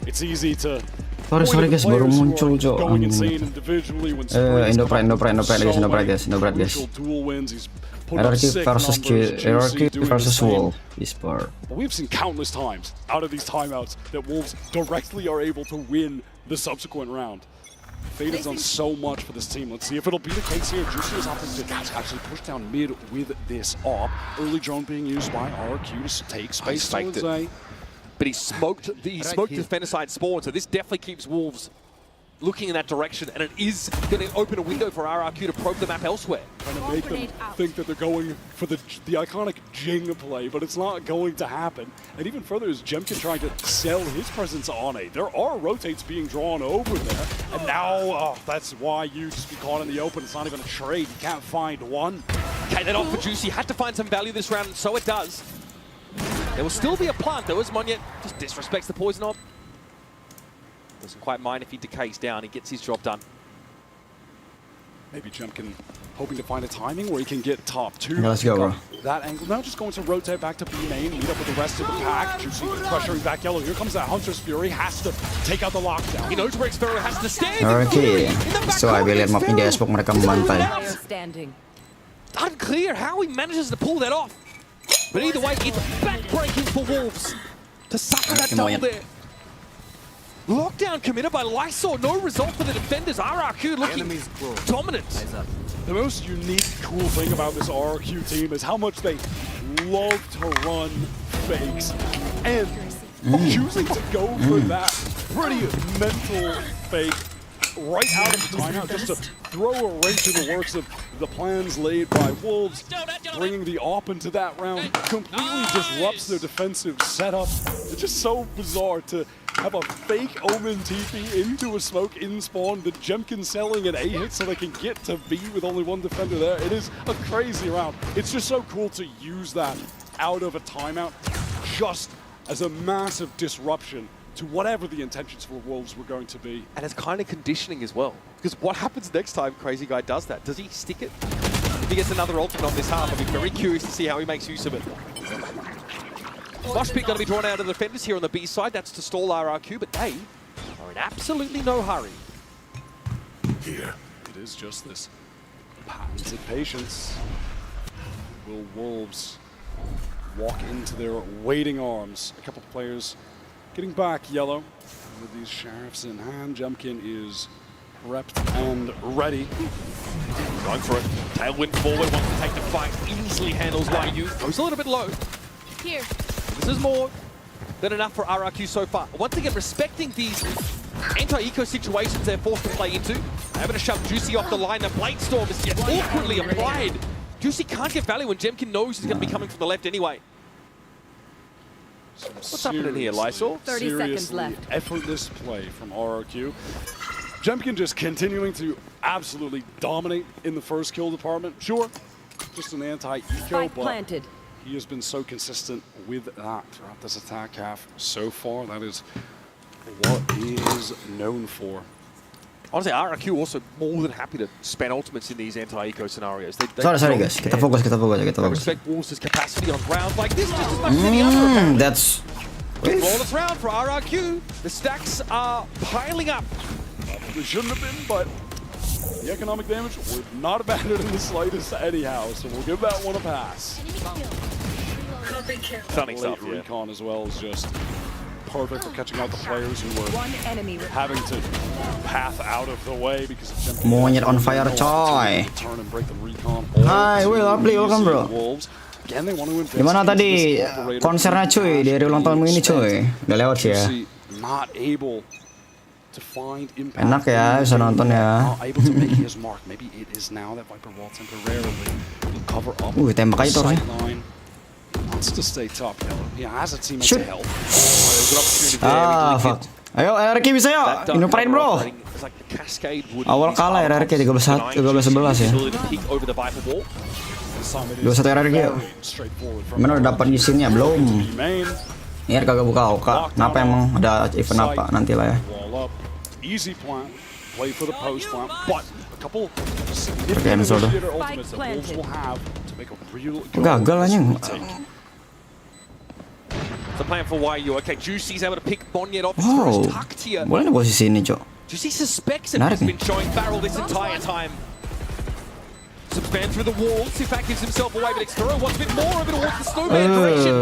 it's easy to. Sorry guys, baru muncul Jo. Indo Pride guys. RRQ versus WOL eSport. But we've seen countless times out of these timeouts that Wolves directly are able to win the subsequent round. Fade has done so much for this team. Let's see if it'll be the case here. Juicy is opting to actually push down mid with this op. Early drone being used by RRQ to take space. But he smoked the Fenacide spawn, so this definitely keeps Wolves looking in that direction, and it is going to open a window for RRQ to probe the map elsewhere. Trying to make them think that they're going for the iconic GENG play, but it's not going to happen. And even further is Gen.G trying to sell his presence on A. There are rotates being drawn over there, and now that's why you just be caught in the open. It's not even a trade. You can't find one. Okay, that off for Juicy. Had to find some value this round, and so it does. There will still be a plant, though, as Monyet just disrespects the poison orb. Doesn't quite mind if he decays down, he gets his job done. Maybe Gen.G hoping to find a timing where he can get top two. Yeah, let's go, bro. That angle. Now just going to rotate back to B main, meet up with the rest of the pack. Juicy pressuring back yellow. Here comes that Hunter's Fury. Has to take out the lockdown. He knows where Xferro has to stand. Okay. So I will lihat map India Xbox mereka membantai. Unclear how he manages to pull that off. But either way, it's back-breaking for Wolves to suffer that double there. Lockdown committed by Lysor, no result for the defenders. RRQ looking dominant. The most unique, cool thing about this RRQ team is how much they love to run fakes. And choosing to go for that pretty mental fake right out of the timeout just to throw a wrench in the works of the plans laid by Wolves, bringing the op into that round completely disrupts their defensive setup. It's just so bizarre to have a fake Omen TP into a smoke in spawn, the Gen.G selling an A hit so they can get to B with only one defender there. It is a crazy round. It's just so cool to use that out of a timeout just as a massive disruption to whatever the intentions for Wolves were going to be. And it's kind of conditioning as well. Because what happens next time Crazy Guy does that? Does he stick it? If he gets another ultimate on this half, I'll be very curious to see how he makes use of it. Mosh pit going to be drawn out of the defenders here on the B side. That's to stall RRQ, but they are in absolutely no hurry. Here. It is just this patented patience. Will Wolves walk into their waiting arms? A couple of players getting back yellow with these sheriffs in hand. Gen.G is prepped and ready. Going for it. Tailwind forward, wants to take the fight. Easily handles Ryu. Goes a little bit low. Here. This is more than enough for RRQ so far. Once again, respecting these anti-eco situations they're forced to play into. Having to shove Juicy off the line. The Blade Storm is yet awkwardly applied. Juicy can't get value when Gen.G knows he's going to be coming from the left anyway. What's happening here, Lysor? 30 seconds left. Effortless play from RRQ. Gen.G just continuing to absolutely dominate in the first kill department. Sure, just an anti-eco, but planted. He has been so consistent with that throughout this attack half so far. That is what he is known for. Honestly, RRQ also more than happy to spend ultimates in these anti-eco scenarios. Sorry guys, kita fokus. Respect Wolves' capacity on rounds like this just as much as any other. That's Flawless round for RRQ. The stacks are piling up. They shouldn't have been, but the economic damage would not have mattered in the slightest anyhow, so we'll give that one a pass. Stunning stuff, yeah. Recon as well is just perfect for catching out the players who were having to path out of the way because of Gen.G. Monyet on fire, coy. Turn and break the recon. Hi, Will, welcome bro. Again, they want to invest. Gimana tadi konsernya cuy dari ulang tahunmu ini cuy? Udah lewat sih ya. Not able to find impact. Enak ya bisa nonton ya. Able to make his mark. Maybe it is now that Viper Wall temporarily will cover up. Tembak aja tuh. Wants to stay top yellow. He has a teammate Shoot. to help. Fuck. Ayo RRQ bisa yuk. Inuprain bro. Awal kalah RRQ 13-11 ya. 21 RRQ yuk. Gimana udah dapat gisinnya? Belum. Ini kagak buka Oka. Kenapa emang ada event apa? Nantilah ya. Easy plan, play for the post plan, but a couple cancel tuh. ultimates that Wolves will have to make a real Gagal anjing. The plan for YU. Okay, Juicy's able to pick Bonyet off. He's tucked here. Boleh nih posisi ini, Cok. Juicy suspects that he's been showing Barrel this entire time. Subspan through the walls. In fact, gives himself away, but Xfero wants a bit more of it towards the snowman direction.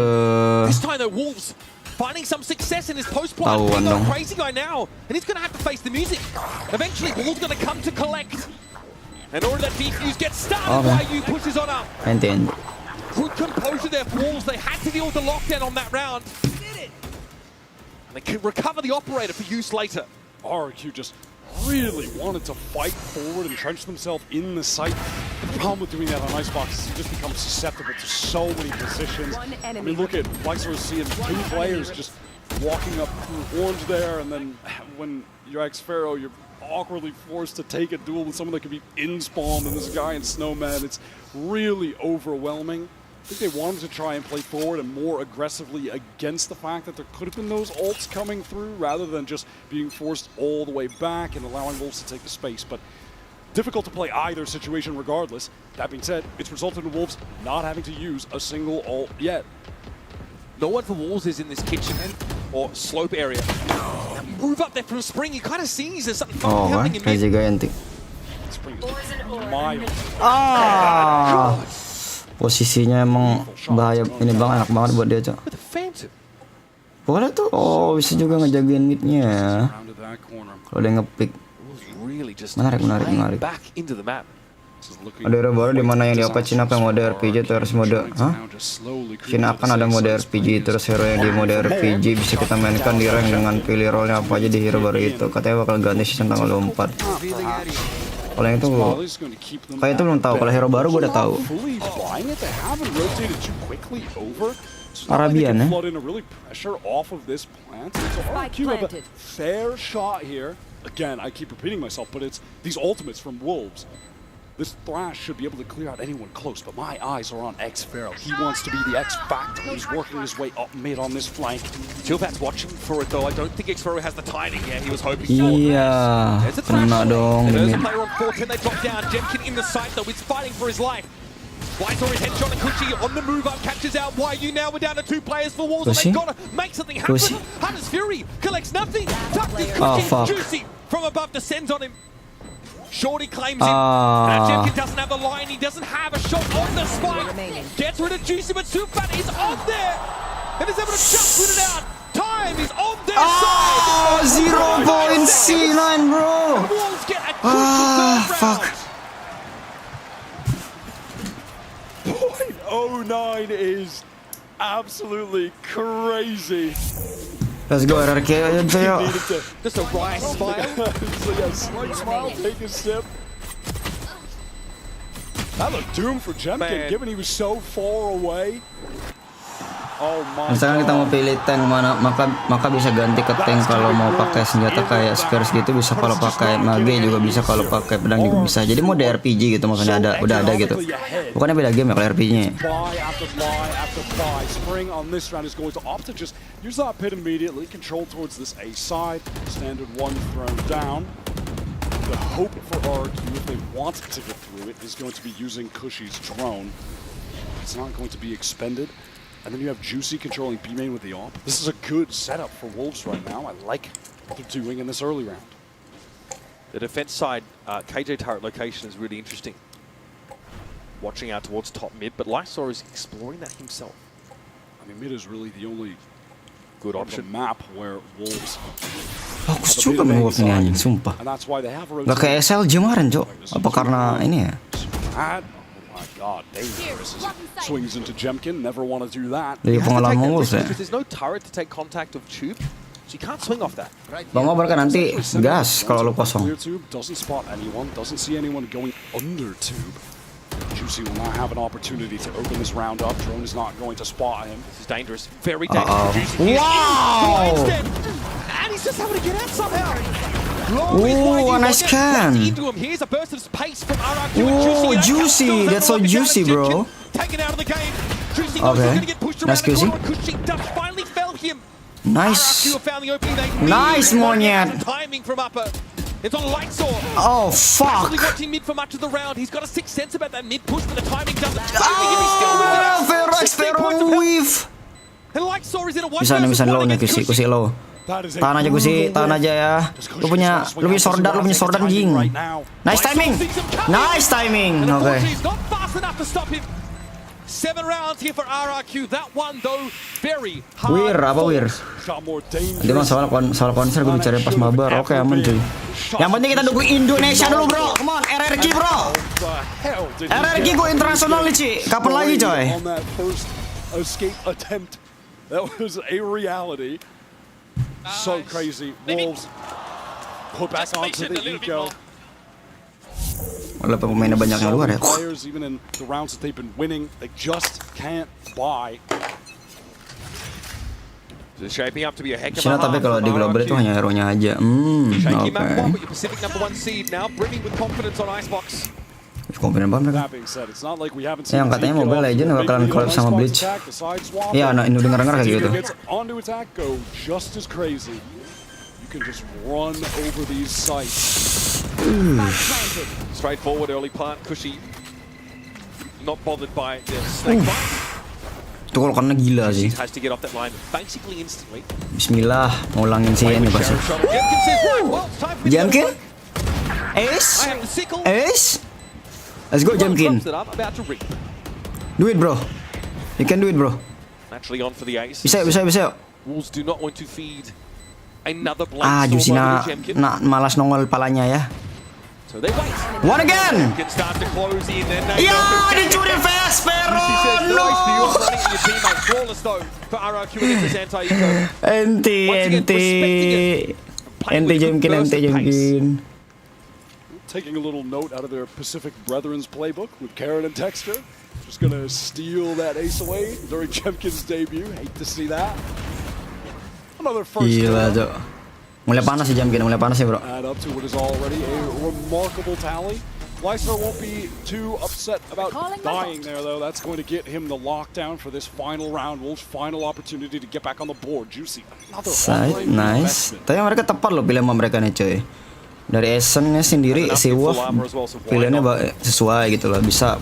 This time, though, Wolves finding some success in his post-play. He's got a crazy guy now, and he's going to have to face the music. Eventually, Wolves going to come to collect. And order that defuse gets started. YU pushes on up. Good composure there for Wolves. They had to deal with the lockdown on that round. And they can recover the operator for use later. RRQ just really wanted to fight forward and entrench themselves in the site. The problem with doing that on Icebox is you just become susceptible to so many positions. I mean, look at Flexor seeing 2 players just walking up through orange there, and then when you're Xfero, you're awkwardly forced to take a duel with someone that could be in-spawn, and this guy in Snowman. It's really overwhelming. I think they wanted to try and play forward and more aggressively against the fact that there could have been those ults coming through rather than just being forced all the way back and allowing Wolves to take the space. But difficult to play either situation regardless. That being said, it's resulted in Wolves not having to use a single ult yet. No one for Wolves is in this kitchen or slope area. Now move up there from Spring. You kind of see there's something happening in mid. Spring is mild. Posisinya emang bahaya, ini bang, enak banget buat dia, Cok. Boleh tuh, bisa juga ngejagain midnya. Kalau dia ngepick. Menarik. Ada hero baru di mana yang di apa Cina apa yang mode RPG terus mode, Cina akan ada mode RPG terus hero yang di mode RPG bisa kita mainkan di rank dengan pilih role-nya apa aja di hero baru itu. Katanya bakal ganti season tanggal 24. Kalau yang itu, kayak itu belum tahu. Kalau hero baru gue udah tahu. Arabian ya. Again, I keep repeating myself, but it's these ultimates from Wolves. This Thrash should be able to clear out anyone close, but my eyes are on Xfero. He wants to be the X factor. He's working his way up mid on this flank. Chillfat's watching for it though. I don't think Xfero has the timing yet. He was hoping for. Iya, kena dong. There's a player on 14. They drop down. Gen.G in the site though. He's fighting for his life. White or his headshot and Kuchi on the move up catches out YU. Now we're down to 2 players for Wolves, and they've got to make something happen. Hunter's Fury collects nothing. Tucked in Kuchi. Juicy from above descends on him. Shorty claims him. Gen.G doesn't have the line. He doesn't have a shot on the spike. Gets rid of Juicy, but Superfat is on there. And is able to just put it out. Time is on their side. 0.9, bro. And Wolves get a crucial third round. 0.09 is absolutely crazy. Let's go, RRQ aja, Just a wry smile. Slight smile, take a sip. That looked doomed for Gen.G, given he was so far away. Oh my Misalkan kita mau pilih tank mana, maka bisa ganti ke tank kalau mau pakai senjata kayak Spears gitu, bisa kalau pakai mage juga bisa, kalau pakai pedang juga bisa. Jadi mode RPG gitu, maksudnya udah ada gitu. Bukannya beda game ya kalau RPG-nya. Spring on this round is going to opt to just use that pit immediately, control towards this A side, standard one thrown down. The hope for RRQ, if they want to get through it, is going to be using Cushy's drone. It's not going to be expended. And then you have Juicy controlling B main with the AWP. This is a good setup for Wolves right now. I like what they're doing in this early round. The defense side, KJ turret location is really interesting. Watching out towards top mid, but Lysor is exploring that himself. I mean, mid is really the only good option map where Wolves. Bagus juga mewap ini anjing, sumpah. Gak kayak SLG kemarin, Cok. Apa karena ini ya? My God, dangerous. Swings into Gen.G, never want to do that. Dari pengalaman Wolves ya. There's no turret to take contact of tube, so you can't swing off that. Bang Obar kan nanti gas kalau lu kosong. Doesn't spot anyone, doesn't see anyone going under tube. Juicy will now have an opportunity to open this round up. Drone is not going to spot him. This is dangerous, very dangerous. Juicy Wow! And he's just having to get out somehow. Ooh, a nice can. Here's a burst of pace from RRQ. Ooh, Juicy. That's so juicy, bro. Taken out of the game. Juicy Okay. Nice, Juicy. Finally fell him. Nice. Nice, monyet. Timing from upper. It's on Lightsaw. Oh, fuck. Watching mid for much of the round. He's got a sixth sense about that mid push, but the timing doesn't. Vero weave. And like Sorry's in a one Bisa nih, bisa versus low one nih against Kusi, Kushi. Kusi low. Tahan aja Kusi, tahan aja ya. Lu punya Sordan Jing. Nice timing. Nice timing. And Oke. unfortunately, he's not fast enough to stop him. 7 rounds here for RRQ. That one though, very hard. Wir, apa wir? Dia mah soal konser gue bicara pas mabar. Oke, aman cuy. Yang penting kita dukung Indonesia dulu, bro. Come on, RRQ, bro. RRQ gue internasional nih, Ci. Kapan lagi, coy? On that first escape attempt, that was a reality. So crazy. Wolves put back onto the eco. Walaupun pemainnya banyak yang luar ya. Players, even in the rounds that they've been winning, they just can't buy. It's shaping up to be a heck of a Cina tapi half kalau from di global itu RRQ. hanya hero-nya aja. Shaky Oke. map one, but your Pacific #1 seed now brimming with confidence on Icebox. Confident banget mereka. That being said, it's not like we haven't seen Yang katanya Mobile Legends bakalan collab sama Bleach. Iya, nah, ini denger kayak gitu. Gets onto attack, go just as crazy. You can just run over these sites. Straightforward early plant. Kushi not bothered by the snake bite. Itu kalau karena gila sih. Has to get off that line basically instantly. Bismillah, mau ulangin sih ini pasti. Jenkins says, right, well, it's time for me to Jemkin? go. Ace? I have the sickle. Ace? Let's go Jemkin. Drops it up, about to reap. Do it, bro. You can do it, bro. Naturally on for the ace. Bisa. Wolves do not want to feed another blade Ah, storm Jusina over to Jemkin. malas nongol palanya ya. So they wait. One again. Jemkin starts to close in, then they Ya, go for dicuri Jemkin. Vespero. He says, No. nice for you running at your teammates. Flawless though for RRQ against this anti-eco. Enti Jemkin. Taking a little note out of their Pacific Brethren's playbook with Karen and Texter. Just gonna steal that ace away during Jemkin's debut. Hate to see that. Another first Gila, kill. Cok. Mulai panas sih Jemkin, mulai panas ya, bro. Add up to what is already a remarkable tally. Leicester won't be too upset about dying there, though. That's going to get him the lockdown for this final round. Wolves' final opportunity to get back on the board. Juicy. Another Side, online nice. investment. Tapi mereka tepat loh pilih sama mereka nih, coy. Dari Essence-nya sendiri, si Wolf pilihannya sesuai gitu loh. Bisa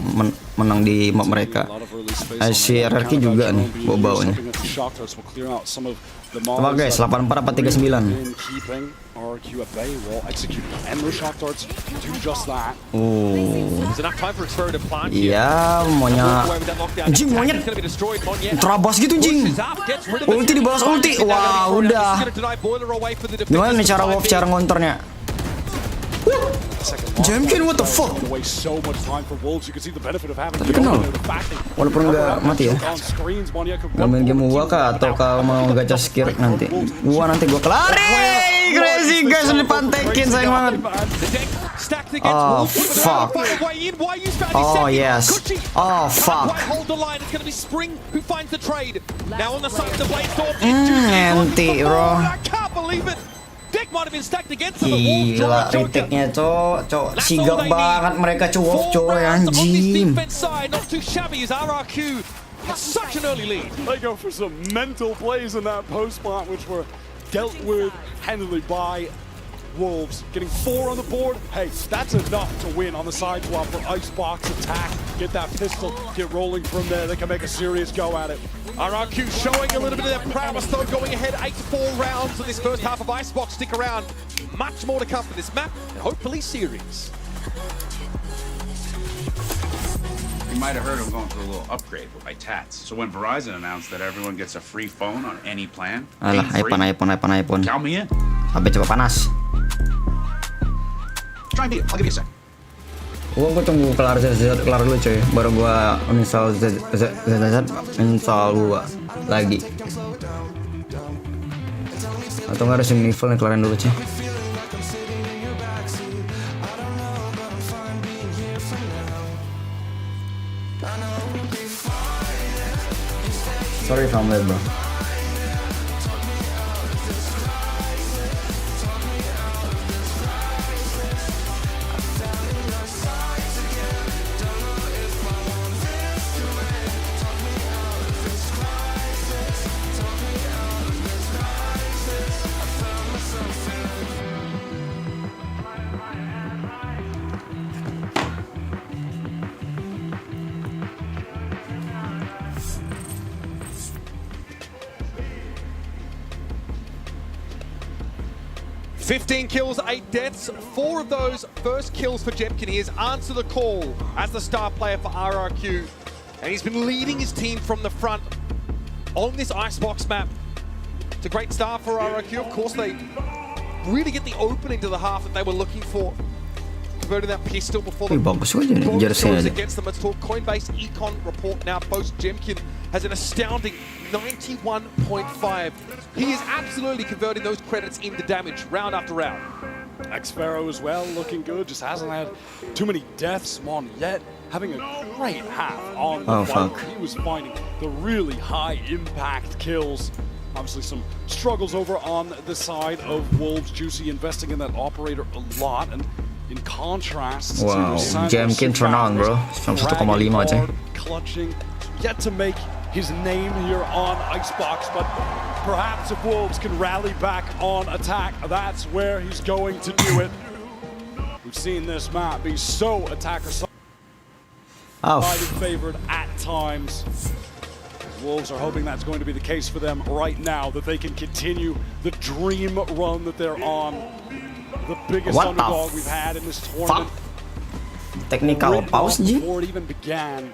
menang di map mereka. Si RRQ juga nih, bawa-bawanya. Oke, 84 apa 39. There's enough time for Xperia to plant here. Iya, maunya Jing, monyet terabas gitu Jing. Ulti dibalas ulti. Wah, udah. Gimana nih cara Wolf cara ngontornya? Jemkin, what the fuck? Tapi kenal, walaupun nggak mati ya. Gak main game gua kah? Atau kalau mau gacha skir nanti? Gua nanti gua kelarin. Crazy guys, dipantekin sayang banget. Oh fuck. Oh yes. Oh fuck. Nanti bro. Gila, retake-nya cok, sigap banget mereka cowok anjing. They go for some mental plays in that post plant, which were dealt with handily by Wolves. Getting 4 on the board, hey, that's enough to win on the side swap for Icebox attack. Get that pistol, get rolling from there. They can make a serious go at it. RRQ showing a little bit of their prowess though, going ahead 8-4 rounds of this first half of Icebox. Stick around, much more to come for this map and hopefully series. You might have heard I'm going through a little upgrade with my tats. So when Verizon announced that everyone gets a free phone on any plan, Alah, iPhone. count me in. HP coba panas. Try and beat it. I'll give you a sec. Gua tunggu kelar dulu coy, baru gua uninstall install gua lagi. Atau nggak Resident Evil nih, kelarin dulu coy. Sorry if I'm late, bro. 15 kills, 8 deaths, 4 of those first kills for Gen.G. He has answered the call as the star player for RRQ, and he's been leading his team from the front on this icebox map. It's a great start for RRQ. Of course, they really get the opening to the half that they were looking for. Converting that pistol before the bagus juga nih jersey-nya. against them. Let's talk Coinbase Econ report now. Post Gen.G has an astounding 91.5. He is absolutely converting those credits into damage round after round. Xpharaoh as well, looking good. Just hasn't had too many deaths on yet. Having a great half on the fight. He was finding the really high impact kills. Obviously some struggles over on the side of Wolves. Juicy investing in that operator a lot, and in contrast to Gen.G turn on, bro. 1,5 aja. Clutching, yet to make his name here on Icebox, but perhaps if Wolves can rally back on attack, that's where he's going to do it. We've seen this map be so attacker-sided favored at times. Wolves are hoping that's going to be the case for them right now, that they can continue the dream run that they're on. The biggest underdog we've had in this tournament. Technical pause, G. Before it even began.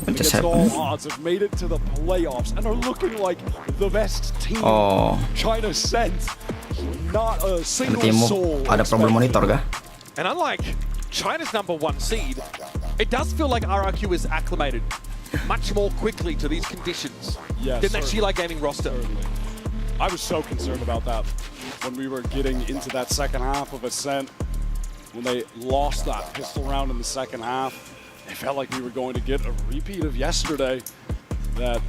What just Against all happened? odds, have made it to the playoffs and are looking like the best team China sent. Not a single soul. Ada problem monitor kah? And unlike China's #1 seed, it does feel like RRQ is acclimated much more quickly to these conditions than that G-Like Gaming roster. I was so concerned about that when we were getting into that second half of Ascent. When they lost that pistol round in the second half, it felt like we were going to get a repeat of yesterday. That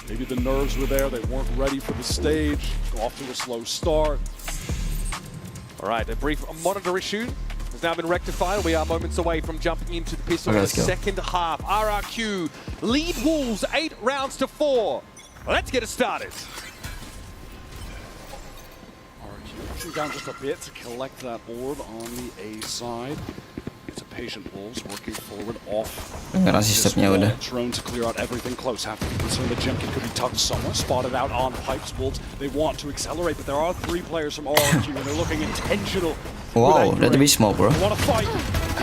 maybe the nerves were there, they weren't ready for the stage, go off to a slow start. All right, a brief monitor issue has now been rectified. We are moments away from jumping into the pistol in the second half. RRQ lead Wolves 8 rounds to 4. Let's get it started. RRQ pushing down just a bit to collect that orb on the A side. It's a patient Wolves working forward off. Drone to clear out everything close. Have to be concerned that Gen.G could be tucked somewhere. Spotted out on pipes. Wolves, they want to accelerate, but there are 3 players from RRQ and they're looking intentional. Wow, that'd be smoke, bro. Want to fight.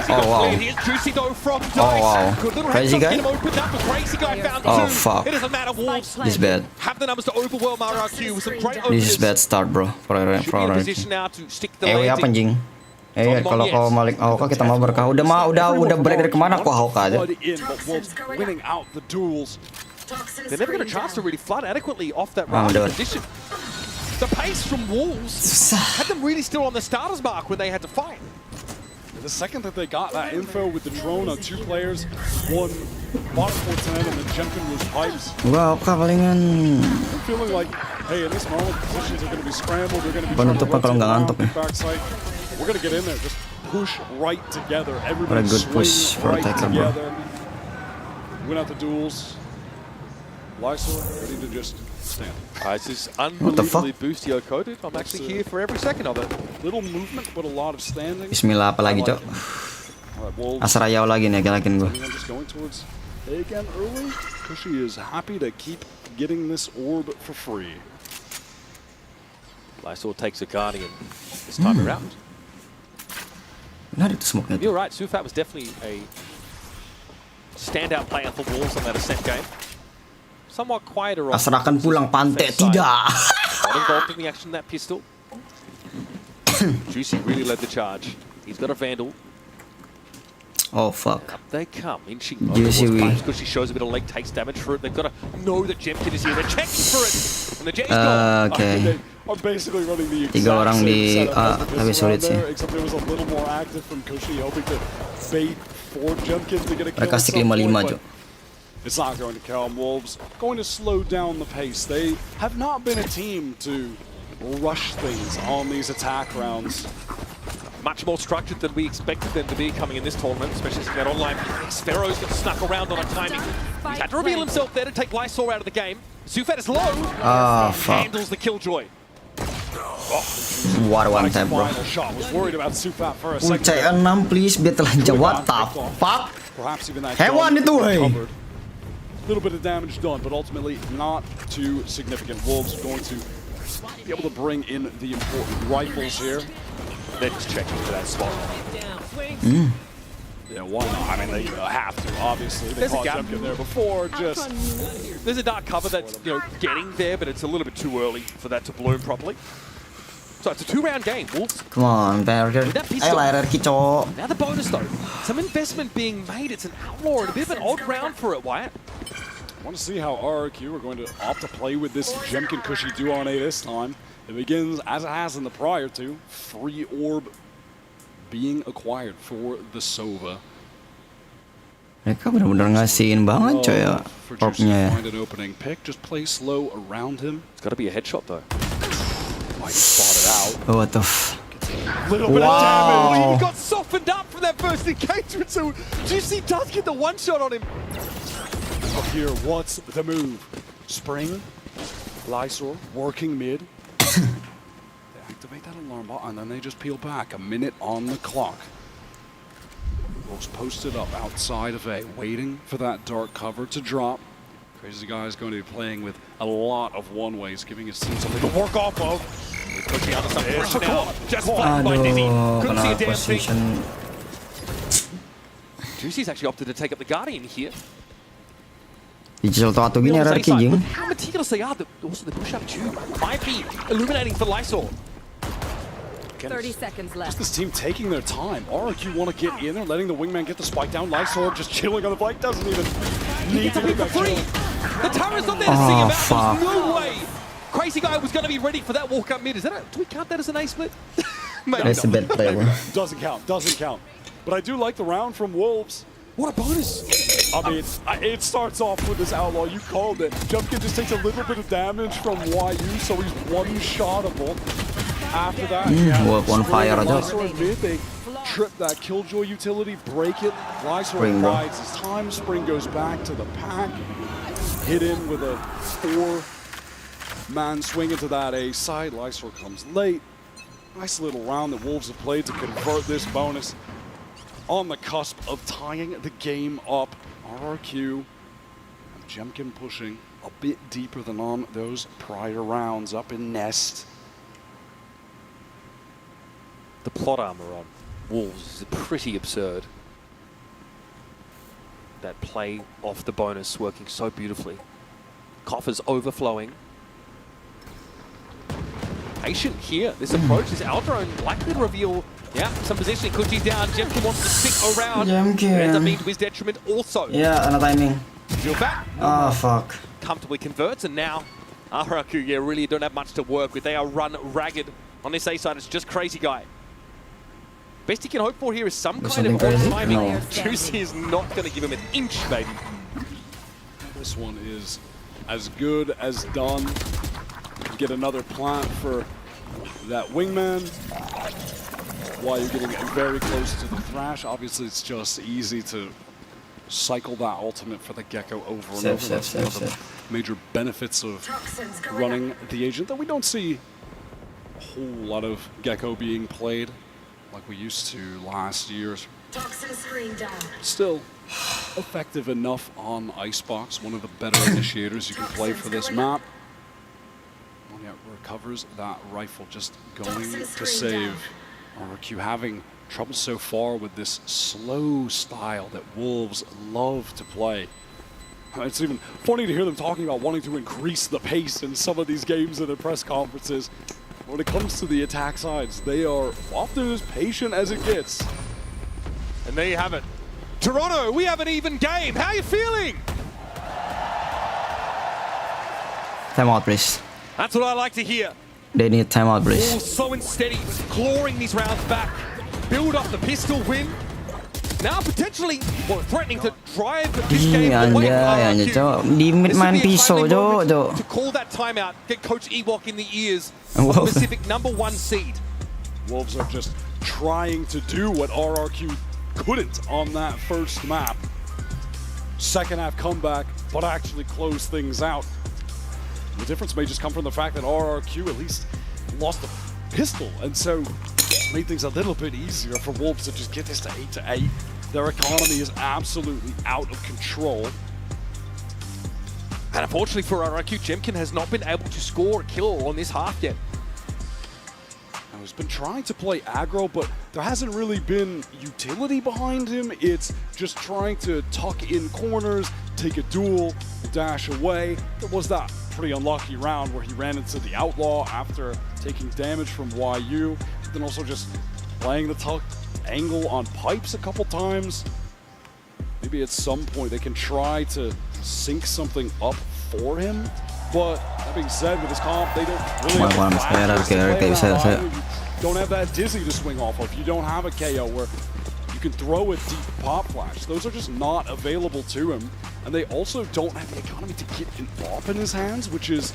Oh wow. Juicy though from Dice. Oh wow. Crazy guy? Crazy guy found Oh 2. fuck. It doesn't matter, Wolves This is bad. have the numbers to overwhelm RRQ with some great This is bad start, bro. For position now to stick the apa anjing? Kalau kau Malik Aoka kita mau berkah. Udah balik dari kemana aku Aoka aja. Winning out the duels. They never get a chance to really flood adequately off that right position. The pace from Wolves had them really still on the starter's mark when they had to fight. The second that they got that info with the drone on 2 players, one bottom 410 and then Gen.G was pipes. Gua palingan. I'm feeling like, hey, in this moment, positions are going to be scrambled. They're going to be penutupan kalau nggak ngantuk ya. We're going to get in there, just push right together. What Everybody a good push for right Tekken, bro. together. Win out the duels. Lysol ready to just stand. This is unbelievably boostio coded. I'm actually here for every second of it. Little movement, but a lot of standing. Bismillah apa lagi, Cok? Asrayao lagi nih, yakin gue. Just going towards A again early. Cushy is happy to keep getting this orb for free. Lysol takes a Guardian this time around. Benar itu smoke-nya. You're right, Sufat was definitely a standout player for Wolves on that Ascent game. Somewhat quieter on. Serahkan pulang pantai, tidak. Not involved in the action that pistol. Juicy really led the charge. He's got a Vandal. Oh fuck. Up they come, inching Juicy because she shows a bit of leg, takes damage for it. They've got to know that Gen.G is here. They're checking for it. And the Jen's gone. Okay. Are basically running the 3 orang di A, tapi sulit sih. Except there was a little more active from Cushy, hoping to bait for Gen.G to get a kill. Mereka stick 5-5, Cok. It's not going to kill them. Wolves going to slow down the pace. They have not been a team to rush things on these attack rounds. Much more structured than we expected them to be coming in this tournament, especially since that online. Sparrow's got snuck around on a timing. He's had to reveal himself there to take Lysol out of the game. Sufat is low. Fuck. Handles the Killjoy. War one time, bro. Ucai 6 please, biar telanjang. What the fuck? Hewan itu, hey. Little bit of damage done, but ultimately not too significant. Wolves are going to be able to bring in the important rifles here. They're just checking for that spot. Yeah, why not? I mean, they have to, obviously. They There's a caught gap. Jumpkin there before, just... There's a dark cover that's getting there, but it's a little bit too early for that to bloom properly. So it's a 2-round game. Wolves. Come on, Berger. Ayo lah RRQ cowok. Now the bonus though, some investment being made. It's an outlaw and a bit of an odd round for it, Wyatt. I want to see how RRQ are going to opt to play with this Jumpkin Cushy duo on A this time. It begins, as it has in the prior two, free orb being acquired for the Sova. Mereka benar-benar ngasihin banget coy ya orbnya ya. Find an opening pick, just play slow around him. It's got to be a headshot though. Might spot it out. Oh, what the f... Little bit of damage. He got softened up from that first engagement, so Juicy does get the one shot on him. Up here, what's the move? Spring, Lysor, working mid. They activate that alarm bot, and then they just peel back. A minute on the clock. Wolves posted up outside of A, waiting for that dark cover to drop. Crazy Guy is going to be playing with a lot of one-ways, giving his team something to work off of. Pushing out some pressure now. Just flattened by Dizzy. Couldn't see a damn position. thing. Juicy's actually opted to take up the Guardian here. Digital tuh gini RRQ jing. Look how meticulous they are. Also, the push-up tube might be illuminating for Lysor. 30 seconds left. This team taking their time. RRQ want to get in there, letting the wingman get the spike down. Lysor just chilling on the flank, doesn't even need to get that kill. The turret's not there to see him out. fuck. There's no way. Crazy Guy was going to be ready for that walk up mid. Is that do we count that as an A split? Maybe That's a not. bad play, bro. Doesn't count, doesn't count. But I do like the round from Wolves. What a bonus. I mean, it starts off with this outlaw. You called it. Jumpkin just takes a little bit of damage from YU, so he's one-shottable. After that, Wolf on fire aja. Lysor mid, they trip that Killjoy utility, break it. Lysor Spring, bro. bides his time. Spring goes back to the pack. Hit in with a 4-man swing into that A side. Lysor comes late. Nice little round that Wolves have played to convert this bonus. On the cusp of tying the game up. RRQ and Jumpkin pushing a bit deeper than on those prior rounds up in Nest. The plot armor on Wolves is pretty absurd. That play off the bonus working so beautifully. Coffers overflowing. Patient here. This approach, this Aldrone likely to reveal, some positioning. Kuchi's down. Jumpkin wants to stick around. Jumpkin. It ends up being to his detriment also. Yeah, ana timing. Feel back. Ah, fuck. Comfortably converts, and now RRQ, really don't have much to work with. They are run ragged. On this A side, it's just Crazy Guy. Best he can hope for here is some kind of crazy? timing. No. Juicy is not going to give him an inch, baby. This one is as good as done. Get another plant for that wingman. While you're getting very close to the Thrash, obviously it's just easy to cycle that ultimate for the Gecko over and over. That's one of the major benefits of running the agent, that we don't see a whole lot of Gecko being played like we used to last year. Still effective enough on Icebox, one of the better initiators you can play for this map. Yeah, recovers that rifle, just going to save. RRQ having trouble so far with this slow style that Wolves love to play. It's even funny to hear them talking about wanting to increase the pace in some of these games in their press conferences. When it comes to the attack sides, they are often as patient as it gets. And there you have it. Toronto, we have an even game. How are you feeling? Time out, please. That's what I like to hear. They need time out, Oh, please. so unsteady, clawing these rounds back. Build up the pistol win. Now potentially, threatening to drive this game away from RRQ. Cok. Di mid This would main be a pisau, timely Cok, moment Cok. to call that timeout, get Coach Ewok in the ears of Whoa. the Pacific #1 seed. Wolves are just trying to do what RRQ couldn't on that first map. Second half comeback, but actually close things out. The difference may just come from the fact that RRQ at least lost the pistol, and so made things a little bit easier for Wolves to just get this to 8-8. Their economy is absolutely out of control. And unfortunately for RRQ, GENG has not been able to score a kill on this half yet. Now, he's been trying to play aggro, but there hasn't really been utility behind him. It's just trying to tuck in corners, take a duel, dash away. There was that pretty unlucky round where he ran into the Outlaw after taking damage from YU. But then also just playing the tuck angle on pipes a couple times. Maybe at some point they can try to sync something up for him. But that being said, with his comp, they don't really have the flashes to play around. You don't have that dizzy to swing off of. You don't have a KO where you can throw a deep pop flash. Those are just not available to him. And they also don't have the economy to get an AWP in his hands, which is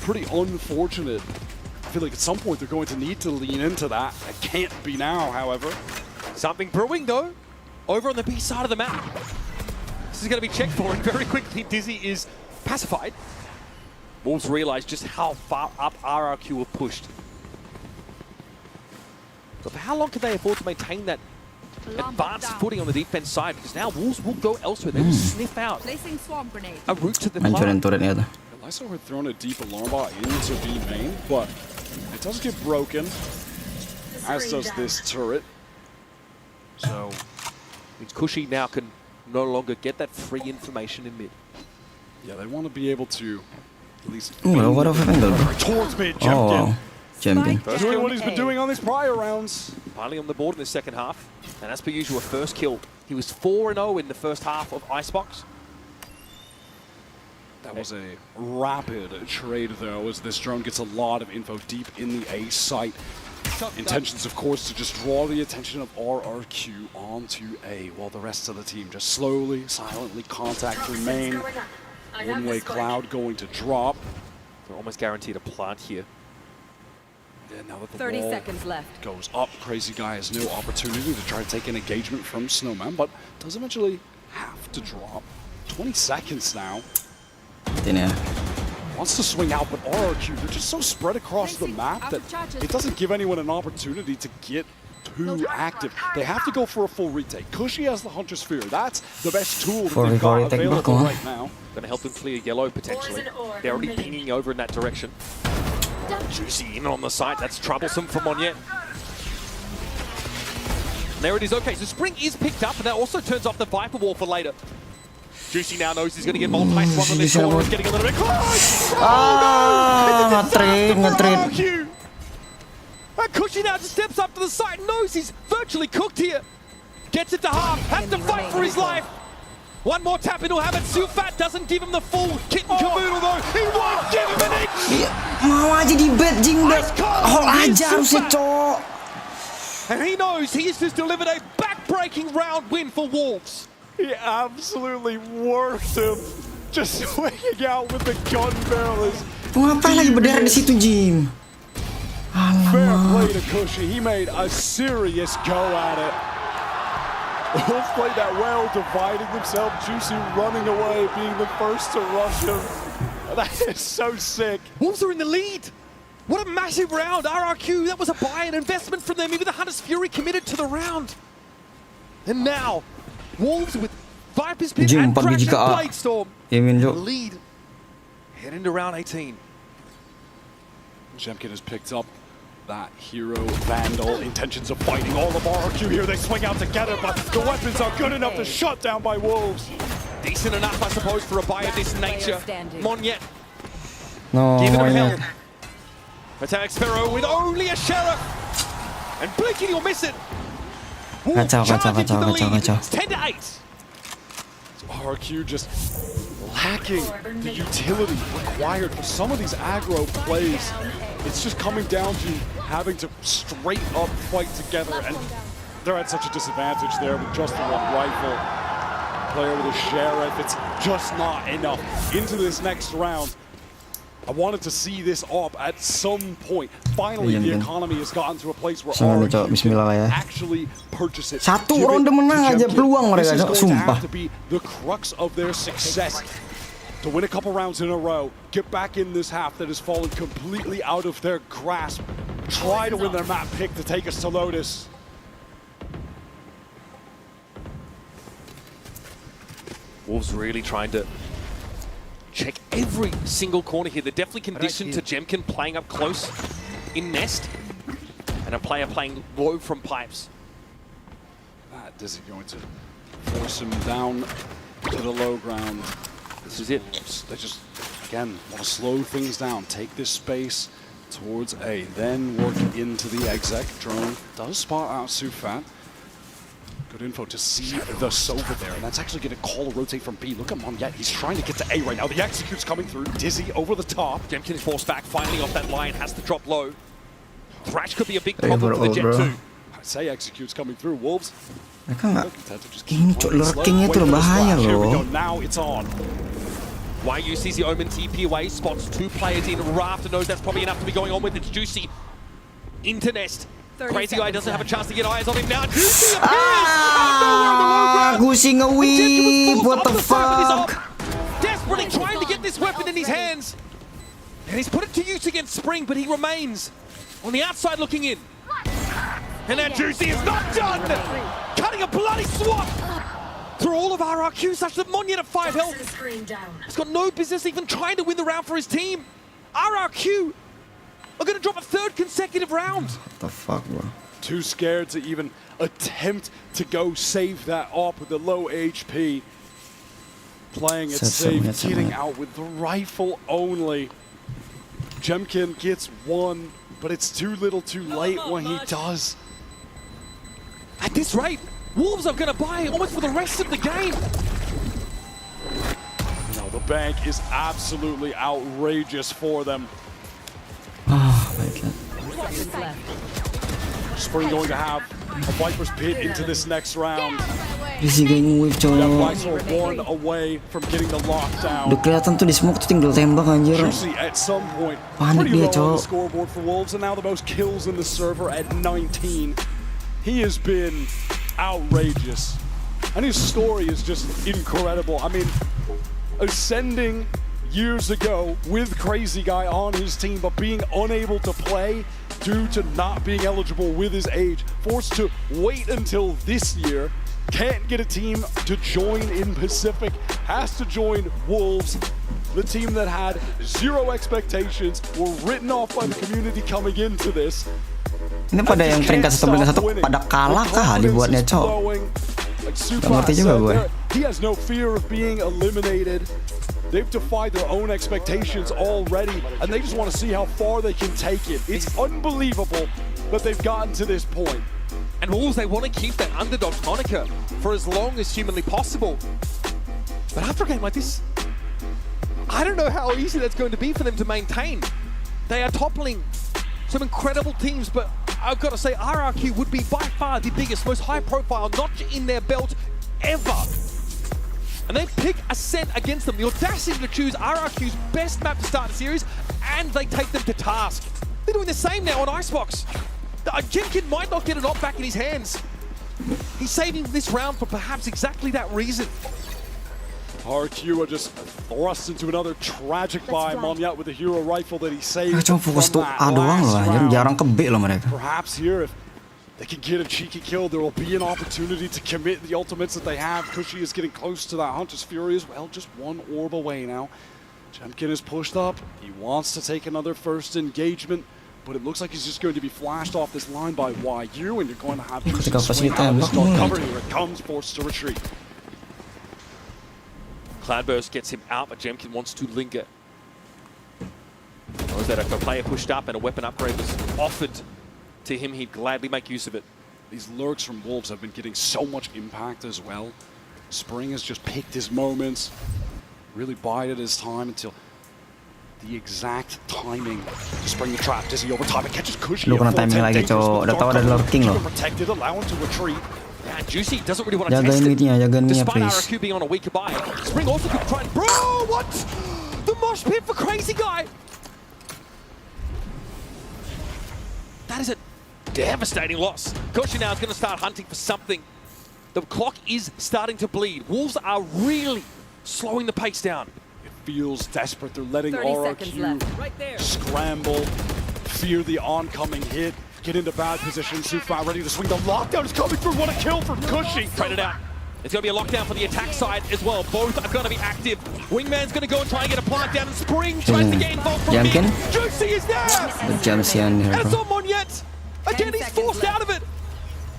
pretty unfortunate. I feel like at some point they're going to need to lean into that. It can't be now, however. Something brewing though, over on the B side of the map. This is going to be checked for, and very quickly Dizzy is pacified. Wolves realize just how far up RRQ have pushed. But for how long can they afford to maintain that advanced footing on the defense side? Because now Wolves will go elsewhere. They will sniff out Placing swarm grenade. a route to the Hancurin plant. turretnya tuh. I saw her thrown a deep alarm bot into B main, but it does get broken, as does this turret. So means Cushy now can no longer get that free information in mid. Yeah, they want to be able to at least What have happened though? towards mid. Oh, GENG. Doing what he's been doing on these prior rounds. Finally on the board in the second half. And as per usual, first kill. He was 4-0 in the first half of Icebox. That was a rapid trade, though, as this drone gets a lot of info deep in the A site. Intentions, of course, to just draw the attention of RRQ onto A, while the rest of the team just slowly, silently contact through main. One-way cloud going to drop. They're almost guaranteed a plant here. Yeah, now that the 30 wall seconds left. goes up, Crazy Guy has no opportunity to try to take an engagement from Snowman, but does eventually have to drop. 20 seconds now. Ini ya. Wants to swing out, but RRQ, they're just so spread across the map that it doesn't give anyone an opportunity to get too active. They have to go for a full retake. Cushy has the Hunter Sphere. That's the best tool that they've got available right now. Going to help them clear yellow potentially. They're already pinging over in that direction. Juicy in on the side. That's troublesome for Monyet. There it is. Okay, so Spring is picked up, and that also turns off the Viper Wall for later. Juicy now knows he's going to get multi-swung on this corner. He's getting a little bit close. Ah, nge-trade. And Cushy now just steps up to the side, knows he's virtually cooked here. Gets it to half, has to fight for his life. One more tap, it'll have it. Sufat doesn't give him the full kit and caboodle though. He won't give him an inch. Iya, mau aja di bet Jing bet. Hol aja harusnya, cok. And he knows he has just delivered a back-breaking round win for Wolves. He absolutely worked him. Just swinging out with the gun barrel. Ngapain lagi berdarah di situ, Jim? Fair play to Cushy. He made a serious go at it. Wolves played that well, dividing themselves. Juicy running away, being the first to rush him. That is so sick. Wolves are in the lead. What a massive round. RRQ, that was a buy and investment from them. Even the Hunter's Fury committed to the round. And now, Wolves with Viper's Pit and Crash and Bladestorm. Lead. Head into round 18. GENG has picked up that hero Vandal. Intentions of fighting all of RRQ here. They swing out together, but the weapons are good enough to shut down by Wolves. Decent enough, I suppose, for a buy of this nature. Monyet. No, Give it a Monyet. help. Attack Sparrow with only a Sheriff. And blinking, you'll miss it. Kacau. It's 10-8. So RRQ just lacking the utility required for some of these aggro plays. It's just coming down to having to straight up fight together, and they're at such a disadvantage there with just the one rifle. Player with a Sheriff, it's just not enough. Into this next round, I wanted to see this up at some point. Finally, the economy has gotten to a place where RRQ actually purchase it. Satu ronde menang aja peluang mereka, This is going to sumpah. have to be the crux of their success. To win a couple rounds in a row, get back in this half that has fallen completely out of their grasp. Try to win their map pick to take us to Lotus. Wolves really trying to check every single corner here. They're definitely conditioned to Gen.G playing up close in nest, and a player playing low from pipes. Dizzy going to force him down to the low ground. This is it. They just, again, want to slow things down. Take this space towards A, then work into the exec. Drone does spot out Sufat. Good info to see the Sova there, and that's actually going to call a rotate from B. Look at Monyet, he's trying to get to A right now. The execute's coming through. Dizzy over the top. Gen.G is forced back, finally off that line, has to drop low. Thrash could be a big problem for the Gen 2. I say execute's coming through. Wolves. Mereka nggak, ini cok lurkingnya tuh bahaya loh. Now it's on. YU sees the Omen TP away, spots 2 players in. Rafter knows that's probably enough to be going on with. It's Juicy into nest. Crazy Guy doesn't have a chance to get eyes on him now. Juicy appears! Gusi nge-whip, what the fuck? Desperately trying to get this weapon in his hands. And he's put it to use against Spring, but he remains on the outside looking in. And now Juicy is not done! Cutting a bloody swat through all of RRQ, such that Monyet at 5 health. He's got no business even trying to win the round for his team. RRQ are going to drop a 3rd consecutive round. What the fuck, bro? Too scared to even attempt to go save that op with the low HP. Playing it safe, getting out with the rifle only. Gen.G gets 1, but it's too little too late when he does. At this rate, Wolves are going to buy almost for the rest of the game. No, the bank is absolutely outrageous for them. Oh my god. Spring going to have a Viper's Pit into this next round. Dizzy kayak nge-whip cok. Vice are 1 away from getting the lockdown. Udah kelihatan tuh di smoke tuh tinggal tembak anjir. Juicy at some point, Panik pretty dia, low on the cok. scoreboard for Wolves, and now the most kills in the server at 19. He has been outrageous, and his story is just incredible. I mean, ascending years ago with Crazy Guy on his team, but being unable to play due to not being eligible with his age, forced to wait until this year, can't get a team to join in Pacific, has to join Wolves, the team that had 0 expectations, were written off by the community coming into this. Ini pada yang peringkat 1 pada kalah kah dibuatnya cok? Gak ngerti juga gue. He has no fear of being eliminated. They've defied their own expectations already, and they just want to see how far they can take it. It's unbelievable that they've gotten to this point. And Wolves, they want to keep that underdog moniker for as long as humanly possible. But after a game like this, I don't know how easy that's going to be for them to maintain. They are toppling some incredible teams, but I've got to say RRQ would be by far the biggest, most high-profile notch in their belt ever. And they pick Ascent against them. The audacity to choose RRQ's best map to start the series, and they take them to task. They're doing the same now on Icebox. Gen.G might not get an op back in his hands. He's saving this round for perhaps exactly that reason. RRQ are just thrust into another tragic buy. Monyet with the hero rifle that he saved. Cuma fokus tuh A doang loh, jarang ke B loh mereka. Perhaps here, if they can get a cheeky kill, there will be an opportunity to commit the ultimates that they have. Cushy is getting close to that Hunter's Fury as well, just 1 orb away now. Gen.G is pushed up. He wants to take another first engagement, but it looks like he's just going to be flashed off this line by YU, and you're going to have to swing out of this dark cover. Here it comes, forced to retreat. Cloudburst gets him out, but Gen.G wants to linger. Knows that if a player pushed up and a weapon upgrade was offered to him, he'd gladly make use of it. These lurks from Wolves have been getting so much impact as well. Spring has just picked his moments, really bided his time until the exact timing to spring the trap. Dizzy over top, it catches Cushy. Lu kena timing lagi cowok, udah tahu ada lurking loh. Protected, allow him to retreat. Yeah, Juicy doesn't really want to Jagain test it. midnya, jagain midnya Despite please. RRQ being on a weaker buy, Spring also could try and... Bro, what? The mosh pit for Crazy Guy! That is a devastating loss. Cushy now is going to start hunting for something. The clock is starting to bleed. Wolves are really slowing the pace down. It feels desperate. They're letting 30 seconds RRQ left. Right there. scramble, fear the oncoming hit, get into bad position. Sufa ready to swing. The lockdown is coming through. What a kill from Cushy. Traded out. It's going to be a lockdown for the attack side as well. Both are going to be active. Wingman's going to go and try and get a plant down, and Spring tries to get involved from Jump in. mid. Juicy is there! Berjam sian And Hero. it's on Monyet. Again, he's forced out of it.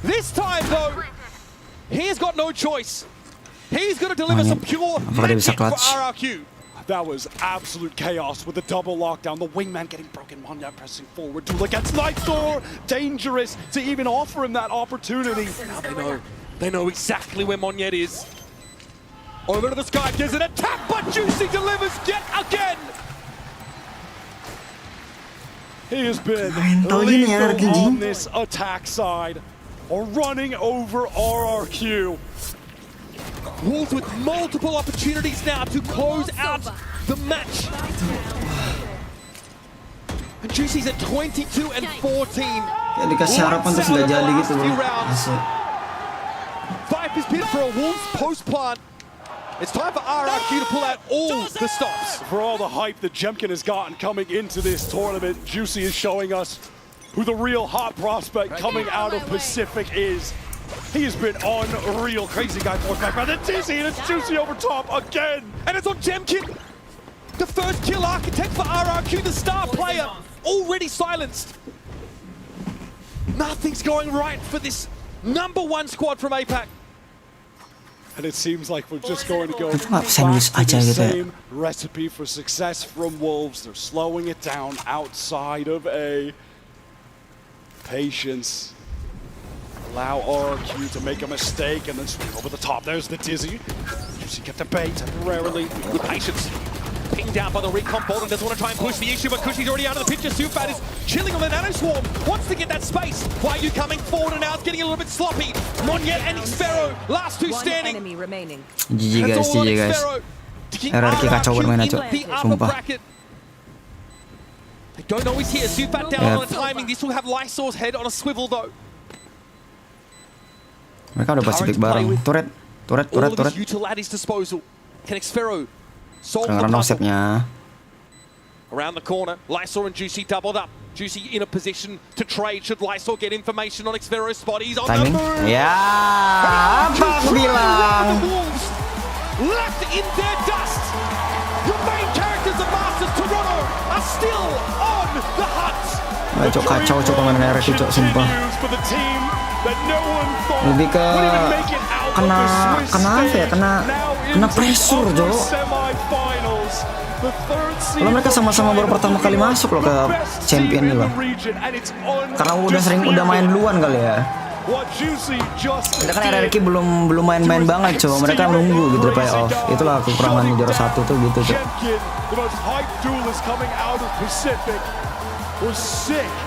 This time, though, he's got no choice. He's going to deliver some pure Apakah dia bisa magic for clutch? RRQ. That was absolute chaos with the double lockdown. The wingman getting broken. Monyet pressing forward. Duel against Lightsor. Dangerous to even offer him that opportunity. Now they know exactly where Monyet is. Over to the sky, there's an attack, but Juicy delivers yet again. He has been tahu ini ya, lethal RRQ. on this attack side, or running over RRQ. Wolves with multiple opportunities now to close out the match. And Juicy's at 22 and 14. Kayak dikasih harapan terus nggak jadi gitu bro. Asik. Viper's bid for a Wolves post plant. It's time for RRQ to pull out all the stops. For all the hype that Jemkin has gotten coming into this tournament, Juicy is showing us who the real hot prospect coming out of Pacific is. He has been unreal. Crazy guy forced back by the TC, and it's Juicy over top again. And it's on Jemkin. The first kill architect for RRQ, the star player, already silenced. Nothing's going right for this #1 squad from APAC. And it seems like we're just going to go Kenapa nggak back sandwich to aja the gitu ya? same recipe for success from Wolves. They're slowing it down outside of A. Patience. Allow RRQ to make a mistake and then swing over the top. There's the Dizzy. Juicy kept at bay temporarily. With patience. Pinged down by the recon. Bolden doesn't want to try and push the issue, but Cushy's already out of the picture. Sufat is chilling on the nano swarm. Wants to get that space. Why are you coming forward, and now it's getting a little bit sloppy. Monyet and Xfero, last two One standing. enemy remaining. GG guys, GG guys. RRQ kacau bermain, Cok. Sumpah. They don't always hear Sufat down on the timing. This will have Lysor's head on a swivel though. Mereka udah Pacific bareng. Turret. All of his util at his disposal. Can Xfero solve the Kedengeran dong puzzle? stepnya. Around the corner, Lysor and Juicy doubled up. Juicy in a position to trade should Lysor get information on Xfero's spot. He's on Timing. the move. Ya, apa aku bilang? The Wolves left in their dust. The main characters of Masters Toronto are still on the hunt. Cok kacau cok pemain RRQ cok sumpah. Lebih ke kena apa ya? Kena pressure cok. Kalau mereka sama-sama baru pertama kali masuk loh ke champion ini loh. Karena udah main duluan kali ya. Mereka kan RRQ belum main-main banget cok. Mereka nunggu gitu playoff. Itulah kekurangan juara 1 tuh gitu cok.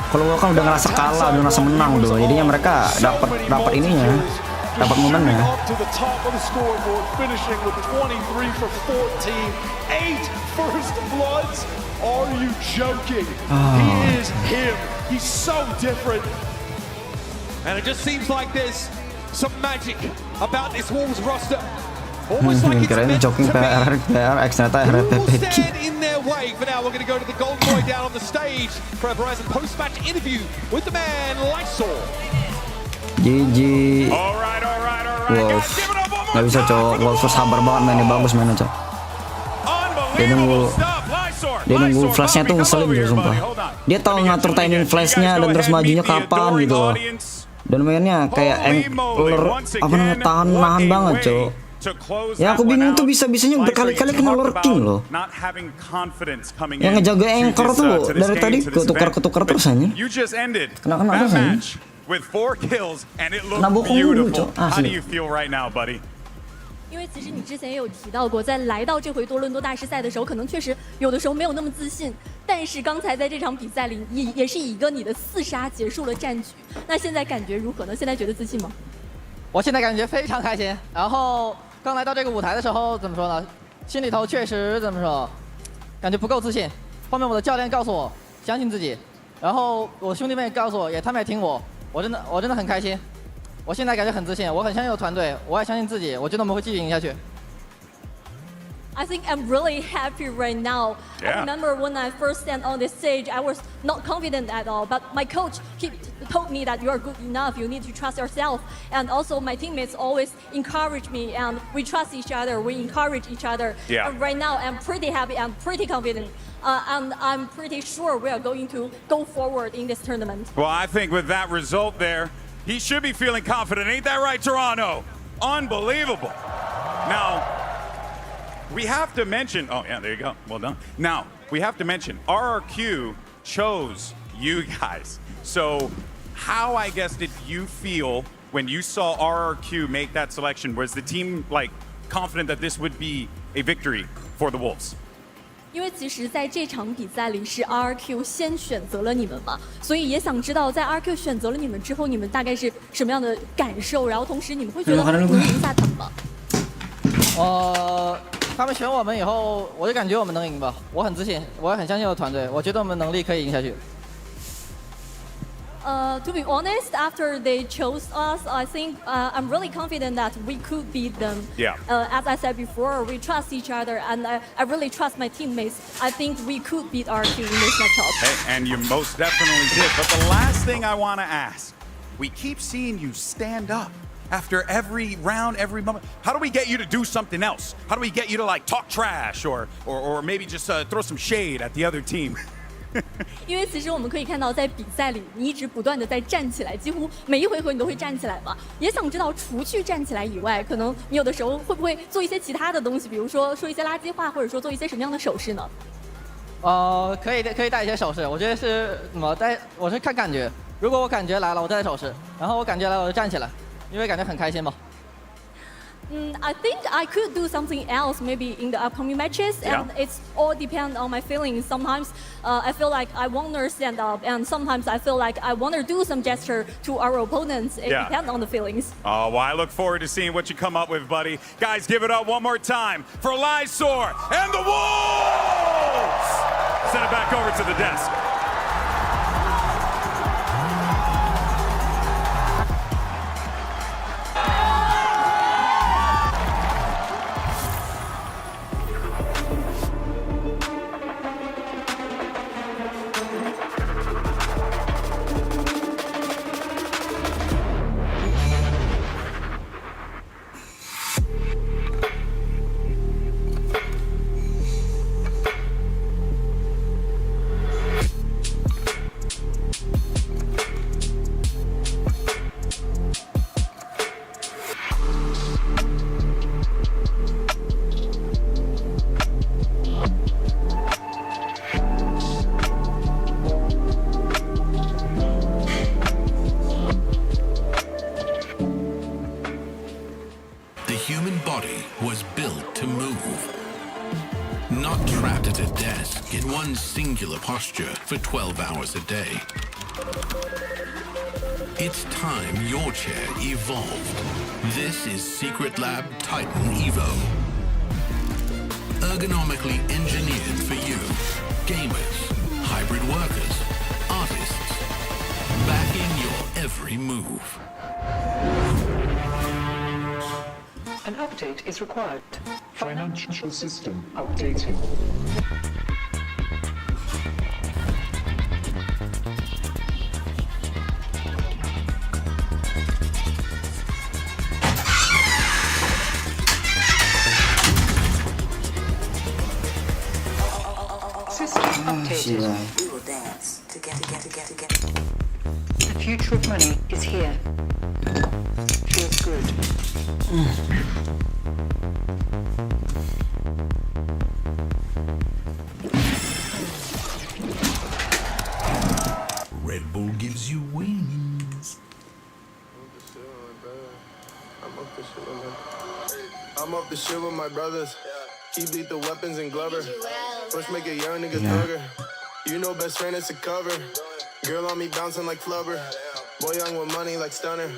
Kalau gua kan udah ngerasa kalah, udah ngerasa menang tuh. Jadinya mereka dapat ininya, dapat momennya. First bloods? Are you joking? He is him. He's so different. And it just seems like there's some magic about this Wolves roster. Almost like it's Kirain meant joking to be. PRX ternyata Will RRQ. stand in their way. For now, we're going to go to the Golden Boy down on the stage for a Verizon post-match interview with the man Lysor. GG. Wolf. Gak bisa cowok. Wolf sabar banget mainnya, bagus mainnya cowok. Dia nunggu flashnya tuh ngeselin gitu sumpah. Dia tahu ngatur timing flashnya dan terus majunya kapan gitu loh. Dan mainnya kayak apa namanya nahan banget cowok. Ya aku bingung tuh bisa-bisanya berkali-kali kena lurking loh. Yang ngejaga anchor tuh dari tadi ketukar terus aja. Kena terus aja. Kena bokong dulu cowok. Asli. 因为其实你之前也有提到过，在来到这回多伦多大师赛的时候，可能确实有的时候没有那么自信。但是刚才在这场比赛里，也是以一个你的4杀结束了战局。那现在感觉如何呢？现在觉得自信吗？我现在感觉非常开心。然后刚来到这个舞台的时候，怎么说呢？心里头确实怎么说，感觉不够自信。后面我的教练告诉我相信自己，然后我兄弟们也告诉我，他们也听我，我真的很开心。 我现在感觉很自信，我很相信我团队，我也相信自己，我觉得我们会继续赢下去。I think I'm really happy right now. Yeah. I remember when I first stand on this stage, I was not confident at all. But my coach told me that you are good enough. You need to trust yourself. And also my teammates always encourage me, and we trust each other. We encourage each other. Yeah. And right now, I'm pretty happy. I'm pretty confident. And I'm pretty sure we are going to go forward in this tournament. Well, I think with that result there, he should be feeling confident. Ain't that right, Toronto? Unbelievable. Now, we have to mention, oh yeah, there you go, well done. Now, we have to mention, RRQ chose you guys. So how, I guess, did you feel when you saw RRQ make that selection? Was the team like confident that this would be a victory for the Wolves? 因为其实在这场比赛里是 RRQ 先选择了你们嘛，所以也想知道在 RRQ 选择了你们之后，你们大概是什么样的感受？然后同时你们会觉得能赢下他们吗？他们选我们以后，我就感觉我们能赢吧。我很自信，我也很相信我的团队，我觉得我们能力可以赢下去。To be honest, after they chose us, I think I'm really confident that we could beat them. Yeah. As I said before, we trust each other, and I really trust my teammates. I think we could beat RRQ in this matchup. Hey, and you most definitely did. But the last thing I want to ask, we keep seeing you stand up after every round, every moment. How do we get you to do something else? How do we get you to like talk trash or maybe just throw some shade at the other team? 因为其实我们可以看到，在比赛里，你一直不断的在站起来，几乎每一回合你都会站起来嘛。也想知道，除去站起来以外，可能你有的时候会不会做一些其他的东西，比如说说一些垃圾话，或者说做一些什么样的手势呢？可以带一些手势，我觉得是怎么带，我是看感觉。如果我感觉来了，我带手势；然后我感觉来了，我就站起来，因为感觉很开心嘛。I think I could do something else maybe in the upcoming matches, and it's all depend on my feelings. Sometimes I feel like I want to stand up, and sometimes I feel like I want to do some gesture to our opponents. It depends on the feelings. Oh, well, I look forward to seeing what you come up with, buddy. Guys, give it up one more time for Lysor and the Wolves! Send it back over to the desk. Not trapped at a desk in one singular posture for 12 hours a day. It's time your chair evolved. This is Secret Lab Titan Evo. Ergonomically engineered for you, gamers, hybrid workers, artists, backing your every move. An update is required. Financial system updating. System updated. We will dance together. The future of money is here. Feels good. Red Bull gives you wings. I'm up the shit with my brothers. Keep lethal weapons and Glover. First make a young nigga thugger. You know best friend is a cover. Girl on me bouncing like flubber. Boy young with money like stunner.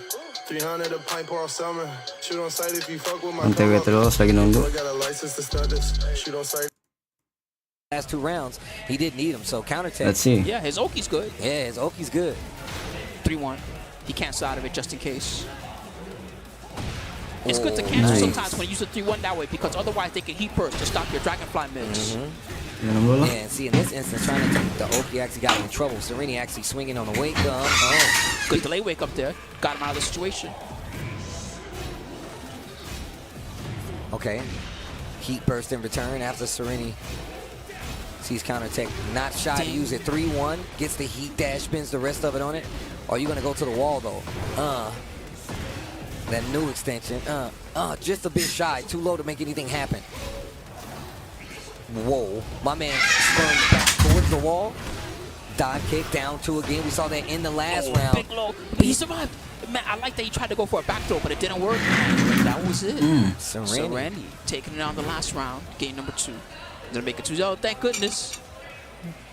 300 a pint pour all summer. Shoot on sight if you fuck with my Antv terus lagi nunggu. I got a license to start this. Shoot on sight. Last 2 rounds, he didn't need him, so counter tech. Let's see. Yeah, his Oki's good. Yeah, his Oki's good. 3-1. He can't side of it just in case. It's good to cancel sometimes when you use a 3-1 that way because otherwise they can heat burst to stop your Dragonfly mix. Yeah, and see, in this instance, trying to take the Oki actually got him in trouble. Sereni actually swinging on the wake up. Oh. Good delay wake up there. Got him out of the situation. Okay. Heat burst in return after Sereni sees counter tech. Not shy to use it. 3-1. Gets the heat dash, spins the rest of it on it. Or are you going to go to the wall, though? That new extension. Just a bit shy. Too low to make anything happen. Whoa. My man spun back towards the wall. Dive kick down 2 again. We saw that in the last round. Big low. But he survived. Man, I like that he tried to go for a back throw, but it didn't work. That was it. Sereni taking it on the last round. Game number 2. Gonna make it 2-0. Thank goodness.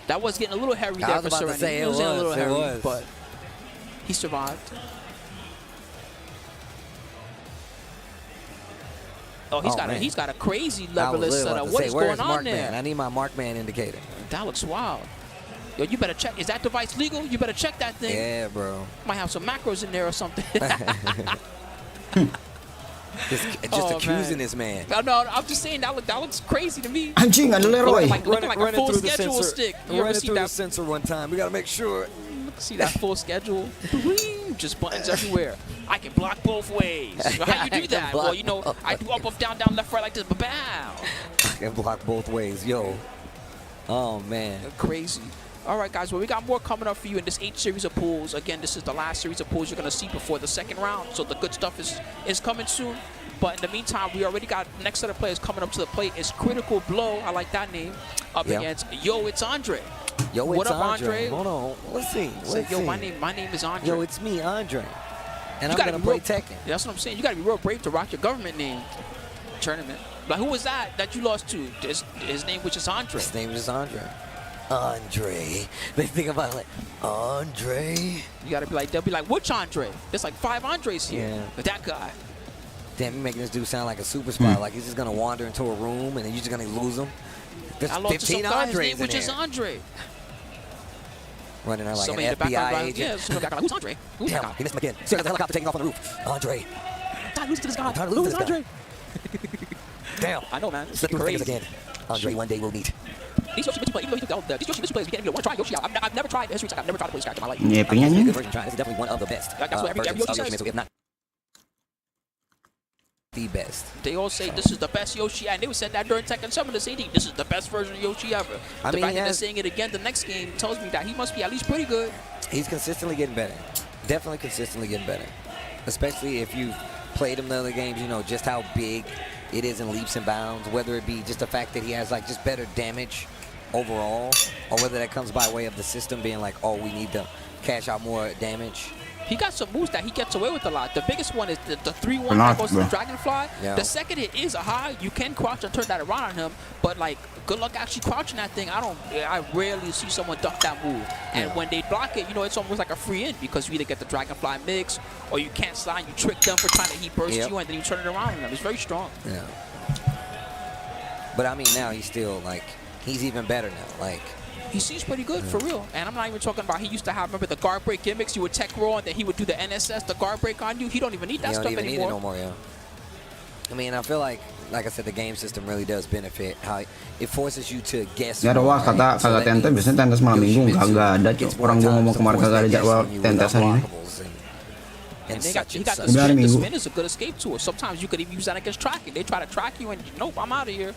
That was getting a little hairy there for Sereni. It was a little hairy, but he survived. Oh, he's got a crazy levelist setup. What is going on there? I need my Markman indicator. That looks wild. Yo, you better check. Is that device legal? You better check that thing. Yeah, bro. Might have some macros in there or something. just accusing this man. No, I'm just saying that looks crazy to me. Anjing, ada Leroy. Like a full schedule stick. You ever see that sensor one time? We gotta make sure. See that full schedule? Just buttons everywhere. I can block both ways. How you do that? Well, you know, I do up, down, left, right like this. Bow. I can block both ways, yo. Oh man, crazy. All right, guys. Well, we got more coming up for you in this 8th series of pools. Again, this is the last series of pools you're gonna see before the 2nd round. So the good stuff is coming soon. But in the meantime, we already got next set of players coming up to the plate. It's Critical Blow. I like that name. Up against Yo, it's Andre. Yo, what it's up, Andre? Hold on. Let's see. Yo, my name is Andre. Yo, it's me, Andre. And I'm gonna play Tekken. That's what I'm saying. You gotta be real brave to rock your government name tournament. Like, who was that you lost to? His name was just Andre. His name is Andre. Andre. They think about it like, Andre. You gotta be like, they'll be like, which Andre? There's like 5 Andres here. Yeah. But that guy. Damn, you're making this dude sound like a super spy. Like he's just gonna wander into a room and then you're just gonna lose him. There's I lost 15 to some guy, Andres his name was just Andre. Running around like somebody an FBI agent. Yeah, somebody back like, who's Andre? Who's Damn, that guy? he missed him again. See, I got the helicopter taking off on the roof. Andre. I'm tired of losing to this guy. I'm tired of losing Who's this Andre? Damn. I know, man. Slip through his fingers again. Andre, one day we'll meet. These Yoshi Mitsu players, even though he took these Yoshi Mitsu players, we can't even want to try Yoshi out. I've never tried History Tech. I've never tried to play this character in my life. Yeah, penyanyi. This is definitely one of the best. That's what every Yoshi says. If not the best. They all say this is the best Yoshi, and they said that during Tekken Summon this AD. This is the best version of Yoshi ever. I mean, the fact that they're saying it again the next game tells me that he must be at least pretty good. He's consistently getting better. Definitely consistently getting better. Especially if you've played him the other games, you know just how big it is in leaps and bounds, whether it be just the fact that he has like just better damage overall, or whether that comes by way of the system being like, oh, we need to cash out more damage. He got some moves that he gets away with a lot. The biggest one is the 3-1 that goes to the Dragonfly. Yeah. The second hit is a high. You can crouch and turn that around on him, but like, good luck actually crouching that thing. I rarely see someone duck that move. And when they block it, you know, it's almost like a free in because you either get the Dragonfly mix or you can't slide. You trick them for trying to heat burst you, and then you turn it around on them. It's very strong. Yeah. But I mean, now he's still like, he's even better now. Like, he seems pretty good, for real. And I'm not even talking about, he used to have, remember the guard break gimmicks? You would tech roll and then he would do the NSS, the guard break on you. He don't even need that stuff anymore. He don't even need it no more, yeah. I mean, I feel like I said, the game system really does benefit. How it forces you to guess. Ya ada wah kagak tente, biasanya tentes malam minggu kagak ada cok. Orang gua ngomong kemarin kagak ada jadwal tentesan ini. And he got the spin. The spin is a good escape tool. Sometimes you could even use that against tracking. They try to track you and nope, I'm out of here.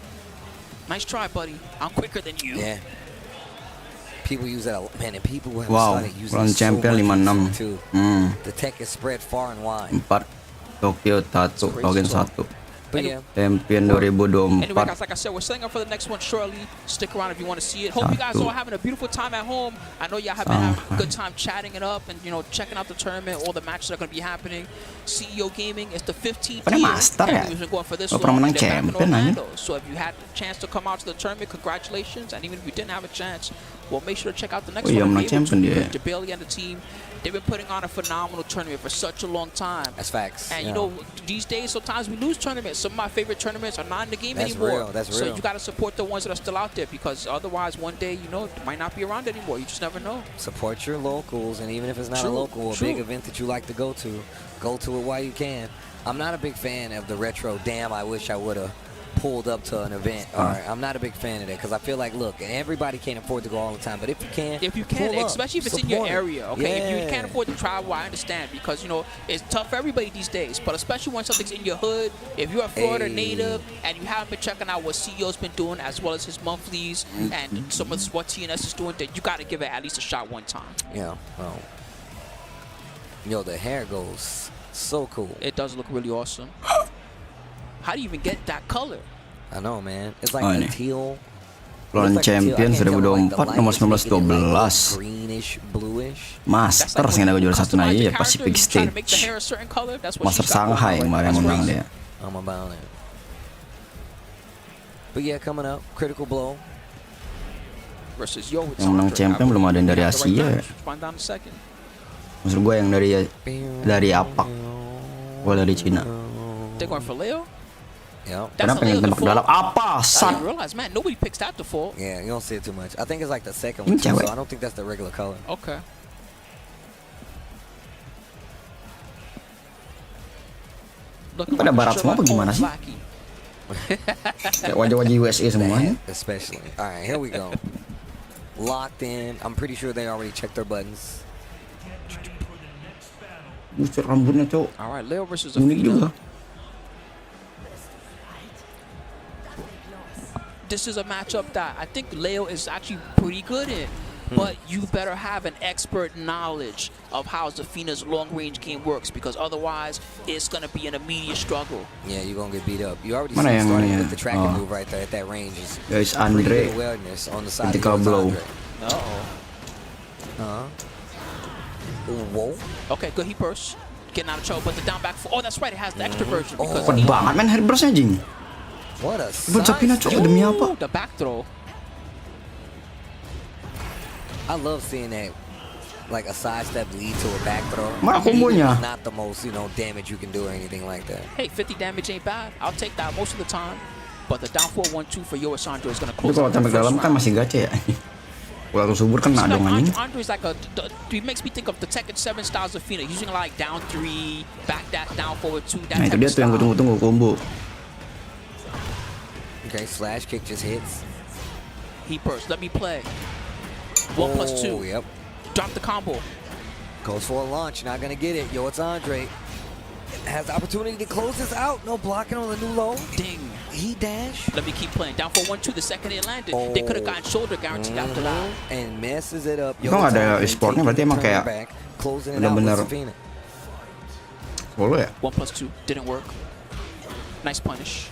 Nice try, buddy. I'm quicker than you. Yeah. People use that, man, and people have started using it so champion much too. The tech is spread far and wide. 4 Tokyo 1 Token 1. But yeah. Champion 2024. Anyway, guys, like I said, we're setting up for the next one shortly. Stick around if you want to see it. Hope you guys are all having a beautiful time at home. I know y'all have been having a good time chatting it up and, you know, checking out the tournament, all the matches that are going to be happening. CEO Gaming is the 15th year, and we've been going for this long. They're back in Orlando. So if you had the chance to come out to the tournament, congratulations. And even if you didn't have a chance, well, make sure to check out the next Oh iya, one. menang champion dia. Bailey and the team, they've been putting on a phenomenal tournament for such a long time. That's facts. And you know, these days sometimes we lose tournaments. Some of my favorite tournaments are not in the game anymore. That's so real. you got to support the ones that are still out there, because otherwise one day, you know, it might not be around anymore. You just never know. Support your locals, and even if it's not a local, a big event that you like to go to it while you can. I'm not a big fan of the retro, damn, I wish I would have pulled up to an event. I'm not a big fan of that, because I feel like, look, everybody can't afford to go all the time, but if you can, especially if it's in your area, okay? If you can't afford to travel, I understand, because, you know, it's tough for everybody these days, but especially when something's in your hood, if you're a Florida native and you haven't been checking out what CEO's been doing, as well as his monthlies and some of what TNS is doing, then you got to give it at least a shot one time. Yeah, well, yo, the hair goes so cool. It does look really awesome. How do you even get that color? I know, man. It's like a teal. Lawan champion 2024 nomor 19-12. Greenish, bluish. Master sing ada juara satu na iya Pacific Stage. Master Shanghai kemarin menang dia. I'm about it. But yeah, coming up, Critical Blow. Yang menang champion belum ada yang dari Asia. Maksud gue yang dari apa? Gue dari Cina. They're going for Leo? Yeah. Kenapa pengen tembak dalam apa? I didn't realize, man, nobody picks that default. Yeah, you don't see it too much. I think it's like the second one too, so I don't think that's the regular color. Okay. Pada barat semua apa gimana sih? Kayak wajah-wajah USA semuanya. Especially. All right, here we go. Locked in. I'm pretty sure they already checked their buttons. Buset rambutnya, cowok. All right, Leo versus unik juga. This is a matchup that I think Leo is actually pretty good in, but you better have an expert knowledge of how Zafina's long-range game works, because otherwise it's going to be an immediate struggle. Yeah, you're going to get beat up. You already see starting with the tracking move right there at that range. Guys, Andre awareness on the side ketika blow. Whoa. Okay, good. He burst. Getting out of trouble, but the down back. Oh, that's right. It has the extra version. Because Kuat banget man head burst anjing. What a Zafina cok demi apa? The back throw. I love seeing that, like a sidestep lead to a back throw. Mana kombonya? Not the most, you know, damage you can do or anything like that. Hey, 50 damage ain't bad. I'll take that most of the time. But the down 4-1-2 for Yoa Sandro is gonna close. Kalau tembak dalam kan masih gacha ya. Kalau subur kan ada anjing. Andre's like he makes me think of the Tekken 7 styles of Fina, using like down 3, back dash, down forward 2. Nah itu dia tuh yang gue tunggu-tunggu combo. Okay, slash kick just hits. He burst. Let me play. 1+2. Yep. Drop the combo. Goes for a launch. Not gonna get it. Yo, it's Andre. Has the opportunity to close this out. No blocking on the new low. Ding. He dash. Let me keep playing. Down for 1-2. The second it landed, they could have gotten shoulder guaranteed after that. And messes it up. Kalau nggak ada e-sportnya berarti emang kayak benar-benar boleh ya. 1+2 didn't work. Nice punish.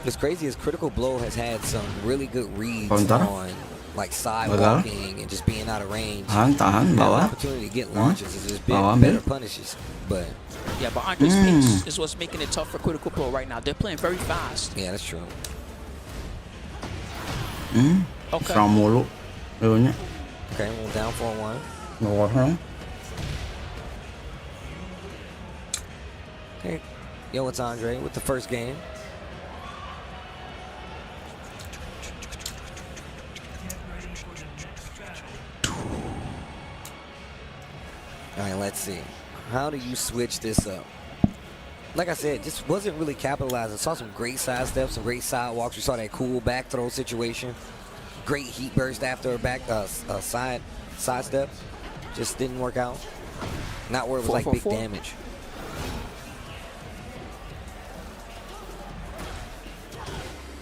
What's crazy is Critical Blow has had some really good reads Kontar. on like side walking and just being out of range. Tahan bawah. Opportunity to get launches is just better punishes. But yeah, but Andre's pace is what's making it tough for Critical Blow right now. They're playing very fast. Yeah, that's true. Okay. Serang mulu. Leonya. Okay, well down 4-1. Bawah. Okay. Yo, it's Andre with the first game. All right, let's see. How do you switch this up? Like I said, just wasn't really capitalizing. Saw some great side steps, some great sidewalks. We saw that cool back throw situation. Great heat burst after a back side step. Just didn't work out. Not where it was like big damage.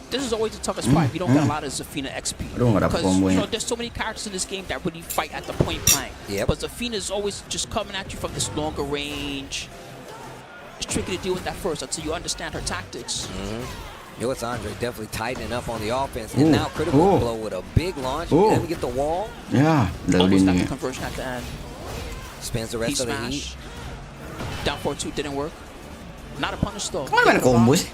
This is always the toughest fight. You don't get a lot of Zafina XP. Because you know, there's so many characters in this game that really fight at the point blank. But Zafina is always just coming at you from this longer range. It's tricky to deal with that first until you understand her tactics. Yo, it's Andre definitely tightening up on the offense. And now Critical Blow with a big launch. Let me get the wall. Yeah, almost got the conversion at the end. Spends the rest of the heat. Down 4-2 didn't work. Not a punish though. Kok main combo sih?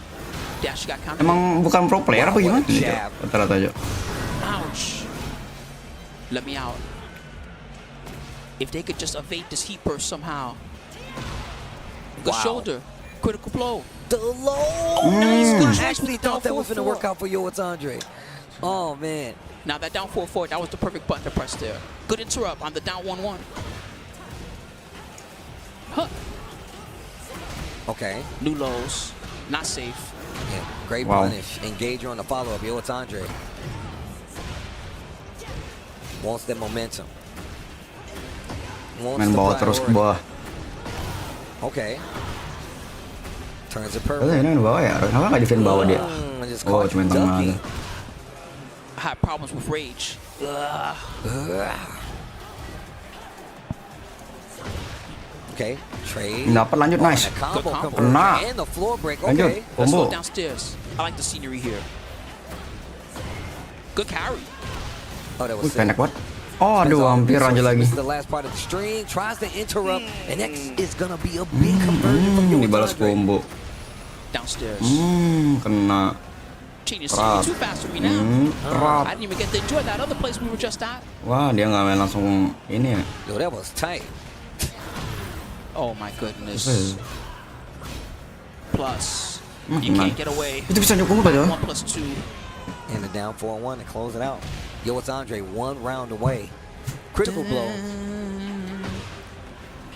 Dash got counted. Emang bukan pro player apa gimana? Rata-rata aja. Ouch. Let me out. If they could just evade this heat burst somehow. Good shoulder. Critical blow. The low. Oh, nice. Good I actually thought that was going to work out for WATCHPARTY. Oh, man. Now that down 4-4, that was the perfect button to press there. Good interrupt on the down 1-1. Huh. Okay. New lows. Not safe. Yeah, great punish. Engager on the follow-up. WATCHPARTY wants that momentum. Wants Main the bawah terus ke bawah. Okay. Turns it Oh, purple. ini main bawah ya? Kenapa nggak defend bawah dia? Just Oh, caught cuma tengah ducking. aja. I had problems with rage. Okay, trade. Dapat lanjut, nice. Combo Kena. and the floor break. Lanjut, Okay. Let's go combo. downstairs. I like the scenery here. Good carry. Oh, that Wih, was sick. pendek banget. Oh, aduh, hampir lanjut lagi. This is the last part of the string. Tries to interrupt, and X is gonna be a big conversion from Dibalas WATCHPARTY. combo. Downstairs. Kena. Change the scenery too fast for me now. I didn't even get to enjoy that other place we were just at. Wah, dia nggak main langsung ini ya. Yo, that was tight. Oh my goodness. Apa ya? Plus. You Kena. can't get away. Itu bisa nyukung apa ya? 1+2. And the down 4-1 to close it out. WATCHPARTY one round away. Critical blow.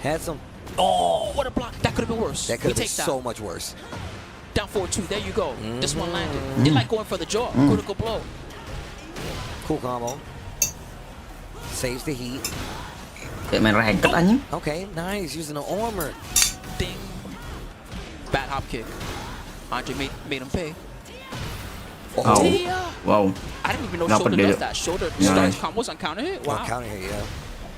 Had some. Oh, what a block. That could have been worse. That could have We been take that. so much worse. Down 4-2. There you go. This one landed. They like going for the jaw. Critical blow. Cool combo. Saves the heat. Kayak main racket anjing. Okay, nice. Using the armor. Ding. Bad hop kick. Andre made him pay. Wow. Wow. I didn't even know Dapat shoulder dia. does that. Shoulder Nice. starts combos on counter hit. Wow. Wow. Counter hit, yeah.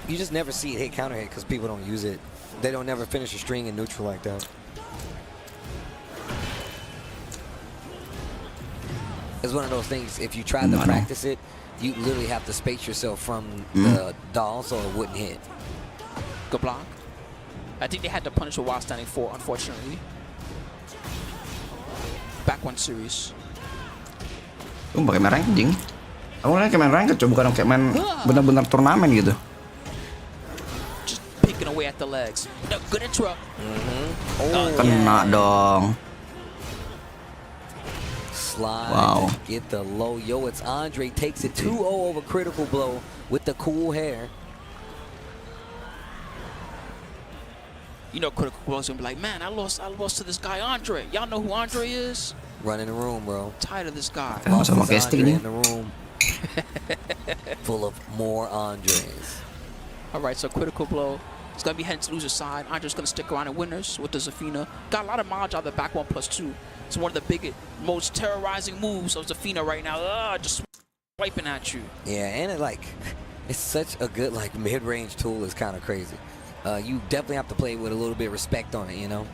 You just never see it hit counter hit because people don't use it. They don't never finish a string in neutral like that. It's one of those things, if you try to practice it, you literally have to space yourself from the doll so it wouldn't hit. Good block. I think they had to punish a while standing 4, unfortunately. Back 1 series. Lu pakai main ranking. Aku kayak main ranking, coba bukan kayak main benar-benar turnamen gitu. Just picking away at the legs. No, good interrupt. Kena dong. Slide Wow. to get the low. WATCHPARTY takes it 2-0 over critical blow with the cool hair. You know, critical blow's gonna be like, man, I lost to this guy Andre. Y'all know who Andre is? Run in the room, bro. Tired of this guy. Sama kayak stick Andre nih. in the room. Full of more Andres. All right, so critical blow. It's gonna be heading to loser side. Andre's gonna stick around in winners with the Zafina. Got a lot of mileage out of the back 1+2. It's one of the biggest, most terrorizing moves of Zafina right now. Just swiping at you. Yeah, and it's such a good mid-range tool. Is kind of crazy. You definitely have to play with a little bit of respect on it, you know.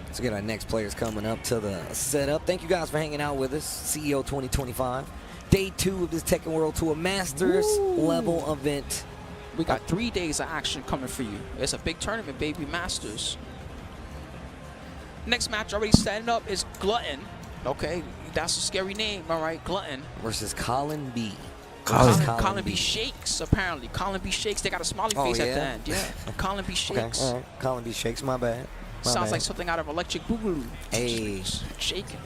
Let's get our next players coming up to the setup. Thank you guys for hanging out with us. CEO 2025, day 2 of this Tekken World Tour Masters level event. We got 3 days of action coming for you. It's a big tournament, baby. Masters. Next match already setting up is Glutton. Okay, that's a scary name, all right, Glutton. Versus Colin B. Colin B shakes, apparently. Colin B shakes. They got a smiley face at the end. Yeah, Colin B shakes. Okay, all right. Colin B shakes, my bad. Sounds like something out of Electric Boogaloo. Hey. Shaking.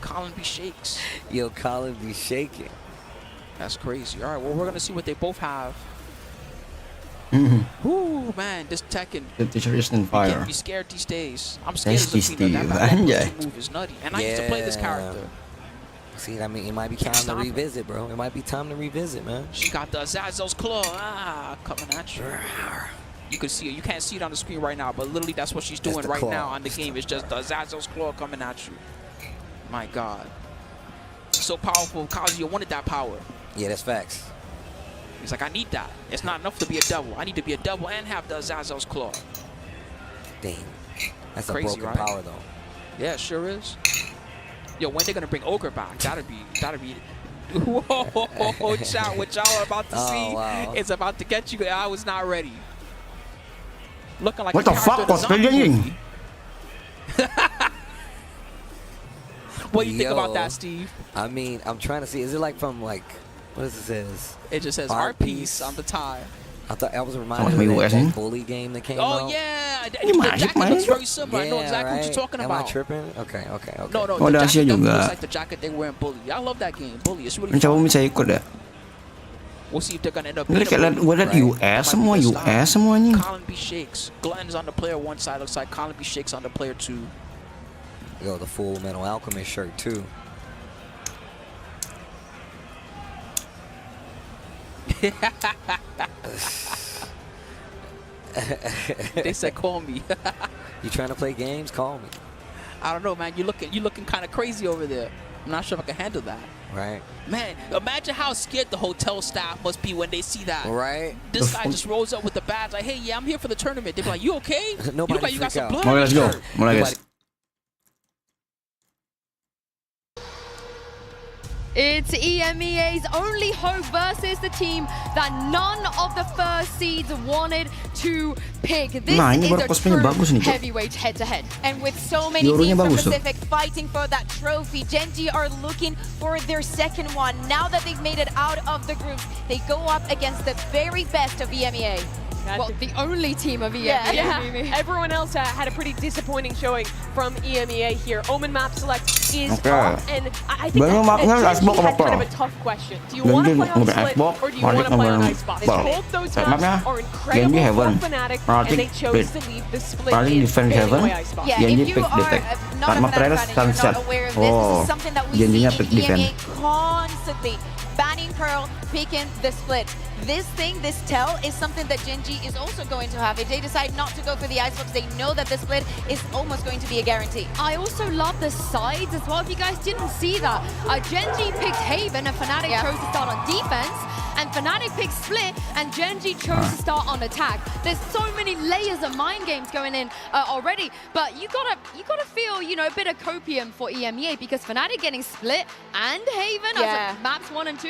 Colin B shakes. Yo, Colin B shaking. That's crazy. All right, well, we're going to see what they both have. Ooh, man, this Tekken. The teacher is on You fire. can't be scared these days. I'm scared of Nasty Zafina. That Steve, back anjay. move is nutty. And I used to play this character. See, I mean, it might be time to revisit, bro. It might be time to revisit, man. She got the Azazel's claw. Coming at you. You can see it. You can't see it on the screen right now, but literally that's what she's doing the right claw. now on the game. It's just the Azazel's claw coming at you. My God. So powerful. Kazuya wanted that power. Yeah, that's facts. He's like, I need that. It's not enough to be a double. I need to be a double and have the Azazel's claw. Dang. That's Crazy, a broken right? power, though. Yeah, it sure is. Yo, when they gonna bring Ogre back? That'd be. Whoa, chat! What y'all are about to see is about to get you. I was not ready. Looking like What a the fuck? character in a What's zombie going on? movie. What do you think about Yo, that, Steve? I mean, I'm trying to see. Is it like from What does it say? It just says art piece on the tie. I thought I was reminded of that bully game that came out. Oh yeah, the jacket looks very similar. I know exactly what you're talking Am about. I tripping? Okay. No, Oh, the Asia jacket juga. looks like the jacket they wear in Bully. I love that game. Bully, it's really Coba fun. bisa ikut ya. We'll see if they're gonna end up. Ini kayak gue liat US semua, US semuanya. Colin B shakes. Glenn's on the player one side. Looks like Colin B shakes on the player two. Yo, the Full Metal Alchemist shirt too. They said call me. You trying to play games? Call me. I don't know, man. You looking kind of crazy over there. I'm not sure if I can handle that. Right. Man, imagine how scared the hotel staff must be when they see that. Right. This guy just rolls up with the badge like, hey, yeah, I'm here for the tournament. They're like, you okay? Nobody you look like you got some blood. Mulai, let's go. Mulai guys. It's EMEA's only hope versus the team that none of the first seeds wanted to pick. This ini is baru a cosplaynya true bagus nih, Cok. heavyweight head-to-head. And with so many teams from Pacific fighting for that trophy, Gen.G are looking for their second one. Now that they've made it out of the group, they go up against the very best of EMEA. Well, the only team of EMEA. Yeah. Everyone else had a pretty disappointing showing from EMEA here. Omen map select is off, and I think that Gen.G had kind of a tough question. Do you want to play on Split, or do you want to play on Icebox? Both those maps are incredible for Fnatic, and they chose to leave the Split in away Icebox. Yeah, if you are not a Fnatic fan and you're not aware of this, this is something that we see in EMEA constantly. Banning Pearl, picking the Split. This tell is something that Gen.G is also going to have. If they decide not to go for the Icebox, they know that the Split is almost going to be a guarantee. I also love the sides as well. If you guys didn't see that, Gen.G picked Haven and Fnatic chose to start on defense. And Fnatic picked Split, and Gen.G chose to start on attack. There's so many layers of mind games going in already, but you gotta feel, you know, a bit of copium for EMEA, because Fnatic getting Split and Haven as maps 1 and 2,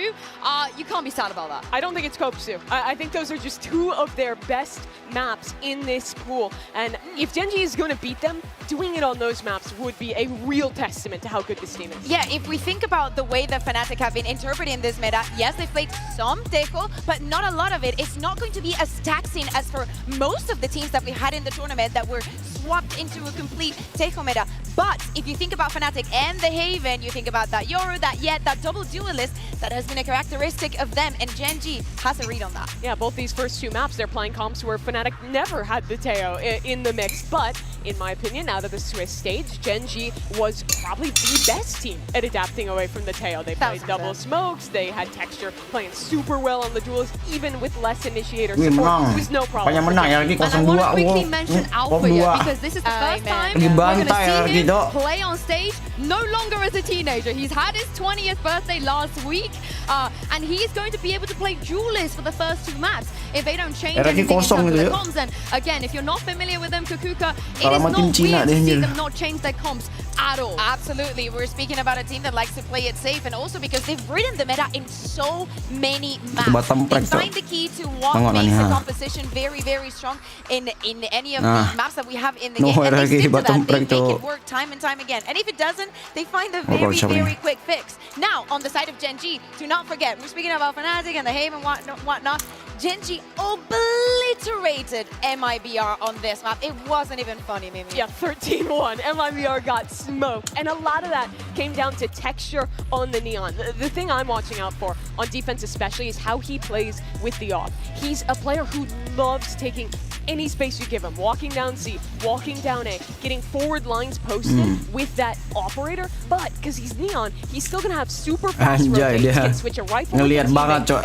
you can't be sad about that. I don't think it's Kopsu. I think those are just two of their best maps in this pool, and if Gen.G is going to beat them, doing it on those maps would be a real testament to how good this team is. Yeah, if we think about the way that Fnatic have been interpreting this meta, yes, they've played some Teco, but not a lot of it. It's not going to be as taxing as for most of the teams that we had in the tournament that were swapped into a complete Teco meta. But if you think about Fnatic and the Haven, you think about that Yoru, that Yet, that double duelist, that has been a characteristic of them, and Gen.G has a read on that. Yeah, both these first two maps, they're playing comps where Fnatic never had the Teo in the mix, but in my opinion, out of the Swiss stage, Gen.G was probably the best team at adapting away from the Teo. They played double smokes, they had Texture playing super well on the duelist, even with less initiator support. It was no problem. And I want to quickly mention Alpha here, because this is the first time we're going to see him play on stage, no longer as a teenager. He's had his 20th birthday last week, and he's going to be able to play duelist for the first two maps if they don't change anything in terms of the comms. And again, if you're not familiar with them, Kukuka, it is not weird to see them not change their comms at all. Absolutely. We're speaking about a team that likes to play it safe, and also because they've ridden the meta in so many maps. They find the key to what makes the composition very, very strong in any of the maps that we have in the game. And they stick to that. They make it work time and time again. And if it doesn't, they find a very, very quick fix. Now, on the side of Gen.G, do not forget, we're speaking about Fnatic and the Haven whatnot. Gen.G obliterated MIBR on this map. It wasn't even funny, Mimi. Yeah, 13-1. MIBR got smoked. And a lot of that came down to Texture on the Neon. The thing I'm watching out for, on defense especially, is how he plays with the off. He's a player who loves taking any space you give him. Walking down C, walking down A, getting forward lines posted with that operator. But because he's Neon, he's still going to have super fast rotates, can switch a rifle ngelihat banget, Cok.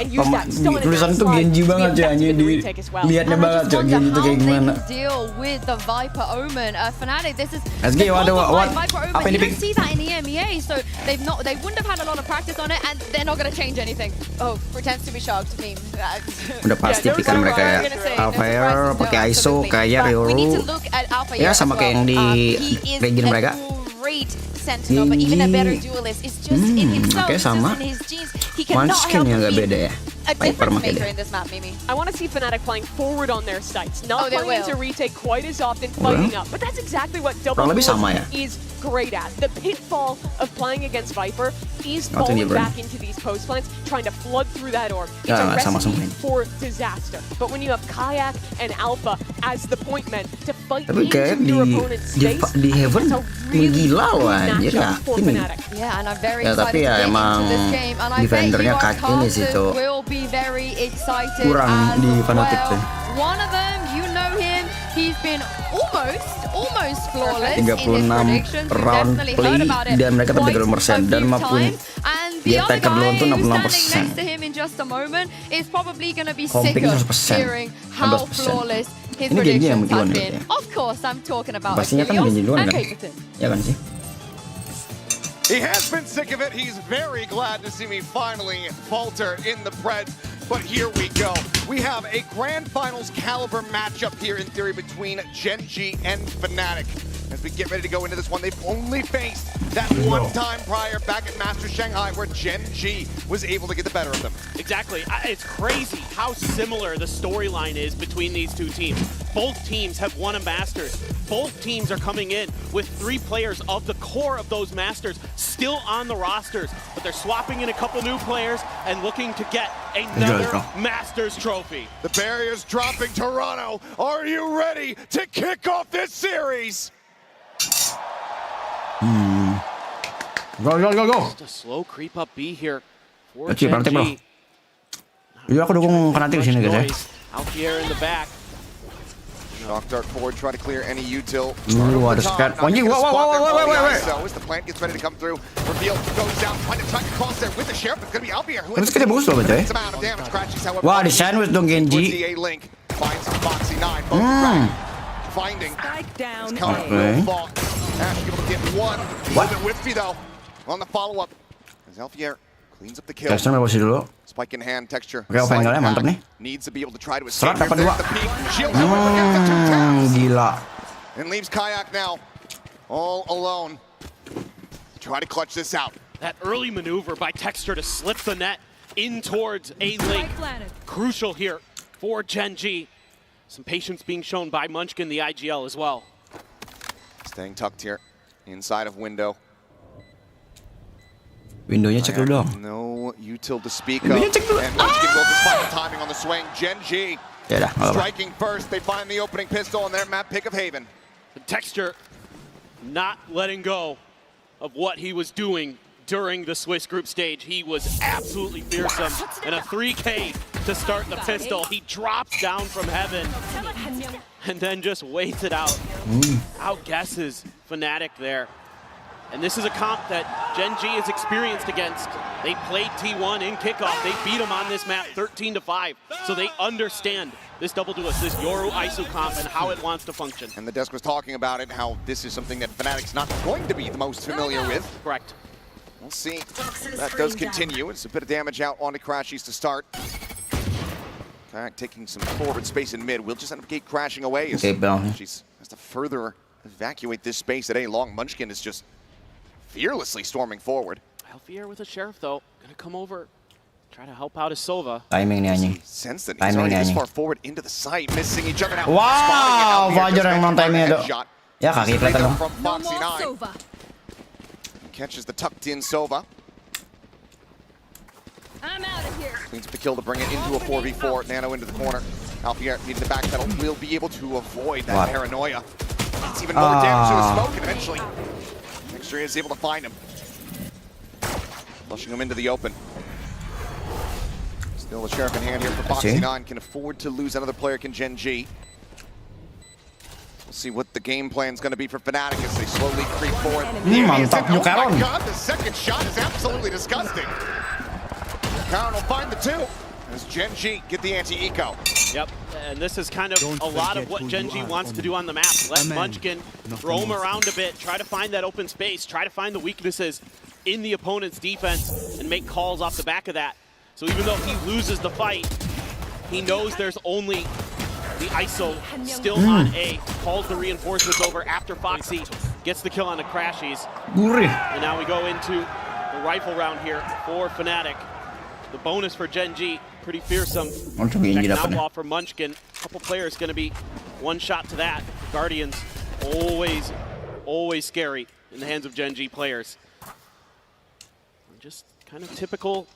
Tulisan tuh Gen.G banget, Cok. Lihatnya banget, Cok. Gen.G tuh kayak gimana. Deal with the Viper Omen. Fnatic, this is SG, what? Viper Omen. You don't see that in EMEA, so they wouldn't have had a lot of practice on it, and they're not going to change anything. Oh, pretends to be shocked. I mean, udah pasti pikiran mereka ya. Alpha pakai ISO kayak Yoru. Ya sama kayak yang di region mereka. Sentinel, but even a better duelist is just in himself, sama. just in his genes. He cannot help skinnya agak beda ya. a difference maker in this map, Mimi. I want to see Fnatic playing forward on their sights, not playing into retake quite as often, fighting up. But that's exactly what WOL is great at. The pitfall of playing against Viper is falling back into these post plants, trying to flood through that orb. It's a recipe for disaster. But when you have Kayak and Alpha as the point men to fight into your opponent's space, di Haven gila loh anjir yakin. Yeah, and I'm very excited to get into this game, and I bet you our casters will be very excited kurang di Fnatic tuh. One of them, you know him, he's been almost flawless in his predictions. We've definitely heard about it dan mereka tapi 30% dan maupun the other guy who's standing next to him in just a moment is probably going to be sick of hearing how flawless his predictions have been. Of course, I'm talking about pastinya kan Gen.G duluan kan? Ya kan sih? He has been sick of it. He's very glad to see me finally falter in the Preds. But here we go. We have a Grand Finals caliber matchup here in theory between Gen.G and Fnatic. As we get ready to go into this one, they've only faced that one time prior back at Masters Shanghai where Gen.G was able to get the better of them. Exactly. It's crazy how similar the storyline is between these two teams. Both teams have won a Masters. Both teams are coming in with 3 players of the core of those Masters still on the rosters, but they're swapping in a couple new players and looking to get another Masters trophy. The barrier's dropping. Toronto, are you ready to kick off this series? Go. Just a slow creep up B here for Gen.G. Gen.G. Iya aku dukung Fnatic sini guys ya. Alfier in the back. Shock dart forward, try to clear any util. Lu ada scan. Wait. So as the plant gets ready to come through, reveal goes down, trying to track across there with the sheriff. It's going to be Alfier who Terus kita bagus loh coy. Wah di sandwich dong Gen.G. Finds Foxy 9. Finding. Okay. Ash able to get one. What? Whiffy though on the follow-up. As Alfier cleans up the kill. Tesnya masih dulu. Spike in hand, texture. Oke, openingnya mantap nih. Needs to be able to try to escape. Serat dapat 2. Gila. And leaves Kayak now all alone. Try to clutch this out. That early maneuver by Texture to slip the net in towards A-Link. Crucial here for Gen.G. Some patience being shown by Munchkin, the IGL as well. Staying tucked here inside of window. Windownya cek dulu dong. No util to speak of. And Munchkin will just find the timing on the swing. Gen.G striking first. They find the opening pistol on their map pick of Haven. The Texture not letting go of what he was doing during the Swiss group stage. He was absolutely fearsome. And a 3K to start the pistol. He drops down from heaven and then just waits it out. Outguesses Fnatic there. And this is a comp that Gen.G is experienced against. They played T1 in kickoff. They beat them on this map 13-5. So they understand this double duelist, this Yoru ISO comp and how it wants to function. And the desk was talking about it, how this is something that Fnatic's not going to be the most familiar with. Correct. We'll see. That does continue. It's a bit of damage out onto Crashies to start. Kayak taking some forward space in mid. We'll just end up gate crashing away. She's has to further evacuate this space at A long. Munchkin is just fearlessly storming forward. Alfier with a sheriff though, gonna come over, try to help out his Sova. Timing nih anjing. Sense that he's already this far forward into the site, missing each other now. Wow, Fajar yang non timingnya tuh. Ya kaki kelihatan dong. From Foxy 9. Catches the tucked in Sova. I'm out of here. Cleans up the kill to bring it into a 4v4. Nano into the corner. Alfier needing the backpedal. Will be able to avoid that paranoia. It's even more damage to the smoke, and eventually Texture is able to find him. Flushing him into the open. Still the sheriff in hand here for Foxy 9. Can afford to lose another player, can Gen.G. We'll see what the game plan is going to be for Fnatic as they slowly creep forward. Mantap, oh my god, the second shot is absolutely disgusting. Karen will find the 2 as Gen.G get the anti-eco. Yep, and this is kind of a lot of what Gen.G wants to do on the map. Let Munchkin roam around a bit, try to find that open space, try to find the weaknesses in the opponent's defense and make calls off the back of that. So even though he loses the fight, he knows there's only the ISO still on A. Calls the reinforcements over after Foxy gets the kill on the Crashies. And now we go into the rifle round here for Fnatic. the bonus for Gen.G, pretty fearsome. Untuk GENG Second dapat outlaw from Munchkin. Couple players going to be one shot to that. Guardians, always scary in the hands of Gen.G players. Just kind of typical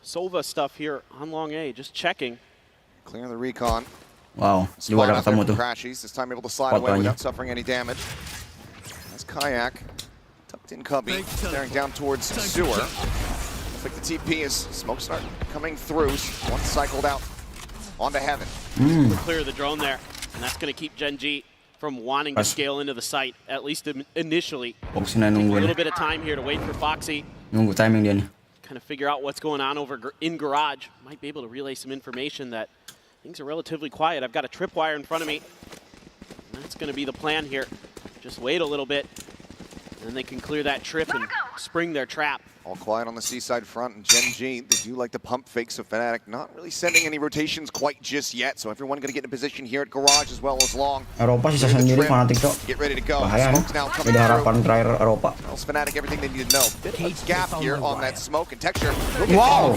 Sova stuff here on long A, just checking. Clear the recon. Wow, di wadah ketemu tuh. Crashies, this time able to slide away without suffering any damage. That's Kayak. Tucked in Cubby, staring down towards Sewer. Looks like the TP is smoke start coming through. One cycled out onto Heaven. Clear the drone there, and that's going to keep Gen.G from wanting to scale into the site, at least initially. A little bit of time here to wait for Foxy. Nunggu timing dia nih. Kind of figure out what's going on over in Garage. Might be able to relay some information that things are relatively quiet. I've got a tripwire in front of me. That's going to be the plan here. Just wait a little bit, and they can clear that trip and spring their trap. All quiet on the seaside front, and Gen.G, they do like to pump fakes of Fnatic, not really sending any rotations quite just yet, so everyone going to get in position here at Garage as well as Long. Eropa sisa sendiri Fnatic tuh. Get ready to go. Bahaya nih. Jadi harapan terakhir Eropa. Tells Fnatic everything they need to know. Bit of a gap here on that smoke and Texture. Wow.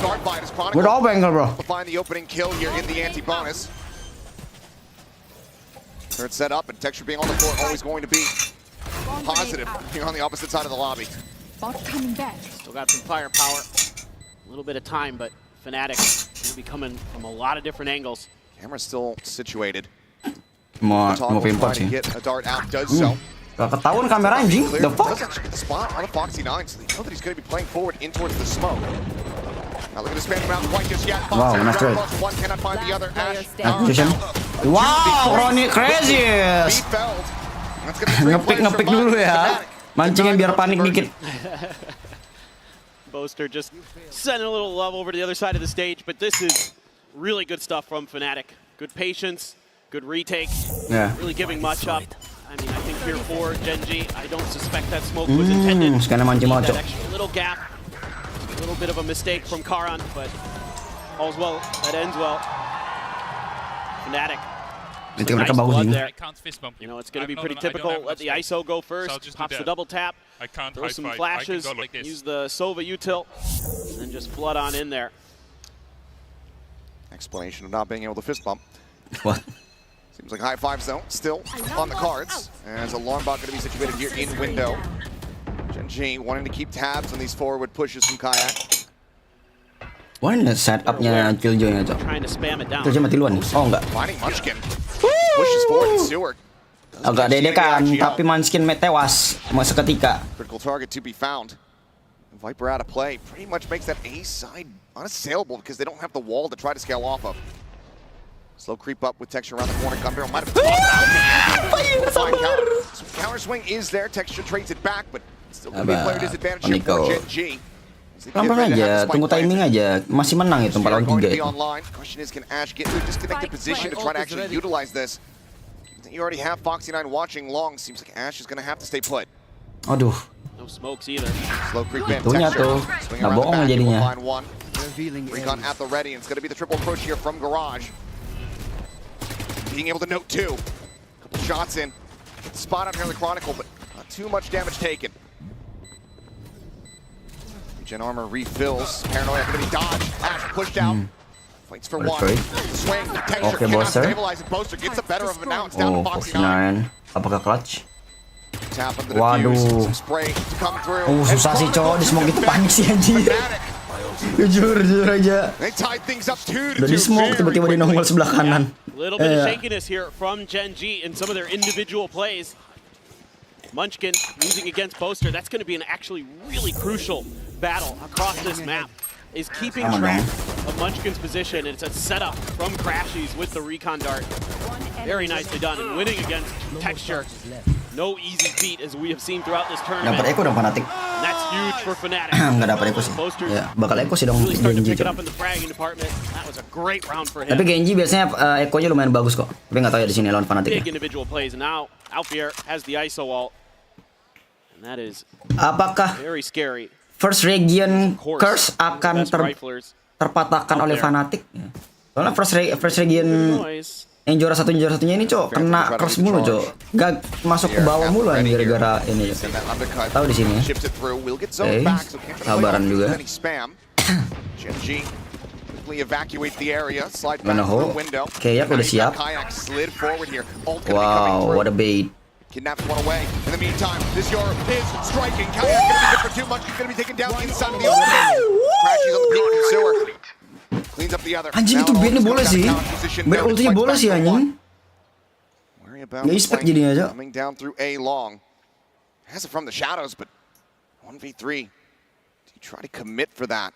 Good off angle, bro. Find the opening kill here in the anti-bonus. Third set up, and Texture being on the floor, always going to be positive here on the opposite side of the lobby. Coming back. Still got some firepower. A little bit of time, but Fnatic going to be coming from a lot of different angles. Camera's still situated. Mau pimpot sih. Get a dart out, does so. Gak ketahuan kamera anjing. The fuck? Does actually get the spot on a Foxy 9, so they know that he's going to be playing forward in towards the smoke. Now look at the span around quite just yet. Wow, nice trade. One cannot find the other. Activation. Wow, Ronnie crazy. Ngepick dulu ya. Mancingnya biar panik dikit. Boaster just sending a little love over to the other side of the stage, but this is really good stuff from Fnatic. Good patience, good retake, really giving much up. I mean, I think here for Gen.G, I don't suspect that smoke was intended. That extra little gap, a little bit of a mistake from Karan, but all's well, that ends well. Fnatic. Mereka bagus ini. You know, it's going to be pretty typical. Let the ISO go first. Pops the double tap. Throw some flashes. Use the Sova util. And then just flood on in there. Explanation of not being able to fist bump. What? Seems like high fives though, still on the cards. As Alarm Bot going to be situated here in window. Gen.G wanting to keep tabs on these forward pushes from Kayak. Mana setupnya Killjoy aja. Killjoy mati duluan nih. Oh enggak. Pushes forward and Sewer. Agak dedekan, tapi Munchkin tewas seketika. Critical target to be found. Viper out of play pretty much makes that A side unassailable because they don't have the wall to try to scale off of. Slow creep up with Texture around the corner. Gun barrel might have counter swing is there. Texture trades it back, but still going to be a player disadvantage here for Gen.G. Pelan-pelan aja, tunggu timing aja. Masih menang itu 4 lawan 3 itu. Question is, can Ash get to a disconnected position to try to actually utilize this? You already have Foxy 9 watching Long. Seems like Ash is going to have to stay put. Aduh. No smokes either. Slow creep in. Itunya tuh. Nah bohong jadinya. Recon at the ready. It's going to be the triple approach here from Garage. Being able to note two. Couple shots in. Spot out here in the Chronicle, but not too much damage taken. Gen armor refills. Paranoia going to be dodged. Ash pushed out. Fights for one. Swing. Texture cannot stabilize it. Boaster gets the better of it now. It's down to Foxy 9. Apakah clutch? Tap into the Waduh. fuse. Some spray to come through. Susah sih cowok di smoke itu panik sih anjir. Jujur aja. They tied things up 2-2. Udah di smoke tiba-tiba di nongol sebelah kanan. Little bit of shakiness here from Gen.G in some of their individual plays. Munchkin using against Boaster. That's going to be an actually really crucial battle across this map. Is keeping track of Munchkin's position, and it's a setup from Crashies with the recon dart. Very nicely done, and winning against Texture. No easy feat, as we have seen throughout this tournament. Dapat Echo dong Fnatic. That's huge for Fnatic. Nggak dapat Echo sih. Ya, bakal Echo sih dong Gen.G. That was a great round for him. Tapi Gen.G biasanya Echo-nya lumayan bagus kok. Tapi nggak tahu ya di sini lawan Fnatic. Big individual plays, and now Alfier has the ISO wall. And that is very scary. First region curse akan terpatahkan oleh Fnatic. Soalnya first region yang juara satunya ini cok kena curse mulu cok. Gak masuk ke bawah mulu ini gara-gara ini. Tahu di sini ya. Sabaran juga. Gen.G quickly evacuate the area, slide back Mana through ho? window. Kayak udah siap. Kayak slid forward here. Ult gonna be coming Wow, through. what a bait. Kidnaps one away. In the meantime, this Euro is striking. Kayak gonna be good for too much. He's gonna be taken down inside of the opening. Crashes on the peak from sewer. Cleans up the other. Anjing itu baitnya boleh sih. Bait ultinya boleh sih anjing. Nggak expect jadinya aja. Coming down through A long. Has it from the shadows, but 1v3. Do you try to commit for that?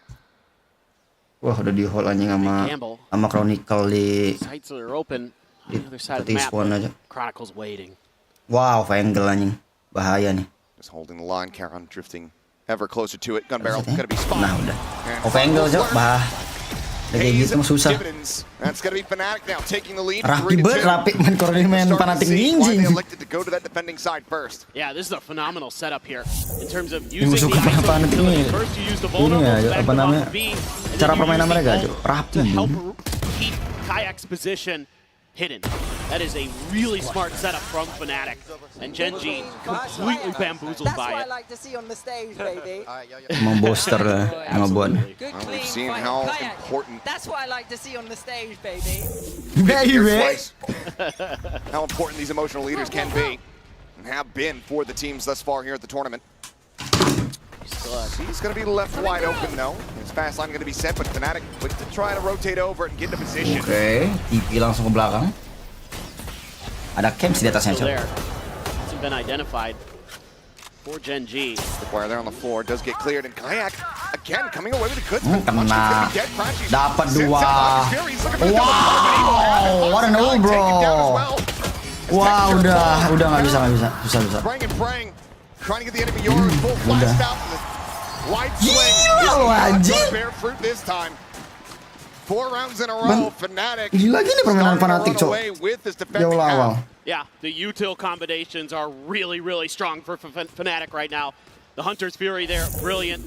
Wah, udah di hold anjing sama Chronicle di Sights are open on the other side of the map. aja. Chronicle's waiting. Wow, angle anjing. Bahaya nih. Just holding the line, Karon drifting ever closer to it. Gun barrel gonna be spotted. Nah, udah. Angle aja, bah. Udah kayak gitu mah susah. That's gonna be Fnatic now taking the lead. Rapi main koordinat main Fnatic ninja. Elected to go to that defending side first. Yeah, this is a phenomenal setup here in terms of using the Fnatic ini. First you use the vulnerable Apa namanya? Cara permainan mereka aja rapi. To help keep Kayak's position hidden. That is a really smart setup from Fnatic, and Gen.G completely bamboozled by it. Like to see on the stage, baby. Emang booster lah, emang buat. We've seen how important. That's what I like to see on the stage, baby. How important these emotional leaders can be and have been for the teams thus far here at the tournament. He's going to be left wide open though. His fast line going to be set, but Fnatic quick to try to rotate over and get into position. Oke, TP langsung ke belakang. Ada camps di atasnya, Cok. Hasn't been identified for Gen.G. The player there on the floor does get cleared, and Kayak again coming away with a good kena. Dapat dua. Wow, what an ult, bro. Wah, udah nggak bisa, susah. Trying to get the enemy yours, full blast out. Wide swing. Gila, bear fruit this time. 4 rounds in a row, Fnatic. Gila gini permainan Fnatic, Cok. Di awal. Yeah, the util combinations are really, really strong for Fnatic right now. The Hunter's Fury there, brilliant.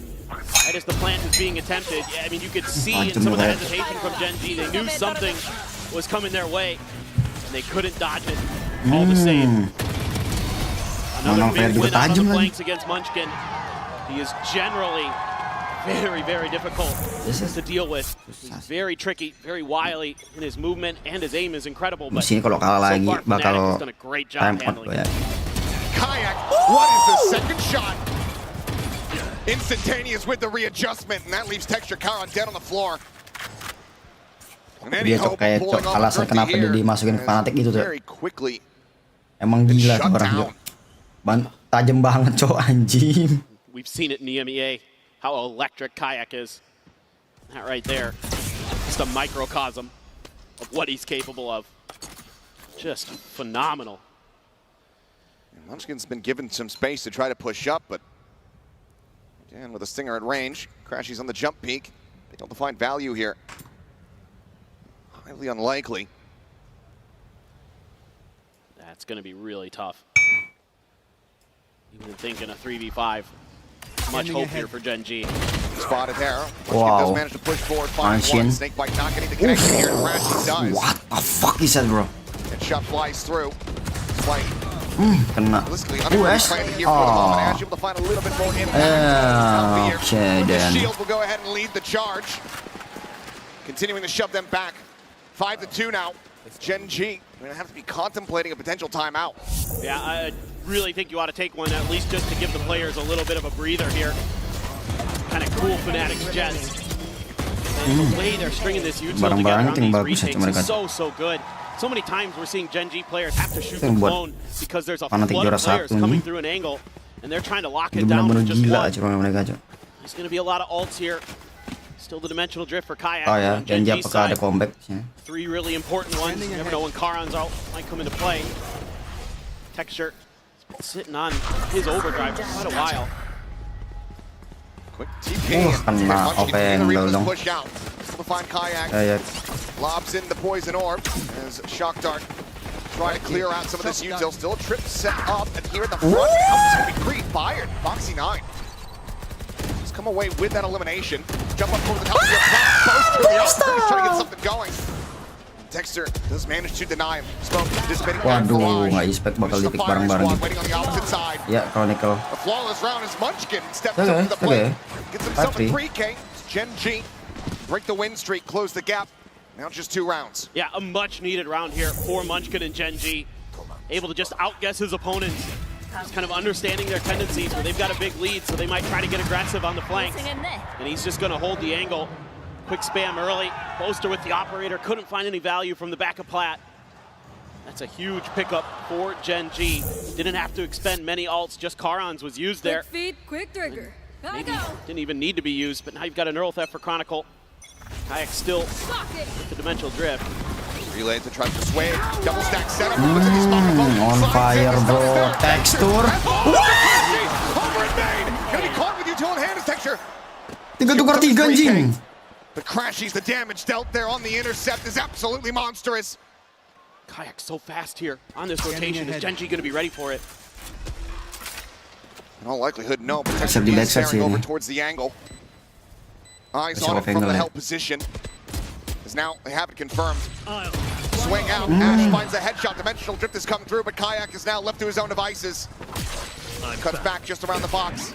That is the plant is being attempted. Yeah, I mean, you could see in some of the hesitation from Gen.G. They knew something was coming their way, and they couldn't dodge it. All the same. Another big win out on the flanks against Munchkin. He is generally very, very difficult to deal with. He's very tricky, very wily in his movement, and his aim is incredible. But Di sini kalau kalah lagi bakal done a great job handling it. Kayak, what is the second shot? Instantaneous with the readjustment, and that leaves Texture Karon dead on the floor. Dia Cok kayak Cok alasan kenapa dia dimasukin Fnatic itu tuh. Emang gila tuh orang Cok. Tajam banget, Cok, anjing. We've seen it in the MEA, how electric Kayak is. That right there, just a microcosm of what he's capable of. Just phenomenal. And Munchkin's been given some space to try to push up, but again, with a stinger at range, Crashy's on the jump peak. Being able to find value here. Highly unlikely. That's going to be really tough. Even thinking a 3v5. Much hope here for Gen.G. Spotted there. Wow. Does manage to push forward, find one. Snakebite not getting the connection here. Crashy does. What the fuck is that, bro? And shot flies through. Slight. Kena. US. Able to find a little bit more impact. Okay, then. Shield will go ahead and lead the charge. Continuing to shove them back. 5-2 now. Gen.G. We're going to have to be contemplating a potential timeout. Yeah, I really think you ought to take one, at least just to give the players a little bit of a breather here. Kind of cool Fnatic's Jets. And the way they're stringing this util together on these retakes is so good. So many times we're seeing Gen.G players have to shoot the clone because there's a flood of players coming through an angle, and they're trying to lock it down with just one. There's going to be a lot of ults here. Still the dimensional drift for Kayak. Oh ya, Gen.G apakah ada comeback? 3 really important ones. You never know when Karon's out might come into play. Texture sitting on his overdrive for quite a while. Quick TP. Kena open dong. Push out. To find Kayak. Lobs in the poison orb as Shock Dart trying to clear out some of this util. Still a trip set up, and here at the front, it's going to be Creed fired. Foxy 9. Come away with that elimination. Jump up over the top of your back, post to the outside, trying to get something going. Dexter does manage to deny him. Smoke dissipating back for Waduh, nggak expect bakal di-pick bareng-bareng. Ya, Chronicle. A flawless round as Munchkin steps up to the plate. Gets himself a 3K. Gen.G break the win streak, close the gap. Now just 2 rounds. Yeah, a much needed round here for Munchkin and Gen.G. Able to just outguess his opponents. Just kind of understanding their tendencies where they've got a big lead, so they might try to get aggressive on the flanks. And he's just going to hold the angle. Quick spam early. Boaster with the operator. Couldn't find any value from the back of Plat. That's a huge pickup for Gen.G. Didn't have to expend many ults. Just Charon's was used there. Quick feed, quick trigger. Gotta Maybe go. didn't even need to be used, but now you've got an Earl Theft for Chronicle. Kayak still with the Dimensional Drift. Relay to try to sway. Double stack setup. On fire, bro. Texture. Over in main. Gonna be caught with util in hand as Texture. 3-3 anjing. The crashies, the damage dealt there on the intercept is absolutely monstrous. Kayak so fast here on this rotation. Is Gen.G going to be ready for it? In all likelihood, no. But Texture is staring over towards the angle. Eyes on it from the hell position. As now they have it confirmed. Swing out. Ash finds a headshot. Dimensional Drift has come through, but Kayak is now left to his own devices. Cuts back just around the box.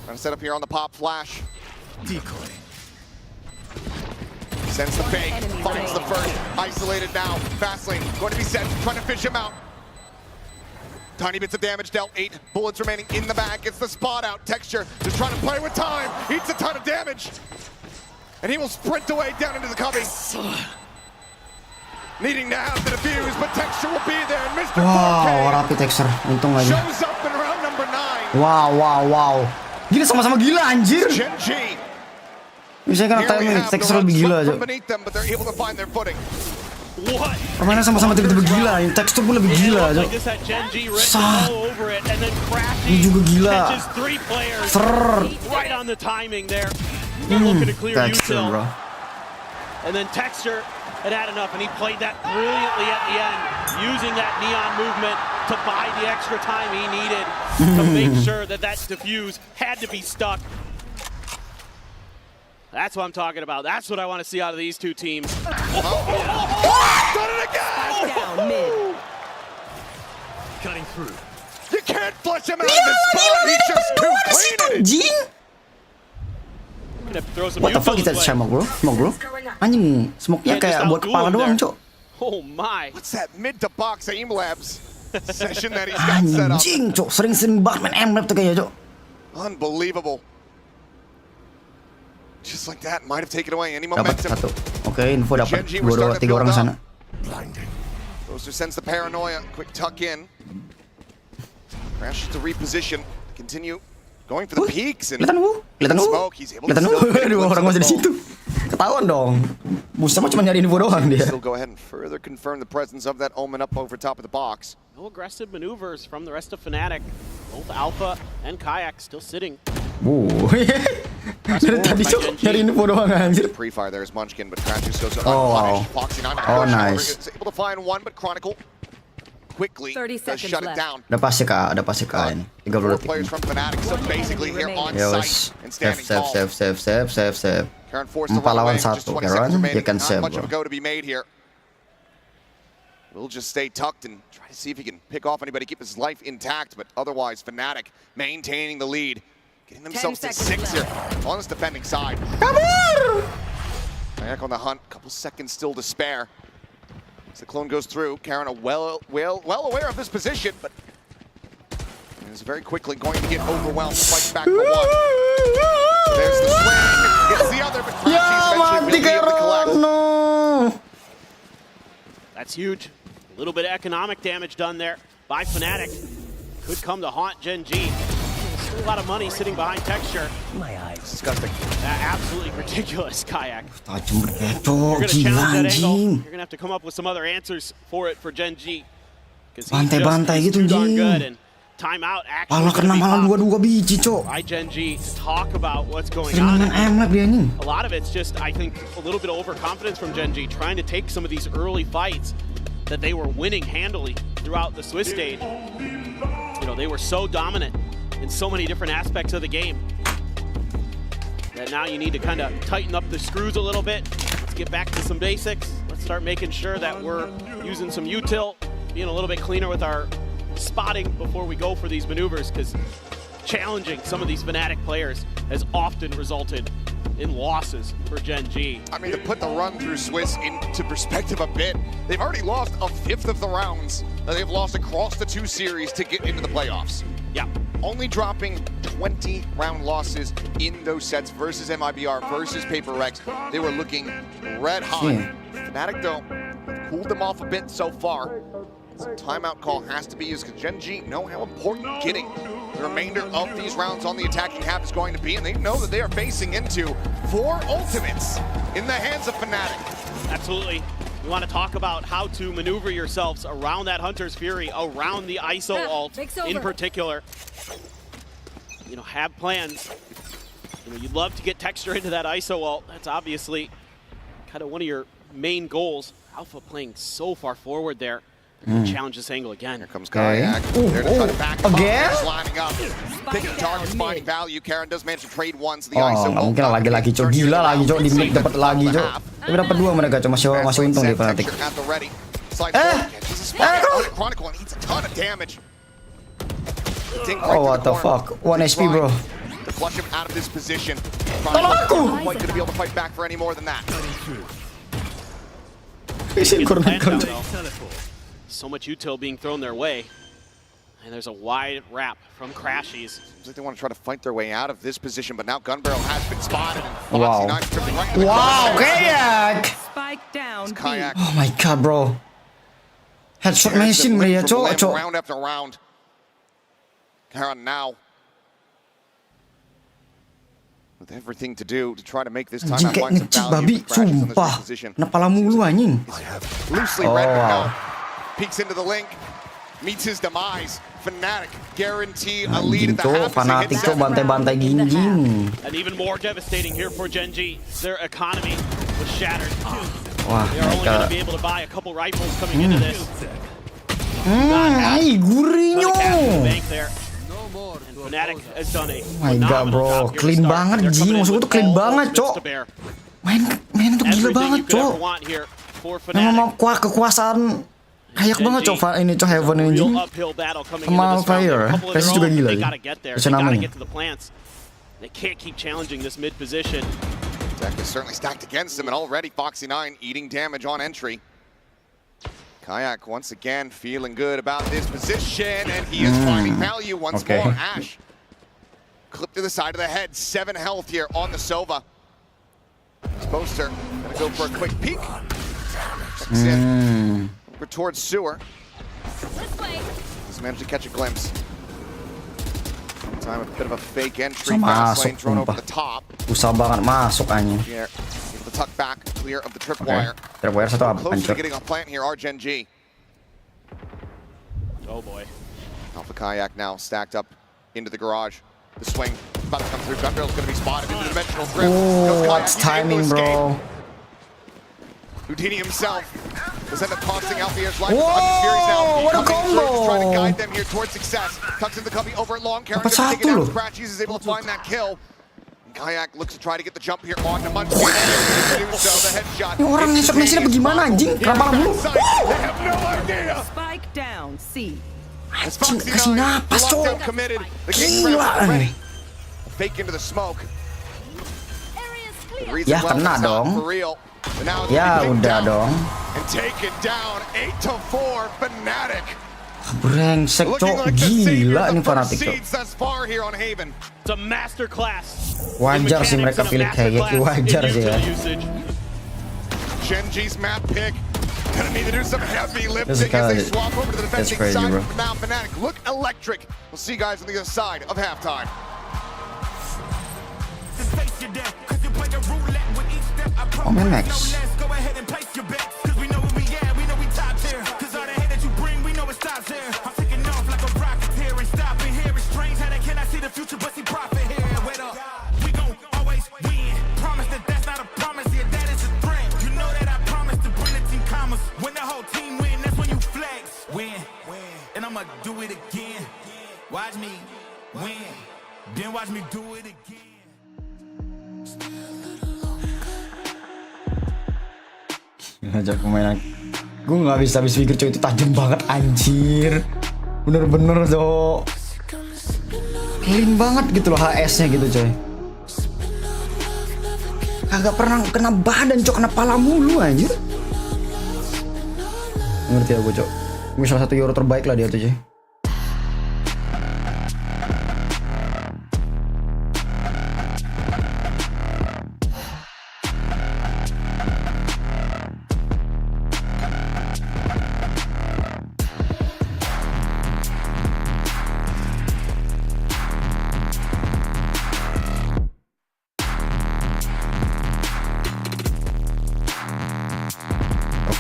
Trying to set up here on the pop flash. Decoy. Sends the fake. Finds the first. Isolated now. Fastlane going to be set. Trying to fish him out. Tiny bits of damage dealt. 8 bullets remaining in the bag. Gets the spot out. Texture just trying to play with time. Eats a ton of damage. And he will sprint away down into the cubby. Needing to have the defuse, but Texture will be there. And Mr. Wow, rapi Texture. Untung lagi. Shows up in round number 9. Wow. Gila, sama-sama gila anjir. Gen.G. Bisa kan timing Texture lebih gila aja. Beneath them, but they're able to find their footing. What? Permainan sama-sama tiba-tiba gila. Yang Texture pun lebih gila aja. Ini juga gila. Right on the timing there. Looking to clear Texture, bro. And then Texture had enough, and he played that brilliantly at the end, using that neon movement to buy the extra time he needed to make sure that defuse had to be stuck. That's what I'm talking about. That's what I want to see out of these two teams. Done it again! Down mid. Cutting through. You can't flush him out of this spot. He's just too clean. What the fuck is that smoke, bro? Anjing, smoke-nya kayak buat kepala doang, cok. Oh my. What's that mid to box aim labs session that he's got set up? Anjing, cok. Sering banget main aim lab tuh kayaknya, cok. Unbelievable. Just like that, might have taken away any Dapat momentum. satu. Oke, info dapat. 2-3 orang sana. Booster sends the paranoia. Quick tuck in. Crashes to reposition. Continue going for the peaks and smoke. He's able to Aduh, orang masih di situ. Ketahuan dong. Booster mah cuma nyari info doang dia. Still go ahead and further confirm the presence of that Omen up over top of the box. No aggressive maneuvers from the rest of Fnatic. Both Alpha and Kayak still sitting. Dari tadi cok nyari info doang anjir. Pre-fire there is Munchkin, but Crashes goes unpunished. Foxy not Nice. is able to find one, but Chronicle quickly does shut it down. Ada pasti kak ini. 30 detik. Players from Fnatic, so basically here on site and standing tall. Save. Karen forced to 4 run away. lawan 1, Just 20 Karen. seconds remaining. Dia can Not save, much of a bro. go to be made here. We'll just stay tucked and try to see if he can pick off anybody, keep his life intact, but otherwise Fnatic maintaining the lead. Getting themselves to 6 here on this defending side. Back on the hunt, couple seconds still to spare. As the clone goes through, Karen well aware of this position, but is very quickly going to get overwhelmed. Fights back for one. There's the swing, gets the other, but Crashies eventually will be able to collect. That's huge. A little bit of economic damage done there by Fnatic. Could come to haunt Gen.G. Still a lot of money sitting behind Texture. My eyes. Disgusting. Absolutely ridiculous, Kayak. Tajam You're cok, going to gila challenge that angle. anjing. You're going to have to come up with some other answers for it for Gen.G. Bantai-bantai gitu anjing. Timeout Malah kena malah 2 biji cok. by Gen.G to talk about what's going Sering on. main aim lab dia anjing. A lot of it's just, I think, a little bit of overconfidence from Gen.G, trying to take some of these early fights that they were winning handily throughout the Swiss stage. You know, they were so dominant in so many different aspects of the game that now you need to kind of tighten up the screws a little bit. Let's get back to some basics. Let's start making sure that we're using some util, being a little bit cleaner with our spotting before we go for these maneuvers, because challenging some of these Fnatic players has often resulted in losses for Gen.G. I mean, to put the run through Swiss into perspective a bit, they've already lost a fifth of the rounds that they've lost across the 2 series to get into the playoffs. Yeah. Only dropping 20 round losses in those sets versus MIBR versus Paper Rex. They were looking red hot. Fnatic, though, have cooled them off a bit so far. Some timeout call has to be used because Gen.G know how important getting the remainder of these rounds on the attacking half is going to be, and they know that they are facing into 4 ultimates in the hands of Fnatic. Absolutely. You want to talk about how to maneuver yourselves around that Hunter's Fury, around the ISO ult in particular. You know, have plans. You know, you'd love to get texture into that ISO ult. That's obviously kind of one of your main goals. Alpha playing so far forward there. Challenge this angle again. Here comes Kayak. There to try to back him again? up. Lining up. Picking targets, finding value. Karen does manage to trade once. The ISO nggak mungkin lah, lagi cok, gila lagi cok, di mid dapat lagi cok. Tapi dapat 2 mereka cok, masih untung di Fnatic. Chronicle needs a ton of damage. Oh, what the fuck? 1 HP, bro. To flush him out of this position. Quite going to be able to fight back for any more than that. So much util being thrown their way. And there's a wide wrap from Crashies. Seems like they want to try to fight their way out of this position, but now Gun Barrel has been spotted. Wow. Wow, Kayak! Spike down. Kayak. Oh my god, bro. Headshot machine dia, cok. Round after round. Karen now with everything to do to try to make this time Anjing kayak ngecip babi, sumpah. Napala mulu anjing. Loosely read now. Peeks into the link. Meets his demise. Fnatic guarantee a lead at the half. Fnatic cok bantai-bantai ginjing. And even more devastating here for Gen.G. Their economy was shattered. Wah, they are only going to be able to buy a couple rifles coming into this. Ay, gurihnya. And Fnatic has done a my god, bro, clean banget Ji, maksudku tuh clean banget cok. Main tuh gila banget cok. Memang mau kekuasaan kayak banget cok ini cok Heaven ini Ji. Sama Fire, Flash juga gila sih. Bisa namanya. They can't keep challenging this mid position. Deck is certainly stacked against him, and already Foxy9 eating damage on entry. Kayak once again feeling good about this position, and he is finding value once more. Ash clipped to the side of the head, 7 health here on the Sova. Poster gonna go for a quick peek. Checks in over towards Sewer. He's managed to catch a glimpse. Time a bit of a fake entry. Fast lane thrown over the top. Susah banget masuk anjing. The tuck back, clear of the tripwire. Tripwire satu Close to hancur. getting a plant here, our Gen.G. Oh boy. Alpha Kayak now stacked up into the garage. The swing about to come through. Gun Barrel's going to be spotted into the dimensional drift. Oh, what's timing, bro? Houdini himself was end up costing Alfia's life. Whoa, what a combo! Trying to guide them here towards success. Tucks in the cubby over at long. Karen taking down Scratchies, is able to find that kill. Kayak looks to try to get the jump here on the Munchkin. So the headshot. Ini orang ngesot mesinnya bagaimana anjing? Kenapa dulu? Spike down, C. Anjing, kasih napas cok. Gila. Fake into the smoke. Ya kena dong. Ya udah dong. And taken down 8-4 Fnatic. Brengsek cok, gila ini Fnatic cok. It's a masterclass. Wajar sih mereka pilih kayak gitu, wajar sih ya. Gen.G's map pick. Gonna need to do some heavy lifting as they swap over to the defending side. Now Fnatic look electric. We'll see you guys on the other side of halftime. Oh man, next. Do it again. Watch me win. Then watch me do it again. Ngajak pemainan. Gue nggak bisa habis pikir coy, itu tajam banget anjir. Bener-bener cok. Clean banget gitu loh HS-nya gitu coy. Kagak pernah kena badan, cok, kena pala mulu anjir. Ngerti aku, cok. Ini salah satu Euro terbaik lah dia tuh, cuy.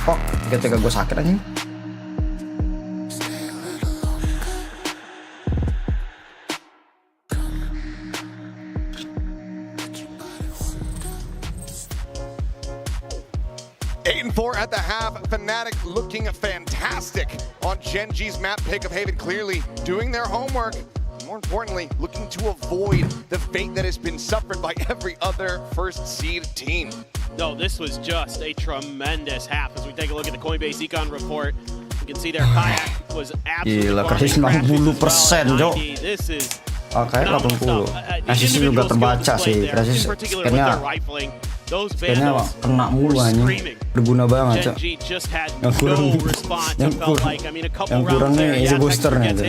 Kok ketika gue sakit aja. At the half, Fnatic looking fantastic on Gen.G's map pick of Haven, clearly doing their homework. More importantly, looking to avoid the fate that has been suffered by every other first seed team. No, this was just a tremendous half. As we take a look at the Coinbase Econ report, you can see their kayak was absolutely gila, krisis 90%, Cok. Oke, 80. Krisis juga terbaca sih. Krisis kayaknya kena mulu anjing. Berguna banget, Cok. Yang kurang nih isi boosternya tuh.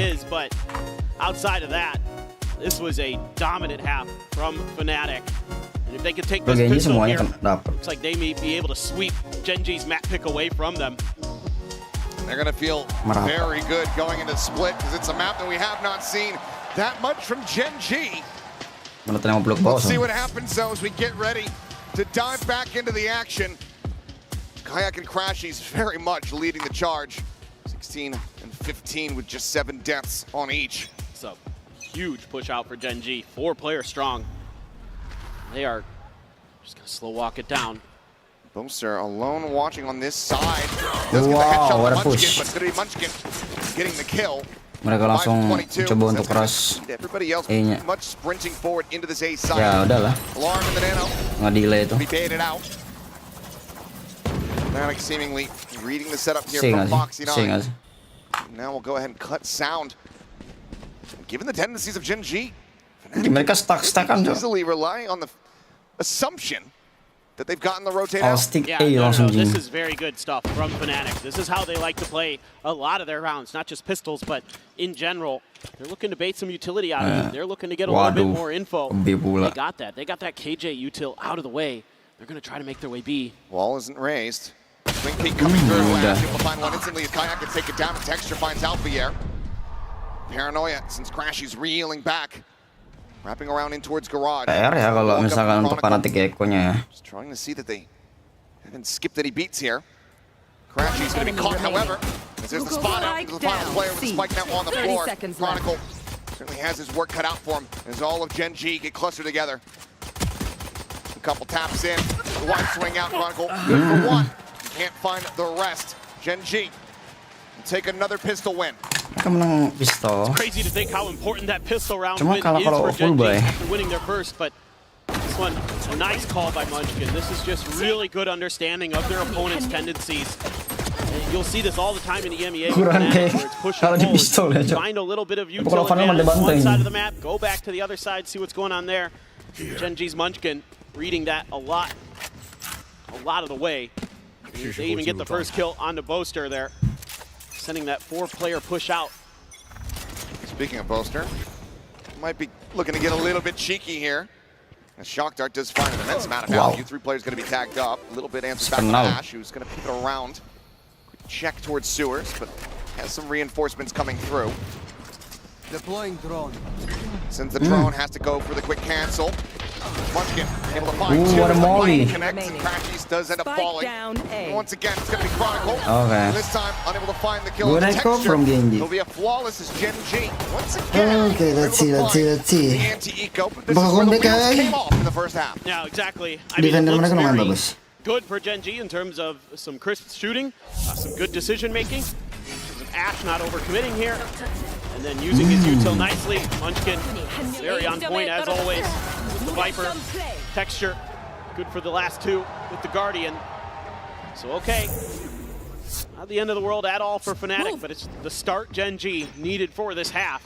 Outside of that, this was a dominant half from Fnatic. And if they could take this GENG pistol semuanya here, dapat. looks like they may be able to sweep Gen.G's map pick away from them. They're going to feel very good going into split because it's a map that we have not seen that much from Gen.G. Let's see what happens though as we get ready to dive back into the action. Kayak and Crashy's very much leading the charge. 16 and 15 with just 7 deaths on each. It's a huge push out for Gen.G. 4-player strong. They are just going to slow walk it down. Boaster alone watching on this side. Wow, what a push. But today Munchkin getting the kill. Mereka langsung coba untuk keras E-nya. Ya udahlah, nggak delay itu. Seemingly reading the setup here Sing from Foxy sih. 9. Now we'll go ahead and cut sound. Given the tendencies of Gen.G, mereka stack-stackan tuh. easily relying on the assumption that they've gotten the rotate I'll out. stick Yeah, A langsung this Jing. is very good stuff from Fnatic. This is how they like to play a lot of their rounds, not just pistols, but in general. They're looking to bait some utility out of it. They're looking to get a little bit more info. They got that. They got that KJ util out of the way. They're going to try to make their way B. Wall isn't raised. Swing peek coming through. Able to find one instantly as Kayak can take it down. And Texture finds Alphier. Paranoia since Crashy's reeling back. Wrapping around in towards Garage. PR ya kalau misalkan untuk Fnatic Echo-nya ya. Just trying to see that they haven't skipped any beats here. Crashy's going to be caught, however. As there's the spot out into the final player with the spike now on the floor. Chronicle certainly has his work cut out for him as all of Gen.G get clustered together. A couple taps in. The wide swing out. Chronicle good for one. Can't find the rest. Gen.G take another pistol win. Mereka menang pistol. It's crazy to think how important that pistol round Cuma win kalah is kalau for full Gen.G buy. after winning their first, but this one, a nice call by Munchkin. This is just really good understanding of their opponent's tendencies. And you'll see this all the time in the EMEA. Kurang kayak kalau di pistol ya, Cok. Find a little bit of Tapi kalau utility Final on one dibanting. side of the map, go back to the other side, see what's going on there. Gen.G's Munchkin reading that a lot of the way. They even get the first kill on the Boaster there, sending that 4-player push out. Speaking of Boaster, might be looking to get a little bit cheeky here. As Shock Dart does find an immense amount of value. 3 players going to be tagged up. A little bit answers back to Ash, who's going to pivot around. Quick check towards Sewers, but has some reinforcements coming through. Deploying drone. Since the drone has to go for the quick cancel. Munchkin able to find Ooh, two. what a molly. Connects and Crashies does end up falling. And once again, it's going to be Chronicle. Okay. And this time, unable to find the kill. Good echo from Gen.G. It'll be a flawless as Gen.G. Once again, Okay, let's see. the anti-eco. But this is where the wheels came off in the first half. Yeah, exactly. I mean, Defender it looks mereka lumayan very bagus. good for Gen.G in terms of some crisp shooting, some good decision making. Ash not overcommitting here, and then using his util nicely. Munchkin very on point as always with the Viper. Texture good for the last 2 with the Guardian. So okay, not the end of the world at all for Fnatic, but it's the start Gen.G needed for this half.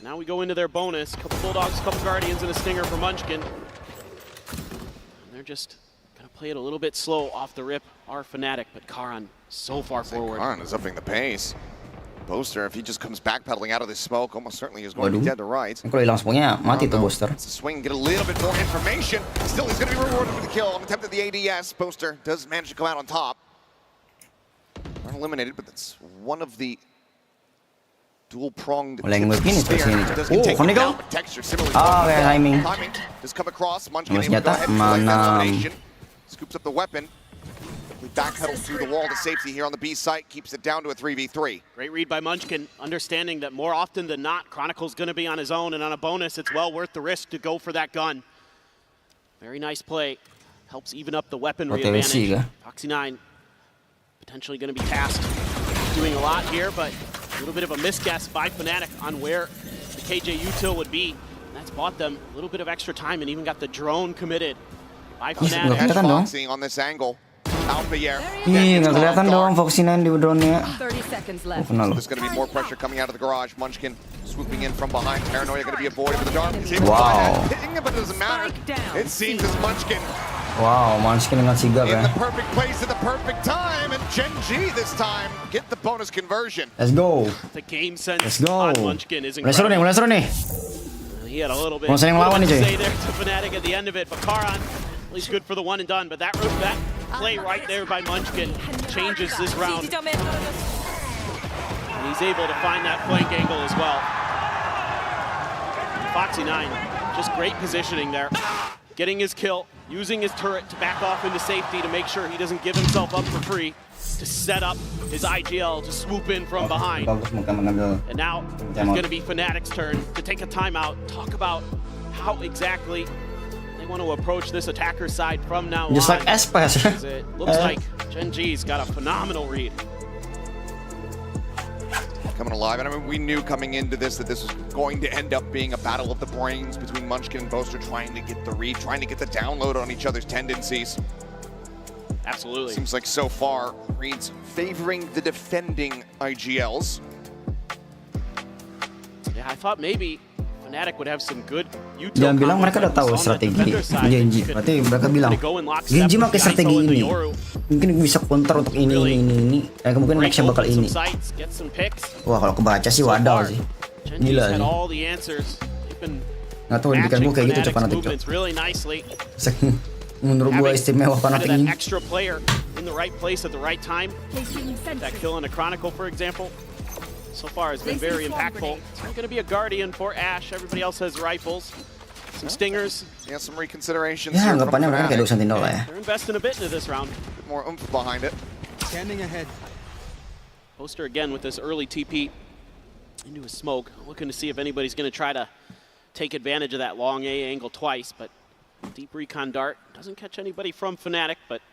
Now we go into their bonus. Couple Bulldogs, couple Guardians, and a Stinger for Munchkin. And they're just gonna play it a little bit slow off the rip. Are Fnatic, but Karan so far forward. Karan is upping the pace. Boaster, if he just comes backpedaling out of this smoke, almost certainly is going to be dead to right. Kalau hilang smoke-nya mati tuh Boaster. It's a swing, get a little bit more information. Still, he's going to be rewarded with the kill on attempt at the ADS. Boaster does manage to come out on top. Not eliminated, but that's one of the dual-pronged spear. Does get taken down, but Texture similarly. Timing. Timing does come across. Munchkin able to go ahead and collect that elimination. Scoops up the weapon. Backpedals through the wall to safety here on the B site, keeps it down to a 3v3. Great read by Munchkin, understanding that more often than not, Chronicle's going to be on his own, and on a bonus, it's well worth the risk to go for that gun. Very nice play. Helps even up the weaponry advantage. Foxy9 potentially going to be tasked doing a lot here, but a little bit of a misguess by Fnatic on where the KJ util would be. And that's bought them a little bit of extra time and even got the drone committed by Fnatic. Foxy on this angle. Out the air. Nggak kelihatan dong Foxy9 di drone-nya. 30 seconds left. There's going to be more pressure coming out of the garage. Munchkin swooping in from behind. Paranoia going to be avoided with the dark. Wow. Hitting him, but it doesn't matter. It seems as Munchkin. Wow, Munchkin dengan sigap In ya. the perfect place at the perfect time, and Gen.G this time get the bonus conversion. Let's go. The game sense Let's go. on Munchkin is Mulai seru nih, mulai seru nih. He had a little bit Mau sering lawan nih, to cuy. say there to Fnatic at the end of it, but Karan, at least good for the one and done. But that play right there by Munchkin changes this round. And he's able to find that flank angle as well. Foxy9, just great positioning there. Getting his kill, using his turret to back off into safety to make sure he doesn't give himself up for free, to set up his IGL to swoop in from behind. And now it's going to be Fnatic's turn to take a timeout, talk about how exactly they want to approach this attacker side from now on. Just like Espas. It looks like Gen.G's got a phenomenal read. Coming alive, and I mean, we knew coming into this that this was going to end up being a battle of the brains between Munchkin and Boaster, trying to get the read, trying to get the download on each other's tendencies. Absolutely. Seems like so far, reads favoring the defending IGLs. Yeah, I thought maybe Fnatic would have some good util. Jangan bilang mereka udah tahu strategi Gen.G. Berarti mereka bilang Gen.G pakai strategi ini. Mungkin bisa counter untuk ini. Kemungkinan nextnya bakal ini. Wah, kalau kebaca sih wadaw sih. Gila sih. Nggak tahu dibikin gue kayak gitu coba nanti cok. Menurut gue istimewa Fnatic ini. Extra player in the right place at the right time. That kill on a Chronicle, for example. So far has been very impactful. It's going to be a Guardian for Ashe. Everybody else has rifles. Some stingers. Yeah, some reconsiderations. Ya, anggapannya mereka kayak 2 sentinel lah ya. They're investing a bit into this round. More oomph behind it. Standing ahead. Boaster again with this early TP into a smoke. Looking to see if anybody's going to try to take advantage of that long A angle twice, but deep recon dart doesn't catch anybody from Fnatic, but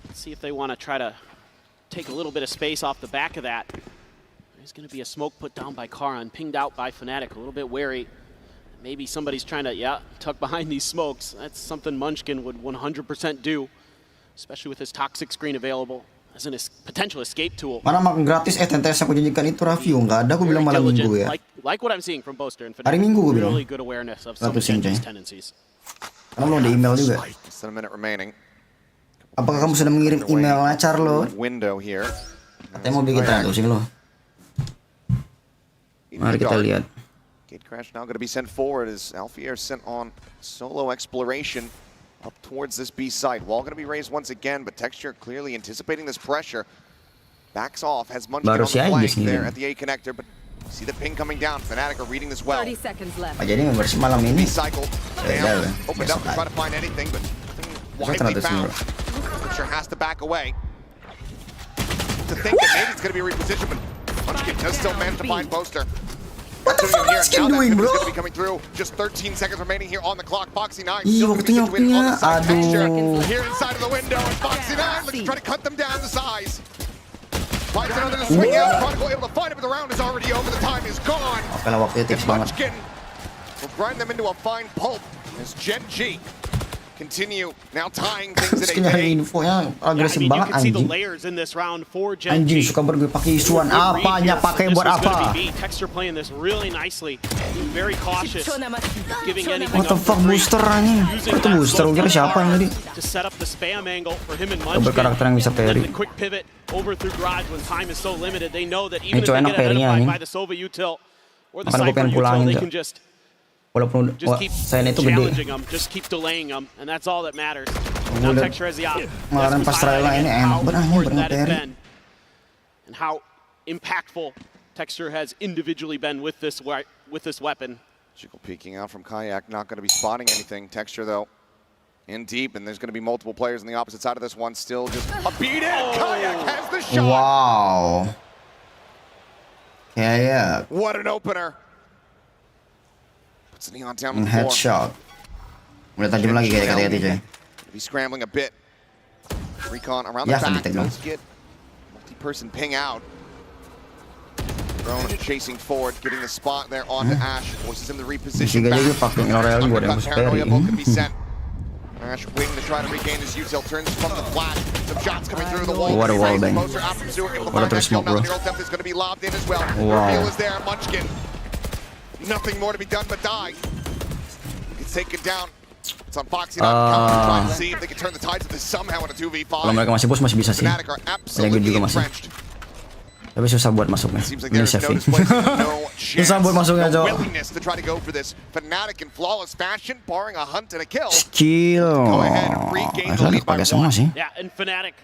let's see if they want to try to take a little bit of space off the back of that. There's going to be a smoke put down by Karan, pinged out by Fnatic, a little bit wary. Maybe somebody's trying to, tuck behind these smokes. That's something Munchkin would 100% do, especially with his toxic screen available as a potential escape tool. Mana makan gratis TNTS aku janjikan itu Rah View. Nggak ada, aku bilang malam minggu ya. Like what I'm seeing from Boaster and Fnatic. Hari Minggu gue bilang. Really good awareness of some of Gen.G's tendencies. Karena belum ada email juga. Just a minute remaining. Apakah kamu sudah mengirim email lancar lo? Window here. Katanya mau bikin traducing lo. Mari kita lihat. Gate crash now going to be sent forward as Alfier sent on solo exploration up towards this B site. Wall going to be raised once again, but Texture clearly anticipating this pressure. Backs off, has Munchkin on the flank there at the A connector, but see the ping coming down. Fnatic are reading this well. 30 seconds left. Jadi bersih malam ini. Cycle down, opened up to try to find anything, but widely found. Texture has to back away. To think that maybe it's going to be a reposition, but Munchkin does still manage to find Boaster. What the fuck is Munchkin doing, bro? Going to be coming through. Just 13 seconds remaining here on the clock. Foxy9 Ih, still waktunya. Aduh. here inside of the window, and Foxy9 looks to try to cut them down to size. Finds another to swing out. Chronicle able to find it, but the round is already over. The time is gone. Oke lah, waktunya tips banget. Munchkin will grind them into a fine pulp as Gen.G continue now tying things at Terus nyari infonya agresif banget anjing. Anjing suka bergue pakai isuan apanya pakai buat apa? Texture playing this really nicely, very cautious, giving anything What the fuck booster anjing? Itu booster kira siapa yang tadi? to set up the spam angle for him and Berkarakter yang bisa parry. The quick pivot over through garage when time is so limited. They know that even if Coba they enak get parry-nya, identified anjing. by the Sova util or the Makanya gue Cypher pengen util, pulangin they tuh. can just Walaupun keep saya itu gede. challenging them, just keep delaying them, and that's all that matters. Now Udah. Texture has the op. Kemarin pas trial ini enak banget anjing parry. And how impactful Texture has individually been with this weapon. Chickle peeking out from Kayak, not going to be spotting anything. Texture though, in deep, and there's going to be multiple players on the opposite side of this one. Still just a beat in. Kayak has the shot. Wow. Kayak. What an opener. Puts Neon down on the floor. Headshot. Udah tajam lagi kayak kata-kata cuy. He's scrambling a bit. Recon around the back. Does get multi-person ping out. Drone chasing forward, getting the spot there onto Ash. Forces him to reposition back. Undercut paranoia both can be sent. Ash waiting to try to regain his util. Turns from the flash. Some shots coming through the wall. What a wall bang. What a smoke, bro. Depth is going to be lobbed in as well. Wow. Reveal is there. Munchkin. Nothing more to be done but die. Gets taken down. It's on Foxy trying to see if they can turn the tides of this somehow in a 2v5. Kalau mereka masih push masih bisa sih. Fnatic are absolutely juga masih. entrenched. Tapi susah buat masuknya. Seems like Ini there's no saving. displacement, no Susah buat masuknya, no Cok. willingness to try to go for this. Fnatic in flawless fashion, barring a hunt and a kill. Skill. Asal dipakai semua sih. Yeah, and Fnatic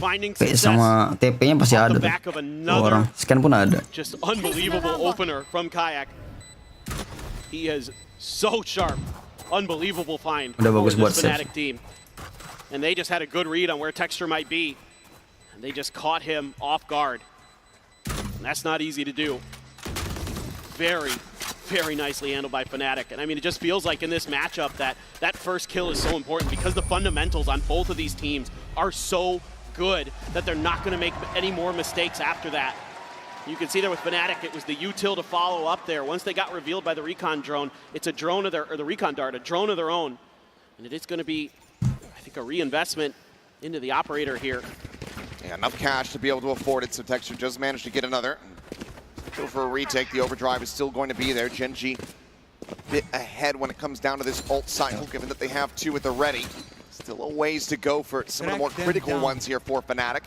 finding TP sama TP-nya pasti ada tuh. back of another Orang scan pun ada. just unbelievable opener from Kayak. He is so sharp. Unbelievable find Udah for bagus buat this save. Fnatic team. And they just had a good read on where Texture might be. And they just caught him off guard. And that's not easy to do. Very, very nicely handled by Fnatic. And I mean, it just feels like in this matchup that that first kill is so important because the fundamentals on both of these teams are so good that they're not going to make any more mistakes after that. You can see there with Fnatic, it was the util to follow up there. Once they got revealed by the recon drone, it's a drone of their, or the recon dart, a drone of their own. And it is going to be, I think, a reinvestment into the operator here. Yeah, enough cash to be able to afford it, so Texture just managed to get another. Go for a retake, the overdrive is still going to be there. Gen.G a bit ahead when it comes down to this ult cycle, given that they have two at the ready. Still a ways to go for some of the more critical ones here for Fnatic.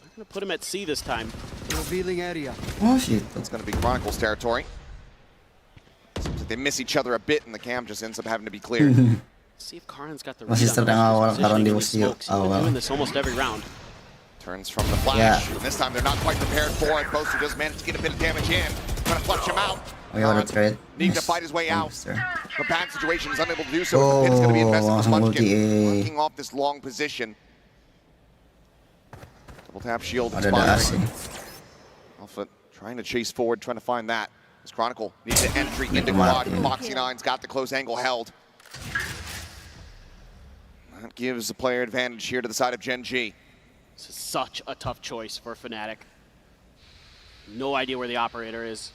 I'm going to put him at C this time. Revealing area. Oh shit. That's going to be Chronicles territory. Seems like they miss each other a bit, and the cam just ends up having to be cleared. See if Karan's got the Masih read on yang awal positioning Karan di with usil smokes. He's been awal. doing this almost every round. Turns from the flash, and this time they're not quite prepared for it. Boaster does manage to get a bit of damage in. Trying to flush him out. Oh yeah, that's right. Needing to fight his way out. The bad situation is unable to do so. The pit's going to be invested with Munchkin. Working off this long position. Double tap shield expiring. Alpha trying to chase forward, trying to find that. As Chronicle needs an entry into quad. Foxy9's got the close angle held. That gives the player advantage here to the side of Gen.G. This is such a tough choice for Fnatic. No idea where the operator is.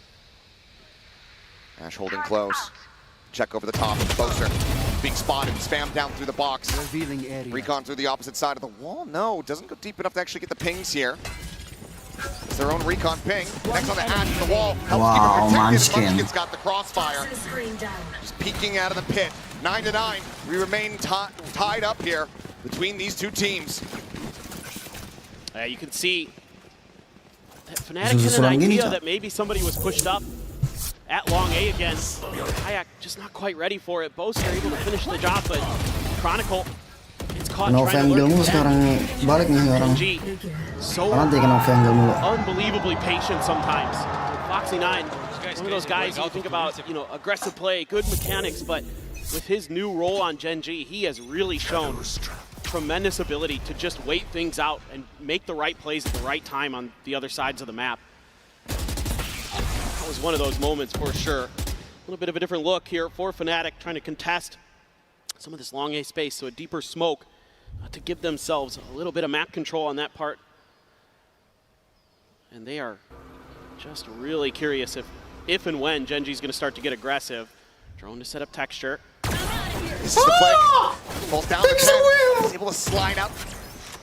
Ash holding close. Check over the top. Boaster being spotted, spammed down through the box. Revealing area. Recon through the opposite side of the wall. No, doesn't go deep enough to actually get the pings here. It's their own recon ping. Next on the Ash of the wall. Helps keep it protected. Munchkin's got the crossfire. Just peeking out of the pit. 9-9. We remain tied up here between these two teams. You can see that Fnatic had an idea that maybe somebody was pushed up at long A again. Kayak just not quite ready for it. Boaster able to finish the job, but Chronicle gets caught trying to lurk. Sekarang balik nih orang. So unbelievably patient sometimes. Foxy9, one of those guys you think about, you know, aggressive play, good mechanics, but with his new role on Gen.G, he has really shown tremendous ability to just wait things out and make the right plays at the right time on the other sides of the map. That was one of those moments for sure. A little bit of a different look here for Fnatic, trying to contest some of this long A space, so a deeper smoke to give themselves a little bit of map control on that part. And they are just really curious if and when Gen.G is going to start to get aggressive. Drone to set up Texture. misses the flick. Falls down the pen. He's able to slide out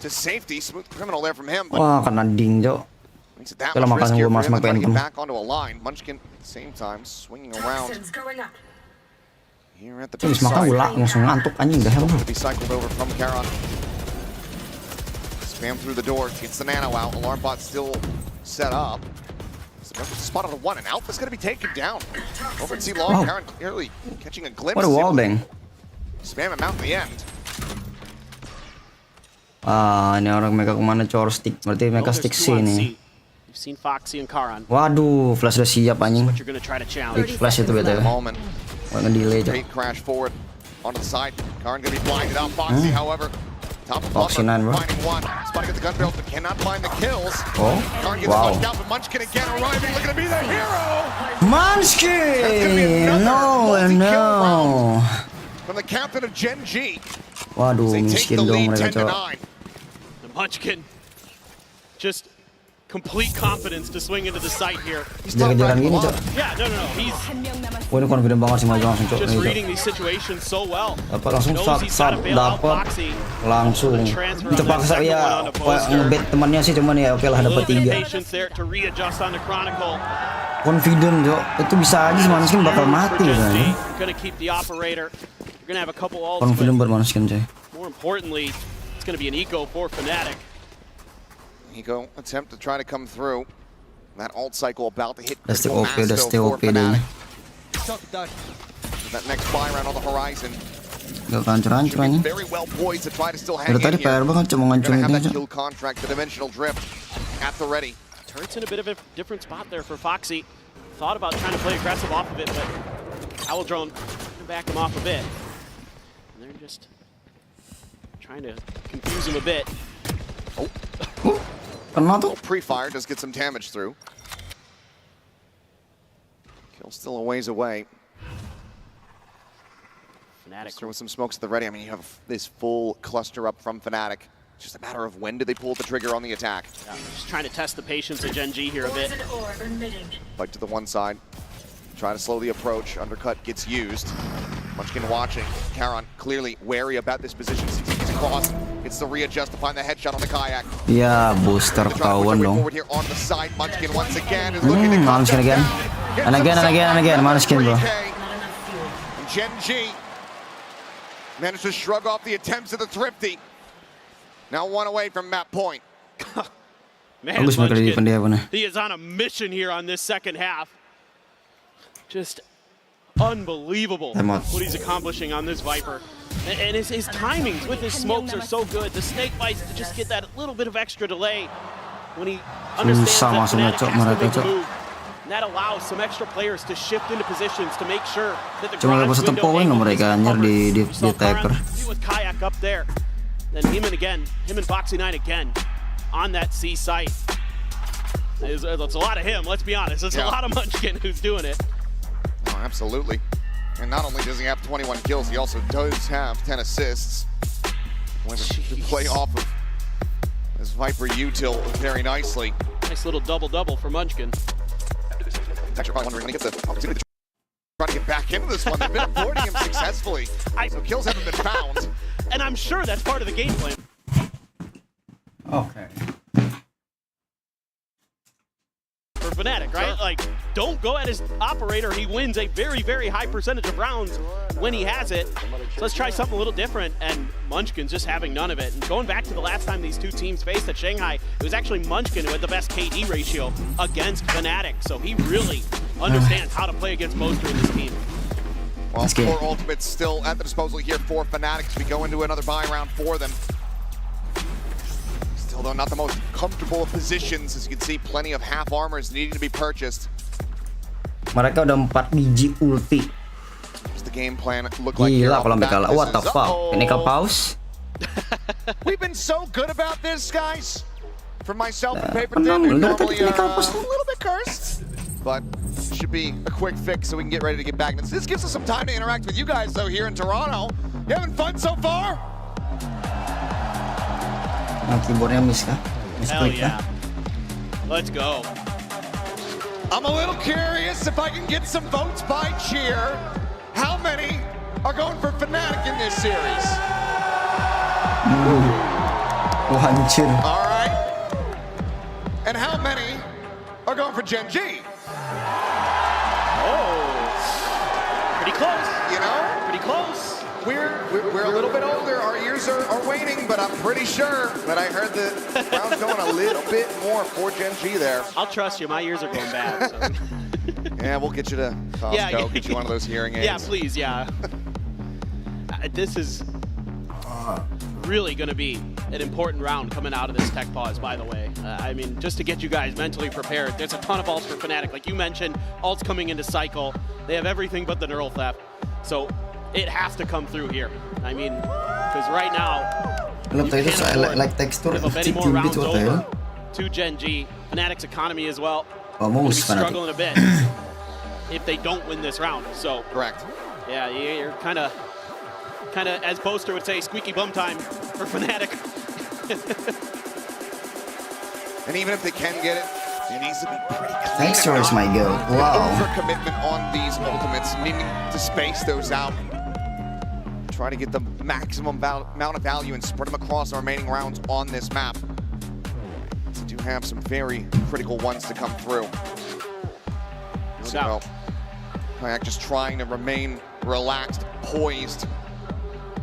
to safety. Smooth criminal there from him. But Wah, kena ding, Cok. makes it that Kalau much makan riskier gua for mas him than makan trying to get pun. back onto a line. Munchkin at the same time swinging around. Here at the Habis makan gula langsung ngantuk anjing dah to be cycled over from Karon. Spam through the door, gets the nano out. Alarm bot still set up. Spotted a one, and Alpha's going to be taken down. Over at C-Long, Karon clearly catching a glimpse. What a wall bang. Spam him out in the end. Ah, ini orang mereka kemana cor stick? Berarti mereka stick sini. You've seen Foxy and Karon. Waduh, flash udah siap anjing. What you're gonna try to challenge. Big flash itu btw. Wah, nge-delay Cok. Great crash forward onto the side. Karon going to be blinded out. Foxy, however, top of Foxy buffer, 9, bro. finding one. Spotting at the gun barrels, but cannot find the kills. Oh, Karon gets wow. punched out, but Munchkin again arriving, looking to be the hero. Munchkin! No, no. From the captain of Gen.G. Waduh, They take miskin the dong lead mereka 10-9. Cok. The Munchkin, just complete confidence to swing into the site here. Kejar-kejaran gini Cok. Yeah, no. He's Wah, ini confident banget sih maju langsung Cok. just Nih, Cok. reading these situations so well. Dapat langsung Knows he's gotta bail out dapat Foxy. langsung. Itu paksa ya ngebet temannya sih cuman ya oke lah A little dapat bit of 3. patience there to readjust on the Chronicle. Confident Cok. Itu bisa aja Munchkin bakal mati kan. Gonna keep the operator. You're gonna have a couple ults. Confident buat Munchkin coy. More importantly, it's gonna be an eco for Fnatic. Eco attempt to try to come through. That ult cycle about to hit That's the critical OP, mass that's the though for OP deh. Fnatic. That next buy round on the horizon. Gak hancur-hancur anjing. Very well poised to try to still hang Dari tadi in here. PR banget cuma Gonna ngancurin have ini that Cok. kill contract, the dimensional drift at the ready. Turret's in a bit of a different spot there for Foxy. Thought about trying to play aggressive off of it, but Owl Drone can back him off a bit. And they're just trying to confuse him a bit. Kena tuh. Pre-fire does get some damage through. Kill still a ways away. Fnatic with some smokes at the ready. I mean, you have this full cluster up from Fnatic. It's just a matter of when do they pull the trigger on the attack. Yeah, just trying to test the patience of Gen.G here a bit. Fight to the one side. Try to slow the approach. Undercut gets used. Munchkin watching. Karon clearly wary about this position. He's across. Gets the readjust to find the headshot on the kayak. Ya, booster ketahuan dong. Forward here on the side. Munchkin once again is looking to Munchkin again. And again, Munchkin bro. Gen.G managed to shrug off the attempts of the Thrifty. Now one away from map point. Man, Munchkin, he is on a mission here on this second half. Just unbelievable what he's accomplishing on this Viper. And his timings with his smokes are so good. The snake bites to just get that little bit of extra delay when he understands that Fnatic has to make a move. And that allows some extra players to shift into positions to make sure that the Cuma dapat 1 poin loh mereka anjir di Taker. With kayak up there. Then him and Foxy 9 again on that C site. It's a lot of him, let's be honest. It's a lot of Munchkin who's doing it. Oh, absolutely. And not only does he have 21 kills, he also does have 10 assists. To play off of this Viper util very nicely. Nice little double-double for Munchkin. Actually, probably wondering when he gets the opportunity to try to get back into this one. They've been avoiding him successfully, so kills haven't been found. And I'm sure that's part of the game plan. Okay. For Fnatic, right? Like, don't go at his operator. He wins a very, very high percentage of rounds when he has it. So let's try something a little different. And Munchkin's just having none of it. And going back to the last time these two teams faced at Shanghai, it was actually Munchkin who had the best KD ratio against Fnatic. So he really understands how to play against Moster in this team. Well, 4 ultimates still at the disposal here for Fnatic as we go into another buy round for them. Still, though, not the most comfortable of positions. As you can see, plenty of half armors needing to be purchased. Mereka udah 4 biji ulti. What's the game plan look like? Gila kalau mereka kalah. What the fuck? Technical pause? We've been so good about this, guys. For myself and Paper Dim, we normally are a little bit cursed. But should be a quick fix so we can get ready to get back. And this gives us some time to interact with you guys, though, here in Toronto. You having fun so far? Keyboardnya miss kah? Hell yeah. Let's go. I'm a little curious if I can get some votes by cheer. How many are going for Fnatic in this series? Hancur. All right. And how many are going for Gen.G? Pretty close. You know? Pretty close. We're a little bit older, our ears are waning, but I'm pretty sure that I heard the crowd's going a little bit more for Gen.G there. I'll trust you, my ears are going bad. So. Yeah, we'll get you to Costco, get you one of those hearing aids. Yeah, please, yeah. This is really going to be an important round coming out of this tech pause, by the way. I mean, just to get you guys mentally prepared, there's a ton of ults for Fnatic. Like you mentioned, ults coming into cycle. They have everything but the neural theft. So it has to come through here. I mean, because right now, Like texture if any more rounds over to Gen.G, Fnatic's economy as well, will be struggling a bit if they don't win this round. So correct. Yeah, you're kind of, as Boaster would say, squeaky bum time for Fnatic. And even if they can get it, it needs to be pretty clean. Texture is my go. Wow. Overcommitment on these ultimates, needing to space those out. Try to get the maximum amount of value and spread them across the remaining rounds on this map. So do have some very critical ones to come through. No doubt. Kayak just trying to remain relaxed, poised.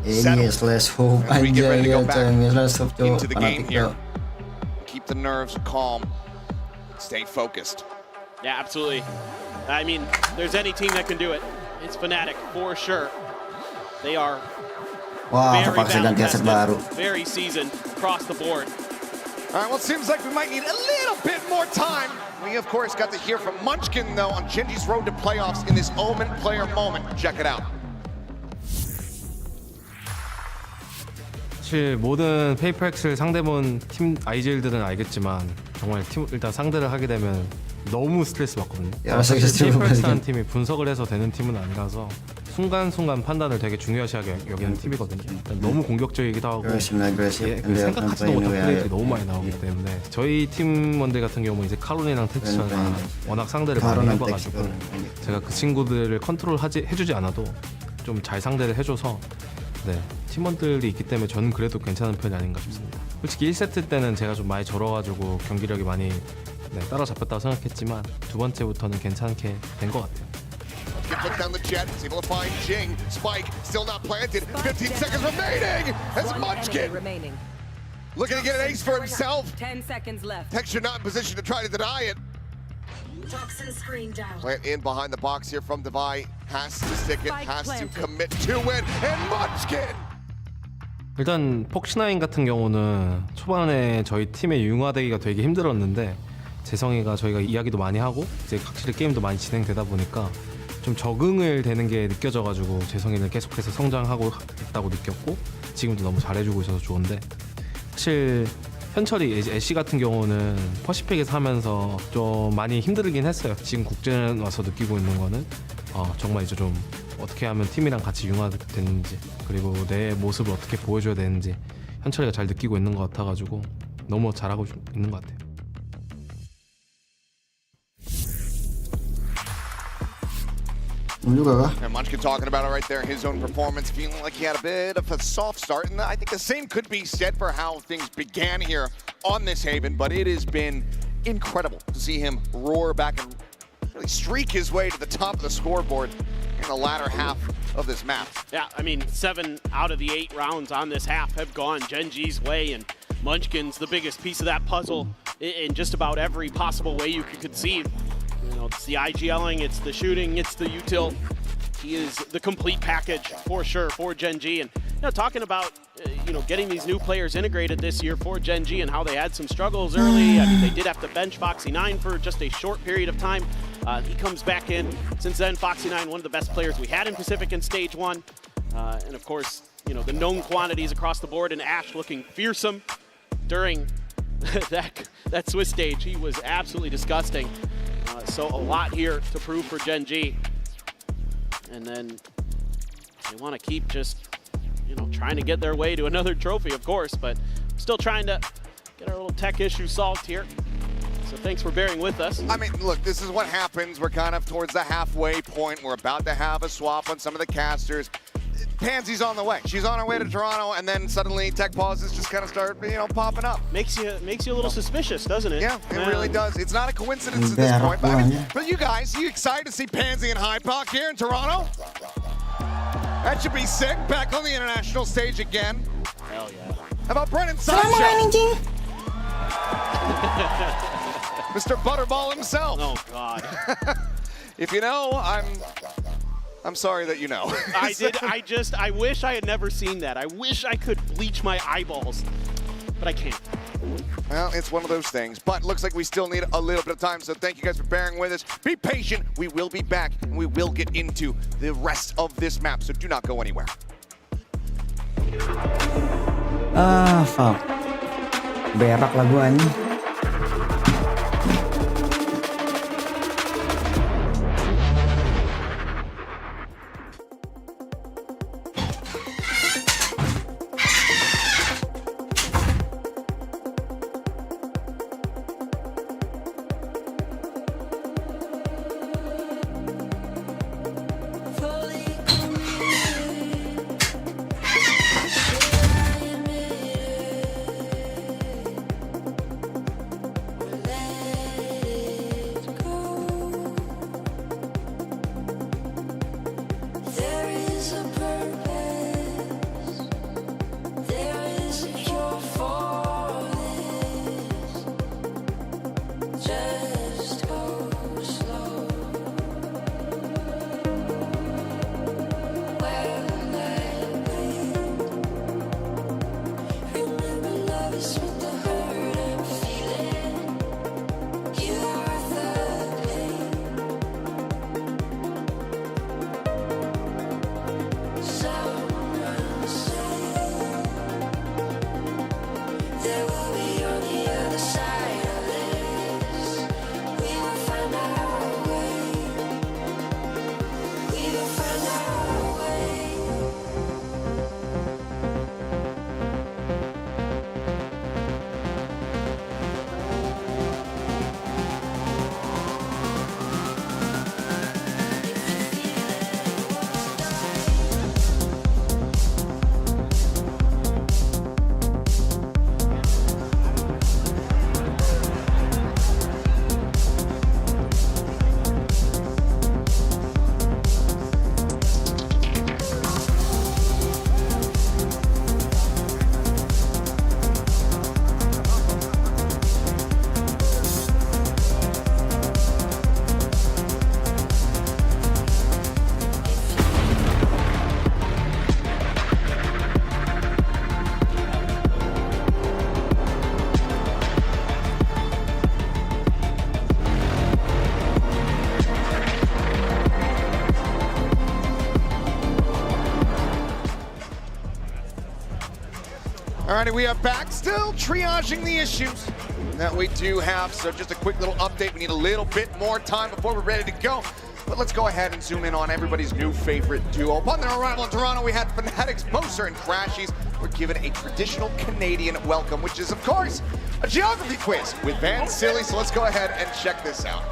Yes, let's hope. As we get ready to go back Let's hope into the game here. Keep the nerves calm. Stay focused. Yeah, absolutely. I mean, there's any team that can do it. It's Fnatic, for sure. They are very seasoned across the board. All right, well, it seems like we might need a little bit more time. We, of course, got to hear from Munchkin, though, on Gen.G's road to playoffs in this Omen player moment. Check it out. 사실 모든 페이퍼엑스를 상대본 팀 아이젤들은 알겠지만 정말 일단 상대를 하게 되면 너무 스트레스 받거든요. 사실 페이퍼엑스라는 팀이 분석을 해서 되는 팀은 아니라서 순간순간 판단을 되게 중요시 여기는 팀이거든요. 너무 공격적이기도 하고 생각하지도 못한 플레이들이 너무 많이 나오기 때문에 저희 팀원들 같은 경우는 이제 카론이랑 텍스처가 워낙 상대를 많이 해봐가지고 제가 그 친구들을 컨트롤 해주지 않아도 좀 잘 상대를 해줘서 네, 팀원들이 있기 때문에 저는 그래도 괜찮은 편이 아닌가 싶습니다. 솔직히 1세트 때는 제가 좀 많이 절어가지고 경기력이 많이 따라잡혔다고 생각했지만 두 번째부터는 괜찮게 된 것 같아요. Look down the jet, is able to find Jing. Spike still not planted. 15 seconds remaining as Munchkin looking to get an ace for himself. 10 seconds left. Texture not in position to try to deny it. Toxin screen down. Plant in behind the box here from Devi. Has to stick it, has to commit to it, and Munchkin! 일단 폭신아인 같은 경우는 초반에 저희 팀의 융화되기가 되게 힘들었는데 재성이가 저희가 이야기도 많이 하고 이제 확실히 게임도 많이 진행되다 보니까 좀 적응을 되는 게 느껴져가지고 재성이는 계속해서 성장하고 있다고 느꼈고 지금도 너무 잘해주고 있어서 좋은데 사실 현철이 애쉬 같은 경우는 퍼시픽에서 하면서 좀 많이 힘들긴 했어요. 지금 국제전 와서 느끼고 있는 거는 정말 이제 좀 어떻게 하면 팀이랑 같이 융화되는지 그리고 내 모습을 어떻게 보여줘야 되는지 현철이가 잘 느끼고 있는 것 같아가지고 너무 잘하고 있는 것 같아요. And Munchkin talking about it right there, his own performance, feeling like he had a bit of a soft start. And I think the same could be said for how things began here on this Haven, but it has been incredible to see him roar back and really streak his way to the top of the scoreboard in the latter half of this map. Yeah, I mean, 7 out of the 8 rounds on this half have gone Gen.G's way, and Munchkin's the biggest piece of that puzzle in just about every possible way you could conceive. You know, it's the IGLing, it's the shooting, it's the util. He is the complete package for sure for Gen.G. And talking about getting these new players integrated this year for Gen.G and how they had some struggles early. I mean, they did have to bench Foxy9 for just a short period of time. He comes back in. Since then, Foxy9, one of the best players we had in Pacific in Stage 1. And of course, the known quantities across the board, and Ash looking fearsome during that Swiss stage. He was absolutely disgusting. So a lot here to prove for Gen.G. And then they want to keep just, trying to get their way to another trophy, of course, but still trying to get our little tech issue solved here. So thanks for bearing with us. I mean, look, this is what happens. We're kind of towards the halfway point. We're about to have a swap on some of the casters. Pansy's on the way. She's on her way to Toronto, and then suddenly tech pauses just kind of start, popping up. Makes you a little suspicious, doesn't it? Yeah, it really does. It's not a coincidence at this point. But you guys, you excited to see Pansy and Hypoc here in Toronto? That should be sick. Back on the international stage again. Hell yeah. How about Brennan Sancho? Mr. Butterball himself. Oh God. If you know, I'm sorry that you know. I wish I had never seen that. I wish I could bleach my eyeballs, but I can't. Well, it's one of those things, but looks like we still need a little bit of time, so thank you guys for bearing with us. Be patient, we will be back, and we will get into the rest of this map, so do not go anywhere. Fuck. Berak lagu anjing. Alrighty, we are back, still triaging the issues that we do have. So just a quick little update. We need a little bit more time before we're ready to go. But let's go ahead and zoom in on everybody's new favorite duo. Upon their arrival in Toronto, we had Fnatic's Moser and Crashies were given a traditional Canadian welcome, which is, of course, a geography quiz with Van Silly. So let's go ahead and check this out.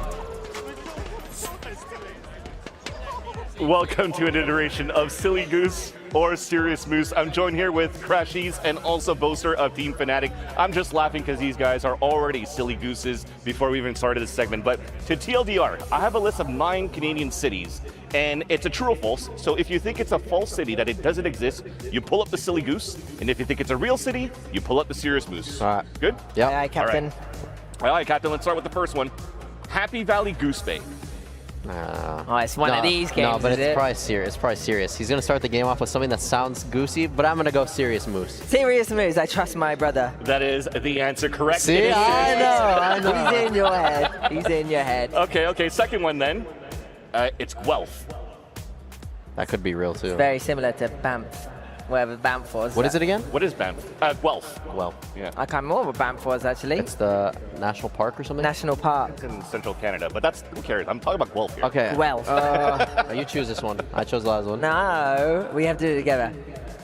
Welcome to an iteration of Silly Goose or Serious Moose. I'm joined here with Crashies and also Boaster of Team Fnatic. I'm just laughing because these guys are already silly gooses before we even started this segment. But to TLDR, I have a list of 9 Canadian cities, and it's a true or false. So if you think it's a false city, that it doesn't exist, you pull up the Silly Goose. And if you think it's a real city, you pull up the Serious Moose. All right. Good? Yeah. Aye, Captain. All right, Captain, let's start with the first one. Happy Valley Goose Bay. Oh, it's one of these games. No, but it's probably serious. It's probably serious. He's gonna start the game off with something that sounds goosey, but I'm gonna go Serious Moose. Serious Moose. I trust my brother. That is the answer. Correct. See, I know. He's in your head. He's in your head. Okay. Second one then. It's Guelph. That could be real too. It's very similar to Banff, wherever Banff was. What is it again? What is Banff? Guelph. Guelph. Yeah. I can't remember what Banff was actually. It's the national park or something. National park. It's in central Canada, but that's who cares? I'm talking about Guelph here. Okay. Guelph. You choose this one. I chose the last one. No, we have to do it together.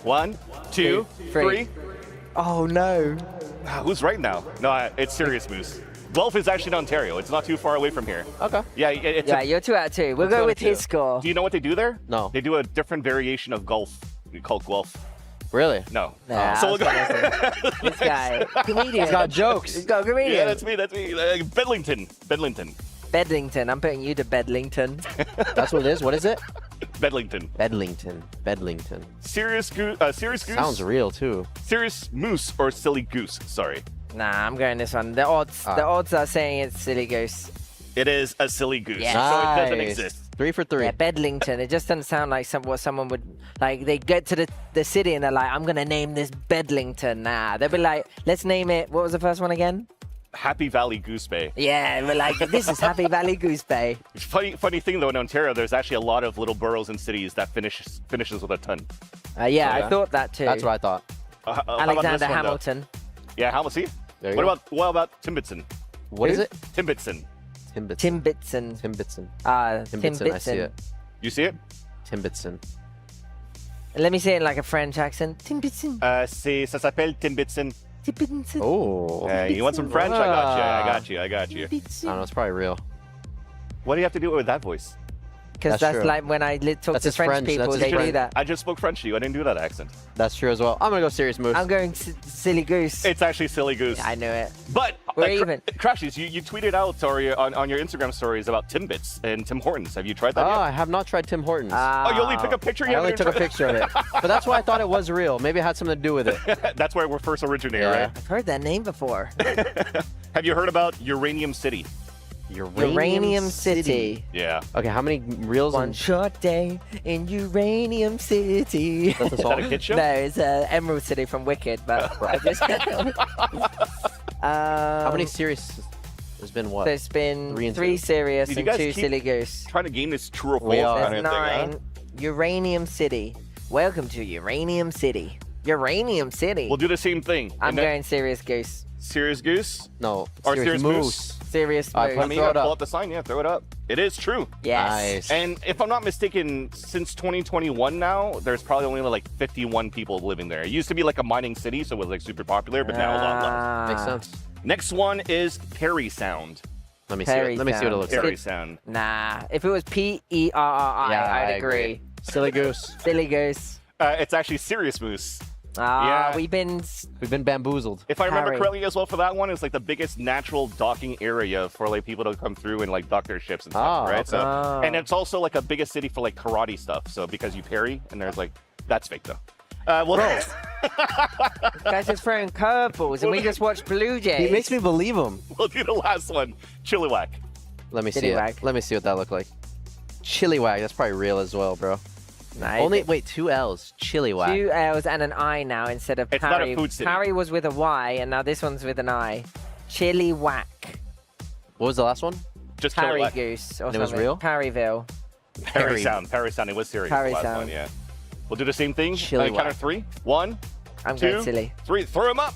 1, 2, 3. Oh no. Who's right now? No, it's Serious Moose. Guelph is actually in Ontario. It's not too far away from here. Okay. Yeah, you're 2 out of 2. We'll go with his score. Do you know what they do there? No. They do a different variation of golf. We call it Guelph. Really? No. Nah, So we'll go. this guy, comedian. He's got jokes. He's got a comedian. Yeah, that's me. Bedlington. Bedlington. I'm putting you to Bedlington. That's what it is. What is it? Bedlington. Serious goose. Sounds real too. Serious moose or silly goose? Sorry. Nah, I'm going this one. The odds are saying it's silly goose. It is a silly goose. Yes. So it doesn't Nice. exist. 3 for 3. Yeah, Bedlington. It just doesn't sound like what someone would like. They get to the city and they're like, I'm gonna name this Bedlington. Nah, they'll be like, let's name it. What was the first one again? Happy Valley Goose Bay. Yeah, we're like, this is Happy Valley Goose Bay. Funny thing though, in Ontario, there's actually a lot of little boroughs and cities that finishes with a ton. Yeah, I thought that too. That's what I thought. How about Alexander this one, though? Hamilton. Yeah, Hamilton. There you What go. about Timbitson? What is it? Timbitson. Timbitson. Timbitson. Timbitson. I see it. You see it? Timbitson. Let me say it in like a French accent. Timbitson. Ça s'appelle Timbitson. Timbitson. Oh. You want some French? I got you. I don't know. It's probably real. What do you have to do with that voice? Because that's true. like when I talk That's to his French French, people, that's his they do French. that. I just spoke French to you. I didn't do that accent. That's true as well. I'm gonna go serious moose. I'm going silly goose. It's actually silly goose. Yeah, I knew it. But We're even. Crashies, you tweeted out on your Instagram stories about Timbits and Tim Hortons. Have you tried that Oh, yet? I have not tried Tim Hortons. Oh, you only took a picture? I only took a picture of it. But that's why I thought it was real. Maybe it had something to do with it. That's where we're first originated, Yeah. right? I've heard that name before. Have you heard about Uranium City? Uranium City. Yeah. Okay, how many reels? One short day in Uranium City. That's a Is song? that a kid show? No, it's Emerald City from Wicked, but I just How many series? There's been what? There's been Three and three two. serious Did you and guys 2 keep silly goose. trying to game this true or false We are. kind of There's thing, 9. Uranium City. Welcome to Uranium City. Uranium City. We'll do the same thing. I'm And then- going serious goose. Serious goose? No. Or serious moose? Serious All right, moose. I mean, Throw you it gotta pull up. up the sign. Yeah, throw it up. It is true. Yes. Nice. And if I'm not mistaken, since 2021 now, there's probably only like 51 people living there. It used to be like a mining city, so it was like super popular, but now a lot less. Makes sense. Next one is Perry Sound. Let me see. Perry Let me see what it looks Perry like. Sound. Nah. If it was P-E-R-R-I, Yeah, I'd I agree. Silly goose. Silly goose. It's actually Serious Moose. Yeah. Yeah. We've been bamboozled. If I remember Harry. correctly as well for that one, it's like the biggest natural docking area for like people to come through and like dock their ships and stuff, Oh, right? okay. So, and it's also like a biggest city for like karate stuff. So because you parry, and there's like, that's fake though. Well, Guys just throwing curveballs, and we just watched Blue Jays. He makes me believe him. we'll do the last one, Chilliwack. Let me see Chilliwack. it. Let me see what that looked like. Chilliwack. That's probably real as well, bro. Nice. Only wait, 2 L's. Chilliwack. 2 L's and an I now instead of It's not a Parry. food city. Parry was with a Y, and now this one's with an I. Chili whack. What was the last one? Just Parry Chilliwack. goose. Or And it was something. real? Parryville. Perry Sound. Perry Sound. It was serious. Perry the last Sound. one, yeah. We'll do the same thing. Chilliwack. Count of 3. 1, I'm 2, going silly. 3. Throw them up.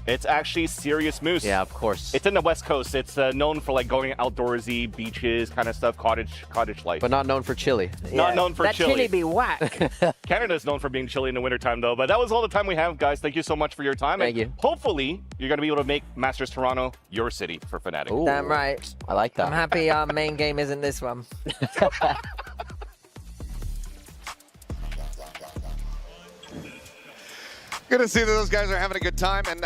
It's actually Serious Moose. Yeah, of course. It's in the West Coast. It's known for like going outdoorsy, beaches, kind of stuff, cottage life. But not known for chili. Not known for that chili. be whack. Canada's known for being chilly in the wintertime, though. But that was all the time we have, guys. Thank you so much for your time. Thank and you. Hopefully, you're going to be able to make Masters Toronto your city for Fnatic. Ooh, Damn right. I like that. I'm happy our main game isn't this one. Good to see that those guys are having a good time, and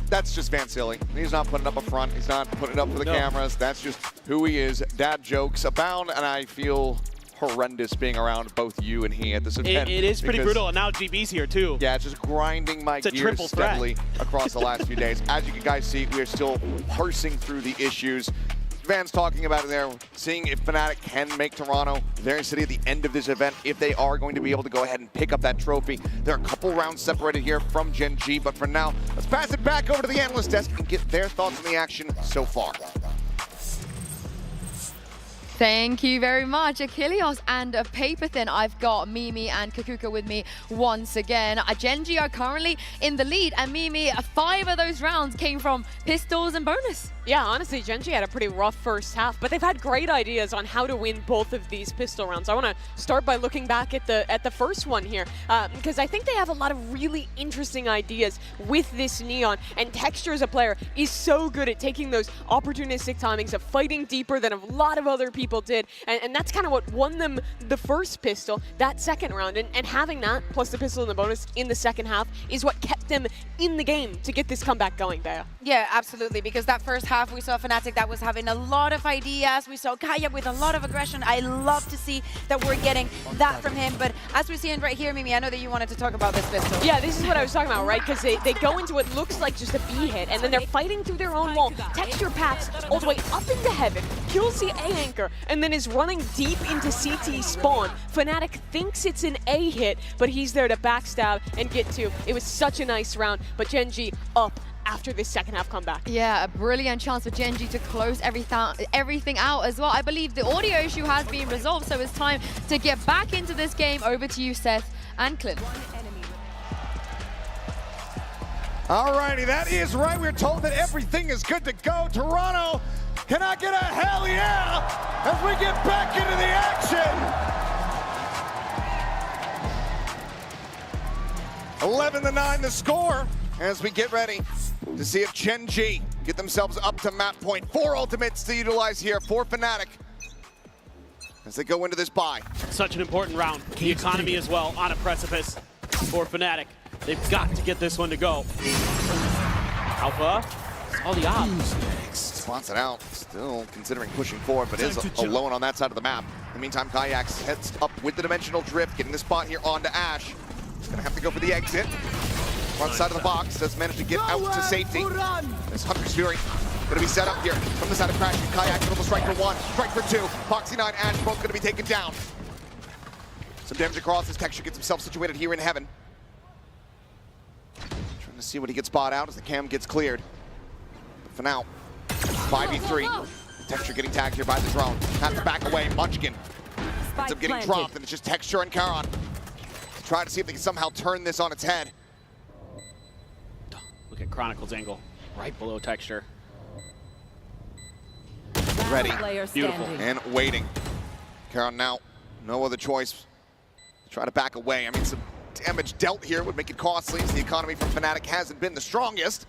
that's just Van Silly. He's not putting up a front. He's not putting it up for the cameras. That's just who he is. Dad jokes abound, and I feel horrendous being around both you and he at this event. It is pretty because- brutal, and now GB's here too. Yeah, it's just grinding my It's a gears triple threat. steadily across the last few days. As you guys see, we are still parsing through the issues. Van's talking about it there, seeing if Fnatic can make Toronto their city at the end of this event, if they are going to be able to go ahead and pick up that trophy. There are a couple rounds separated here from Gen.G, but for now, let's pass it back over to the analyst desk and get their thoughts on the action so far. Thank you very much, Achilles and Paper Thin. I've got Mimi and Kakuka with me once again. Gen.G are currently in the lead, and Mimi, 5 of those rounds came from pistols and bonus. Yeah, honestly, Gen.G had a pretty rough first half, but they've had great ideas on how to win both of these pistol rounds. I want to start by looking back at the first one here, because I think they have a lot of really interesting ideas with this Neon, and Texture as a player is so good at taking those opportunistic timings of fighting deeper than a lot of other people did, and that's kind of what won them the first pistol, that second round, and having that, plus the pistol and the bonus in the second half, is what kept them in the game to get this comeback going, Bea. Yeah, absolutely, because that first half we saw Fnatic that was having a lot of ideas. We saw Kaya with a lot of aggression. I love to see that we're getting that from him, but as we're seeing right here, Mimi, I know that you wanted to talk about this pistol. Yeah, this is what I was talking about, right? Because they go into what looks like just a B hit, and then they're fighting through their own wall. Texture packs all the way up into heaven, kills the A anchor, and then is running deep into CT spawn. Fnatic thinks it's an A hit, but he's there to backstab and get two. It was such a nice round, but Gen.G up after this second half comeback. Yeah, a brilliant chance for Gen.G to close everything out as well. I believe the audio issue has been resolved, so it's time to get back into this game. Over to you, Seth and Clint. Alrighty, that is right. We're told that everything is good to go. Toronto, can I get a hell yeah as we get back into the action? 11-9 the score as we get ready to see if Gen.G get themselves up to map point. 4 ultimates to utilize here for Fnatic as they go into this bye. Such an important round. The economy as well on a precipice for Fnatic. They've got to get this one to go. Alpha, all the odds. Spots it out, still considering pushing forward, but is alone on that side of the map. In the meantime, Kayaks heads up with the dimensional drift, getting the spot here onto Ash. He's gonna have to go for the exit. Front side of the box, does manage to get out to safety. This Hunter's Fury gonna be set up here from the side of Crash. Kayak will strike for 1, strike for 2. Foxy 9, Ash both gonna be taken down. Some damage across as Texture gets himself situated here in heaven. Trying to see what he gets spot out as the cam gets cleared. But for now, 5v3. Texture getting tagged here by the drone. Have to back away. Munchkin ends up getting dropped, and it's just Texture and Karon. Trying to see if they can somehow turn this on its head. Look at Chronicle's angle, right below Texture. Ready, beautiful, and waiting. Karon now, no other choice. Try to back away. I mean, some damage dealt here would make it costly, as the economy from Fnatic hasn't been the strongest.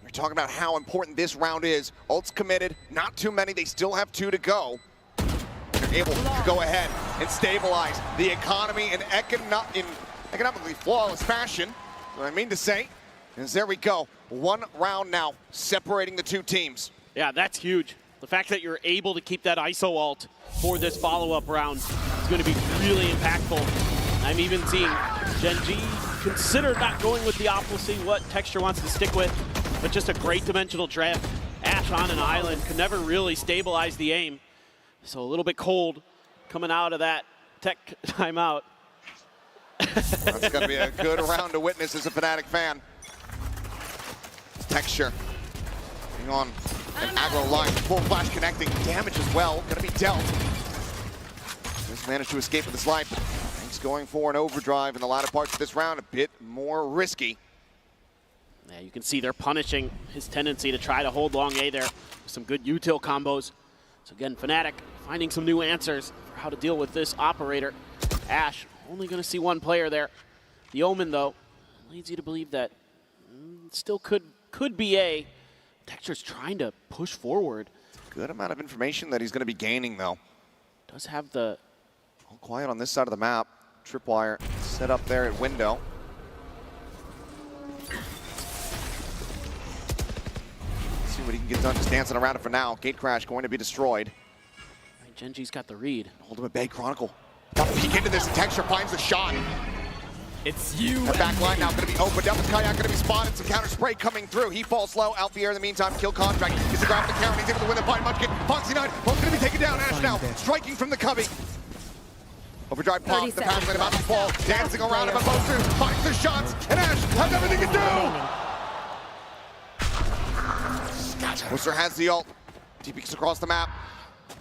We're talking about how important this round is. Ult's committed, not too many. They still have 2 to go. They're able to go ahead and stabilize the economy in economically flawless fashion. What I mean to say is there we go. 1 round now separating the 2 teams. Yeah, that's huge. The fact that you're able to keep that ISO ult for this follow-up round is going to be really impactful. I'm even seeing Gen.G consider not going with the op. We'll see what Texture wants to stick with, but just a great dimensional drift. Ash on an island could never really stabilize the aim. So a little bit cold coming out of that tech timeout. That's going to be a good round to witness as a Fnatic fan. Texture hang on an aggro line, full flash connecting, damage as well, going to be dealt. Just managed to escape with his life, but he's going for an overdrive in the latter parts of this round, a bit more risky. Yeah, you can see they're punishing his tendency to try to hold long A there with some good util combos. So again, Fnatic finding some new answers for how to deal with this operator. Ash only going to see 1 player there. The Omen, though, leads you to believe that still could be A. Texture's trying to push forward. Good amount of information that he's going to be gaining, though. Does have the... All quiet on this side of the map. Tripwire set up there at window. See what he can get done just dancing around it for now. Gate crash going to be destroyed. Gen.G's got the read. Ultimate Bay Chronicle. Got to peek into this, and Texture finds the shot. It's you. The back line now going to be opened up. It's Kayak going to be spotted. Some counter spray coming through. He falls low. Alfier in the meantime, kill contract. He's the ground for the count. He's able to win the fight. Munchkin. Foxy 9. Both going to be taken down. Ash now striking from the cubby. Overdrive pop. The pass lane about to fall. Dancing around him. But Boaster finds the shots. And Ash has everything to do. Boaster has the ult. TPs across the map.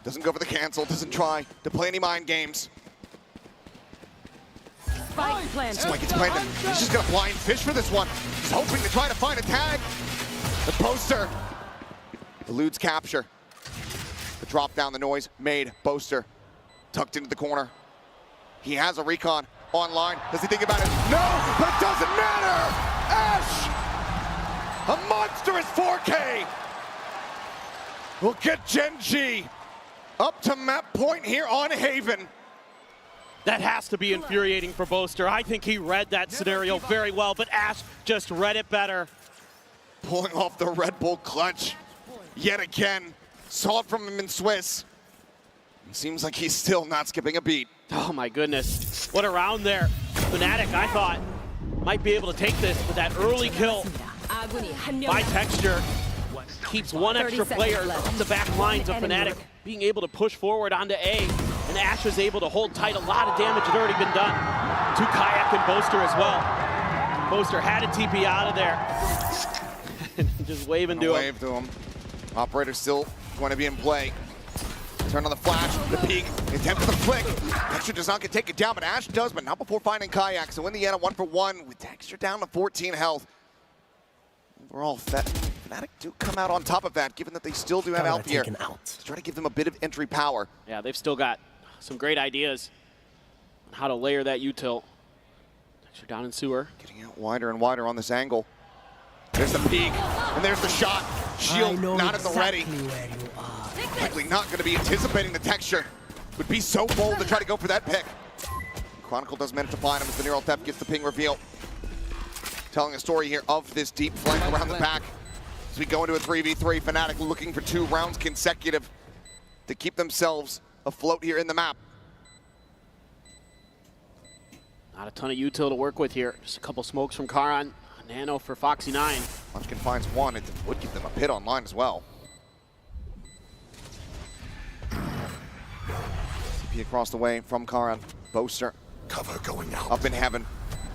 Doesn't go for the cancel. Doesn't try to play any mind games. Spike gets planted. He's just gonna blind fish for this one. He's hoping to try to find a tag. The Poster Eludes capture. The drop down, the noise made. Boaster tucked into the corner. He has a recon online. Does he think about it? No, but it doesn't matter! Ash! A monstrous 4K! Will get Gen.G up to map point here on Haven. That has to be infuriating for Boaster. I think he read that scenario very well, but Ash just read it better. Pulling off the Red Bull clutch yet again. Saw it from him in Swiss. It seems like he's still not skipping a beat. Oh my goodness. What a round there. Fnatic, I thought, might be able to take this, but that early kill by Texture keeps one extra player from the back lines of Fnatic being able to push forward onto A, and Ash was able to hold tight. A lot of damage had already been done to Kayak and Boaster as well. Boaster had a TP out of there. Just waving to him. Wave to him. Operator still going to be in play. Turn on the flash, the peek, the attempt for the flick. Texture does not get taken down, but Ash does, but not before finding Kayak. So in the end, a 1-for-1 with Texture down to 14 health. Overall, Fnatic do come out on top of that, given that they still do have Alp here. To try to give them a bit of entry power. Yeah, they've still got some great ideas on how to layer that util. Texture down in sewer. Getting out wider and wider on this angle. There's the peek, and there's the shot. Shield not at the ready. Likely not going to be anticipating the Texture. Would be so bold to try to go for that pick. Chronicle does manage to find him as the neural theft gets the ping reveal. Telling a story here of this deep flank around the back. As we go into a 3v3, Fnatic looking for 2 rounds consecutive to keep themselves afloat here in the map. Not a ton of util to work with here. Just a couple smokes from Karan. Nano for Foxy9. Munchkin finds one. It would give them a pit online as well. CP across the way from Karan. Boaster. Cover going out. Up in heaven.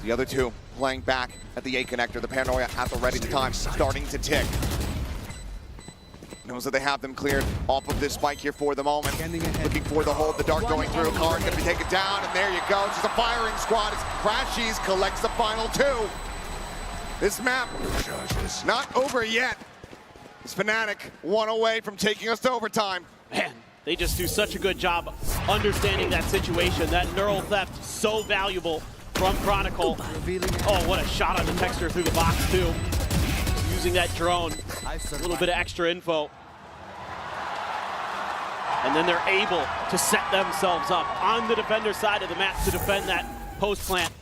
The other two playing back at the A connector. The paranoia at the ready time, starting to tick. Knows that they have them cleared off of this spike here for the moment. Looking for the hold, the dart going through. Karan gonna be taken down, and there you go. It's just a firing squad as Crashies collects the final 2. This map not over yet. It's Fnatic 1 away from taking us to overtime. Man, they just do such a good job understanding that situation. That neural theft so valuable from Chronicle. Oh, what a shot on the Texture through the box too. Using that drone, a little bit of extra info. And then they're able to set themselves up on the defender side of the map to defend that post plant.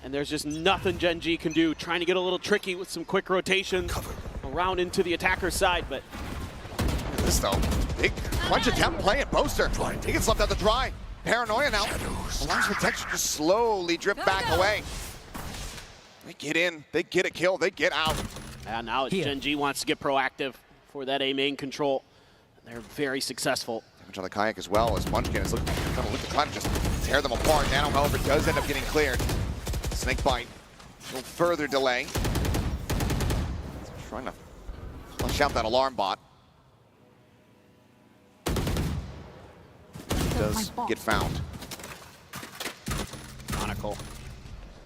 And there's just nothing Gen.G can do. Trying to get a little tricky with some quick rotations around into the attacker's side, but... This though, big bunch attempt play at Boaster. He gets left out to dry. Paranoia now allows for Texture to slowly drift back away. They get in, they get a kill, they get out. And now it's Gen.G wants to get proactive for that A main control. And they're very successful. Damage on the Kayak as well as Munchkin is looking to look to try to just tear them apart. Nano, however, does end up getting cleared. Snake bite, a little further delay. Trying to flush out that alarm bot. Does get found. Chronicle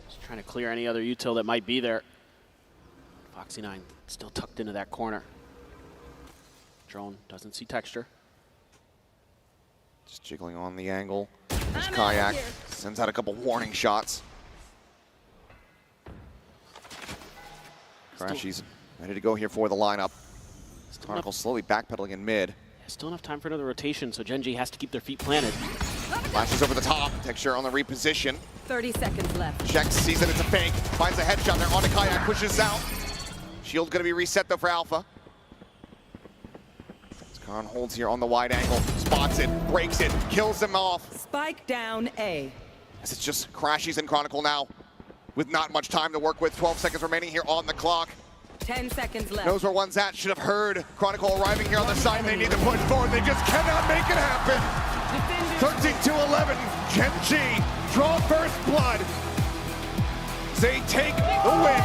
just trying to clear any other util that might be there. Foxy9 still tucked into that corner. Drone doesn't see Texture. Just jiggling on the angle. This Kayak sends out a couple warning shots. Crashies ready to go here for the lineup. Chronicle slowly backpedaling in mid. Still enough time for another rotation, so Gen.G has to keep their feet planted. Flashes over the top. Texture on the reposition. 30 seconds left. Checks, sees that it's a fake. Finds a headshot there on the Kayak, pushes out. Shield gonna be reset though for Alpha. Karan holds here on the wide angle. Spots it, breaks it, kills them off. Spike down A. As it's just Crashies and Chronicle now with not much time to work with. 12 seconds remaining here on the clock. 10 seconds left. Knows where one's at. Should have heard Chronicle arriving here on the side. They need to push forward. They just cannot make it happen. 13-11. Gen.G draw first blood. They take the win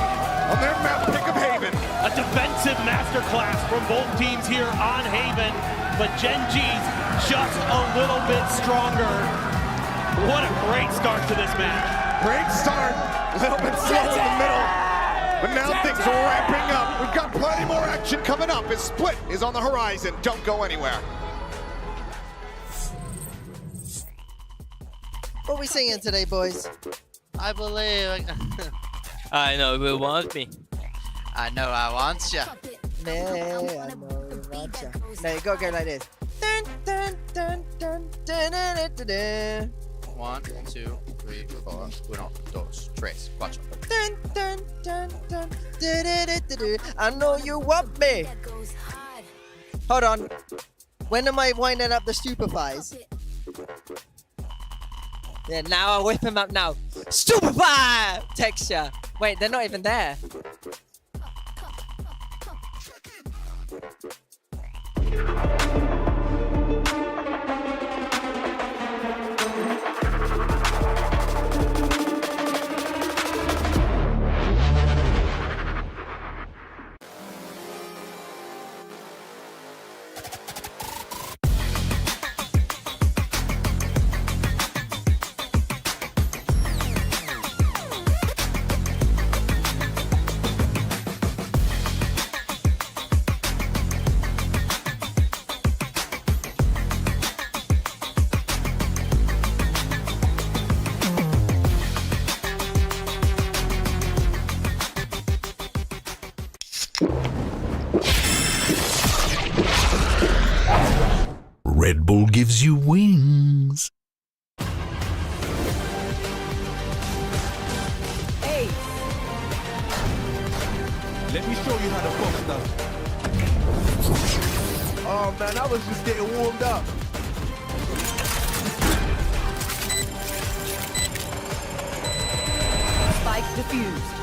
on their map pick of Haven. A defensive masterclass from both teams here on Haven, but Gen.G's just a little bit stronger. What a great start to this match. Great start. A little bit slow in the middle. But now things are ramping up. We've got plenty more action coming up as Split is on the horizon. Don't go anywhere. What are we singing today, boys? I believe. I know who wants me. I know I want ya. I know you want ya. No, you gotta go like this. Dun, dun, dun, dun, dun, dun, dun, dun. 1, 2, 3, 4, 1, 2, 3, 4. Dun, dun, dun, dun, dun, dun, dun, dun. I know you want me. Hold on. When am I winding up the stupefies? Yeah, now I'll whip him up now. Stupefy! Texture. Wait, they're not even there. Red Bull gives you wings. Hey. Let me show you how to fuck stuff. Oh man, I was just getting warmed up. Spike defused.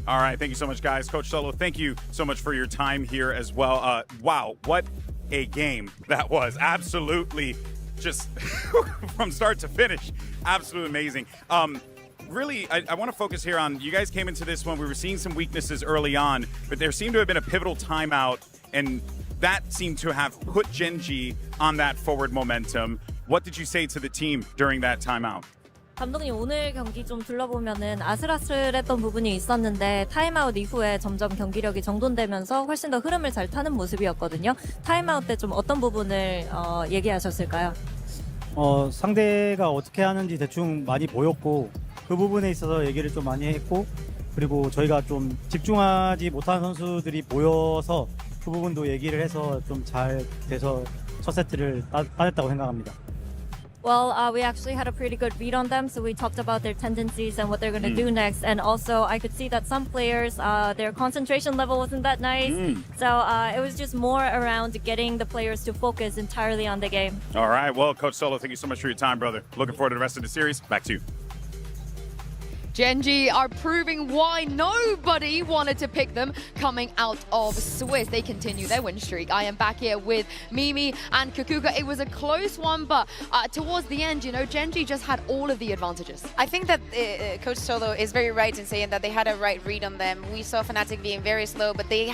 All right, thank you so much, guys. Coach Solo, thank you so much for your time here as well. Wow, what a game that was. Absolutely, just from start to finish, absolutely amazing. Really, I want to focus here on, you guys came into this when we were seeing some weaknesses early on, but there seemed to have been a pivotal timeout, and that seemed to have put Gen.G on that forward momentum. What did you say to the team during that timeout? 감독님 오늘 경기 좀 둘러보면은 아슬아슬했던 부분이 있었는데 타임아웃 이후에 점점 경기력이 정돈되면서 훨씬 더 흐름을 잘 타는 모습이었거든요. 타임아웃 때 좀 어떤 부분을 얘기하셨을까요? 상대가 어떻게 하는지 대충 많이 보였고 그 부분에 있어서 얘기를 좀 많이 했고 그리고 저희가 좀 집중하지 못한 선수들이 보여서 그 부분도 얘기를 해서 좀 잘 돼서 첫 세트를 따냈다고 생각합니다. Well, we actually had a pretty good read on them, so we talked about their tendencies and what they're going to do next. And also, I could see that some players, their concentration level wasn't that nice. So it was just more around getting the players to focus entirely on the game. All right. Well, Coach Solo, thank you so much for your time, brother. Looking forward to the rest of the series. Back to you. Gen.G are proving why nobody wanted to pick them coming out of Swiss. They continue their win streak. I am back here with Mimi and Kukuka. It was a close one, but towards the end, you know, Gen.G just had all of the advantages. I think that Coach Solo is very right in saying that they had a right read on them. We saw Fnatic being very slow, but they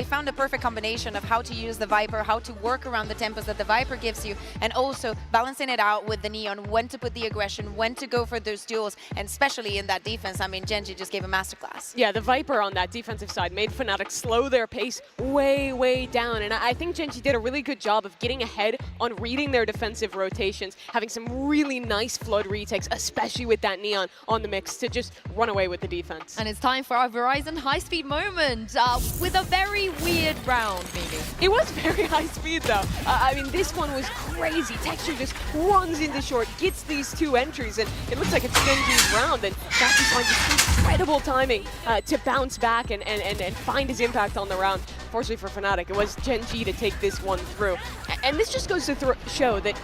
found a perfect combination of how to use the Viper, how to work around the tempos that the Viper gives you, and also balancing it out with the Neon, when to put the aggression, when to go for those duels, and especially in that defense. I mean, Gen.G just gave a masterclass. Yeah, the Viper on that defensive side made Fnatic slow their pace way down. And I think Gen.G did a really good job of getting ahead on reading their defensive rotations, having some really nice flood retakes, especially with that Neon on the mix to just run away with the defense. And it's time for our Verizon high-speed moment with a very weird round, maybe. It was very high speed, though. I mean, this one was crazy. Texture just runs into short, gets these two entries, and it looks like it's Gen.G's round. And Jackie finds incredible timing to bounce back and find his impact on the round. Fortunately for Fnatic, it was Gen.G to take this one through. And this just goes to show that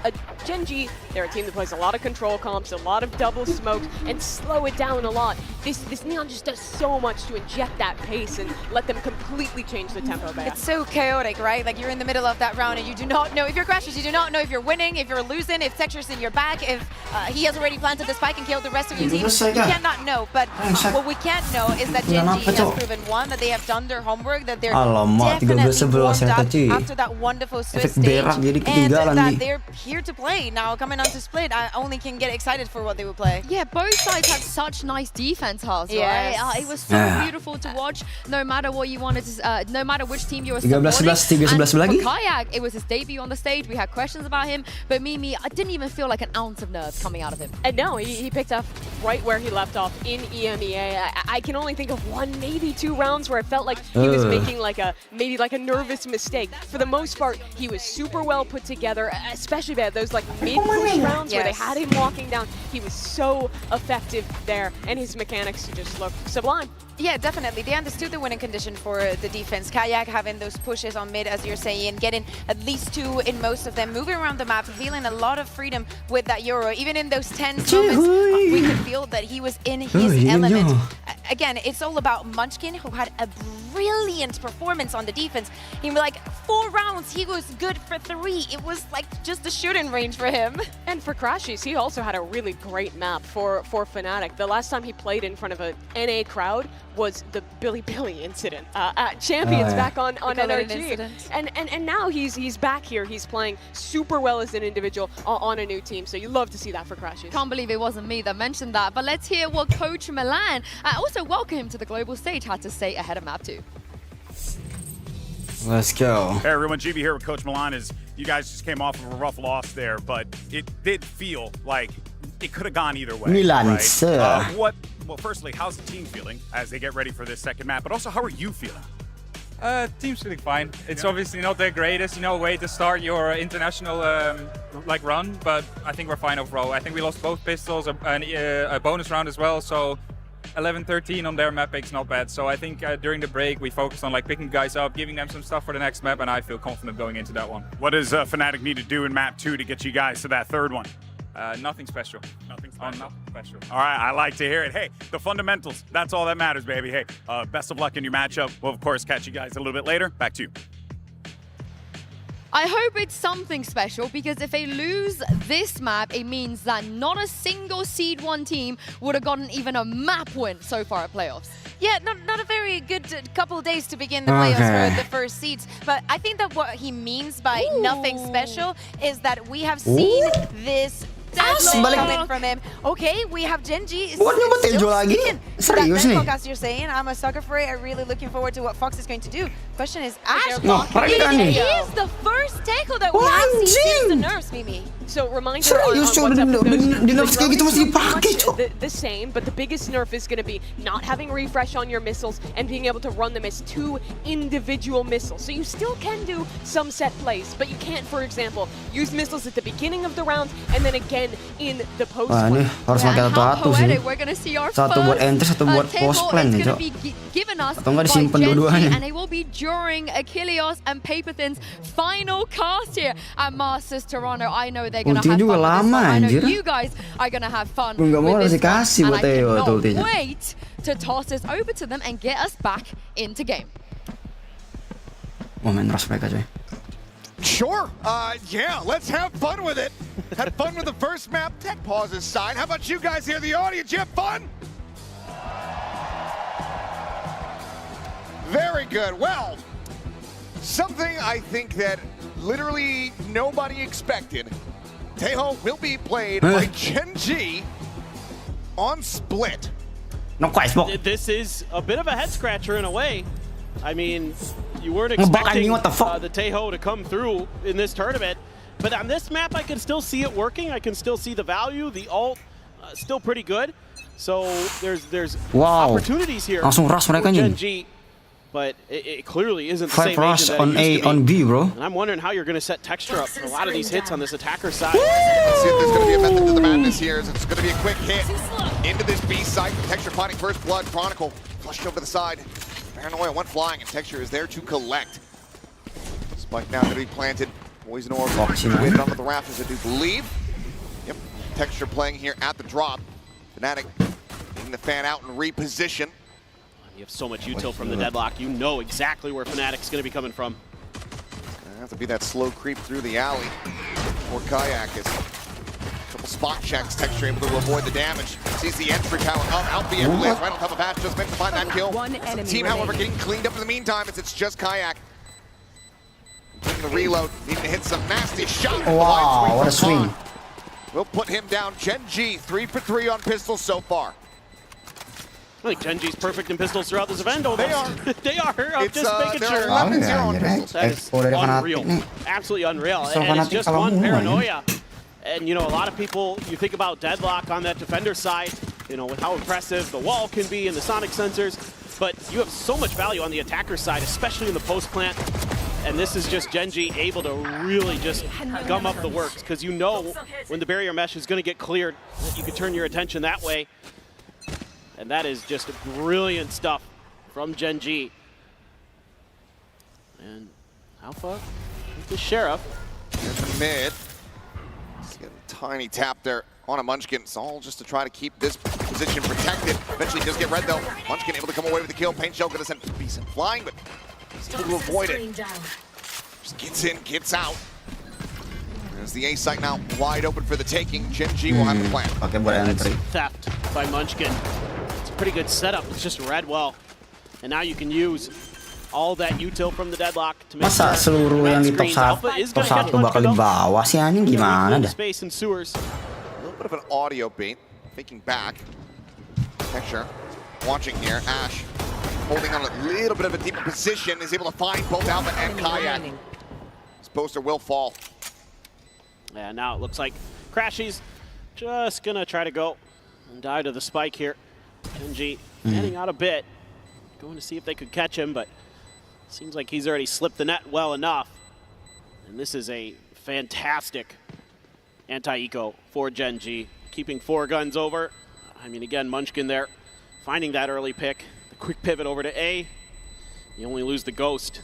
Gen.G, they're a team that plays a lot of control comps, a lot of double smokes, and slow it down a lot. This Neon just does so much to inject that pace and let them completely change the tempo back. It's so chaotic, right? Like, you're in the middle of that round and you do not know if you're Crashers, you do not know if you're winning, if you're losing, if Texture's in your back, if he has already planted the spike and killed the rest of your team. You cannot know, but what we can know is that Gen.G has proven, one, that they have done their homework, that they're definitely warmed up after that wonderful Swiss stage, and that they're here to play. Now, coming on to Split, I only can get excited for what they will play. Yeah, both sides had such nice defense halves, Yes. right? It was so beautiful to watch, no matter what you wanted to, no matter which team you were supporting. 13-11 And for lagi. Kayak, it was his debut on the stage. We had questions about him, but Mimi, I didn't even feel like an ounce of nerves coming out of him. And no, he picked up right where he left off in EMEA. I can only think of one, maybe two rounds where it felt like he was making maybe a nervous mistake. For the most part, he was super well put together, especially at those mid-push rounds where they had him walking down. He was so effective there, and his mechanics just looked sublime. Yeah, definitely. They understood the winning condition for the defense. Kayak having those pushes on mid, as you're saying, getting at least two in most of them, moving around the map, feeling a lot of freedom with that Euro. Even in those tense moments, we could feel that he was in his element. Again, it's all about Munchkin, who had a brilliant performance on the defense. In 4 rounds, he was good for 3. It was just a shooting range for him. And for Crashies, he also had a really great map for Fnatic. The last time he played in front of a NA crowd was the Billy incident at Champions back on RRQ. And now he's back here. He's playing super well as an individual on a new team. So you love to see that for Crashies. Can't believe it wasn't me that mentioned that. But let's hear what Coach Milan, also welcome him to the global stage, had to say ahead of Map 2. Let's go. Hey everyone, GB here with Coach Milan. You guys just came off of a rough loss there, but it did feel like it could have gone either way. Milan, right? sir. Well, firstly, how's the team feeling as they get ready for this second map? But also, how are you feeling? Team's feeling fine. It's obviously not the greatest, way to start your international run, but I think we're fine overall. I think we lost both pistols, a bonus round as well, so 11-13 on their map pick's not bad. So I think during the break we focused on picking guys up, giving them some stuff for the next map, and I feel confident going into that one. What does Fnatic need to do in map 2 to get you guys to that third one? Nothing special. Nothing special. All right, I like to hear it. Hey, the fundamentals, that's all that matters, baby. Hey, best of luck in your matchup. We'll, of course, catch you guys a little bit later. Back to you. I hope it's something special, because if they lose this map, it means that not a single Seed 1 team would have gotten even a map win so far at playoffs. Yeah, not a very good couple of days to begin the playoffs for the first seeds. But I think that what he means by nothing special is that we have seen this coming from him. Okay, we have Gen.G. Bukan nyoba Tejo lagi? Serius nih? As you're saying, I'm a sucker for it. I'm really looking forward to what Fox is going to do. Question is, Ash, He is the first tackle that we have seen since the nerfs, Mimi. So reminder on what's up the same, but the biggest nerf is going to be not having refresh on your missiles and being able to run them as 2 individual missiles. So you still can do some set plays, but you can't, for example, use missiles at the beginning of the round and then again in the post. Wah, ini harus pakai satu sih. Satu buat entry, satu buat post plan nih, Cok. Atau nggak disimpan dua-duanya. And it will be during Achilles and Paperthin's final cast here at Masters Toronto. I know they're gonna have fun juga with this lama, one. I know anjir. you guys are gonna have fun Nggak mau with this kasih one. buat And I Theo cannot tuh ultinya. wait to toss this over to them and get us back into game. Mau main rush mereka, coy. Sure. Yeah, let's have fun with it. Had fun with the first map. Tech pauses side. How about you guys here, the audience? You have fun? Very good. Well, something I think that literally nobody expected. Tejo will be played by Gen.G on Split. No quite smoke. This is a bit of a head scratcher in a way. I mean, you weren't expecting the Tejo to come through in this tournament, but on this map I can still see it working. I can still see the value. The ult still pretty good. So there's opportunities here Langsung rush mereka nih. Gen.G, but it clearly isn't the same rush agent that on it used to A on B, bro. And I'm wondering how you're going to set texture up for a lot of these hits on this attacker side. Let's see if there's going to be a method to the madness here. It's going to be a quick hit into this B site. Texture finding first blood. Chronicle flushed over to the side. Paranoia went flying, and Texture is there to collect. Spike now going to be planted. Poison Orb situated onto the rafters, I do believe. Yep, Texture playing here at the drop. Fnatic needing to fan out and reposition. You have so much util from the deadlock. You know exactly where Fnatic's going to be coming from. Gonna have to be that slow creep through the alley. Or Kayak is. Couple spot checks. Texture able to avoid the damage. Sees the entry power of Alfie and Blitz right on top of Ash. Just meant to find that kill. The team, however, getting cleaned up in the meantime. It's just Kayak. Taking the reload. Needing to hit some nasty shots. Wow, what a swing. We'll put him down. Gen.G 3 for 3 on pistols so far. I think Gen.G's perfect in pistols throughout this event. They are. They are. I'm just making sure. That is unreal. Absolutely unreal. And it's just one paranoia. And, you know, a lot of people, you think about deadlock on that defender side, you know, with how impressive the wall can be and the sonic sensors. But you have so much value on the attacker side, especially in the post plant. And this is just Gen.G able to really just gum up the works, because you know when the barrier mesh is going to get cleared, you can turn your attention that way. And that is just brilliant stuff from Gen.G. And Alpha with the Sheriff. In the mid. Let's get a tiny tap there on a Munchkin. It's all just to try to keep this position protected. Eventually does get red though. Munchkin able to come away with the kill. Paint Shell gonna send decent flying, but he's able to avoid it. Just gets in, gets out. There's the A site now wide open for the taking. Gen.G will have the plan. Okay, buat entry. Theft by Munchkin. It's a pretty good setup. It's just read well. And now you can use all that util from the deadlock to make Masa seluruh yang di top 1 bakal di bawah sih, anjing gimana dah? Space and sewers. A little bit of an audio bait. Thinking back. Texture watching here. Ash holding on a little bit of a deeper position. Is able to find both Alpha and Kayak. This poster will fall. Yeah, now it looks like Crashy's just gonna try to go and die to the spike here. Gen.G heading out a bit, going to see if they could catch him, but seems like he's already slipped the net well enough. And this is a fantastic anti-eco for Gen.G, keeping 4 guns over. I mean, again, Munchkin there, finding that early pick, the quick pivot over to A. You only lose the Ghost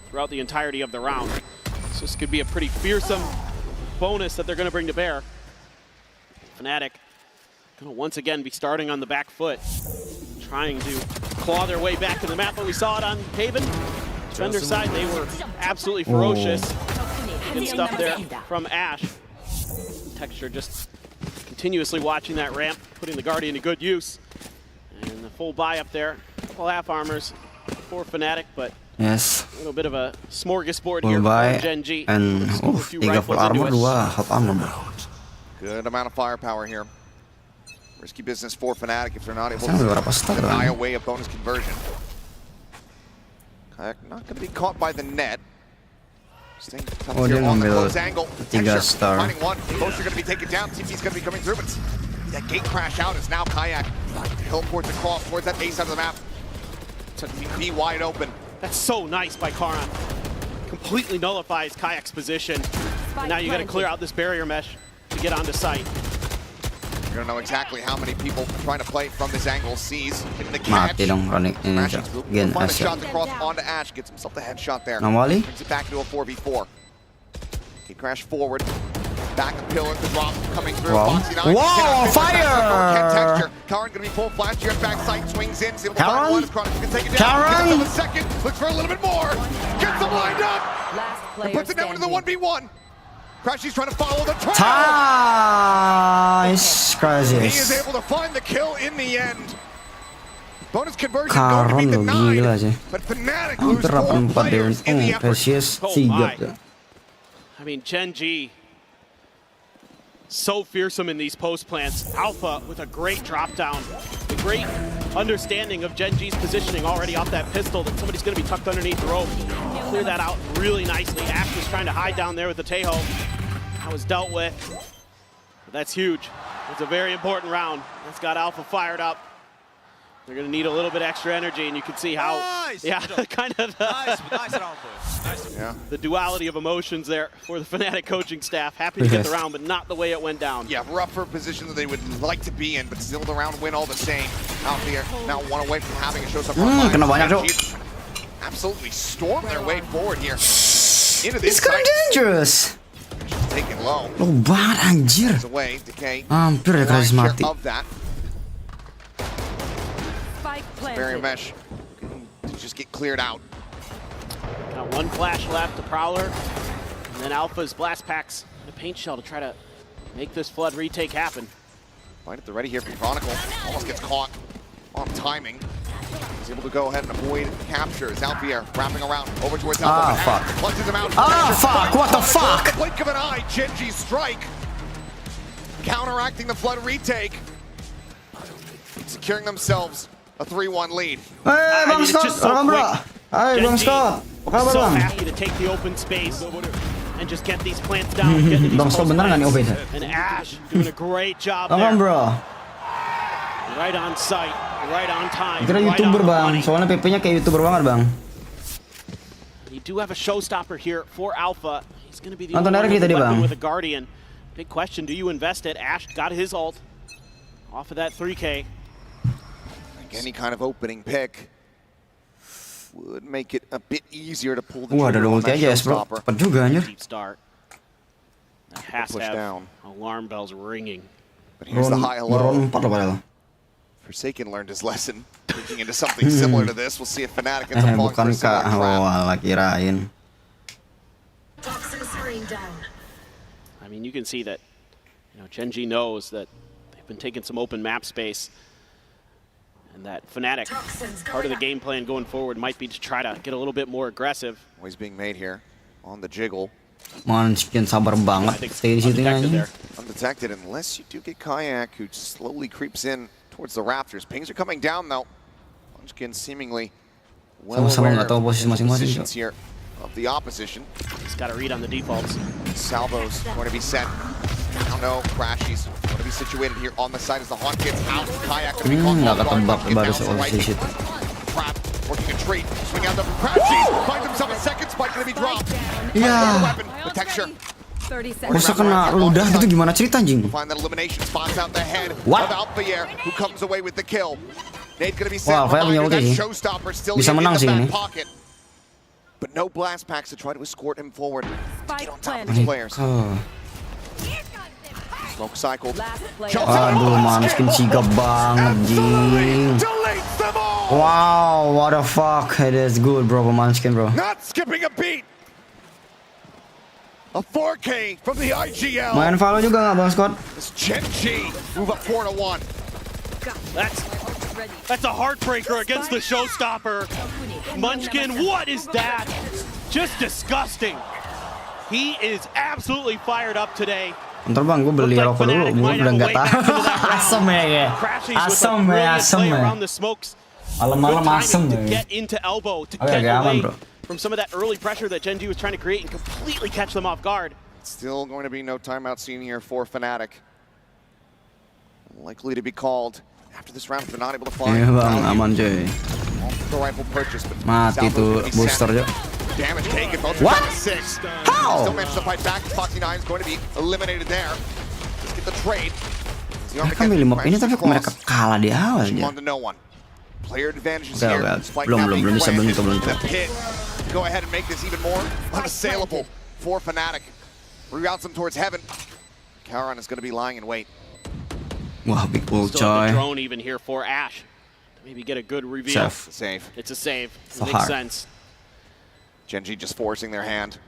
throughout the entirety of the round. So this could be a pretty fearsome bonus that they're going to bring to bear. Fnatic going to once again be starting on the back foot, trying to claw their way back to the map, but we saw it on Haven. Defender side, they were absolutely ferocious. Good stuff there from Ash. Texture just continuously watching that ramp, putting the Guardian to good use. And the full buy up there. Couple half armors for Fnatic, but yes, a little bit of a smorgasbord full here buy for Gen.G. and 3 full armor, 2 half armor. Good amount of firepower here. Risky business for Fnatic if they're not able Sana to beberapa stack deny kan? away a bonus conversion. Kayak not going to be caught by the net. Staying tough Oh, here dia on the ngambil close angle. 3 Texture star. finding one. Both are going to be taken down. TP's going to be coming through, but that gate crash out is now Kayak. Teleports across towards that A side of the map. To be wide open. That's so nice by Karan. Completely nullifies Kayak's position. And now you got to clear out this barrier mesh to get onto site. You're going to know exactly how many people trying to play from this angle. Sees hitting the catch. Mati dong running ini aja. Gen Find a Asia. shot across onto Ash. Gets himself the headshot there. Namali? Brings it back into a 4v4. He crashed forward. Back the pillar. The drop coming through. Wow. Wow, fire! Karan gonna be full flash here. Back sight swings in. Able to Karan? find one. Chronic can take it down. Karan? Gets himself a second. Looks for a little bit more. Gets him lined up. And puts it down into the 1v1. Crashy's trying to follow the trail. Nice, He is Crashes. able to find the kill in the end. Bonus conversion Karan going to lo be gila denied. sih. But Fnatic lose Hampir 4 84 dia players in the untung. effort. Crashes Oh 3 my. tuh. I mean, Gen.G, so fearsome in these post plants. Alpha with a great drop down. A great understanding of Gen.G's positioning already off that pistol that somebody's going to be tucked underneath the rope. Clear that out really nicely. Ash was trying to hide down there with the Tejo. That was dealt with. But that's huge. It's a very important round. That's got Alpha fired up. They're going to need a little bit extra energy, and you can see how, kind of the duality of emotions there for the Fnatic coaching staff. Happy to get the round, but not the way it went down. Yeah, rougher position that they would like to be in, but still the round win all the same. Out here, now 1 away from having a showstopper. Kena banyak tuh. Absolutely storm their way forward here. Into It's this kinda dangerous. Taken low. Low banget anjir. Away, Decay. Hampir deh Crashes mati. Of that. Barrier mesh to just get cleared out. Got 1 flash left, the Prowler, and then Alpha's blast packs and a paint shell to try to make this flood retake happen. Right at the ready here from Chronicle. Almost gets caught on timing. He's able to go ahead and avoid capture. Is Alfier wrapping around over towards Alpha. fuck. Punches him out. Fuck, what the fuck? The blink of an eye, Gen.G strike. Counteracting the flood retake. Securing themselves a 3-1 lead. Hey, Bang Scott, welcome bro. Hai Bang Scott, apa kabar So Bang? happy to take the open space and just get these plants down. Get these Bang Scott bener nggak nih OP-nya? And Ash doing a great job Welcome there. bro. Right on site, right on time. Kira right YouTuber on the Bang, money. soalnya PP-nya kayak YouTuber banget Bang. You do have a showstopper here for Alpha. He's going to be the Nonton only one RRQ with a tadi, weapon Bang. with a Guardian. Big question, do you invest it? Ash got his ult off of that 3K. Any kind of opening pick would make it a bit easier to pull the Wah, ada trigger on ulti that aja ya bro, showstopper. cepet juga anjir. Deep start. That has to push have down. alarm bells ringing. But here's the high hello. Ron 4 loh padahal. Forsaken learned his lesson, looking into something similar to this. We'll see if Fnatic ends up falling for a Bukan similar kak, trap. walah kirain. Toxin screen down. I mean, you can see that, Gen.G knows that they've been taking some open map space, and that Fnatic, part of the game plan going forward might be to try to get a little bit more aggressive. Always being made here on the jiggle. Manskin sabar banget stay di situ aja. Undetected unless you do get Kayak, who slowly creeps in towards the Raptors. Pings are coming down though. Munchkin seemingly well Sama-sama aware nggak tahu posisi of the masing-masing, positions here of the opposition. He's got to read on the defaults. Salvo's going to be sent. Now no, Crashies going to be situated here on the side as the Hawk gets out. Kayak going to be caught Nggak off guard. ketebak Munchkin baru now to the right. posisi situ. Trap, working a treat. Swing out there from Crashies. Finds himself a second spike going to be dropped. Yeah. Weapon, the texture. Masa kena ludah gitu gimana cerita anjing? Find that elimination spots out the head What? of Alfier, who comes away with the kill. Nate gonna be Wah, set Alfier punya behind her. ulti That sih. showstopper still Bisa in menang the sih back ini. pocket. But no blast packs to try to escort him forward. Get on top of Mereka. these players. Smoke cycled. Aduh, Manskin sigap banget, jing. Wow, what the fuck? It is good, bro, Manskin, bro. Not skipping a beat. A 4K from the IGL. Main Valo juga nggak Bang Scott? It's Gen.G move up 4-1. That's a heartbreaker against the showstopper. Munchkin, what is that? Just disgusting. He is absolutely fired up today. Ntar Bang, gue beli rokok dulu, gue udah nggak tahan. Asem ya, asem ya. Malam-malam asem ya. Get into elbow to Oke, get away bro. from some of that early pressure that Gen.G was trying to create and completely catch them off guard. Still going to be no timeout seen here for Fnatic. Likely to be called after this round if they're not able to find. Iya Bang, aman coy. The rifle purchase, but Mati tuh booster jo. Damage taken, both What? 6. How? Still managed to fight back. Foxy9 is going to be eliminated there. Let's get the trade. Mereka milih map ini tapi mereka kalah di awal aja. On to no one. Player advantages Oke, here. belum bisa belum. Go ahead and make this even more unassailable for Fnatic. Reroutes them towards heaven. Kauron is going to be lying in wait. Wah, big pull Still have coy. the drone even here for Ash. Maybe get a good reveal. Save. It's a save. So Makes hard. sense. Gen.G just forcing their hand.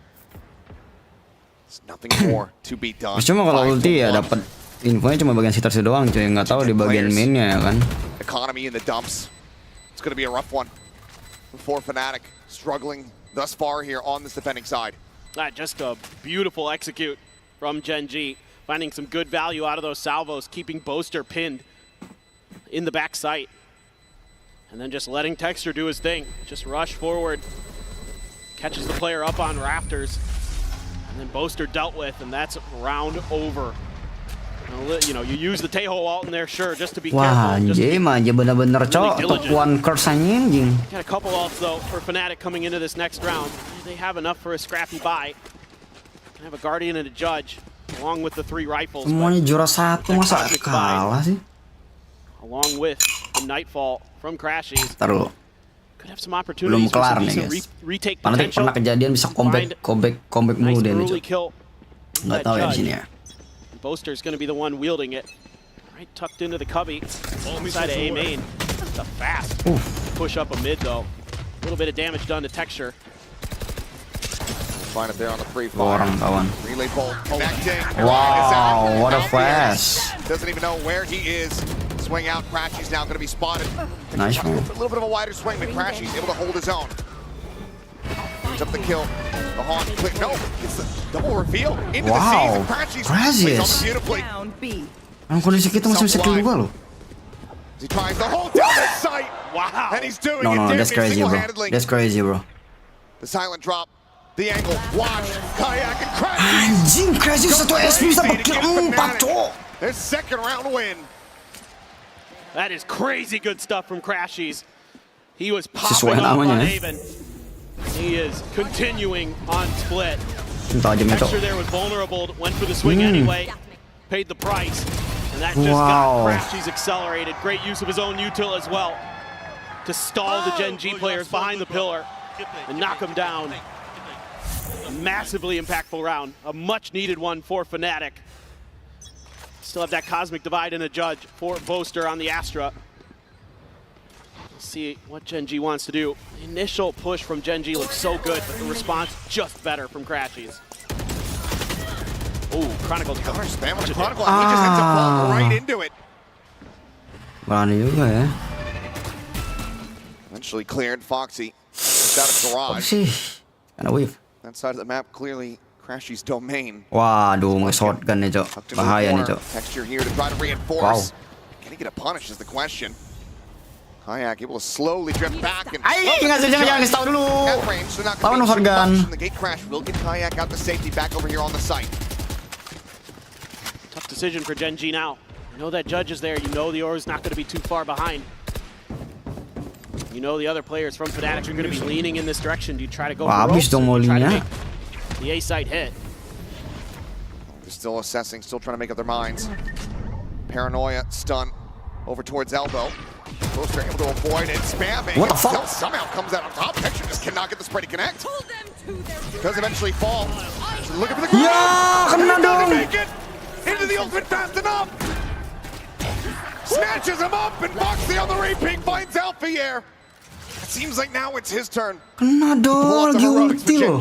There's nothing more to be done. Cuma kalau ulti ya dapat infonya cuma bagian sitar doang coy, nggak tahu di bagian mainnya ya kan. Economy in the dumps. It's going to be a rough one for Fnatic, struggling thus far here on this defending side. Just a beautiful execute from Gen.G, finding some good value out of those salvos, keeping Boaster pinned in the back sight. And then just letting Texture do his thing. Just rush forward, catches the player up on rafters, and then Boaster dealt with, and that's round over. You know, you use the Teho ult in there, sure, just to be Wah, careful. anjing aja bener-bener cok, top one curse anjing. Got a couple ults though for Fnatic coming into this next round. They have enough for a scrappy buy. Have a Guardian and a Judge, along with the 3 rifles. Semuanya juara 1, masa kalah sih? Along with the Nightfall from Crashies. Taruh. Could have some opportunities Belum kelar for nih some guys. retake Nanti potential. pernah kejadian bisa comeback mulu deh nih cok. Nggak tahu ya di sini ya. Boaster's going to be the one wielding it. Right tucked into the cubby. Inside of A main. It's a fast push up a mid though. A little bit of damage done to Texture. Find it there on the free fire. Orang kawan. Relay bolt connecting. Wow, what a flash. Doesn't even know where he is. Swing out. Crashy's now going to be spotted. Nice move. A little bit of a wider swing, but Crashy's able to hold his own. Up the kill. The haunt click. No, it's the double reveal into the season. Crashy's plays off beautifully. Ang kondisi kita masih bisa kill gua loh. He tries to hold down his sight. Wow. And he's doing No, it that's crazy, bro. That's crazy, bro. The silent drop. The angle. Watch. Kayak and Crashy. Anjing, Crashy 1 SP bisa kill 4, cok. Their second round win. That is crazy good stuff from Crashies. He was popping Sesuai up on namanya. Haven. He is continuing on Split. Entah aja nih, cok. Texture there was vulnerable, went for the swing anyway, paid the price, and that just got Crashies accelerated. Great use of his own util as well to stall the Gen.G players behind the pillar and knock them down. A massively impactful round, a much needed one for Fnatic. Still have that Cosmic Divide and a Judge for Boaster on the Astra. We'll see what Gen.G wants to do. The initial push from Gen.G looks so good, but the response just better from Crashies. Ooh, Chronicle cover. Spam with Chronicle, and he just ends up falling right into it. Berani juga ya. Eventually cleared Foxy. Just out of garage. Foxy. Karena wave. That side of the map clearly Crashy's domain. Waduh, nge-shotgun nih, cok. Bahaya nih, cok. Texture here to try to reinforce. Can he get a punish is the question. Kayak able to slowly drift back and jangan kasih tahu dulu. at range, so not Tahu going to be too shotgun. much. And the gate crash will get Kayak out to safety back over here on the site. Tough decision for Gen.G now. You know that Judge is there. You know the Aura's not going to be too far behind. You know the other players from Fnatic are going to be leaning in this direction. Do you try to go for ropes, dong or do you try to molinya. make the A site hit? They're still assessing, still trying to make up their minds. Paranoia, stun, over towards elbow. Boaster able to avoid it, spamming. What the fuck? Still somehow comes out on top. Texture just cannot get the spray to connect. Does eventually fall. Looking for the ground. Ya, kena dong. Make it into the ultimate fast enough. Snatches him up, and Foxy on the repeat finds Alphier. It seems like now it's his turn. Kena dong, lagi ulti loh.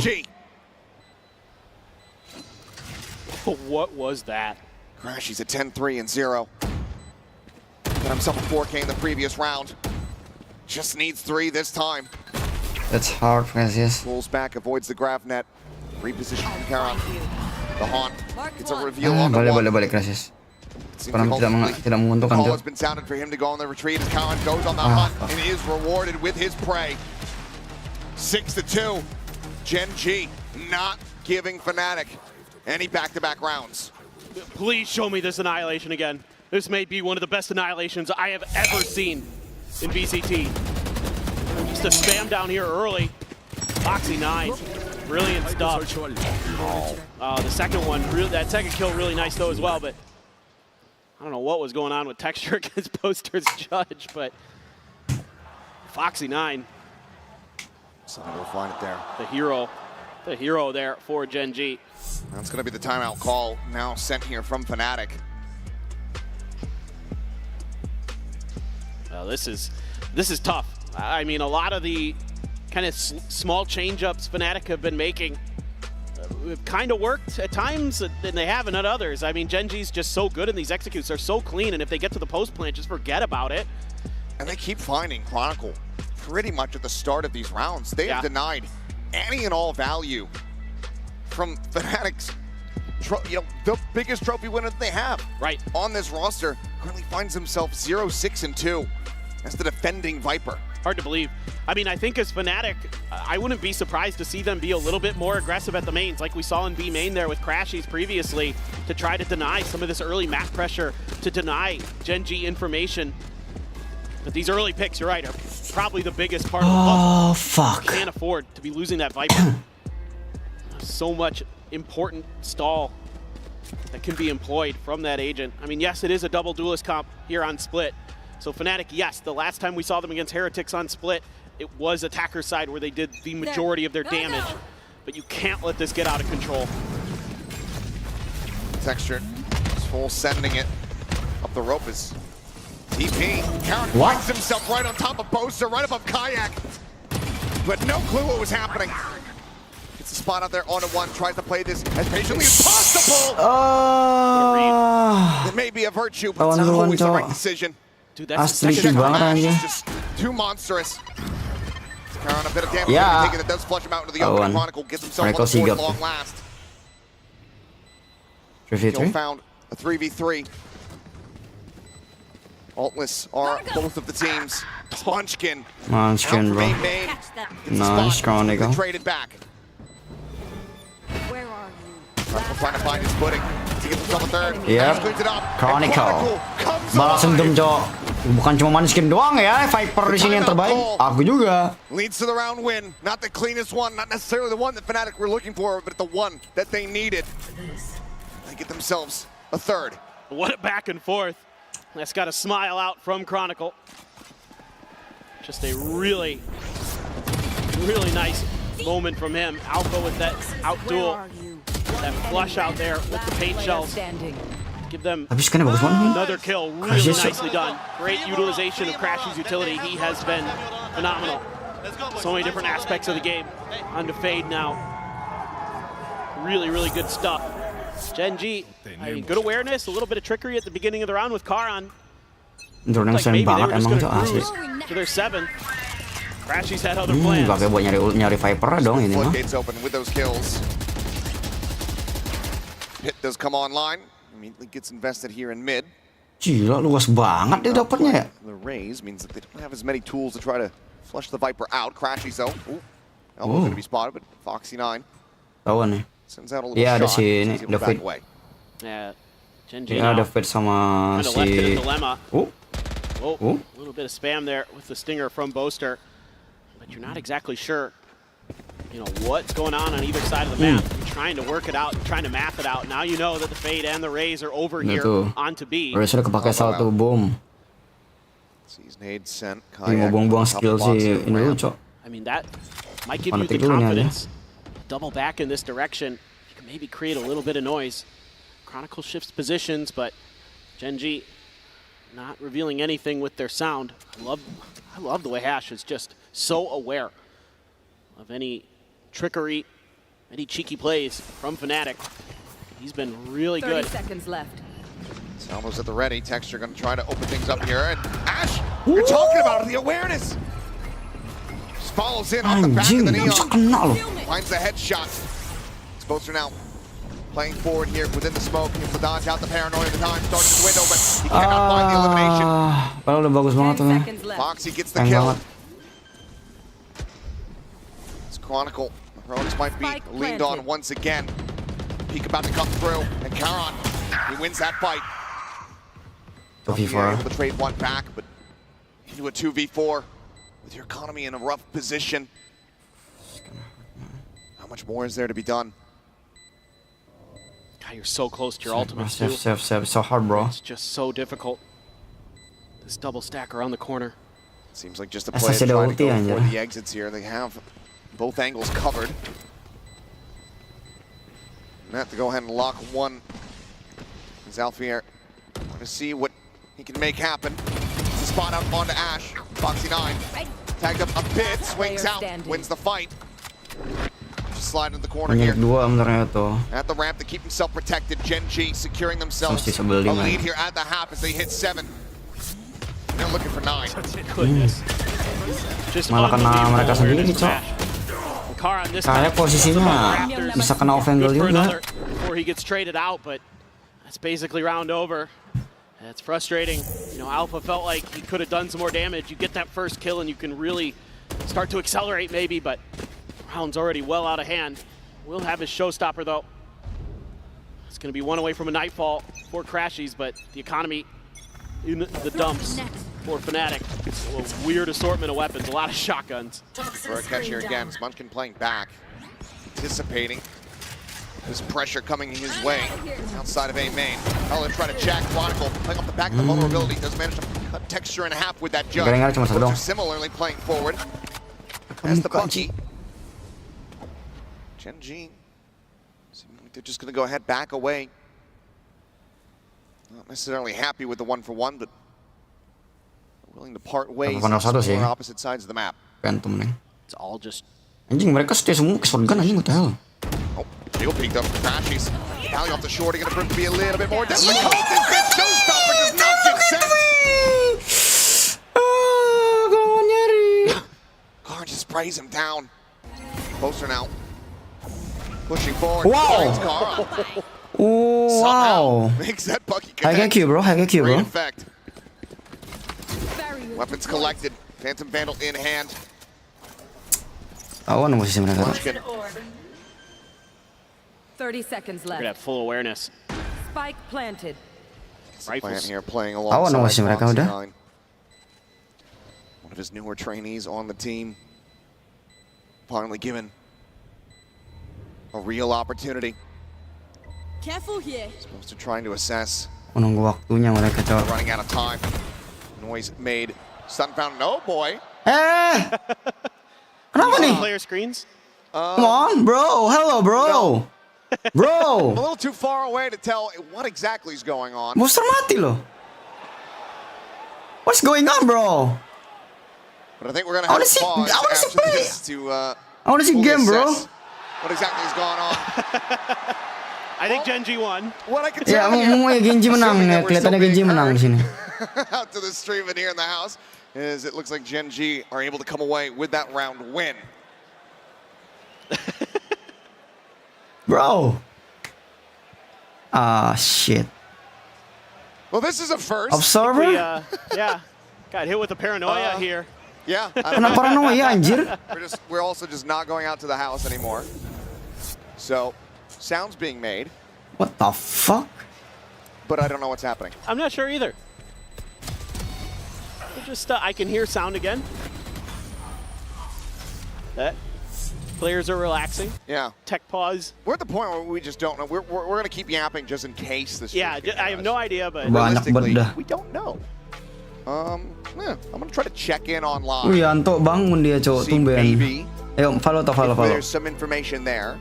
What was that? Crash, he's at 10-3 and 0. Got himself a 4K in the previous round. Just needs 3 this time. That's hard, Francis. Pulls back, avoids the grab net. Reposition Kara. The Haunt gets a reveal on the Boleh, Francis. Kurang tidak menguntungkan call tuh. has been sounded for him to go on the retreat as Karan goes on the hunt and is rewarded with his prey. 6-2. Gen.G not giving Fnatic any back-to-back rounds. Please show me this Annihilation again. This may be one of the best Annihilations I have ever seen in VCT. Just a spam down here early. Foxy9, brilliant stuff. The second one, that second kill really nice though as well, but I don't know what was going on with Texture against Poster's judge, but Foxy9. Someone will find it there. The hero there for Gen.G. That's going to be the timeout call now sent here from Fnatic. Well, this is tough. I mean, a lot of the kind of small change-ups Fnatic have been making have kind of worked at times, and they haven't at others. I mean, Gen.G's just so good in these executes. They're so clean, and if they get to the post plant, just forget about it. And they keep finding Chronicle pretty much at the start of these rounds. They have denied any and all value from Fnatic's, the biggest trophy winner that they have on this roster. Currently finds himself 0-6-2 as the defending Viper. Hard to believe. I mean, I think as Fnatic, I wouldn't be surprised to see them be a little bit more aggressive at the mains, like we saw in B main there with Crashies previously, to try to deny some of this early map pressure, to deny Gen.G information. But these early picks, you're right, are probably the biggest part of the puzzle. Oh, fuck. Can't afford to be losing that Viper. So much important stall that can be employed from that agent. I mean, yes, it is a double duelist comp here on Split. So Fnatic, yes, the last time we saw them against Heretics on Split, it was attacker side where they did the majority of their damage. But you can't let this get out of control. Texture is full sending it up the rope is TP. Karan finds himself right on top of Boaster, right above Kayak. But no clue what was happening. Gets a spot out there on a one, tries to play this as patiently as possible. It may be a virtue, but it's not always the right decision. Dude, that's the Asli banget anjing. Just too monstrous. Karan a bit of damage taking that does flush him out into the open. Chronicle gets himself on the board at long last. 3v3? Kill found a 3v3. Altless are both of the teams. Munchkin. Munchkin, bro. Nice, Chronicle. Traded back. Where are you? Chronicle trying to find his footing to get himself a third. Yep. Cleans it up. Chronicle. Balas dendam, Cok. Bukan cuma Munchkin doang ya, Viper di sini yang terbaik. Aku juga. Leads to the round win. Not the cleanest one, not necessarily the one that Fnatic were looking for, but the one that they needed. They get themselves a third. What a back and forth. That's got a smile out from Chronicle. Just a really, really nice moment from him. Alpha with that out duel. That flush out there with the paint shells. Give them another kill. Really nicely done. Great utilization of Crash's utility. He has been phenomenal. So many different aspects of the game. On to Fade now. Really, really good stuff. Gen.G, I mean, good awareness, a little bit of trickery at the beginning of the round with Karan. Like maybe they were just going to cruise to their 7th. Crashies had other plans. Pakai buat nyari Viper dong ini mah. Floodgates open with those kills. Pit does come online. Immediately gets invested here in mid. Gila, luas banget dia dapatnya ya. The raise means that they don't have as many tools to try to flush the Viper out. Crashies though. Elbow going to be spotted, but Foxy9 tahu nih. sends out a little Ya ada shot. si ini, David. Yeah, Gen.G Ya David sama kind of left it in si. a dilemma. Oh, a little bit of spam there with the stinger from Boaster, but you're not exactly sure, what's going on either side of the map. You're trying to work it out, you're trying to map it out. Now you know that the Fade and the Rays are over here onto B. Rays udah kepake satu boom. Sees nade sent. Mau buang-buang skill si ini dulu, Cok. I mean, that might give you the confidence. Double back in this direction. You can maybe create a little bit of noise. Chronicle shifts positions, but Gen.G not revealing anything with their sound. I love the way Hash is just so aware of any trickery, any cheeky plays from Fnatic. He's been really 30 good. seconds left. Salvo's at the ready. Texture going to try to open things up here. And Ash, you're talking about it, the awareness. Just follows in off the back of the Neon. Finds the headshot. Boaster now playing forward here within the smoke. He to dodge out the paranoia at the time. Starting the window, but he cannot find the elimination. Padahal udah bagus banget tuh. Foxy gets the Keren kill. banget. It's Chronicle. Heroics might be leaned on once again. Peak about to come through. And Karon, he wins that fight. 2v4. Able to trade one back, but into a 2v4 with your economy in a rough position. How much more is there to be done? God, you're so close to your ultimate. Save. So hard, bro. It's just so difficult. This double stack around the corner. Seems like just a play trying to go for the exits here. They have both angles covered. And have to go ahead and lock one. Zalfier want to see what he can make happen. It's a spot out onto Ash. Foxy 9 tagged up a bit, swings out, wins the fight. Just slide into the corner here. At the ramp to keep himself protected. Gen.G securing themselves a lead here at the half as they hit 7. They're looking for 9. Malah kena mereka sendiri, Cok. Kayak posisinya bisa kena off angle juga. Before he gets traded out, but that's basically round over. That's frustrating. You know, Alpha felt like he could have done some more damage. You get that first kill and you can really start to accelerate maybe, but round's already well out of hand. Will have his showstopper though. It's going to be one away from a nightfall for Crashies, but the economy in the dumps for Fnatic. A weird assortment of weapons, a lot of shotguns. For a catch here again, Munchkin playing back, anticipating this pressure coming his way outside of A main. Hella try to jack Chronicle, playing off the back of the vulnerability, does manage to cut Texture in half with that judge. They're similarly playing forward. As the Bucky. Gen.G, seeming like they're just going to go ahead back away. Not necessarily happy with the 1-for-1, but willing to part ways on opposite sides of the map. It's all just... Anjing, mereka stay semua ke shotgun anjing, what the hell? Oh, shield peeked up for Crashies. Rally off the shorty, gonna prove to be a little bit more deadly. This showstopper does not get sent. Karn just sprays him down. Poster now. Pushing forward. Wow! Oh, wow! Makes that Bucky High IQ, bro. High IQ, bro. Effect. Weapons collected. Phantom Vandal in hand. Awan posisi mereka. 30 seconds left. We're gonna have full awareness. Spike planted. Plant here playing alongside Awan posisi mereka udah. One of his newer trainees on the team. Finally given a real opportunity. Careful here. Supposed to trying to assess. Menunggu waktunya mereka, Cok. Running out of time. Noise made. Stun found. No boy. Kenapa nih? Player screens. Come on, bro. Hello, bro. Bro. A little too far away to tell what exactly is going on. Booster mati loh. What's going on, bro? But I think we're gonna have to pause after this to I want to see game, bro. What exactly is going on? I think Gen.G won. What I can Ya, tell you. mau Gen.G menang nih. Kelihatannya Gen.G menang di sini. Out to the stream and here in the house is it looks like Gen.G are able to come away with that round win. Bro. Ah, shit. Well, this is a first. Observer? Yeah. Got hit with a paranoia here. Yeah. Kenapa paranoia, anjir? We're also just not going out to the house anymore. So, sounds being made. What the fuck? But I don't know what's happening. I'm not sure either. Just I can hear sound again. That players are relaxing. Yeah. Tech pause. We're at the point where we just don't know. We're going to keep yapping just in case this. Yeah, I have no idea, but realistically, we don't know. Yeah, I'm going to try to check in online. Wianto bangun dia, Cok. Tumben. Ayo, follow. There's some information there.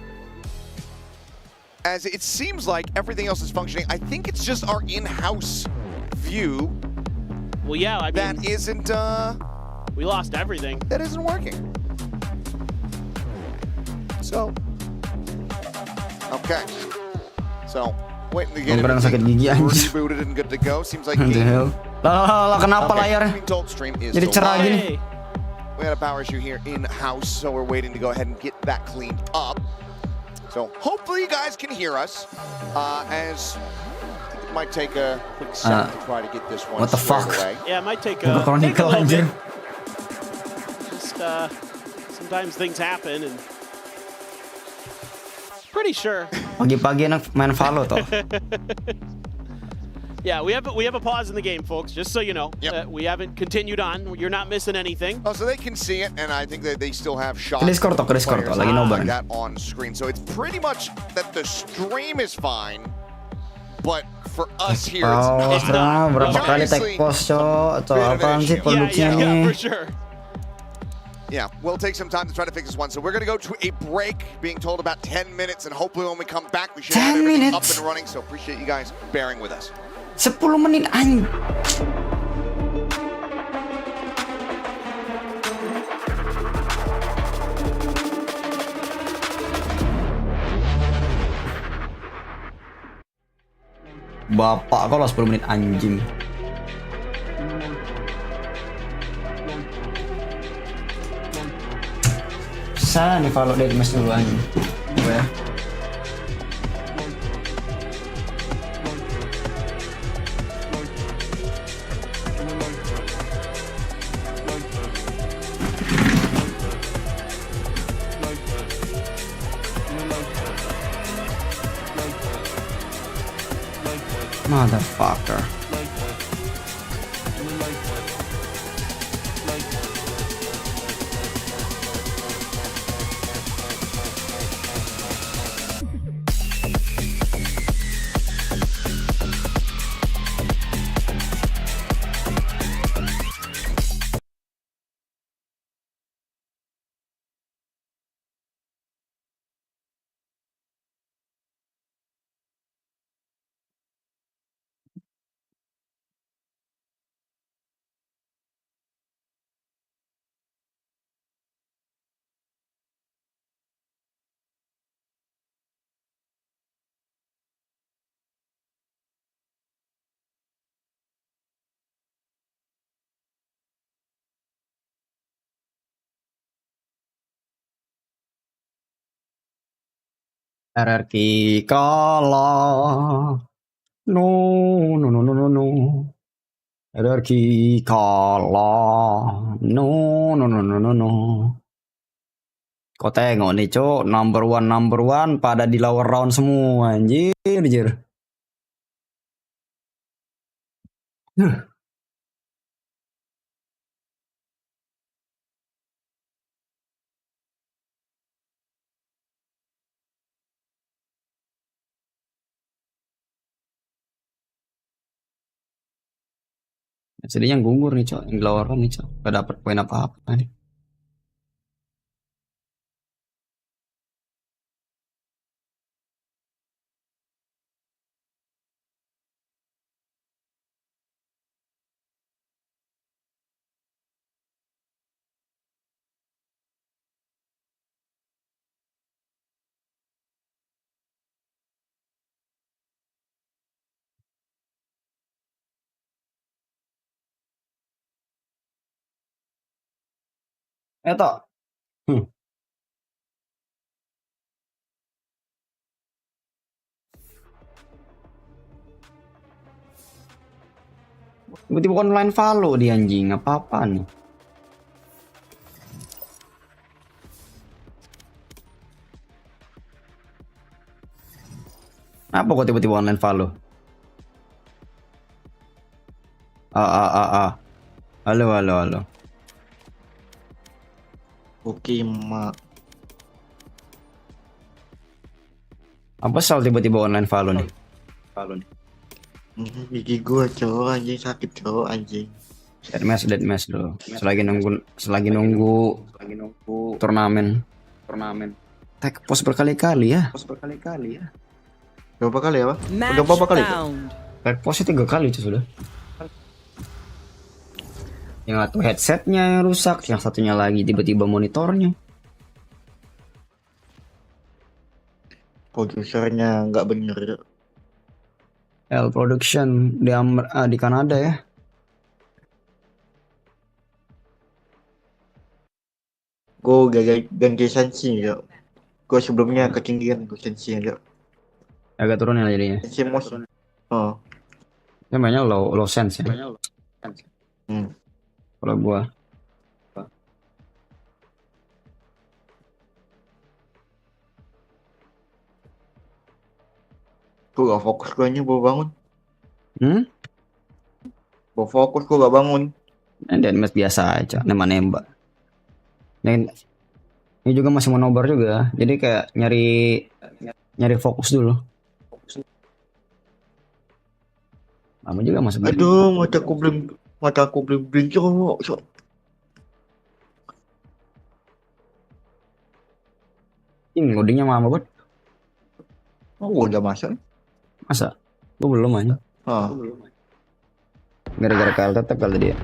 As it seems like everything else is functioning, I think it's just our in-house view. Well, yeah, I mean, that isn't. We lost everything. That isn't working. So, okay. So waiting to get Orang sakit gigi anjir. rebooted and good to go. Seems like Lah, kenapa layarnya jadi cerah gini? We had a power issue here in-house, so we're waiting to go ahead and get that cleaned up. So hopefully you guys can hear us, as it might take a quick second to try to get this one What the squared fuck? away. Yeah, it might take Bukan a Chronicle little anjir. bit. Just sometimes things happen, and pretty sure. Pagi-pagi enak main Valo toh. Yeah, we have a pause in the game, folks. Just so you know, we haven't continued on. You're not missing anything. Oh, so they can see it, and I think that they still have shots. Ke Discord toh, lagi nobar. That on screen, so it's pretty much that the stream is fine, but for us here, it's not. Berapa kali tag post cok atau apaan sih produksinya nih? Yeah, for sure. Yeah, we'll take some time to try to fix this one. So we're going to go to a break, being told about 10 minutes, and hopefully when we come back, we should have everything up and running. So appreciate you guys bearing with us. 10 menit anjing. Bapak kalau 10 menit anjing. Bisa nih kalau dari mes dulu anjing. Ya. Motherfucker. RRQ kalah. No. RRQ kalah. No. Kau tengok nih cok, number one pada di lower round semua anjir. Sedihnya gugur nih cok, yang lower round nih cok, gak dapet poin apa-apa nih. Eto. Tiba-tiba online Valo di anjing, apa-apa nih. Apa kok tiba-tiba online Valo? Halo. Oke, mak. Apa soal tiba-tiba online Valo nih? Gigi gua cowok anjing, sakit cowok anjing. Dead match dulu. Selagi nunggu turnamen. Tag post berkali-kali ya. Berapa kali ya, Pak? Berapa kali? Tag post 3 kali itu sudah. Yang satu headsetnya yang rusak, yang satunya lagi tiba-tiba monitornya. Produsernya nggak bener. L Production di Kanada ya. Gue ganti sensi ya. Gue sebelumnya ketinggian gue sensi ya. Agak turun ya jadinya. Sensi mos. Oh. Ya mainnya low sense ya. Kalau gua. Gue gak fokus gue ini baru bangun. Gue fokus gue gak bangun. Dan match biasa aja, nembak. Dan ini juga masih mau nobar juga, jadi kayak nyari fokus dulu. Lama juga masuk. Aduh, mata aku belum blincok. Ini loadingnya lama banget. Oh, udah masuk. Masa? Gue belum aja. Gara-gara KL tetap kali dia.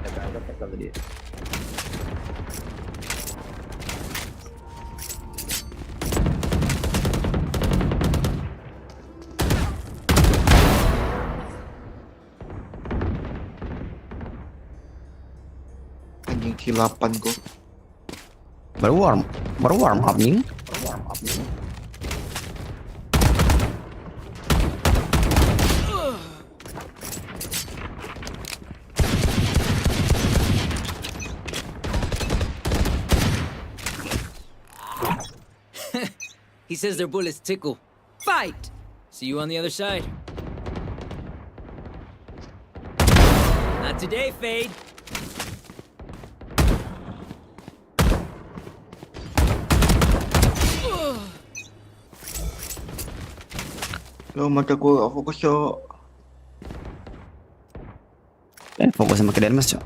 Anjing kilapan kok. Baru warm up nih. He says their bullets tickle. Fight! See you on the other side. Not today, Fade. Lo mata gue gak fokus cok. Fokus sama ke Denmas cok.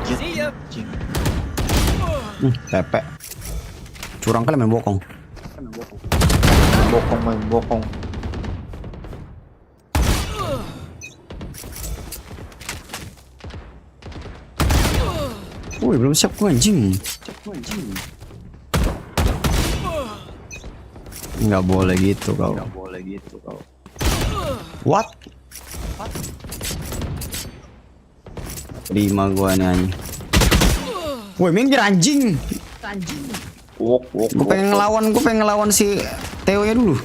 See ya. Pepe. Curang kali main bokong. Main bokong. Wih, belum siap gue anjing. Nggak boleh gitu kau. What? Terima gua nih anjing. Woi, minggir anjing. Gue pengen ngelawan si Theo nya dulu.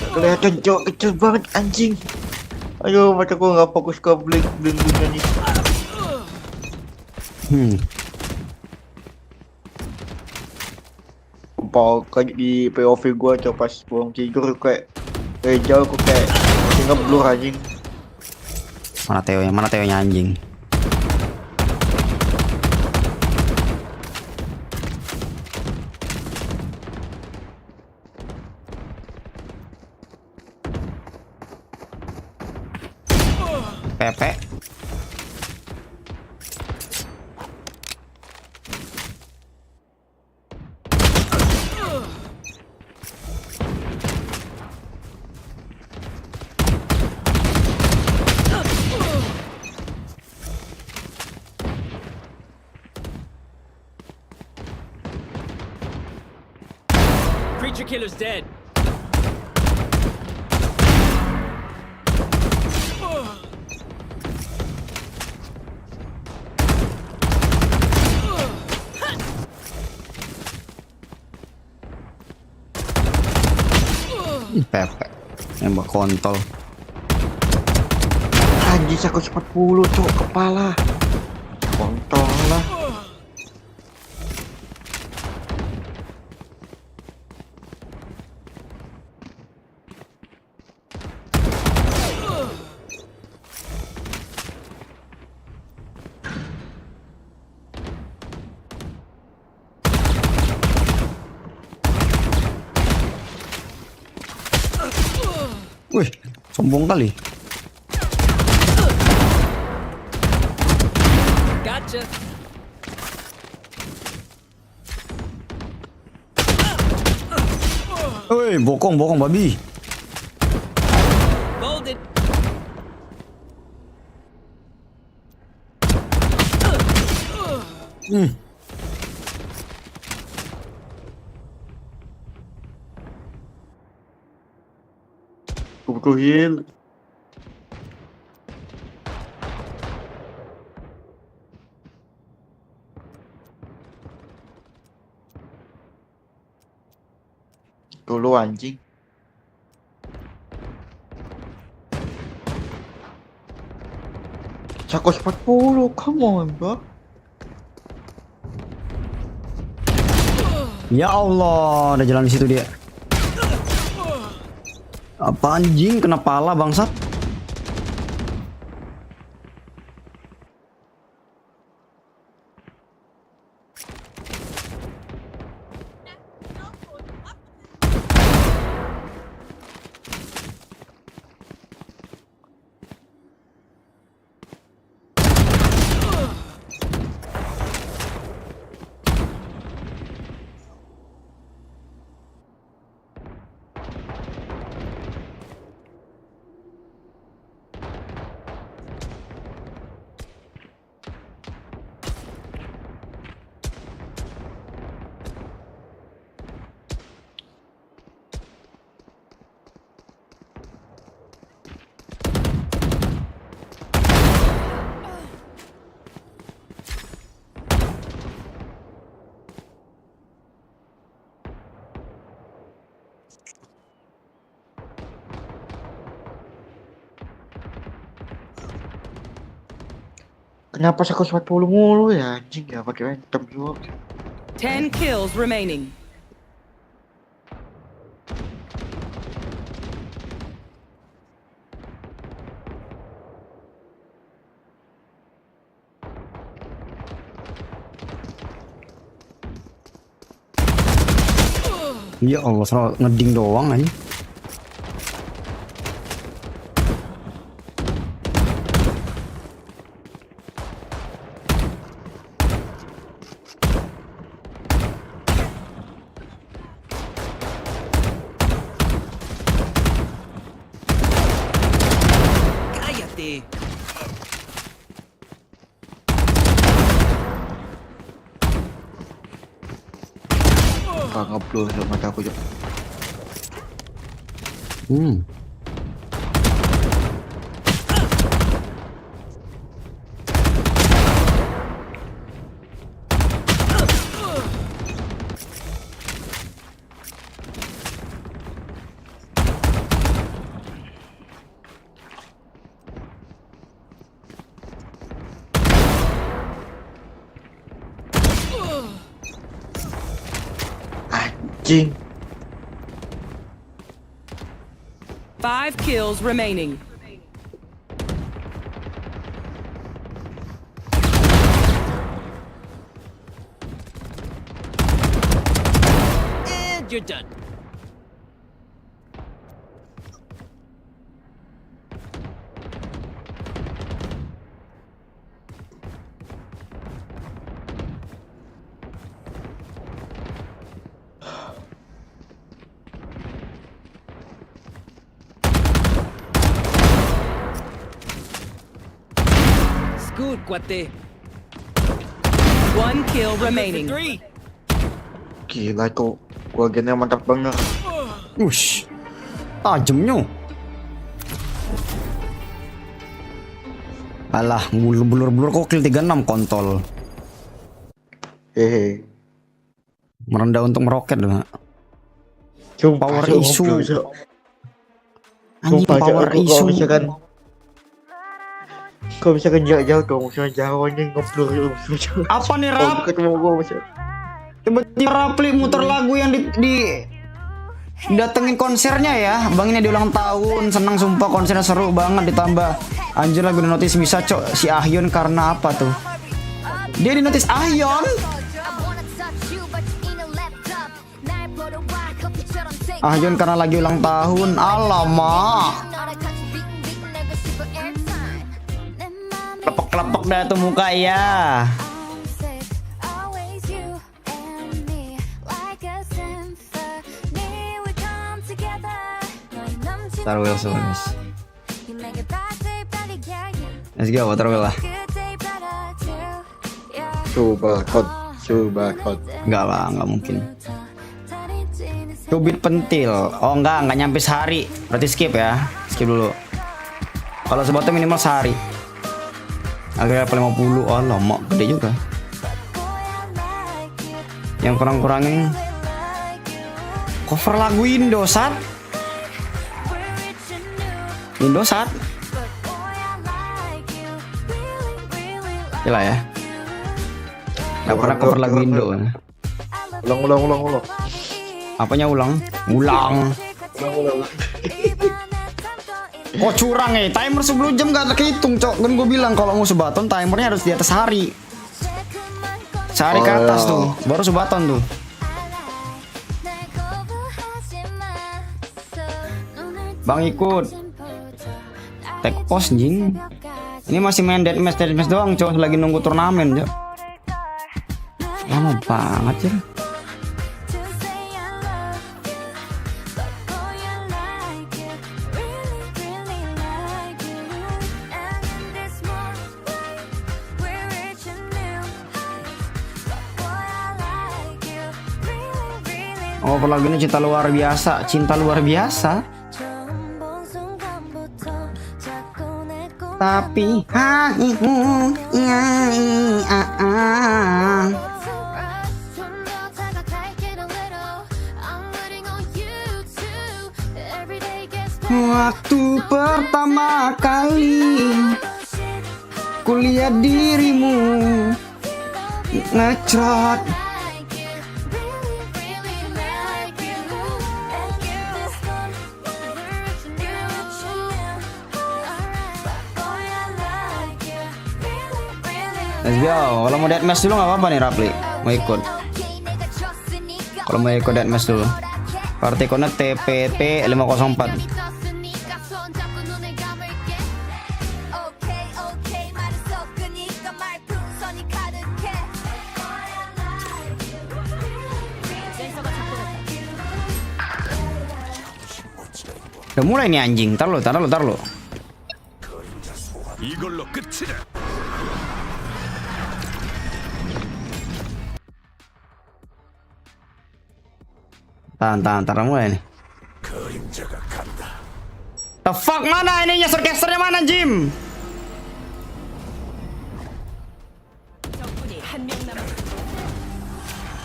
Kelihatan cowok kecil banget anjing. Aduh, mata gue gak fokus ke blink-blinknya nih. Kayak di POV gue coba pas buang tidur kayak jauh kok kayak masih ngeblur anjing. Mana Theo nya anjing. Pepe. Creature killer's dead. Pepe nembak kontol. Anjing 140 cok kepala. Kontol lah. Wih, sombong kali. Gotcha. Woi, bokong babi. Folded. Gue butuh heal. Dulu anjing. Cakos 40, come on bro. Ya Allah, ada jalan di situ dia. Apa anjing kena pala bangsat? Kenapa Cakos 40 mulu ya anjing ya pakai random juga. 10 kills remaining. Ya Allah, selalu ngeding doang aja. Cállate. Ngeblur sama mata aku juga. Anjing. 5 kills remaining. And you're done. Good, cuate. 1 kill remaining. Gila kok. Gua gennya mantap banget. Ush. Tajamnya. Alah, bulur-bulur kok kill 36 kontol. Hehe. Merendah untuk meroket dong. Power issue. Anjing power issue. Kalau misalkan jauh tuh, misalnya jauh anjing ngeblur. Apa nih Rap? Ketemu gua misalnya. Tiba-tiba Rapli muter lagu yang di datengin konsernya ya. Bang ini di ulang tahun, senang sumpah konsernya seru banget, ditambah anjir lagu di notis bisa cok si Ahyon karena apa tuh? Dia di notis Ahyon. Ahyon karena lagi ulang tahun. Alamak. Kelepek-kelepek dah tuh muka ya. Water wheel so guys. Let's go water wheel lah. Subathon. Enggak lah, enggak mungkin. Cubit pentil. Oh enggak nyampe sehari. Berarti skip ya. Skip dulu. Kalau subathon minimal sehari. Agak level 50. Oh lama, gede juga. Yang kurang-kurangin cover lagu Indosat. Indosat. Gila ya. Gak pernah cover lagu Indo. Ulang. Apanya ulang? Ulang. Oh curang timer 10 jam gak kehitung cok. Kan gue bilang kalau mau subathon timernya harus di atas hari. Sehari ke atas tuh, baru subathon tuh. Bang ikut. Take post jing. Ini masih main deathmatch doang cok. Lagi nunggu turnamen cok. Lama banget ya. Oh lagu ini cinta luar biasa. Tapi waktu pertama kali kulihat dirimu ngecrot. Let's go. Kalau mau deathmatch dulu nggak apa-apa nih Rapli. Mau ikut. Kalau mau ikut deathmatch dulu. Party code TPP 504. Udah mulai nih anjing. Tar lu. Tahan mulai nih. The fuck mana ininya surcasternya mana Jim?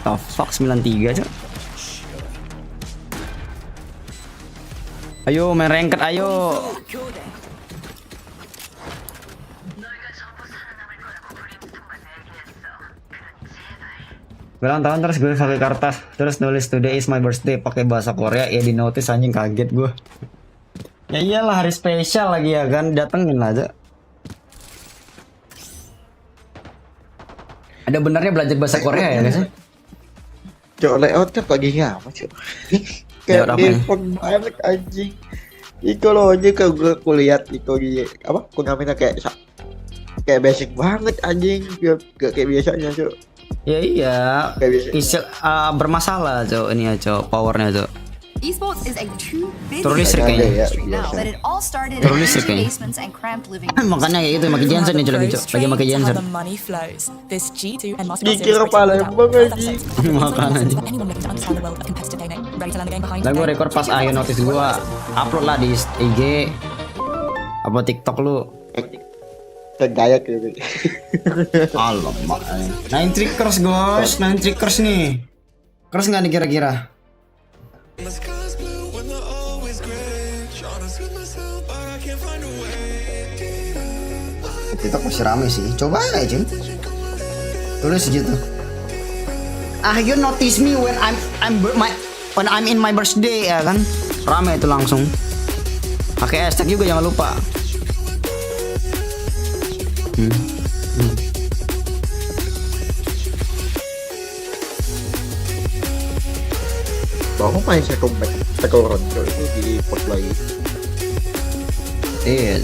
The fuck 93 cok. Ayo main ranked ayo. Ulang tahun terus gue pakai kertas, terus nulis today is my birthday pakai bahasa Korea, ya di notice anjing kaget gue. Ya iyalah hari spesial lagi ya kan, datengin aja. Ada benernya belajar bahasa Korea ya guys? Cok layoutnya pagi apa cok? Kayak default banget anjing. Iko loh aja ke gue kulihat Iko di apa? Aku namanya kayak basic banget anjing, kayak biasanya cok. Ya iya, bermasalah cok ini ya cok, powernya cok. Esports is a Turun listrik kayaknya. Turun listrik kayaknya. Makanya kayak gitu, pakai genset nih cok, lagi pakai genset. Dikira Palembang aja. Makanya. Lah gue record pas akhir notice gua, upload lah di IG apa TikTok lu. Gaya gitu. Alamak. 9 trickers guys, 9 trickers nih. Keras nggak nih kira-kira? TikTok masih rame sih. Coba aja. Tulis gitu. You notice me when I'm in my birthday ya kan? Rame itu langsung. Pakai hashtag juga jangan lupa. Baru main second round itu di post lagi. Iya.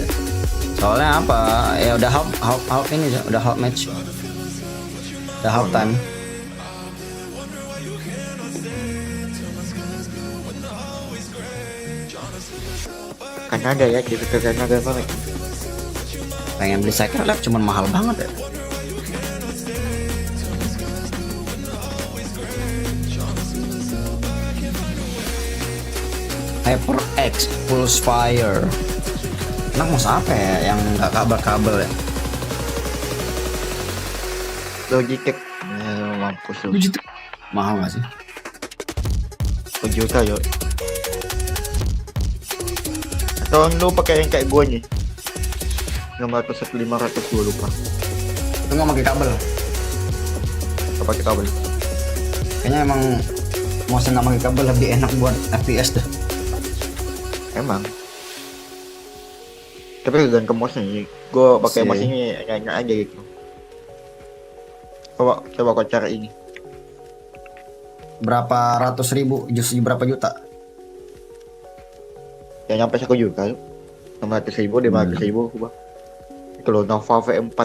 Soalnya apa? Ya udah half ini udah half match. Udah half time. Kanada ya, gitu ke Kanada banget. Pengen beli second lap cuman mahal banget ya. HyperX Pulse Fire. Enak mouse apa ya yang nggak kabel-kabel ya? Logitech. Mampus lu. Mahal nggak sih? 1 juta yo. Atau lu pakai yang kayak gua nih. 600 atau 500 gua lupa. Itu nggak pakai kabel? Nggak pakai kabel. Kayaknya emang mouse nggak pakai kabel lebih enak buat FPS dah. Emang. Tapi tergantung mouse nya. Gua pakai mouse ini enak aja gitu. Coba kau cari ini. Berapa ratus ribu, justru berapa juta? Ya nyampe 1 juta. 600.000, 500.000 gua. Kalau Nova V4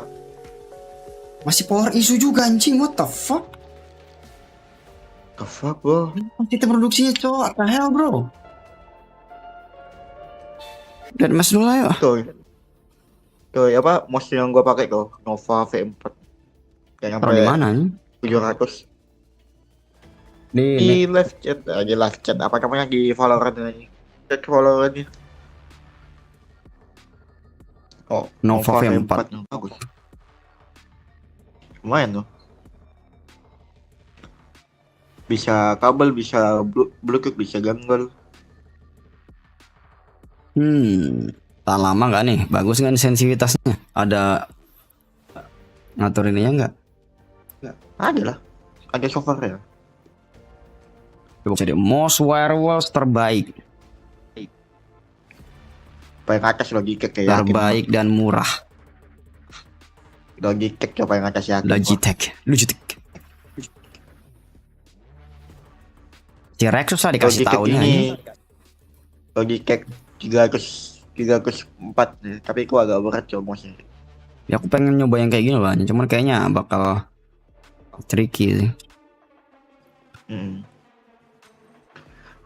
masih power issue juga anjing, what the fuck? The fuck bro? Kita produksinya cowok, what the hell bro? Dan mas dulu ayo. Tuh apa mouse yang gua pakai tuh Nova V4. Yang di mana nih? 700. Di live chat aja, live chat apa namanya di Valorant ini. Chat Valorant ini. Oh, Nova V4. Bagus. Lumayan tuh. Bisa kabel, bisa Bluetooth, bisa ganggal. Tahan lama nggak nih? Bagus nggak nih sensitivitasnya? Ada ngatur ininya nggak? Ada lah. Ada software ya. Jadi most wireless terbaik. Paling atas Logitech ya. Terbaik dan murah. Logitech coba yang atas ya. Logitech. T-Rex susah dikasih tahunnya ini. Logitech 304 tapi gua agak berat coba mouse-nya. Ya aku pengen nyoba yang kayak gini loh, cuman kayaknya bakal tricky sih.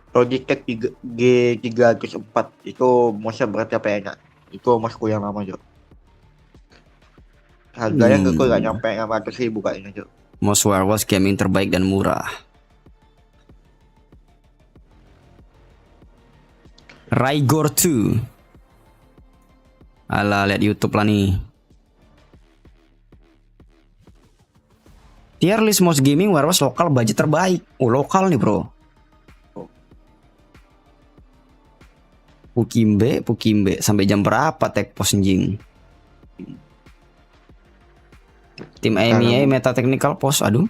Logitech G304 itu mouse berat apa ya? Itu mouse-ku yang lama juga. Harganya nggak nyampe 500.000 kayaknya juga. Most wireless gaming terbaik dan murah. Raigor 2. Alah, lihat YouTube lah nih. Tier list most gaming wireless lokal budget terbaik. Oh, lokal nih, bro. Pukimbe sampai jam berapa tag post anjing? Tim AMIA meta technical post, aduh.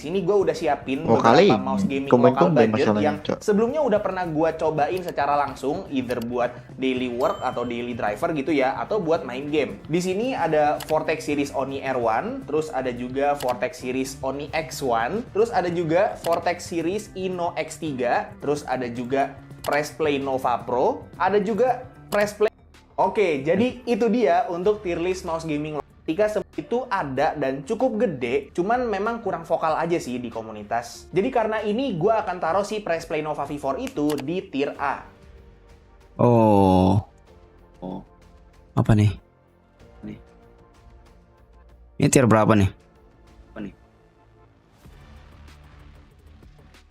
Sini gue udah siapin beberapa mouse gaming lokal budget yang sebelumnya udah pernah gue cobain secara langsung, either buat daily work atau daily driver gitu ya, atau buat main game. Di sini ada Vortex series Oni R1, terus ada juga Vortex series Oni X1, terus ada juga Vortex series Ino X3, terus ada juga Press Play Nova Pro, ada juga Press Play. Oke, jadi itu dia untuk tier list mouse gaming. Ketika itu ada dan cukup gede, cuman memang kurang vokal aja sih di komunitas. Jadi karena ini gue akan taruh si Press Play Nova V4 itu di tier A. Oh. Apa nih? Ini tier berapa nih?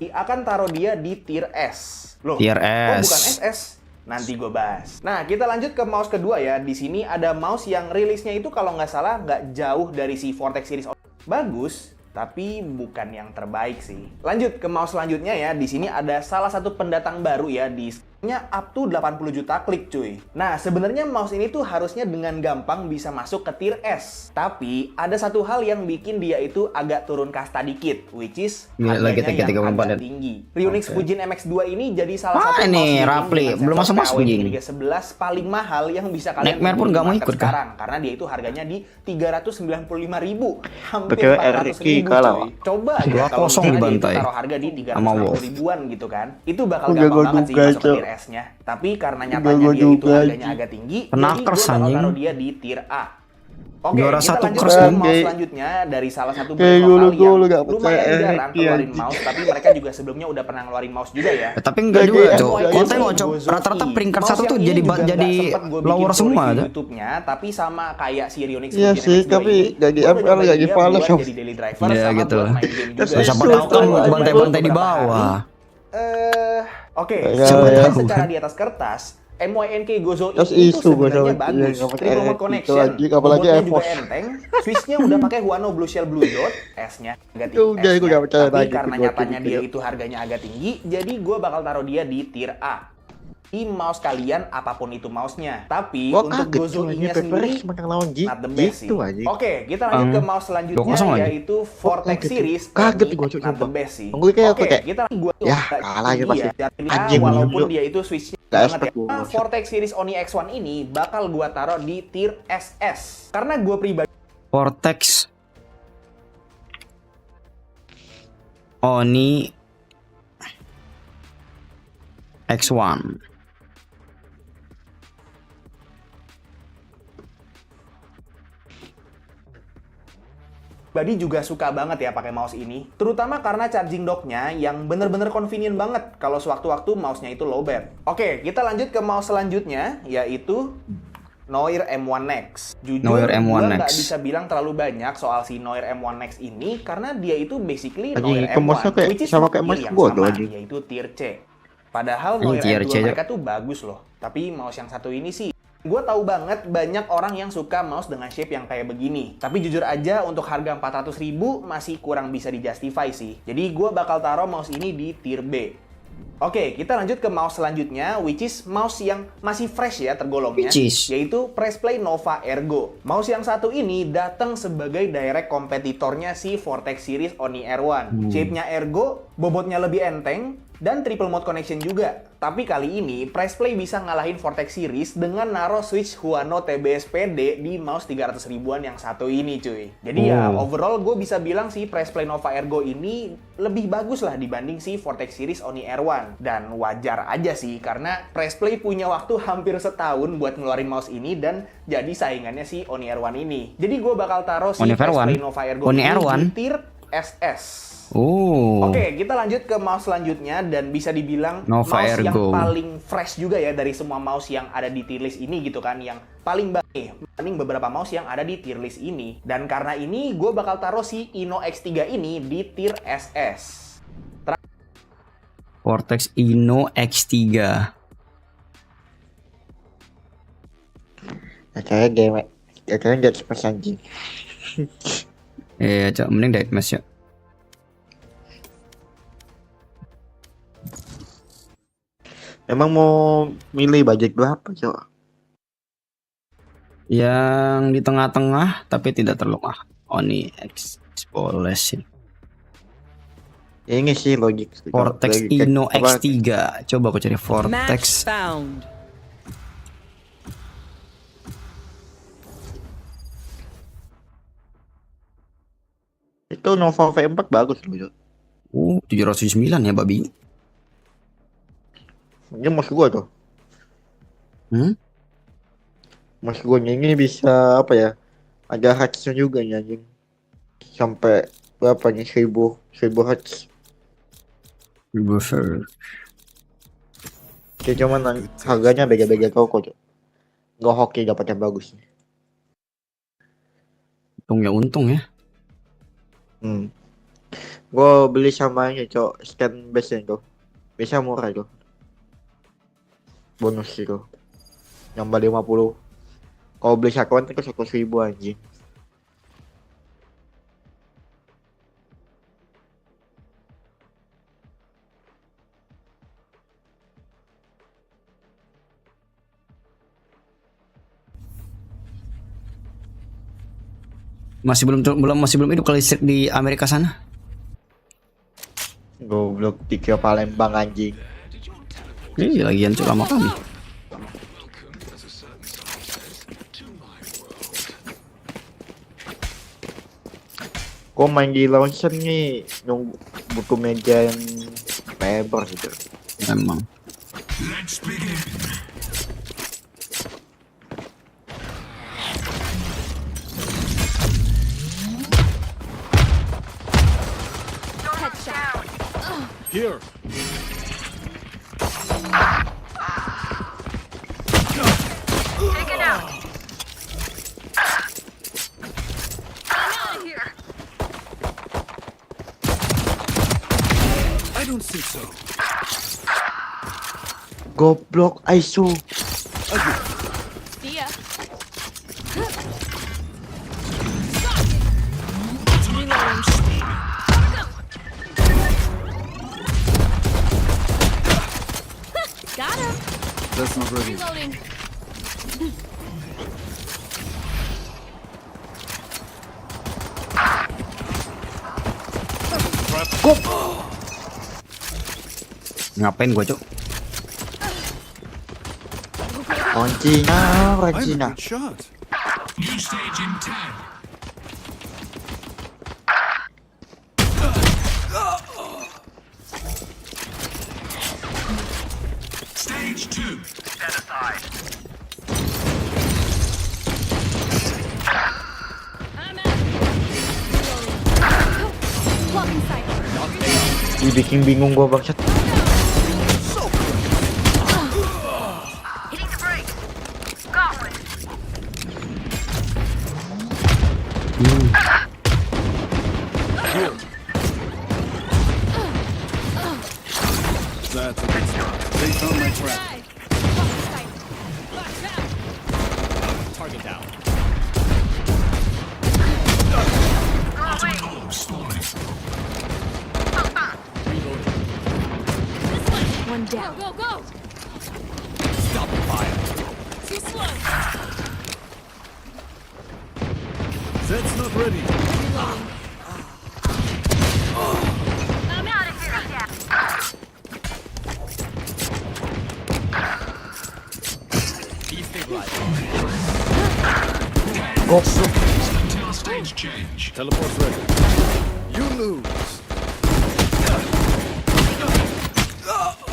Akan taruh dia di tier S. Loh, tier S. Oh, bukan SS. Nanti gue bahas. Nah, kita lanjut ke mouse kedua ya. Di sini ada mouse yang rilisnya itu kalau nggak salah nggak jauh dari si Vortex series. Bagus, tapi bukan yang terbaik sih. Lanjut ke mouse selanjutnya ya. Di sini ada salah satu pendatang baru ya. Di-nya up to 80 juta klik cuy. Nah, sebenarnya mouse ini tuh harusnya dengan gampang bisa masuk ke tier S. Tapi ada satu hal yang bikin dia itu agak turun kasta dikit, which is harganya yang agak tinggi. Ryunix Fujin MX2 ini jadi salah satu mouse Rapli belum masuk Fujin. 311 paling mahal yang bisa kalian Nightmare pun nggak mau ikut sekarang karena dia itu harganya di 395.000, hampir RRQ 400.000 cuy. Coba aja kalau dibantai taruh harga di 350 ribuan gitu kan. Itu bakal gampang banget sih masuk ke tier S-nya. Tapi karena nyatanya dia itu harganya agak tinggi, jadi gue bakal taruh dia di tier A. Oke, juara kita satu lanjut cross ke nih. mouse selanjutnya dari salah satu brand lokal yang lumayan jarang keluarin anjing. mouse, tapi mereka juga sebelumnya udah pernah ngeluarin mouse juga ya. Tapi enggak juga, Cok. MOI Kalau ini tengok, Cok, Gozo rata-rata I. peringkat Mouse 1 tuh yang ini jadi juga nggak jadi sempet gua bikin lower full semua, review Cok. YouTube-nya, tapi sama kayak si Rionix Iya sih, tapi jadi ML jadi Valorant. buat jadi daily driver Ya sama gitu buat lah. main game juga. Siapa tahu kan bantai-bantai di bawah. Oke, Siapa sebenarnya tahu secara kan. di atas kertas MYNK Gozo Terus itu isu Gozo sebenarnya yang bagus, ngomong triple mode RRQ connection, lagi, apalagi bobotnya juga EVOS. enteng, switch-nya udah pakai Huano Blue Shell Blue Dot, S-nya agak Udah, tinggi, gue gak percaya tapi lagi karena ke nyatanya Gozo dia gitu. itu harganya agak tinggi, jadi gue bakal taruh dia di tier A. Di mouse kalian apapun itu mouse-nya. Tapi Gua untuk kaget Gozo cuy, I-nya Pepperes sendiri menang lawan not the best sih. gitu aja. Oke, kita lanjut ke mouse selanjutnya 2-0 lagi. yaitu Vortex kaget, series. kaget Ini gua, Cuk, not the sumpah. best sih. Gue kayak Oke, apa, kayak, kita gua ya, kalah aja pasti. Anjing, walaupun dulu. dia itu switch-nya Gak banget expect ya. gua. Nah, Vortex series Oni X1 ini bakal gua taruh di tier SS. Karena gua pribadi Vortex Oni X1. juga suka banget ya pakai mouse ini, terutama karena charging docknya yang bener-bener convenient banget kalau sewaktu-waktu mouse-nya itu lowbat. Oke, kita lanjut ke mouse selanjutnya, yaitu Noir M1 Next. Jujur, Noir gue M1 nggak Next. bisa bilang terlalu banyak soal si Noir M1 Next ini, karena dia itu basically Anjing, Noir kemasnya M1, kayak which is sama not kayak tier mas yang gua sama, tuh, anjing. yaitu tier C. Padahal Anjing, Noir tier M2 C aja. mereka tuh bagus loh, tapi mouse yang satu ini sih gue tahu banget banyak orang yang suka mouse dengan shape yang kayak begini. Tapi jujur aja untuk harga 400.000 masih kurang bisa dijustify sih. Jadi gue bakal taruh mouse ini di tier B. Oke, kita lanjut ke mouse selanjutnya, which is mouse yang masih fresh ya tergolongnya, yaitu Pressplay Nova Ergo. Mouse yang satu ini datang sebagai direct kompetitornya si Vortex series Oni R1. Shape-nya Ergo, bobotnya lebih enteng, dan triple mode connection juga. Tapi kali ini, Pressplay bisa ngalahin Vortex series dengan naruh switch Huano TBS PD di mouse 300 ribuan yang satu ini cuy. Jadi ya, overall gue bisa bilang si Pressplay Nova Ergo ini lebih bagus lah dibanding si Vortex series Oni R1. Dan wajar aja sih, karena Pressplay punya waktu hampir setahun buat ngeluarin mouse ini dan jadi saingannya si Oni R1 ini. Jadi gue bakal taruh si Oni R1? Pressplay Nova Ergo Oni ini R1? di tier SS. Oh. Oke, kita lanjut ke mouse selanjutnya dan bisa dibilang Nova mouse yang Ergo. paling fresh juga ya dari semua mouse yang ada di tier list ini gitu kan, yang paling baik dibanding beberapa mouse yang ada di tier list ini. Dan karena ini gue bakal taruh si Ino X3 ini di tier SS. Vortex Ino X3. Kayaknya game, kayaknya gak cepet anjing. Iya, Cok, mending deathmatch ya. Emang mau milih budget berapa, Cok? Yang di tengah-tengah tapi tidak terlalu mahal. Oni X boleh sih. Ini sih logik. Vortex Logik, Ino apa? X3. Coba aku cari Match Vortex. found. Itu Nova V4 bagus loh, Cok. 709 ya, babi. Ini mas gua tuh. Mas gua ini bisa apa ya? Ada hacksnya juga nih anjing. Sampai berapa nih? 1000 hacks. Ya cuman harganya beda-beda kok, Cok. Nggak hoki dapat yang bagus nih. Untung ya. Gua beli sama ini, Cok, scan base itu. Bisa murah itu. Bonus itu. Nambah 50. Kalau beli satuan itu 100.000 anjing. Masih belum itu kalau listrik di Amerika sana. Goblok, dikira Palembang anjing. Iya, lagian Cok lama kali. Gua main di launcher nih nunggu butuh meja yang lebar gitu. Emang. Here. Take it out. I'm out of here. I don't think so. Goblok Aisu. See ya. Got him. That's not ready. Reloading. Ngapain gua, Cuk? Kuncinya, kuncinya. Good shot. New stage in 10. Stage 2. Set aside. Blocking sight. Dibikin bingung gua bangsat. Hitting the brake. Gauntlet. That's a good spot. They found my trap. Target down. One down. Go, go, go. Stop the fire. Too slow. That's not ready. I'm out of here. Until stage change. Teleport's ready. You lose.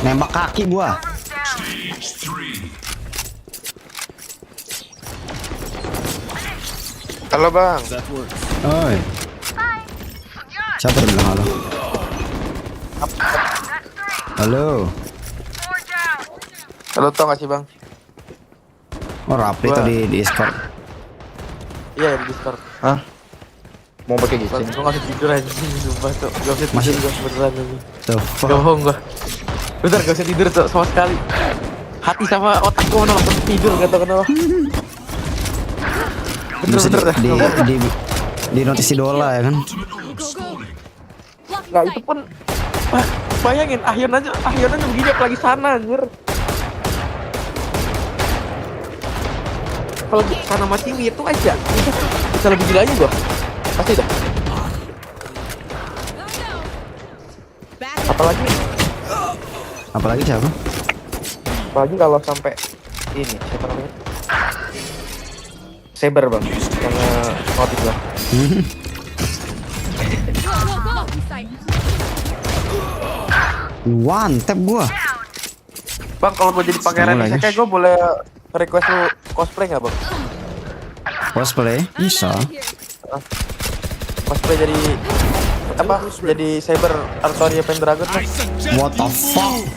Nembak kaki gua. Stage 3. Halo bang. That works. Oi. Siapa yang bilang halo? Halo. Halo tau gak sih bang? Oh, Rapli tadi di Discord. Iya di Discord. Hah? Mau pakai gitu? Gue ngasih tidur aja sih, sumpah tuh. Gak usah Masih? tidur gue beneran aja. The fuck? Gak bohong gue. Bentar gak usah tidur tuh sama sekali. Hati sama otak gue mana langsung tidur gak tau kenapa. Bener-bener dah. Di notis idola ya kan? Nah itu pun bayangin akhirnya begini apalagi sana anjir. Kalau sana mati itu aja bisa lebih gila aja gua pasti dah. Apalagi siapa? Apalagi kalau sampai ini siapa namanya? Saber bang, yang notif bang. One tap gua. Bang kalau gua jadi pangeran kayak gua boleh request lu cosplay nggak bang? Cosplay? Bisa. Cosplay jadi apa? Jadi Saber Artoria Pendragon. What the fuck?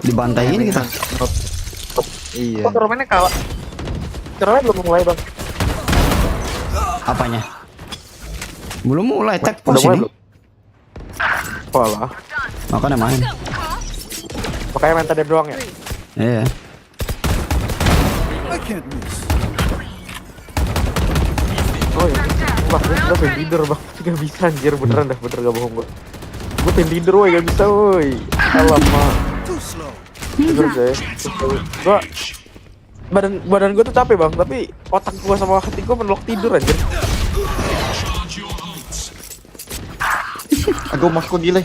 Dibantain kita. Iya. Kok turunannya kalah? Turunannya belum mulai bang. Apanya? Belum mulai tag pos ini. Walah. Makanya main. Makanya main tadi doang ya? Iya. Oh iya. Wah, gue pengen tidur bang. Gak bisa anjir, beneran dah, bener gak bohong gue. Gue pengen tidur woy, gak bisa woy. Alamak. Tidur deh. Gue badan gue tuh capek bang, tapi otak gue sama hati gue menolak tidur anjir. Aku masuk gile.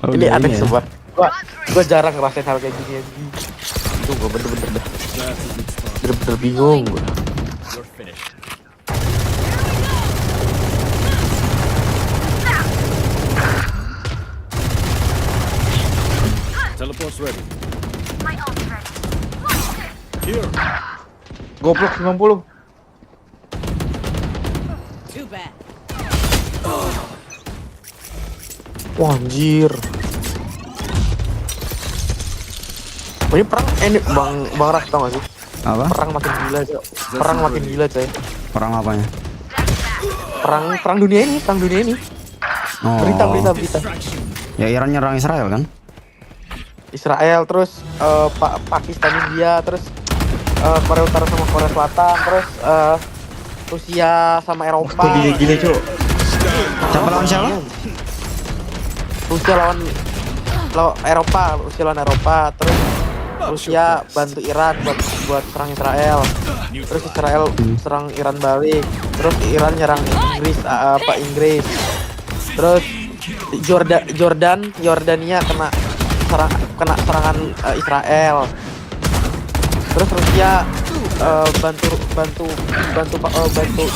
Ini aneh sobat. Gue jarang ngerasain hal kayak gini anjing. Itu gue bener-bener dah. Bener-bener bingung gue. Teleport's ready. My ult's ready. Here. Goblok 90. Too bad. Wah anjir. Ini perang ini Bang Rah tau gak sih? Apa? Perang makin gila coy. Perang makin gila coy. Perang apanya? Perang dunia ini, Oh. Berita. Ya Iran nyerang Israel kan? Israel terus Pakistan, India, terus Korea Utara sama Korea Selatan, terus Rusia sama Eropa. Gila cok. Siapa lawan siapa? Rusia lawan Eropa, terus Rusia bantu Iran buat serang Israel, terus Israel serang Iran balik, terus Iran nyerang Inggris, terus Jordania kena serangan Israel, terus Rusia bantu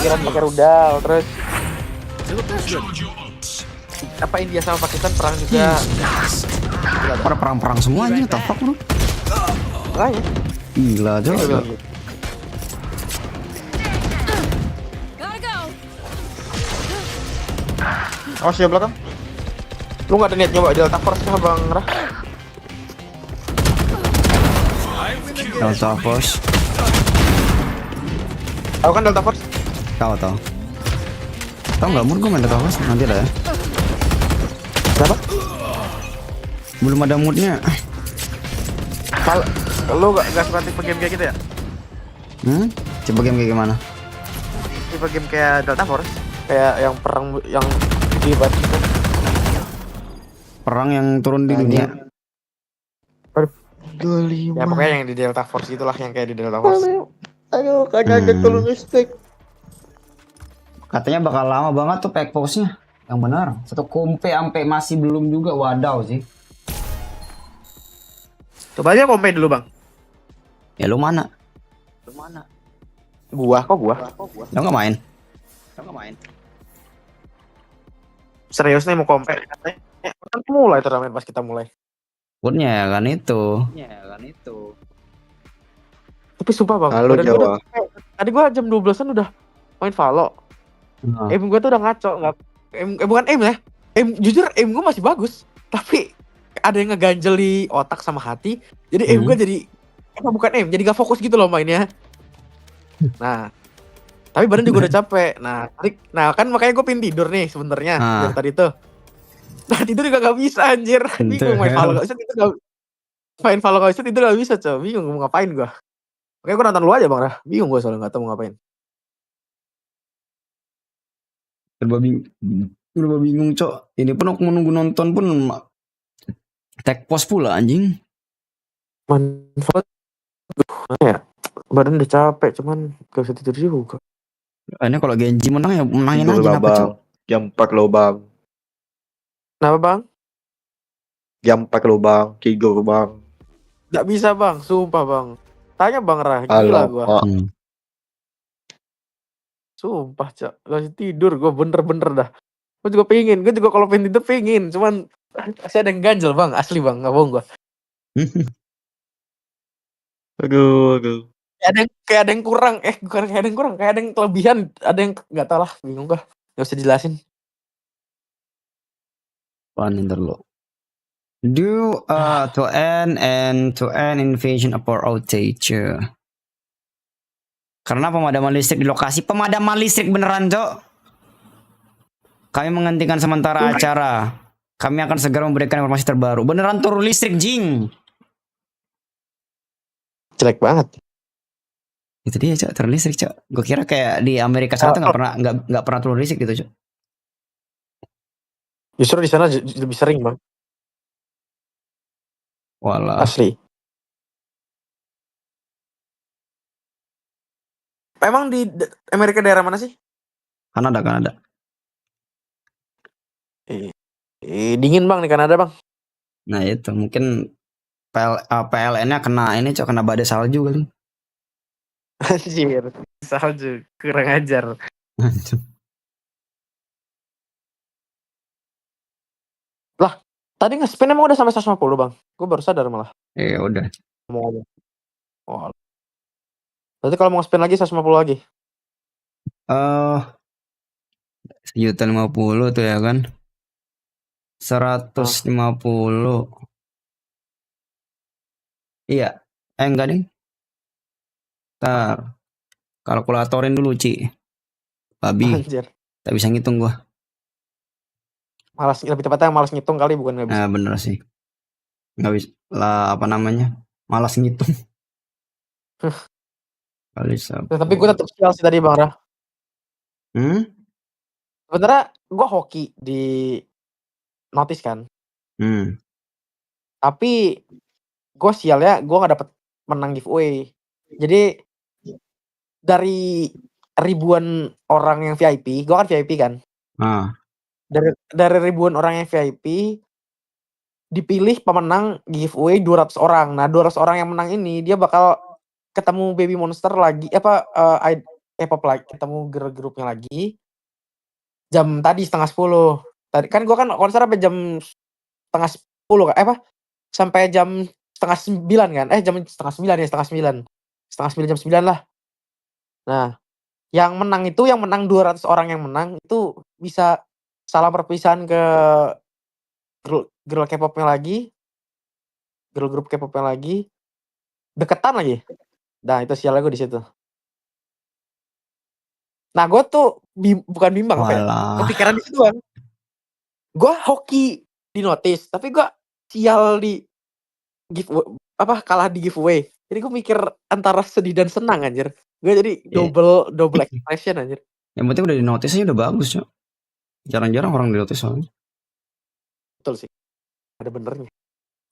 Iran pakai rudal, terus India sama Pakistan perang juga. Pada perang-perang semuanya, tapak lu. Makanya. Gila juga. Awas ya belakang. Lu gak ada niat nyoba Delta Force kah Bang Rah? Delta Force. Tahu kan Delta Force? Tahu. Tahu nggak mood gue main Delta Force nanti lah ya. Kenapa? Belum ada moodnya. Kalau lu gak suka tipe game kayak gitu ya? Tipe game kayak gimana? Tipe game kayak Delta Force, kayak yang perang yang gede banget gitu. Perang yang turun di dunia. Ya pokoknya yang di Delta Force itulah, yang kayak di Delta Force. Aduh, kagak ada turun listrik. Katanya bakal lama banget tuh pack pause-nya. Yang benar, satu kompe sampai masih belum juga, wadaw sih. Coba aja kompe dulu Bang. Ya lu mana? Gua. Lu nggak main? Serius nih mau kompe? Kan mulai turnamen pas kita mulai. Moodnya ya kan itu. Tapi sumpah Bang, Halo, badan gua Jawa. tadi gua jam 12-an udah main Valo. Aim gua tuh udah ngaco, bukan aim ya. Jujur aim gua masih bagus, tapi ada yang ngeganjel di otak sama hati. Jadi aim gua jadi bukan aim, jadi gak fokus gitu loh mainnya. Nah, tapi badan juga udah capek. Nah kan makanya gue pengen tidur nih sebenarnya dari tadi tuh. Nah tidur juga gak bisa anjir. Bingung main Valo gak bisa tidur, tidur gak bisa coy. Bingung mau ngapain gue. Makanya gue nonton lu aja Bang Rah. Bingung gue soalnya gak tau mau ngapain. Udah bingung cok. Ini pun aku menunggu nonton pun tag pos pula anjing. Manfaat ya, badan udah capek cuman gak bisa tidur juga. Ini kalau Gen.G menang ya menangin Tidur aja lah, kenapa Bang. cok. Jam 4 lo Bang. Kenapa Bang? Jam 4 lo Bang. Tidur Bang. Gak bisa Bang, sumpah Bang. Tanya Bang Rah, gila gue. Sumpah cok, gak bisa tidur gue bener-bener dah. Gue juga kalau pengen tidur pengen, cuman masih ada yang ganjel Bang, asli Bang, gak bohong gue. Aduh. Kayak ada yang kurang, bukan kayak ada yang kurang, kayak ada yang kelebihan, ada yang nggak tahu lah, bingung gue, nggak usah dijelasin. Ntar lo. Do to end invasion of our outage. Karena pemadaman listrik di lokasi pemadaman listrik beneran cok. Kami menghentikan sementara acara. Kami akan segera memberikan informasi terbaru. Beneran turun listrik jing. Jelek banget. Itu dia cok, turun listrik cok. Gue kira kayak di Amerika sana tuh nggak pernah turun listrik gitu cok. Justru di sana lebih sering Bang. Walah. Asli. Emang di Amerika daerah mana sih? Kanada. Dingin Bang di Kanada Bang. Nah itu mungkin PLN-nya kena ini cok, kena badai salju kali. Anjir, salju kurang ajar. Lah, tadi nge-spin emang udah sampai 150 Bang. Gue baru sadar malah. Udah. Ngomong aja. Oh. Berarti kalau mau spend lagi 150 lagi. 1.050.000 tuh ya kan. 150. Iya. Enggak deh. Ntar kalkulatorin dulu, Ci. Babi. Anjir. Tak bisa ngitung gua. Malas, lebih tepatnya malas ngitung kali, bukan nggak bisa. Nah, bener sih. Nggak bisa lah, apa namanya? Malas ngitung. Kali Tapi gue tetap sial sih tadi Bang Rah. Sebenarnya gue hoki di notice kan. Tapi gue sialnya gue nggak dapet menang giveaway. Jadi dari ribuan orang yang VIP, gue kan VIP kan. Dari ribuan orang yang VIP dipilih pemenang giveaway 200 orang. Nah, 200 orang yang menang ini dia bakal ketemu baby monster lagi K-pop lagi, ketemu girl-grupnya lagi. Jam tadi 9:30. Tadi kan gua kan konser sampai jam 8:30 kan. Sampai jam 8:30 kan. Jam 8:30 ya, 8:30. 8:30 jam 9 lah. Nah, yang menang 200 orang yang menang itu bisa salam perpisahan ke girl K-popnya lagi. Girl group K-popnya lagi. Deketan lagi. Nah, itu sialnya gue di situ. Nah, gue tuh bukan bimbang kepikiran di situ kan. Gue hoki di notice, tapi gue sial di kalah di giveaway. Jadi gue mikir antara sedih dan senang anjir. Gue jadi double expression anjir. Yang penting udah di notice aja udah bagus, Cok. Jarang-jarang orang di notice soalnya. Betul sih. Ada benernya.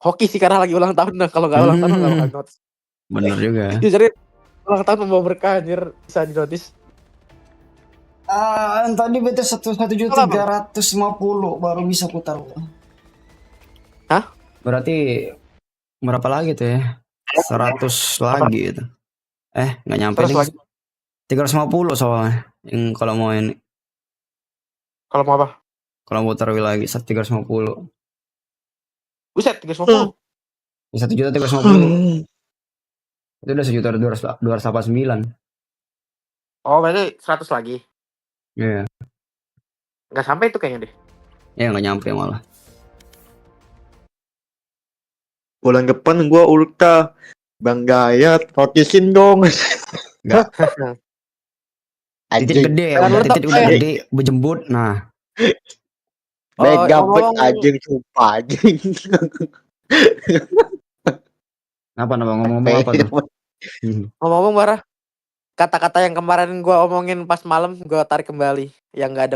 Hoki sih karena lagi ulang tahun. Nah, kalau nggak ulang tahun nggak bakal notice. Bener juga. Jadi ulang tahun membawa berkah anjir, bisa di notice. Tadi bete 1.350.000 baru bisa putar. Hah? Berarti berapa lagi tuh ya? 100 lagi itu. Nggak nyampe nih. 350 soalnya. Yang kalau mau ini. Kalau mau apa? Kalau mau taruh lagi 350. Buset, 350. 1.350.000. Itu udah 1.289.000. Oh, berarti 100 lagi. Iya. Nggak sampai itu kayaknya deh. Ya nggak nyampe malah. Bulan depan gua ulta Bang Gayat, notisin dong. Enggak. Titik gede ya, udah titik udah gede, berjembut. Nah. Bergabung anjing sumpah anjing. Apa ngomong-ngomong apa tuh? Ngomong-ngomong Barah, kata-kata yang kemarin gue omongin pas malam gue tarik kembali. Yang nggak ada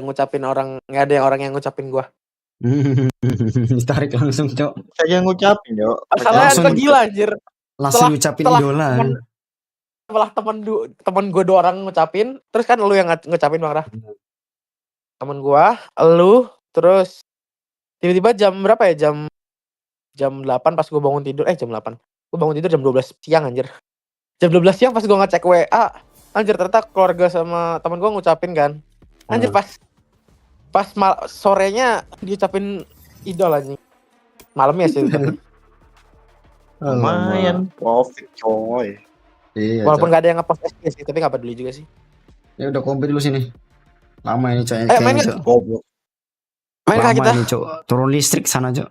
orang yang ngucapin gue. Tarik langsung, Cok. Saya ngucapin, Cok. Masalahnya gue gila anjir. Langsung ngucapin idola. Setelah temen gue 2 orang ngucapin, terus kan lu yang ngucapin Bang Rah. Temen gue, lu, terus tiba-tiba jam berapa ya? Jam 8 pas gue bangun tidur. Jam 8. Gue bangun tidur jam 12 siang anjir. Jam 12 siang pas gue ngecek WA, anjir ternyata keluarga sama temen gue ngucapin kan. Anjir pas sorenya diucapin idol anjing. Malamnya sih. Lumayan profit coy. Iya, walaupun gak ada yang ngepost SG sih, tapi gak peduli juga sih. Ya udah kompet dulu sini. Lama ini, Cok. Main kah kita? Ini, Cok. Turun listrik sana, Cok.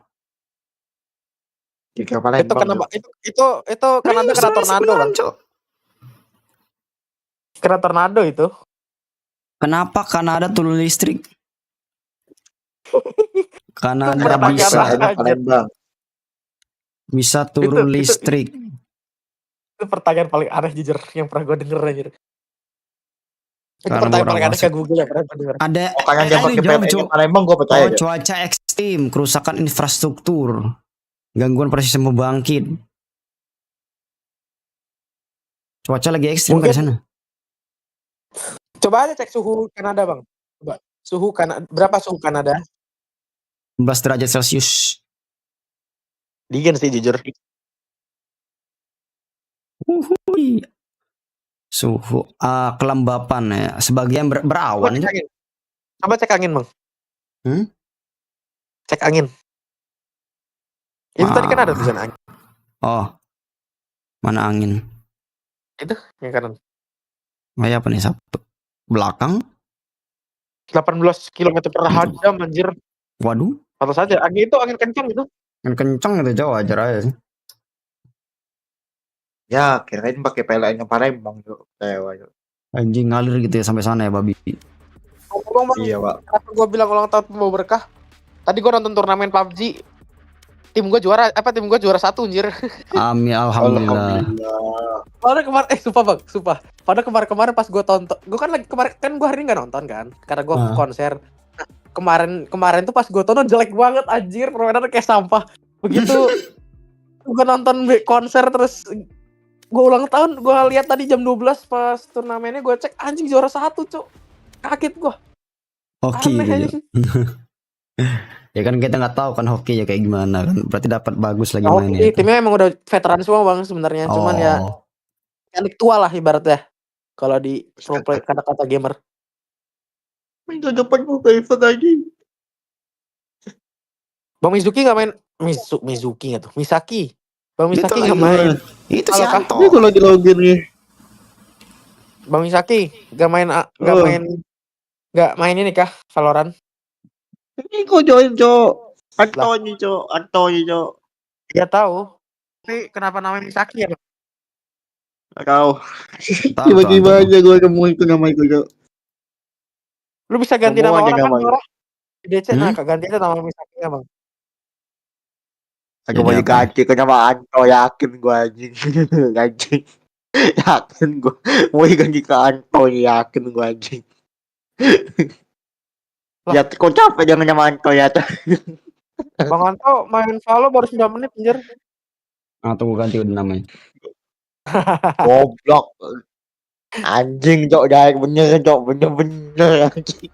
Itu kenapa? Itu karena ada kena tornado Bang. Kena tornado itu. Kenapa? Karena ada turun listrik. Karena ada bisa turun listrik. Itu pertanyaan paling aneh jujur yang pernah gue denger anjir. Itu Karena pertanyaan paling aneh ke Google yang pernah gue denger. Ada Palembang gue percaya. Cuaca ekstrim, kerusakan infrastruktur, gangguan proses pembangkit. Cuaca lagi ekstrim di sana. Coba aja cek suhu Kanada Bang. Coba suhu Kanada, berapa suhu Kanada? 11 derajat Celcius. Dingin sih jujur. Suhu kelembapan ya, sebagian berawan itu. Coba cek angin Bang. Cek angin. Itu tadi kan ada tulisan angin. Oh, mana angin? Itu yang kanan. Kayak apa nih satu belakang? 18 km per jam anjir. Waduh, Atau saja angin itu angin kencang gitu. kan kenceng itu jauh aja aja sih. Ya, kirain pakai PLN-nya Palembang tuh. Anjing ngalir gitu ya sampai sana ya babi. Iya, Pak. Kenapa gue bilang ulang tahun pembawa berkah? Tadi gue nonton turnamen PUBG. Tim gue juara 1 anjir. Amin, alhamdulillah. Padahal kemarin sumpah. Padahal kemarin pas gue tonton, gue kan lagi kemarin kan gue hari ini nggak nonton kan, karena gue konser. Nah, kemarin tuh pas gue tonton jelek banget anjir, permainannya kayak sampah. Begitu gue nonton konser terus gue ulang tahun, gue lihat tadi jam 12 pas turnamennya, gue cek anjing juara 1 cok. Kaget gue. Hoki gitu. Ya kan kita nggak tahu kan hoki ya kayak gimana kan. Berarti dapat bagus lagi mainnya. Hoki timnya emang udah veteran semua bang sebenarnya, cuman ya mekanik tua lah ibaratnya. Kalau di pro play kata-kata gamer. Minggu depan gue ke event lagi. Bang Mizuki nggak main Mizuki nggak tuh? Misaki. Bang Misaki nggak main. Itu si Anto. Itu lagi login nih. Bang Misaki nggak main ini kah Valorant? Ini kok join cok. Antoni cok. Dia tahu. Tapi kenapa namanya Misaki ya? Gak tahu. Tiba-tiba aja gue nemuin itu nama itu cok. Lu bisa ganti nama orang kan orang? Di DC nah ganti aja nama Misaki ya bang. Aku mau diganti ke nama Anto, yakin gue anjing. Anjing. Yakin gue mau diganti ke Anto, yakin gue anjing. Ya kok capek jangan nama Anto ya. Bang Anto main Valo baru 9 menit anjir. Atau gue ganti udah namanya. Goblok. Anjing cok, dah bener anjing.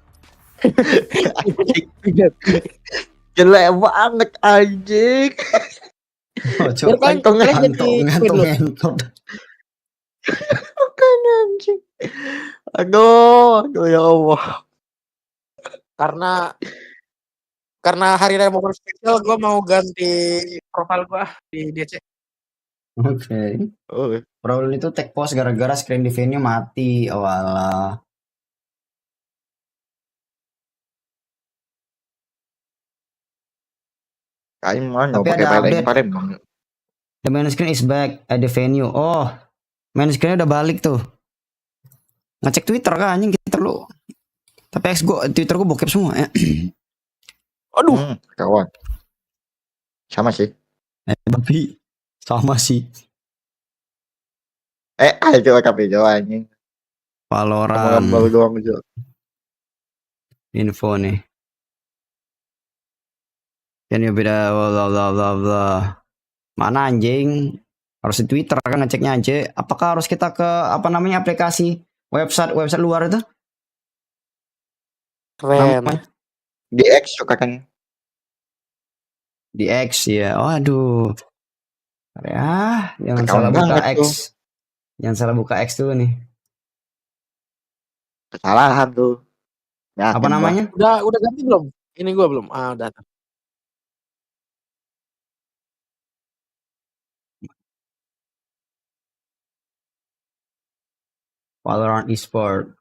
Jelek banget anjing. Oh, coba ngantung. Bukan anjing. Aduh ya Allah. Karena hari raya momen spesial, gue mau ganti profil gue di DC. Oke. Problem itu tag post gara-gara screen di venue mati. Oh alah. Tapi ada update. The main screen is back at the venue. Oh, main screen udah balik tuh. Ngecek Twitter kan anjing kita lu. Tapi Twitter gue bokep semua ya. Aduh, kawan. Sama sih. Tapi sama sih. Ayo tapi anjing. Valorant. Baru doang aja. Info nih. Can you beda bla. Mana anjing? Harus di Twitter kan ngeceknya aja. Apakah harus kita ke aplikasi website luar itu? Keren. Di X katanya. Di X ya. Waduh. Ya, jangan salah buka X. Jangan salah buka X tuh nih. Kesalahan tuh. Apa namanya? Udah ganti belum? Ini gua belum. Udah. Valorant Esport.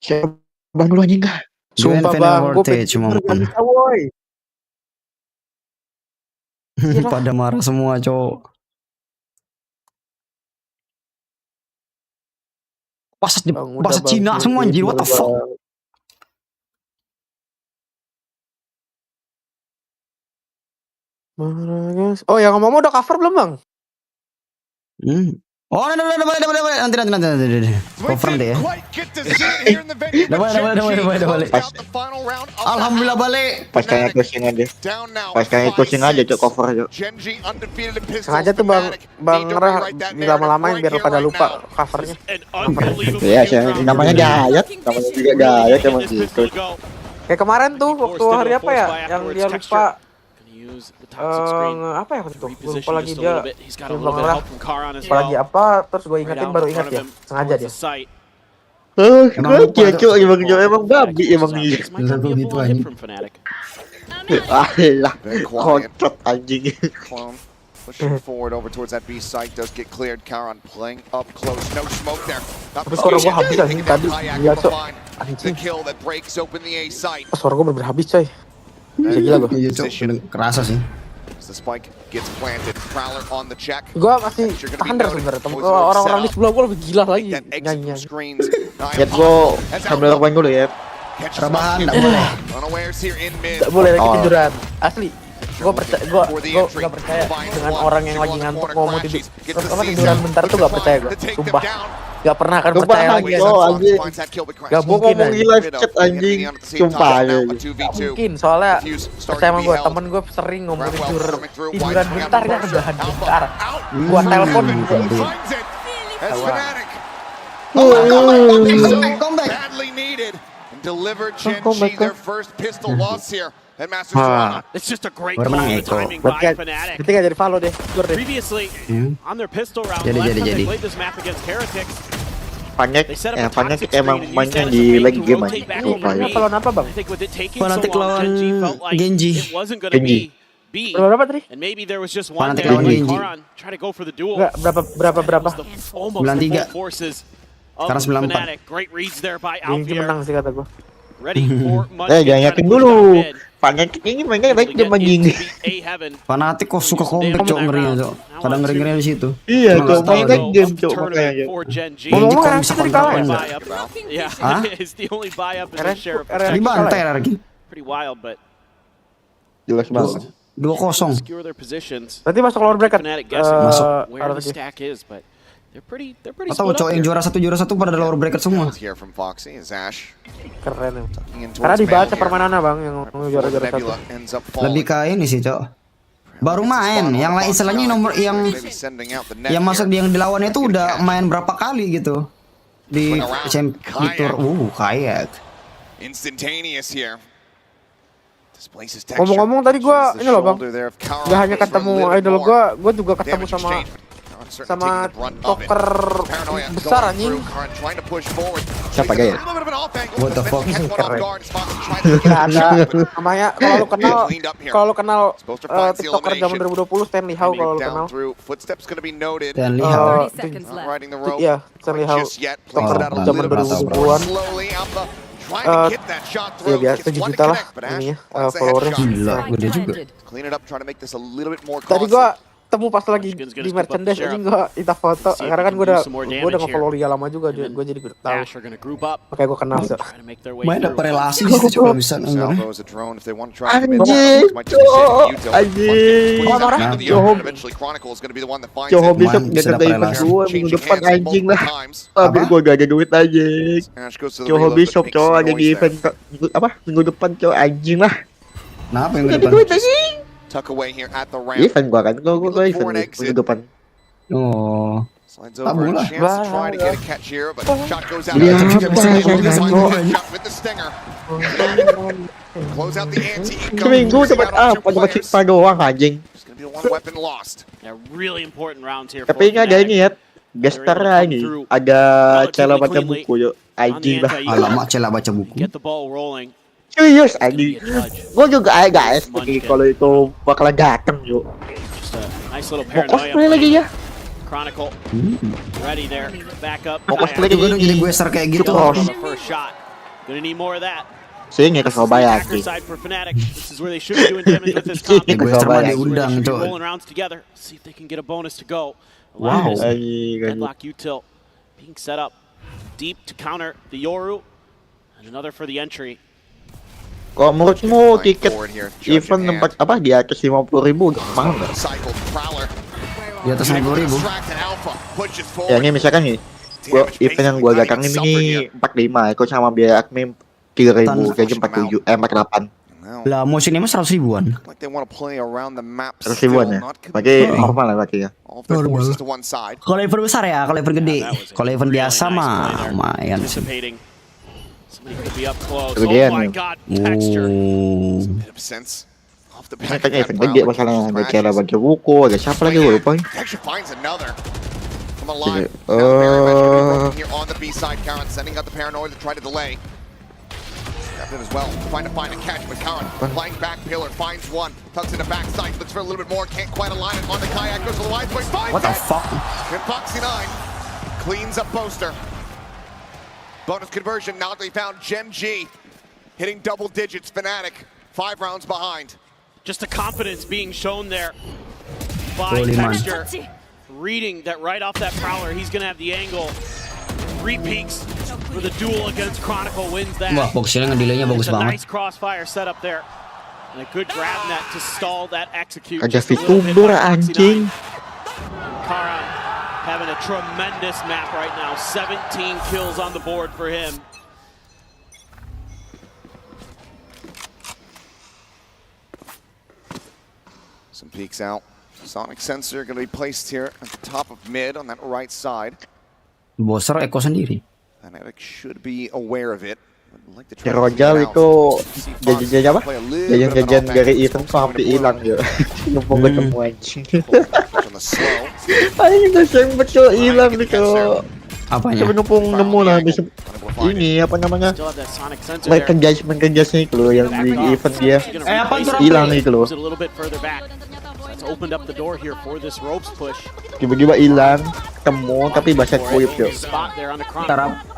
Siapa bang lu anjing enggak? Sumpah bang, gue pengen woi. Pada marah semua cowok. Bahasa Cina semua anjir, what the fuck. Oh yang ngomong udah cover belum bang? Oh, nanti. Confirm deh ya. Udah balik. Alhamdulillah balik. Pas kayak closing aja cok cover aja. Sengaja tuh bang Rah dilama-lamain biar pada lupa covernya. Iya sih, namanya gayat juga gayat emang gitu. Kayak kemarin tuh waktu hari apa ya yang dia lupa apa ya waktu itu? Gue lupa lagi dia Bang Rah lagi apa, terus gue ingetin baru ingat ya, sengaja dia. Emang babi emang gitu anjing. Alah, kontrak anjing. Pushing forward over towards that B site does get cleared. Karan playing up close, no smoke there. Tapi suara gua habis anjing tadi. Gila cok. The kill that breaks open the A site. Suara gua bener-bener habis coy. Bisa gila gua. Iya cok, kerasa sih. The spike gets planted. Prowler on the check. Gua masih under sebenarnya. Orang-orang di sebelah gua lebih gila lagi nyanyian. Lihat gua sambil rebahan dulu ya. Rebahan enggak boleh. Enggak boleh lagi tiduran. Asli. Gue gak percaya dengan orang yang lagi ngantuk ngomong tiduran bentar tuh gak percaya gue, sumpah gak pernah akan percaya lagi gak mungkin ngomong di live chat anjing, sumpah gak mungkin, soalnya percaya sama gue, temen gue sering ngomong tiduran bentar ya, rebahan bentar gue telepon Delivered Gen.G their first pistol loss here. It's just a great call timing by Fnatic. Itu gak jadi follow deh. Previously, on their pistol round, last time they played this map against Heretics, Fnatic emang mainnya di lagi game aja. Kalau apa bang? Fnatic lawan Gen.G. Berapa tadi? And maybe there was just one there like Karan try to go for the duel. Berapa? 93. Sekarang 94. Great reads there by Gen.G menang sih kata gue. Ready for money. Jangan yakin dulu. Fnatic ini mainnya baik dia anjing. Fnatic kok suka comeback cok, ngerinya cok. Kadang ngeri-ngeri di situ. Iya cok, mainnya game cok makanya. Gen.G kok bisa comeback enggak? Hah? It's the only buy up in the share. Dibantai RRQ. Pretty wild but jelas banget. 2-0. Berarti masuk lower bracket. Masuk. Where the stack is but they're pretty atau cowok yang juara satu pada lower bracket semua. Keren ya. Karena dibaca permainannya bang yang juara-juara satu. Lebih ke ini sih cok. Baru main, yang lain istilahnya nomor yang masuk yang dilawannya itu udah main berapa kali gitu di tour. Kayak. Ngomong-ngomong tadi gua ini loh bang, gak hanya ketemu idol gua juga ketemu sama toker besar anjing. Siapa gaya? What the fuck? Ada namanya kalau lu kenal tiktoker zaman 2020 Stanley How, kalau lu kenal. Stanley How. Iya, Stanley How tiktoker zaman 2020-an. Ya biasa 7 juta lah ininya followernya. Gila, gede juga. Tadi gua ketemu pas lagi di merchandise anjing, gua minta foto karena kan gua udah nge-follow dia lama juga, gua jadi tahu. Makanya gua kenal sih. Main dapat relasi di situ juga bisa nonton. Anjing. Coba besok dia kata event gua minggu depan anjing lah. Tapi gua gak ada duit anjing. Coba besok cowok ada di event apa minggu depan cowok anjing lah. Kenapa yang minggu depan? Tuck away here at the ramp. Event gua kan, gua event minggu depan. Oh. Slides over a chance to try to get a catch here, but shot goes out. With the stinger. Close out the anti. Seminggu dapat apa? Dapat cipta doang anjing. It's gonna be the one weapon lost. Yeah, really important rounds here. Tapi ini ada ini ya. Gestarnya ini ada cara baca buku yuk. Anjing lah. Alamak cara baca buku. Get the ball rolling. Serius anjing. Gua juga guys, kalau itu bakalan dateng yuk. Nice little cosplay lagi ya. Chronicle. Ready there. Back up. Cosplay juga jadi gue ser kayak gitu. First shot. Gonna need more of that. Sing ya kesoba ya. This is where they should be doing damage with this comp. Gue sama diundang tuh. Rolling rounds together. See if they can get a bonus to go. Wow. Headlock util being set up deep to counter the Yoru, and another for the entry. Kalau menurutmu tiket event tempat apa di atas 50.000 udah mahal nggak? Di atas 50.000. Ya ini misalkan nih, event yang gua datangin ini 45, ikut sama biaya admin 3.000, gaji 47, 48. Lah musim ini mah 100 ribuan. 100 ribuan ya? Pakai normal lah pakai ya. Kalau event besar ya, kalau event gede. Kalau event biasa mah lumayan sih. Kemudian katanya event gede masalahnya, ada cara baca buku, ada siapa lagi gue lupa. Grabbed it as well, trying to find a catch, but Karan flying back pillar, finds one, tucks in the backside, looks for a little bit more, can't quite align it on the kayak, goes to the wide place, finds What the it! fuck? And Foxy 9 cleans up Poster. Bonus conversion, now they found Gen.G hitting double digits, Fnatic 5 rounds behind. Just the confidence being shown there by Texture. Reading that right off that prowler, he's gonna have the angle. 3 peaks for the duel against Chronicle, wins that. Wah, boxnya ngedelaynya bagus It's a banget. nice crossfire setup there. And a good grab net to stall that execute. Ada Just a little bit VTuber by Foxy anjing. 9. Karan having a tremendous map right now. 17 kills on the board for him. Some peeks out. Sonic sensor going to be placed here at the top of mid on that right side. Boser Eko sendiri. Fnatic should be aware of it. Like to Si Rojal itu jajan apa? Jajan dari event kok hampir hilang ya. Numpuk ketemu anjing. Ayo udah sempet kok hilang nih kok. Apanya? Coba numpung nemu lah bisa. Ini apa namanya? Like engagement-nya itu loh yang di event dia. Apa tuh? Hilang itu loh. Opened up the door here for this ropes push. Tiba-tiba hilang, ketemu tapi bahasa kuyup yo.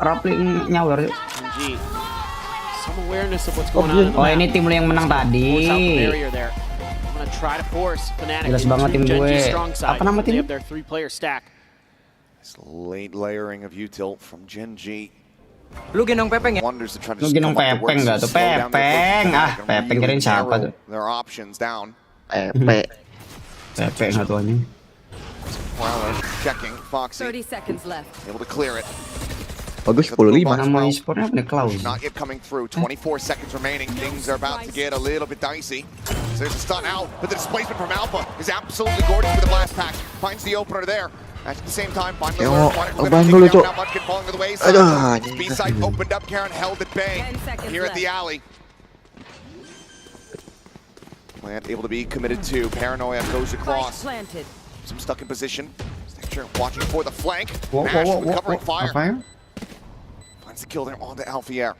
Rapli nyawer. Some awareness of what's going on. Oh, ini tim lu yang menang tadi. Jelas banget tim gue. Apa nama tim? Late layering of util from Gen.G. Lu gendong Pepeng ya? Lu gendong Pepeng nggak tuh? Pepeng. Ah, Pepeng kirain siapa tuh? Their options down. Pepeng satuannya. Checking, Foxy. 30 seconds left. Able to clear it. Bagus 10-5. Nama e-sportnya apa nih? Klaus. Not yet coming through. 24 seconds remaining. Things are about to get a little bit dicey. So there's a stun out, but the displacement from Alpha is absolutely gorgeous with the blast pack. Finds the opener there. At the same time, find the dulu tuh. Aduh, B-side opened up. Karen held at bay here at the alley. Plant able to be committed to. Paranoia goes across. Some stuck in position. Stacture watching for the flank. Nash recovering fire. Finds the kill there on the Alfier.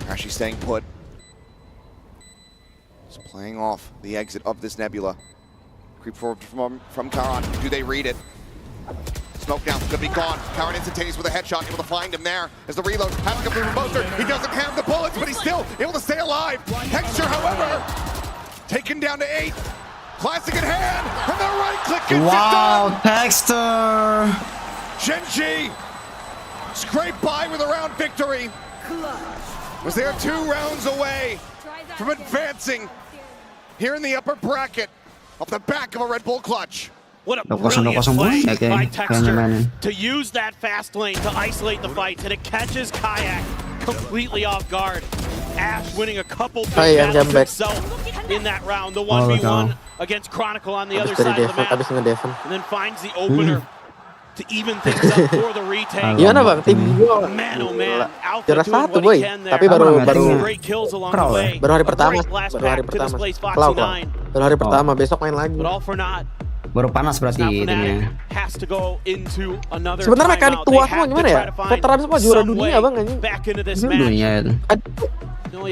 Actually staying put. Just playing off the exit of this nebula. Creep forward from Karan. Do they read it? Smoke down, gonna be gone. Karan instantaneous with a headshot, able to find him there as the reload has to come through from Poster. He doesn't have the bullets, but he's still able to stay alive. Texture, however, taken down to 8. Classic in hand, and the right click gets it done. Texture. Gen.G scraped by with a round victory. Was there 2 rounds away from advancing here in the upper bracket off the back of a Red Bull clutch. What a brilliant play by Texture to use that fast lane to isolate the fight, and it catches Kayak completely off guard. Ash winning a couple big battles himself in that round, the 1v1 against Chronicle on the other side of the map, and then finds the opener to even things up for the retake. Gimana bang, tim gua Man, oh man, juara Alpha satu doing what boy, he can there. tapi baru Great kills along the way. baru hari pertama, Cloud, baru hari pertama, besok main lagi. But all for naught. Baru panas berarti timnya. Has to go into another Sebenarnya mekanik timeout. tua They semua have to gimana try ya? to find Veteran semua juara some dunia way bang anjing. back into this Dunia itu.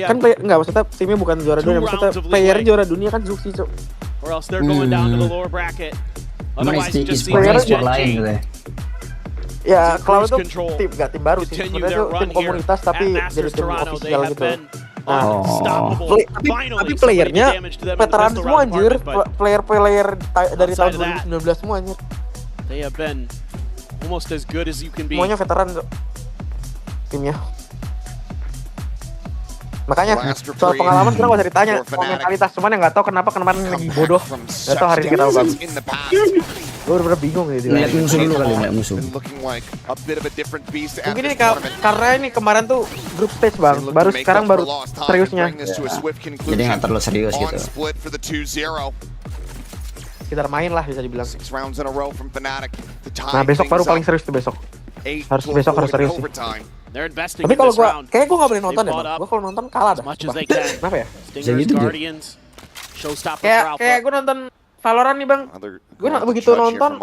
Kan player enggak maksudnya timnya bukan juara dunia, maksudnya player juara dunia kan Zuki, Cok. Or else they're going down to the lower bracket. Otherwise you just see e-sport lain gitu ya. Ya, Cloud itu tim enggak tim baru sih. Sebenarnya itu tim komunitas tapi jadi tim official gitu. Nah, tapi playernya veteran semua anjir, player dari tahun 2019 semua anjir. They have been almost as good as you can be. Semuanya veteran timnya. Makanya soal pengalaman sekarang gak usah ditanya, soal mentalitas, cuman yang nggak taw kenapa kemarin lagi bodoh, nggak tahu hari ini kita bagus. Gue udah bingung gitu. Lihat musuh dulu kali, lihat musuh. Mungkin ini karena ini kemarin tuh group stage bang, baru sekarang baru seriusnya. Jadi nggak terlalu serius gitu. Sekitar main lah bisa dibilang. Nah besok baru paling serius tuh besok. Besok harus serius sih. Tapi kalau kayak gue nggak boleh nonton ya bang. Gue kalau nonton kalah dah. Kenapa ya? Jadi kayak gue nonton Valorant nih bang. Gue begitu nonton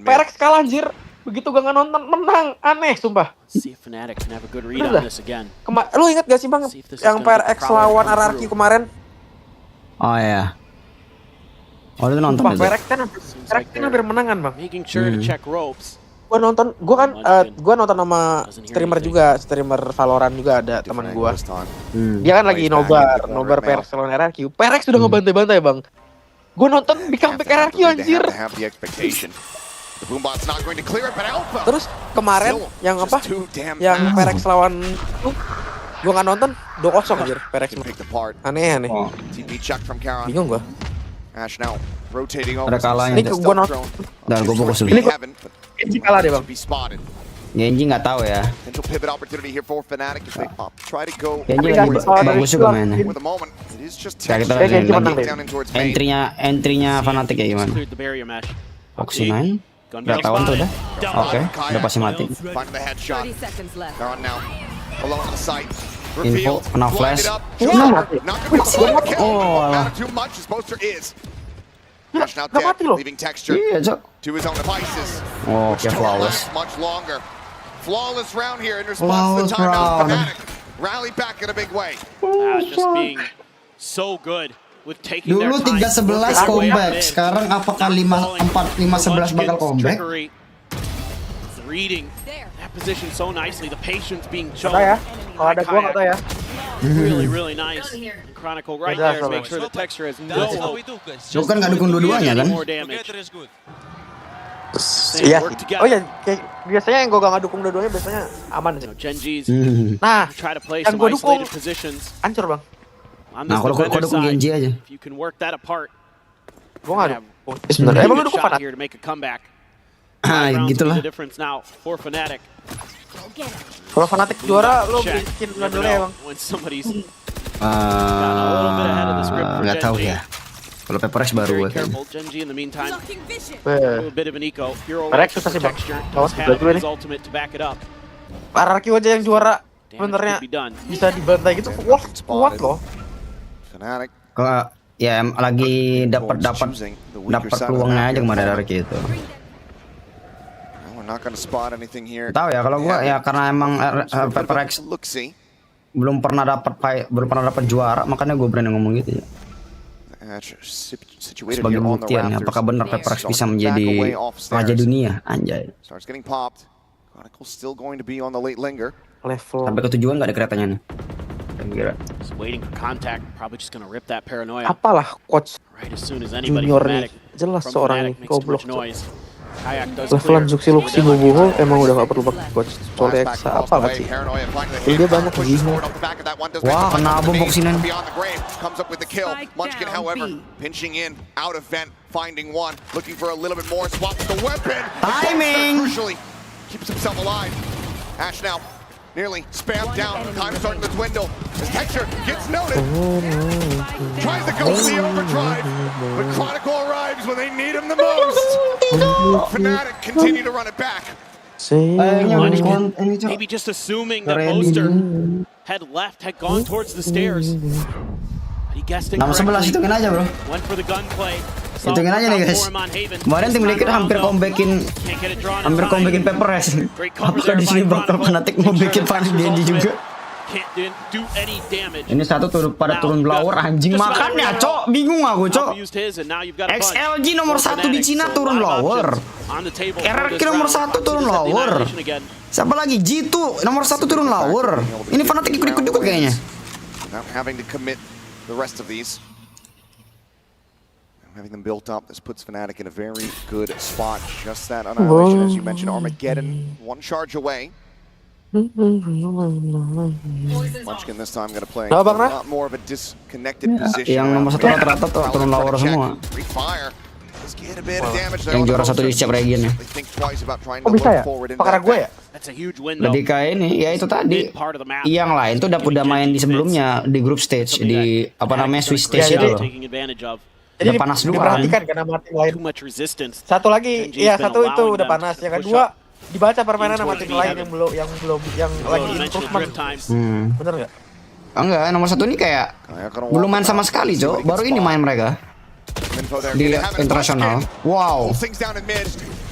Perex kalah anjir. Begitu gak nonton menang, aneh sumpah. See if Fnatic can have a good read Udah. on this again. Lu inget gak sih Bang yang PRX lawan RRQ kemarin? Oh ya. Oh itu nonton Sumpah, itu. PRX kan hampir menangan Bang. Making sure to check ropes. Gua nonton sama streamer juga, streamer Valorant juga ada teman gua. Dia kan lagi nobar PRX lawan RRQ. PRX sudah ngebantai-bantai Bang. Gua nonton di comeback RRQ anjir. Terus kemarin yang apa? Yang PRX lawan gua nggak nonton 2-0 anjir PRX. Aneh. Bingung gua. Ada kalahnya. Ini gua nonton. Dan gue fokus dulu. Ini kalah deh Bang. Gen.G nggak tahu ya. Gen.G bagus juga mainnya. Kayak kita entry-nya Fnatic ya gimana? Oxy 9 udah tahun tuh udah. Oke, udah pasti mati. Info kena flash. Oh alah. Gak mati loh. Iya cok. Oh, oke flawless. Flawless round here in response to Flawless the timeout. round. Fnatic rally back in a big way. Just being so good with taking their Dulu time. 3-11 comeback, sekarang apakah 4-5-11 bakal comeback? Reading that position so nicely, the patience being shown. Kata ya, kalau ada gua kata ya. Really nice. Chronicle right there to make sure the texture has no hope. Lu kan nggak dukung dua-duanya kan? Iya. Oh ya, kayak biasanya yang gue gak dukung dua-duanya biasanya aman sih. Gen.G's Nah, try to play yang some gue dukung isolated positions. hancur Bang. On Nah, this kalau defender dukung side, Gen.G aja. if you can work that apart. Gue gak dukung. Sebenarnya emang lu dukung shot Fnatic? here to make a comeback. Ah, gitulah. The difference now for Fnatic. Kalau Fnatic juara, lu bikin dulu ya Bang. When somebody's nggak tahu ya. Kalau Pepperes baru gue kayaknya. Gen.G in the meantime. A bit of an eco. Rex susah sih Bang. Awas dulu nih. Ultimate to back it up. RRQ aja yang juara. Sebenarnya bisa dibantai gitu. Wah, kuat loh. Kalau ya lagi dapat peluangnya aja kemarin RRQ itu. Tahu ya kalau gua ya karena emang Pepperes belum pernah dapat juara, makanya gue berani ngomong gitu ya. Sebagai pembuktian, apakah benar Pepperes bisa menjadi raja dunia? Anjay. Level. Sampai ke tujuan nggak ada keretanya nih. Apalah coach junior nih, jelas seorang goblok. Levelan Zuxi Bubuho emang udah gak perlu pakai coach Colexa apa sih? Dia banyak begini. Wah, kena bom boxinan. Munchkin, however, pinching in out of vent, finding one, looking for a little bit more, swaps the weapon. Timing. Crucially, keeps himself alive. Ash now nearly spammed down, time starting to dwindle. His texture gets noted. Tries to go for the overdrive, but Chronicle arrives when they need him the most. Fnatic continue to run it back. Maybe just assuming that Moster had gone towards the stairs. He guessed it Nama 11 hitungin aja bro. Went for the gunplay. Hitungin aja nih guys. Kemarin tim Liquid hampir comebackin Pepperes. Apakah di sini bakal Fnatic mau bikin panik Gen.G juga? Ini satu pada turun blower anjing makannya cok, bingung aku cok. XLG nomor 1 di Cina turun blower, RRQ nomor 1 turun blower, siapa lagi G2 nomor 1 turun blower. Ini Fnatic ikut-ikut juga kayaknya. Having them built up, this puts Fnatic in a very good spot. Just that annihilation, as you mentioned, Armageddon, one charge away. Munchkin this time gonna play a lot more of a disconnected position. Yang nomor 1 rata-rata turun lower semua. Yang juara 1 di setiap region ya. Oh bisa ya? Pakar gue ya? Lebih kayak ini, ya itu tadi. Yang lain tuh udah main di sebelumnya di group stage di apa namanya Swiss stage itu loh. Jadi udah panas dulu diperhatikan karena tim lain. Satu lagi, ya satu itu udah panas. Yang kedua dibaca permainan sama tim lain yang lagi improvement. Bener nggak? Enggak, nomor 1 ini kayak belum main sama sekali, Jo. Baru ini main mereka di internasional. Wow.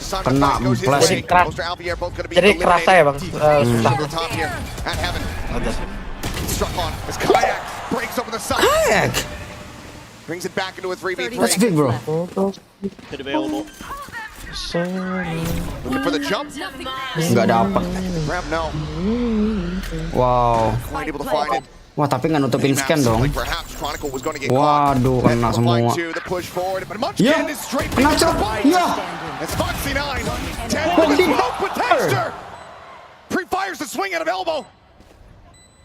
Kena flash. Jadi kerasa ya bang, susah. Kayak. Brings it back into a 3v3. That's big, bro. Hit available. Looking for the jump. Nggak dapat. Grab no. Wow. Quite able to find it. Wah, tapi nggak nutupin scan dong. Perhaps Chronicle was going to get caught. Waduh, kena semua. The push forward, but Ya, Munchkin is straight kena into the cok. fight. Ya. It's Foxy 9. 10 with the smoke with Texture. Pre-fires the swing out of elbow.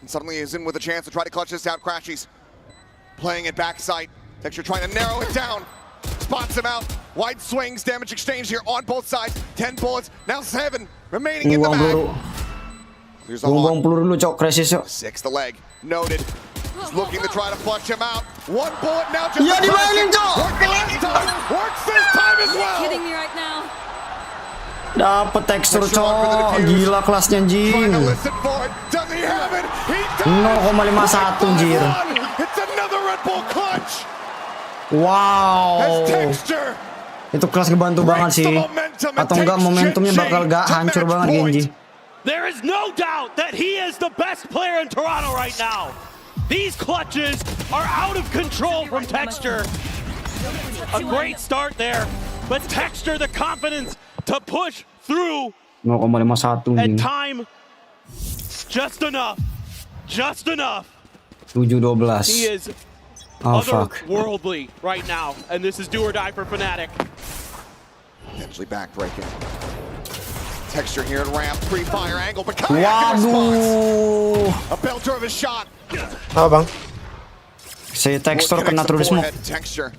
And suddenly is in with a chance to try to clutch this out. Crashies playing it backside. Texture trying to narrow it down. Spots him out. Wide swings, damage exchange here on both sides. 10 bullets, now 7 remaining in the mag. There's a buang peluru dulu cok, Crisis yuk. 6 the leg, noted. He's looking to try to flush him out. 1 bullet now just Ya dimainin cok. Worked the last time, works this time as well. Kidding me right now? Dapet tekstur cok, gila kelasnya anjing. 0,51 anjir. It's another Red Bull clutch. Wow. Itu kelas kebantu banget sih. Atau enggak momentumnya bakal gak hancur banget Gen.G. There is no doubt that he is the best player in Toronto right now. These clutches are out of control from Texture. A great start there, but Texture the confidence to push through. 0,51 And nih. time just enough. Just enough. 7-12. He is Oh fuck. otherworldly right now, and this is do or die for Fnatic. Potentially backbreaking. Texture here at ramp, pre-fire angle, but Waduh. a belter of a shot. Apa bang? Si tekstur kena through the smoke. Texture.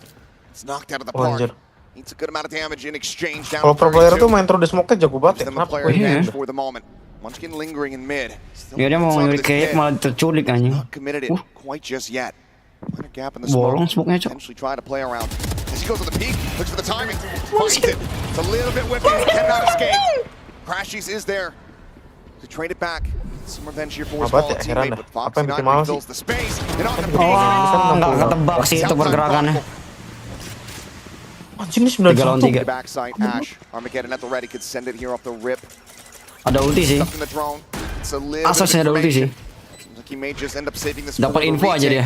It's knocked out of the Oh, park. anjir. Needs a good amount of damage in exchange down. Kalau pro player tuh main through the smoke jago banget ya. Kenapa? For the moment. Munchkin lingering in mid. Ya dia mau nyuri kayak malah terculik anjing. Committed it quite just yet. Find a gap in the smoke. Bolong smoke-nya cok. Potentially try to play around. As he goes to the peak, looks for the timing. Finds it. It's a little bit whippy. Cannot escape. Crashies is there to trade it back. Some revenge here for his fallen teammate, but Foxy 9 refills the space. And on the peak. Nggak ketebak sih itu pergerakannya. Anjing ini 3 lawan 3. Backside, Ash. Armageddon at the ready could send it here off the rip. Ada ulti sih. Asasnya ada ulti sih. Dapat info aja dia.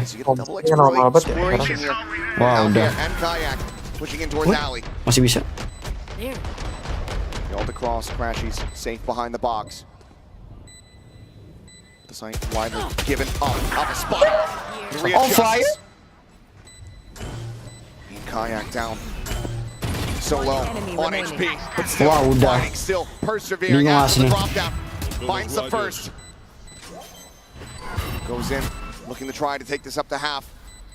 Wah udah. Masih bisa. All the cross, Crashies safe behind the box. The site widely given up a spot. On fire. Kayak down. So low on HP, but still fighting, still persevering after the drop down. Finds the first. Goes in, looking to try to take this up to half.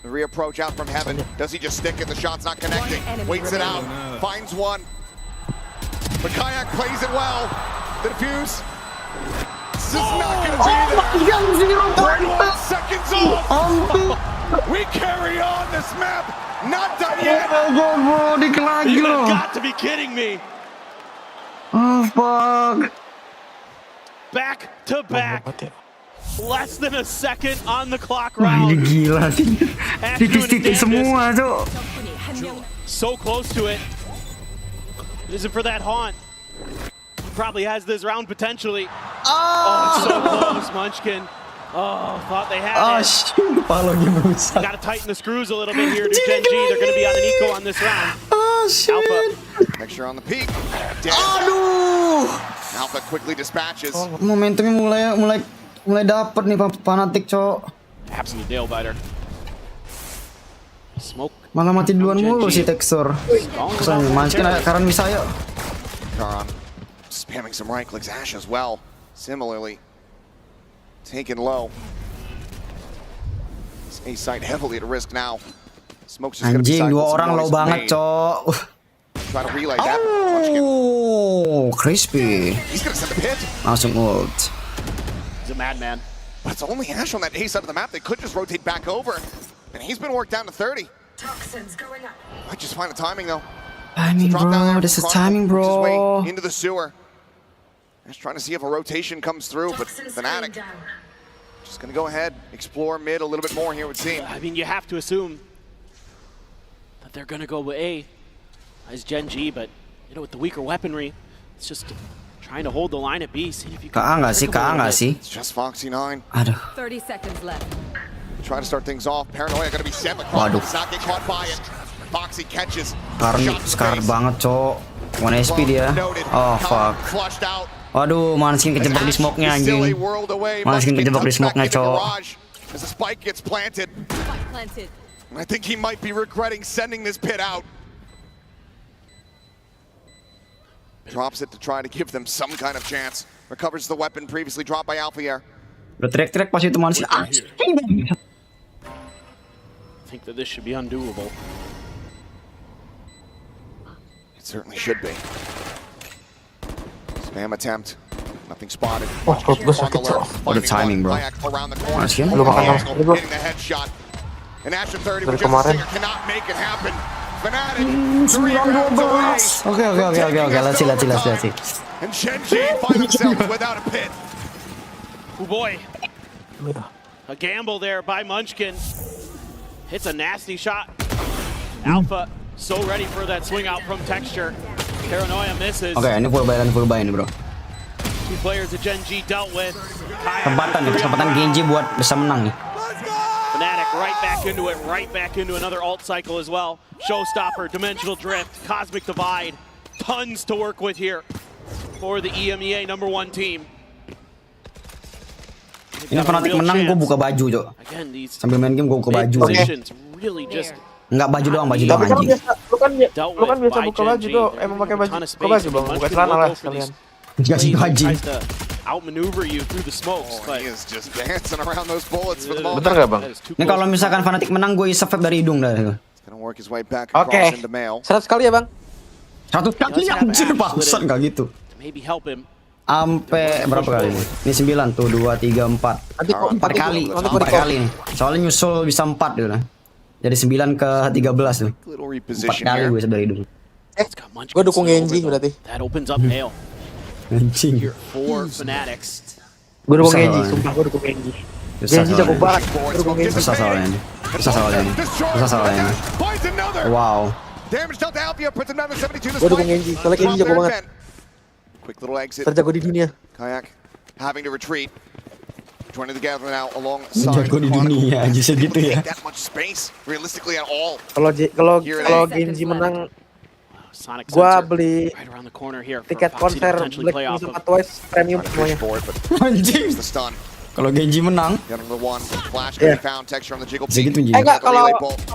The reapproach out from Heaven. Does he just stick it? The shot's not connecting. Waits it out. Finds one. But Kayak plays it well. The defuse. This is not going to be there. 31 seconds off. We carry on this map. Not done yet. You have got to be kidding me. Oh fuck. Back to back. Less than a second on the clock Wah, ini round. gila sih. Titis-titis semua tuh. So close to it. It isn't for that haunt. He probably has this round potentially. Oh, it's so close, Munchkin. Oh, thought they had it. Shit, kepalanya rusak. Gotta tighten the screws a little bit here to Gen.G. They're gonna be on an eco on this round. Oh shit. Alpha. Texture on the peak. Dead. Aduh. Alpha quickly dispatches. Momentumnya mulai dapet nih Fnatic cok. Absolute nail biter. Smoke. Malah mati duluan mulu si tekstur. Kesannya Munchkin Karan bisa yuk. Karan spamming some right clicks. Ash as well. Similarly. Taken low. This A site heavily at risk now. Smoke's just gonna be Anjing, 2 orang low banget, cok. Try to relay that. Oh, crispy. He's gonna send the pit. Langsung ult. He's a madman. But it's only Ash on that A side of the map. They could just rotate back over. And he's been worked down to 30. Toxins going up. Might just find the timing though. Timing, bro. This is timing, bro. Into the sewer. Just trying to see if a rotation comes through, but Fnatic just gonna go ahead, explore mid a little bit more here, it would seem. I mean, you have to assume that they're gonna go with A as Gen.G, but you know, with the weaker weaponry, it's just trying to hold the line at B. See if you Ke A nggak sih? Ke A nggak sih? It's just Foxy9. Aduh. 30 seconds left. Try to start things off. Paranoia gonna be set. Does not get caught by it. Foxy catches. Scar banget, cok. 1 SP dia. Oh, fuck. Waduh, Manskin kejebak di smoke-nya, anjing. Manskin kejebak di smoke-nya, cok. As the spike gets planted. I think he might be regretting sending this pit out. Drops it to try to give them some kind of chance. Recovers the weapon previously dropped by Alfier. Udah teriak-teriak pas itu Manskin. I think that this should be undoable. It certainly should be. Spam attempt. Nothing spotted. Oh, gue sakit, cok. What a timing, bro. Manskin? Lu makan bro. Getting the headshot. And Asher 30 Dari kemarin. cannot make it happen. Fnatic 3 rounds away. Oke. Let's see. And Gen.G find themselves without a pit. Oh boy. A gamble there by Munchkin. Hits a nasty shot. Alpha so ready for that swing out from Texture. Paranoia misses. Oke, ini full buy ini, bro. Two players that Gen.G dealt with. Kesempatan Gen.G buat bisa menang nih. Fnatic right back into another alt cycle as well. Showstopper, Dimensional Drift, Cosmic Divide. Tons to work with here for the EMEA #1 team. Ini Fnatic menang, gue buka baju, cok. Sambil main game gue buka baju. Enggak, baju doang anjing. Lu kan biasa buka baju tuh, emang pakai baju. Buka baju bang, buka celana lah sekalian. Dikasih baju. Outmaneuver you through the smokes, but he is just dancing around those bullets for the moment. Bener gak bang? Ini kalau misalkan Fnatic menang, gue isep dari hidung dah. Oke. 100 kali ya bang? 100 kali anjir, bagusan gak gitu. Maybe help him. Ampe berapa kali ini? Ini 9 tuh, 2, 3, 4. 4 kali. 4 kali nih. Soalnya nyusul bisa 4 gitu nah. Jadi 9 ke 13 tuh. 4 kali gue isep dari hidung. Gue dukung Gen.G berarti. That opens up Hale. Anjing. Here for Fanatics. Gue dukung Gen.G, sumpah gue dukung Gen.G. Gen.G jago banget. Susah soalnya. Wow. Gue dukung Gen.G, soalnya Gen.G jago banget. Quick little exit. Terjago di dunia. Kayak having to retreat. Joining together now alongside. Jago di dunia aja segitu ya. That much space realistically at all. Kalau Gen.G menang, gua beli tiket konser Blackpink sama Twice premium semuanya. Anjing. Kalau Gen.G menang, segitu anjing. Enggak, kalau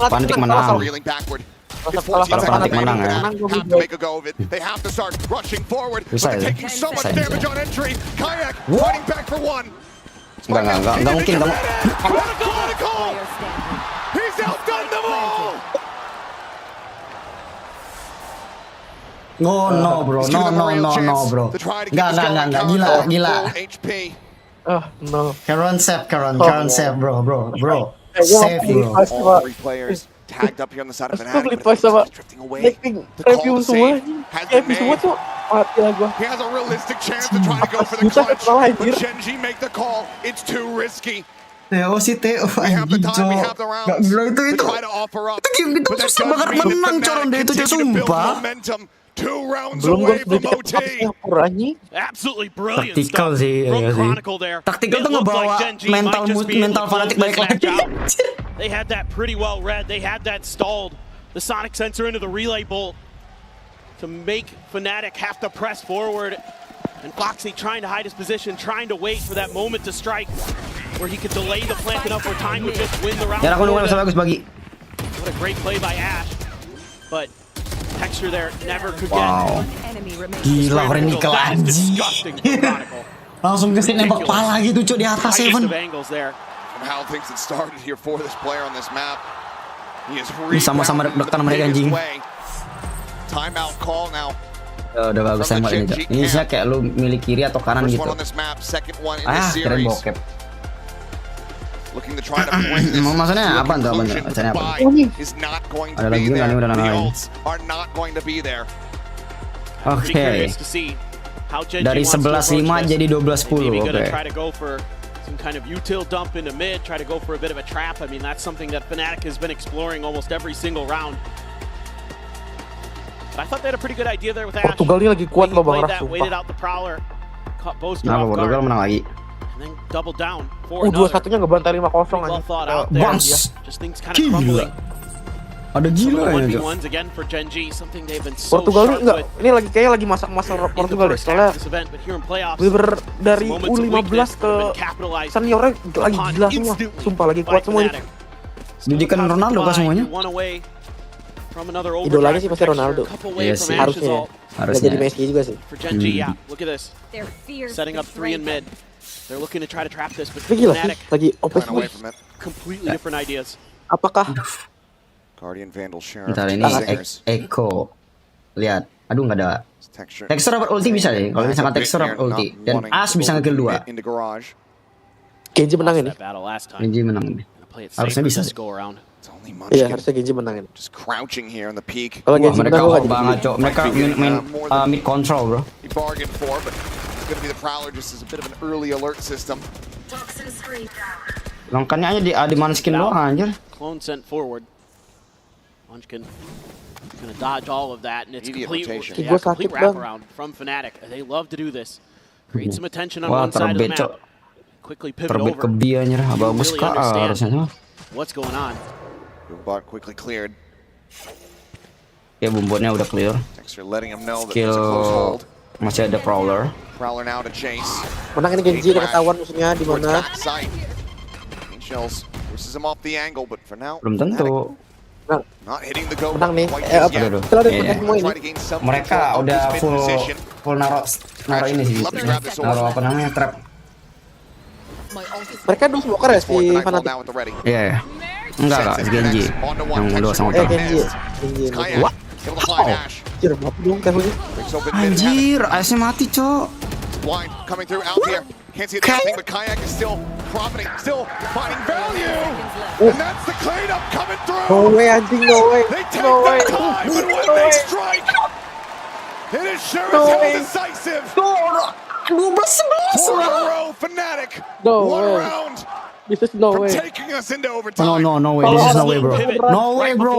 Fnatic menang. Kalau Fnatic menang ya. Bisa ya. Enggak mungkin kamu. No bro. Enggak gila. Oh no. Karen save bro. Save bro. Tagged up here on the side of an addict, but it's drifting away. The call to save has been made. He has a realistic chance to try to go for the clutch, but Gen.G make the call. It's too risky. Theo We have the time, we have the rounds to try to offer up. But that does mean that Fnatic continue to build momentum. 2 rounds away from OT. Absolutely brilliant Taktikal stuff sih, from ya sih. Chronicle there. Taktikal tuh ngebawa mental Fnatic balik lagi. They had that pretty well read. They had that stalled. The Sonic sensor into the relay bolt to make Fnatic have to press forward. And Foxy trying to hide his position, trying to wait for that moment to strike where he could delay the plant enough where time would just win the round. Ya, aku nunggu bagus bagi. What a great play by Ash. But Texture there never could get. Wow. Gila, orang ini anjing. Langsung kesin nembak pala gitu cuy di atas Seven. How things had started here for this player on this map. He is sama-sama deg-degan mereka anjing. Timeout call now. Udah bagus tembak ini. Ini sih kayak lu milih kiri atau kanan gitu. Keren bokep. Maksudnya apa tuh? Maksudnya apa? Ada lagi nggak nih udah lain. Oke. Dari 11-5 jadi 12-10. Oke. Some kind of util dump into mid, try to go for a bit of a trap. I mean, that's something that Fnatic has been exploring almost every single round. I thought they had a pretty good idea there with Ash. Portugal ini lagi kuat loh Bang Rah, Waited sumpah. out the prowler, caught Boaster Nah, off Portugal guard, menang lagi. and then double down for another. 2-1-nya ngebantai 5-0 Well aja. thought out there. Bams. Just things kind of crumbling. Ada Some of gila the ya, 1v1s again for Gen.G, something they've been so Portugal ini sharp enggak, with ini lagi kayaknya lagi masa-masa in the Portugal deh. first half Soalnya of this event, but here in playoffs, bener dari moments of U15 weakness ke that have been capitalized seniornya lagi upon gila semua. instantly Sumpah lagi by kuat semua ini. Fnatic. Didikan Ronaldo kah semuanya? One away from another Idolanya sih pasti overdrive Ronaldo. protection, a couple away Iya from sih. Ash's Harusnya ya. ult. Nggak jadi PSG juga sih. For Gen.G, yeah, look at this. Their fears Setting up 3 in mid. They're looking to try to trap this, but Tapi gila sih, Fnatic lagi OP Run semua. away from it. completely different ideas. Apakah Guardian Vandal Sheriff. Ntar ini Singers. Echo. Lihat. Aduh nggak ada. Texture. Texture dapat ulti bisa deh. Kalau misalkan texture dapat ulti dan As bisa nge-kill 2. In the garage. Genji menang ini? That battle last time. Genji menang. Play it Harusnya safe bisa this sih. go around. It's only Iya, Munchkin. harusnya Genji menang ini. Just crouching here in the peak. Kalau Wah, Genji mereka menang gue hot nggak banget, jadi. Cok. Mereka mid control, bro. He bargained for, but it's going to be the Prowler just as a bit of an early alert system. Toxin screen down. Lengkannya aja di Manskin doang anjir. Clone sent forward. Munchkin gonna dodge all of that, and it's Immediate complete, rotation. yeah, Gue complete sakit, Bang. wraparound from Fnatic. They love to do this. Create some attention on Wah, one side of the terbit, Cok. map. Quickly pivot Terbit ke over. B anjir. Bagus Really kak understand harusnya mah. What's going on? Boombot quickly cleared. Ya bumbotnya udah clear. Texture letting him know that Skill there's a close hold. masih ada Prowler. Prowler now to chase. Menang ini Genji udah ketahuan musuhnya di Towards mana. backside. Shells forces him off the angle, but for now, Belum tentu. not hitting the go. Menang nih. quite Apa? just yet. Setelah ada Iya. semua ini. Try to gain some Mereka control of udah his mid position. full naro ini sih. Naro apa namanya trap. Mereka dua smoker ya si For the Nightfall Fnatic. now with the ready. Iya ya. Enggak kak, si Genji. Yang dua sama trap. Genji. Genji. Kayak What? able to find Ash. Anjir, mati dong kayak Breaks open mid. Anjir, Asnya mati, Cok. Blind coming through out here. Can't see the thing, but Kayak is still profiting, still finding value. And that's the cleanup coming through. No way anjing, no way. They take No way. their time, but when No they way. strike, it is sure No as hell way. decisive. 12-11 4 in a row, Fnatic. No One way. round This is no from way. taking us into overtime. No way. This is no way, bro. No way, bro.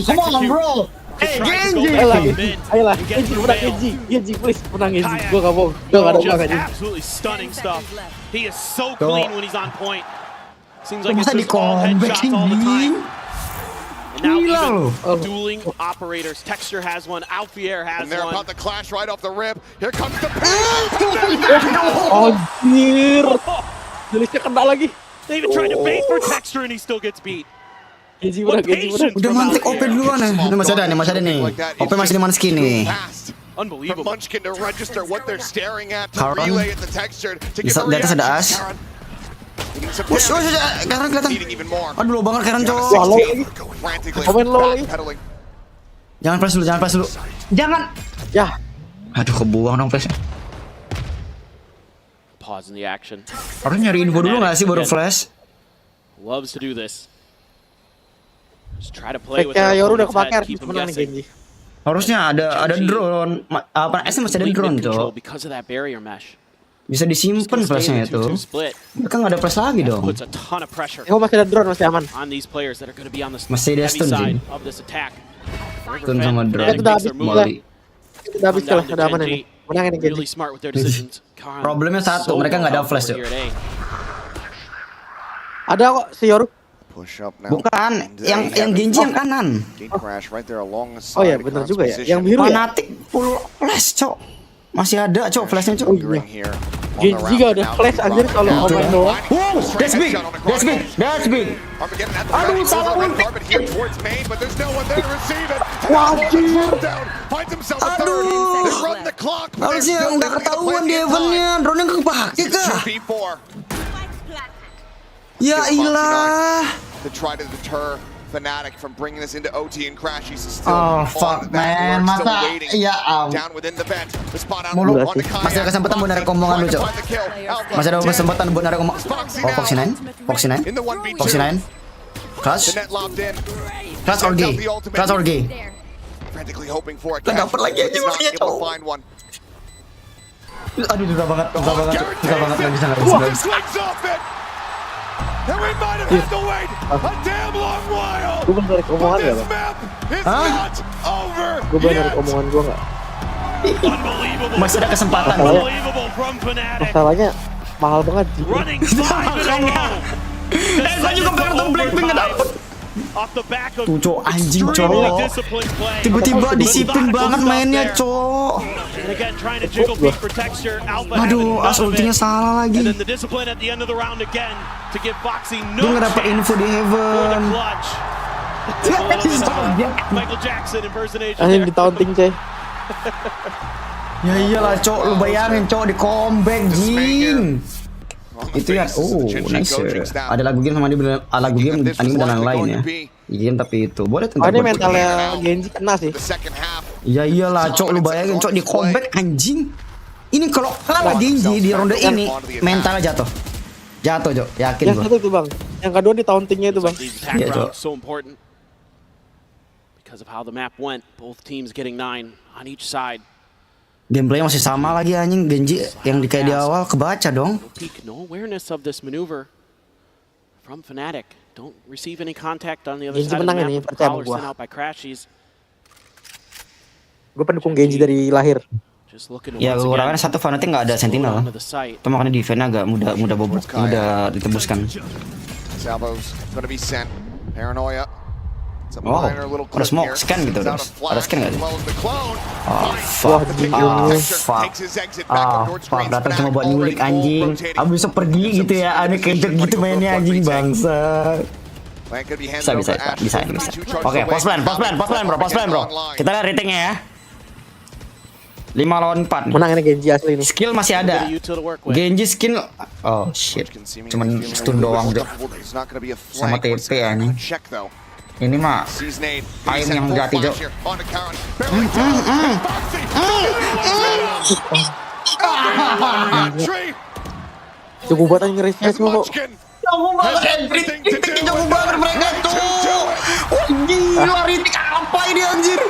Come on, bro. Hey, Genji. Ayolah, Genji, menang Genji, please, menang Genji. Gue gak mau, gue gak ada Just uang aja. absolutely stunning stuff. He is so clean when he's on point. Seems like it's Masa di just all comeback headshots all the time. And now Gila even loh. dueling operators. Texture has one, Alfier has And they're one. about to clash right off the rip. Here comes the Anjir. Jelisnya kena lagi. They even tried to bait for Texture and he still gets beat. Genji What menang, Genji menang. patience Udah from mantik OP Alfier. duluan ya. Ini masih ada nih. OP masih di Manskin nih. fast for Unbelievable. Munchkin to register what they're staring at, to Karan. relay it the texture, to Di give a di atas ada reaction. As. Karan needing some Wush, damage, Karan kelihatan. needing even more. Aduh, lo banget Karan, Cok. Wah, low lagi. Frantically Komen low lagi. backpedaling. Jangan flash dulu. Jangan. Ya, Aduh, kebuang dong flashnya. Pause in the action. Harus nyari info dulu nggak sih baru flash? Loves to do this. Just try to play with fake-nya their Yoru udah opponent's kepake, head, keep them menang nih guessing. Genji. Harusnya ada drone. Apa S masih ada Complete drone, mid control Cok. because of that barrier mesh. Bisa disimpan flashnya itu. 2-2 split. Mereka nggak ada flash lagi dong. Puts a ton of pressure Ini masih ada drone, masih aman. on these players that are going to be on the Masih ada heavy stun, side Jin. of this attack. Stun sama drone. Itu udah habis, Molly. Udah habis Come lah, down to udah aman Gen.G. ini. Menang ini Genji. Really smart with their decisions. Karan, Problemnya satu, mereka nggak ada well flash, over Cok. here at A. Ada kok si Yoru. Push up now. Bukan, yang Genji yang kanan. Gate crash right there alongside Oh ya, bener Karan's juga ya. position. Yang biru ya. Fnatic full flash, Cok. Masih ada, Cok, flashnya, Cok. Lingering here on the Genji round. gak ada Now flash Big anjir Rock kalau now main doang. Wow, that's big. That's big. Armageddon at the Aduh, ready, salah over red ulti. carpet here towards main, but there's no one there to receive it. Wah, Now, anjir. down, finds himself a third. Aduh. They run the clock, but they're Harusnya still nggak able to ketahuan play di in eventnya. time. Drone yang kepake kah? 2v4 Ya ilah. to try to deter Fnatic from bringing this into OT, and Crash is still Oh, on fuck, that man. board, still Masa- waiting ya down within the vent. The spot out Mulu. on the Masih ada kesempatan buat narik omongan lu, Cok. Masih ada kesempatan buat narik omongan. Oh, Foxy 9. Foxy 9. In the 1v2. Foxy 9. Clutch. The net lobbed in. Clutch or gay. Clutch or gay. Frantically hoping for it. Nggak dapat lagi aja He's not maksudnya, able to Cok. find one. Aduh, susah banget. Susah banget. Nggak bisa. Swings off it. And we might have had to wait a damn long while. Gue mau narik omongan But ya, this Bang. map is Hah? not over Gue bener omongan gue nggak. Masih ada kesempatan. Masalahnya mahal banget sih. Gue juga pengen nonton Blackpink nggak dapet. Tuh cok, anjing cok. Tiba-tiba disiplin banget mainnya cok. Aduh, as ultinya salah lagi. Dia nggak dapet info di Haven. Anjing di taunting coy. Ya iyalah cok, lu bayangin cok di comeback jing. Itu ya, nice ya. Ada lagu game sama lagu game anime dan lain ya. Game tapi itu boleh tentang. Ini mentalnya Gen.G kena sih. Ya iyalah cok, lu bayangin cok di comeback anjing. Ini kalau kalah Gen.G di ronde ini mentalnya jatuh. Jatuh cok, yakin gua. Yang satu tuh bang, yang kedua di tauntingnya itu bang. Iya cok. Because of how the map went, both teams getting 9 on each side. Gameplay masih sama lagi anjing. Gen.G yang kayak di awal kebaca dong. No awareness of this maneuver from Fnatic. Don't receive any contact on the other side of the map with the power sent out by Crashies. Gue pendukung Gen.G dari lahir. Ya kekurangannya satu Fnatic nggak ada sentinel. Itu makanya defense agak mudah bobot, mudah ditembuskan. Oh, ada smoke, scan gitu terus. Ada scan nggak sih? Oh, fuck. Fuck. Datang cuma buat nyulik anjing. Abis itu pergi gitu ya, aneh kejek gitu mainnya anjing bangsa. Bisa. Oke, post plan bro. Kita lihat ratingnya ya. 5 lawan 4. Menang ini Gen.G asli ini. Skill masih ada. Gen.G skill. Oh shit. Cuman stun doang deh. Sama TP ya nih. Ini mah ayam yang gratis Jo. Cukup buat ngerisnya semua kok. Jago banget mereka tuh. Gila Ritik apa ini anjir.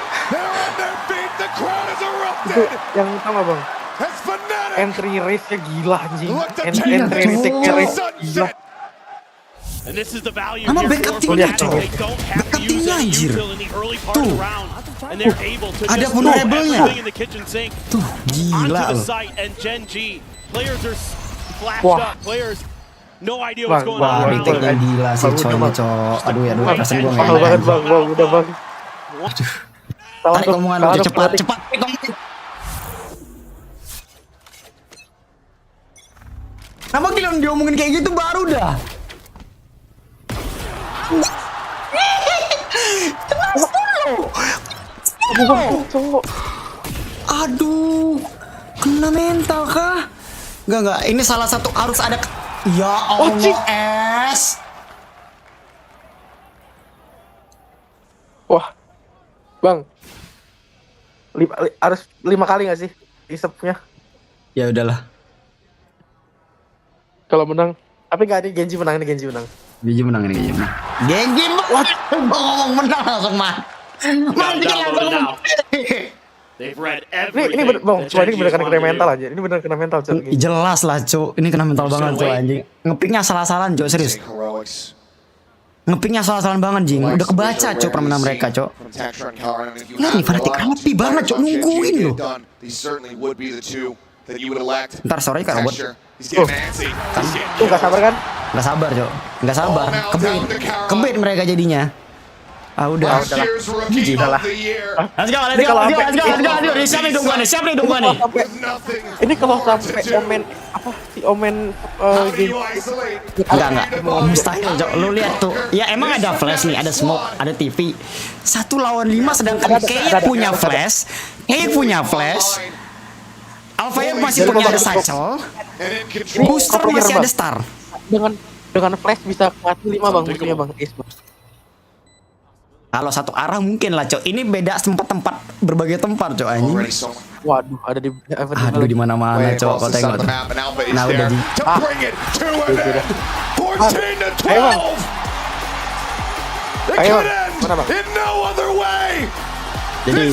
Itu yang utama bang. Entry race-nya gila anjing. Entry Ritiknya race gila. Nama backup timnya cowok. Backup timnya anjir. Tuh. Ada vulnerable-nya. Tuh gila loh. Wah. Wah, Ritik yang gila sih coy. Aduh, perasaan gue mahal banget bang, udah bang. Aduh. Tarik omongan lu cepat. Kenapa kita diomongin kayak gitu baru dah? Aduh, kena mental kah? Enggak, ini salah satu harus ada. Ya Allah, es. Wah, bang, harus 5 kali nggak sih isepnya? Ya udahlah. Kalau menang, tapi nggak ada Gen.G menang. Gen.G menang. Gen.G ngomong menang langsung mah. Ini bener kena mental aja. Ini bener kena mental cok. Jelas lah cok. Ini kena mental banget cok anjing. Ngepiknya salah-salahan cok, serius. Ngepiknya salah-salahan banget jing. Udah kebaca cok permainan mereka cok. Ya nih Fnatic rapi banget cok, nungguin loh. Ntar sore kan robot. Gak sabar kan? Gak sabar cok. Gak sabar. Kebet mereka jadinya. Udahlah. Udahlah. Let's go. Siapa yang dong nih? Ini kalau sampai omen enggak. Mustahil, Cok. Lu lihat tuh. Ya emang ada flash nih, ada smoke, ada TV. 1 lawan 5 sedangkan Kay punya flash. Alfaya masih punya ada satchel. Booster masih ada star. Dengan flash bisa mati 5 bang, musuhnya bang. Kalau satu arah mungkin lah cok. Ini beda tempat berbagai tempat cok anjing. Waduh, ada di di mana-mana cok. Kau tengok tuh. Nah udah di. Ayo, mana bang? Jadi.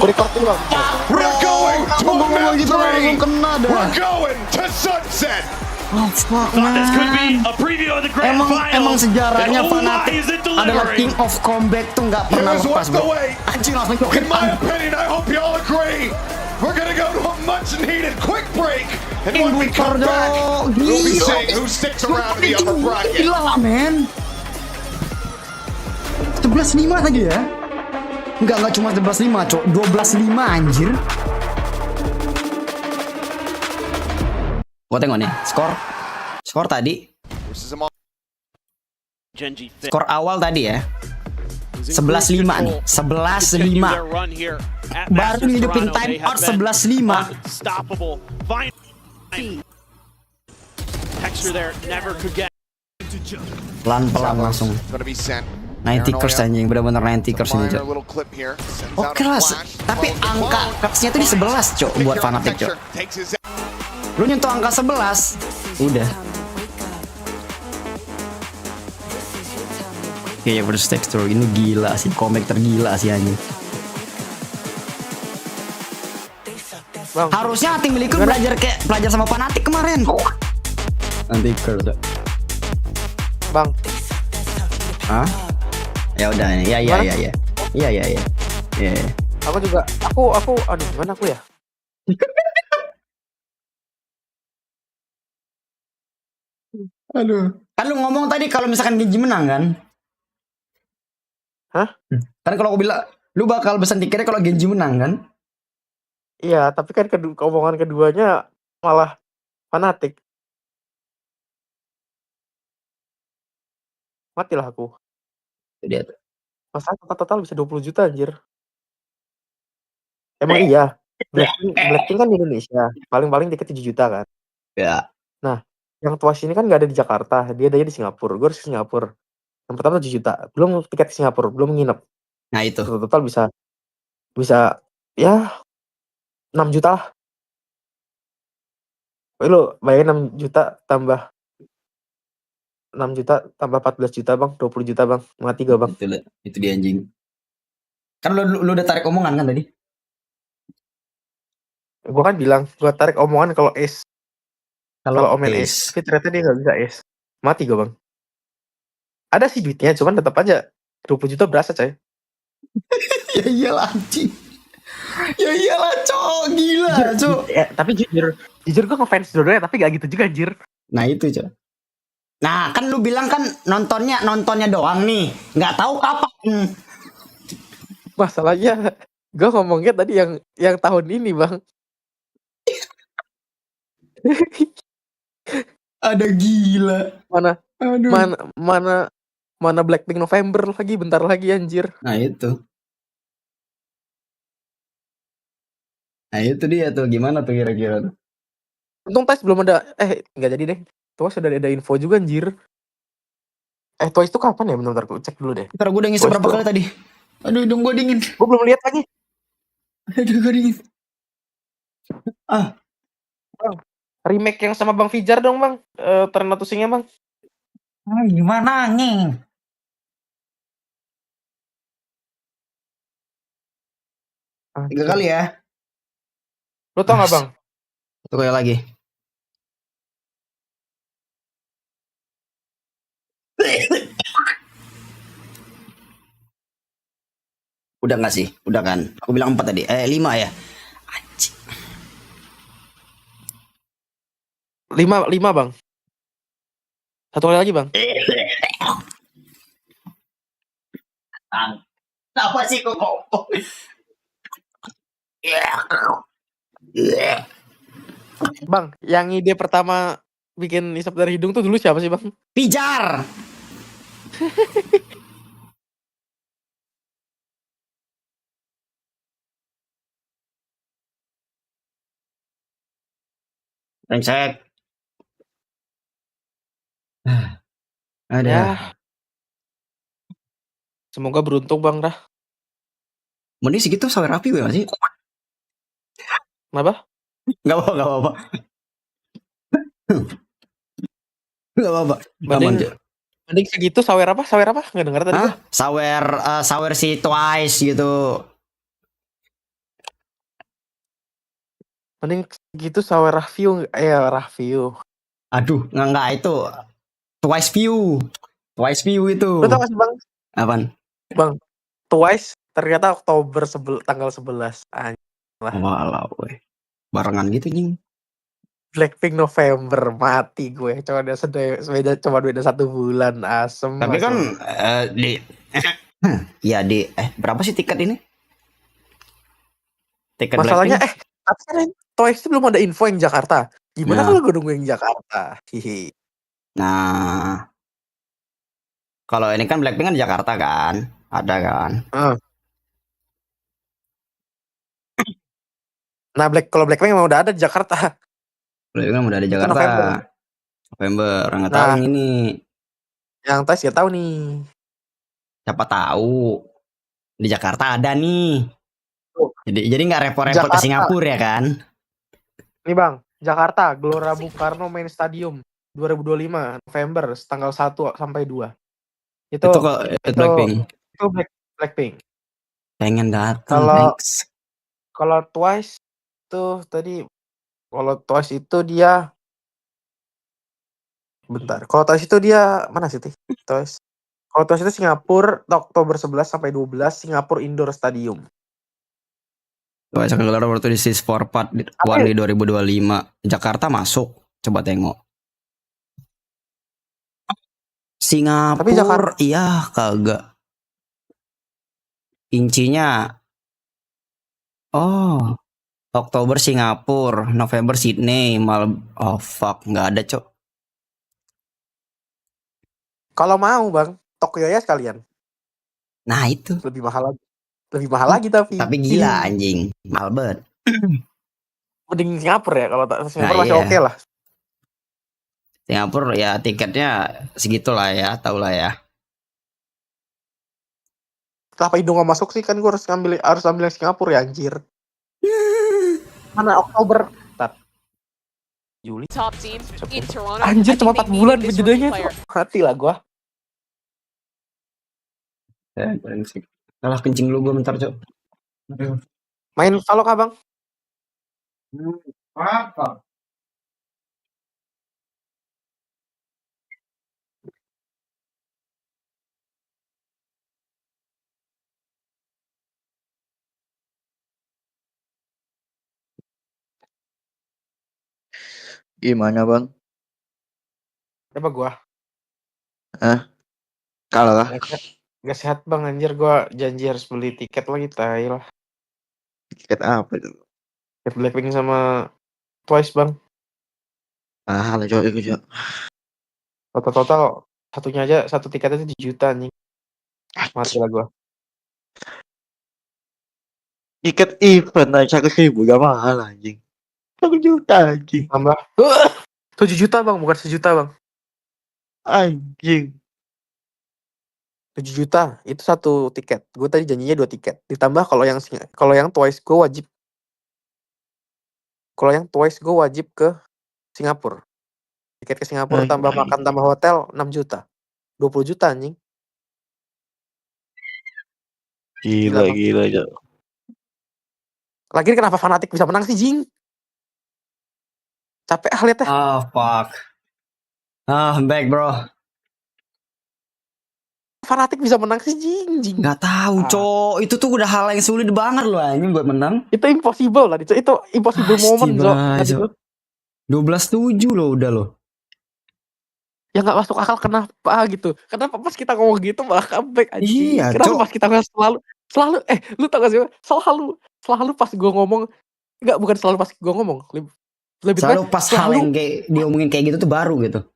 Record dulu bang. Bro, kena dah. Oh fuck This could be man. a preview of the grand Emang finals. sejarahnya And oh my, Fnatic is it adalah king delivering? of comeback tuh nggak pernah Here's lepas what's the bro. way. Anjing langsung In my opinion, I hope you all agree. We're gonna go to a much needed quick break. And when we come back, we'll be seeing who sticks around in the upper bracket. Gila lah men. 11-5 tadi ya. Enggak cuma 11-5 cok, 12-5 anjir. Gua tengok nih, skor tadi. Gen.G Skor awal tadi ya. 11-5 nih, 11-5. Baru ngidupin time out 11-5. Unstoppable. Texture there never could get. Pelan-pelan langsung. 90 curse anjing, bener-bener 90 curse ini cok. Oke lah, tapi angka curse-nya tuh di 11 cok buat Fnatic cok. Lu nyentuh angka 11, udah. Kayaknya versus texture ini gila sih, comeback tergila sih anjing. Harusnya tim Liquid belajar sama Fnatic kemarin. Nanti curse. Bang. Hah? Ya udah, ya. Aku aduh gimana aku ya? Aduh. Kan lu ngomong tadi kalau misalkan Gen.G menang kan? Hah? Kan kalau aku bilang lu bakal pesan tiketnya kalau Gen.G menang kan? Iya, tapi kan omongan keduanya malah Fnatic. Matilah aku. Dia tuh. Masa total bisa 20 juta anjir. Emang iya. Blackpink kan di Indonesia. Paling tiket 7 juta kan. Ya. Nah, yang Twice ini kan nggak ada di Jakarta, dia adanya di Singapura. Gue harus ke Singapura. Yang pertama 7 juta, belum tiket ke Singapura, belum nginep. Nah itu. Total bisa ya 6 juta lah. Lu bayangin 6 juta tambah 6 juta tambah 14 juta bang, 20 juta bang, mati gak bang? Itu dia anjing. Kan lu udah tarik omongan kan tadi? Gue kan bilang, gue tarik omongan kalau ace. Kalau omen ace. tapi ternyata dia gak bisa ace. Mati gak bang? Ada sih duitnya, cuman tetap aja 20 juta berasa coy. Ya iyalah anjing. Ya iyalah cok, gila cok. Tapi jujur gue ngefans dua-duanya tapi gak gitu juga anjir. Nah itu cok. Nah kan lu bilang kan nontonnya doang nih, nggak tahu kapan. Masalahnya gue ngomongnya tadi yang tahun ini bang. Ada gila. Mana Blackpink November lagi, bentar lagi anjir. Nah itu dia tuh, gimana tuh kira-kira tuh? Untung Twice belum ada, nggak jadi deh. Twice sudah ada info juga anjir. Twice itu kapan ya? Bentar gue cek dulu deh. Ntar gue udah ngisi berapa kali tadi. Aduh hidung gue dingin. Gue belum lihat lagi. Aduh gue dingin. Bang, remake yang sama Bang Fijar dong bang. Ternatusingnya bang. Gimana nih? Tiga kali ya. Lo tau gak bang? Satu kali lagi. Udah gak sih? Udah kan? Aku bilang 4 tadi. 5 ya? Anjing. 5 bang. Satu kali lagi bang. Apa sih kok? Bang, yang ide pertama bikin isap dari hidung tuh dulu siapa sih bang? Pijar. Brengsek. Ada. Ya. Semoga beruntung bang Rah. Mending segitu sawer api gue masih. Kenapa? Gak apa-apa. Gak apa-apa. Mending segitu sawer apa? Nggak dengar tadi. Sawer si Twice gitu. Mending segitu sawer Rah View. Rah View. Aduh, enggak itu Twice View. Twice View itu. Lu tau gak sih Bang? Apaan? Bang, Twice ternyata Oktober tanggal 11. Lah. Walau, barengan gitu Jing. Blackpink November, mati gue. Cuma beda 1 bulan, asem. Tapi kan berapa sih tiket ini? Tiket masalahnya Blackpink? tapi kan Twice itu belum ada info yang Jakarta. Gimana kalau gue nunggu yang Jakarta? Hihi. Nah, kalau ini kan Blackpink kan di Jakarta kan, ada kan. Nah, kalau Blackpink emang udah ada di Jakarta. Blackpink udah ada di Jakarta. November, nggak tahu yang ini. Yang Twice nggak tahu nih. Siapa tahu di Jakarta ada nih. Jadi nggak repot-repot ke Singapura ya kan? Nih Bang, Jakarta, Gelora Bung Karno Main Stadium 2025 November tanggal 1 sampai 2. Itu Blackpink. Itu Blackpink. Pengen datang. Kalau Twice tuh tadi, kalau Twice itu dia bentar. Kalau Twice itu dia mana sih Twice? Kalau Twice itu Singapura Oktober 11 sampai 12 Singapura Indoor Stadium. Twice akan gelar waktu di Seas for Part 1 di 2025. Jakarta masuk. Coba tengok. Singapura iya kagak. Incinya Oktober Singapura, November Sydney, oh fuck, nggak ada cok. Kalau mau Bang, Tokyo ya sekalian. Nah itu. Lebih mahal lagi tapi. Tapi gila anjing, mahal banget. Mending Singapura ya, kalau Singapura masih oke lah. Singapura ya tiketnya segitulah ya, tau lah ya. Kenapa Indo nggak masuk sih, kan gue harus ambil yang Singapura ya anjir. Mana Oktober? Juli. Anjir cuma 4 bulan bedanya. Hati lah gue. Kalah kencing lu gue bentar cok. Main Valo kah Bang? Apa? Gimana Bang? Siapa gua? Kalah. Gak sehat Bang, anjir gua janji harus beli tiket lagi, tai lah. Tiket apa itu? Tiket Blackpink sama Twice Bang. Lah cok itu cok. Total satunya aja, satu tiketnya 7 juta anjing. Mati lah gua. Tiket event aja 1.000 gak mahal anjing. 1 juta anjing. Tambah 7 juta Bang, bukan 1 juta Bang. Anjing. 7 juta itu satu tiket. Gue tadi janjinya 2 tiket. Ditambah kalau yang Twice gue wajib. Kalau yang Twice gue wajib ke Singapura. Tiket ke Singapura tambah makan tambah hotel 6 juta. 20 juta anjing. Gila ya. Lagi kenapa Fnatic bisa menang sih, Jing? Capek liatnya. Fuck. Back bro. Fnatic bisa menang sih, Jing. Gak tahu, cok. Itu tuh udah hal yang sulit banget loh anjing buat menang. Itu impossible lah, itu impossible moment, Cok. 12-7 loh udah loh. Ya nggak masuk akal kenapa gitu. Kenapa pas kita ngomong gitu malah comeback anjing. Iya, kenapa pas kita selalu lu tau gak sih? Selalu pas gue ngomong, bukan selalu pas gue ngomong. Lebih selalu pas hal yang kayak diomongin kayak gitu tuh baru gitu.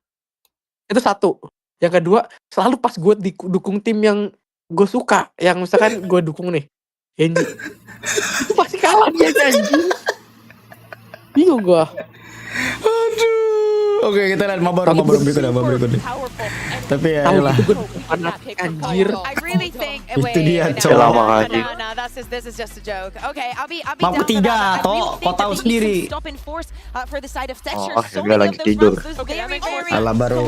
Itu satu. Yang kedua, selalu pas gue dukung tim yang gue suka, yang misalkan gue dukung nih Gen.G, itu pasti kalah dia anjing. Bingung gue. Aduh. Oke, kita lihat mabar berikutnya. Tapi ya lah. Anjir. Itu dia cowok. says this is just a joke. Okay, I'll be Mampu down for that. tiga, toh kau tahu sendiri. Stop and force for the side of Texture. Oh, So dia many lagi of those tidur. rounds, those very, very Alah, baru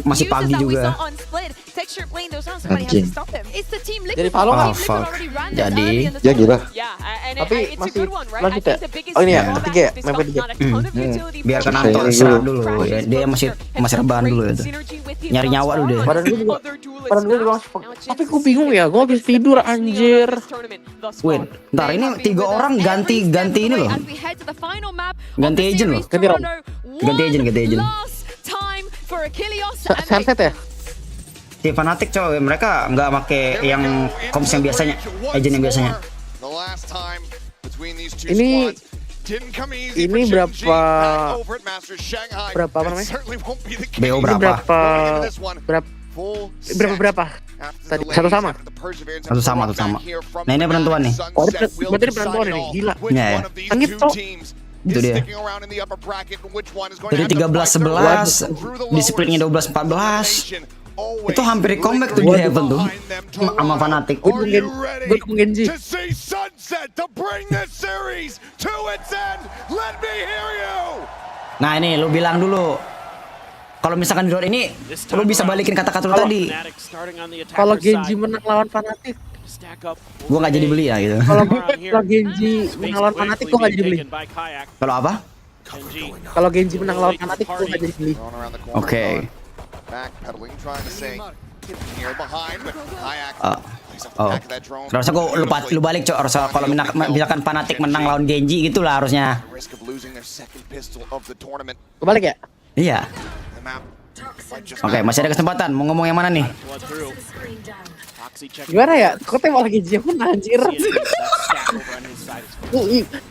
masih fuses pagi that we juga. saw on Split. Texture playing those rounds, somebody has to Anjing. stop them. It's the team Jadi Liquid. Valorant. Oh, fuck. Jadi Ya gila. Yeah, and Tapi it's a masih good one, right? lanjut I ya? think the biggest Oh ini ya, drawback ketiga ya? of this Map comp is ketiga. not a ton of utility, Biarkan but Anton Saya istirahat dulu. dulu ya. Dia masih rebahan dulu ya tuh. Nyari nyawa dulu deh. Padahal gue juga tapi gue bingung ya, gue habis tidur anjir. Wait, ntar ini 3 orang ganti ini loh. Ganti agent loh. Ganti agent. Sunset ya? Si Fnatic coy, mereka nggak make yang komps yang biasanya, agent yang biasanya. Ini berapa apa namanya? BO berapa? Berapa? Tadi satu sama. Nah ini penentuan nih. Oh, berarti ini penentuan ini, gila. Ya. Angit toh. Itu dia. Dari 13-11 di splitnya 12-14. Itu hampir comeback tuh di Haven tuh sama Fnatic. Gue dukung Gen.G. Nah ini lu bilang dulu. Kalau misalkan di round ini lu bisa balikin kata-kata lu tadi. Kalau Gen.G menang lawan Fnatic, Gua nggak jadi beli ya gitu. kalau Gen.G menang lawan Fnatic, gue nggak jadi beli. Kalau apa? Kalau Gen.G menang lawan Fnatic, gue nggak jadi beli. Oke. Harusnya lu balik cok. Harusnya kalau misalkan Fnatic menang lawan Gen.G gitulah harusnya. Gue balik ya? Iya. Oke, masih ada kesempatan. Mau ngomong yang mana nih? Gimana ya? Kok malah Gen.G yang menang anjir.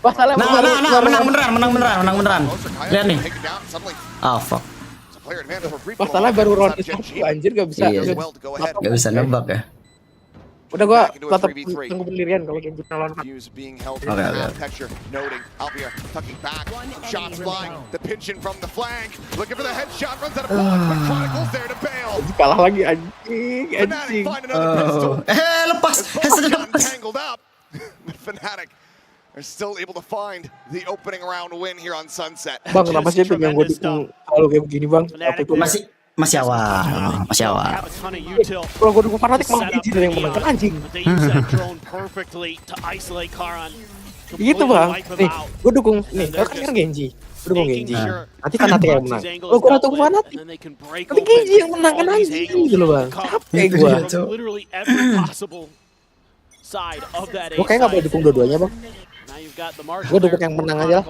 Masalah menang beneran. Lihat nih. Oh fuck. Masalah baru round 1 anjir, gak bisa. Iya. Gak bisa nebak ya. Udah gua tetap tunggu pendirian kalau Gen.G lawan. Oke. Kalah lagi anjing. Lepas. Fnatic are still able to find the opening round win here on Sunset. Bang, kenapa sih tim yang gue dukung kalau kayak begini bang? Apa itu? Masih awal. Kalau gue dukung Fnatic malah Gen.G yang menang kan anjing. Gitu bang. Nih, gue dukung nih. Kalau kan Gen.G, gue dukung Gen.G. Nanti Fnatic yang menang. Kalau gue dukung Fnatic, nanti Gen.G yang menang kan anjing gitu loh bang. Capek gue. Gue kayak nggak boleh dukung dua-duanya bang. Gue dukung yang menang aja lah.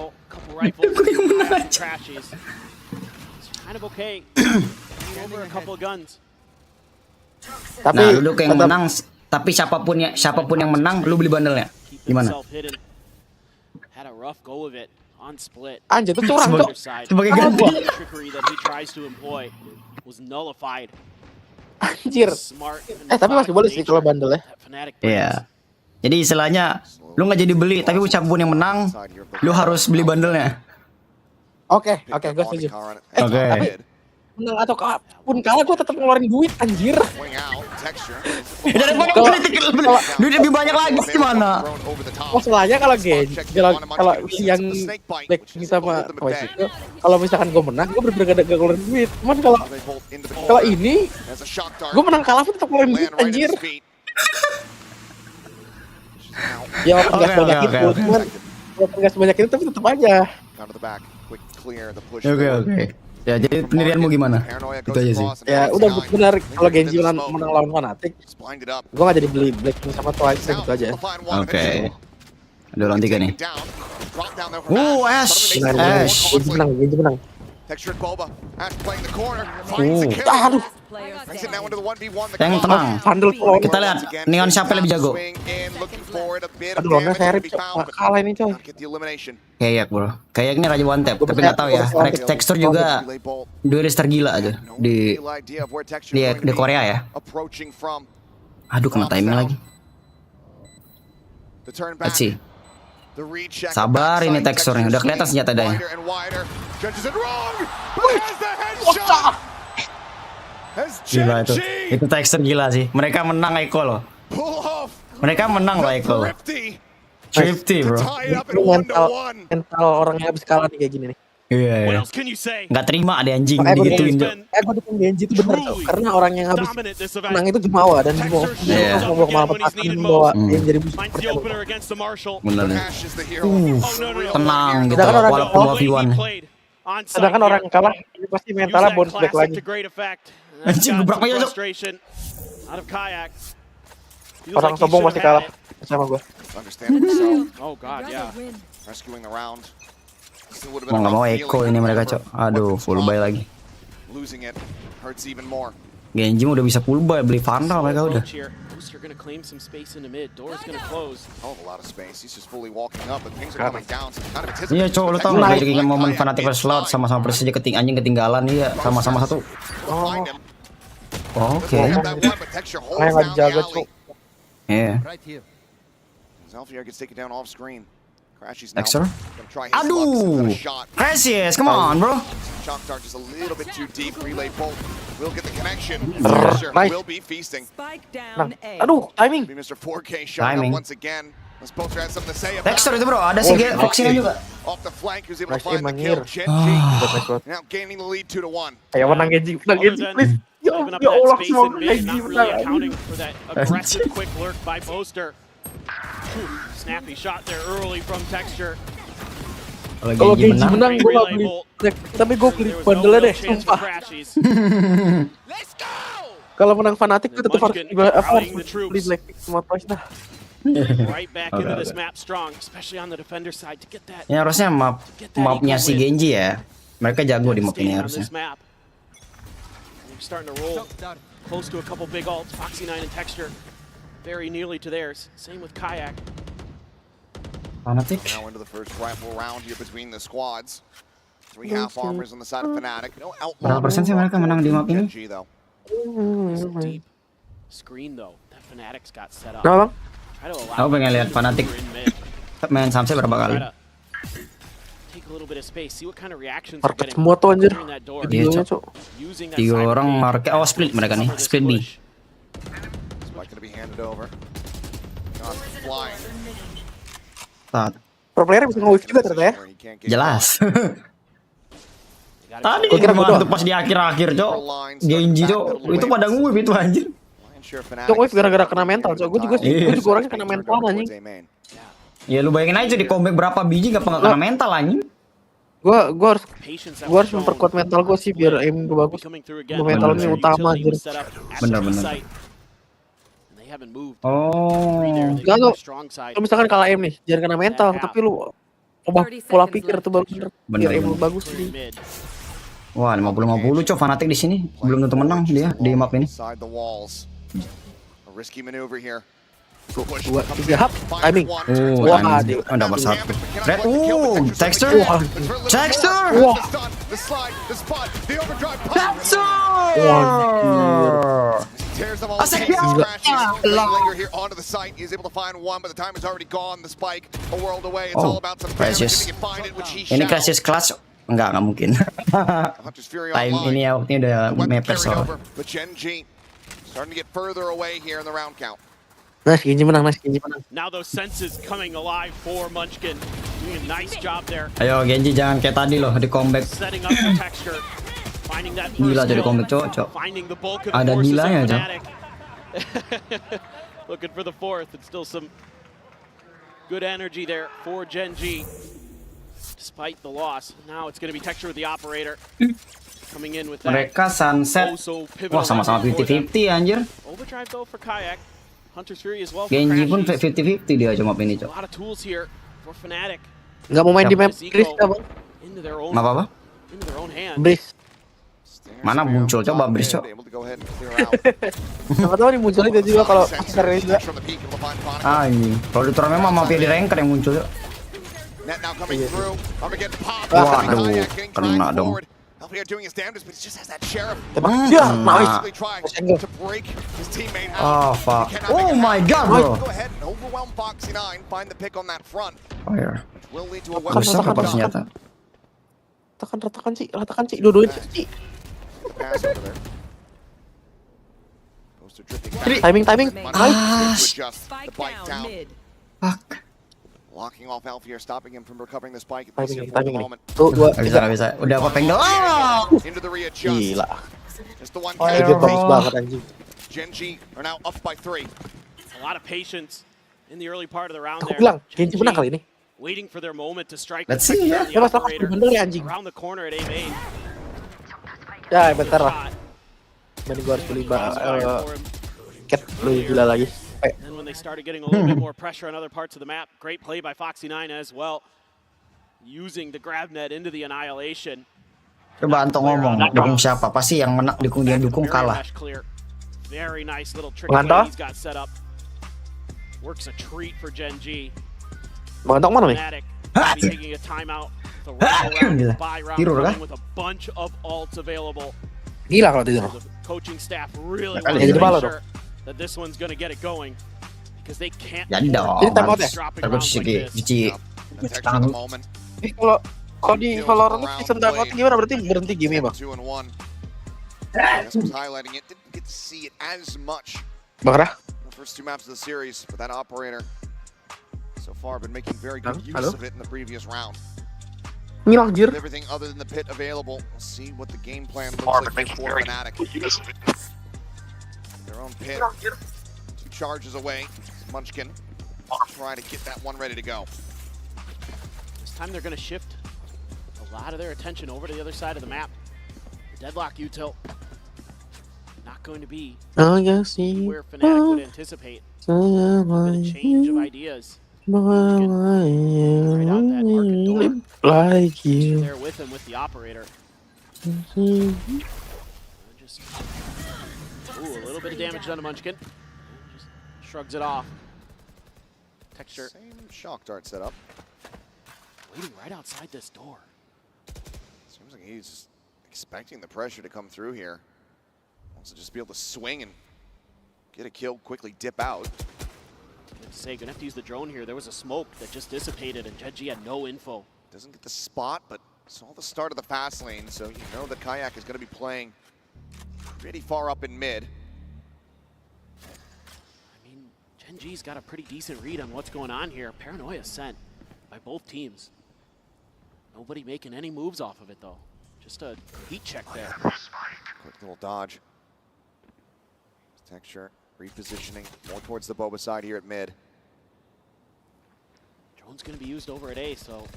Tapi nah, lu dukung yang menang. Tapi siapapun yang menang, lu beli bandelnya. Gimana? Anjir tuh curang tuh. Sebagai ganti. Anjir. Tapi masih boleh sih kalau bandel ya. Iya. Jadi istilahnya lu nggak jadi beli, tapi siapapun yang menang, lu harus beli bandelnya. Oke, gue setuju. Tapi menang atau pun kalah gue tetap ngeluarin duit anjir. Daripada duit lebih banyak lagi gimana? Masalahnya kalau kalau yang like sama Twice itu, kalau misalkan gue menang, gue bener-bener gak ngeluarin duit. Cuman kalau ini, gue menang kalah pun tetap ngeluarin duit anjir. Ya walaupun gak sebanyak itu, cuman walaupun gak sebanyak itu tapi tetap aja. Oke. Ya jadi pendirianmu gimana? Itu aja sih. Ya udah benar kalau Gen.G menang lawan Fnatic, gue gak jadi beli Blackpink sama Twice gitu aja. Oke. Ada round 3 nih. Ash. Gen.G menang. Aduh. Yang tenang. Kita lihat Neon siapa lebih jago. Aduh, nggak saya kalah ini coy. Kayak bro. Kayak ini Raja One Tap. Tapi nggak tahu ya. Tekstur juga duelis tergila aja di Korea ya. Aduh, kena timing lagi. Let's see. Sabar, ini teksturnya. Udah kelihatan senjata adanya. Gila itu. Itu tekstur gila sih. Mereka menang Eko loh. Mereka menang lah Eko. Thrifty bro. Mental orang yang habis kalah nih kayak gini nih. Iya. Nggak terima ada anjing digituin tuh. Gue dukung Gen.G itu bener tuh. Karena orang yang habis menang itu Jumawa dan Jumawa mau kemalapetakan membawa yang jadi musuh. Bener. Tenang gitu walaupun 1v1. Sedangkan orang yang kalah ini pasti mentalnya bonus back lagi. Anjing gebrak aja Cok. Orang sombong pasti kalah sama gue. Oh god, yeah. Rescuing the round. Mau nggak mau Eko ini mereka Cok. Aduh full buy lagi. Losing it hurts even more. Gen.G udah bisa full buy beli Vandal mereka udah. Iya Cok, lu tau nggak kayak momen Fnatic versus Loud sama-sama persis aja anjing ketinggalan iya sama-sama satu. Oke. Kayak nggak dijaga Cok. Iya. Extra. Aduh, Crashes, come on, bro. Shock dart just a little bit too deep. Relay bolt will get the connection. Will be feasting. Aduh, timing. Mr. 4K showing up once again. Let's both have something to say about Texture itu bro, ada sih Foxy juga. Off the flank, who's able to find the kill. Gen.G now gaining the lead 2-1. Ayo menang Gen.G, menang Gen.G, please. Ya Allah, semoga Gen.G menang. Aggressive quick lurk by Boaster. Snappy shot there early from Texture. Kalau Gen.G menang gue gak beli, tapi gue beli bandelnya deh, sumpah. Kalau menang Fnatic gue tetap harus beli Blackpick sama Twice dah. Ya harusnya mapnya si Gen.G ya. Mereka jago di map ini harusnya. Close to a couple big ults, Foxy 9 and Texture. Very nearly to theirs. Same with Kayak. Fnatic. Now into the first rifle round here between the squads. 3 half armors on the side of Fnatic. No outlaw. Berapa persen sih mereka menang di map ini? Screen though. That Fnatic's got set up. Nah, aku pengen lihat Fnatic main sampai berapa kali. Market semua tuh anjir. Iya Cok. 3 orang market. Oh split mereka nih. Split B. Pro player bisa nge-wave juga ternyata ya. Jelas. Tadi waktu pas di akhir-akhir Cok. Gen.G Cok. Itu pada nge-wave itu anjir. Cok wave gara-gara kena mental Cok. Gue juga orangnya kena mental anjing. Ya lu bayangin aja di comeback berapa biji gak kena mental anjing. Gua harus memperkuat mental gue sih biar aim gue bagus. Mental ini utama anjir. Bener. Oh. Enggak lo misalkan kalah aim nih, jangan kena mental, tapi lu ubah pola pikir tuh baru biar aim lu bagus nih. Wah 50-50 Cok Fnatic di sini belum tentu menang dia di map ini. Dua, 3 hap, timing. Wah, dapat 1. Red, Texture. Texture. Asik ya. Precious. Ini Crashes clutch. Enggak mungkin. Time ini ya waktunya udah mepet soal. Starting to get further away here in the round count. Nice, Gen.G menang. Now those senses coming alive for Munchkin. Doing a nice job there. Ayo Gen.G jangan kayak tadi loh di comeback. Setting up the texture. Finding that gila jadi comeback Cok. Ada gilanya Cok. Looking for the fourth. It's still some good energy there for Gen.G. Despite the loss. Now it's going to be Texture with the operator. Coming in with that. Mereka sunset. Wah sama-sama 50-50 anjir. Overdrive though for Kayak. Hunter's Fury as well. Gen.G pun 50-50 dia cuma ini Cok. Enggak mau main di map Breeze Bang. Map apa? Breeze. Mana muncul coba Breeze Cok. Sama tahu nih munculnya dia juga kalau seri juga. Ini kalau di turnamen mah mafia di ranker yang muncul Cok. Waduh, kena dong. Doing his damage, but he just has that sheriff. Nice. To break his teammate out. Oh fuck. Oh my god, bro. Go ahead and overwhelm Foxy 9. Find the pick on that front. Fire. Will lead to a weapon. Senjata. Ratakan sih, dua-duanya sih. Pass over there. Timing. Locking off Alf here, stopping him from recovering the spike. Timing. Tuh, gua bisa. Udah apa peng doang. Into the readjust. Gila. Just the one Itu bagus banget anjing. Gen.G are now up by 3. A lot of patience in the early part of the round Aku there. bilang, Gen.G menang kali ini. Waiting for their moment to strike. Let's see ya. Ya mas, bener ya anjing. Around the corner at A main. Ya bentar lah. Mending gua harus beli cat lu gila lagi. And when they started getting a little bit more pressure on other parts of the map, great play by Foxy9 as well, using the grab net into the annihilation. Coba Anto ngomong, dukung siapa? Pasti yang menang dukung dia dukung kalah. Very nice little trick play he's got set up. Works a treat for Gen.G. Mengantok mana nih? Taking a timeout. The round Tidur kah? with a bunch of ults available. Gila kalau tidur. The coaching staff really Kali wants to jadi make bala sure that this one's going to get it going because they can't Jadi dong. Jadi timeout ya? Terus cuci tangan. Kalau di Valorant sistem timeout gimana? Berarti berhenti game ya bang? Highlighting it, didn't get to see it as much. Bang Rah? The first 2 maps of the series, but that operator so far been making very good use of it in the previous round. Ngilang jir. Everything other than the pit available. We'll see what the game plan looks like for Fnatic. Their own pit. 2 charges away. Munchkin try to get that one ready to go. This time they're going to shift a lot of their attention over to the other side of the map. The deadlock util not going to be where Fnatic would anticipate. A change of ideas. Right out that market door. Like you. There with him with the operator. Just a little bit of damage done to Munchkin. Just shrugs it off. Texture. Same shock dart setup. Waiting right outside this door. Seems like he's expecting the pressure to come through here. Wants to just be able to swing and get a kill, quickly dip out. Say, gonna have to use the drone here. There was a smoke that just dissipated and Gen.G had no info. Doesn't get the spot, but saw the start of the fast lane, so you know that Kayak is gonna be playing pretty far up in mid. I mean, Gen.G's got a pretty decent read on what's going on here. Paranoia sent by both teams. Nobody making any moves off of it though. Just a heat check there. Quick little dodge. Texture. Repositioning more towards the Boba side here at mid. Drone's going to be used over at A, so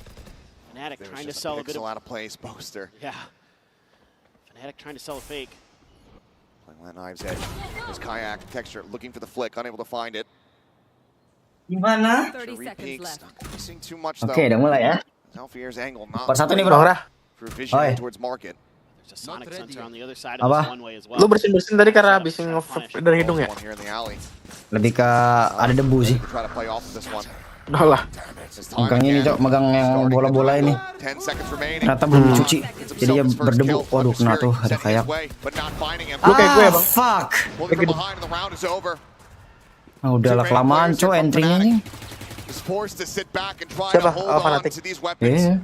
Fnatic trying to sell a bit of... out of place, Boaster. Yeah. Fnatic trying to sell a fake. Playing that knives edge. There's Kayak, Texture looking for the flick, unable to find it. Gimana? 30 seconds left. Missing too much though. Oke, udah mulai ya. Alfier's angle not Part 1 nih bro. for vision towards market. There's a sonic sensor on the other side of this one-way as well. Lu bersin-bersin tadi karena habis dari hidung ya? Lebih ke ada debu sih. Udah lah. Megang ini cok, megang yang bola-bola ini. Ternyata belum dicuci, jadi dia berdebu. Waduh, kena tuh, ada kayak. Lu kayak gue bang. Fuck. Ah, udahlah kelamaan cok entry-nya nih. Siapa? Oh, Fnatic. Iya.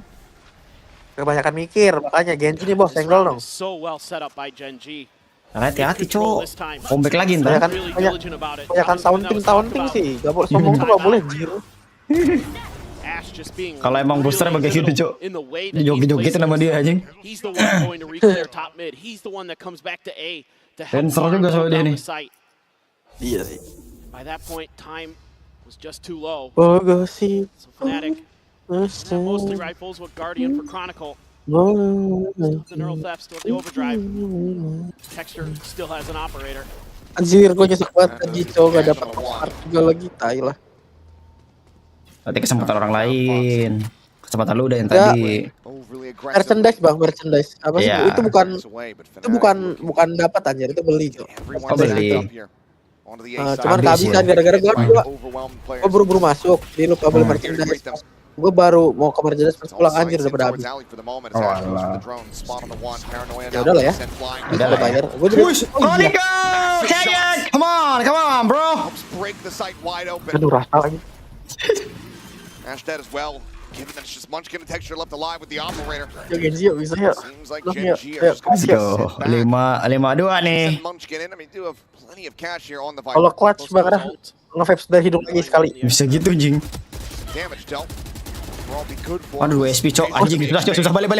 Kebanyakan mikir, makanya Gen.G nih bos, senggol dong. So well set up by Gen.G. Nah, hati-hati cok, comeback lagi ntar. Banyakan taunting sih, gak boleh sombong tuh gak boleh jir. Kalau emang boosternya bagai gitu cok, joget-joget nama dia aja. Dancer juga soal dia nih. Iya sih. By that point, time was just too low. Oh gak sih. So Fnatic, mostly rifles with Guardian for Chronicle. Still the neural theft, still the overdrive. Texture still has an operator. Anjir, gue nyesek banget tadi cowok gak dapet part juga lagi, tai lah. Berarti kesempatan orang lain. Kesempatan lu udah yang tadi. Merchandise bang, merchandise. Apa sih? Itu bukan dapat anjir, itu beli cok. Oh beli. Cuman kehabisan gara-gara gue buru-buru masuk, jadi lupa beli merchandise. Gue baru mau ke merchandise pas pulang anjir udah pada habis. Oh alah. Ya udah lah ya. Udah lah bayar. Gue juga. Come on, bro. Aduh rasa lagi. Ashdad as well. Given that it's just Munchkin and Texture left alive with the operator. Gen.G yuk, bisa yuk. Seems like Yuk, Gen.G yuk. are just Let's gonna go. 5-2 nih. send Munchkin in. I mean, do have plenty of cash here on the Kalau Viper. clutch bakal nge-vapes dari hidung lagi sekali. Bisa gitu, Jing. Damage dealt. Will be good for Aduh, SP cok anjing. Susah balik.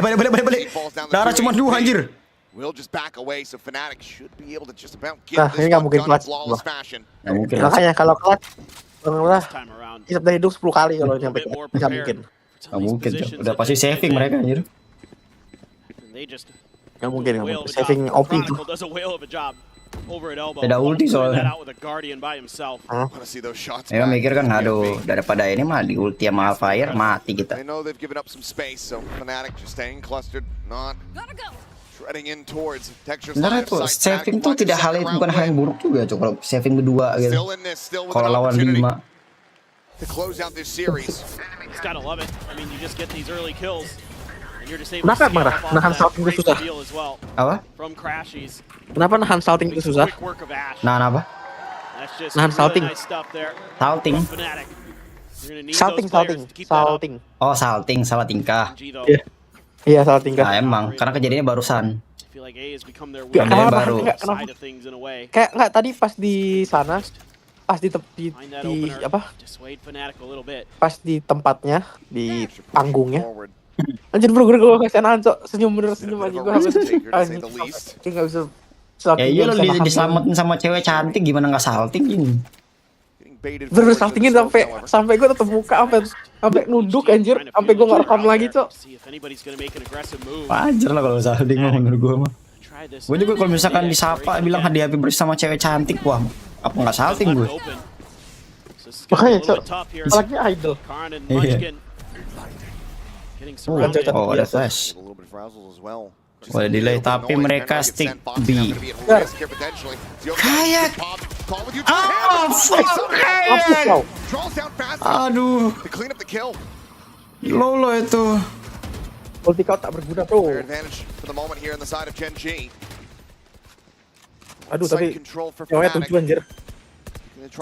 Darah cuma 2 anjir. Will just back away, so Fnatic should be able to just about get Nah, this ini nggak one mungkin done in clutch. flawless fashion. Nggak mungkin. Makanya kalau clutch lah hisap dari hidung 10 kali kalau nyampe nggak mungkin. Nggak mungkin, cok. Udah pasti saving mereka anjir. Nggak mungkin. Saving OP itu. Beda ulti soalnya. Hah? Ya mikir kan, aduh, daripada ini mah di ulti sama fire mati kita. They know they've given up some space, so Fnatic just staying clustered, not shredding in towards Texture's line Sebenarnya of tuh sight. saving tuh tidak hal yang bukan hal yang buruk juga, cok. Kalau saving kedua gitu. Still in this, still with Kalau an lawan opportunity 5. to close out this series. He's gotta love it. I mean, you just get these early kills, and you're just able Kenapa to emang scale Rah? up off Nahan that salting itu great susah? reveal as well. Apa? From Crashies. Kenapa nahan salting itu susah? Quick work of Ash. Nah, apa? That's just Nahan really salting. nice stuff there. Salting. from Fnatic. You're gonna need Salting, those players salting, to keep that up. salting. Oh, salting, salah tingkah. G, though. Iya, iya salting Nah, kan. emang karena kejadiannya barusan. I feel like A has become their Nggak, winning kenapa? kenapa? Nggak, kenapa? side of things in a way. Kayak nggak tadi pas di sana, pas di Find that opener. apa? Dissuade Fnatic a little bit. Pas di tempatnya, di panggungnya. Anjir bro, gue kasihan Anco, senyum bener senyum aja gue habis anjing. Kayak nggak bisa. Ya iya lo diselamatin sama cewek cantik, gimana nggak salting ini? Bener saltingin sampai gue tetep buka sampai nunduk anjir, sampai gue nggak rekam lagi cok. See if anybody's gonna make an aggressive move. Wajar lah kalau salting mah menurut gue mah. Gue juga kalau misalkan disapa bilang hadiah bersama cewek cantik, wah apa nggak salting gue? Makanya cok, apalagi idol. Iya. Oh ada flash. Boleh delay tapi mereka stick B. Kayak kayak. Aduh. Lolo itu. Ulti kau tak berguna bro. Aduh tapi nyawanya 7 anjir.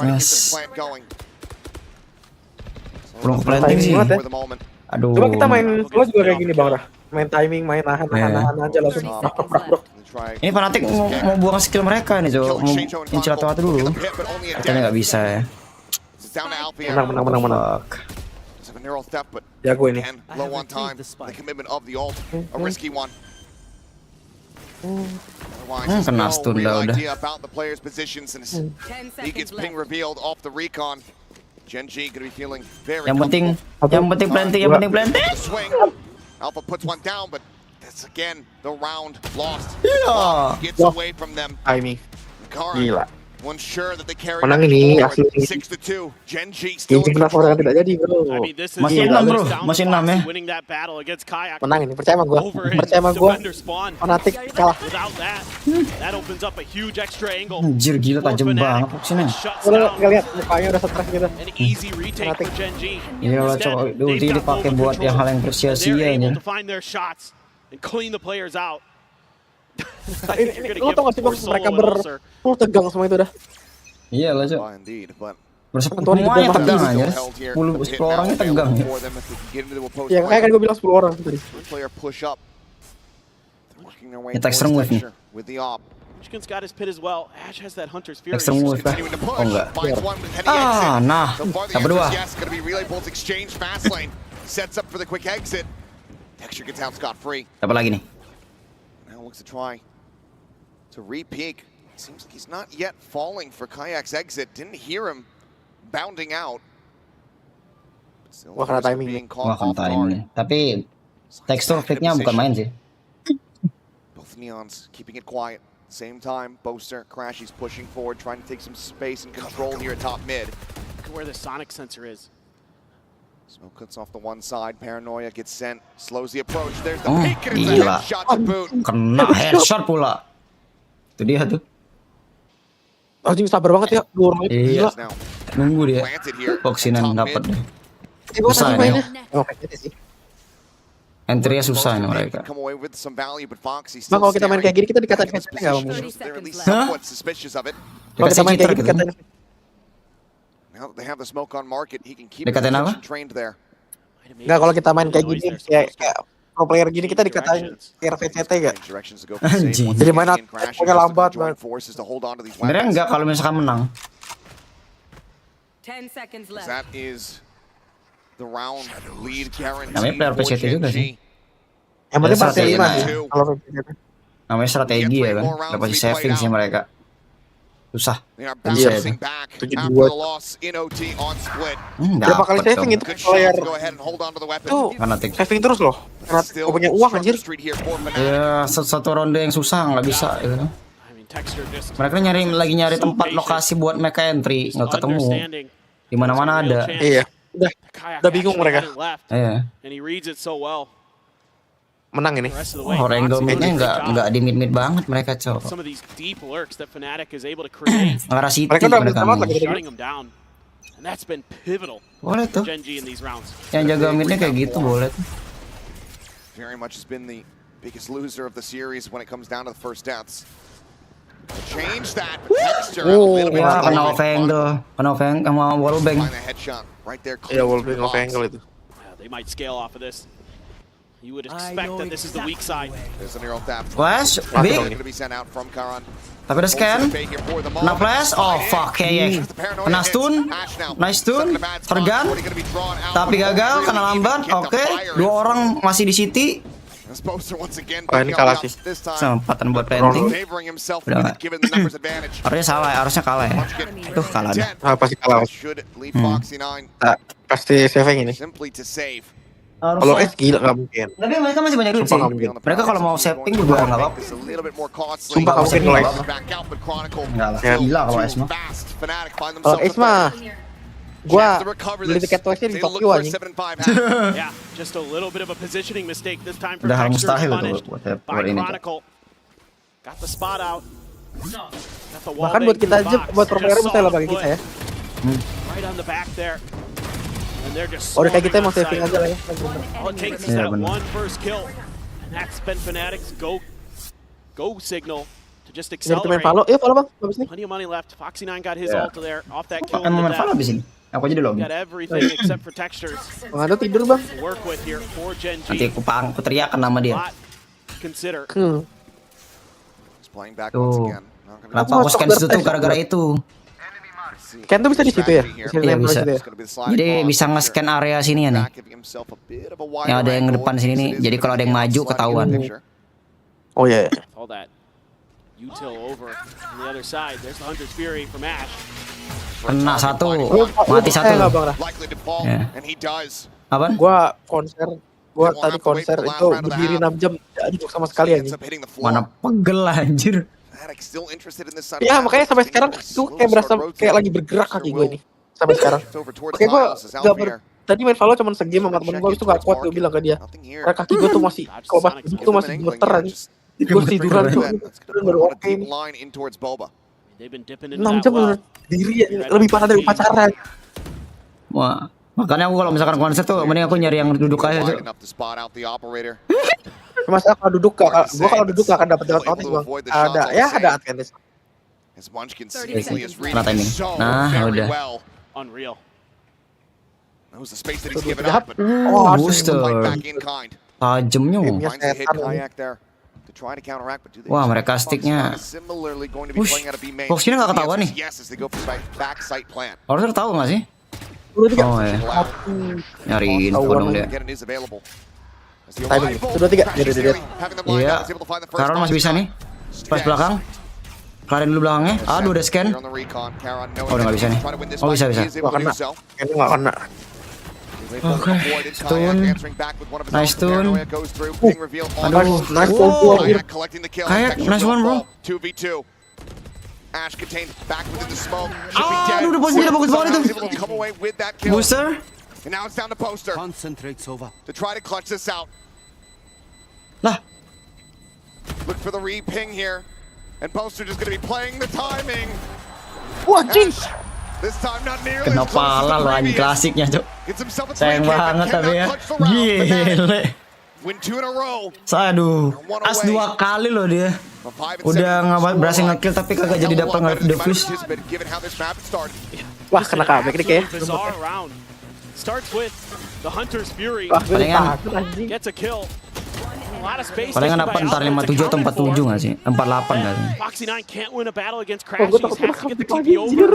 Yes. Belum ke planting sih. Aduh. Coba kita main solo juga kayak gini Bang Rah. Main timing, main nahan aja langsung brak. Ini Fnatic mau buang skill mereka nih, Cok. Mau incil atau dulu. Katanya nggak bisa ya. Menang. Jago ini. Kena stun dah udah. Gen.G gonna be feeling very Yang penting planting. Alpha puts one down, but that's again the round lost. Yeah. Gets away from them. Timing. Gila. One sure that they carry Menang ini asli. 6-2. Gen.G still Game kenapa orang tidak jadi bro. Masih 6 bro, masih 6 ya. Menang ini, percaya sama gua. Fnatic kalah. Anjir gila tajam banget sini. Udah nggak lihat mukanya udah stres gitu. Fnatic. Iya lah cok, ulti dipakai buat yang hal yang sia-sia aja. Ini lo tau gak sih Bang, mereka tegang semua itu dah. Iya lah cok. Semuanya tegang aja. 10 orangnya tegang ya. Ya kayak kan gue bilang 10 orang tadi. Kita extreme wave nih. Extreme wave kah? Oh enggak. Ah, nah. Yang berdua. Siapa lagi nih? Looks to try to re-peek. Seems like he's not yet falling for Kayak's exit. Didn't hear him bounding out. Wah kena timing. Tapi tekstur fitnya bukan main sih. Both Neons keeping it quiet. Same time, Boaster, Crash, he's pushing forward, trying to take some space and control here at top mid. Look at where the sonic sensor is. Smoke cuts off the one side, Paranoia gets sent, slows the approach, there's the peek and it's a Gila. headshot to boot. Kena headshot pula. Itu dia tuh. Anjing sabar banget ya, dua orang itu gila. Nunggu dia. Voxinan dapat deh. Susah ini. Entry-nya susah nih mereka. Bang kalau kita main kayak gini kita dikatain nggak ngomong. Kalau kita main kayak gini dikatain. Now that they have the smoke on market, he can keep Dekatin apa? trained there. Enggak, kalau kita main kayak gini kayak pro player gini kita dikatain RVCT gak? Anjing. Jadi main pokoknya lambat banget. Sebenarnya enggak kalau misalkan menang. 10 seconds left. That is the round lead guarantee. Namanya player PCT juga sih. Yang penting pasti 5 Strategi. sih. Kalau PCT. Namanya strategi ya kan. Udah pasti saving sih mereka. Susah. They are Bisa bouncing itu. back after the loss in OT on split. Berapa kali Dapet saving dong. itu Good player shot to go ahead and hold on to the weapon. tuh Fnatic. saving terus loh. Karena Still gak punya uang anjir. street here for Fnatic. Ya satu ronde yang susah nggak bisa gitu. Mereka lagi nyari tempat lokasi buat mereka entry, nggak ketemu. Di mana-mana ada. Iya. Udah bingung mereka. Iya. And he reads it so well. Menang ini. Oh, angle midnya nggak di mid banget mereka cowok. Some of these deep lurks that Fnatic is able to create, Ngarah city Mereka udah mereka. bersama lagi. shutting them down. And that's been pivotal Boleh tuh. for Gen.G in these rounds. Yang jaga midnya kayak gitu boleh tuh. Very much has been the biggest loser of the series when it comes down to the first deaths. Change that, but Texture a little bit Ya kena off angle, sama wall bang. find the headshot right there. Iya, wallbang off angle itu. They might scale off of this. You would expect that this is the weak side. There's an neural tap. Flash, big. Going to be sent out from Karan. Tapi ada scan. Kena flash. Oh fuck ya. Kena stun. Nice stun. Tergan. Tapi gagal karena lambat. Oke. 2 orang masih di city. Oh, ini kalah sih. Kesempatan buat planting. Favoring himself Udah with nggak? given the numbers advantage. Harusnya salah, harusnya kalah ya. Tuh kalah dah. Ah, pasti kalah. Should lead Foxy 9 Nah, pasti saving ini. simply to save. Kalau S gila nggak mungkin. Tapi mereka masih banyak duit sih. Sumpah nggak mungkin. Mereka kalau mau saving juga nggak apa-apa. It's a little bit more costly. Sumpah nggak mungkin kalau S. Back out, but Chronicle Enggak lah. Ya. Gila kalau S mah. fast. Fnatic find Kalau themselves S mah, gua beli tiket They twice di look Tokyo for a anjing. 7-5 Yeah, just a little bit of a positioning mistake this time for Udah hal Texture mustahil tuh punished buat by ini. Chronicle. Got the spot out. Got the wall Bahkan buat bang kita through aja, the box. buat pro player Just mustahil lah solid bagi kita play. ya. Right on the back there. And they're just Oh, udah kayak kita swarming mau on saving site. aja lah ya. All it takes is Yeah, that bener. one first kill. And that's been Fnatic's go signal to just Jadi main accelerate. Valo, Valo bang, bagus nih. Plenty of money left. Foxy 9 got his Yeah. ult there off that kill. Emang in main the Valorant death. di sini. Aku aja di lobby. Got everything except for Textures Bang Ado tidur bang. to work with here for Gen.G. Nanti aku teriakan nama dia. Lot to consider. He's playing back once Tuh. again. Not gonna Kenapa aku scan situ tuh gara-gara itu. Kan tuh bisa di situ ya? Iya bisa. Jadi bisa nge-scan area sini ya nih. Yang ada yang depan sini nih. Jadi kalau ada yang maju ketahuan. Oh iya. All that util over on the other side. There's the Hunter's Fury from Ash. Kena satu, mati satu. Enggak bang. likely to fall, Yeah. and he does. Apaan? Gua tadi konser itu berdiri 6 jam tidak duduk sama sekali Ends anjing. up hitting the Mana floor. pegel anjir. Fnatic still interested in this side. Ya makanya sampai sekarang tuh kayak berasa kayak lagi bergerak kaki gue nih. Sampai sekarang. Kayak gue tadi main Valo cuma segame sama temen gue, habis itu gak kuat gue bilang ke dia. Karena kaki gue tuh masih, kalau pas duduk tuh masih gemeter anjing. Gue tiduran tuh, baru oke nih. line in towards Boba. They've been dipping into 6 that jam well. berdiri lebih parah dari pacaran. Wah, makanya aku kalau misalkan konser tuh mending aku nyari yang duduk aja tuh. Wide enough to spot out the operator. Masalah kalau duduk gak akan dapat advantage bang. Ada advantage. As Munchkin seemingly is reading Kena timing. so Nah, very udah. well. Unreal. Knows the space that he's given up, but Booster. fight back in kind. Tajamnya. Finds a hit kayak there to try to counteract, but do they Wah, mereka sticknya. similarly going to be Wush, playing out of B main. Foxnya nggak ketahuan nih. Yes, as they go for back site plan. Order tahu nggak sih? Oh ya. Nyari info dong dia. Again, it is available. As the Timing. arrival Sudah 3. of Necessary, having them lined Iya. up, is able to find the first Karon masih bisa nih. Pas belakang. Kelarin dulu belakangnya. Aduh, udah scan. on the recon. Karon knowing Oh, udah nggak bisa nih. trying to win this Oh, bisa fight, bisa. he is able to do so. Kayaknya gak kena. Oke, stun. Nice stun. Aduh, nice combo. Kayak nice one bro. 2v2. Ash contained back within the smoke. Should be dead. Aduh, udah posisinya bagus banget itu. He's able to come away with that kill. Booster. And now it's down to Poster Concentrate, Sova. to try to clutch this out. Lah. Look for the re-ping here. And Poster just going to be playing the timing. Wah, jeez. This time not nearly Kena as close as pala the lo anjing previous. klasiknya, Cok. Gets himself a Sayang 3K, but banget tapi ya. cannot clutch the round. Gile. Win 2 in a row. Aduh, as 2 kali loh dia. Udah berhasil nge-kill tapi kagak jadi dapat nge-defuse. Given how this map had started. Wah, kena comeback nih kayaknya. Bizarre round. starts with the Hunter's Fury. Palingan Gets a kill. A lot of space. palingan apa ntar 57 atau 47 nggak sih? 48 nggak sih? Foxy 9 can't win a battle against Crashies. Has to get the TP over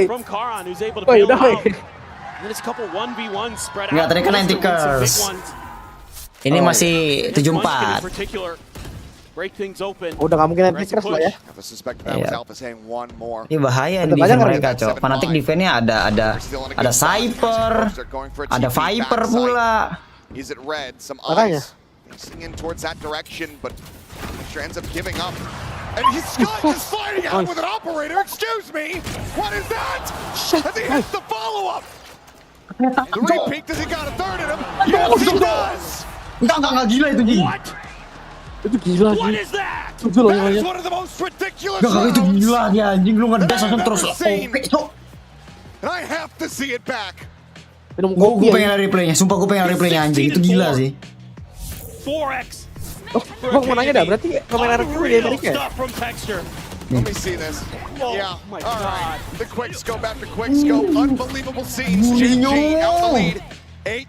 from Karan, who's able to bail him out. And then it's a couple 1v1 spread out. Nggak, tadi kan anti-curse. Ini masih 74. Break things open. Udah nggak mungkin anti-curse lah ya. Ini bahaya nih defense mereka, Cok. Fnatic defense-nya ada Cypher, ada Viper pula. Makanya. Facing in towards that direction, but Mixture ends up giving up. And he's just fighting out with an operator. Excuse me, what is that? As he hits the follow-up. The repeat, does he got a third in him? Yes, he does. Enggak gila itu Jing. What? Itu gila sih. What is that? Itu gila That is namanya. one of the most ridiculous Enggak itu rounds gila dia anjing, lu ngedas langsung terus. and I have to see it back. Gue pengen ada replaynya, sumpah gue pengen ada replaynya anjing, itu gila sih. 4x. Oh, gua mau nanya dah, berarti pemain RRQ di Amerika ya? Let me see this. Yeah, all right. The quick scope after quick scope. Unbelievable scenes. Gen.G out in the lead.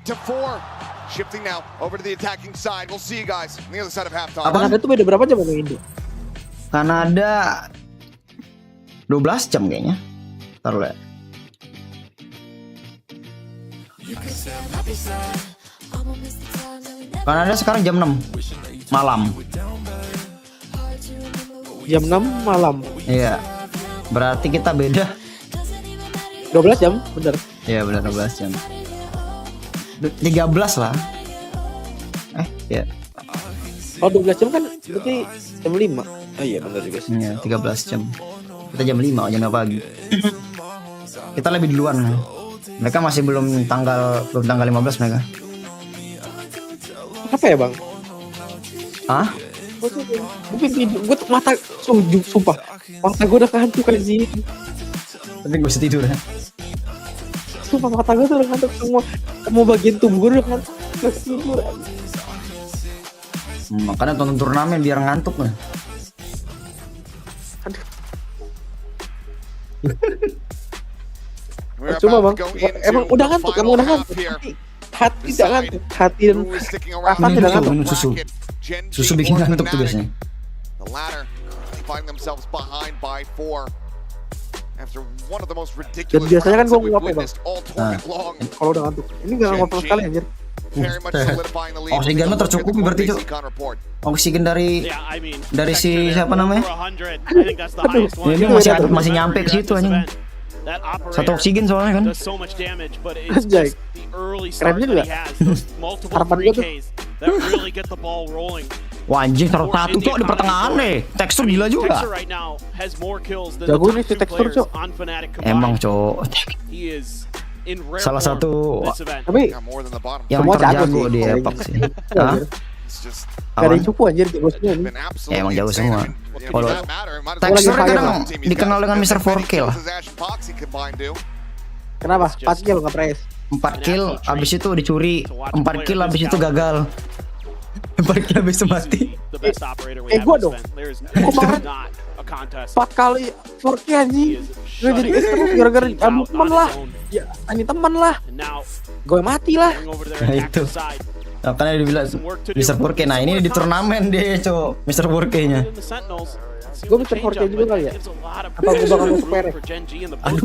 8-4. Shifting now over to the attacking side. We'll see you guys on the other side of halftime. Kanada tuh beda berapa jam sama Indo? Kanada 12 jam kayaknya. Taruh lihat. Kanada sekarang jam 6 malam. Jam 6 malam. Iya. Berarti kita beda 12 jam, bener. Iya benar 12 jam. 13 lah. Ya. Oh 12 jam kan berarti jam 5. Oh iya benar juga sih. Iya, 13 jam. Kita jam 5 jam pagi. Kita lebih duluan. Mereka masih belum tanggal 15 mereka. Apa ya, Bang? Hah? Mungkin tidur. Gue mata sumpah. Mata gue udah kehantu kan sih. Tapi gue bisa tidur ya. Sumpah mata gue tuh udah ngantuk semua bagian tubuh gue udah ngantuk. Gak tidur. Makanya tonton turnamen biar ngantuk lah. Cuma Bang, emang udah ngantuk, hati tidak ngantuk, hati dan perasaan tidak ngantuk. Minum susu bikin ngantuk tuh biasanya. The latter find themselves behind by 4 after one of the most ridiculous. Dan biasanya kan gue ngapain Bang? Kalau udah ngantuk, ini nggak ngobrol sekali anjir. Oksigen tercukupi berarti Cok. Oksigen dari si siapa namanya? Aduh, ini masih nyampe ke situ anjing. Satu oksigen soalnya kan. Anjay. Keren juga. Harapan gue tuh. Wah anjing taruh satu Cok di pertengahan deh. Tekstur gila juga. Jago nih si tekstur Cok. Emang Cok. Salah satu yang terjago di Epak sih. Hah? Gak ada yang cupu anjir jago semua nih. Ya emang jago semua. Kalau teksturnya kadang dikenal dengan Mr. 4K lah. Kenapa? 4 kill nggak press? 4 kill abis itu dicuri, 4 kill abis itu gagal. 4 kill abis itu mati. Gua dong. Kemarin 4 kali 4K anjing. Gue jadi gara-gara adu teman lah. Ya, ini teman lah. Gue mati lah. Nah itu. Nah, karena dia bilang Mr. 4K. Nah ini di turnamen deh Cok, Mr. 4K-nya. Gue Mr. 4K juga kali ya? Apa gue bakal masuk perek? Aduh.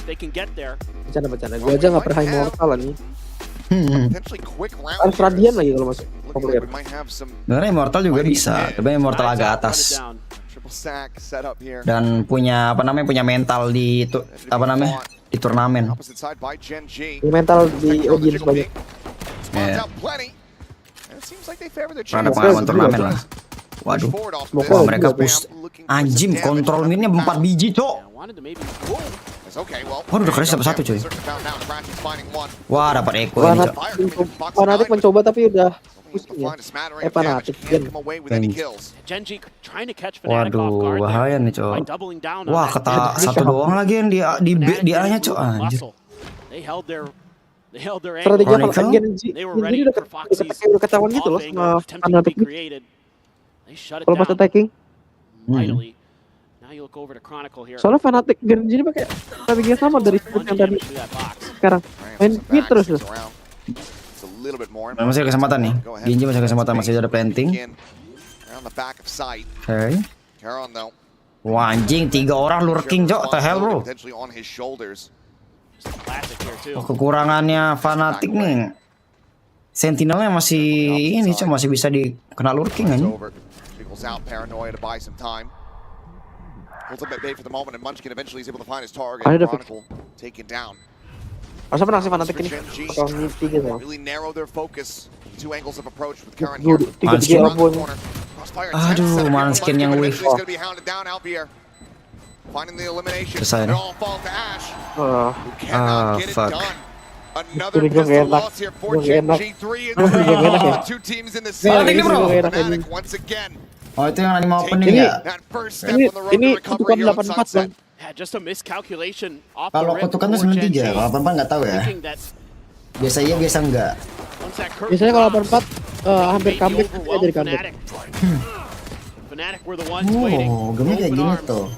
Bercanda-bercanda, gue aja gak pernah immortal nih. Harus radian lagi kalau masuk populer. Sebenarnya immortal juga bisa, tapi immortal agak atas. Dan punya punya mental di di turnamen. Mental di audience banyak. Ya. Rada pengalaman turnamen lah. Waduh, wah, mereka push anjing kontrol minnya 4 biji Cok. Waduh udah keras dapat 1 cuy. Wah dapat Eko ini Cok. Fnatic mencoba tapi udah pusing ya. Fnatic Gen. Waduh bahaya nih Cok. Wah kata satu doang lagi yang di A nya Cok anjir. Strategi apa Gen.G udah ketahuan gitu loh sama Fnatic. Kalau pas attacking Soalnya Fnatic Gen.G ini pakai strategi yang sama dari split yang tadi. Sekarang main mid terus loh. Masih ada kesempatan nih. Gen.G masih ada kesempatan, masih ada planting. Oke. Wah anjing, 3 orang lurking Cok, the hell bro. Oh, kekurangannya Fnatic nih. Sentinelnya masih ini Cok, masih bisa dikena lurking aja. Ada fix. Masa menang sih Fnatic ini? Atau miti gitu ya? Aduh, mana skin yang wave. Selesai nih. Fuck. Ini gue gak enak. Gue gak enak. Gue gak enak ya. Ini bro. Oh itu yang anime opening ya? Ini kutukan 84 bang. Kalau kutukan tuh 93, kalau 84 nggak tahu ya. Biasa iya, biasa enggak. Biasanya kalau 84 hampir comeback, ya jadi comeback. Oh, gamenya kayak gini tuh.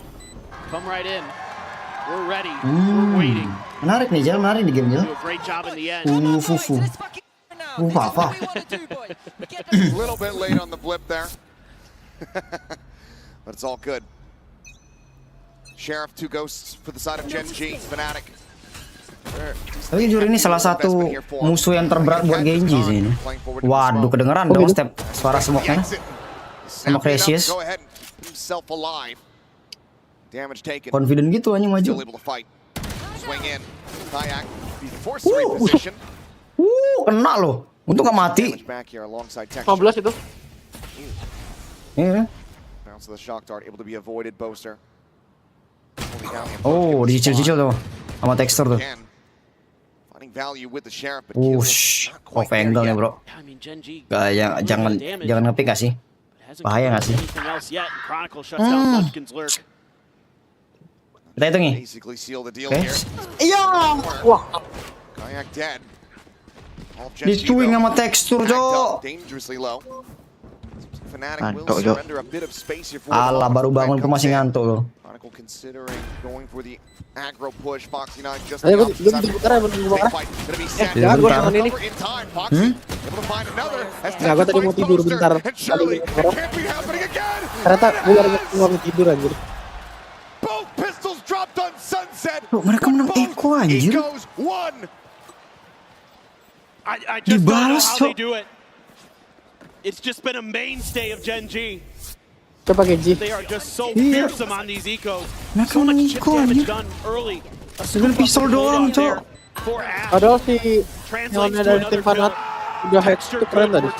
Menarik nih Jel, menarik di game Jel. Fufu. Apa? Little bit late on the blip there. But it's all good. Sheriff, 2 ghosts for the side of Gen.G, Fnatic. Tapi jujur ini salah satu musuh yang terberat buat Gen.G sih ini. Waduh, kedengeran dong step suara smoke-nya. Smoke Precious. Confident gitu aja maju. Kena loh. Untung gak mati. 15 itu. Iya. Oh, dicicil-cicil tuh sama tekstur tuh. Off angle nih bro. Gak, jangan ngepick gak sih? Bahaya gak sih? Kita hitung nih. Oke. Iya. Wah. Dicuing sama tekstur Cok. Ngantuk Jo. Alah baru bangun kok masih ngantuk loh. Ayo gue bentar ya, bentar. Ya Gue bentar. ini. Nggak, gue tadi mau tidur bentar. Ternyata gue baru mau tidur anjir. Loh, mereka menang Eko anjir. Dibalas Cok. It's just been a mainstay of Gen.G. Coba Gen.G. They are just so fearsome on these ecos. Mereka So menang much chip Eko damage anjir. done early. Dengan pistol doang Cok. Padahal si yang dari tim Fnatic udah hack itu keren tadi.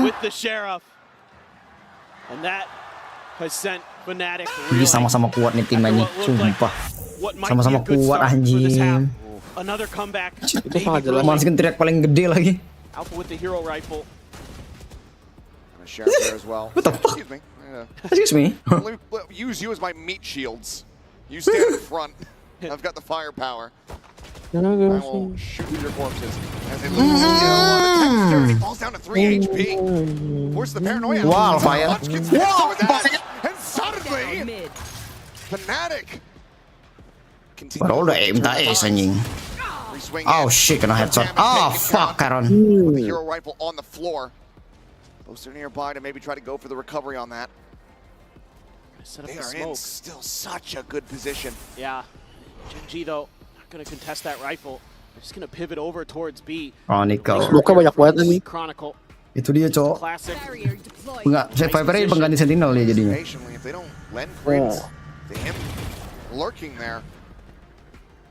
With the sheriff. And that has sent Fnatic Ini sama-sama kuat nih tim ini, sumpah. Sama-sama kuat anjing. Another comeback. Itu sangat jelas. Masukin teriak paling gede lagi. Alpha with the hero rifle. What the fuck? Excuse me. Use you as my meat shields. You stand in front. I've got the firepower. I will shoot your corpses as they lose the texture. He falls down to 3 HP. Force the paranoia. Wow, fire. And suddenly, Fnatic. Baru udah aim tak ace anjing. Oh shit, kena headshot. Oh fuck, Karon. The hero rifle on the floor. Poster nearby to maybe try to go for the recovery on that. They are in still such a good position. Yeah. Gen.G though, not gonna contest that rifle. They're just gonna pivot over towards B. Oh Nico. Smoke banyak banget nih. Chronicle. Itu dia Cok. Classic. Enggak, Viper-nya pengganti Sentinel dia jadinya. If they don't lend credence to him lurking there,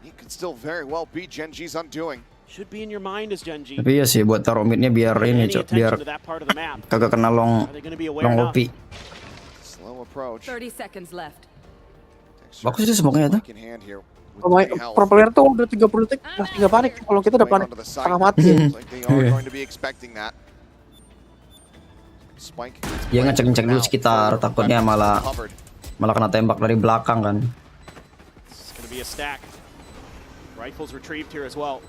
he could still very well be Gen.G's undoing. Should be in your mind as Gen.G. Tapi iya sih buat taruh midnya biar ini Cok, biar kagak kena long OP. Slow approach. 30 seconds left. Bagus itu smoke-nya tuh. Pro player tuh udah 30 detik masih nggak panik. Kalau kita udah panik setengah mati. Dia ngecek-ngecek dulu sekitar, takutnya malah kena tembak dari belakang kan.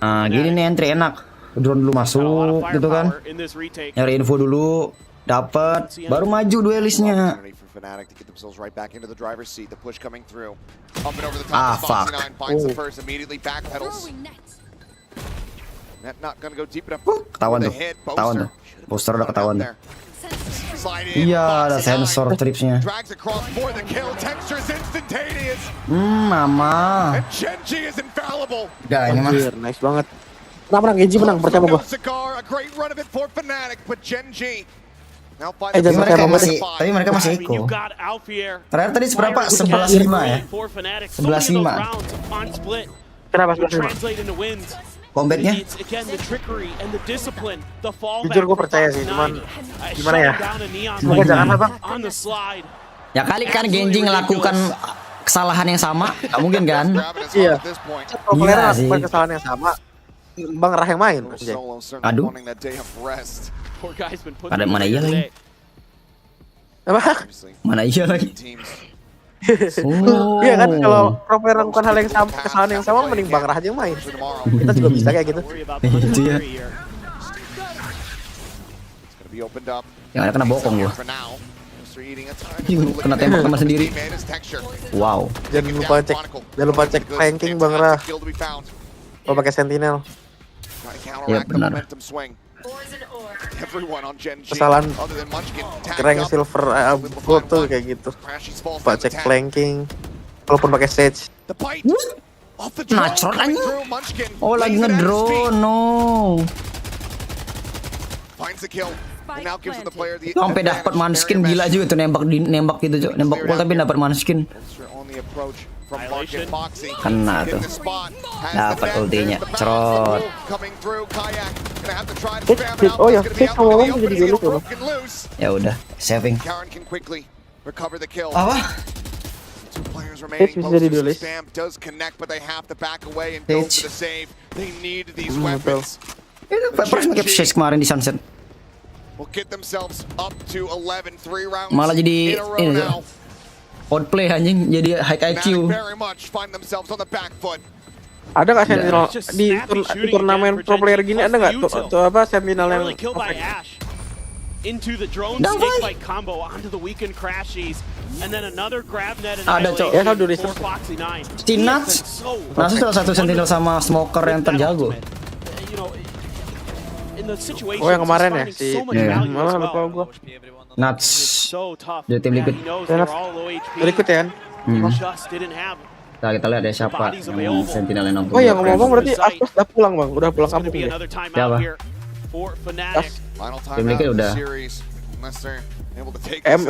Nah gini nih entry enak. Drone dulu masuk gitu kan. Nyari info dulu. Dapat, baru maju duelisnya. Fnatic to get themselves right back into the driver's seat. The push coming through. Up and over the Ah, top. fuck. Foxy9 finds the first, immediately backpedals. Net not gonna go deep enough. Ketahuan tuh, ketahuan tuh. Poster udah ketahuan tuh. Iya, ada sensor tripsnya. Drags across for the kill. Texture is instantaneous. Mama. And Gen.G is infallible. Gak, ini mah. Nice banget. Menang, Gen.G menang, percaya sama gua. Cigar, a great run of it for Fnatic, but Gen.G now finds Tapi mereka masih eco. Terakhir tadi seberapa? 11-5 ya? 11-5. Kenapa 11-5? Combatnya? Jujur gue percaya sih, cuman gimana ya? Semoga jangan apa? Ya kali kan Gen.G ngelakukan kesalahan yang sama, nggak mungkin kan? Iya. Gila sih. Melakukan kesalahan yang sama, Bang Rah yang main. Aduh. Ada mana iya lagi? Apa? Mana iya lagi? Iya kan, kalau pro player melakukan hal yang sama, kesalahan yang sama, mending Bang Rah aja yang main. Kita juga bisa kayak gitu. Itu ya. Yang ada kena bokong gua. Kena tembak teman sendiri. Wow. Jangan lupa cek ranking Bang Rah. Kalau pakai sentinel. Ya benar. Kesalahan rank silver gold tuh kayak gitu. Pak cek flanking. Walaupun pakai stage. Nacrot aja. Oh lagi ngedrone, no. Sampai dapat manskin gila juga tuh nembak gitu cok. Nembak wall tapi dapat manskin. Kena tuh. Dapat ultinya. Cerot. Oh ya, stage ngomong jadi dulu tuh. Ya udah, saving. Apa? Stage bisa jadi dulu. Itu Vipers pakai stage kemarin di Sunset. Malah jadi ini tuh. Outplay anjing, jadi high IQ. Ada nggak sentinel di turnamen pro player gini? Ada nggak tuh apa sentinel yang ada cok. Ya kalau dulu Tinats. Nasus salah satu sentinel sama smoker yang terjago. Oh yang kemarin ya si malah lupa gua. Nats. Dari tim Liquid. Liquid ya kan? Nah, kita lihat ya siapa yang sentinel yang nongkrong. Oh yang ngomong berarti Akses udah pulang bang, udah pulang kampung ya? Siapa? Tim Liquid udah.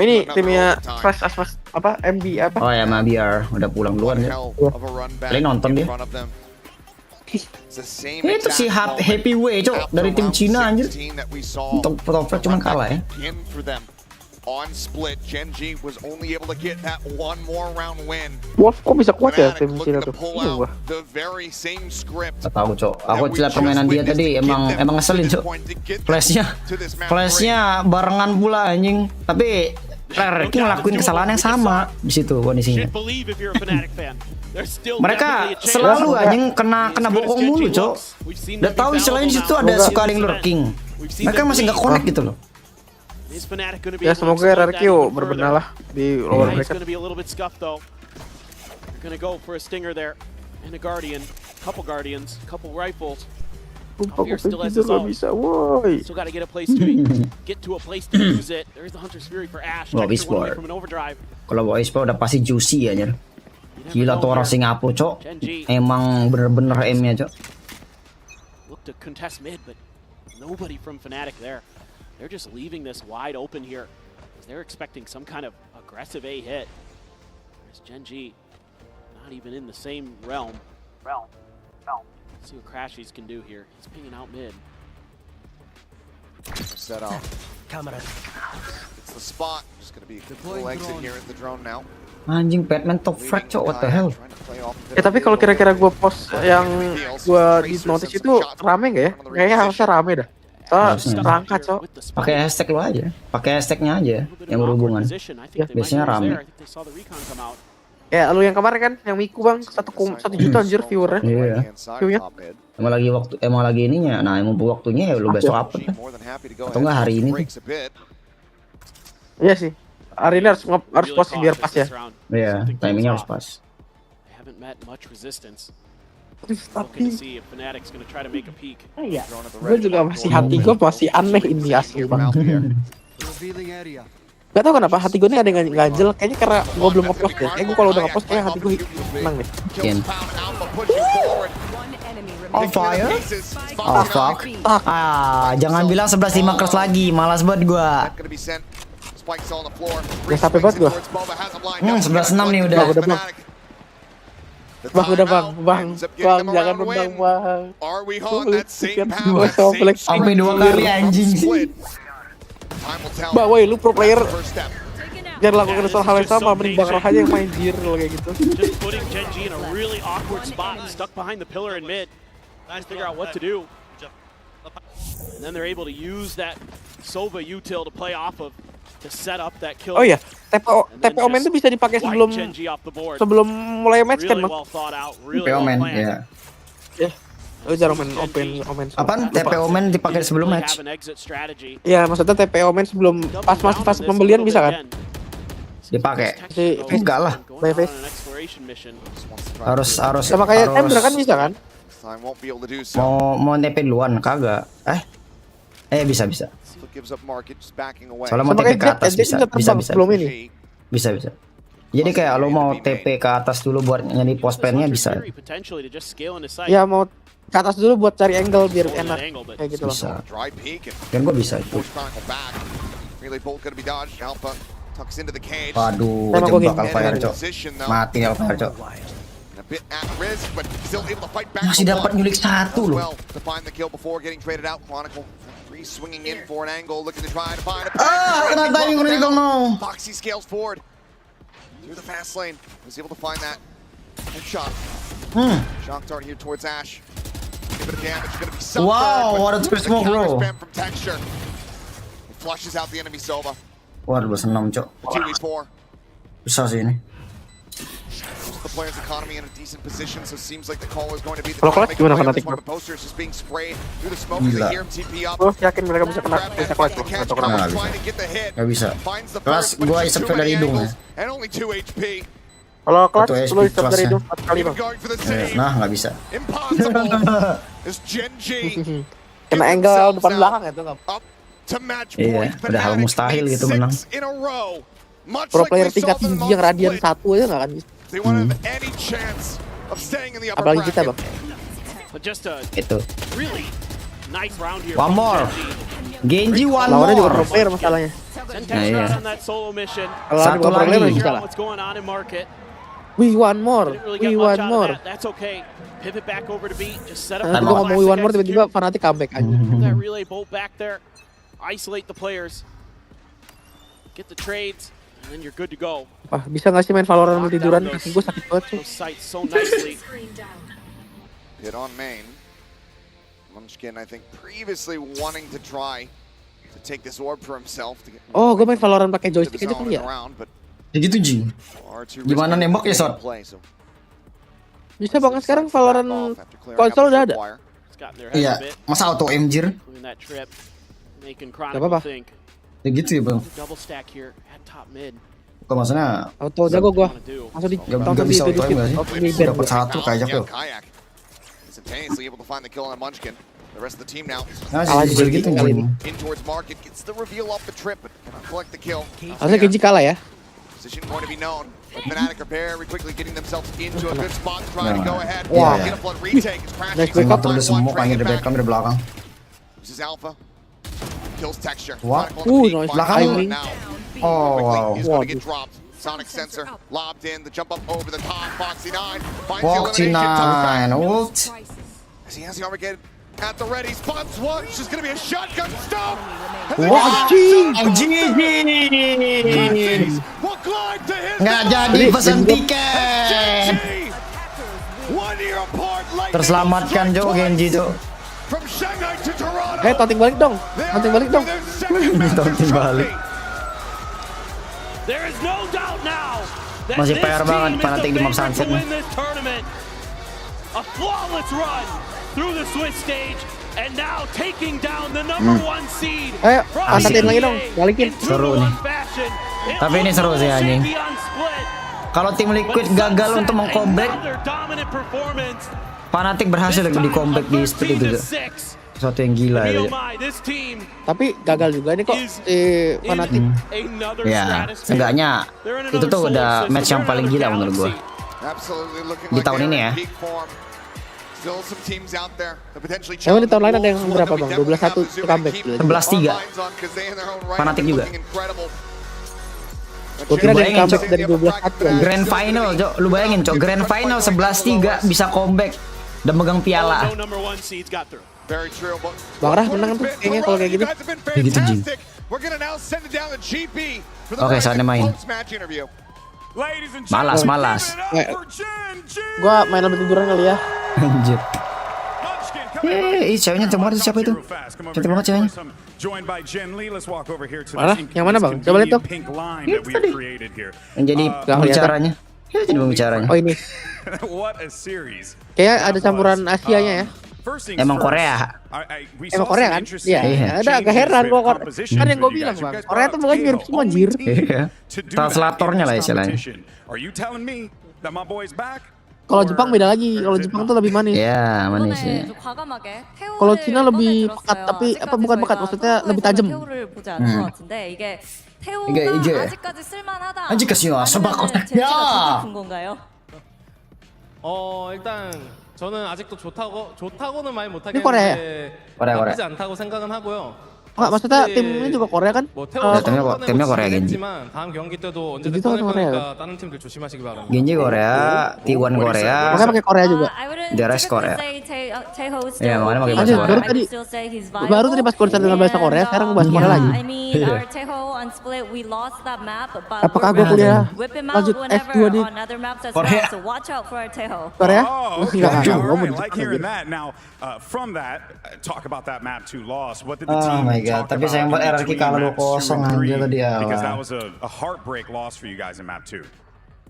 Ini timnya Crash Aspas apa MB apa? Oh ya MBR udah pulang duluan ya. Kalian nonton dia. Itu si Happy Way cok dari tim Cina anjir. Untuk top cuma kalah ya. On split, Gen.G was only able to get that one more round win. Wah, kok bisa kuat ya tim Cina tuh? Iya, the very same script. Tahu cok, aku lihat permainan dia tadi emang ngeselin cok. Flashnya barengan pula anjing. Tapi RRQ ngelakuin kesalahan yang sama di situ kondisinya. Mereka selalu anjing kena bokong mulu cok. Udah tahu istilahnya di situ ada suka ada yang lurking. Mereka masih nggak connect gitu loh. Ya semoga RRQ berbenah lah di lower bracket. Bisa, woi. Wah, Whisper. Kalau Whisper udah pasti juicy ya, nyer. Gila tuh orang Singapura, cok. Emang bener-bener aimnya, cok. Look to contest mid, but nobody from Fnatic there. They're just leaving this wide open here. They're expecting some kind of aggressive A hit. As Gen.G not even in the same realm. Let's see what Crashies can do here. He's pinging out mid. Set off. It's the spot. Just gonna be a full exit here at the drone now. Anjing Batman top frag cok, what the hell? Tapi kalau kira-kira gue post yang gue di notice itu rame nggak ya? Kayaknya harusnya rame dah. Soalnya rangka cok. Pakai hashtag lo aja, pakai hashtagnya aja yang berhubungan. Ya, biasanya rame. Ya lu yang kemarin kan, yang Miku bang, 1 juta anjir viewernya. Iya. Viewnya. Emang lagi ininya, nah emang waktunya ya lu besok upload. Atau enggak hari ini tuh. Iya sih. Hari ini harus pas biar pas ya. Iya, timingnya harus pas. Haven't met much resistance. Tapi Iya. Gue juga masih hati gue masih aneh ini asli bang. Gak tau kenapa hati gue ini ada yang ganjel. Kayaknya karena gue belum ngepost ya. Kayak gue kalau udah ngepost kayak hati gue tenang deh. On fire? Oh fuck. Jangan bilang 11-5 cross lagi, malas banget gua. Ya sampai banget gua. 11-6 nih udah. Bang udah bang jangan nendang bang. Gue kompleks sampai 2 kali anjing sih. Bang, woi lu pro player. Jangan lakukan hal yang sama, mending Bang Rah aja yang main jir kalau kayak gitu. Just putting Gen.G in a really awkward spot, stuck behind the pillar in mid. Trying to figure out what to do. And then they're able to use that Sova util to play off of to set up that kill. Oh iya, TP Omen itu bisa dipakai sebelum mulai match kan, Bang? TP Omen, ya. Ya. Lu jarang main Omen. Apaan? TP Omen dipakai sebelum match? Iya, maksudnya TP Omen sebelum pas fase pembelian bisa kan? Dipakai? Enggak lah. Harus sama kayak Tembra kan bisa kan? Mau TP duluan kagak? Bisa. Soalnya mau TP ke atas bisa. Bisa. Jadi kayak lo mau TP ke atas dulu buat nyari postpannya bisa. Ya mau ke atas dulu buat cari angle biar enak kayak gitu loh. Bisa. Dan gue bisa itu. Waduh, bakal fire cok. Mati nih fire cok. Masih dapat nyulik 1 loh. Kena timing critical no. Foxy scales forward through the fast lane. Was able to find that headshot. Shock dart here towards Ash. Give it a damage. Gonna be some. Wow, what a twist smoke, bro. From texture. It flushes out the enemy Sova. Waduh, 26 cok. 2v4. Bisa sih ini. The player's economy in a decent position, so seems like the call is going to be the kalau clutch gimana Fnatic? posters just being sprayed through the smoke. They hear him TP up. Lo yakin mereka bisa clutch atau kenapa? Nggak bisa. Kelas gua isep dari hidung ya. And only 2 HP. Kalau clutch lo isep dari hidung 4 kali bang. Nah, nggak bisa. Is Gen.G kena angle depan belakang itu nggak? Iya, udah hal mustahil gitu menang. Pro player tingkat tinggi yang radian 1 aja nggak kan bisa. Apalagi kita bang. Itu. One more. Gen.G one more. Lawannya juga pro player masalahnya. Nah, iya. Satu lagi. We want more. Nanti gua ngomong we want more tiba-tiba Fnatic comeback aja. Isolate the players. Get the trades. And then you're good to go. Wah, bisa nggak sih main Valorant sambil tiduran? Kaki gue sakit banget sih. Hit on main. Munchkin, I think, previously wanting to try to take this orb for himself. Oh, gue main Valorant pakai joystick aja kali ya? Ya gitu Jing. Gimana nembak ya Sot? Bisa banget sekarang Valorant konsol udah ada. Iya, masa auto MJ? Gak apa-apa. Ya gitu ya bang. Kok maksudnya auto jago gua. Langsung di gak bisa auto nggak sih? Dapat 1 kayak yuk. Nah sih gitu Jing. Harusnya Gen.G kalah ya. Wah. Ngatur udah semua kayaknya di backup di belakang. What? Nice belakang. Oh wow. Sonic sensor lobbed in, the jump up over the top. Foxy 9 finds Foxy 9 ult. As he has the Armageddon at the ready, spots one. It's just gonna be a shotgun stop. Anjing. Nggak jadi pesan tiket. Terselamatkan Jo Gen.G tuh. Taunting balik dong. Taunting balik. Masih PR banget Fnatic di map sunset nih. A flawless run through the Swiss stage. and now taking down the number 1 seed. Ayo, pantatin lagi dong, balikin. Seru nih. Tapi ini seru sih anjing. Kalau tim Liquid gagal untuk meng-comeback, Fnatic berhasil di comeback di split itu tuh. Sesuatu yang gila ya. Tapi gagal juga nih kok Fnatic. Ya, seenggaknya itu tuh udah match yang paling gila menurut gua di tahun ini ya. Emang di tahun lain ada yang berapa bang? 12-1 comeback. 11-3 Fnatic juga. Gue kira dari comeback dari 12-1. Grand final, Cok. Lu bayangin, Cok. Grand final 11-3 bisa comeback dan megang piala. Bang Rah menang tuh kayaknya kalau kayak gitu. Kayak gitu, Jing. Oke, saatnya main. Malas. Gua main lebih tiduran kali ya. Anjir. Ceweknya cantik banget siapa itu? Cantik banget ceweknya. Mana? Yang mana bang? Coba lihat dong. Yang jadi pembicaranya. Jadi pembicaranya. Oh ini. Kayak ada campuran Asianya ya. Emang Korea. Emang Korea kan? Iya. Ada agak heran gua kan yang gua bilang bang. Korea tuh bukan mirip semua anjir. Iya. Translatornya lah istilahnya. Kalau Jepang beda lagi. Kalau Jepang tuh lebih manis. Iya, manis ya. Kalau Cina lebih pekat, tapi apa bukan pekat, maksudnya lebih tajam. 이게 아직까지요. 수박. 야. 일단 저는 아직도 좋다고는 말 Ini 못하겠는데 Korea. Korea. 나쁘지 않다고 생각은 하고요. Enggak, maksudnya tim ini juga Korea kan? timnya Korea Gen.G. 다음 경기 때도 언제든 Gen.G 꺼낼 Korea. 거니까 다른 팀들 조심하시기 바랍니다. Gen.G Korea, T1 Korea. Makanya pakai Korea juga. DRS Korea. Iya, makanya pakai bahasa Baru Korea. tadi pas konser dengan bahasa Korea, sekarang bahasa Korea lagi. Apakah gue kuliah lanjut S2 di Korea? Korea? Oh my god, tapi sayang buat RRQ kalah 2-0 anjir tadi awal.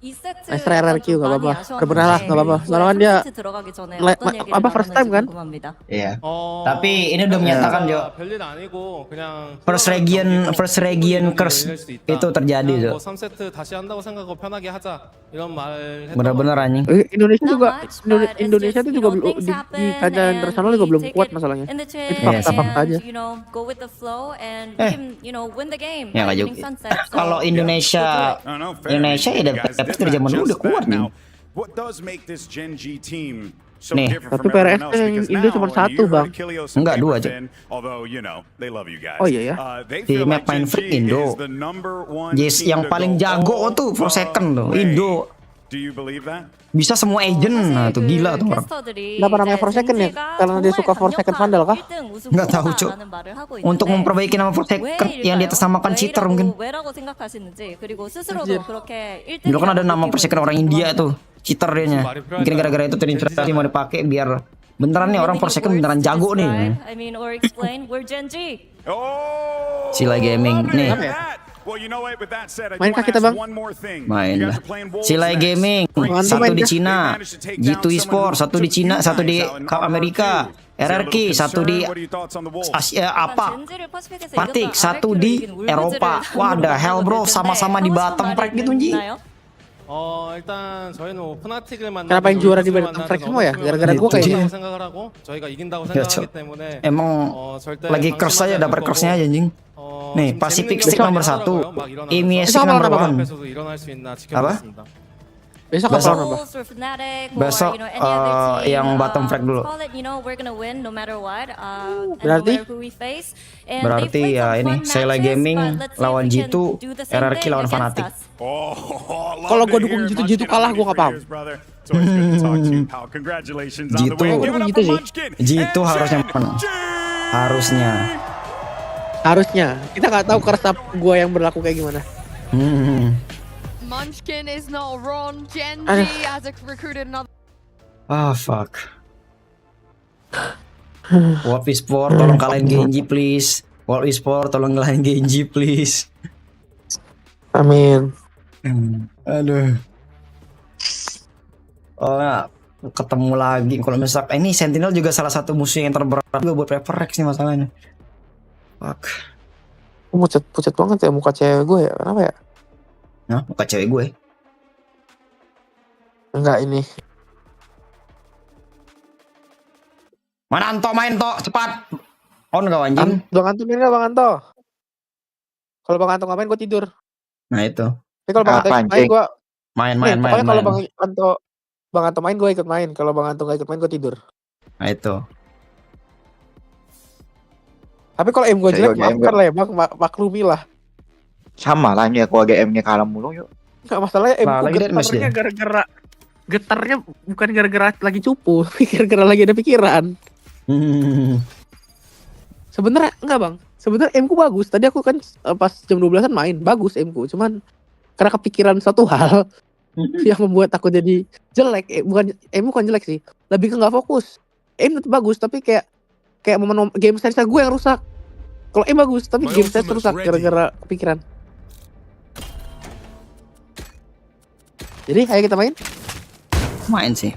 Extra RRQ gak apa-apa, kebenaran lah gak apa-apa. Soalnya kan dia apa first time kan? Iya. Tapi ini udah menyatakan Jo. First region curse itu terjadi Jo. Bener-bener anjing. Indonesia tuh juga di kancah internasional juga belum kuat masalahnya. Itu fakta-fakta aja. Ya nggak juga. Kalau Indonesia ya dari zaman dulu udah kuat nih. Nih, tapi PRS yang Indo cuma 1 bang. Enggak, 2 aja. Oh iya ya. Di map main free Indo. Yes, yang paling jago tuh for second tuh Indo. Bisa semua agent, nah tuh gila tuh orang. Kenapa namanya for second ya? Karena dia suka for second vandal kah? Nggak tahu Cuk. Untuk memperbaiki nama for second yang di atas namakan cheater mungkin. Dulu kan ada nama for second orang India tuh, cheater dianya. Mungkin gara-gara itu terinspirasi mau dipakai biar beneran nih orang for second beneran jago nih. Sila Gaming nih. Mainkah kita bang? Main lah. Silai Gaming, satu di Cina, G2 Esport, satu di Cina, satu di Amerika, RRQ, satu di Asia apa? Fnatic, satu di Eropa. Wah, ada hell bro, sama-sama di bottom track gitu Ji. 일단 저희는 프나틱을 Kenapa yang juara di bottom track semua ya? Gara-gara gua kayaknya. 생각을 하고 저희가 이긴다고 생각하기 때문에 Emang lagi curse aja, dapat curse-nya aja anjing. Nih, Pacific Stick nomor 1, EMEA nomor 1. Apa? Besok apa? Besok yang bottom frag dulu. Berarti ya ini Sela Gaming lawan G2, RRQ lawan Fnatic. Kalau gua dukung G2 kalah gua nggak paham. G2 harusnya menang. Harusnya. Kita nggak tahu keresap gua yang berlaku kayak gimana. Munchkin is not wrong. Gen.G has recruited another. Ah fuck. WOL Esport tolong kalahin Gen.G please. WOL Esport tolong kalahin Gen.G please. Amin. Aduh. Oh nah, ketemu lagi. Kalau misal ini Sentinel juga salah satu musuh yang terberat juga buat Paper Rex nih masalahnya. Fuck. Pucat banget ya muka cewek gue ya. Kenapa ya? Nah, muka cewek gue. Enggak ini. Mana Anto main toh, cepat. On gak anjing? Bang Anto main gak Bang Anto? Kalau Bang Anto ngapain gue tidur. Nah itu. Tapi kalau Bang Anto main gue main. Pokoknya kalau Bang Anto main gue ikut main. Kalau Bang Anto gak ikut main gue tidur. Nah itu. Tapi kalau M gue jelek maafkan lah ya Bang, maklumi lah. Sama lah ini aku agak M-nya kalah mulu yuk. Enggak masalahnya M gue getarnya gara-gara getarnya bukan gara-gara lagi cupu, gara-gara lagi ada pikiran. Sebenarnya enggak Bang. Sebenarnya M ku bagus. Tadi aku kan pas jam 12-an main, bagus M ku. Cuman karena kepikiran satu hal yang membuat aku jadi jelek. Bukan jelek sih. Lebih ke nggak fokus. M tetap bagus tapi kayak momen game sense gue yang rusak. Kalau M bagus tapi game sense rusak gara-gara kepikiran. Jadi ayo kita main. Main sih.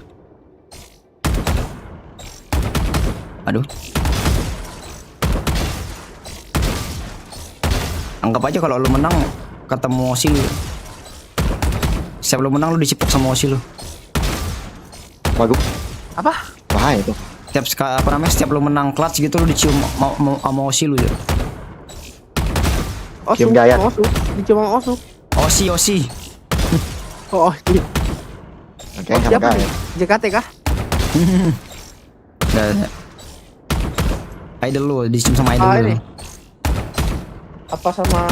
Aduh. Anggap aja kalau lu menang ketemu Osi lu. Setiap lu menang lu dicipok sama Osi lu. Waduh. Apa? Bahaya itu. Setiap lu menang clutch gitu lu dicium sama Osi lu ya. Cium jayat. Dicium sama Osu. Osi. Oh, iya. Oke, siapa nih? JKT kah? Idol lu, dicium sama idol lu. Ini. Apa sama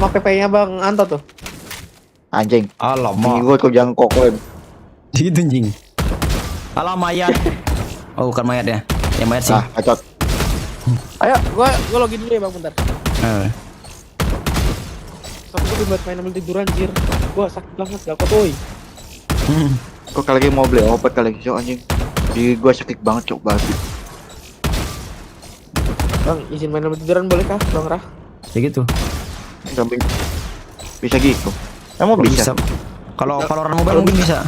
PP-nya Bang Anto tuh? Anjing. Alamak. Ini gue tuh jangkok. Gitu anjing. Alah mayat. Oh, bukan mayat ya. Yang mayat sih. Acot. Ayo, gua login dulu ya Bang bentar. Tapi gue buat main ambil tidur anjir. Gua sakit banget gak kuat woy. Kok kali lagi mau beli obat kali lagi anjing. Di gua sakit banget cok banget. Bang, izin main ambil tiduran boleh kah Bang Rah? Ya gitu. Bisa gitu. Emang bisa? Kalau Valorant mobile mungkin bisa.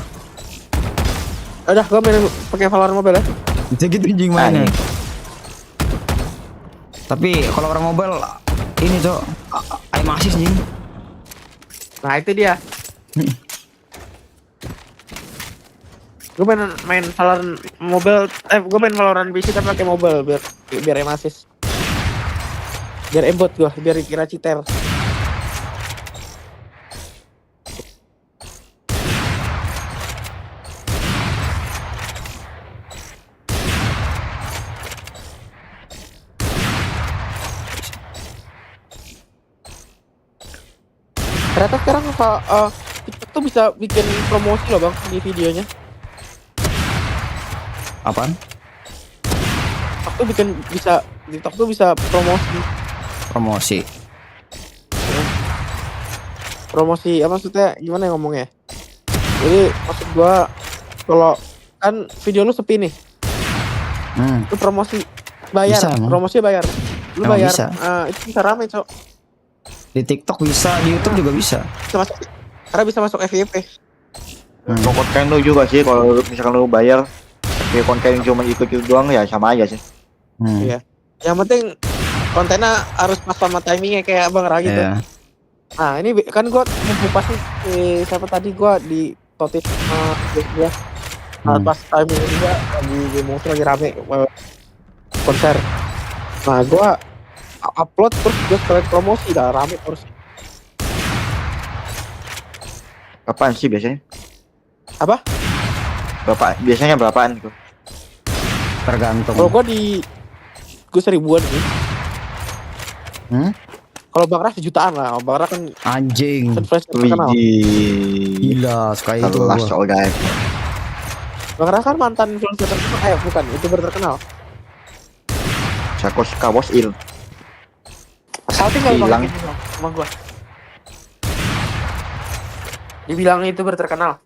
Udah, gua main pakai Valorant mobile ya. Bisa gitu anjing mainnya. Tapi kalau orang mobile ini cok, aim assist anjing. Nah itu dia. Gue main Valorant mobile, gue main Valorant PC tapi pakai mobile biar aim assist. Biar embot gue, biar kira cheater. Ternyata sekarang TikTok tuh bisa bikin promosi loh Bang di videonya. Apaan? TikTok tuh bisa promosi. Promosi apa maksudnya gimana ya ngomongnya? Jadi maksud gua kalau kan video lu sepi nih. Lu promosi bayar, promosi bayar. Lu emang bayar. Bisa. Itu bisa rame, Cok. Di TikTok bisa, di YouTube juga bisa. Karena bisa masuk FYP. Konten lu juga sih kalau misalkan lu bayar. Ya konten cuma ikut doang ya sama aja sih. Iya. Yang penting kontennya harus pas sama timingnya kayak Bang Rah gitu. Yeah. Nah ini kan gua pas nih siapa tadi gua di totis dia. Pas timing juga lagi rame konser. Nah gua upload terus gue sekalian promosi dah rame terus. Apaan sih biasanya? Apa? Biasanya berapaan tuh? Tergantung. Kalau gue 1000-an sih. Kalau Bang Rah jutaan lah. Bang Rah kan anjing. Gila sekali itu. Bang Rah kan mantan influencer terkenal. Bukan, YouTuber terkenal. Sakos Kawos Il. Salting kali Bang sama gua. Dibilang YouTuber terkenal.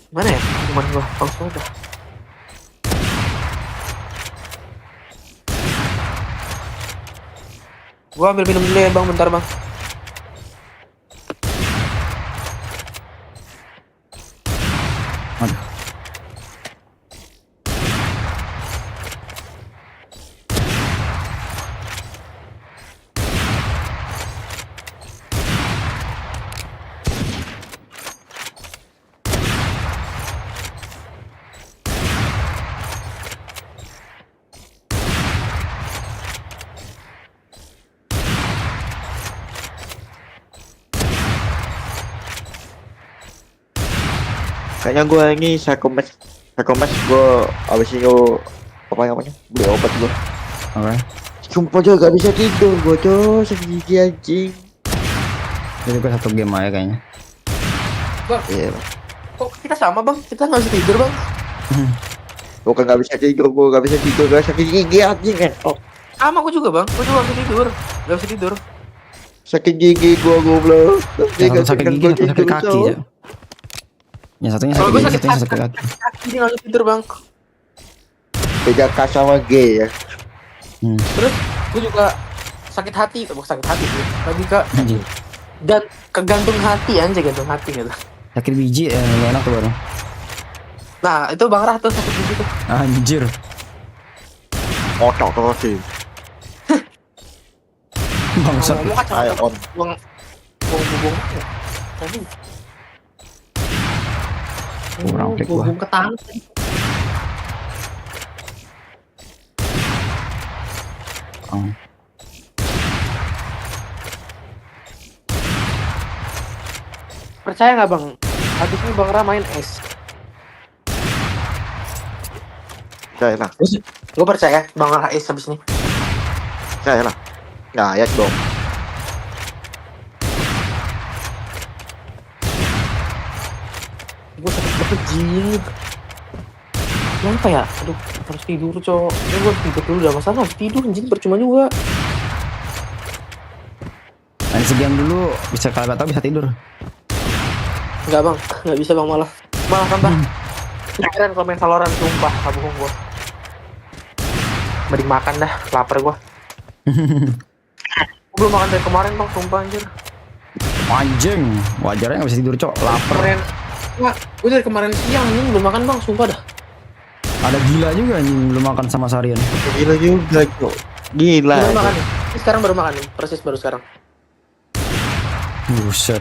Mana ya? Cuman gua langsung udah. Gua ambil minum dulu ya Bang, bentar Bang. Kayaknya gue ini sakomes gue abis itu apa namanya beli obat gue. Oke. Sumpah aja gak bisa tidur gue tuh segigi anjing. Jadi gue satu game aja kayaknya. Bang, Iya. kok kita sama bang? Kita nggak bisa tidur bang? Bukan gak bisa tidur, gue gak bisa tidur, gak sakit gigi anjing kan. Oh. Sama aku juga bang, aku juga nggak bisa tidur. Nggak bisa tidur. Sakit gigi gue goblok. Yang satu sakit gigi, satu sakit kaki ya. Yang satunya sakit gigi, satunya sakit kaki. Ini nggak bisa tidur bang. Beda K sama G ya. Terus gue juga sakit hati, bukan sakit hati sih. Lebih ke dan kegantung hati anjing, gantung hati gitu. Sakit biji ya, gak enak tuh baru. Nah itu Bang Rah tuh sakit biji tuh. Anjir. Otak terus sih. Bangsat. Ayo on. Buang. Tadi. Kurang klik gua. Buang ke tangan. Percaya nggak bang? Habis ini Bang Rah main es. Percaya lah. Gue percaya Bang Rah es habis ini. Percaya lah. Nggak ayat dong. Gue sakit banget jing. Kenapa ya? Aduh, harus tidur cowok. Ini gue tidur dulu, udah masalah harus tidur anjing, percuma juga. Main segame dulu, bisa kalau tahu bisa tidur. Enggak bang, nggak bisa bang malah tambah. Keren kalau main Valorant sumpah, gak bohong gue. Mending makan dah, lapar gue. Gue belum makan dari kemarin bang, sumpah anjir. Anjing, wajarnya nggak bisa tidur cok, lapar. Keren. Wah, gue dari kemarin siang anjing belum makan bang, sumpah dah. Ada gila juga anjing belum makan sama seharian. Gila juga cok. Gila. Baru makan nih. Ini sekarang baru makan nih, persis baru sekarang. Buset.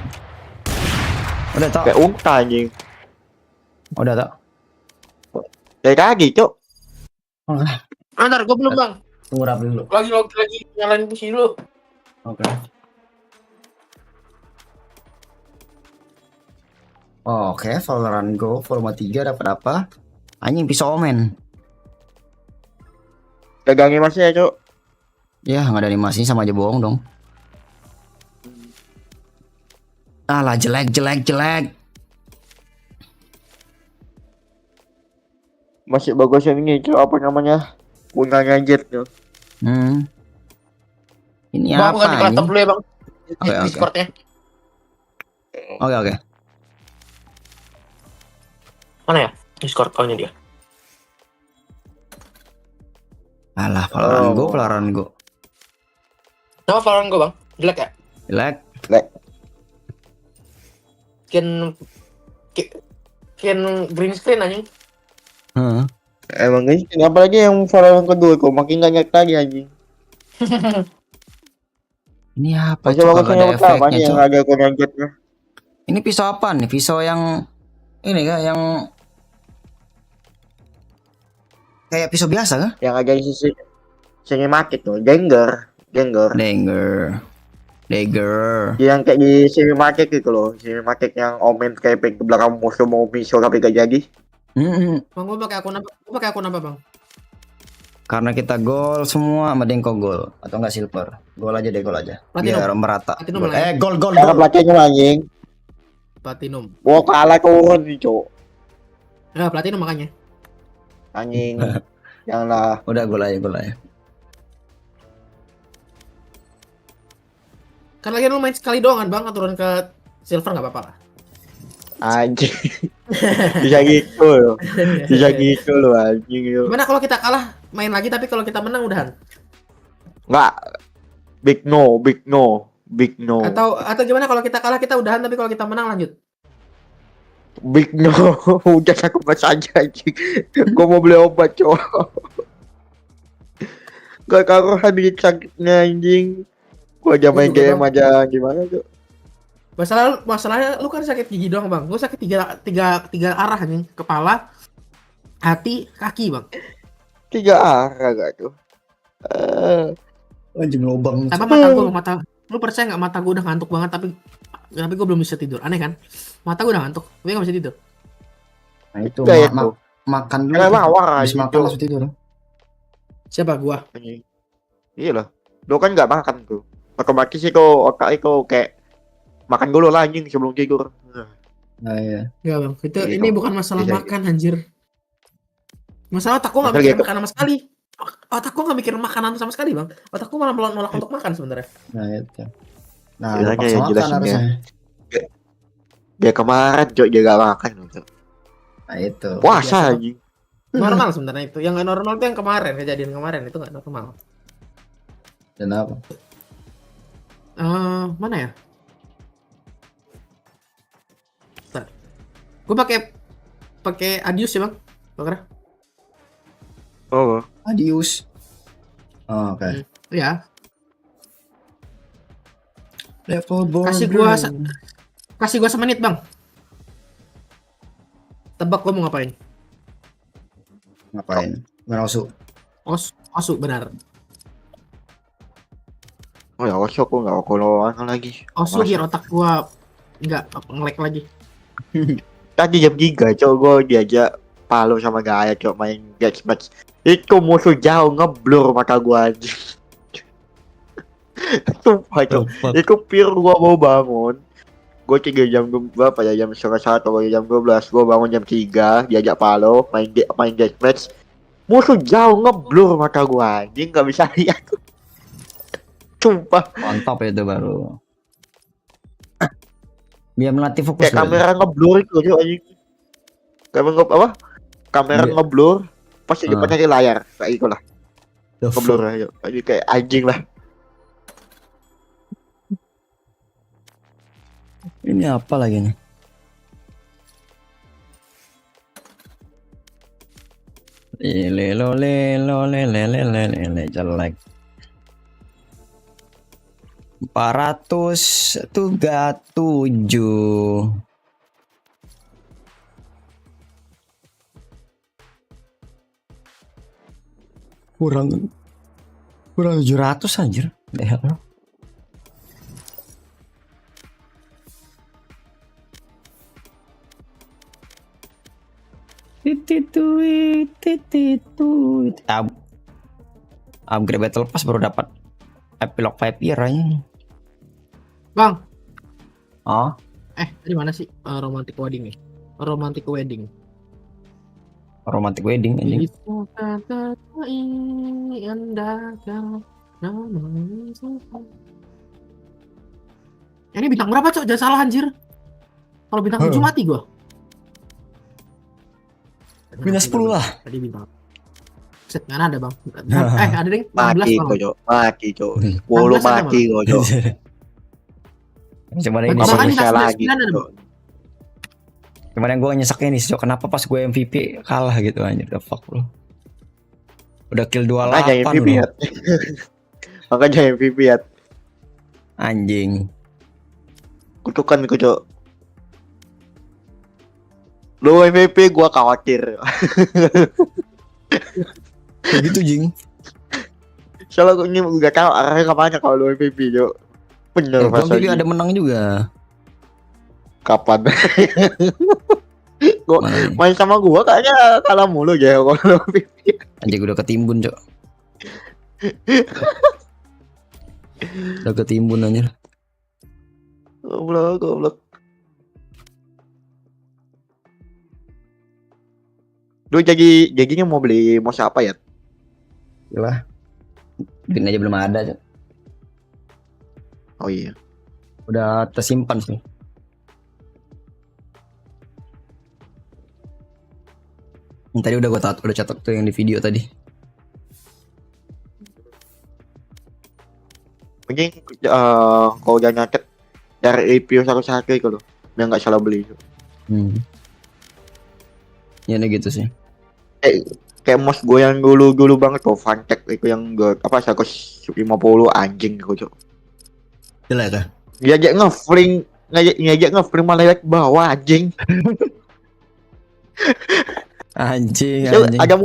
Udah tak? Kayak unta anjing. Udah tak? Dari tadi cok. Antar, gue belum bang. Tunggu rapi dulu. Lagi nyalain pusi dulu. Oke. Oke, Valorant Go volume 3 dapat apa? Anjing pisau omen. Dagang animasi ya cok. Ya nggak ada animasi sama aja bohong dong. Alah jelek. Masih bagus yang ini cok, apa namanya? Punyanya Jet tuh. Ini bang, apa bukan di dulu ya bang. Oke. Discordnya. Oke. Mana ya? Discord call-nya dia. Alah, Valorant Go. Nama Valorant Go bang? Jelek ya? Jelek. Kian green screen anjing. Emang ini kenapa lagi yang Valorant kedua kok makin banyak lagi anjing. Ini apa? Coba ada efeknya yang ada konjeknya. Ini pisau apa nih? Pisau yang ini kah yang kayak pisau biasa kah? Yang ada di sisi cinematic tuh, Dagger. Yang kayak di cinematic gitu loh, cinematic yang omen kayak ke belakang musuh mau pisau tapi gak jadi. Bang, gue pakai akun apa bang? Karena kita gol semua, sama Dengko gol atau enggak silver. Gol aja. Biar merata. Gol. Platinum anjing. Platinum. Gua kalah turun nih, Cok. Nah, platinum makanya. Anjing. Janganlah. Udah gol aja. Kan lagi lu main sekali doang kan bang, aturan ke silver nggak apa-apa lah. Anjing. Bisa gitu loh anjing. Gimana kalau kita kalah main lagi tapi kalau kita menang udahan? Enggak. Big no. Atau gimana kalau kita kalah kita udahan tapi kalau kita menang lanjut? Big no. Udah aku pas aja anjing. Gua mau beli obat, cowok. Gak karuan bikin sakitnya anjing. Gua aja main game aja gimana tuh? Masalahnya lu kan sakit gigi doang bang. Gue sakit tiga arah nih, kepala, hati, kaki bang. 3 arah gak tuh? Anjing lubang. Apa mata lu percaya nggak mata gue udah ngantuk banget tapi gue belum bisa tidur. Aneh kan? Mata gue udah ngantuk tapi nggak bisa tidur. Nah itu Gaya tuh. makan dulu. Kayak lawar Habis aja, makan Cok. langsung tidur. Siapa gua? Iya lah. Lo kan nggak makan tuh. Otomatis sih kau otak kau kayak makan dulu lah anjing sebelum tidur. Nah iya. Ya bang, itu Iya, ini Cok. bukan masalah Bisa, makan anjir. Masalah otakku nggak Masalah mikir gitu. makanan sama sekali. Otakku nggak mikir makanan sama sekali bang. Otakku malah nolak untuk makan sebenarnya. Nah itu. Nah, Bilangnya paksa yang makan jelasin harusnya. Dia kemarin Cok dia gak makan gitu. Nah itu. Puasa anjing. Normal sebenarnya itu. Yang nggak normal tuh yang kemarin, kejadian kemarin itu nggak normal. Kenapa? Mana ya? Gue pakai Adius ya bang, Bang. Oh. Adius. Oh, oke. Ya. Level Kasih gua semenit bang. Tebak gua mau ngapain? Ngapain? Osu. Osu benar. Oh ya Osu aku nggak kalau lagi. Osu biar otak gua nggak nge-lag lagi. Tadi jam 3 Cok gue diajak Palo sama Gaya Cok main match. Itu musuh jauh ngeblur mata gua aja. Sumpah Cok. Itu pure gua mau bangun. Gue 3 jam berapa ya, jam 11:30 atau jam 12. Gue bangun jam 3 diajak Palo main match. Musuh jauh ngeblur mata gua anjing nggak bisa lihat. Sumpah. Mantap ya itu baru. Biar melatih fokus. Kayak kamera ngeblur itu anjing. Kamera ngeblur pas di depannya di layar kayak gitu lah. Ngeblur aja. Jadi kayak anjing lah. Ini apa lagi nih? Lele jelek. 437. Kurang 700 anjir. Upgrade battle pass baru dapat epilog vampire aja. Bang. Oh. Tadi mana sih romantic wedding nih? Romantic wedding. Romantic wedding anjing. Ini bintang berapa, Cok? Jangan salah anjir. Kalau bintang 7 mati gua. Minus 10 lah. Tadi bintang. Set mana ada, Bang? Ada ding 16 mati Bang. Cok. Mati Cok. 10 mati Cok. Cuman ini lagi. Cuman yang gue nyesaknya nih, Cok. Kenapa pas gue MVP kalah gitu anjir. The fuck bro. Udah kill 28 Makanya MVP ya. Makanya MVP ya. Anjing. Kutukan Cok. Lu MVP gua khawatir. Kayak gitu Jing. Soalnya gue ini gak tahu arahnya kemana kalau lu MVP Cok. Bener Tapi ada menang juga. Kapan? Gua main sama gua kayaknya kalah mulu ya kalau MVP. Anjing udah ketimbun Cok. Udah ketimbun anjir. Goblok. Lu jadi mau beli mouse apa ya? Yalah. Bin aja belum ada, Cok. Oh iya. Udah tersimpan sih. Yang tadi udah catat tuh yang di video tadi. Mungkin kalau udah nyatet dari review satu-satu itu loh, biar nggak salah beli. Ya gitu sih. Kayak mouse gue yang dulu banget tuh, Fnatic itu yang gue apa 150 anjing gitu. Jelek kah? Ngajak ngefling malah lihat bawah anjing. Anjing. Ada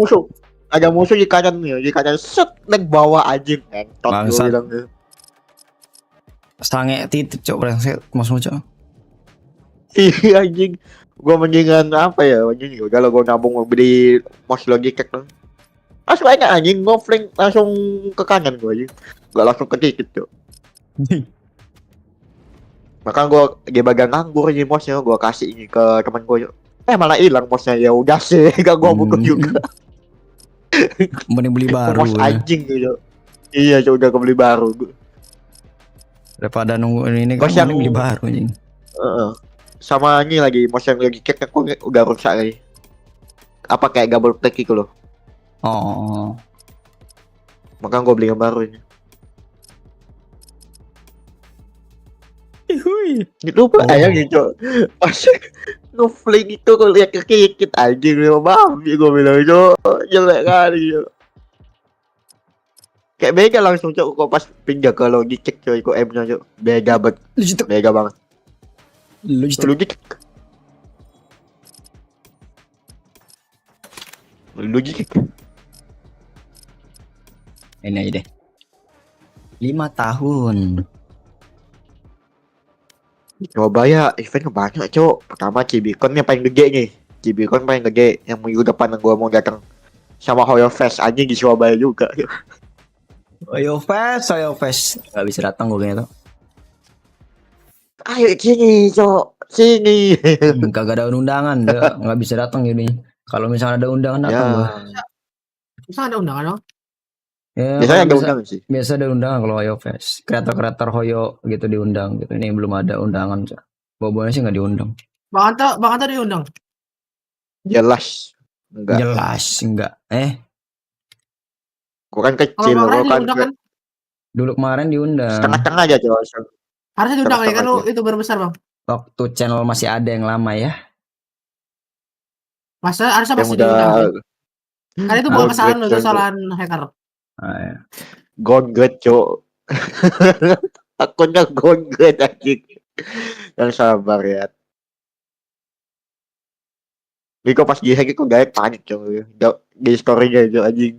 musuh di kanan set leg bawah anjing entot gue bilang gitu. Sange titik Cok, brengsek mouse Cok. Iya anjing. Gua mendingan apa ya? Mending kalau gua nabung beli mouse Logitech tuh. Banyak anjing ngoflank langsung ke kanan gua aja. Gak langsung ke titik tuh. Maka gua bagian nganggur aja mouse-nya gua kasih ini ke teman gua. Malah hilang mouse-nya ya udah sih gak gua buka juga. Mending beli baru Mouse ya. anjing gitu. Iya, udah kebeli baru. Daripada nunggu ini kan Mouse yang mending beli baru anjing. Sama ini lagi mouse yang lagi cek aku udah rusak lagi. Apa kayak double click gitu loh. Oh. Maka gua beli yang baru ini. Itu ayang gitu. Pas ngeflink itu kalau lihat kekikit anjing dia babi gua bilang itu jelek kali yo. Kayak mega langsung cok kok pas pindah ke Logitech coy kok M-nya cok. Mega banget. Mega banget. Logitech. Ini aja deh. 5 tahun. Coba ya event banyak cok. Pertama Cibicon yang paling gede nih. Cibicon paling gede yang minggu depan yang gua mau datang. Sama Hoyo Fest anjing di Surabaya juga. Hoyo Fest. Gak bisa datang gue kayaknya tuh. Ayo sini cok. Sini. Kagak ada undangan, nggak bisa datang gini. Kalau misalnya ada undangan datang gue. Bisa ada undangan dong? Ya, biasanya ada undangan sih. Biasa ada undangan kalau Hoyo Fest. Kreator Hoyo gitu diundang gitu. Ini belum ada undangan. Bobonya sih nggak diundang. Bang Anta diundang? Jelas. Enggak. Gua kan kecil loh, kan? Dulu kemarin diundang. Setengah-setengah aja coba. Harusnya diundang ya kan lu itu baru besar bang. Waktu channel masih ada yang lama ya. Masa harusnya masih diundang. Kan itu bukan kesalahan lu, itu kesalahan hacker. Gonggret cok. Akunnya gonggret anjing. Yang sabar ya. Ini kok pas di-hack kok gak panik cok. Di story-nya cok anjing.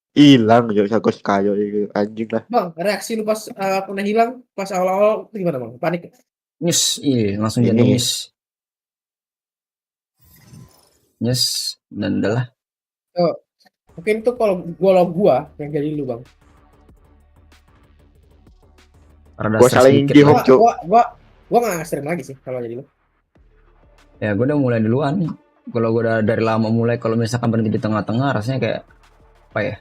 Hilang cok aku kayo anjing lah. Bang, reaksi lu pas akunnya hilang pas awal-awal gimana bang? Panik? Nyes, iya langsung jantung nyes. Nyes dan udah lah. Mungkin tuh kalau gua yang jadi lu bang. Gua saling di-hook cok. Gua nggak stream lagi sih kalau jadi lu. Ya gue udah mulai duluan. Kalau gue udah dari lama mulai, kalau misalkan berhenti di tengah-tengah rasanya kayak apa ya?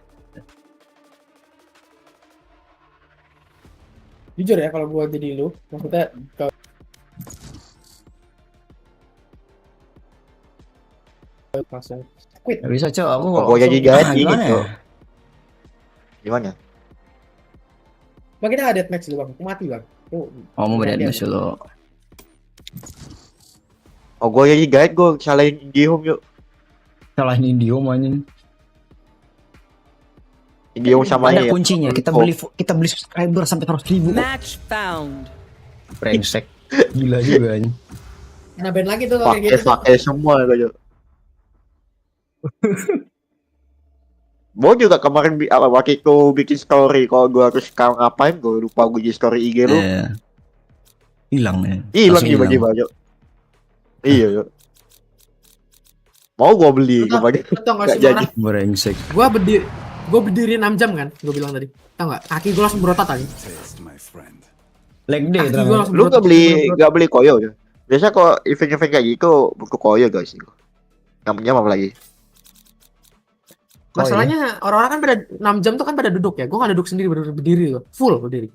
Jujur ya kalau gua jadi lu, maksudnya langsung quit. Gak bisa cok, aku gua jadi ganti gitu. Gimana? Bang kita ada deathmatch dulu bang, aku mati bang. Mau deathmatch dulu. Gua jadi guide, gua salahin Indihome yuk. Salahin Indihome anjing. Indihome sama ada kuncinya, kita beli subscriber sampai 100.000. Match found. Brengsek. Gila juga anjing. Nah band lagi tuh kayak gitu. Pakai semua aja. Gua juga kemarin waktu itu bikin story kalau gua harus ngapain, gua lupa gua di story IG lu. Hilang ya. Hilang tiba-tiba yuk. Iya yuk. Mau gua beli kemarin. Enggak jadi. Brengsek. Gua berdiri 6 jam kan, gua bilang tadi. Tahu enggak? Kaki gua langsung berotot aja. Leg day itu. Lu enggak beli koyo ya? Biasa kok event-event kayak gitu butuh koyo guys. Namanya apa lagi? Masalahnya orang-orang kan pada 6 jam tuh kan pada duduk ya. Gua enggak duduk sendiri, berdiri tuh. Full berdiri.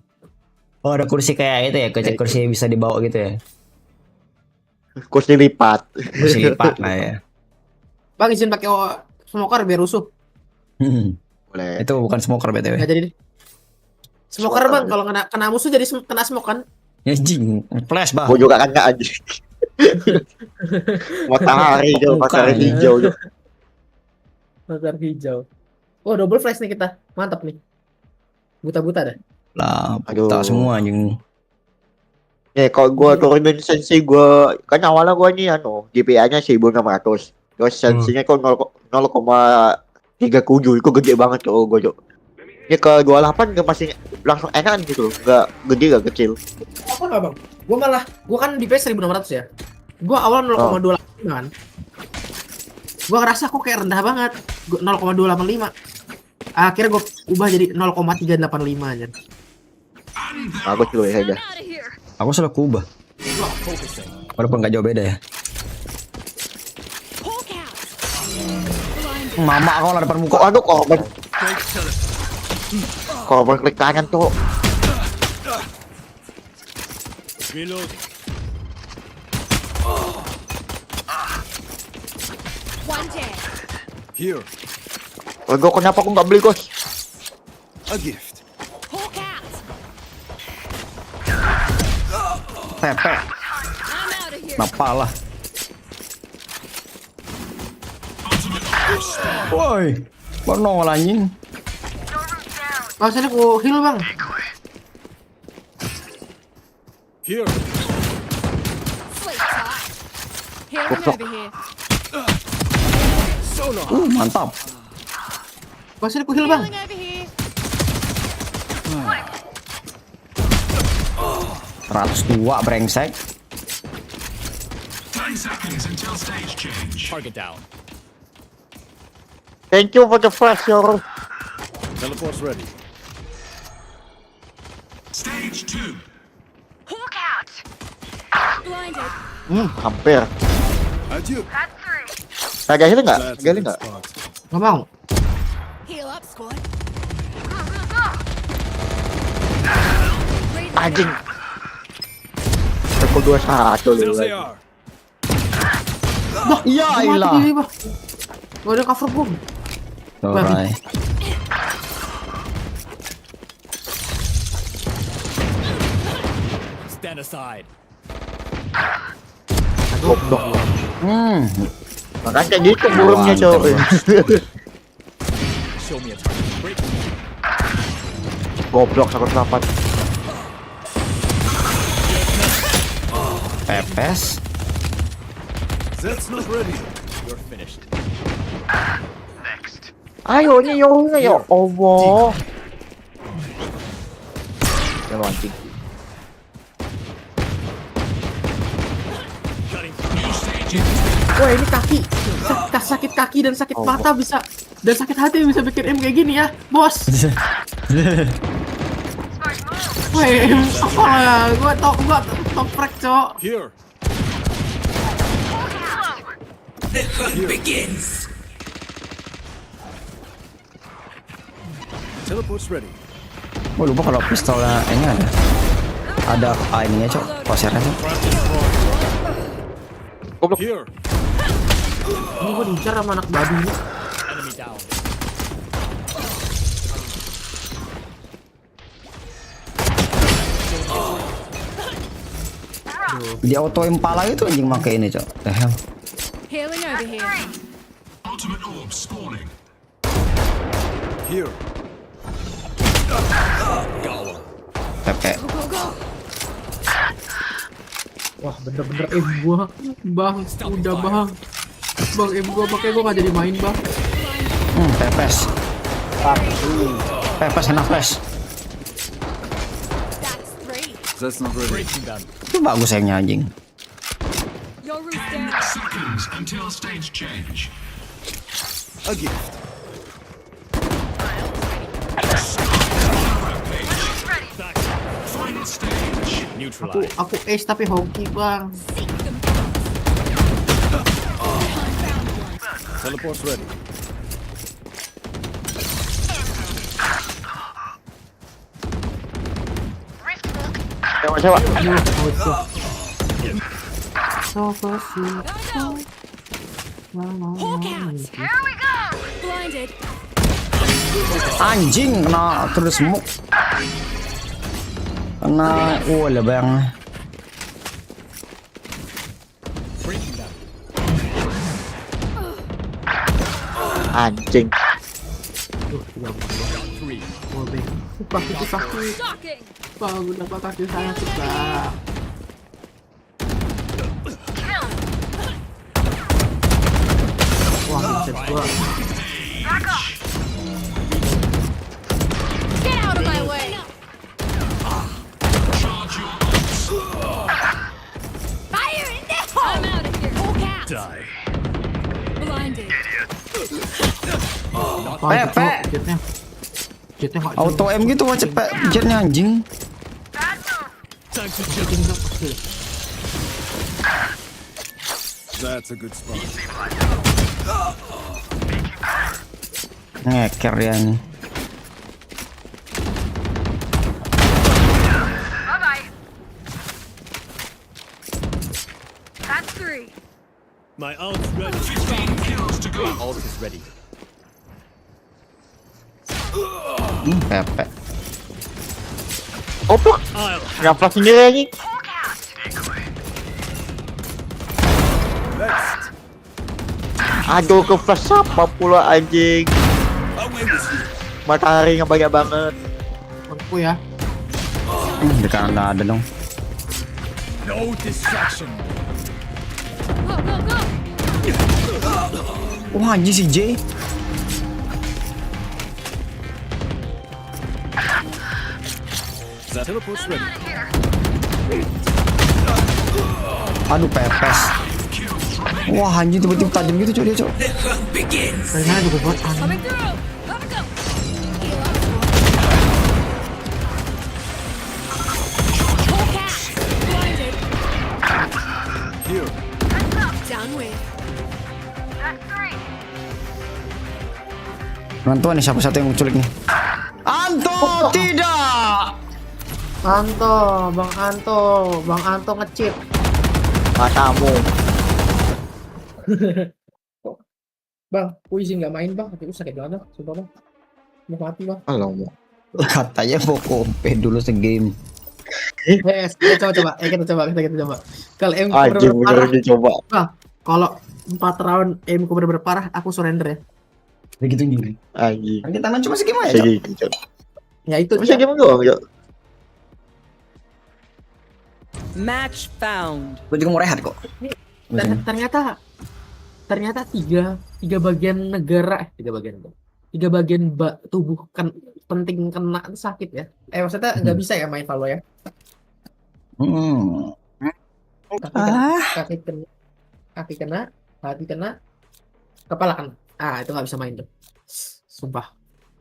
Oh, ada kursi kayak itu ya, kursi bisa dibawa gitu ya. Kursi lipat. Kursi lipat lah ya. Bang izin pakai smoker biar rusuh. Boleh. Itu bukan smoker BTW. Enggak jadi deh. Smoker bang, kalau kena musuh jadi kena smoke kan? Ya jing, flash bang. Gua juga kan enggak anjing. Matahari hijau. Matahari hijau. Oh, double flash nih kita. Mantap nih. Buta-buta dah. Lah, buta semua anjing. Kalau gua turunin sensi gua kan awalnya gua nih GPA-nya 1600. Terus sensinya kok 0,37 itu gede banget kalau gua. Ya ke 28 nggak masih langsung enakan gitu, nggak gede nggak kecil. Apa nggak bang? Gue kan di PS 1600 ya. Gue awal 0,28 kan. Gue ngerasa aku kayak rendah banget, 0,285. Akhirnya gue ubah jadi 0,385 aja. Aku juga ya aja. Aku sudah kubah. Walaupun nggak jauh beda ya. Mama aku lah depan muka. Aduh korban. Korban klik kanan tuh. Reloading. Here. Gue kenapa aku nggak beli Ghost? A gift. Tepe. Napalah. Woi, baru nongol anjing. Sini aku heal bang. Here. Mantap. Sini aku heal bang. Ratus 2 brengsek. 10 seconds until stage change. Target down. Thank you for the pressure. Teleport's ready. Stage 2. Hawk out. Blinded. Hampir. Adieu. Agak heal nggak? Agak heal nggak? Nggak mau. Heal up, squad. Anjing. Pukul 21 dulu. Ya ilah. Gak ada cover boom. Alright. Stand aside. Goblok. Makanya kayak gitu burungnya cowok. Show me a target. Goblok 108. Pepes. That's not ready. You're finished. Ayo nih yo Allah. Ya anjing. Wah ini kaki, sakit kaki dan sakit mata bisa, dan sakit hati bisa bikin M kayak gini ya, bos. Weh, apa ya? Gua top frag cok. Here. The hunt begins. Teleport's ready. Gue lupa kalau pistolnya ini ada ininya cok, posernya cok. Goblok. Here. Ini gua diincar sama anak babi ini. Enemy down. Dia auto impala itu anjing pakai ini cok. The hell. Healing over here. Ultimate orb spawning. Here. Pepe. Wah bener-bener M gua, bang, udah bang, M gua makanya gua nggak jadi main bang. Pepes. Pepes enak pes. That's not ready. Itu bagus sayangnya anjing. 10 seconds until stage change. A gift. Final stage. Neutralize. Aku ace tapi hoki bang. Teleport's ready. Coba. Anjing kena terus smoke. Kena wall bang. Anjing. Kaki sakit. Bang, kenapa kaki saya suka? Wah, headset gua. Blinded. Pepe. Auto M gitu wah cepet jetnya anjing. That's a good spot. Ngeker ya nih. Bye-bye. That's 3. My ult's ready. 15 kills to go. Ult is ready. Pepe. Oplok. Ngaplas sendiri anjing. Aduh, ke flash apa pula anjing. Matahari banyak banget. Aku ya. Di kanan nggak ada dong. No distraction. Go, go, go. Wah anjing si J. The teleport's ready. Aduh pepes. Wah anjing tiba-tiba tajam gitu cok dia cok. Kayaknya juga buat Coming through. Gotta go. Hawk out. Blinded. Here. Down with. That's 3. Nonton nih siapa satu yang menculik nih. Anto tidak. Bang Anto nge-cheat. Matamu. Bang, aku izin nggak main bang, aku sakit banget, sumpah bang. Mau mati bang. Alamak. Katanya mau kompe dulu segame. Coba, kita coba. Kalau M Anjing beneran dicoba. Bang, kalau 4 round M ku bener-bener parah, aku surrender ya. Begitu gini. Anjing. Kita main cuma segame aja. Ya itu bisa game doang, Cok. Match found. Gue juga mau rehat kok. Ternyata tiga bagian negara, tiga bagian tubuh kan penting kena sakit ya. Maksudnya nggak bisa ya main Valo ya. Kaki kena, hati kena, kepala kena. Itu nggak bisa main tuh. Sumpah.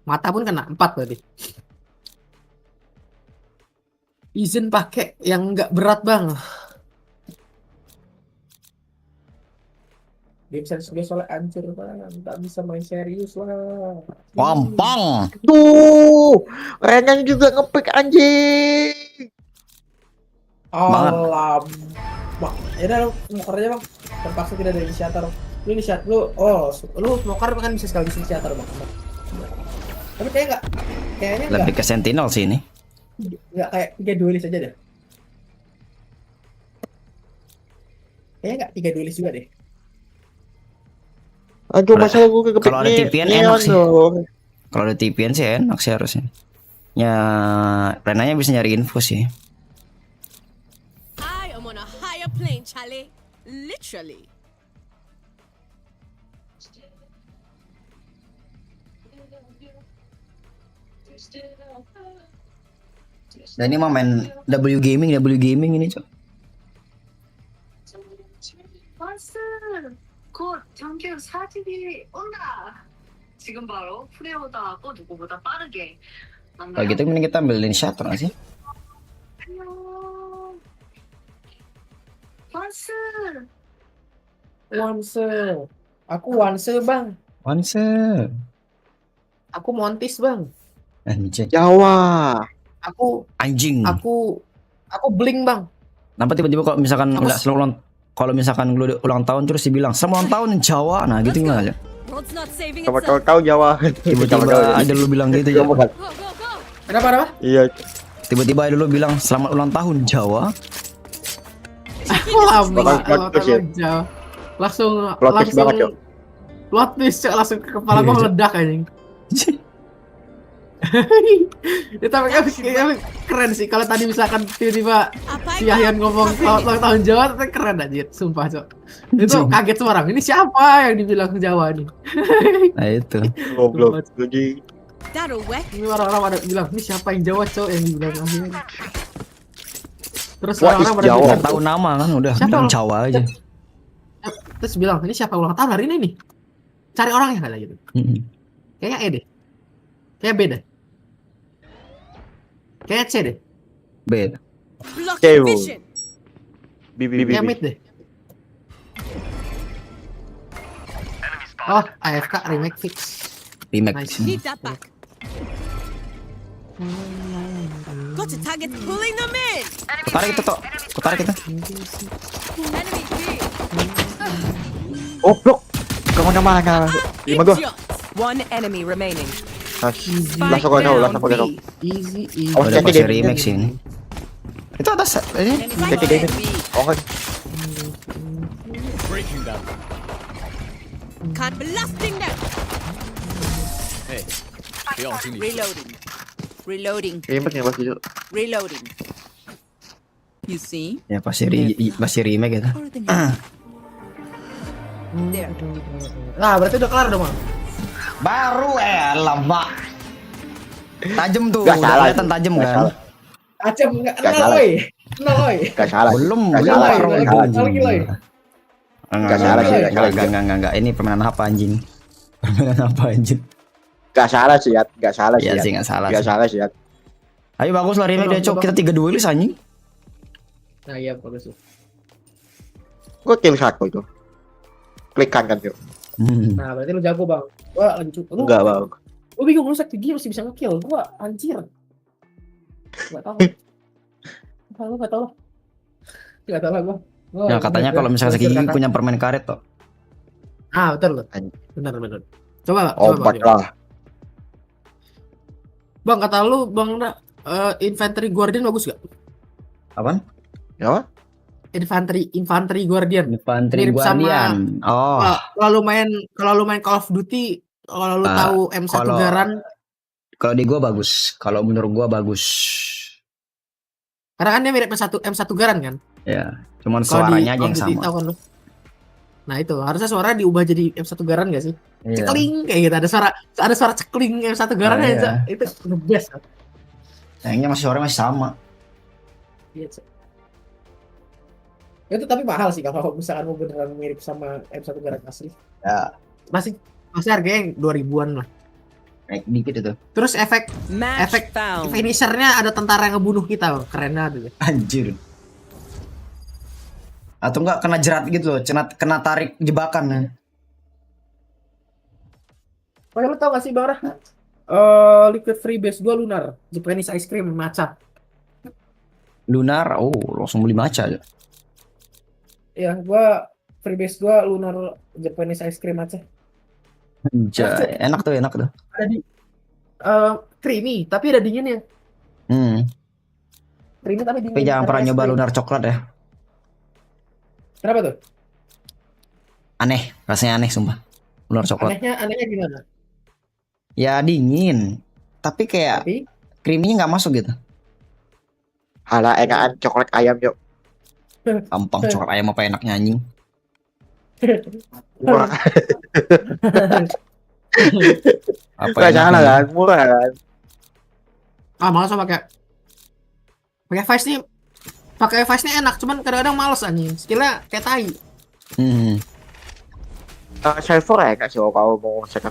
Mata pun kena 4 berarti. Izin pakai yang nggak berat bang. Game serius gue soalnya hancur bang, nggak bisa main serius lah. Gampang. Tuh, Renan juga ngepick anjing. Alam. Bang, ya udah lu smoker aja bang. Terpaksa tidak ada inisiator. Lu inisiator lu smoker kan bisa sekali inisiator bang. Tapi kayaknya enggak. Lebih ke sentinel sih ini. Nggak kayak 3 duelis aja deh. Kayaknya nggak 3 duelis juga deh. Aduh, masalah gue kepikir. Kalau ada TPN enak sih. Kalau ada TPN sih enak sih harusnya. Ya, Renanya bisa nyari info sih. I am on a higher plane, Charlie. Literally. Dan ini mah main W gaming ini cok. Kalau gitu mending kita ambil inisiator nggak sih? Aku Wanse bang. Aku Montis bang. Anjing. Jawa. Aku anjing. Aku Bling bang. Kenapa tiba-tiba kalau misalkan nggak selalu ulang, kalau misalkan lu ulang tahun terus dibilang selamat ulang tahun Jawa, nah gitu gimana aja? Sama tahu Jawa. Tiba-tiba ada lu bilang gitu ya. Kenapa? Iya. Tiba-tiba ada lu bilang selamat ulang tahun Jawa. Langsung plot twist langsung ke kepala gua meledak anjing. Ya, tapi keren sih kalau tadi misalkan tiba-tiba si Yayan ngomong ulang tahun Jawa, tapi keren aja, sumpah cok. Itu kaget semua orang. Ini siapa yang dibilang Jawa nih? Nah itu. Goblok lagi. Ini orang-orang pada bilang ini siapa yang Jawa cok yang dibilang akhirnya. Terus orang-orang pada bilang tahu nama kan udah bilang Jawa aja. Terus bilang ini siapa ulang tahun hari ini nih? Cari orangnya kali gitu. Kayaknya E deh. Kayak B deh. Kayak C deh. B. Kayak mid deh. Oh, AFK remake fix. Remake. Need that back. Got a target pulling them in. Kutarik itu toh. Kutarik itu. Enemy B. Oh, blok. Kemana-mana. 5 gua. One enemy remaining. Langsung kau tahu, langsung kau tahu. Easy. Oh, Udah jadi pasti remake sih ini. Itu atas ini. Jadi game. Oh kan. Breaking down. Can't blasting them. Hey, the ultimate. Reloading. Reloading. Remake ya pasti. Reloading. You see? Ya pasti remake gitu. Nah, berarti udah kelar dong, Bang. Baru lama. Tajem tuh. Gak salah. Kelihatan tajem kan? Acem enggak Gak kenal salah. oi. Kenal oi. Gak salah. Belum salah. baru Gak itu salah. anjing. Gak salah sih, gak salah. Enggak. Ini permainan apa anjing? Permainan apa anjing? Gak salah sih, ya. Gak salah sih. Iya sih, gak salah. Gak salah sih, ya. Ayo bagus lah remake deh, Cok. Kita 3 duelis anjing. Nah, iya bagus tuh. Gue kill 1 itu. Klikkan kan, yuk. Nah, berarti lu jago, Bang. Wah, lanjut. Enggak, Bang. Gua bingung lu sakti masih bisa nge-kill. Gua anjir. Enggak tahu. Enggak tahu lah gua. Ya katanya kalau misalnya Gigi punya permain karet toh. Ah, betul loh. Benar. Coba, Obat lah. Bang, kata lu, Bang, Infantry Guardian bagus gak? Apaan? Ya? Infantry Guardian. Infantry Mirip Guardian. Sama, kalau lu main Call of Duty, kalau lu tahu M1 Garan. Kalau di gua bagus. Kalau menurut gua bagus. Karena kan dia mirip M1 Garan kan? Ya, cuman suaranya aja yang sama. Kan lu. Nah itu harusnya suara diubah jadi M1 Garan gak sih? Iya. Cekling kayak gitu, ada suara cekling M1 Garan aja. Itu the best. Kayaknya masih suaranya masih sama. Iya. Itu tapi mahal sih kalau misalkan mau beneran mirip sama M1 Garan asli. Ya. Masih harganya 2000-an lah. Naik dikit itu. Terus efek finishernya ada tentara yang ngebunuh kita, keren banget. Anjir. Atau enggak kena jerat gitu loh, kena tarik jebakan ya. Pokoknya lu tau gak sih Bang Rah? Liquid Free Base 2 Lunar, Japanese Ice Cream matcha. Lunar, langsung beli matcha aja. Ya, gua Free Base 2 Lunar Japanese Ice Cream matcha. Enak tuh. Ada di creamy, tapi ada dinginnya. Creamy tapi dingin. Tapi jangan pernah nyoba lunar coklat ya. Kenapa tuh? Aneh, rasanya aneh sumpah. Lunar coklat. Anehnya gimana? Ya dingin, tapi kayak creamy-nya nggak masuk gitu. Halah enakan coklat ayam yuk. Gampang coklat ayam apa enaknya anjing. Murah. Apa salah kan, murah kan. Malas pakai Vice nih enak, cuman kadang-kadang males anjing. Skillnya kayak tai. Server ya kak sih kalau mau setup.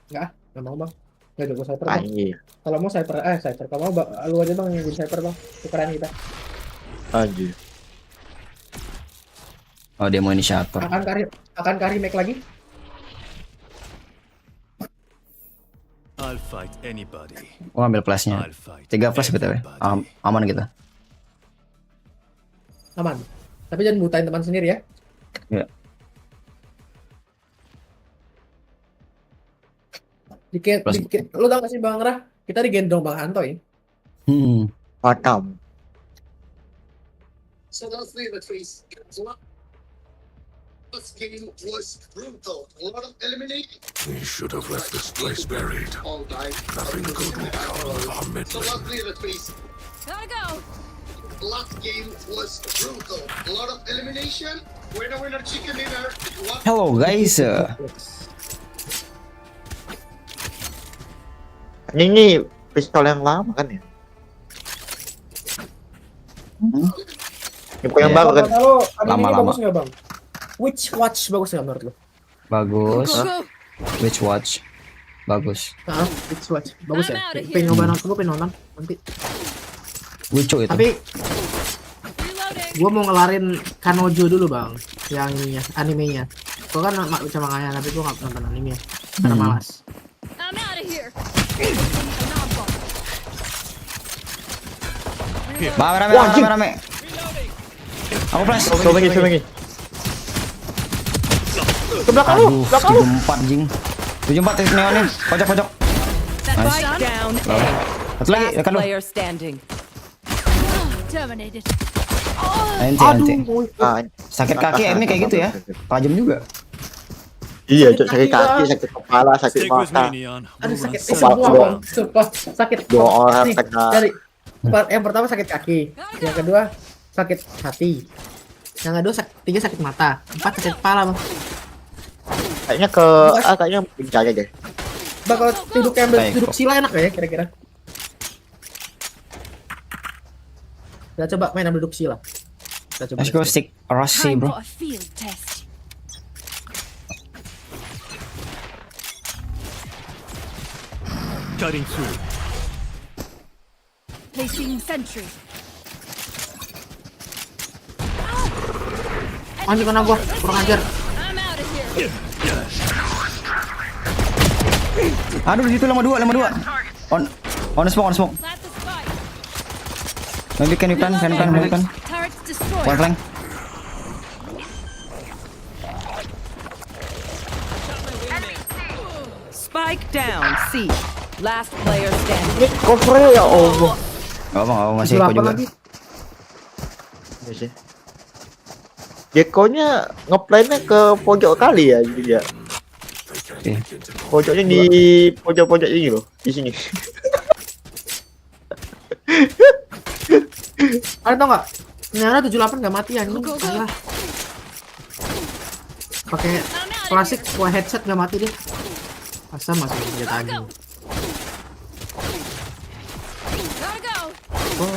Enggak mau Bang. Enggak jago sniper Bang. Anjir. Kalau mau sniper, kalau mau lu aja Bang yang jadi sniper Bang. Tukeran kita. Anjir. Oh dia mau inisiator. Akan kari make lagi. I'll fight anybody. Ambil flashnya. 3 flash btw. Aman kita. Aman. Tapi jangan butain teman sendiri ya. Ya. Dikit. Lu tau gak sih Bang Rah? Kita digendong Bang Hantoy. Patam. So let's leave it, please. This game was brutal. A lot of elimination. We should have left this place buried. All died. Nothing good will come of our So midnight. let's leave it, please. Gotta go. Last game was brutal. A lot of elimination. Winner, chicken dinner. Hello guys. Ini pistol yang lama kan ya? Ini bukan yang baru kan? Lama-lama. Which watch bagus nggak menurut lu? Bagus. Which watch? Bagus. Which watch? Bagus ya? Pengen nyoba nonton, gue pengen nonton nanti. Lucu itu. Tapi gue mau ngelarin Kanojo dulu bang, yang ininya, animenya. Gue kan baca manganya, tapi gue nggak nonton animenya karena malas. Rame. Aku flash. Coba lagi. Ke belakang lu, belakang lu. 74 jing. 74 neonnya, pojok. Spike down A. Satu lagi, ya kan lu. Player standing. Terminated. Nanti. Sakit kaki ini kayak gitu ya. Tajam juga. Iya, Cok, sakit kaki, sakit kepala, sakit mata. Aduh sakit semua bang, sumpah sakit. 2 orang Nih, kena. dari yang pertama sakit kaki, yang kedua sakit hati, yang kedua tiga sakit mata, 4 sakit kepala bang. Kayaknya kayaknya pincang aja deh. Bang kalau duduk sila enak ya kira-kira. Kita coba main ambil duduk sila. Let's go stick Rossi bro. Cutting through. Placing sentry. Anjing kena gua, kurang ajar. Aduh di situ lama dua. On smoke. Maybe can you plan? One flank. Spike down C. Last player standing. Cover ya Allah. Gak apa masih Eko juga. Gekkonya ngeplannya ke pojok kali ya jadi ya. Pojoknya di pojok ini loh, di sini. Ada tau nggak? Ternyata 78 nggak mati ya, salah. Pakai klasik headset nggak mati deh. Asam masih senjata anjing.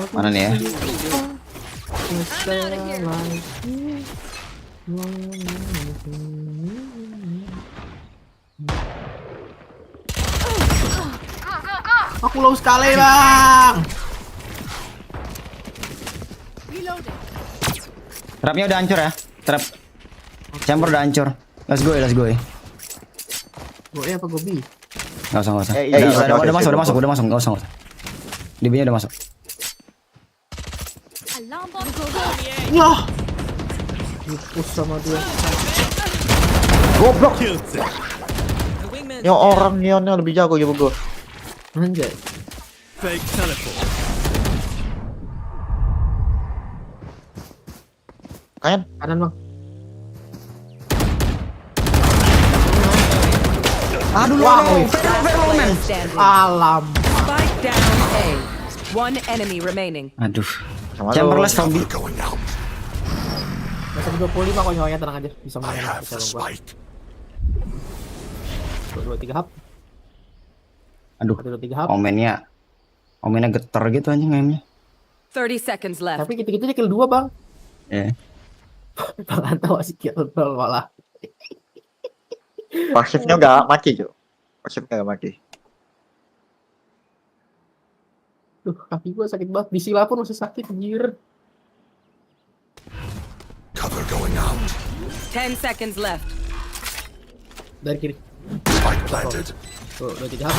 Mana nih ya? Aku low sekali bang. Trapnya udah hancur ya? Trap chamber udah hancur. Let's go. Gue apa gobi? Gak usah. Udah masuk. Gak usah. DB-nya udah masuk. Yah. Dipus sama dia. Goblok. Yang orang neonnya lebih jago ya bego. Anjay. Fake teleport. Kanan bang. Aduh wow. Alam. Spike down A. One enemy remaining. Aduh. Chamberlain zombie. Masih 25 kok nyawanya, tenang aja. Bisa main. Bisa gua. 2 3 hap. Aduh. 2 3 hap. Omennya geter gitu anjing aimnya. 30 seconds left. Tapi gitu-gitu aja kill 2 bang. Iya. Bang tahu sih kill 0 malah. Pasifnya udah mati, Jo. Pasifnya udah mati. Duh, kaki gua sakit banget. Di sila pun masih sakit, anjir. Cover going out. 10 seconds left. Dari kiri. Spike planted. Tuh, 2 3 hap.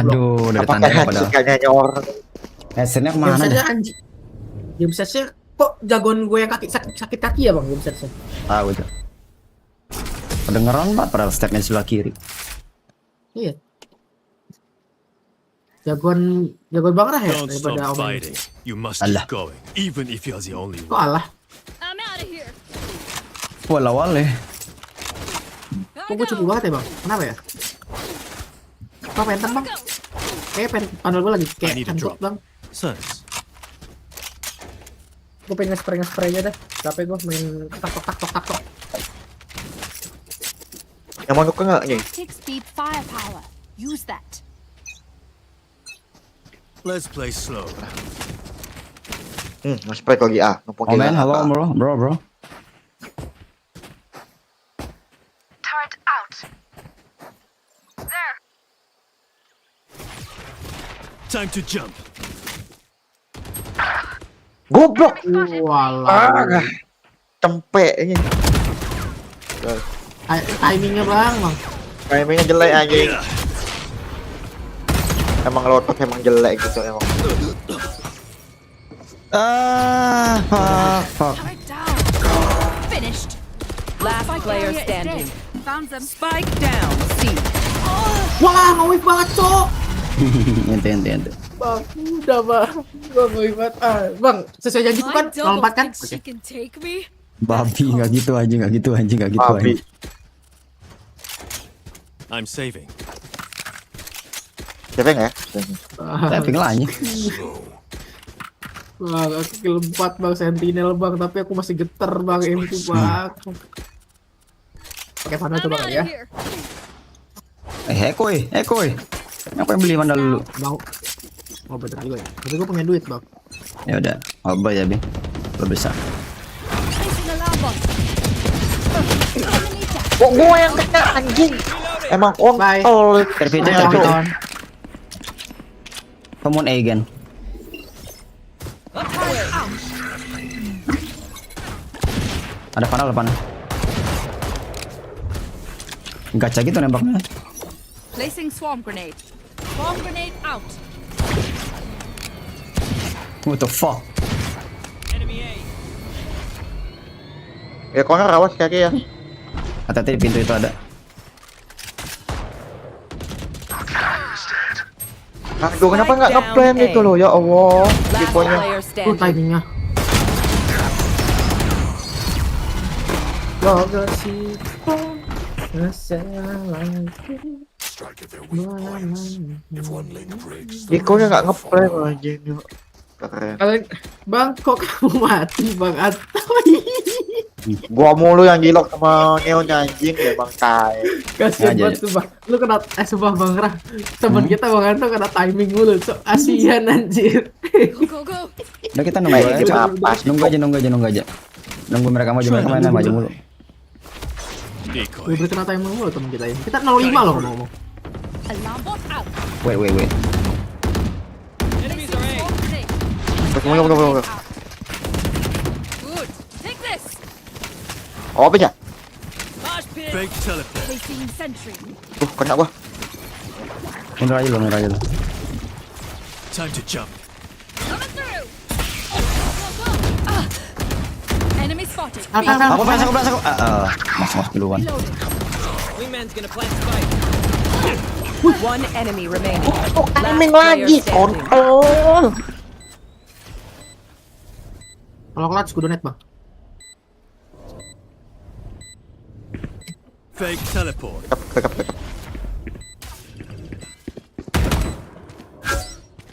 Aduh, dari tanda padahal. Kayaknya orang. Headsetnya kemana dah? Anjing. Game setnya kok jagoan gue yang kaki sakit kaki ya bang game setnya? Tahu itu. Kedengeran banget padahal stepnya sebelah kiri. Iya. Jagoan banget lah ya daripada Omen. Allah. Kok Allah? Awal-awal ya. Kok gue cukup banget ya bang? Kenapa ya? Kok pentang bang? Panel gue lagi kayak cantik bang. Gue pengen nge-spray aja dah. Capek gue main tak. Yang mau nuker nggak nih? Use that. Let's play slow. Nge-spray lagi numpuk. Omen, halo bro. Time to jump. Goblok. Walah. Cempek ini. Timingnya bang. Timingnya jelek anjing. Emang lotot emang jelek gitu emang. Fuck. Finished. Last player standing. Found them. Spike down. C. Wah, ngawif banget, Cok. Ente. Bang, udah bang. Bang, ngawif banget. Bang, sesuai janji tuh kan, lompat kan? Oke. Babi, nggak gitu anjing. Babi. I'm saving. Saving ya? Saving lah anjing. Bang, aku kill 4 bang, sentinel bang, tapi aku masih geter bang, M2 bang. Pakai mana coba kali ya? Ekoi. Apa yang beli mana dulu? Mau. Oh bener juga ya. Tapi gue punya duit bang. Ya udah, obat ya Bing. Lo bisa. Kok gue yang kena anjing? Emang kontol. Terpiton. Come on again. Ada panel. Gacha gitu nembaknya. Placing swarm grenade. Swarm grenade out. What the fuck? Ya corner awas kaki ya. Hati-hati di pintu itu ada. Aduh kenapa nggak ngeplan itu loh ya Allah. Tipenya. Timingnya. Ikonya nggak ngeplan anjing. Keren. Bang, kok kamu mati bang atau Gua mulu yang gilok sama neonnya anjing ya bang tai. kasian banget tuh bang. Lu kena sumpah bang Rah. Temen kita bang Anto kena timing mulu. So asian anjir. Udah kita nunggu aja. Nunggu aja. Nunggu mereka maju mulu. Udah kena timing mulu temen kita ini. Kita 05 loh ngomong. Wait. Tunggu. Oh apa ya? Fake teleport. Tuh kena gua. Mundur aja lo. Time to jump. Enemy spotted. Aku masuk duluan. One enemy remaining. Timing lagi kontol. Kalau clutch kudu net bang. Fake teleport. Dekat.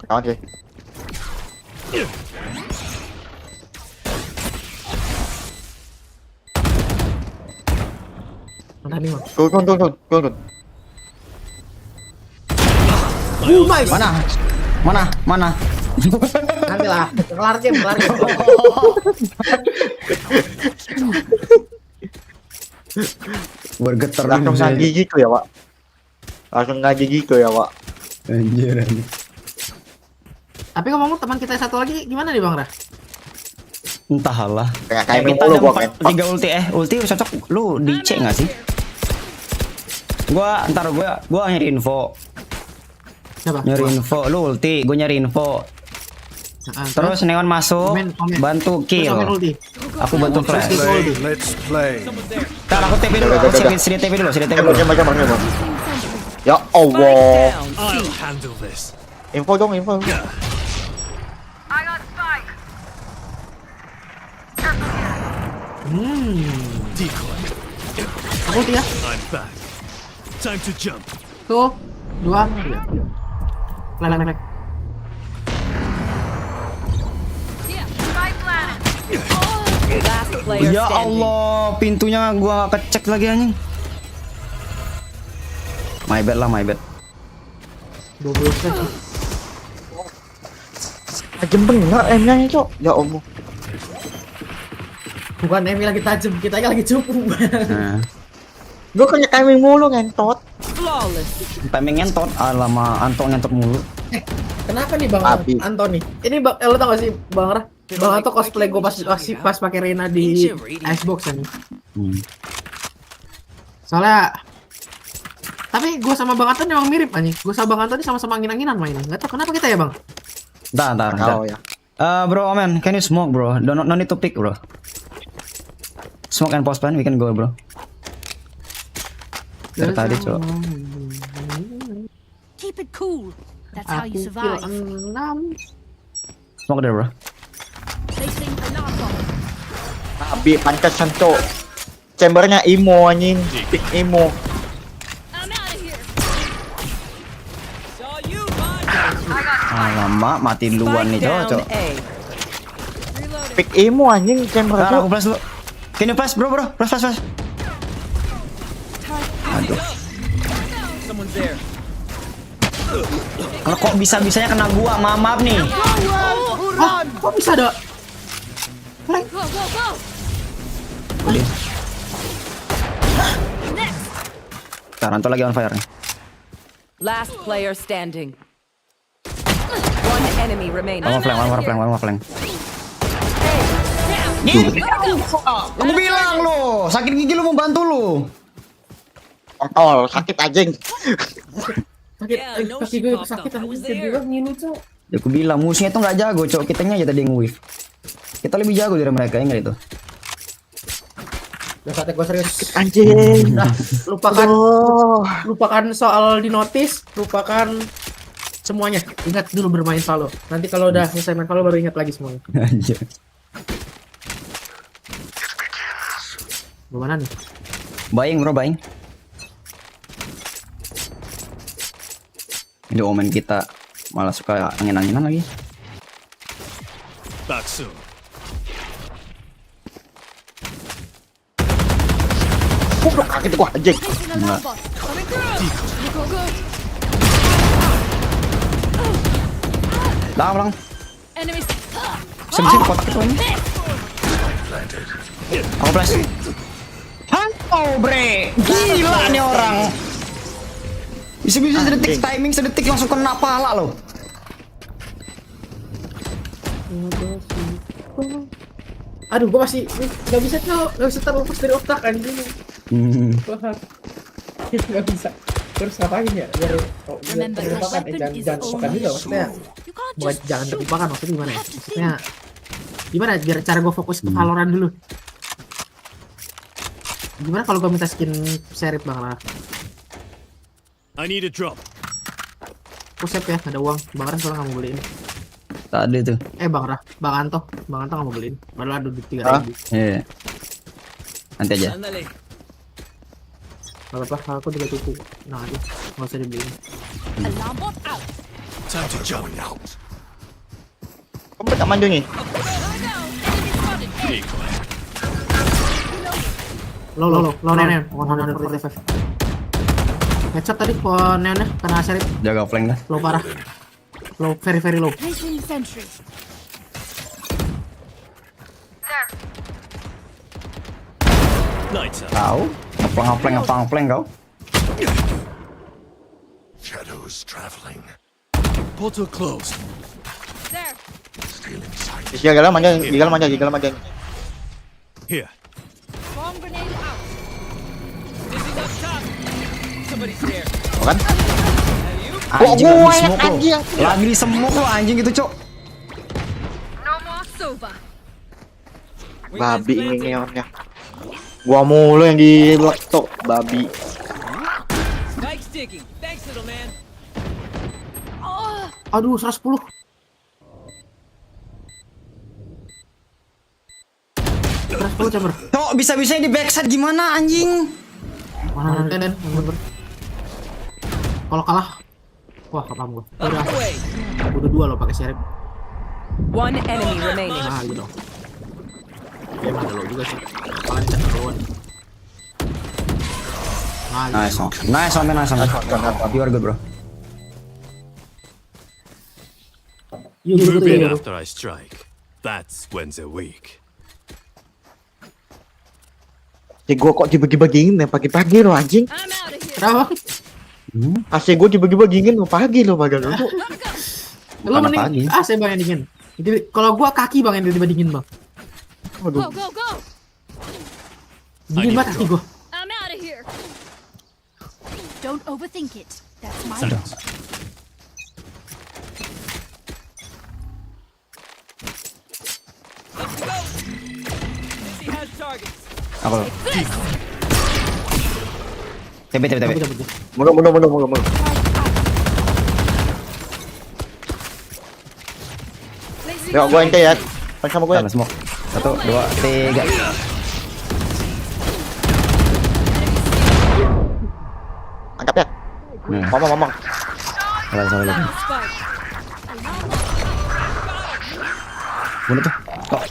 Kawan sih. Mana nih bang? Turun. Mana? Nanti lah, kelar game. Bergetar langsung ngaji gitu ya pak. Anjir. Tapi ngomong teman kita satu lagi gimana nih bang Rah? Entahlah. Kayak kita ada 3 ulti cocok lu dicek nggak sih? Gua nyari info. Nyari info, lu ulti, gua nyari info. Terus Neon masuk, bantu kill. Aku bantu flash. Let's play. Ntar aku TP dulu, sini TP dulu. Ya Allah. I'll handle this. Info dong. Decoy. Aku ulti ya. I'm back. Time to jump. Tuh, 2, 3. Lek. Ya Allah, pintunya gua gak kecek lagi anjing. My bad. 12 kan. Tajam bener M-nya itu. Ya Allah. Bukan Emi lagi tajam, kita lagi cukup. Gue kan timing mulu ngentot. Flawless. Timing ngentot, lama Anto ngentot mulu. Kenapa nih Bang Anthony? Ini Bang, lo tau gak sih Bang Rah? Bang Anto cosplay gue pas pakai Reina di Xbox kan. Soalnya tapi gue sama Bang Anton emang mirip anjing. Gue sama Bang Anton sama-sama angin-anginan mainnya. Gak tau kenapa kita ya Bang. Ntar. Ya. Bro, man, can you smoke, bro? No need to pick, bro. Smoke and post plan, we can go, bro. Dari tadi, cok. Keep it cool. That's how you survive. Smoke there, bro. Placing alarm bomb. Abi pantesan cok. Chambernya emo anjing. Pick emo. Alamak, mati duluan nih, cok. Pick emo anjing chamber. Aku flash dulu. Can you flash, bro? Flash. Aduh. Kalau kok bisa-bisanya kena gua, maaf nih. Kok bisa ada? Udah. Sekarang tuh lagi on fire nih. Last player standing. One enemy remaining. One more flank. Gitu. Aku bilang lo, sakit gigi lu mau bantu lu. Kontol, sakit anjing. Kaki gue sakit anjing. Ya aku bilang musuhnya tuh nggak jago, cok. Kitanya aja tadi yang nge-whiff. Kita lebih jago dari mereka, ya nggak itu? Udah saatnya gue serius. Anjing. Nah, lupakan soal di notice, lupakan semuanya. Ingat dulu bermain Valo. Nanti kalau udah selesai main Valo baru ingat lagi semuanya. Anjir. Gimana nih? Buying, bro, buying. Ini omen kita malah suka angin-anginan lagi. Back soon. Goblok kaget gua anjing. Enggak. Lang. Sini kotak itu ini. Aku flash. Hanto bre, gila nih orang. Bisa-bisa sedetik timing sedetik langsung kena pala loh. Aduh, gua masih nggak bisa terlepas dari otak anjing. Nggak bisa. Terus ngapain ya? Biar terlupakan, jangan terlupakan juga maksudnya. Bukan jangan terlupakan maksudnya gimana ya? Maksudnya gimana biar cara gua fokus ke Valorant dulu. Gimana kalau gua minta skin serif Bang Rah? I need a drop. Pusat ya, ada uang. Bang Rah soalnya nggak mau beliin. Tadi tuh. Bang Anto nggak mau beliin. Baru ada duit 3.000. Iya. Nanti aja. Gak apa-apa, aku juga tutup. Nah, aja, nggak usah dibeliin. Time to jump out. Kamu tak maju nih. Lo, Neon. Headshot tadi ke Neonnya, kena Serif. Jaga flank dah. Low parah. Low, very low. Tahu? Ngeplang kau. Shadows traveling. Portal closed. Still inside. Gigal manja. Here. Bomb grenade out. Kan? Anjing lagi di smoke lo anjing itu, cok. No more soba. Babi ini neonnya. Gua mulu yang di laptop, babi. Aduh, 110. Coba. Cok, bisa-bisanya di backside gimana anjing? Mana Nen? Kalau kalah, wah kapam gua. Udah 2 lo pakai serif. One enemy remaining. Nah, gitu dong. Emang ada lo juga sih. Lancar lawan. Nice one. You are good, bro. Move in after I strike. That's when they're weak. AC gua kok dibagi-bagiin ya pagi-pagi lo anjing. Kenapa? AC gua dibagi-bagiin lo pagi lo padahal itu. Lu mending AC bang yang dingin. Jadi kalau gua kaki bang yang tiba-tiba dingin bang. Waduh. Dingin banget kaki gua. I'm out of here. Don't overthink it. That's my Aku loh. TB. Mundur. Yuk, gua ente ya. Sama gue. Smoke. 1, 2, 3. Angkat ya. Ngomong. Salah. Bunuh tuh. Kok.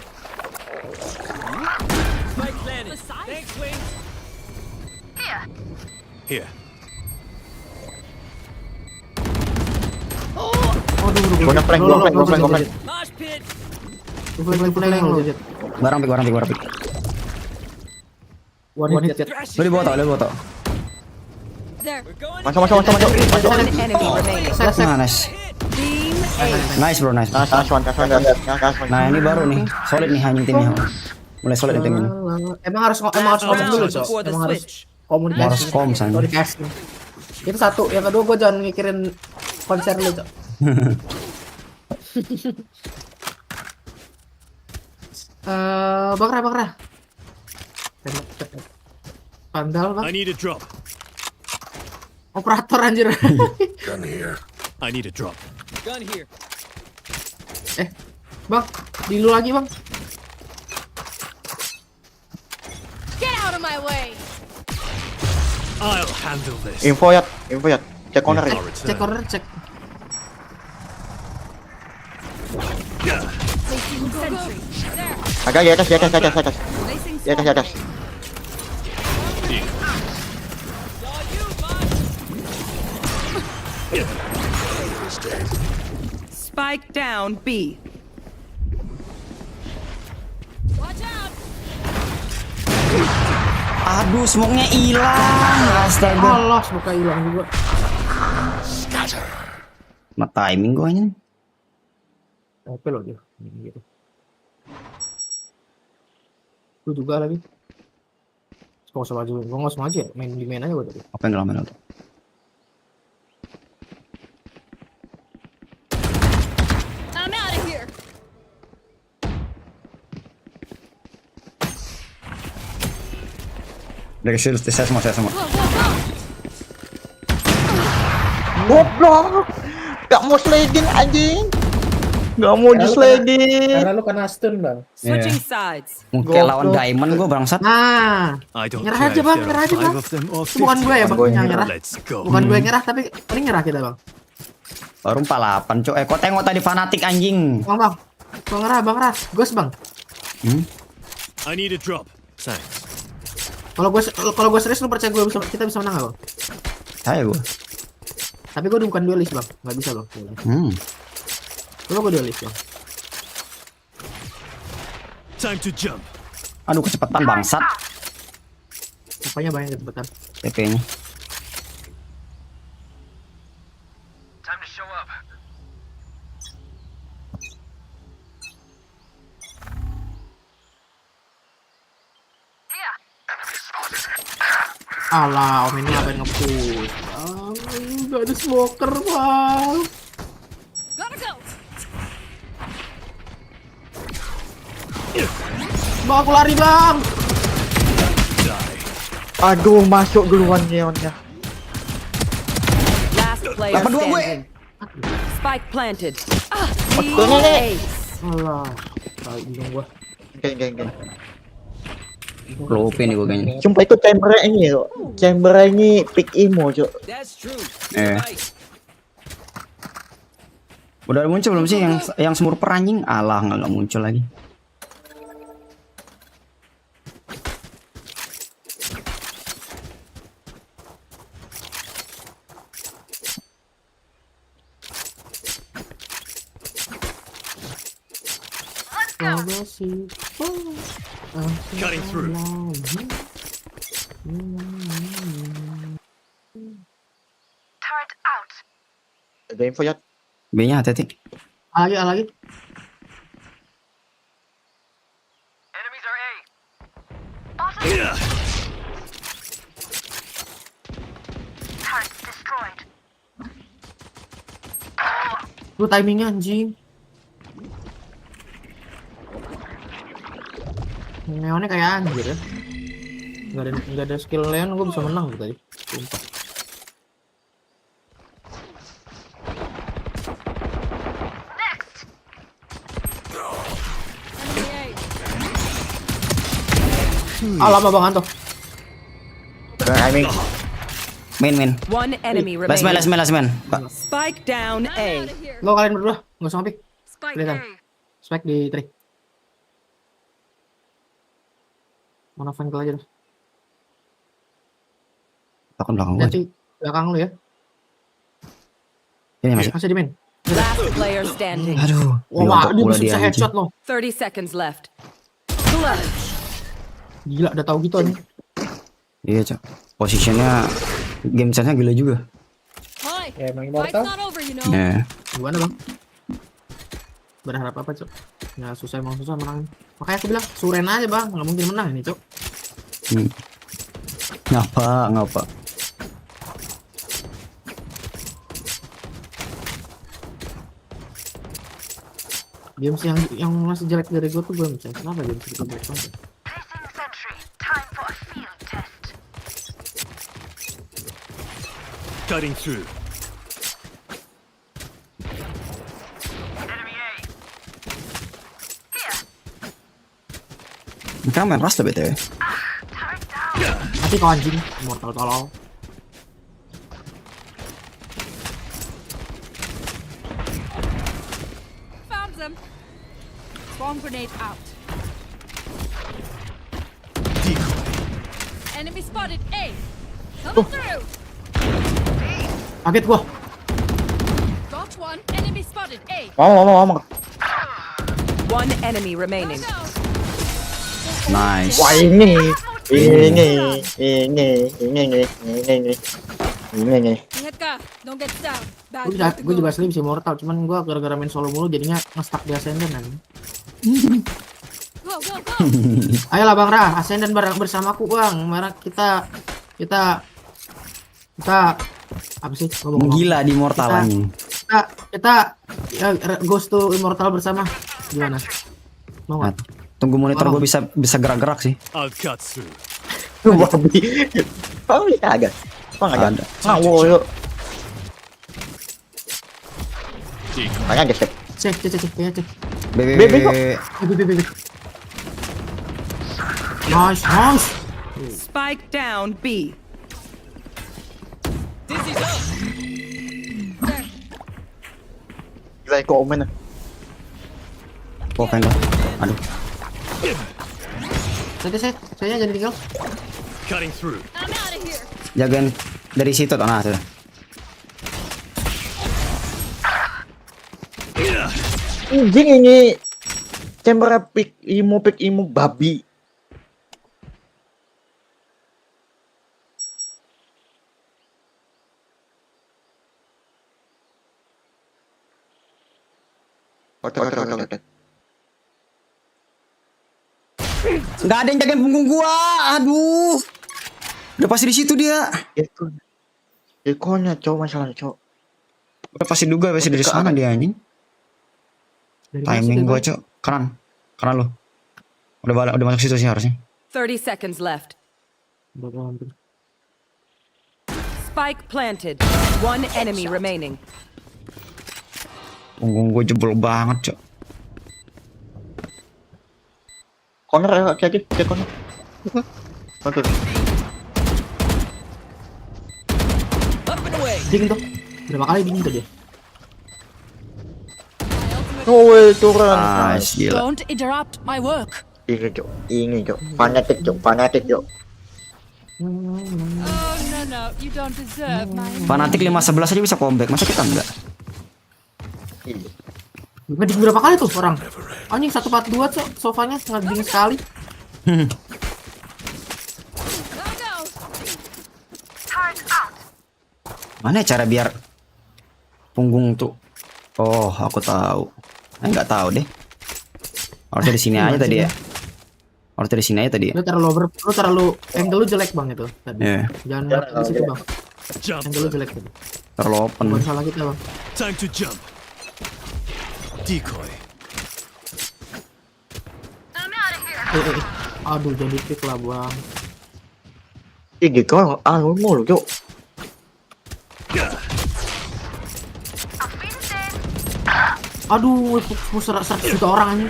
Here. Gua ngeprank. Barang pik. One hit. Lu di bawah tau. Masuk. Nice bro. Nah ini baru nih, solid nih hanya timnya. Mulai solid nih tim ini. Emang harus ngomong dulu Cok. Emang harus komunikasi. Itu satu, yang kedua gue jangan mikirin konser lu Cok. Bang Rah. Pandal bang. I need a drop. Operator anjir. Gun here. I need a drop. Gun here. Bang, di lu lagi bang. Get out of my way. I'll handle this. Info ya. Cek corner ya. Cek. Agak di atas. Di atas. Spike down B. Aduh, smoke-nya hilang. Astaga. Allah, smoke-nya hilang juga. Sama timing gua ini. Oke loh dia. Gitu. Lu juga lagi. Gak usah maju, gue gak usah maju ya, main aja gue tadi. Apa yang main tuh? I'm out of here. Dari shield, saya semua. Goblok. Gak mau sliding anjing. Gak mau di sliding. Karena lu kena stun bang. Switching sides. Mungkin lawan diamond gue bangsat. Nah, nyerah aja bang. Bukan gue ya bang yang nyerah. Bukan gue yang nyerah, tapi ini nyerah kita bang. Baru 48 cok. Kok tengok tadi Fnatic anjing. Bang Rah, ghost bang. I need a drop. Thanks. Kalau gue serius, lu percaya kita bisa menang gak bang? Saya gue. Tapi gue bukan duelis bang, nggak bisa bang. Coba gue duelis bang. Time to jump. Aduh kecepatan bangsat. Apanya bang yang kecepatan? TP-nya. Time to show up. Alah, om ini apa yang nge-push? Gak ada smoker bang. Bang, aku lari bang. Aduh, masuk duluan neonnya. Last player standing. Spike planted. Alah, bingung gua. Geng. Lupa nih gue kayaknya. Sumpah itu chamber ini loh. Chamber ini pick imo cok. Udah muncul belum sih yang semur peranjing? Alah nggak muncul lagi. Cutting through. Ada info ya? B-nya hati-hati. Lagi. Lu timingnya anjing. Leonnya kayak anjir ya. Nggak ada skill Leon, gue bisa menang gitu tadi. Sumpah. Lama banget tuh. Timing. Main. One enemy remaining. Last man. Spike down A. Lo kalian berdua, nggak usah ngapik. Spike Kelihatan. Spike di trik. Mana flank aja tuh. Belakang Jadi belakang lu ya. Ini masih di main. Last player standing. Aduh. Wah, dia bisa headshot loh. 30 seconds left. Clutch. Gila, udah tahu gitu nih. Iya, Cok. Posisinya game sense-nya gila juga. Ya, emang immortal. Ya. Gimana, Bang? Berharap apa, Cok? Ya susah menang. Makanya aku bilang, suren aja, Bang. Nggak mungkin menang ini, Cok. Ngapa? Games yang masih jelek dari gue tuh belum bisa. Kenapa games itu jelek banget? Cutting through. Mereka main Rust BTW. Mati kau anjing, immortal tolol. Found them. Bomb grenade out. Enemy spotted A. Coming through. Kaget gua. Got one. Enemy spotted A. Mau. One enemy remaining. Nice. Wah ini. Ingat kah? Don't get down. Gue juga asli bisa immortal, cuman gue gara-gara main solo mulu jadinya nge-stuck di Ascendant kan. Go. Ayolah Bang Rah, Ascendant bareng bersamaku Bang. Mari kita apa sih? Gila di Immortal anjing. Kita goes to Immortal bersama. Gimana? Mau nggak? Tunggu monitor gue bisa gerak-gerak sih. Alkatsu. Babi. Oh iya agak. Ada. Mau yuk. Makanya geser. Cek. BB. Nice. Spike down B. Gila kok omen. Oh kan lah. Aduh. Saya jadi tinggal. Cutting through. Jagain dari situ tuh. Nah, tuh. Anjing ini chamber pick imu babi. Oke. Nggak ada yang jagain punggung gua. Aduh. Udah pasti di situ dia. Ekonya cowok masalahnya cowok. Udah pasti dari sana dia anjing. Timing gua cok. Kanan lo. Udah masuk situ sih harusnya. 30 seconds left. Spike planted. One enemy remaining. Punggung gua jebol banget cok. Corner kayak corner. Betul. Dingin tuh. Berapa kali dingin tuh dia? Oh, turun. Nice, gila. Don't interrupt my work. Ini cok. Fanatik cok. Oh no, you don't deserve my. Fnatic 5-11 aja bisa comeback. Masa kita enggak? Ngeding berapa kali tuh orang? Anjing 142 cok, sofanya nggak dingin sekali. Mana ya cara biar punggung tuh? Oh, aku tahu. Nggak tahu deh. Harusnya di sini aja tadi ya. Harusnya di sini aja tadi ya. Lu terlalu angle lu jelek bang itu tadi. Iya. Jangan ngeliat di situ bang. Angle lu jelek tadi. Terlalu open. Bukan salah kita bang. Time to jump. Decoy. Aduh jadi pick lah bang. Ih, có mulu, Cuk. Aduh, serat juta orang aja.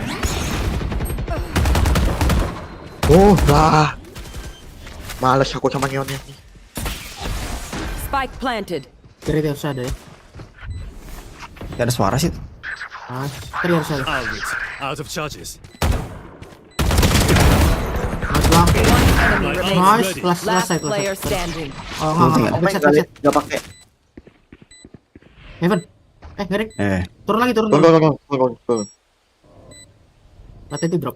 Oh, lah. Males aku sama Neonnya nih. Spike planted. Kiri harus ada ya. Gak ada suara sih. Kiri harus ada. Out of charges. Nice, selesai. Oh, enggak pakai. Heaven. Garing. Turun lagi. Turun. Mati itu drop.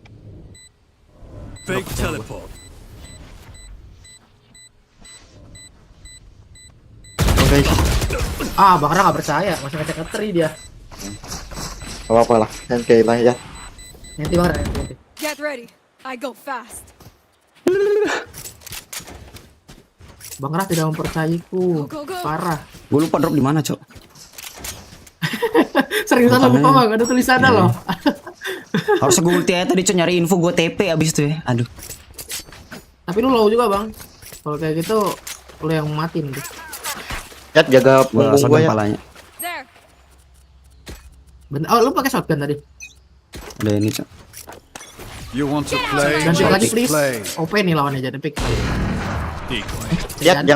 Fake teleport. Oke. Bakar nggak percaya, masih ngecek ngetri dia. Apa-apa lah, NK lah ya. Nanti Bang, nanti. Get ready. I go fast. Bang Rah tidak mempercayaiku. Parah. Gue lupa drop di mana, Cok. Seriusan lo lupa bang, ada tulisannya loh. Harusnya gue ulti aja tadi, Cok, nyari info, gue TP abis itu ya. Aduh. Tapi lu low juga bang. Kalau kayak gitu, lu yang matiin tuh. Cat jaga punggung gue ya. Oh, lu pakai shotgun tadi. Udah ini, Cok. You want to play? Dan pick lagi please. OP nih lawannya jadi pick. Jangan.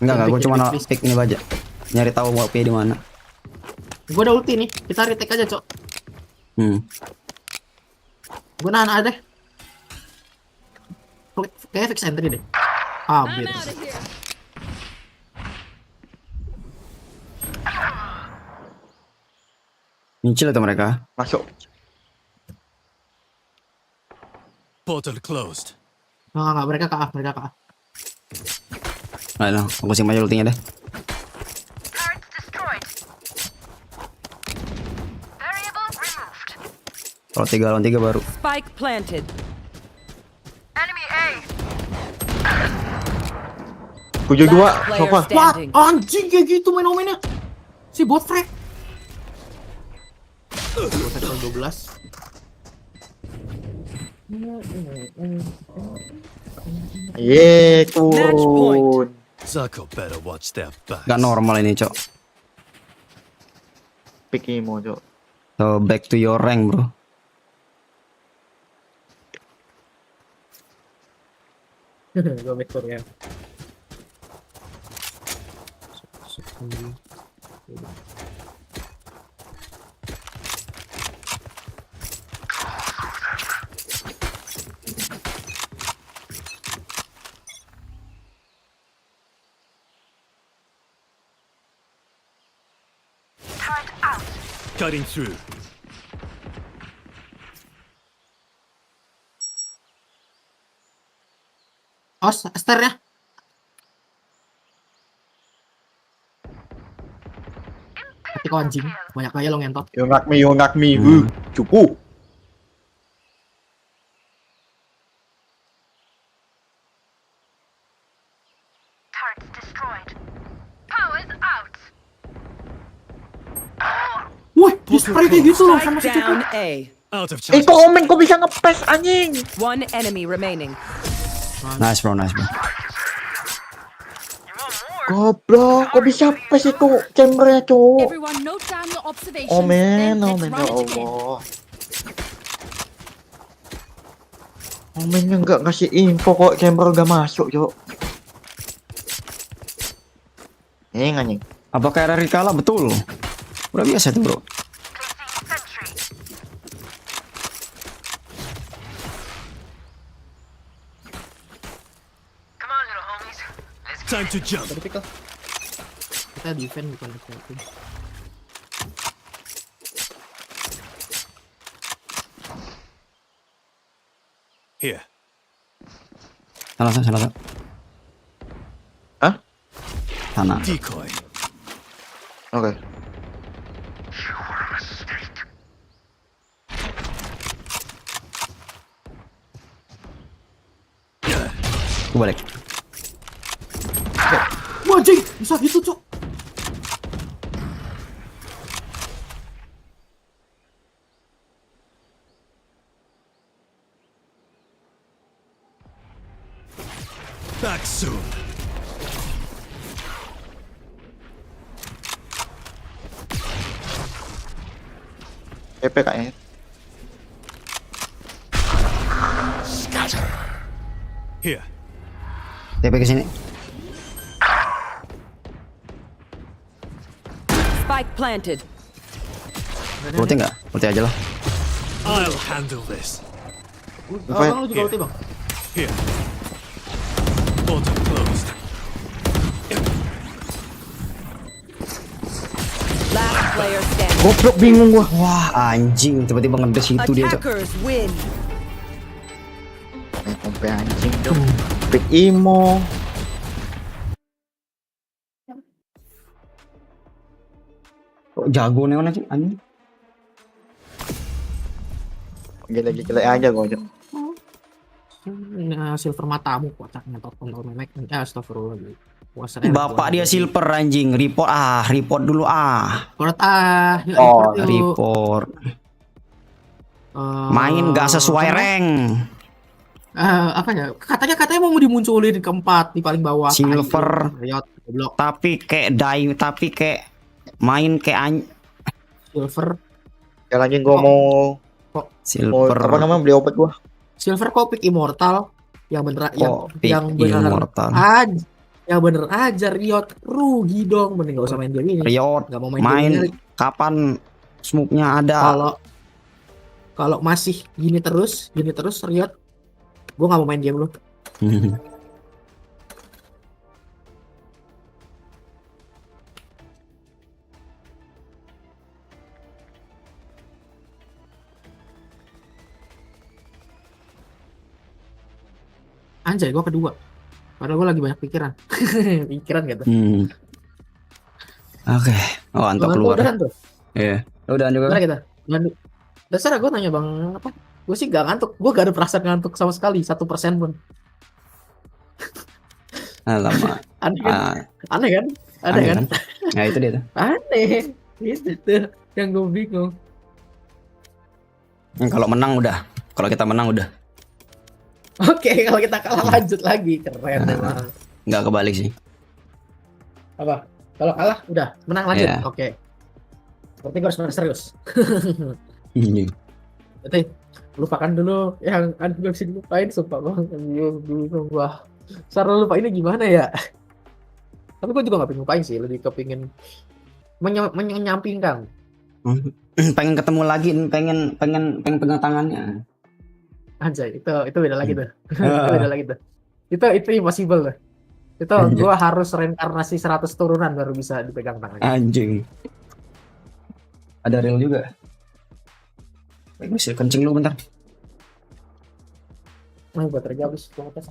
Enggak, gue cuma pick ini aja. Nyari tahu OP di mana. Gue udah ulti nih, kita retake aja, Cok. Gue nahan aja deh. Kayak fix entry deh. Habis. Nyicil itu mereka. Masuk. Portal closed. Enggak, mereka ke A. Ayo, aku simpan aja ultinya deh. Kalau 3 lawan 3 baru. Spike planted. Enemy A. 72 sofa. What? Anjing kayak gitu main-mainnya. Si bot frag. 12. Turun. Zuko better watch their back. Gak normal ini, Cok. Pikimo, Cok. So back to your rank, bro. Gue back ya. Cutting through. Star ya. Tapi kau anjing, banyak gaya lo ngentot. You knock me. Cukup. Turret destroyed. Powers out. Wih, spray kayak gitu loh sama si Down Cukup. A. Itu omen kok bisa ngepes anjing. One enemy remaining. Nice, bro. Goblok, kok bisa pes itu chambernya, Cuk. Everyone note down your observations. Omen, then ya let's run it again. Allah. Omennya nggak ngasih info kok chamber udah masuk, Cuk. Anjing. Apakah RRQ kalah? Betul. Udah biasa tuh, bro. Time to jump. Kita defend bukan defending. Here. Sana. Hah? Sana. Decoy. Oke. Gue balik. Wah, anjing, bisa gitu, Cok. Back soon. PP kayaknya. Scatter. Here. TP ke sini. Spike planted. Ulti enggak? Ulti aja lah. I'll handle this. Bang, lu juga ulti, Bang. Here. Portal closed. Last player standing. Goblok, bingung gua. Wah, anjing, tiba-tiba ngedes itu dia, Cok. Attackers win. Kompe anjing dong. Pick imo. Kok jago nih mana sih anjing? Gila-gila aja gua. Nah, silver matamu kocaknya tonton memek. Astagfirullah. Bapak dia silver anjing. Report dulu Report yuk, Oh, report yuk. report. Main gak sesuai rank. Apa ya? Katanya mau dimunculin keempat di paling bawah. Silver. Riot, goblok. Tapi kayak main kayak Silver. Ya lagi gua mau silver. apa namanya beli obat gua. Silver kok pick immortal yang bener yang bener immortal. Yang bener aja Riot, rugi dong, mending gak usah main game ini. Riot gak mau main kapan smoke-nya ada. Kalau masih gini terus Riot, gue gak mau main game lu. Anjay, gue kedua. Padahal gue lagi banyak pikiran. Pikiran gitu. Oke. Oh, Anto keluar. Udahan tuh. Iya. Udahan juga. Udah kita. Dasar gue nanya Bang apa? Gue sih gak ngantuk. Gue gak ada perasaan ngantuk sama sekali. 1% pun. Alamak. Aneh kan? Aneh kan? Aneh kan? Nah, itu dia tuh. Aneh. Itu tuh yang gue bingung. Kalau menang udah. Kalau kita menang udah. Oke, kalau kita kalah lanjut lagi. Keren emang. Nggak kebalik sih. Apa? Kalau kalah udah menang lanjut. Yeah. Oke. Berarti gue harus main serius. Berarti lupakan dulu yang gue bisa dilupain, sumpah banget. Bingung gua. Cara lupa ini gimana ya? Tapi gue juga gak pengen lupain sih, lebih kepingin menyampingkan. Pengen ketemu lagi, pengen pegang tangannya. Anjay, itu beda lagi tuh. Itu beda lagi tuh. Itu impossible tuh. Itu gua harus reinkarnasi 100 turunan baru bisa dipegang tangannya. Anjing. Ada real juga. Gue sih kencing lu bentar. Nah, baterai habis banget.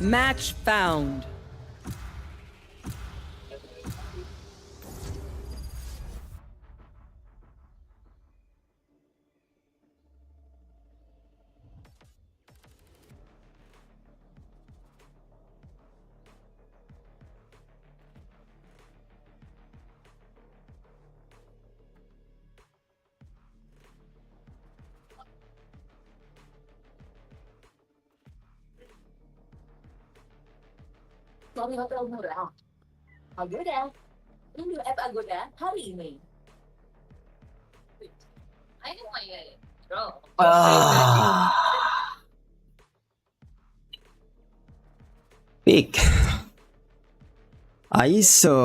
Match found. Suami hotel murah. Agoda. Unduh app Agoda hari ini. I know my bro. Pick. ISO.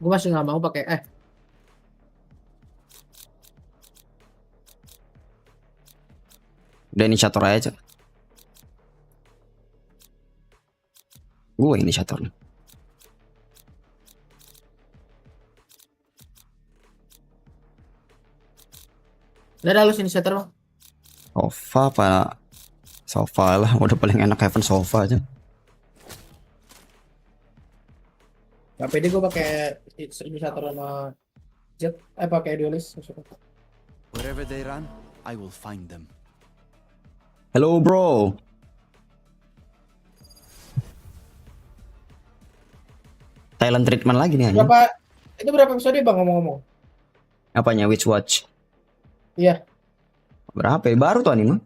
Gue masih nggak mau pakai Udah inisiator aja, Cok. Gue inisiator. Udah ada lu inisiator Bang. Sofa apa? Sofa lah, udah paling enak Haven sofa aja. Gak pede gue pakai inisiator sama jet, pakai duelist. Wherever they run, I will find them. Hello bro. Thailand treatment lagi nih anjing. Berapa episode Bang ngomong-ngomong? Apanya Which Watch? Iya. Berapa ya? Baru tuh anime.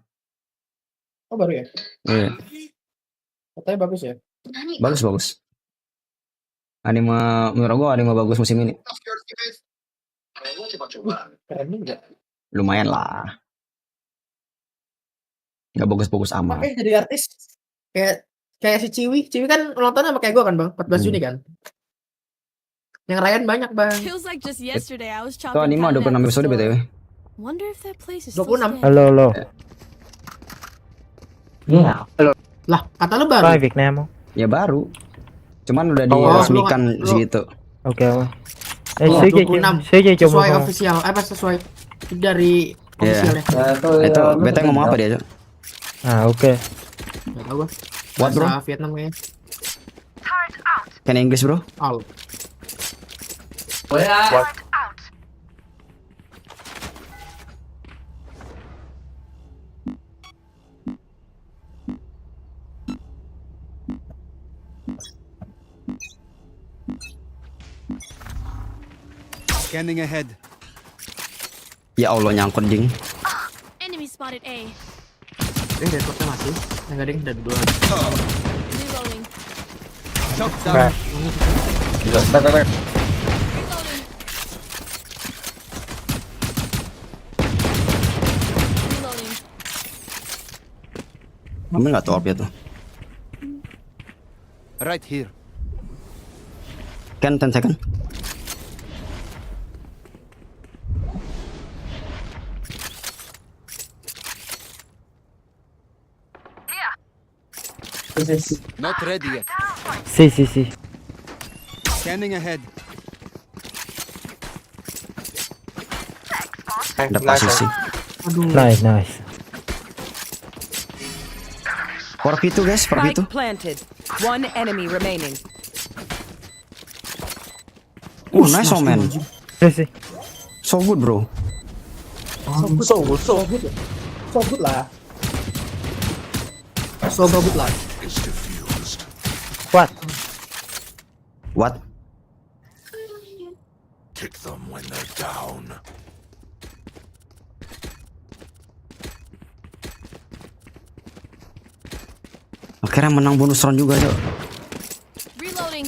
Oh baru ya? Iya. Katanya bagus ya? Bagus. Anime menurut gua anime bagus musim ini. Keren juga. Lumayan lah. Gak bagus-bagus amat. Makanya jadi artis kayak si Ciwi kan nonton sama kayak gue kan Bang, 14 Juni kan. Yang Ryan banyak Bang. Feels like just yesterday I was Itu chopping anime ada 26 episode BTW. Wonder if that place is still 26. Halo. Iya. Halo. Lah, kata lu baru. Vietnam. Ya baru. Cuman udah diresmikan segitu. Oke. Sesuai official, apa sesuai dari officialnya. Itu beta ngomong apa dia, Cok? Oke. Enggak tahu gua. What bro? Vietnam kayaknya. Can English bro? All. What? Scanning ahead. Ya Allah nyangkut jing. Enemy spotted A. Reportnya masih. Enggak ding, udah dua. Reloading. Back. Reloading. Mama nggak tahu apa itu. Right here. Kan 10 second. Not ready yet. Si. Scanning ahead. Ada posisi. Nice. Porp itu guys, porp itu. Planted. One enemy remaining. Nice man. Si. So good bro. So good lah. So good lah. What? Kick them when they're down. Akhirnya menang bonus round juga, Cok. Reloading.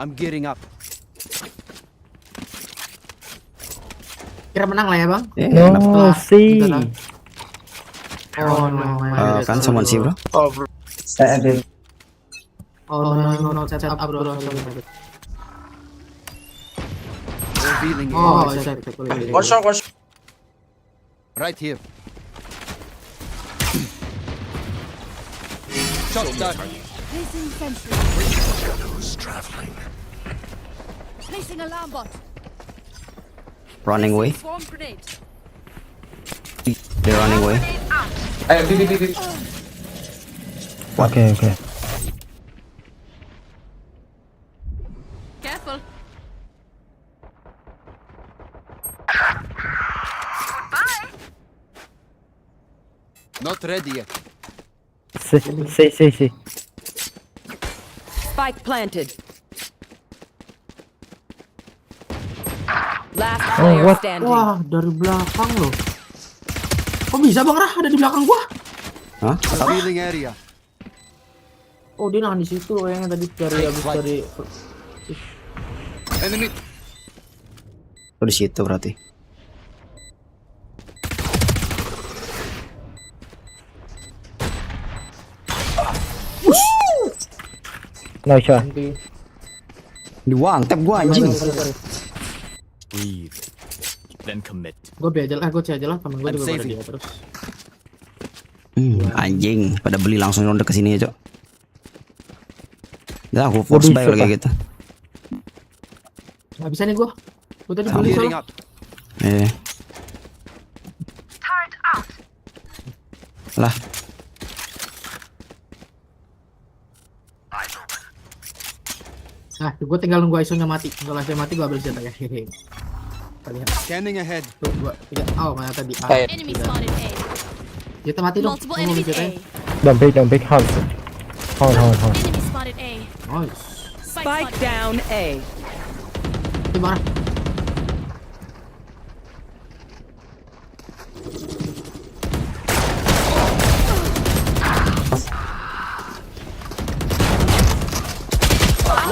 I'm getting up. Kira menang lah ya Bang? No, si. Oh no. Kan summon sih bro. Oh bro. No, set up bro. Revealing. Kosong. Right here. Shot done. Placing sentry. Shadows traveling. Placing alarm bot. Running away. Swarm grenade. They're running away. Ayo, bi. Okay. Careful. Not ready yet. Si. Spike planted. Last player standing. Wah, dari belakang loh. Kok bisa Bang Rah ada di belakang gua? Hah? Revealing area. Oh, dia nahan di situ kayaknya tadi dari habis dari Enemy. Oh, di situ berarti. No shot. Di one tap gua anjing. Breathe. then commit. Gue aja lah, temen gue juga pada dia terus. Anjing, pada beli langsung ronde ke sini ya, Cok. Dah aku force buy kalau kayak gitu. Nggak bisa nih gue tadi beli soalnya. Lah. Nah, gue tinggal nunggu ISO-nya mati. Kalau ISO mati gue ambil senjata ya. Hehe. Scanning ahead. Tuh, oh, mana tadi? Enemy spotted A. Senjata mati dong. Multiple enemies A. Don't pick, hold. Enemy spotted A. Nice. Spike down A. Di mana?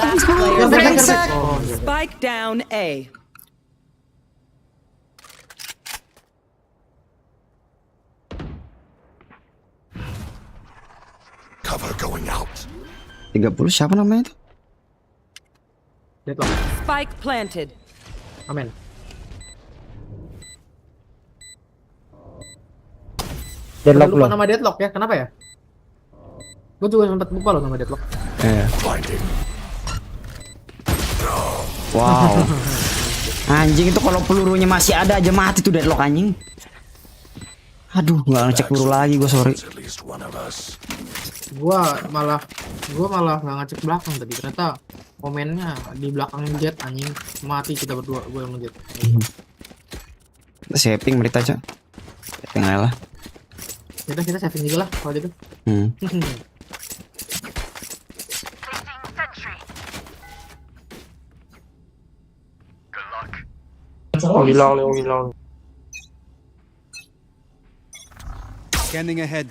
Last player standing. Spike down A. Cover going out. 30 siapa namanya itu? Deadlock. Spike planted. Amen. Deadlock lupa nama Deadlock ya, kenapa ya? Gue juga sempat lupa loh nama Deadlock. Wow. Anjing itu kalau pelurunya masih ada aja mati tuh Deadlock anjing. Aduh, nggak ngecek peluru lagi gue, sorry. Gua malah nggak ngecek belakang tadi, ternyata komennya di belakang Jet anjing, mati kita berdua, gue sama Jet. Saving berita, Cok. Saving aja lah. Yaudah, kita saving juga lah kalau gitu. Hilang. Scanning ahead.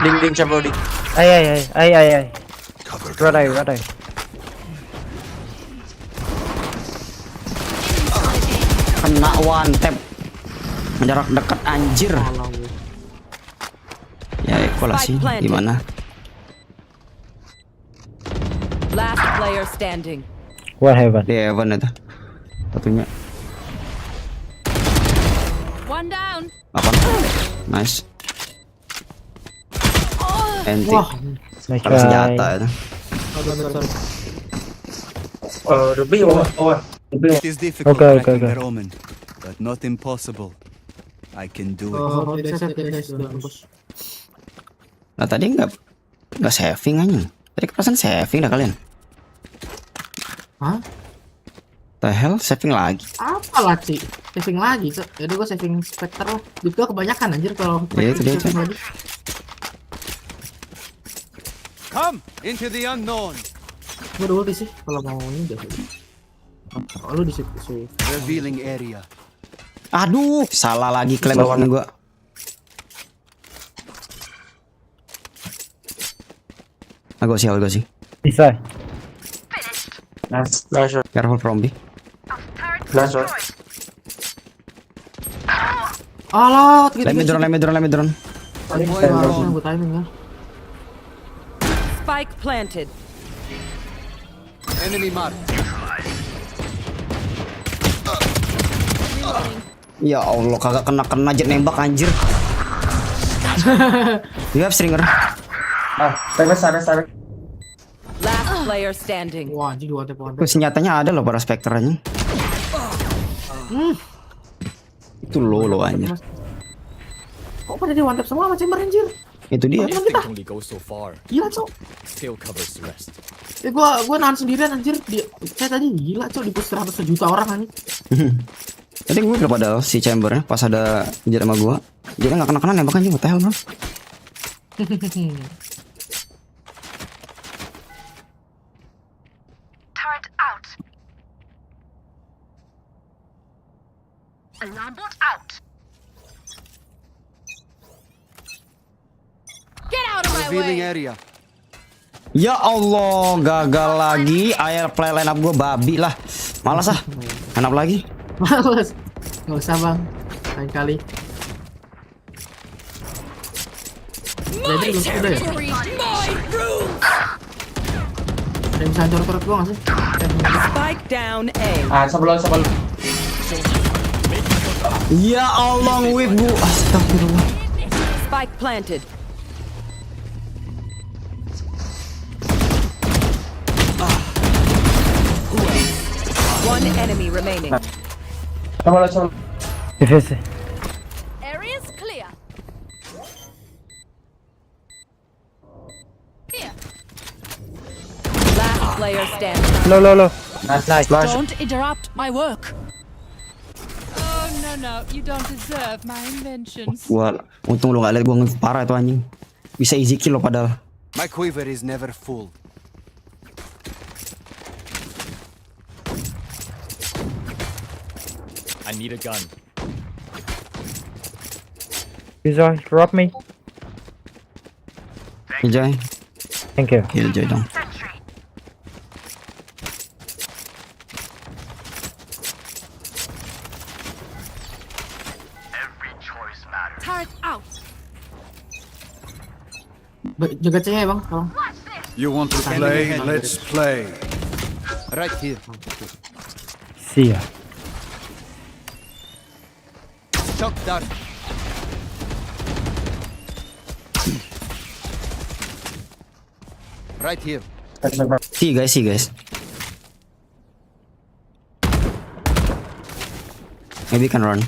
Ding siapa di? Ay. Radai. Kena one tap. Jarak dekat anjir. Ya evaluasi gimana? Last player standing. What Heaven? Di Heaven itu. Satunya. One down. Apa? Nice. Enti. Kalau senjata itu. It is difficult cracking their omen, but not impossible. I can do it. Nah tadi nggak saving aja. Tadi perasaan saving dah kalian. Hah? The hell, saving lagi? Apa lah sih? Saving lagi, jadi gue saving Spectre lah. Itu kebanyakan anjir kalau itu dia saving lagi. Come into the unknown. Gue dulu sih kalau mau ini udah. Kalau lu di situ sih. Revealing area. Aduh, salah lagi klaim lawan gua. Agak sih. Bisa. Nice. Careful from B. Alah, let me drone. Gue timing ya. Spike planted. Enemy mark. Ya Allah, kagak kena jet nembak anjir. You have stringer. Sampai. Last player standing. Wah, anjing dua tep. Senjatanya ada loh para Spectre nya. Itu lo anjir. Kok pada di one tap semua sama chamber anjir? Itu dia. Only go so far. Gila, Cok. Still covers the rest. Gua nahan sendirian anjir. Saya tadi gila, Cok, di push 100 juta orang anjir. Tadi gue udah padahal si chambernya pas ada jet sama gua. Jadi nggak kena nembak anjing, what the hell, bro. Turret out. Alarm bot out. Get out of my Revealing way. area. Ya Allah, gagal lagi. Air play line up gue babi lah. Malas ah. Line up lagi. Males. Nggak usah bang. Lain kali. My territory, my rules. Ada yang bisa hancur-hancur gua nggak sih? Spike down A. Sebelum Ya Allah, whip bu. Astagfirullah. Spike planted. One enemy remaining. Areas clear. Last player standing. Low. Nice. Don't interrupt my work. Oh no, you don't deserve my inventions. Gua untung lu gak liat gua parah itu anjing. Bisa easy kill lo padahal. My quiver is never full. I need a gun. Bisa drop me. Enjoy. Thank you. Kill Joy dong. Turret out. Jaga C ya bang, tolong. You want to play? Let's play. Right here. See ya. Shock dart. Right here. See guys. Maybe can run.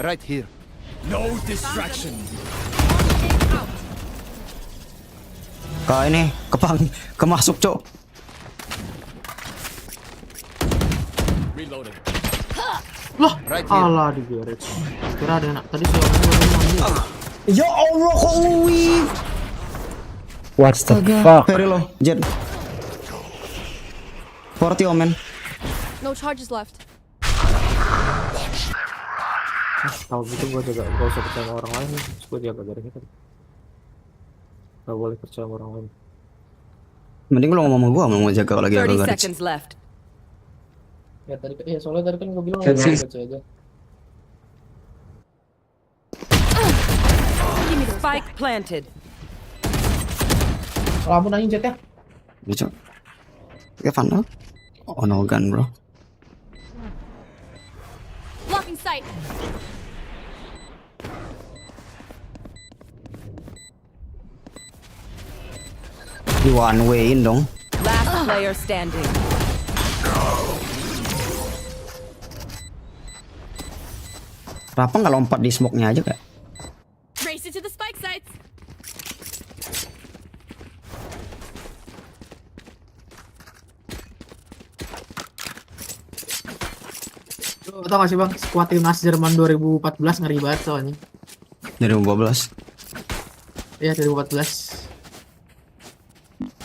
Right here. No distraction. Ini kemasuk cok. Reloading. Loh, Right here. alah digeret. Kira ada anak tadi saya. Ya Allah kok wih. What the fuck? Very low. Jet. 40 omen. No charges left. Tahu gitu gua juga gak usah percaya sama orang lain. Gua jaga garis itu. Gak boleh percaya sama orang lain. Mending lu ngomong sama gua mau jaga kalau lagi 30 garis. seconds left. Ya soalnya tadi kan gua bilang enggak baca aja. Spike planted. Lampu nanya Jet ya. Bisa. Kayak Vandal. Oh no gun bro. Blocking sight. Di one way in dong. Last player standing. Kenapa nggak lompat di smoke-nya aja kayak? Race it to the spike sites. Lu tau gak sih bang, skuad timnas Jerman 2014 ngeri banget soalnya. 2012. Iya 2014.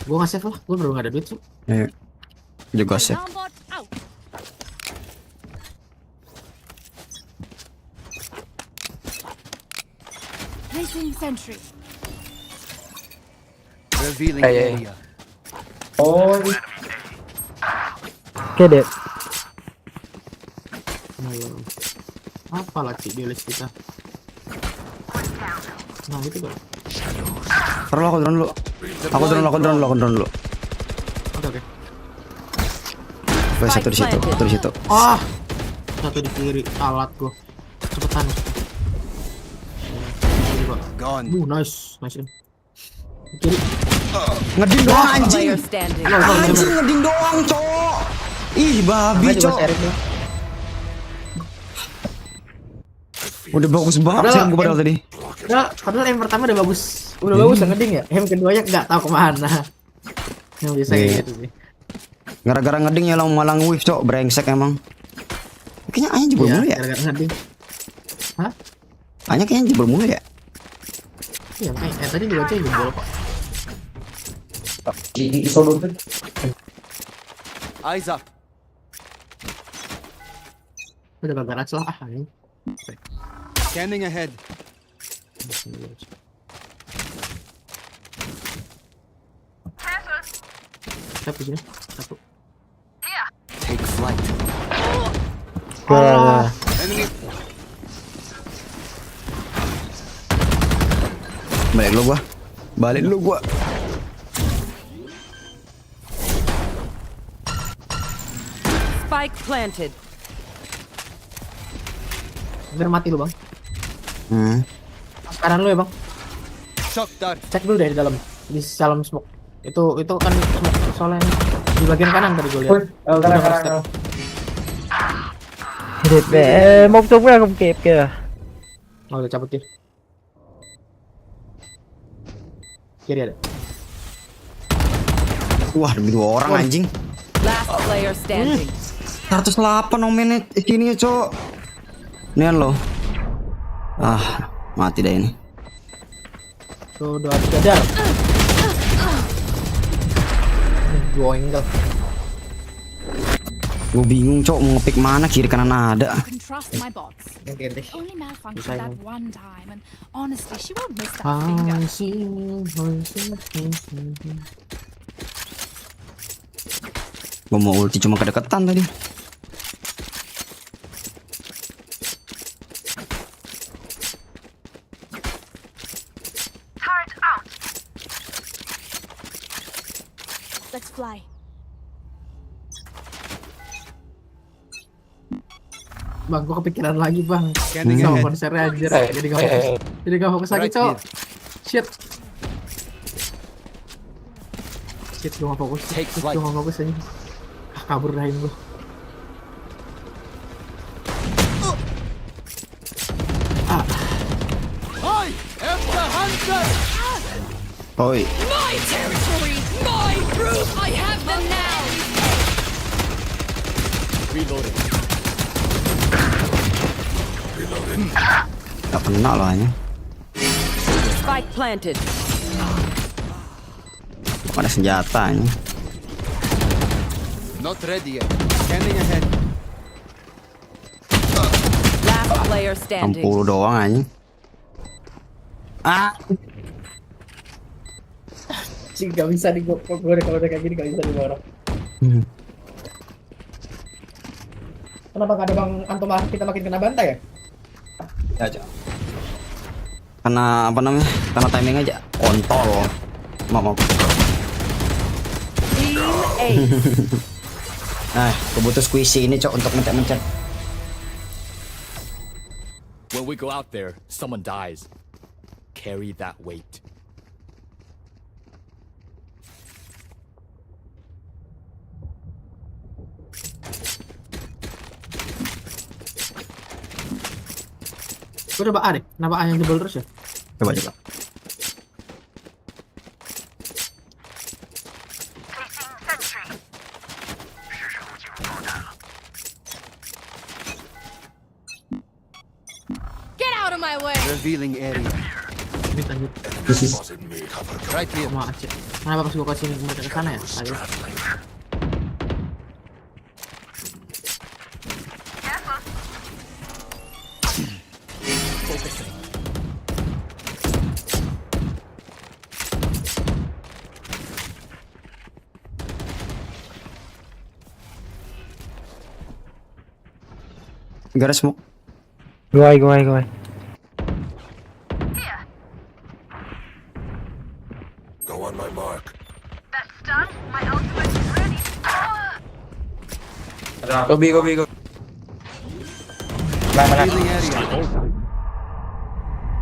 Gua nggak save lah, gua baru nggak ada duit tuh. Iya. Juga save. Downbot out. Placing sentry. Revealing area. Oh. Get it. Apa lagi di list kita? Nah gitu dong. Taruh aku drone dulu. Aku drone dulu. Oke. Satu di situ. Ah. Satu di kiri alat gua. Cepetan. Gone. Nice. Di kiri. Ngeding doang anjing. Player standing. Anjing ngeding doang, cok. Ih, babi, cok. Udah bagus banget sih gue padahal tadi. Padahal yang pertama udah bagus. Udah bagus ngeding ya. Yang keduanya nggak tahu kemana. Yang bisa gitu sih. Gara-gara ngeding ya malang whiff, cok. Brengsek emang. Kayaknya Anya jebol mulu ya. Gara-gara ngeding. Hah? Anya kayaknya jebol mulu ya. Iya, tadi juga aja jebol kok. Eyes up. Udah kagak salah ini. Scanning ahead. Satu sini. Satu. Take flight. Ah. Enemy. Balik dulu gua. Spike planted. Biar mati lu bang. Sekarang lu ya bang. Cek dulu deh di dalam, di dalam smoke. Itu kan smoke soalnya di bagian kanan tadi gue lihat. Một súng ra không kịp kìa. Udah cabut dia. Kiri ada. Wah, demi 2 orang anjing. Last player standing. 108 menit ini, Cok. Nian lo. Ah, mati dah ini. Tuh, udah ada. Dua angle. Gue bingung, Cok, mau ngepick mana, kiri kanan ada. Gue mau ulti cuma kedekatan tadi. Let's fly. Bang, gua kepikiran lagi bang. Sama konsernya anjir. Jadi gak fokus lagi, Cok. Shit, gua gak fokus. Gua gak fokus aja. Kabur dahin gua. I am the hunter. Oi. My territory, my proof. I have them now. Reloading. Gak kena loh hanya. Spike planted. Ada senjatanya. Not ready yet. Scanning ahead. Last player standing. 60 doang anjing. Cing, gak bisa nih gua kalau udah kayak gini gak bisa nih orang. Kenapa gak ada bang Anto kita makin kena bantai ya? Ya aja. Karena apa namanya? Karena timing aja. Kontol. Mau. Nah, gue butuh squishy ini, Cok, untuk mencet-mencet. When we go out there, someone dies. Carry that weight. Gue coba A deh, kenapa A yang jebol terus ya? Coba. Get out of my way. Revealing area. Lanjut. Right here. Sama Aceh. Kenapa pas gue kasih mereka ke sana ya? Ayo. Gak ada smoke. Go away. Go on my mark. That's done. My ultimate is ready. Go B. Revealing area.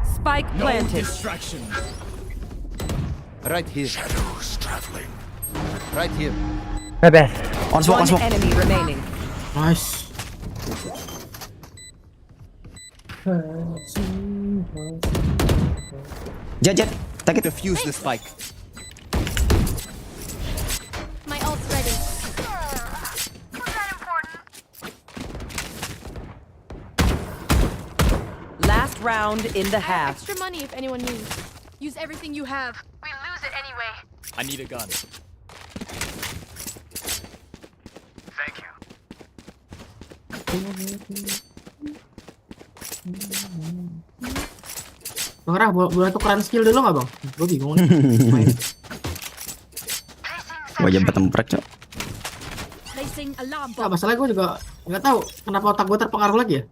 Spike planted. Distraction. Right here. Shadows traveling. Right here. On smoke. One enemy remaining. Nice. Jet. Take it. Defuse the spike. My ult's ready. Was that important? Last round in the I have half. extra money if anyone needs. Use everything you have. We lose it anyway. I need a gun. Thank you. Bang Rah, boleh tukeran skill dulu nggak bang? Gue bingung nih. Gue aja temprek, Cok. Placing alarm Nah, masalahnya gue juga nggak tahu kenapa otak gue terpengaruh lagi ya.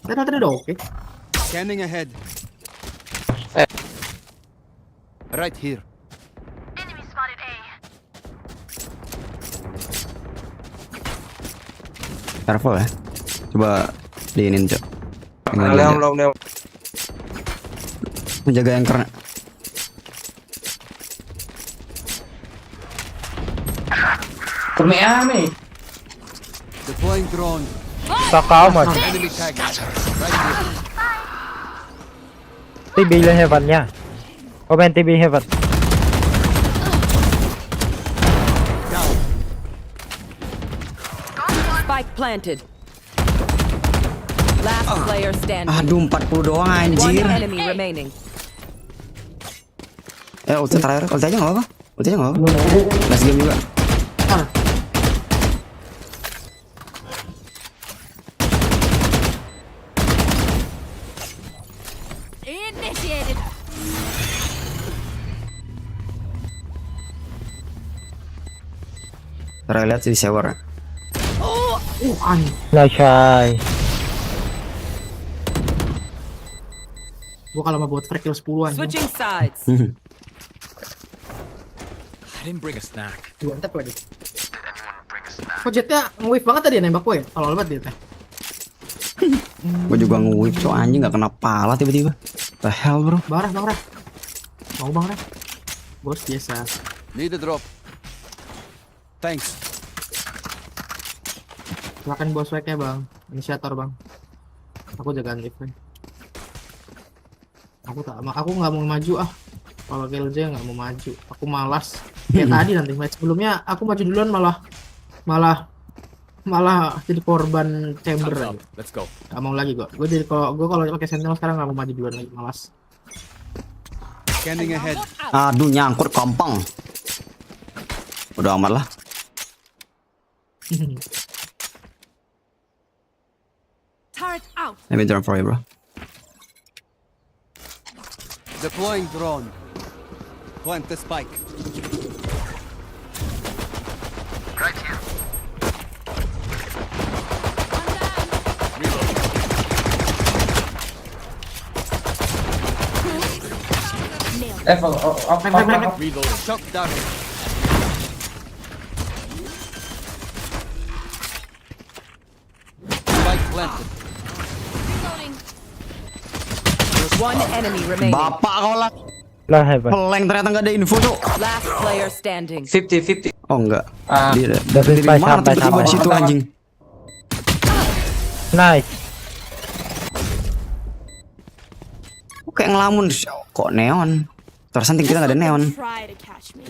Tadi udah oke. Scanning ahead. Right here. Careful ya. Coba diinin, Cok. Menjaga yang keren. Deploying drone. Saka amat. Enemy tag. Right here. TB lang heaven-nya. Open TB heaven. Spike planted. Last player standing. Aduh, 40 doang One anjir. enemy remaining. Ulti terakhir, ulti aja nggak apa-apa. Ulti aja nggak apa-apa. Last game juga. Initiated. Terakhir lihat di shower. Nice try. Gua kalau mau buat frag kill 10-an. Switching sides. I didn't bring a snack. Mantap lagi. Kok jetnya nge-wave banget tadi nembak gue ya? Kalau lebat dia teh. Gue juga nge-whip, Cok, anjing nggak kena pala tiba-tiba. The hell, bro. Bang Rah. Mau Bang Rah. Bos biasa. Need a drop. Thanks. Silakan bos swag-nya, Bang. Inisiator, Bang. Aku jagaan lift. Aku nggak mau maju ah. Kalau KLJ nggak mau maju. Aku malas. Kayak tadi nanti match sebelumnya aku maju duluan malah jadi korban chamber aja. Let's go. Gak mau lagi gua. Gue kalau pakai sentinel sekarang nggak mau maju duluan lagi, malas. Scanning ahead. Aduh, nyangkut kompong. Udah amat lah. Turret out. Let me drone for you, bro. Deploying drone. Plant the spike. Right here. Reloading. Shock down. Spike planted. One enemy remaining. Bapak kau lah. Lah heaven. Peleng ternyata nggak ada info, Cok. Last player standing. 50-50. Oh enggak. Dia Dari dari mana sampai tiba-tiba di situ anjing. Nice. Kayak ngelamun. Kok neon? Terus kita nggak ada neon. Try to catch me.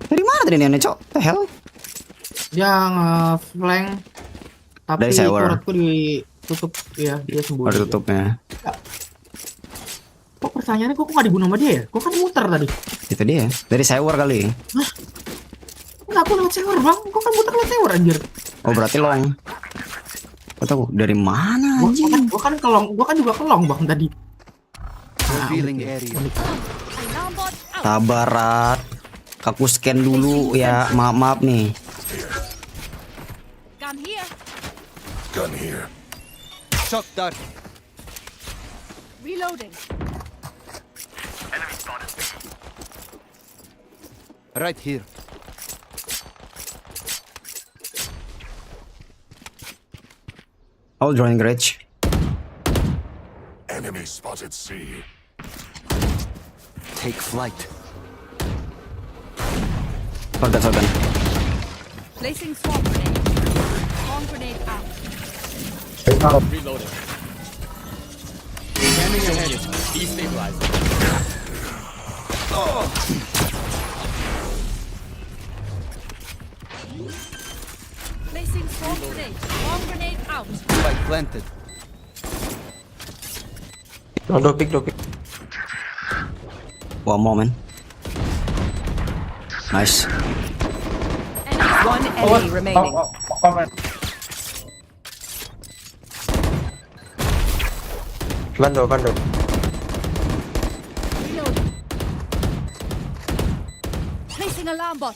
Dari mana tadi neonnya, Cok? The hell? Dia nge-flank tapi Dari shower. turretku ditutup ya, dia sembunyi. Ada tutupnya. Kok pertanyaannya kok nggak dibunuh sama dia ya? Kok kan muter tadi? Itu dia. Dari shower kali. Hah? Enggak, aku lewat shower, Bang. Kok kan muter lewat shower anjir? Oh, berarti long. Kok tahu dari mana anjing? Gua kan juga kelong, Bang, tadi. Revealing area. Sabarat. Aku scan dulu ya. Maaf nih. Gun here. Gun here. Shock dart. Reloading. Enemy spotted. Right here. I'll join Gretch. Enemy spotted C. Take flight. Sorgan. Placing swarm grenade. Swarm grenade out. Reloading. Scanning ahead. Destabilizing. Placing swarm grenade. Swarm grenade out. Spike planted. No pick. One moment. Nice. One enemy remaining. Bando. Reloading. Placing alarm bot.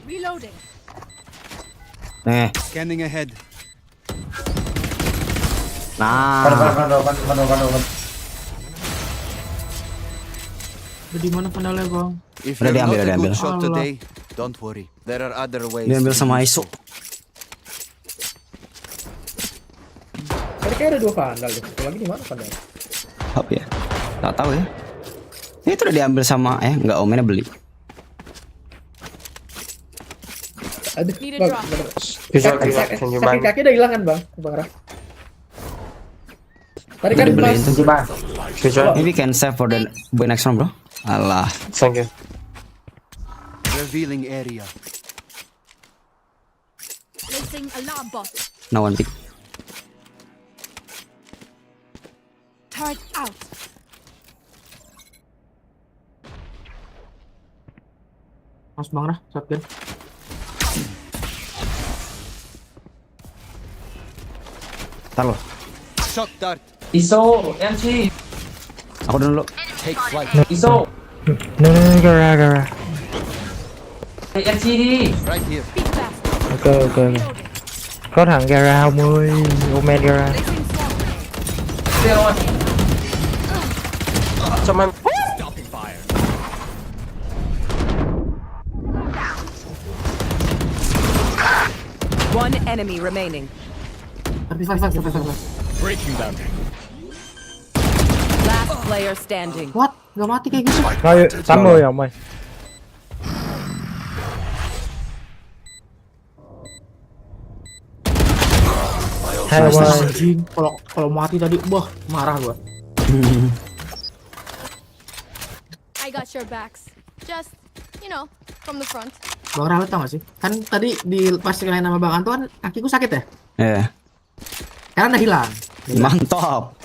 Reloading. Nih. Scanning ahead. Nah. Udah di mana vandalnya, Bang? If Udah you're diambil, not a diambil. good shot Allah. today, don't worry. There are other ways. Diambil to sama be Isu. Tadi kayak ada 2 vandal deh. Satu lagi di mana vandal? Apa ya? Tak tahu ya. Ini tuh udah diambil sama enggak, Omennya beli. Aduh, Need a Bang. drop. Sakit kaki udah hilang kan, Bang? Bang Rah. Tadi kan Udah dibeliin pas tuh. Maybe can save for the next one, bro. Alah. Thank you. revealing area. Placing alarm bot. No one pick. Turret out. Mas Bang Rah, shotgun. Taruh. Shock dart. ISO, MC. Aku dulu. Take flight. ISO. No, gara. MC đi. Right here. Ok. Có thằng gara không ơi, Omen gara. Trong em. One enemy remaining. Breaking down. Last player standing. What? Gak mati kayak gitu? Thôi, 80 ông ơi. Hai ông ơi. Anjing, kalau mati tadi, marah gua. I got your backs. Just, from the front. Bang Rah, lu tau gak sih? Kan tadi pas kalian sama Bang Antoan, kakiku sakit ya? Iya. Sekarang udah hilang. Mantap.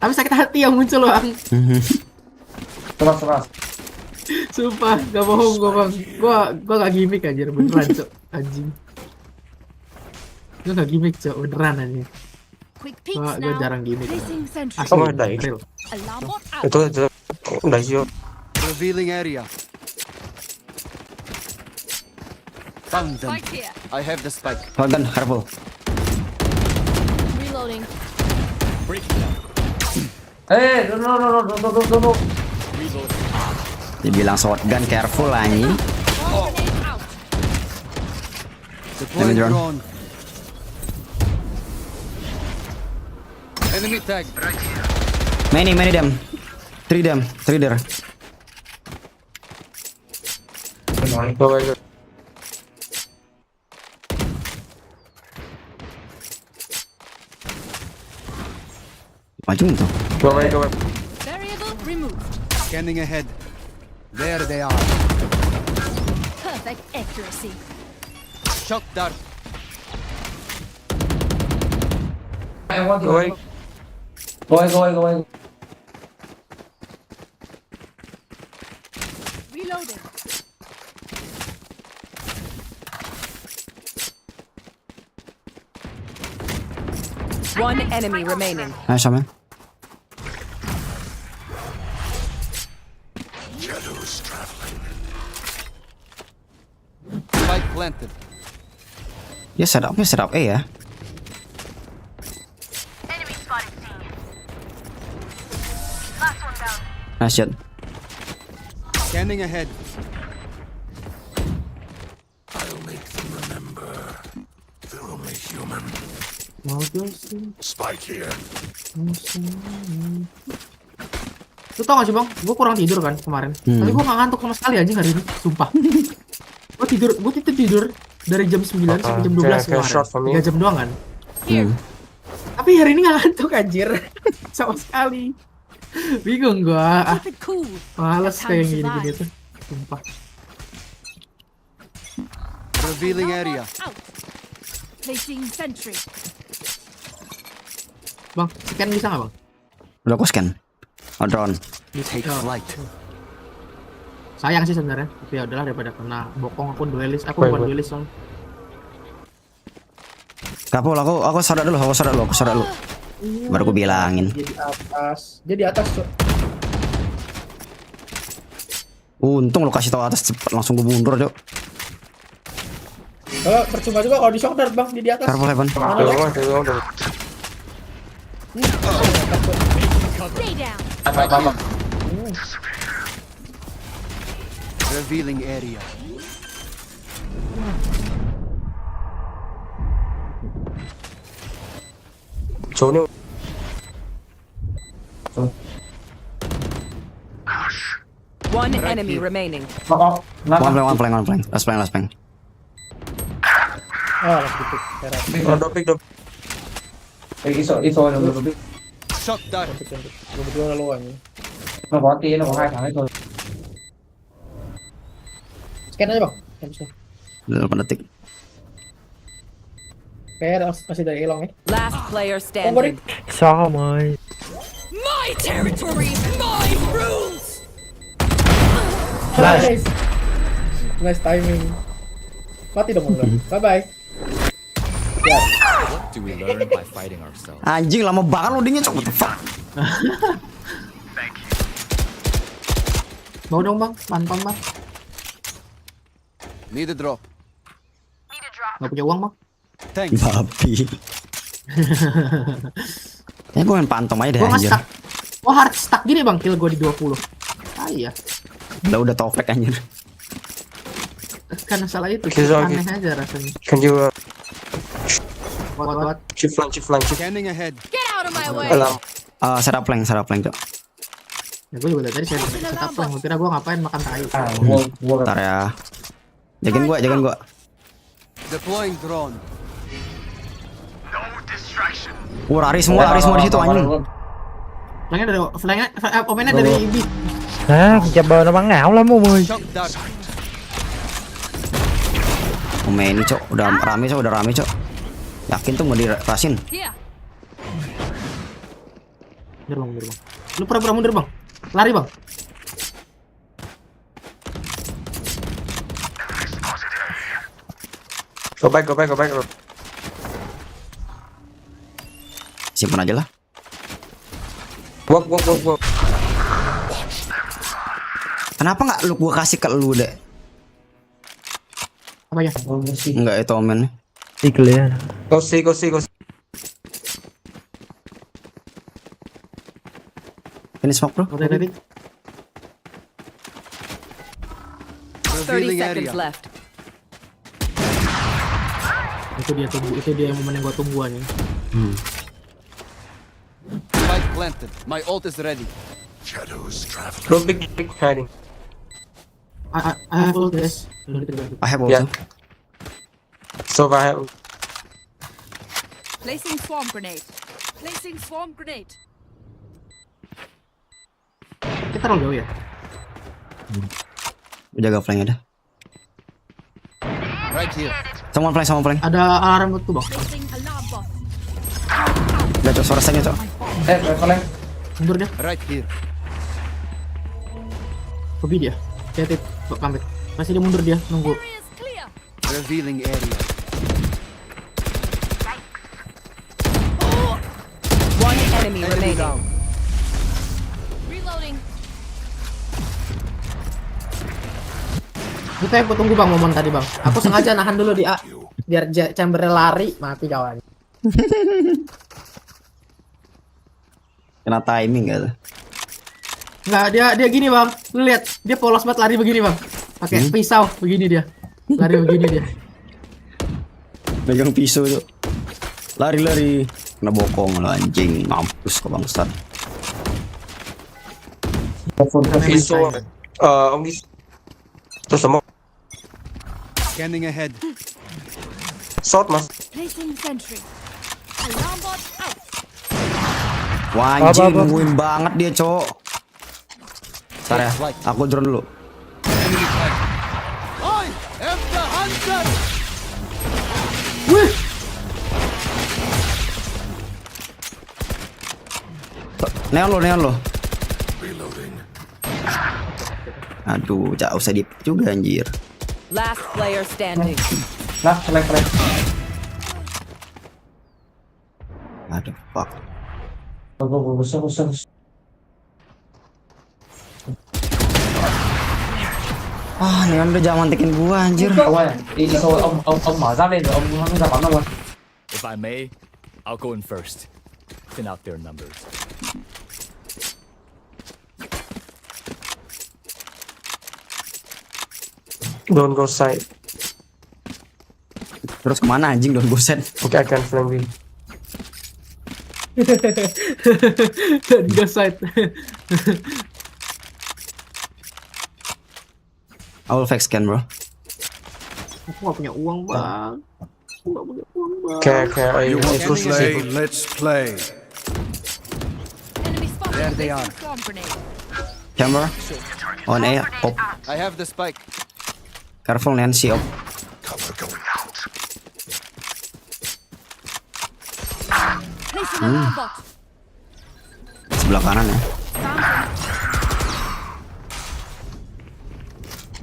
Tapi sakit hati yang muncul, Bang. Terus. Sumpah, gak bohong gua, Bang. Gua gak gimmick anjir, beneran, Cok. Anjing. Gua gak gimmick, Cok, beneran anjing. Quick peeks Gua now. jarang gimmick. Placing sentry. Asli, real. Alarm bot out. Itu udah sih. Revealing area. Found them. Spike here. I have the spike. Shotgun, careful. Reloading. Breaking down. No. Dibilang shotgun, careful anjing. Grenade out. Deploying drone. drone. Enemy tag. Many them. 3 them, 3 there. Rồi. Maju tuh. Rồi. Variable removed. Scanning ahead. There they are. Perfect accuracy. Shock dart. Em có Rồi. Go. Reloading. One enemy remaining. Nice, man. Shadows traveling. Spike planted. Dia setup A ya. Nice shot. Scanning ahead. I'll make them remember. They're only human. Spike here. Lu tau gak sih, Bang? Gua kurang tidur kan kemarin. Tapi gua gak ngantuk sama sekali anjing hari ini, sumpah. Gua tidur dari jam 9 sampai jam 12 kemarin. 3 jam doang kan. Tapi hari ini gak ngantuk anjir. Sama sekali. Bingung gua. Keep it cool. Males kayak gini-gini tuh. Sumpah. Revealing area. Out. Placing sentry. Bang, scan bisa gak, Bang? Udah aku scan. Oh, drone. Take flight. Sayang sih sebenarnya. Tapi ya udahlah daripada kena bokong aku duelis. Aku bukan duelis soalnya. Kapul, aku sadar dulu. Baru aku bilangin. Dia di atas, Cok. Untung lo kasih tahu atas cepet, langsung gue mundur, Cok. Kalau percuma juga kalau di shock dart, Bang, di atas. Careful, Heaven. Stay down. Revealing area. Chỗ One enemy remaining. One flank. Last flank. Oh, langsung pick. Iso được. Shot down. Gue berdua lo aja. Nó có tí, nó có 2 thằng ấy thôi. Scan aja bang. Habisnya. 8 detik. Kayak masih dari Elong ya. Last player standing. Sao mày? My territory, my rules. Nice timing. Mati dong lu. Bye bye. What do we learn by fighting ourselves? Anjing lama banget loadingnya, cok. What the fuck? Mau dong bang, mantan bang. Need a drop. Gak punya uang bang. Thanks. Babi. Ya gue main pantom aja deh Gue anjir. stuck. Oh hard stuck gini bang, kill gue di 20. Ah iya. Udah topek anjir. Karena salah itu, aneh aja rasanya. Can you What? shift flank. Scanning ahead. Get out of my way. Alam. Setup flank, cok. Ya gue juga dari tadi saya setup lang. Kira gue ngapain makan tai. Bentar ya. Jagain gua. Deploying drone. Lari semua di situ anjing. Flanknya omennya dari IB. Chà bờ nó bắn ảo lắm ông ơi. Shot down. Omen ini cok, udah rame cok. Yakin tuh mau dirasin. Mundur bang. Lu pura-pura mundur bang. Lari bang. Go back. Simpan aja lah. Walk. Kenapa nggak lu gua kasih ke lu deh? Apa ya? Enggak itu omen. Clear. Go see. Ini smoke bro. Ready? 30 seconds left. Itu dia momen yang gua tunggu nih. Spike planted. My ult is ready. Shadows travel. Go big hiding. I have all this. I have also. So I have. Placing swarm grenade. Kita terlalu jauh ya. Jaga flank ada. Right here. Someone flank. Ada alarm tuh bang. Udah cok, suara saya cok. Flank. Mundur dia. Right here. Kopi dia. Titit, pamit. Masih dia mundur dia, nunggu. Revealing area. One enemy remaining. Reloading. Kita yang tunggu bang momen tadi bang. Aku sengaja nahan dulu di A biar chambernya lari, mati kawan. Kena timing gak tuh? Nggak, dia gini bang. Lu lihat, dia polos banget lari begini bang. Pakai pisau begini dia. Lari begini dia. Megang pisau tuh. Lari. Kena bokong lo anjing, mampus ke bangsat. Pisau. Terus semua. Scanning ahead. Shot mas. Placing sentry. Alarm bot out. Wah anjing, nungguin banget dia cok. Bentar ya, aku drone dulu. I am the hunter. Wih. Neon lo. Aduh, jauh usah dip juga anjir. Last player standing. Flank. Aduh, fuck. Bagus. Neon udah jangan mantekin gua anjir. Ông mở giáp lên rồi ông ra bắn đâu rồi. If I may, I'll go in first. thin out their numbers. Don't go side. Terus kemana anjing don't go set? Okay, I can flank B. Don't go side. I will fake scan bro. Aku gak punya uang bang. Aku gak punya uang bang. Okay. You want to play? Let's play. There they are. Chamber. On A. Op. I have the spike. Careful Nancy op. Sebelah kanan ya.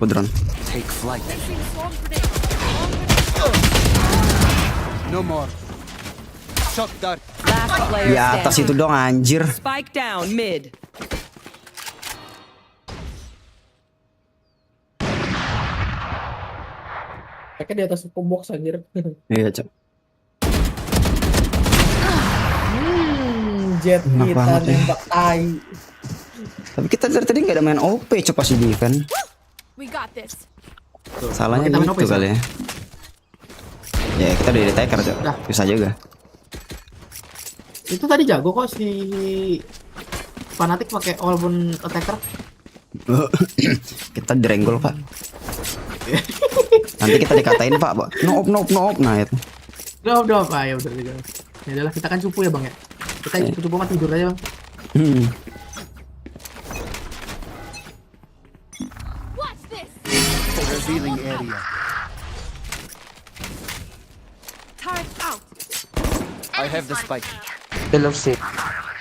Drone. Take flight. No more. Shock dart. Last player Di atas standing. itu dong anjir. Spike down mid. Mereka di atas box anjir. Iya cok. Jet Enak kita banget ya. nembak tai. Tapi kita dari tadi nggak ada main OP coba si defense. We got this. Salahnya Kita main gitu OP, kali ya. Ya kita udah di taker cok. Dah. Bisa juga. Itu tadi jago kok si Fnatic pakai walaupun attacker. Kita direnggol pak. Nanti kita dikatain pak. No op. Nah itu. Udah apa ya udah. Ya udahlah kita kan cupu ya bang ya. Kita cupu mah tidur aja bang. Revealing area. Turret out. I have the spike. Below C.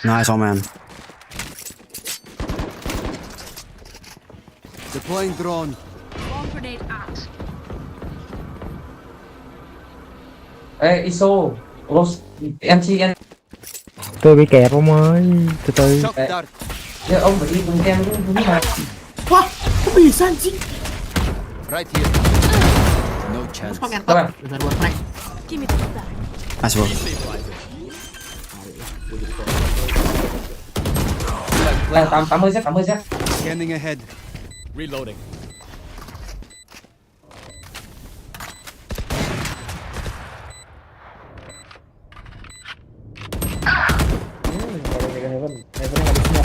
Nice oh man. Deploying drone. Bomb grenade out. ISO. Lost. NC. Tôi bị kẹp ông ơi. Từ từ. Shock dart. Ông phải đi cùng em đúng mà. Wah, kok bisa anjing? Right here. No chance. Terus pakai top. Besar buat Frank. Give me the back. Nice bro. Là 80 Z. Scanning ahead. Reloading.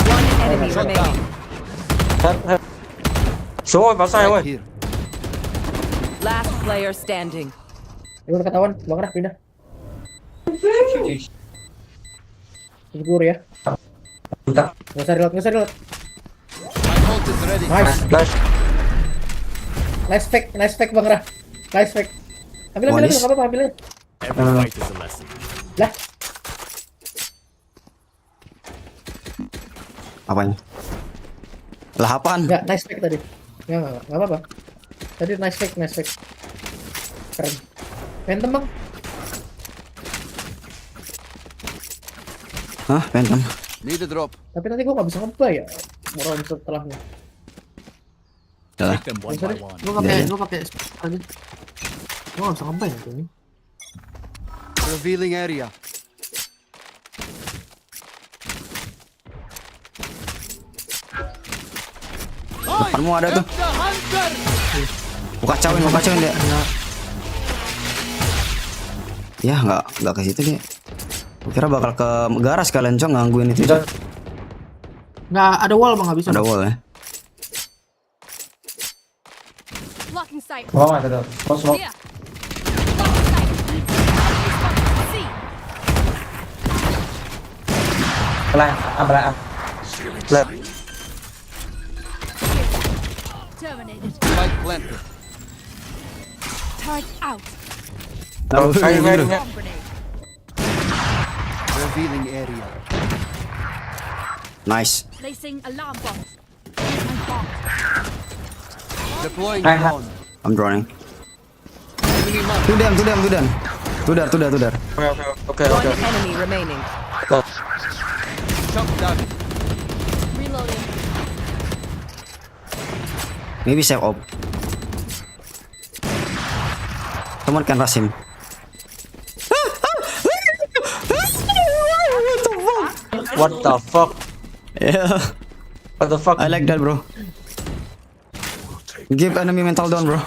One enemy remaining. Số rồi, vào sai Right rồi. here. Last player standing. Ya udah ketahuan, bang dah pindah. Libur ya. Bentar. Nggak usah reload. My ult is ready. Nice. Flash. Nice fake bang Rah. Nice fake. Ambil Wanis. nggak apa-apa ambil aja. Every fight is a lesson. Lah, Apanya? Lah apaan? nggak nice fake tadi. Nggak apa-apa. Tadi nice fake. Keren. Phantom bang. Hah? Phantom? Need a drop. Tapi nanti gua nggak bisa ngeplay ya. Round setelahnya. Udah lah. Take them one Sorry, by one. gua pakai aja. Gua nggak bisa ngeplay nanti ini. Revealing area. Depanmu ada tuh. Gua kacauin dia. Ya nggak ke situ dia. Gua kira bakal ke garas kalian cok gangguin itu. Cok. Nggak ada wall bang, nggak bisa. Ada wall ya. Blocking sight. Vâng, được. Có smoke. Here. Blocking sight. C. Plan. Plan. Terminated. Spike planted. Turret out. Rồi, hay. Bomb grenade. Revealing area. Nice. Placing alarm bomb. My bomb. Deploying Hai. drone. I'm droning. Enemy mark. Tudar. Okay. One enemy remaining. Shock dart. Reloading. Maybe save op. Someone can rush him. What the fuck? What the fuck? Yeah. What the fuck? I like that, bro. Give enemy mental down, bro.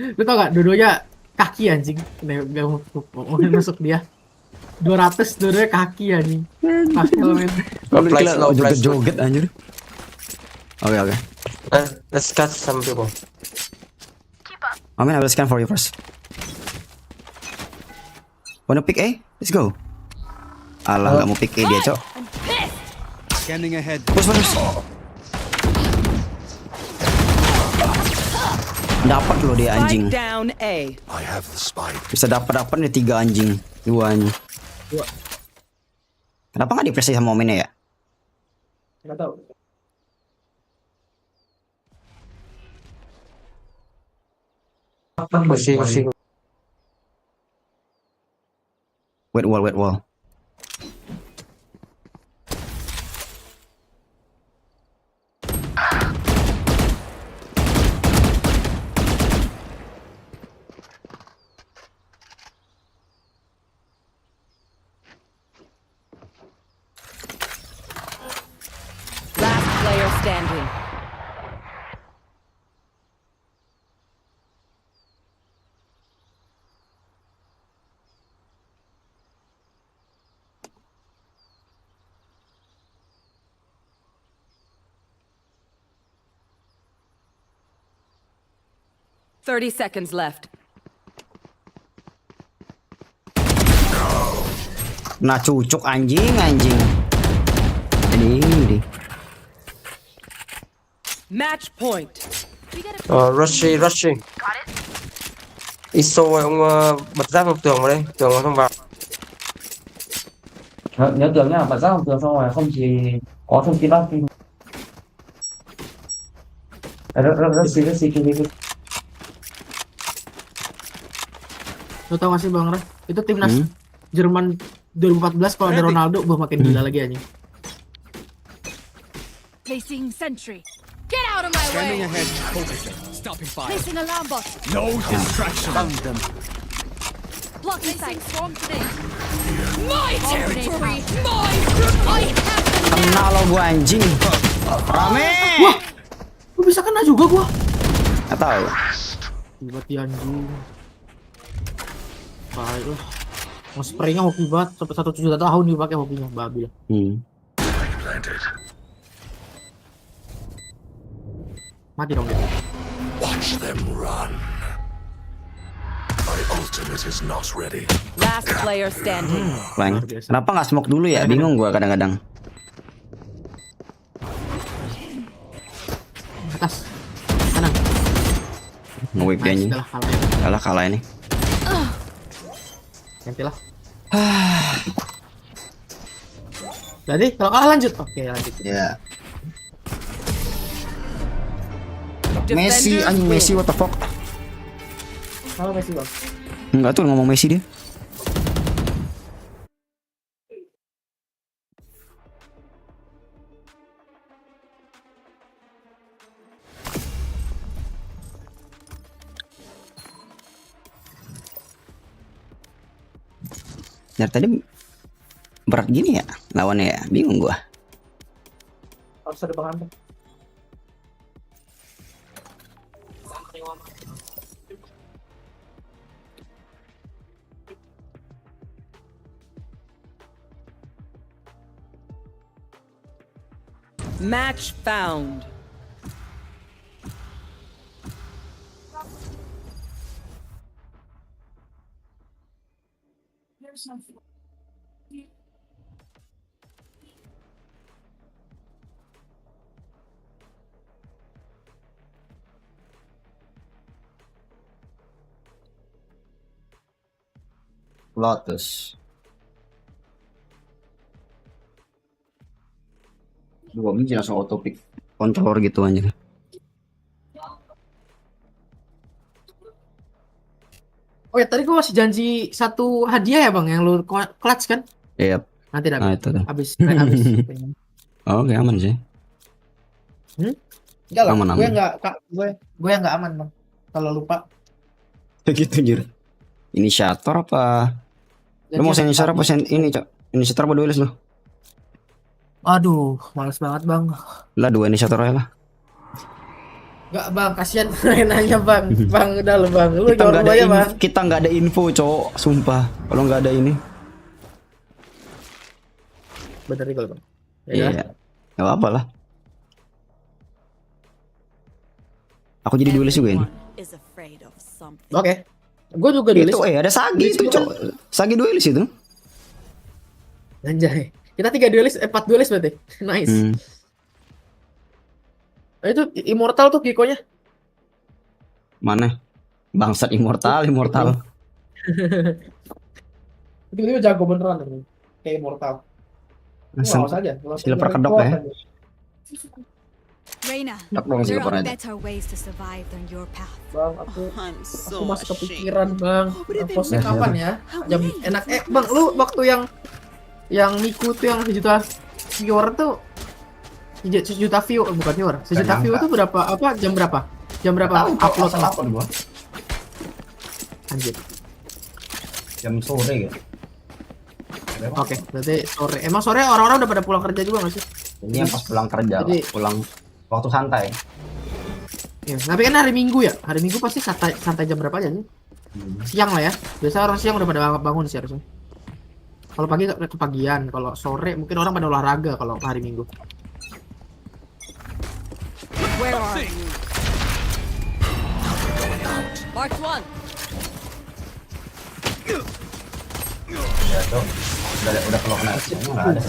Lu tau gak, dua-duanya kaki anjing. Gak mau masuk dia. 200 dua-duanya kaki anjing. Pakai helmet. Joget anjir. Okay. Let's catch some people. I will scan for you first. Wanna pick A? Let's go. Alah, nggak mau pick A dia, Cok. Scanning ahead. Push. Dapat loh dia anjing. Down A. Bisa dapat nih 3 anjing. 2 anjing. Kenapa nggak dipresi sama momennya ya? Nggak tahu. Masih. Wait wall. Last player standing. No. 30 seconds left. Nah, cucuk anjing. Ini. Match point. Rushing. ISO ông bật giáp vào tường vào đây, tường nó không vào. Nhớ tường nhá, bật giáp vào tường xong rồi không chỉ có thông tin bắt. Rất xì. Lo tau gak sih Bang Rah? Itu timnas Jerman 2014 kalau ada Ronaldo makin gila lagi anjing. Placing sentry. Get out of my Scanning way. ahead. Focusing. Stopping fire. Placing alarm bot. No distraction. Found them. Blocking sight. Swarm grenade. My territory. I have the Kena lo gua anjing. Rame. Wah, lu bisa kena juga gua. Nggak tahu. Mati anjing. Baik lah. Mau spraynya hoki banget. Sampai 1 juta tahun dipakai hokinya. Babi lah. Mati dong dia. Watch them run. My ultimate is not ready. Last player standing. Kenapa nggak smoke dulu ya? Bingung gua kadang-kadang. Atas. Kanan. Nge-whip dia anjing. Kalah ini. Ganti lah. Jadi kalau kalah lanjut. Oke, lanjut. Ya. Messi anjing, Messi what the fuck. Halo Messi Bang. Enggak tuh ngomong Messi dia. Dari tadi berat gini ya lawannya ya, bingung gua. Harus ada Bang Anda. Match found. Lotus. 2 biji langsung auto pick controller gitu aja. Oh ya, tadi gua masih janji 1 hadiah ya Bang, yang lu clutch kan? Iya. Nanti dah. Nah, itu tuh. Habis. Oke, aman sih. Enggak lah. Aman. Gue yang enggak aman Bang. Kalau lupa. Gitu anjir. Inisiator apa? Lu mau inisiator apa ini, Cok? Inisiator apa duelis lu? Aduh, males banget bang. Lah 2 inisiator aja lah. Enggak bang, kasihan nanya bang. Bang udah lo bang, lu Kita nggak ada aja bang. kita nggak ada info, Cok. Sumpah. Kalau nggak ada ini. Bener nih kalau bang. Iya. Gak apa-apa lah. Aku jadi duelis juga ini. Oke. Gue juga duelis. Itu ada Sagi itu, Cok. Sagi duelis itu. Anjay. Kita 3 duelis, 4 duelis berarti. Nice. Itu immortal tuh Gikonya. Mana? Bangsat immortal. Itu jago beneran kayak immortal. Wow saja. Silver kedok ya. Reina, there are better ways to survive than your path. Bang, aku masih kepikiran bang. Posnya kapan ya? Jam enak. Bang, lu waktu yang Miku tuh yang 1 juta viewer tuh 1 juta view, bukan viewer. 1 juta view itu berapa? Apa jam berapa? Jam berapa upload gua? Anjir. Jam sore ya. Oke, berarti sore. Emang sore orang-orang udah pada pulang kerja juga nggak sih? Ini yang pas pulang kerja, jadi, pulang waktu santai. Ya, tapi kan hari Minggu ya. Hari Minggu pasti santai jam berapa aja sih? Siang lah ya. Biasa orang siang udah pada bangun sih harusnya. Kalau pagi kepagian, kalau sore mungkin orang pada olahraga kalau hari Minggu. Where are you? Mark 1. Ya tuh. Udah kalau kena enggak ada.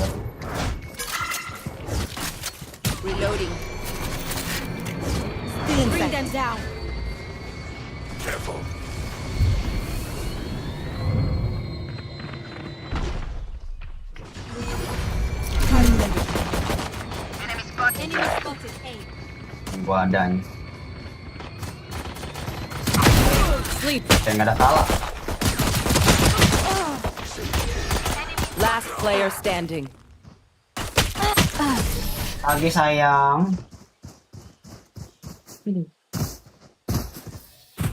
Reloading. Bring them down. Careful. Enemy spotted. A. Gua ada nih. Sleep. Kayak nggak ada salah. Last player standing. Lagi sayang.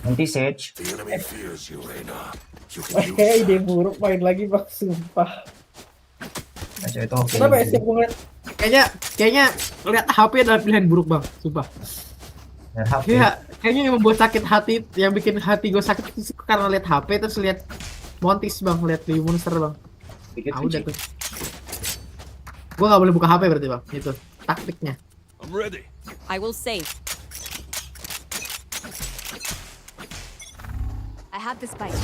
Nanti Sage. Ide buruk main lagi bang, sumpah. Itu oke. Kenapa ya setiap gue ngeliat kayaknya lihat HP adalah pilihan buruk bang, sumpah. Kayaknya yang membuat sakit hati, yang bikin hati gue sakit itu karena lihat HP terus lihat Montis bang, lihat di monster bang. Udah tuh. Gue nggak boleh buka HP berarti bang, itu taktiknya. I'm ready. I will save. I have the spike.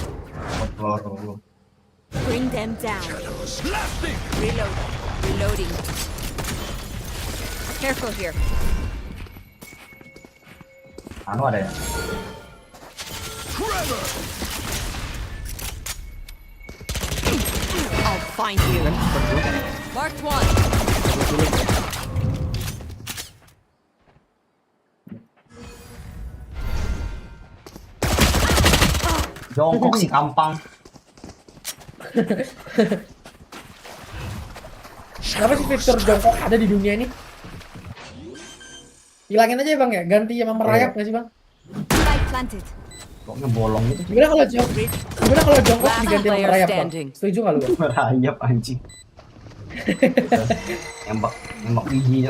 Bring them down. Reloading. Careful here. Anu ada ya? I'll find you. Marked 1. Jongkok si kampang. Kenapa sih fitur jongkok ada di dunia ini? Hilangin aja ya bang ya, ganti sama merayap nggak sih bang? Kok ngebolong gitu? Gimana kalau jongkok diganti sama merayap bang? Setuju nggak lu? Merayap anjing. Nembak biji.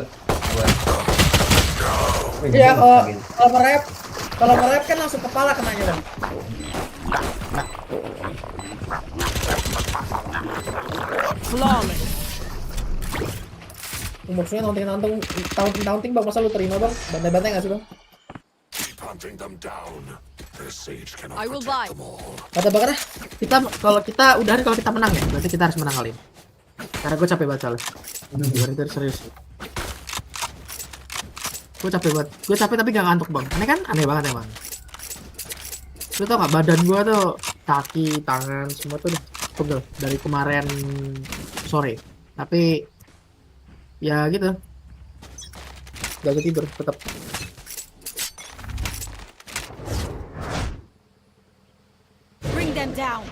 Iya, kalau merayap kan langsung kepala kenanya bang. Flawless. Maksudnya taunting bang, masa lu terima bang? Bantai-bantai nggak sih bang? I will buy. Kata bang kalau kita menang ya, berarti kita harus menang kali ini. Karena gue capek banget soalnya. Itu serius. Gue capek tapi gak ngantuk bang. Aneh kan? Aneh banget emang. Lu tau gak badan gue tuh kaki, tangan semua tuh udah pegel dari kemarin sore. Tapi ya gitu. Gak bisa tidur tetap. Bring them down.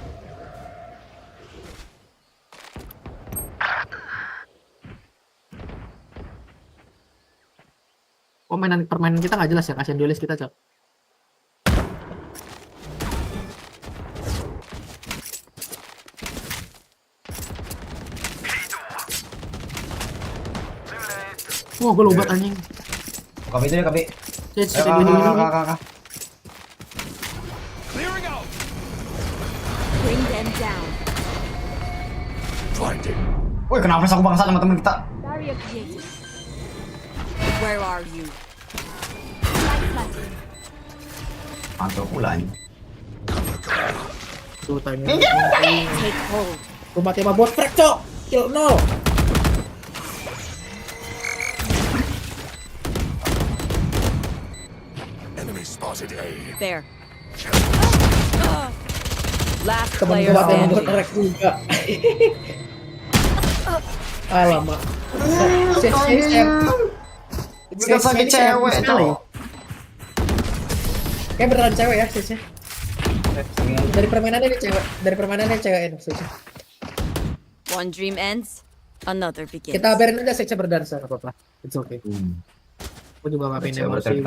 Permainan kita nggak jelas ya, kasihan duelis kita cok. Wah, gue lobat anjing. Kopi itu ya, kopi. Kakak. Bring them down. Woi, kenapa aku bangsat sama teman kita? Barrier created. Where are you? Mantap pula nih. Tuh timing. Take hold. Gue mati sama bot track, cok. Kill 0. There. Last Temen player gue mati sama bot standing. track juga. Alamak. Bisa sakit cewek, cok. Kayak beneran cewek ya, Sage. Dari permainannya cewek, ini Sage. One dream ends, another begins. Kita biarin aja Sage berdansa, enggak apa-apa. It's okay. Aku juga nggak pengen emosi.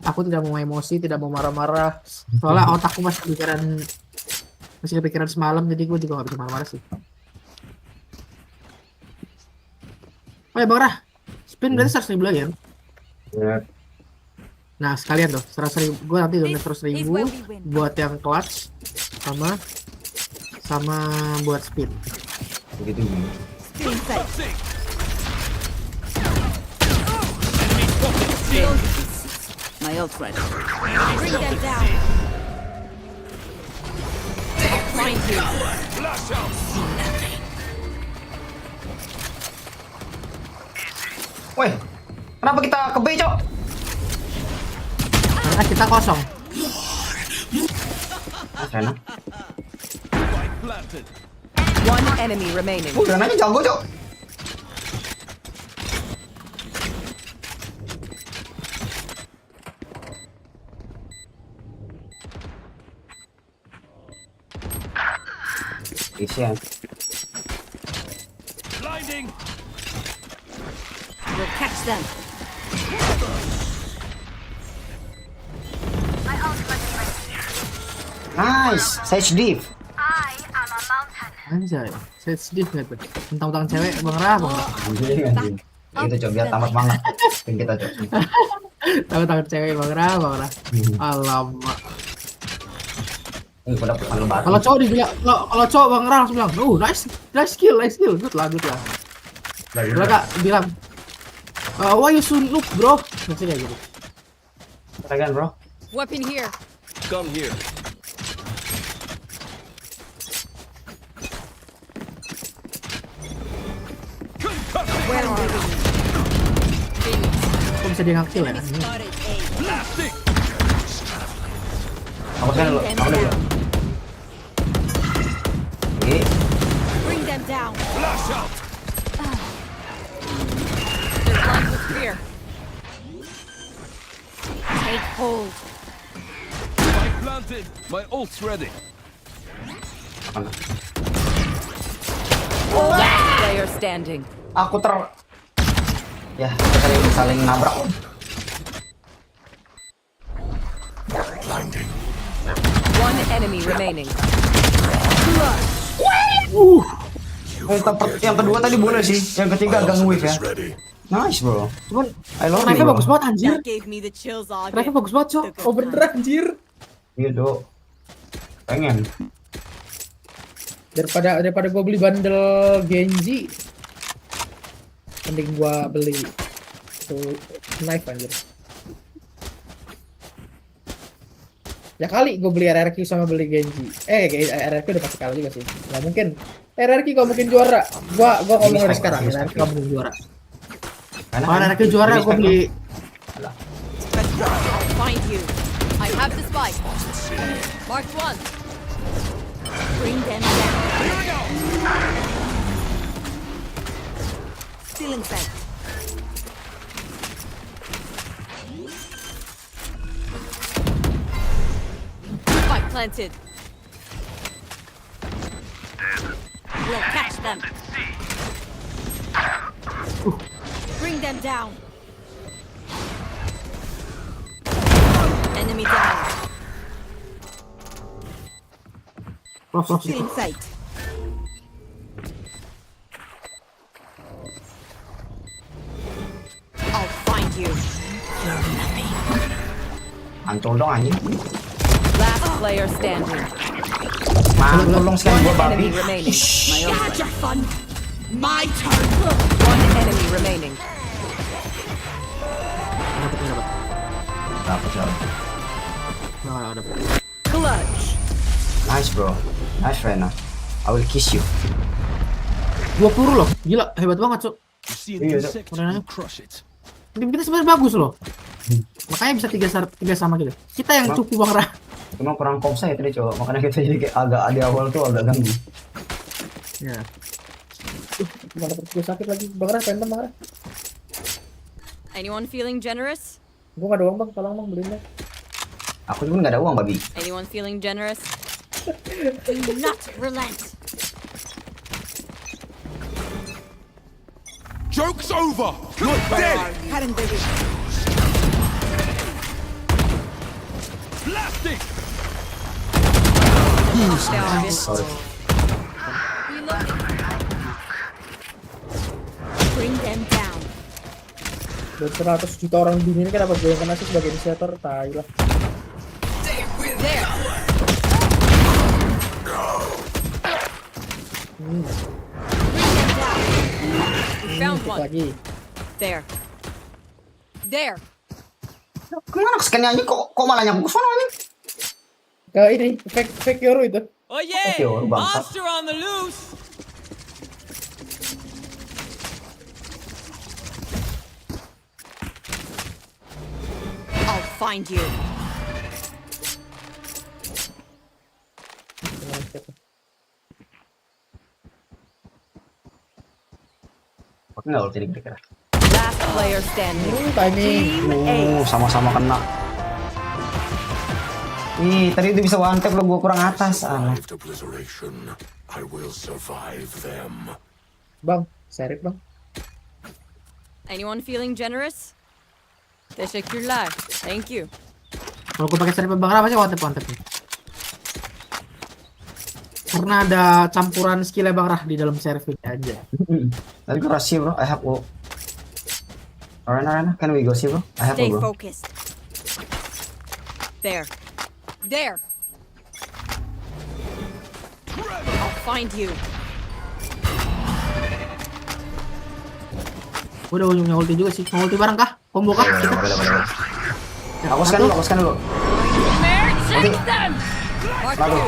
Aku tidak mau emosi, tidak mau marah-marah. Soalnya otakku masih kepikiran semalam, jadi gue juga nggak bisa marah-marah sih. Oh ya Bang Rah, spin berarti 100.000 lagi ya? Nah sekalian tuh 100.000, gue nanti donate 100.000 buat yang clutch sama buat spin. Begitu. My ult ready. Bring them down. Find you. See nothing. Woi, kenapa kita ke B, cok? Karena kita kosong. Enak. One enemy remaining. Grananya jago, cok. Isian. Blinding. We'll catch them. Nice, Sage div. Anjay, sensitif nggak tuh? Tentang cewek Bang Rah, Bang Rah. Itu coba biar tamat banget. Tim kita cok. Tangan cewek Bang Rah. Alamak. Kalau cowok dibilang, kalau cowok Bang Rah langsung bilang, nice skill, good lah. Kalau kak bilang, why you so noob bro? Masih kayak gitu. Tekken bro. Weapon here. Come here. Where are you? Kok bisa dia nge-kill ya? Aku kan lo, aku dulu. Bring them down. They're blind with fear. Take hold. Spike planted. My ult's ready. Last player standing. Aku ya kita saling nabrak. One enemy remaining. Yang kedua tadi boleh sih, yang ketiga agak nge-wave ya. Nice bro. Cuman Knifenya bagus banget anjir. That gave me the chills all Knifenya bagus banget cok. Overdrive anjir. Iya dok. Pengen. Daripada gue beli bundle Gen.G, mending gue beli tuh knife anjir. Ya kali gue beli RRQ sama beli Gen.G. RRQ udah pasti kalah juga sih. Nggak mungkin. RRQ gak mungkin juara. Gua ngomong dari sekarang. RRQ gak mungkin juara. Kalau RRQ juara gue beli. Find you. I have the spike. Mark one. Bring them down. Stealing sight. Spike planted. We'll catch them. Bring them down. Enemy down. Stealing sight. you. Ancol dong anjing. Last player standing. Mantul dong sekali gua babi. Enemy remaining. My own. Had your fun. My turn. One enemy remaining. Dapat ya. Clutch. Nice bro. Nice Rena. I will kiss you. 20 loh. Gila, hebat banget, Cuk. Iya, Tim kita sebenarnya bagus loh. Makanya bisa 3 sama gitu. Kita yang cukup Bang Rah. Cuma kurang komsa ya tadi cowok. Makanya kita jadi kayak agak di awal tuh agak ganggu. Ya. Gimana perut sakit lagi. Bang Rah, pengen Bang Rah. Anyone feeling generous? Gua gak ada uang Bang, tolong Bang beliin Bang. Aku juga nggak ada uang babi. Anyone feeling generous? Do not relent. Joke's over! You're dead! Blasting! Sorry. Bring them down. 100 juta orang di dunia ini kan dapat gue yang kena sih sebagai inisiator, tai lah. There. Found one. Lagi. There. There. Kemana scan aja kok malah nyambung ke sana anjing? Ke ini fake Yoru itu. Oh yeah. Yoru bangsat. Monster on the loose. I'll find you. Oke nggak ulti dikira. Last player standing. Timing. Sama-sama kena. Ih, tadi itu bisa one tap lo, gua kurang atas. I will survive them. Bang, serif Bang. Anyone feeling generous? Teşekkürler. Thank you. Kalau gue pakai serif Bang Rah pasti one tap nih. Karena ada campuran skillnya Bang Rah di dalam serif ini aja. Tadi gue rasi bro, I have ult. Arena, can we go sih bro? I have Stay ult bro. focused. There. There. I'll find you. Gue udah punya ulti juga sih. Mau ulti bareng kah? Combo kah? Boleh. Aku scan dulu. Check them. Lagu.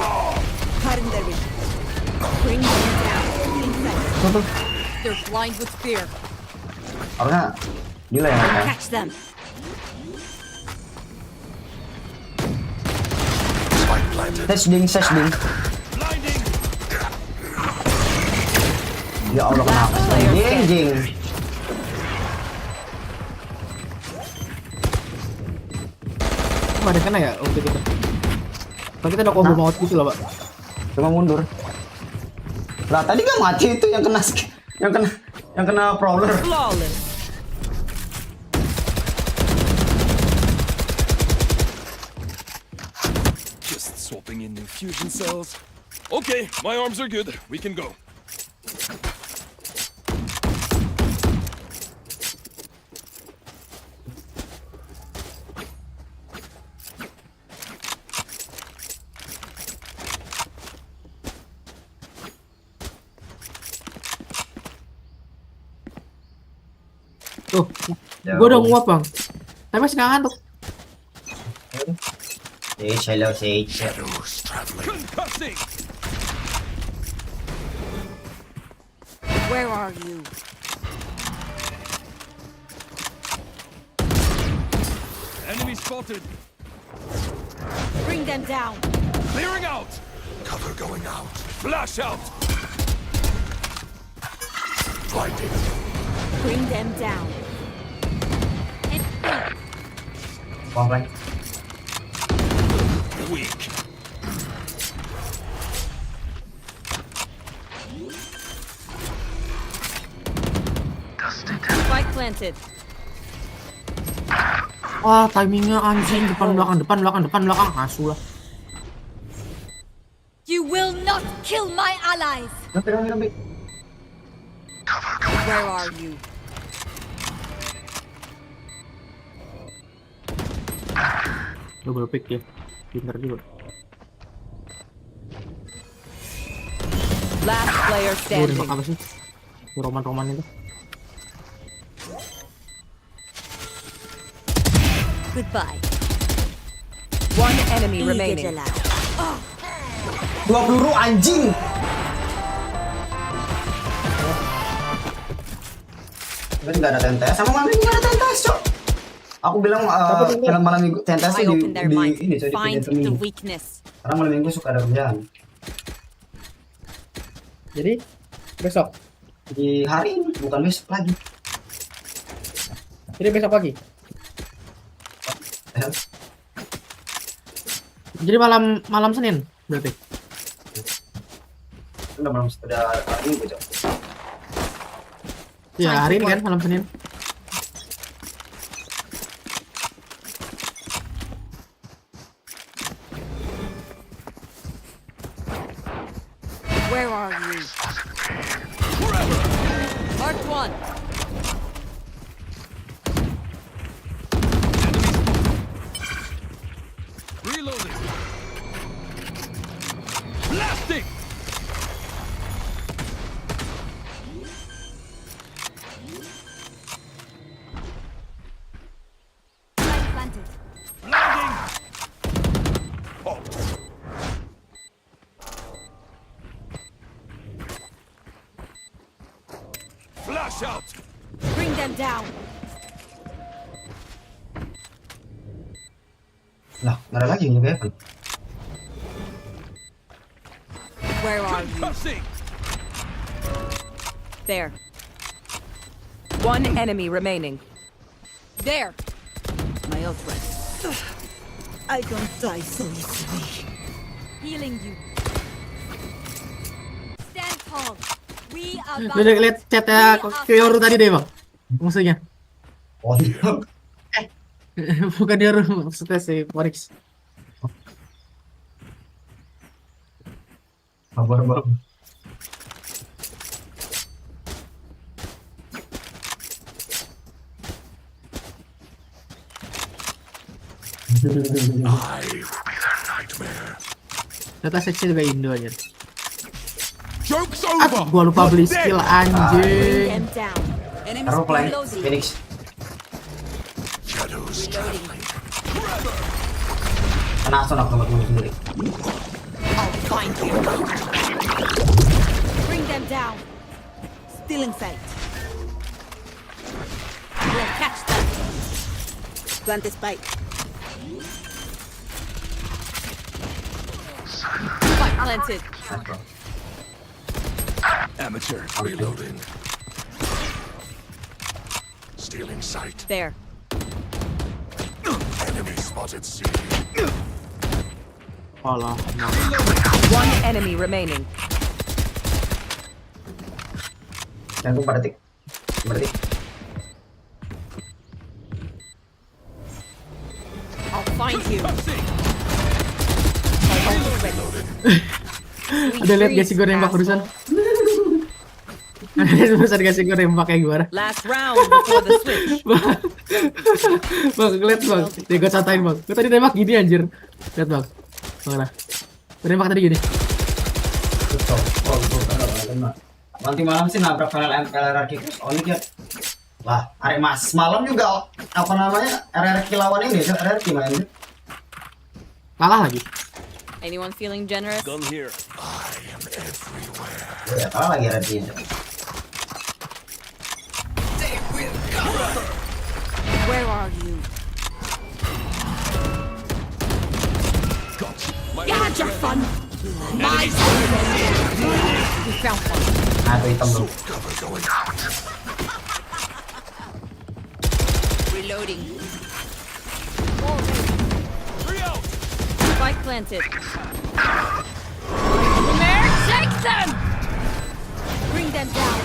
Bring them down. They're blind with fear. Karena gila ya. Catch them. Sash ding. Ya Allah kenapa? Gen.G. Kok ada kena ya ulti kita? Kalau kita udah combo maut gitu loh Pak. Cuma mundur. Lah tadi kan mati itu yang kena prowler. Flawless. Just swapping in new fusion cells. Okay, my arms are good. We can go. Tuh, gue udah nguap Bang. Tapi masih gak ngantuk. Hello Sage. Concussing! Where are you? Enemy spotted. Bring them down. Clearing out. Cover going out. Flash out. Blinding. Bring them down. One flank. Weak. Spike planted. Wah, timingnya anjing, depan belakang, asu lah. You will not kill my allies. Where are you? Double pick ya. Pinter juga. Last player standing. Nembak apa sih? Roman itu. Goodbye. One enemy remaining. 2 peluru anjing. Tapi nggak ada TNTS, sama malam minggu nggak ada TNTS, Cok. Aku bilang film malam minggu TNTS I di open their minds. ini, Cok, di Find video the ini. weakness. Karena malam minggu suka ada kerjaan. Jadi besok. Di hari ini, bukan besok lagi. Jadi besok pagi. Jadi malam Senin berarti. Udah hari minggu, Cok. Ya hari ini kan malam Senin. Where are you? Marked one. Reloading. Blasting. Planted. Blinding. Flash out. Bring them down. Lah, nggak ada lagi yang Heaven. Where are you? Passing. There. One enemy remaining. There. My ult ready. I don't die so easily. Healing you. Stand tall. We are. Lu udah lihat chatnya Kyoru tadi deh bang, musuhnya. Oh iya. Bukan dia maksudnya si Forex. Kabar bang. Data seksi juga Indo aja. Joke's over. Gua lupa beli skill anjing. Taruh play Phoenix. Kena langsung aku buat sendiri. I'll find you. Bring them down. Still in sight. We'll catch them. Plant the spike. Spike planted. Amateur. Reloading. Stealing sight. There. Enemy spotted C. Alah. One enemy remaining. Tunggu berarti. I'll find you. Ada lihat gak sih gue nembak barusan? Ada barusan gak sih gue nembak kayak gimana? Last round before the switch. Bang, lihat bang, ya gue catain bang. Gue tadi nembak gini anjir. Lihat bang, mana? Gue nembak tadi gini. Nanti malam sih nabrak RRQ terus Onik ya. Lah, hari mas malam juga apa namanya RRQ lawan ini RRQ main. Kalah lagi. Anyone feeling generous? Gun here. I am everywhere. Ya kalah lagi RRQ. Where are you? You had your fun. My we found one. Nah, itu hitam dulu. Reloading. Spike planted. Take them. Bring them down.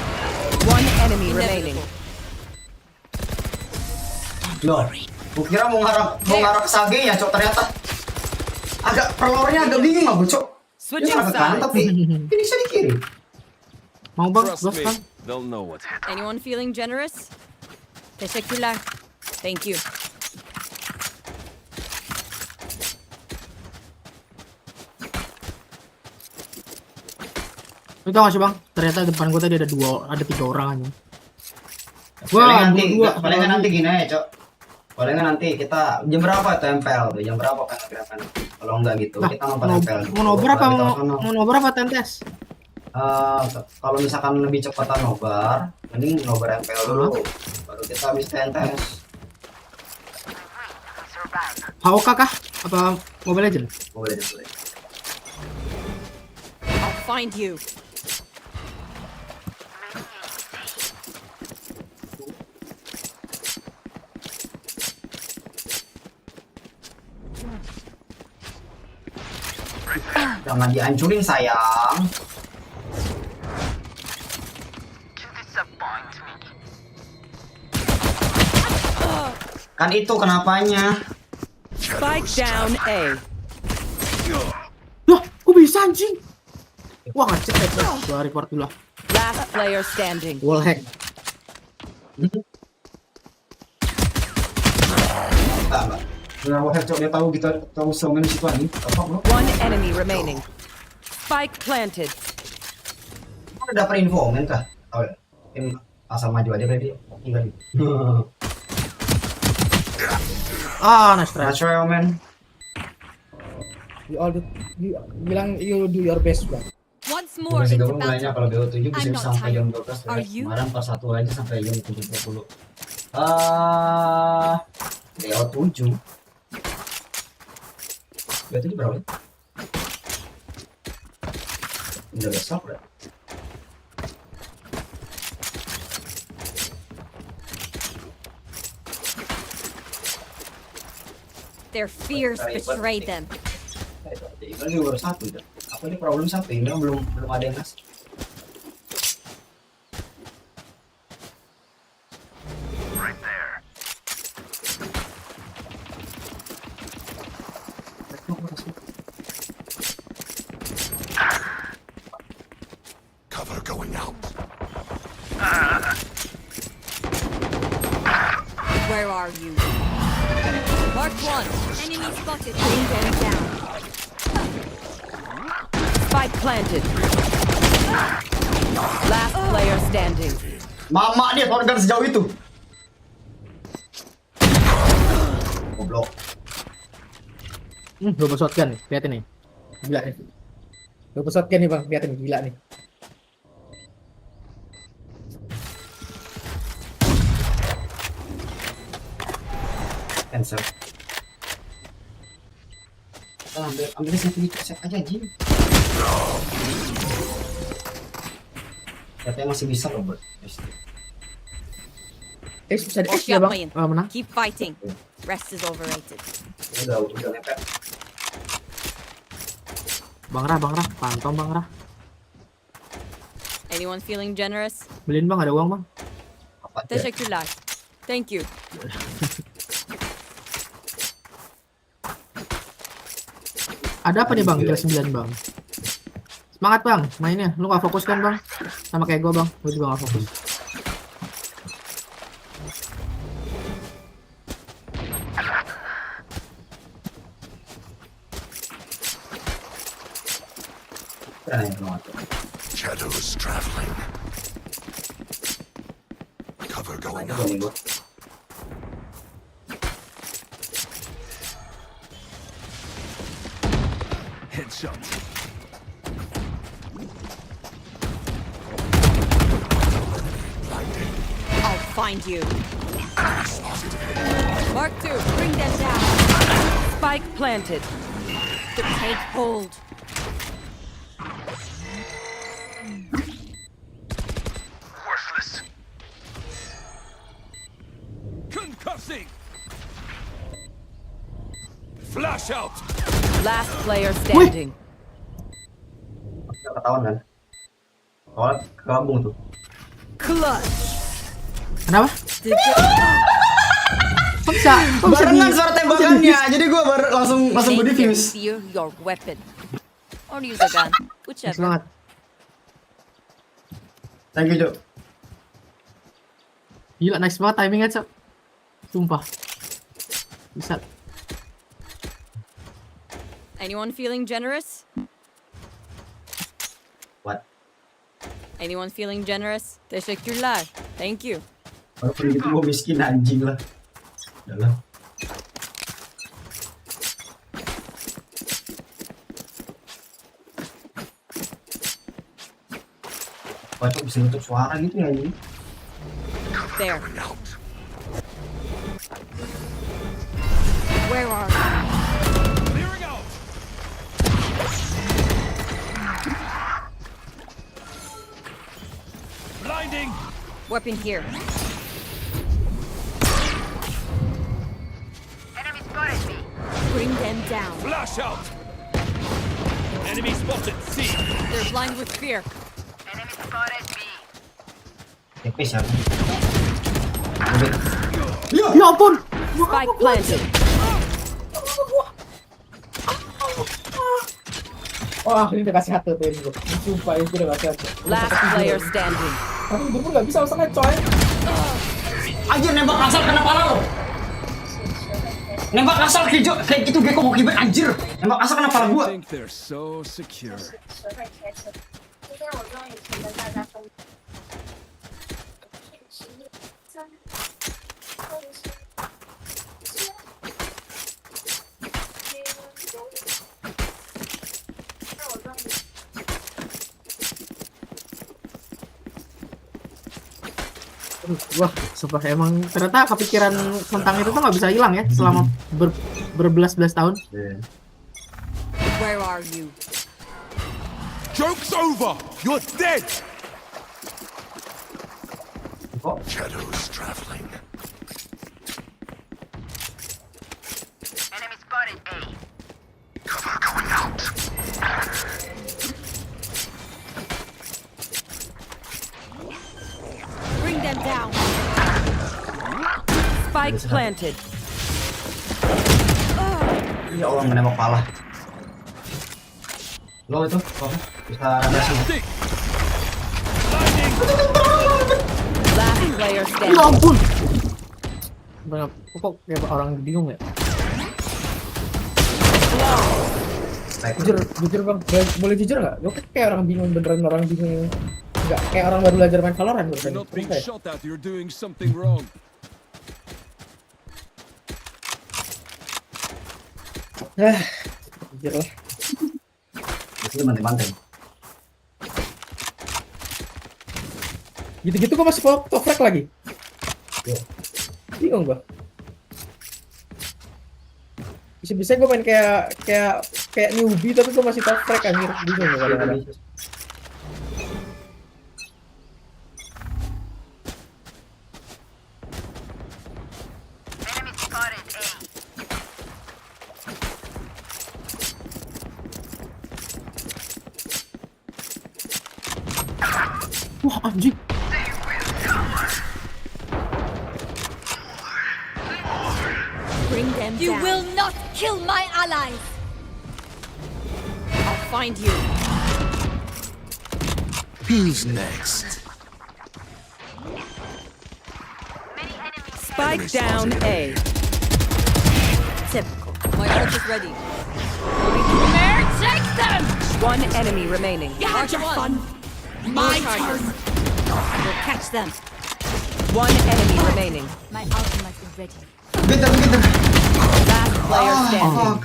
One enemy remaining. Loh, gua kira mau ngarah ke Sage ya, Cok, ternyata agak perlornya agak bingung aku, Cok. Ini agak kanan tapi ini bisa di kiri. Mau bang, bos bang. They'll know what's happening. Anyone feeling generous? Teşekkürler. Thank you. Lu tau gak sih bang? Ternyata depan gua tadi ada 3 orang aja. Palingan nanti gini aja, Cok. Palingan nanti kita jam berapa tempel tuh? Jam berapa kan? Kalau enggak gitu, kita nonton tempel. Mau nobar apa mau nobar apa tentes? Kalau misalkan lebih cepatan nobar, mending nobar tempel dulu. Baru kita habis tentes. HOK kah? Apa Mobile Legend? Mobile Legend. I'll find you. Jangan dihancurin sayang. Kan itu kenapanya? Spike down A. Loh, kok bisa anjing? Wah, ngecek ya. Gua report dulu lah. Last player standing. Wall hack. Nah, wah, Cok, dia tahu kita tahu semuanya di situ nih. One enemy remaining. Spike planted. Udah dapat info, men kah? Tahu ya? Tim asal maju aja berarti. Tinggal. Nice try. Nice try, man. You bilang you do your best, bang. Once more Masih into gabung nanya kalau BO7 bisa not sampai jam tired. 12 Are ya. you? Kemarin pas 1 aja sampai jam 7.20. BO7. BO7 berapa? Udah besok udah. Their fears betrayed them. Ini baru 1 udah. Apa ini problem 1? Ini belum ada yang ngasih. Cover going out. Where are you? Mark 1. Enemy spotted. Bring them down. Spike planted. Last player standing. Mama dia shotgun sejauh itu. Goblok. Double shotgun nih, liatin nih. Gila nih. Double shotgun nih bang, liatin nih, gila nih. Cancel. Ambil set aja Jin. Katanya masih bisa loh buat bisa di Watch ya out, bang. man. Menang. Keep fighting. Rest is overrated. Udah ngepet. Bang Rah, pantau Bang Rah. Anyone feeling generous? Beliin bang, ada uang bang. Teşekkürler. Thank you. Ada apa nih bang? Kira 9 bang. Semangat bang, mainnya. Lu gak fokus kan bang? Sama kayak gue bang, gue juga gak fokus. Shadows traveling. Cover going out. Headshot. I'll find you. Mark 2, bring them down. Spike planted. Take hold. Worthless. Concussing. Flash out. Last player standing. Ketahuan kan? Soalnya gabung tuh. Clutch. Kenapa? Kok bisa barengan suara tembakannya, jadi gue langsung gue defuse. Steer your weapon. Or use a gun. Whichever. Semangat. Thank you, Cok. Gila, nice banget timingnya, Cok. Sumpah. Bisa. Anyone feeling generous? What? Anyone feeling generous? Teşekkürler. Thank you. Walaupun gitu gue miskin anjing lah. Yalah. Wah, cok bisa nutup suara gitu ya ini. There. Where are you? Clearing out. Blinding. Weapon here. Enemy spotted me. Bring them down. Flash out. Enemy spotted. See. They're blind with fear. Enemy spotted me. Tipis ya. Ya ampun. Spike planted. Wah, ini udah kasih hati tuh ini gue. Sumpah, ini udah kasih hati. Last player standing. Tapi gue pun gak bisa alasannya coy. Anjir, nembak asal kena pala lo. Nembak asal kayak gitu geko mau kibet anjir. Nembak asal kena pala gua. I think they're so secure. Wah, sumpah emang ternyata kepikiran tentang itu tuh nggak bisa hilang ya selama berbelas-belas tahun. Where are you? Joke's over. You're dead. Shadows traveling. Enemy spotted A. Cover going out. Bring them down. Spike planted. Ya Allah, menembak pala. Lo itu bisa radiasi. Last player Ya standing. ampun. Benar, kok kayak orang bingung ya? Jujur bang, boleh jujur nggak? Gue kayak orang bingung, beneran orang bingung. Nggak kayak orang baru belajar main Valorant. You're not being shot at. You're doing something wrong. Jujur lah. Itu bantai-bantai. Gitu-gitu gue masih top frag lagi. Bingung gue. Bisa-bisa gue main kayak newbie tapi gue masih top frag anjir. Bingung gue kadang-kadang. Enemy spotted A. Wah anjing. Bring them down. You will not kill my allies. I'll find you. Who's next? Spike down A. Typical. My ult is ready. There, take them! One enemy remaining. You had your fun. My turn. We'll catch them. One enemy remaining. My ultimate is ready. Last player standing.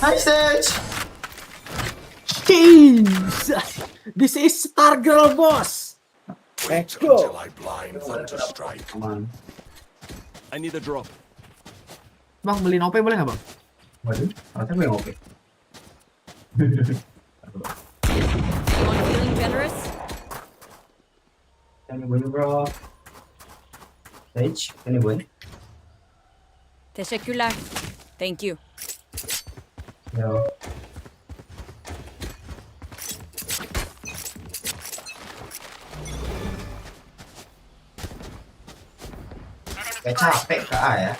Hi stage. This is Star Girl boss. Let's go. I blind them to strike. I need a drop. Bang, beliin OP boleh nggak bang? Waduh, harusnya gue ngopi. Anyone feeling generous? Ini gue bro. Stage, ini gue. Teşekkürler. Thank you. Yo. Kayak capek ke A ya.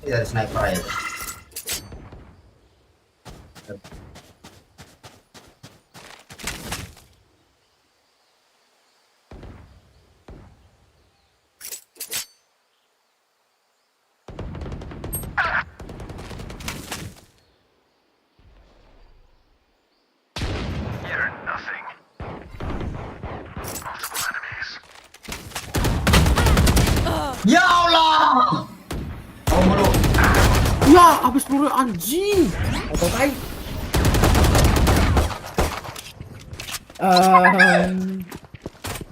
Ini dari sniper aja. Ya Allah. Oh mulu. Ya, habis peluru anjing. Auto kai.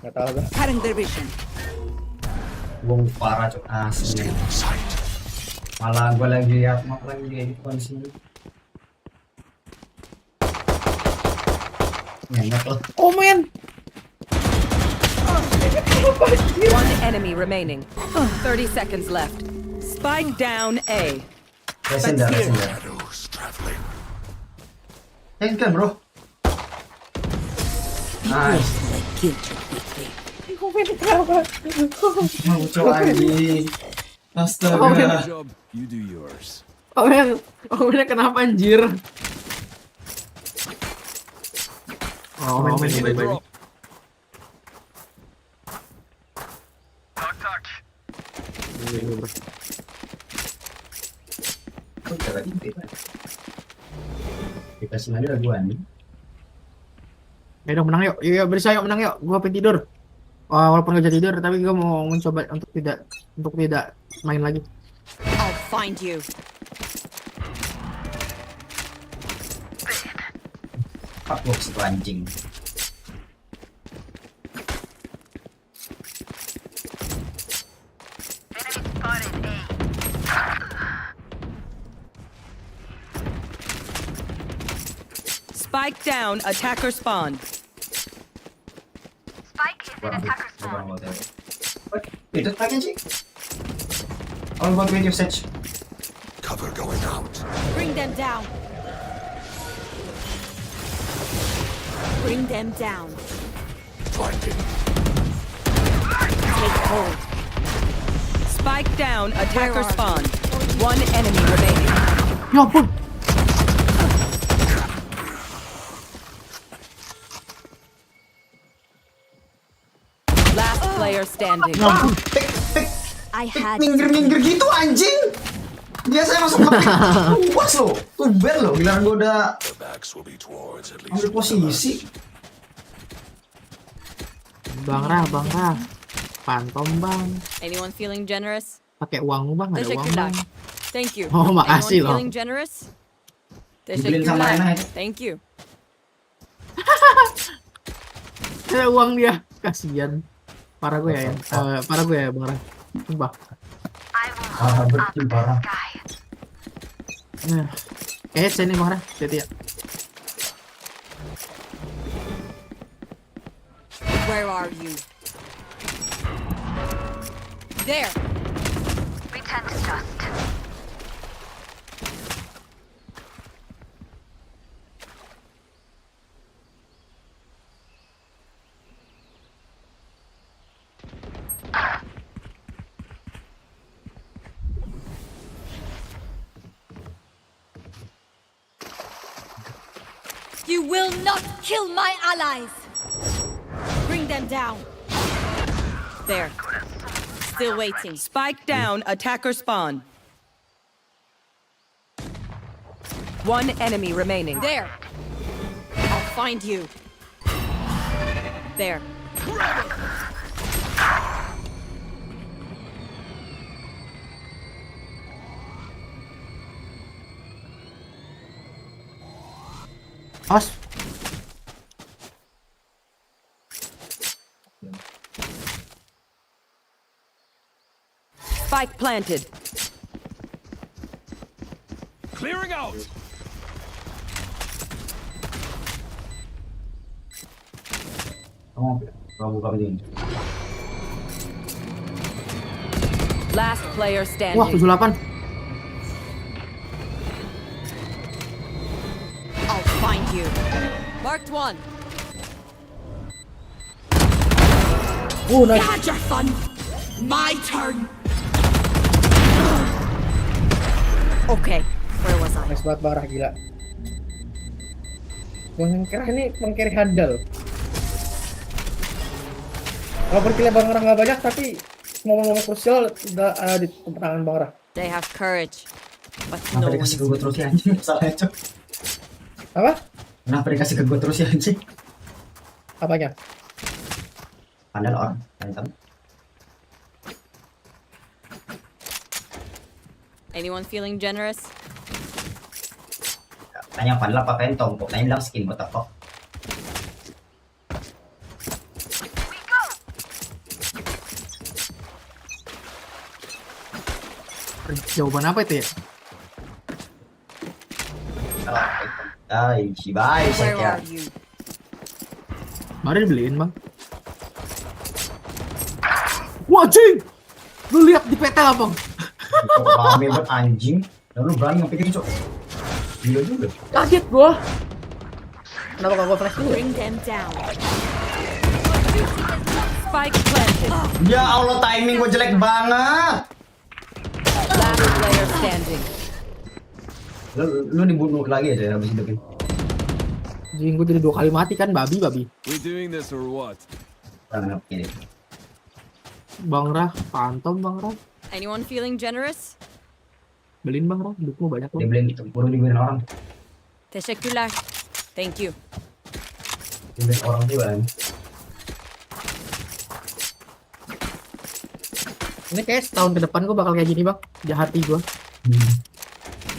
Nggak tahu lah. Cutting their vision. Gua parah cok asli. Malah gua lagi lihat map lagi di kondisi. Nyenyak loh. Oh man. One enemy remaining. 30 seconds left. Spike down A. Resin dah. Tekken bro. Nice. Mau coba lagi. Astaga. You do yours. Oh man, kenapa anjir? Oh man, baik-baik. Dikasih lagi laguan. Ya dong menang yuk, yuk bersih yuk menang yuk. Gua pengen tidur. Walaupun gak jadi tidur, tapi gua mau mencoba untuk tidak main lagi. I'll find you. Pak box itu anjing. Spike down, attacker spawn. Spike is in attacker spawn. Itu lagi sih. All about radio search. Cover going out. Bring them down. Bring them down. Blinding. Take hold. Spike down, attacker spawn. One enemy remaining. Ya ampun. Last player standing. Ya ampun. Minggir-minggir gitu anjing. Biasanya masuk ke puas lo. Tumben lo. Giliran gue udah ambil posisi. Bang Rah. Pantom bang. Anyone feeling generous? Pakai uang bang, ada uang bang. Thank you. Oh, makasih loh. Feeling generous? Dibeliin sama enak. Thank you. Ada uang dia, kasihan. Parah gue ya, parah gue ya bang Rah. Sumpah. Parah. Kayaknya sini bang Rah, jadi ya. Where are you? There. We tend to just. You will not kill my allies. Bring them down. There. Still waiting. Spike down, attacker spawn. One enemy remaining. There. I'll find you. There. As. Spike planted. Clearing out. Last player standing. Wah, 78. I'll find you. Marked one. Oh, nice. Had your fun. My turn. Okay, where was I? Nice banget parah gila. Bang Kerah ini pengkiri handal. Walaupun kira Bang Rah nggak banyak, tapi momen-momen krusial udah ada di tangan Bang Rah. They have courage, but no Kenapa one dikasih ke gue terus ya anjing? Salahnya cok. Apa? Kenapa dikasih ke gue terus ya anjing? Apanya? Pandal orang, antam. Anyone feeling generous? Tanya padahal pakai tombol, tanya bilang skin buat apa? Jawaban apa itu ya? Si baik Where saya. are you? Mari dibeliin bang. Wajing, lu lihat di peta lah bang. Rame buat anjing. Lalu berani ngepikirin cok. Gila juga. Kaget gua. Kenapa gak gua flash dulu? Bring them down. Spike planted. Ya Allah, timing gua jelek banget. Last player standing. Lu dibunuh lagi aja habis itu. Jing, gua jadi 2 kali mati kan, babi. We doing this or what? Bang Rah, pantom Bang Rah. Anyone feeling generous? Beliin Bang Rah, duitmu banyak loh. Dibeliin itu, baru dibeliin orang. Teşekkürler. Thank you. Dibeliin orang juga. Ini kayak setahun ke depan gua bakal kayak gini bang, jahati gua.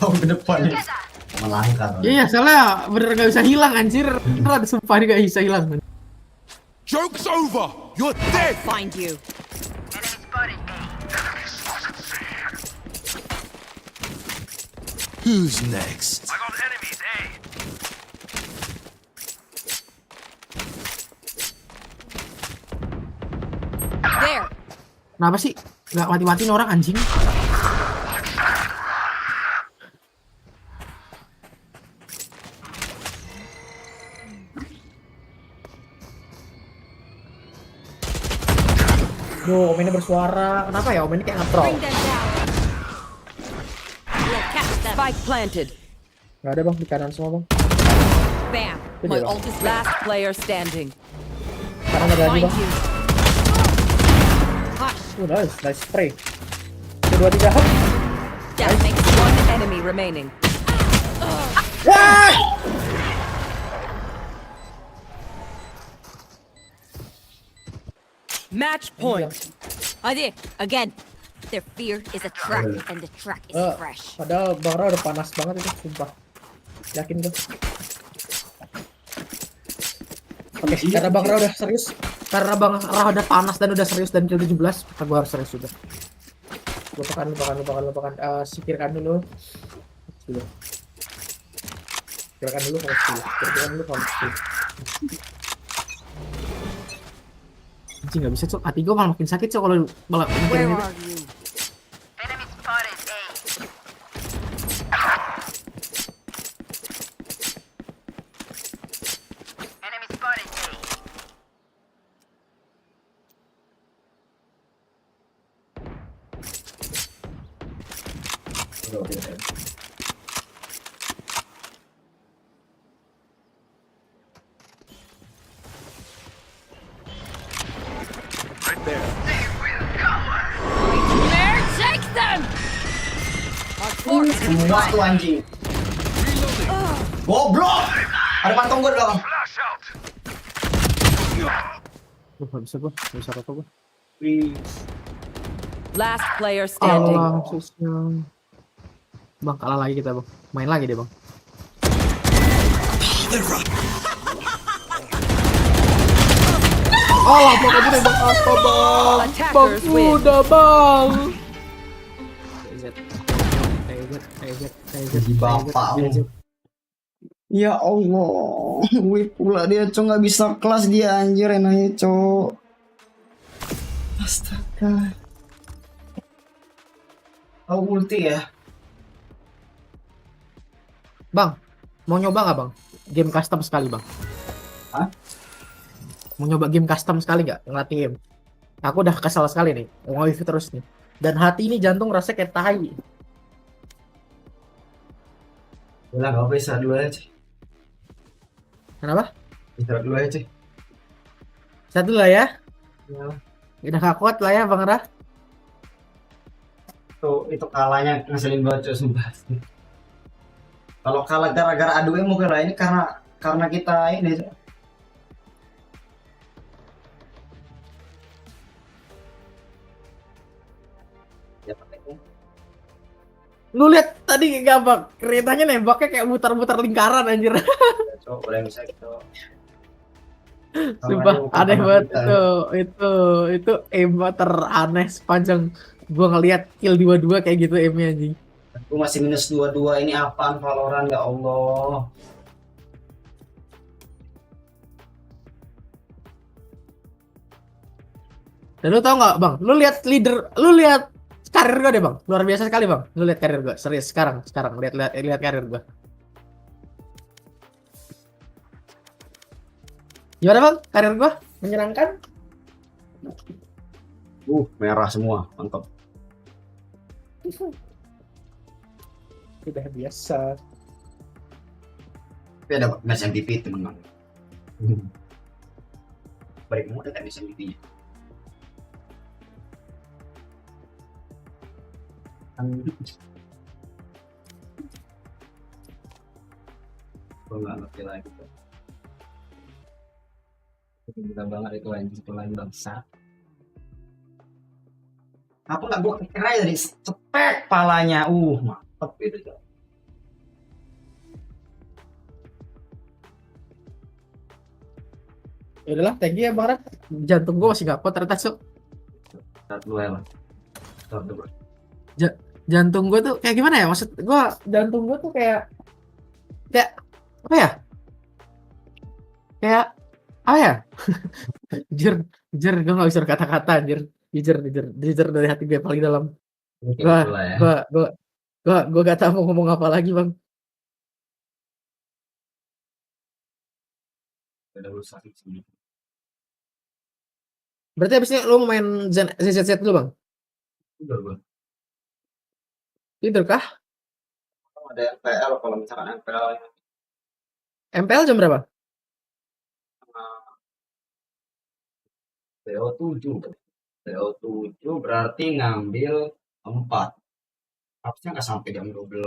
Tahun ke depan ya. Melangkah. Iya, soalnya bener gak bisa hilang anjir. Beneran sumpah ini gak bisa hilang. Joke's over! You're dead! Find you. Who's next? There. Kenapa sih? Gak mati-matiin orang anjing. Duh, Om ini bersuara. Kenapa ya Om ini kayak nge-troll? Bring them down. We'll catch them. Spike planted. Gak ada bang, di kanan semua bang. Bam. Good My job. ult is last player standing. Kanan ada lagi Find bang. you. Hush. Nice spray. 1, 2, 3, hop. That makes one enemy remaining. Wah! Match point. Hadi, again. Their fear is a track, and the track is fresh. Padahal Bang Rah udah panas banget itu, sumpah. Yakin gua. Oke, karena Bang Rah udah serius. Karena Bang Rah udah panas dan udah serius dan kill 17, maka gua harus serius juga. Lupakan. Sikirkan dulu. Sudah. Sikirkan dulu fokus dulu. Anjing gak bisa cok, hati gue malah makin sakit cok kalau malah mikirin itu. Take them. Semua tuh anjing. Goblok. Ada patung gue di belakang. Gak bisa apa-apa gue. Last player standing. Susah. Bang, kalah lagi kita bang. Main lagi deh bang. Oh, bang aja deh bang. Apa bang? Bang udah bang. Jadi bapak. Ya Allah, wih pula dia cok, nggak bisa kelas dia anjir, enaknya cok. Astaga. Tahu ulti ya? Bang, mau nyoba nggak bang? Game custom sekali bang. Hah? Mau nyoba game custom sekali nggak? Ngelatih game. Aku udah kesal sekali nih, nge-wifi terus nih. Dan hati ini jantung rasanya kayak tai. Udah nggak bisa dulu aja. Kenapa? Istirahat dulu aja. Satu lah ya. Ya. Udah gak kuat lah ya Bang Rah. Itu kalahnya ngeselin banget cok, sumpah. Kalau kalah gara-gara adu emo kalah ini karena kita ini. Ya pakai. Lu lihat tadi gak bang, keretanya nembaknya kayak muter-muter lingkaran anjir. Cok, boleh bisa gitu. Sumpah aneh banget itu aim teraneh sepanjang gua ngelihat kill 22 kayak gitu aimnya anjing. Aku masih minus 22, ini apaan Valorant ya Allah. Dan lu tau nggak bang, lu lihat karir gua deh bang, luar biasa sekali bang. Lu lihat karir gua, serius sekarang lihat karir gua. Gimana bang, karir gua menyenangkan? Merah semua, mantap. Udah biasa. Tapi ada match MVP teman-teman. Baik mau ada match MVP-nya. Gue nggak ngerti lagi tuh. Gila banget itu anjing, itu lain bangsa. Apa nggak gue kira dari cepet palanya, mantep itu. Ya udahlah, thank you ya bang Ran. Jantung gua masih nggak kuat ternyata sok. Jantung gua tuh kayak gimana ya, maksud gua jantung gua tuh kayak apa ya? Kayak apa ya? Jujur gue nggak bisa berkata-kata anjir. Jujur dari hati gue paling dalam. Gue gak tahu mau ngomong apa lagi bang. Berarti abisnya lo mau main ZZ dulu bang? Tidur kah? Ada MPL kalau misalkan MPL. MPL jam berapa? BO7 berarti ngambil 4. Harusnya nggak sampai jam 12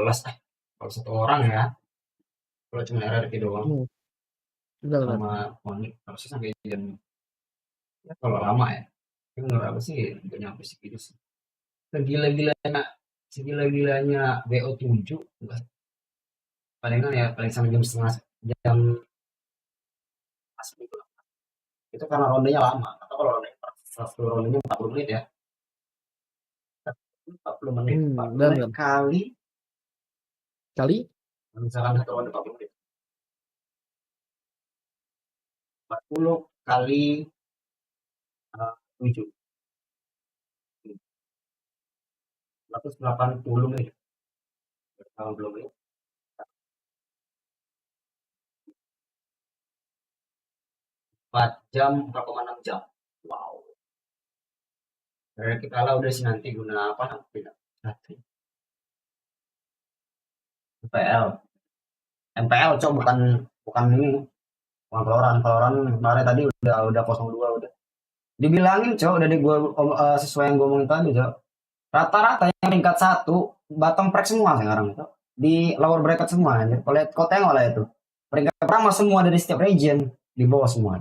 kalau satu orang ya. Kalau cuma RRQ doang. Sama Monik harusnya sampai jam, ya kalau lama ya. Tapi menurut aku sih nggak nyampe segitu sih. Segila-gilanya BO7 palingan ya paling sampai jam setengah jam asli itu karena rondenya lama. Atau kalau rondenya 40 menit ya. 40 menit kali misalkan satu ronde 40 menit, 40 kali 7 180 menit. Kalau belum menit 4 jam, 4,6 jam. Wow. Kita lah udah sih nanti guna apa nanti. MPL cok, bukan ini, bukan Valorant kemarin tadi udah 02 udah dibilangin cok, udah sesuai yang gue ngomongin tadi cok, rata-rata yang peringkat 1 bottom break semua sekarang cok, di lower bracket semua aja. Kalau kau tengok lah itu peringkat pertama semua dari setiap region di bawah semua.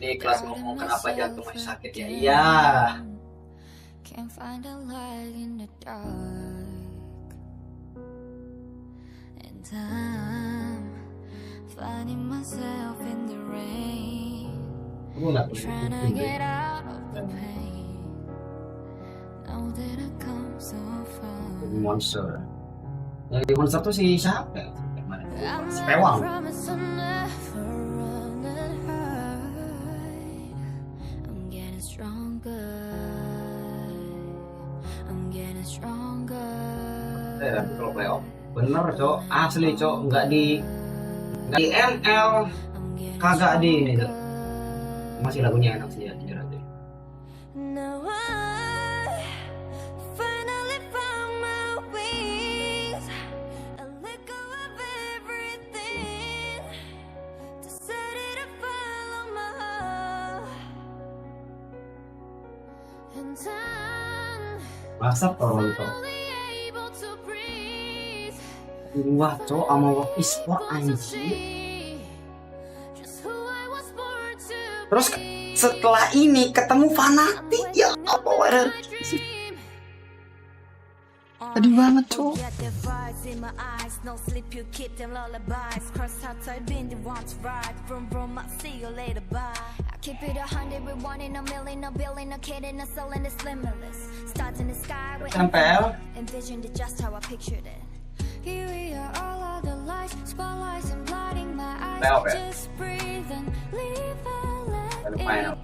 Ini kelas ngomong kenapa jantung masih sakit ya? Iya. Can't find a light in the dark, and I'm finding myself in the rain, trying to get out of the pain. Know that I come so far. Monster. Yang monster tuh si siapa? Si Pewang. Kalau playoff bener cok, asli cok, nggak di ML, kagak di ini cok. Masih lagunya enak sih ya, jujur aja. Masa Toronto wah cok sama WOL e-sport anjir. Terus setelah ini ketemu Fnatic, ya apa RRQ sih? Tadi banget cok. Tempel. Belok ya? Final.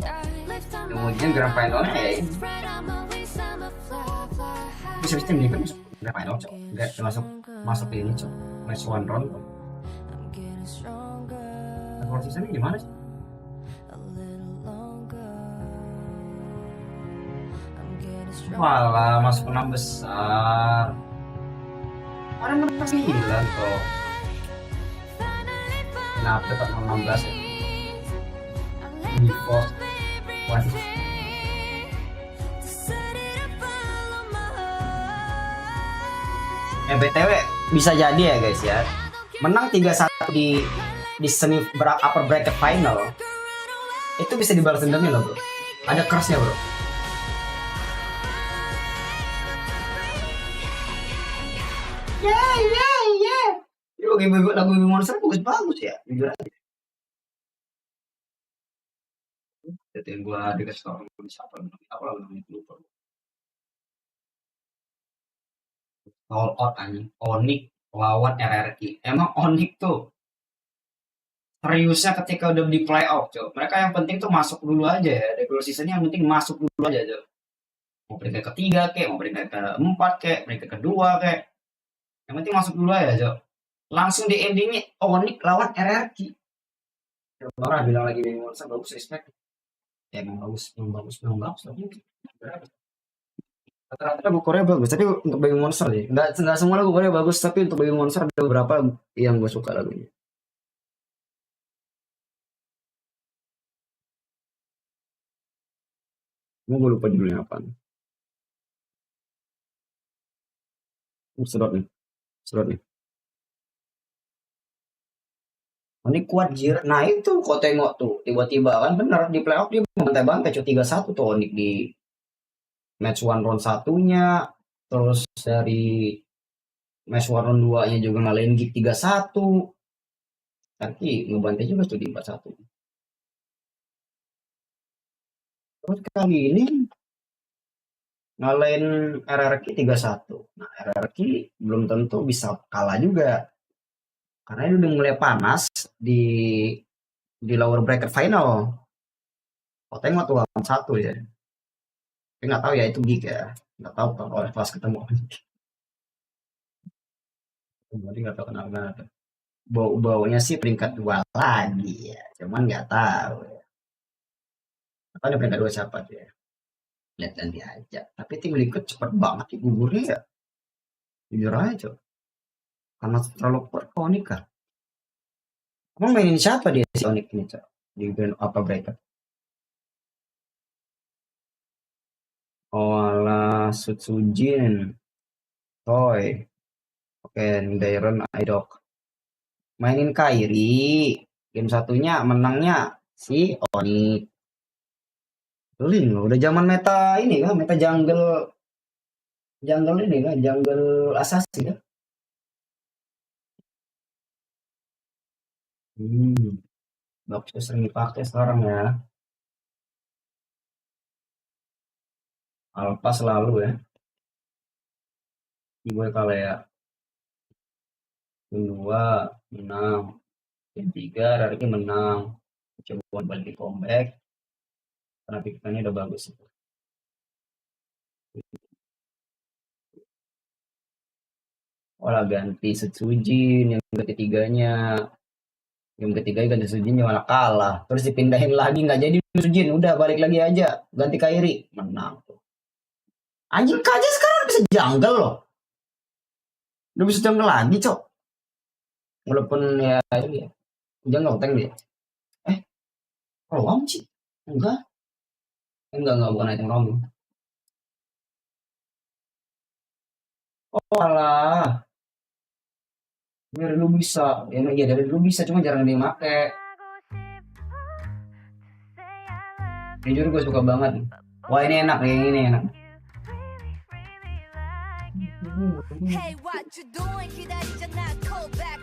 Kemudian grand finalnya ya ini. Bisa nih kan masuk grand final cok. Enggak masuk ini cok. Match one round cok. Prosesnya gimana sih? Malah masuk 6 besar. Ada menang 9 kok. Kenapa tetap 16 ya? Default. Waduh. BTW bisa jadi ya guys ya. Menang 3-1 di semi upper bracket final. Itu bisa dibalas dendamnya loh bro. Ada kersnya bro. Ini lagu monster bagus ya, jujur aja. Jadi gua dikasih tau siapa namanya lupa. All out anjing, Onyx lawan RRQ. Emang Onyx tuh seriusnya ketika udah di playoff, coy. Mereka yang penting tuh masuk dulu aja ya. Regular seasonnya yang penting masuk dulu aja, coy. Mau peringkat ketiga kek, mau peringkat keempat kek, peringkat kedua kek. Yang penting masuk dulu aja, coy. Langsung di endingnya Onyx lawan RRQ. Orang bilang lagi Bang Monster bagus, respect. Ya emang bagus. Rata-rata lagu Korea bagus, tapi untuk Bang Monster sih. Nggak semua lagu Korea bagus, tapi untuk Bang Monster ada beberapa yang gue suka lagunya. Gue lupa judulnya apa. Sedot nih. Ini kuat jir. Nah itu kok tengok tuh, tiba-tiba kan bener di playoff dia bantai-bantai 3-1 tuh Onyx di match 1 round 1-nya, terus dari match 1 round 2-nya juga ngalahin Gig 3-1. Tapi ngebantai juga tuh di 4-1. Terus kali ini ngalahin RRQ 3-1. Nah RRQ belum tentu bisa kalah juga. Karena ini udah mulai panas di lower bracket final. Oh tengok tuh lawan 1 ya. Tapi nggak tahu ya itu Gig ya. Nggak tahu kalau kelas ketemu. Jadi nggak tahu kenapa. Bau-baunya sih peringkat 2 lagi ya. Cuman nggak tahu ya. Atau ada peringkat 2 siapa tuh ya. Lihat nanti aja. Tapi tim Liquid cepet banget gugurnya ya. Jujur aja. Karena terlalu kuat Onyx kan. Emang mainin siapa dia si Onyx ini cok? Di grand apa bracket? Oh alah Sutsujin. Toy. Oke, Dairon Idok. Mainin Kairi. Game satunya menangnya si Onyx. Lin loh, udah zaman meta ini kan, meta jungle ini kan, jungle asasi kan. Bagus sering dipakai sekarang ya. Alpha selalu ya. Gue kalau ya. Yang 2 menang. Yang 3 RRQ menang. Coba balik di comeback. Karena pikirannya udah bagus itu. Olah ganti Setsujin yang ketiganya. Game ketiga ganti Sujin malah kalah. Terus dipindahin lagi nggak jadi Sujin. Udah balik lagi aja. Ganti Kairi. Menang. Anjing kaja sekarang bisa jungle loh. Udah bisa jungle lagi cok. Walaupun ya itu ya. Jungle tank dia. Rom sih. Enggak bukan item Rom. Oh alah. Dari dulu bisa, ya dari dulu bisa, cuma jarang dia make. Jujur gue suka banget. Wah ini enak nih, ini enak. Hey, what you doing? 기다리잖아, call back.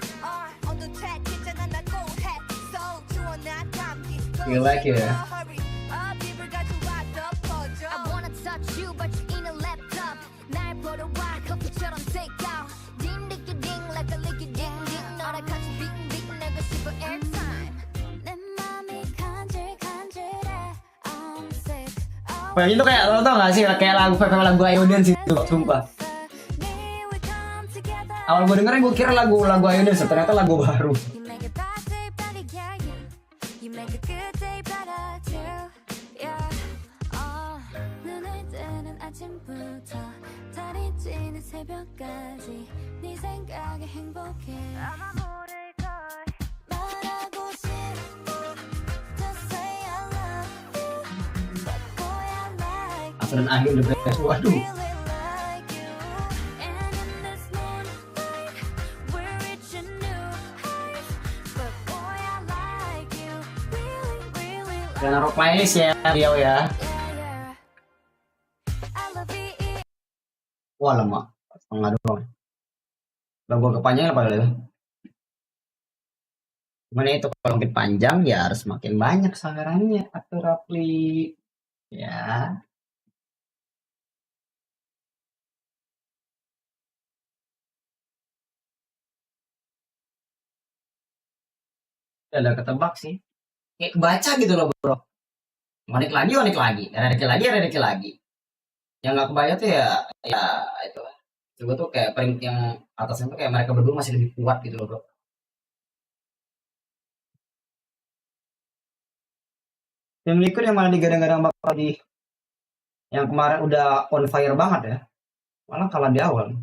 On the track, 있잖아, 나 go ahead. So, 주원아, 감기. You like it, ya? people got you out the photo. I wanna touch you, but you in a laptop. 날 보러 와, 커피처럼 take out. Ding, ding, ding, like a licky ding, ding. 너랑 같이 빙, 빙, 내고 싶어 airtime. 내 맘이 간질간질해. I'm sick. Wah itu kayak lo tau gak sih kayak lagu Ayodance itu, sumpah. Awal gue dengerin gue kira lagu Ayodance, ternyata lagu baru. Dan akhir the best. Waduh. Dan naruh playlist ya dia ya. Wah lama, setengah doang. Lagu kepanjangan apa ya? Gimana itu kalau makin panjang ya harus makin banyak sangarannya atau rapli ya. Ada ketebak sih. Kayak kebaca gitu loh bro. Onik lagi, dan ada lagi. Yang nggak kebaca tuh ya itu. Coba tuh kayak paling yang atasnya tuh kayak mereka berdua masih lebih kuat gitu loh bro. Tim Liquid yang mana digadang-gadang bakal di yang kemarin udah on fire banget ya. Malah kalah di awal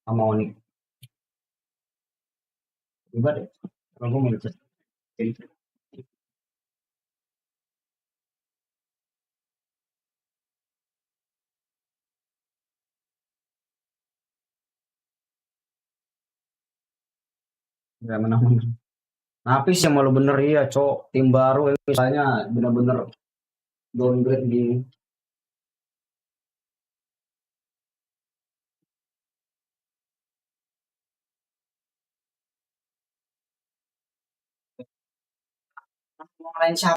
sama Onik. Coba deh. Kalau gue mau ngecek. Gak menang. Napis yang malu bener ya cok. Tim baru misalnya bener-bener downgrade di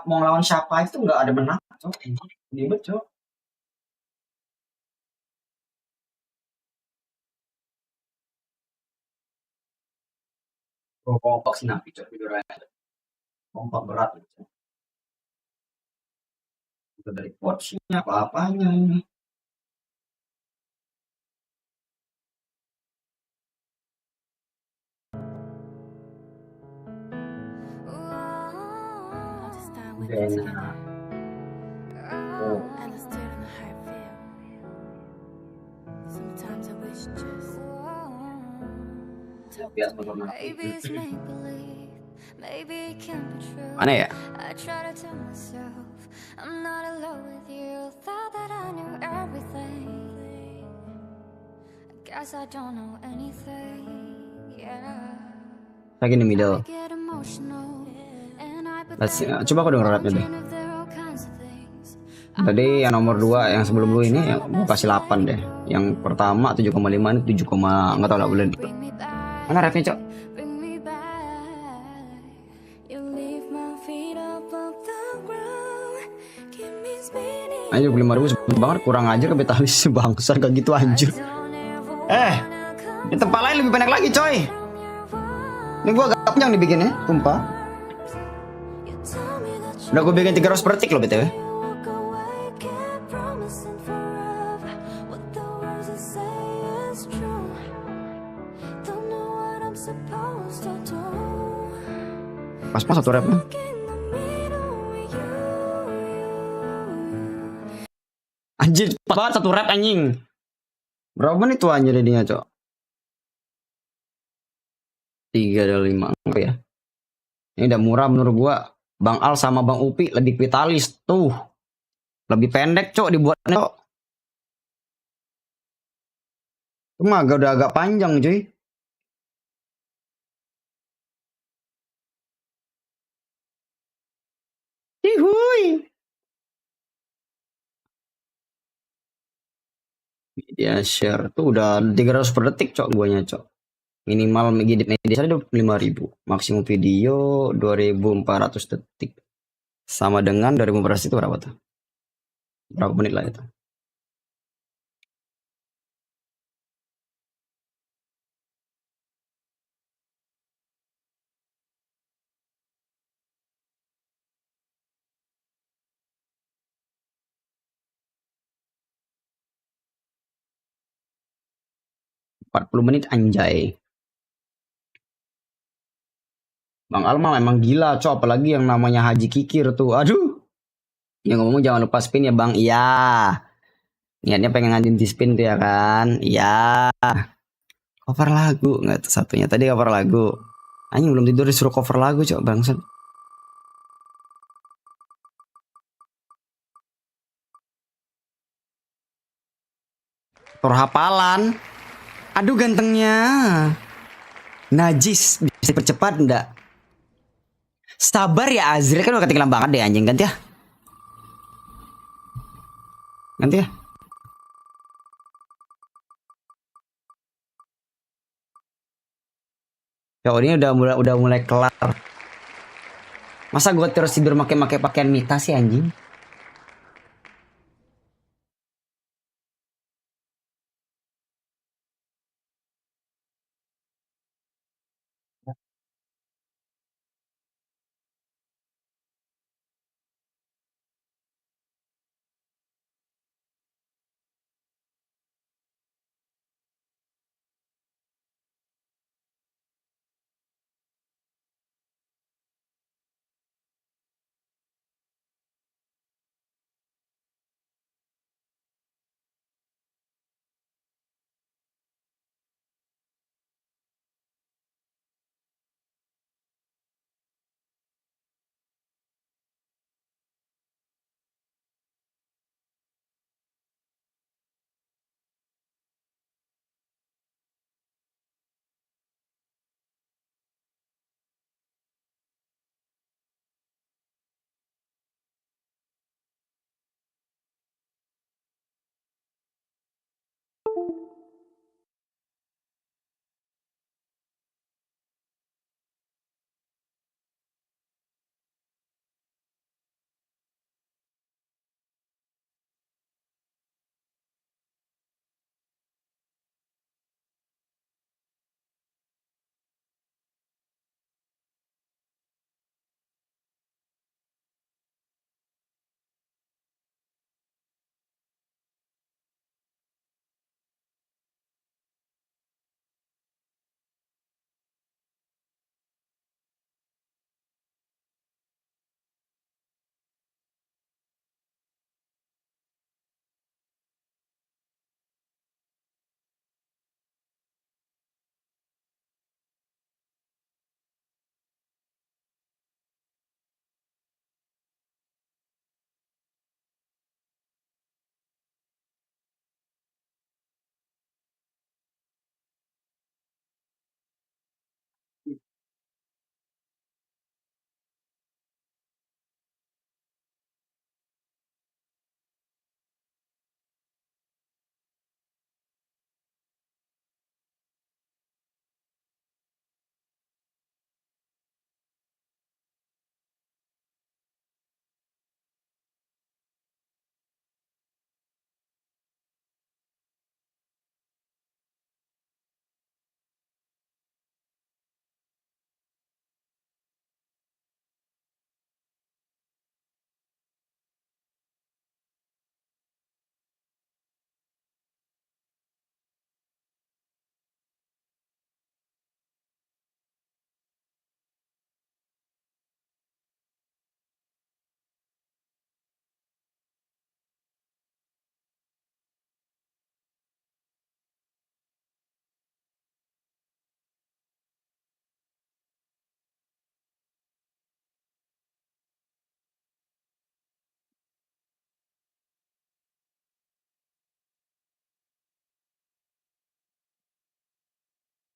mau lawan siapa itu nggak ada menang cok. Ribet cok. Oh, kompak sih napi cok videonya. Kompak berat cok. Itu dari coachnya apa-apanya ini. Enak. Oh. Mana ya? Lagi di middle. Coba aku denger rapnya deh. Tadi yang nomor 2 yang sebelum lu ini yang mau kasih 8 deh. Yang pertama 7,5 ini 7, nggak tahu lah boleh. Mana rapnya cok? Ayo 5.000 sebut banget, kurang ajar kapitalis bangsa kayak gitu anjir. Di tempat lain lebih banyak lagi coy. Ini gua agak panjang dibikinnya, tumpah. Udah gue bikin 300 per tick loh btw. Pas satu rapnya. Anjir, cepat banget satu rap anjing. Berapa menit tuh anjir jadinya, cok? 3 dari 5 ya. Ini udah murah menurut gua. Bang Al sama Bang Upi lebih vitalis tuh. Lebih pendek, cok, dibuatnya, cok. Cuma udah agak panjang, cuy. Hihuy. Dia share tuh udah 300 per detik cok guanya cok. Minimal media saya 5.000, maksimum video 2.400 detik. Sama dengan 2.400 itu berapa tuh? Berapa menit lah itu? .40 menit anjay. Bang Alma memang gila cok, apalagi yang namanya Haji Kikir tuh. Aduh. Yang ngomong jangan lupa spin ya Bang. Iya. Niatnya pengen ngajin di spin tuh ya kan. Iya. Cover lagu nggak tuh satunya. Tadi cover lagu. Anjing belum tidur disuruh cover lagu cok bangsat. Hafalan. Aduh gantengnya. Najis bisa percepat enggak? Sabar ya Azril, kan udah ketinggalan banget deh anjing. Ganti ya. Ganti ya. Ya ini udah mulai kelar. Masa gue terus tidur make pakaian Mita sih anjing?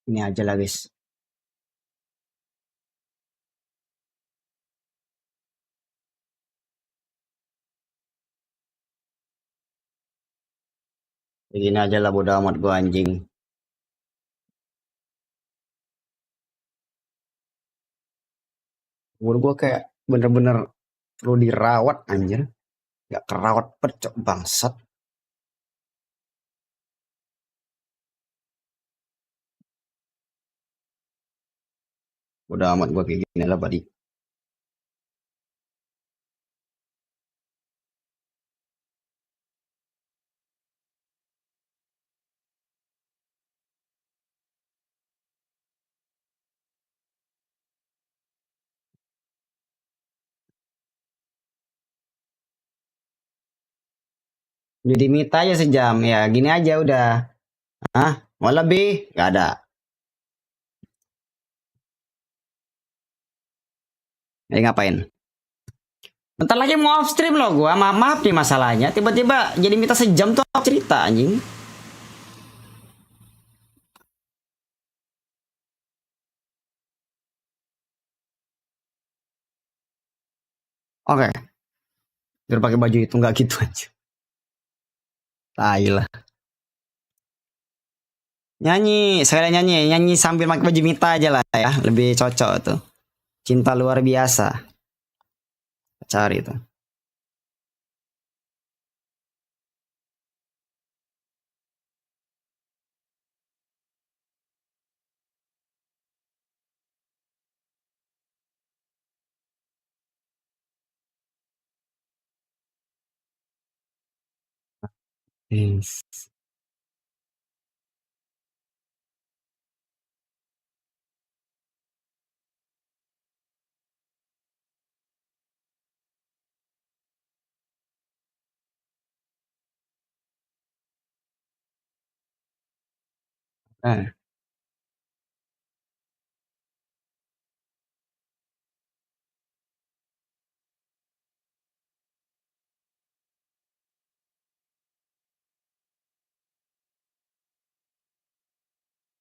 Ini aja lah guys. Begini aja lah, bodo amat gua anjing. Menurut gua kayak bener-bener perlu dirawat anjir. Gak kerawat pecok bangsat. Bodo amat gua kayak gini lah, buddy. Jadi minta aja sejam ya, gini aja udah. Hah? Mau lebih? Gak ada. Ngapain? Bentar lagi mau off stream loh gua. Maaf nih masalahnya. Tiba-tiba jadi minta sejam tuh cerita anjing. Oke. Biar pakai baju itu nggak gitu aja. Tai lah. Nyanyi, sekalian nyanyi sambil pakai baju Mita aja lah ya, lebih cocok tuh. Cinta luar biasa. Cari itu. Yes.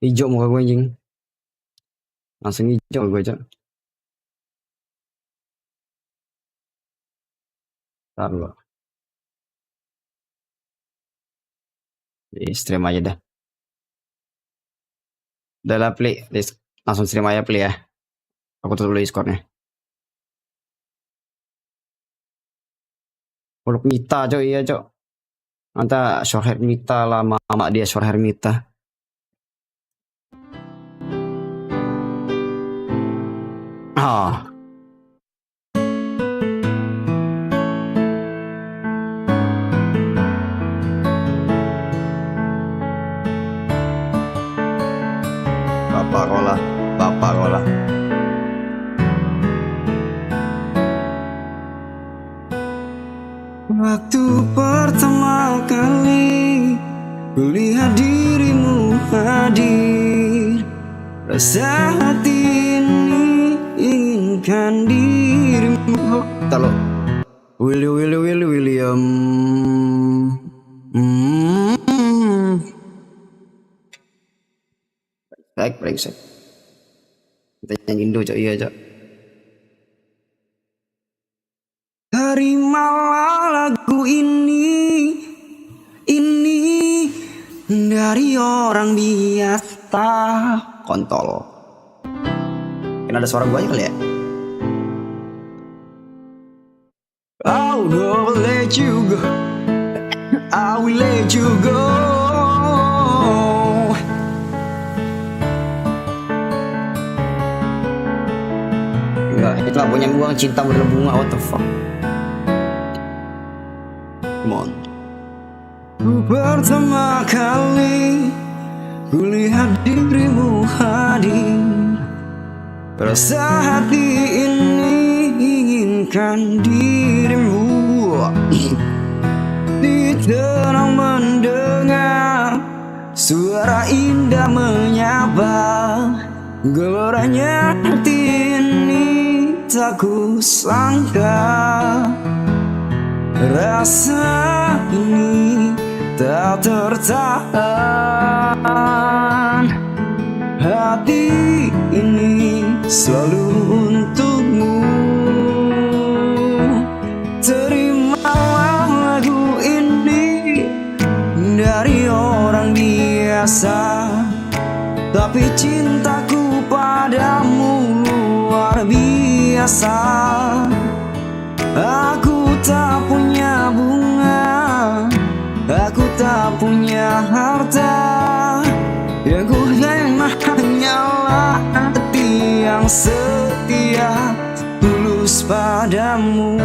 Hijau muka gue anjing. Langsung hijau gue aja. Ntar dulu. Di stream aja dah. Udah lah play. Langsung stream aja play ya. Aku tutup dulu Discordnya. Peluk Mita cok, iya cok. Anta short hair Mita lah, mama dia short hair Mita. Ah. Bapak rola. Waktu pertama kali kulihat dirimu hadir, rasa hati ini inginkan dirimu. Talo William. Break. Kita nyanyiin dulu cok, iya cok. Terimalah lagu ini dari orang biasa. Kontol. Kan ada suara gua aja kali ya. I will let you go. I will let you go. Enggak, itu lagunya buang cinta berbunga. What the fuck? Come on. Pertama kali kulihat dirimu hadir, rasa hati ini inginkan dirimu. Di tenang mendengar suara indah menyapa, geloranya hati ini tak kusangka. Rasa ini tak tertahan, hati ini selalu untukmu. Terimalah lagu ini dari biasa, tapi cintaku padamu luar biasa. Aku tak punya bunga, aku tak punya harta, yang ku hanyalah hati yang setia, tulus padamu.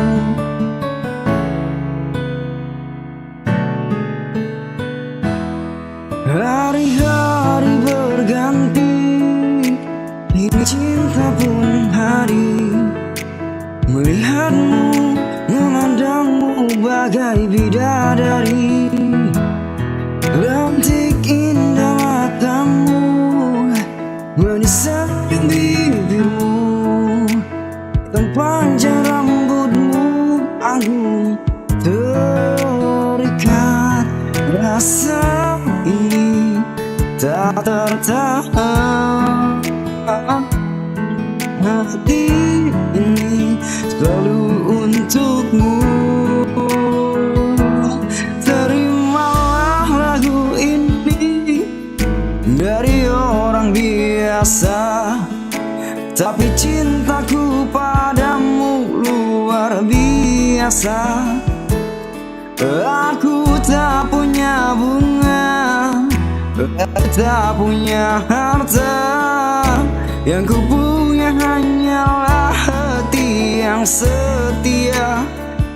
Hari-hari berganti, ini cinta pun hari. Melihatmu, memandangmu bagai bidadari. Rantik indah matamu, manis sayang bibirmu, panjang rambutmu agung, terikat rasa ini tak tertahan. Hati ini selalu untukmu. Terimalah lagu ini dari orang biasa, tapi cintaku padamu luar biasa. Aku tak punya bunga, tak punya harta, yang ku punya hanyalah hati yang setia,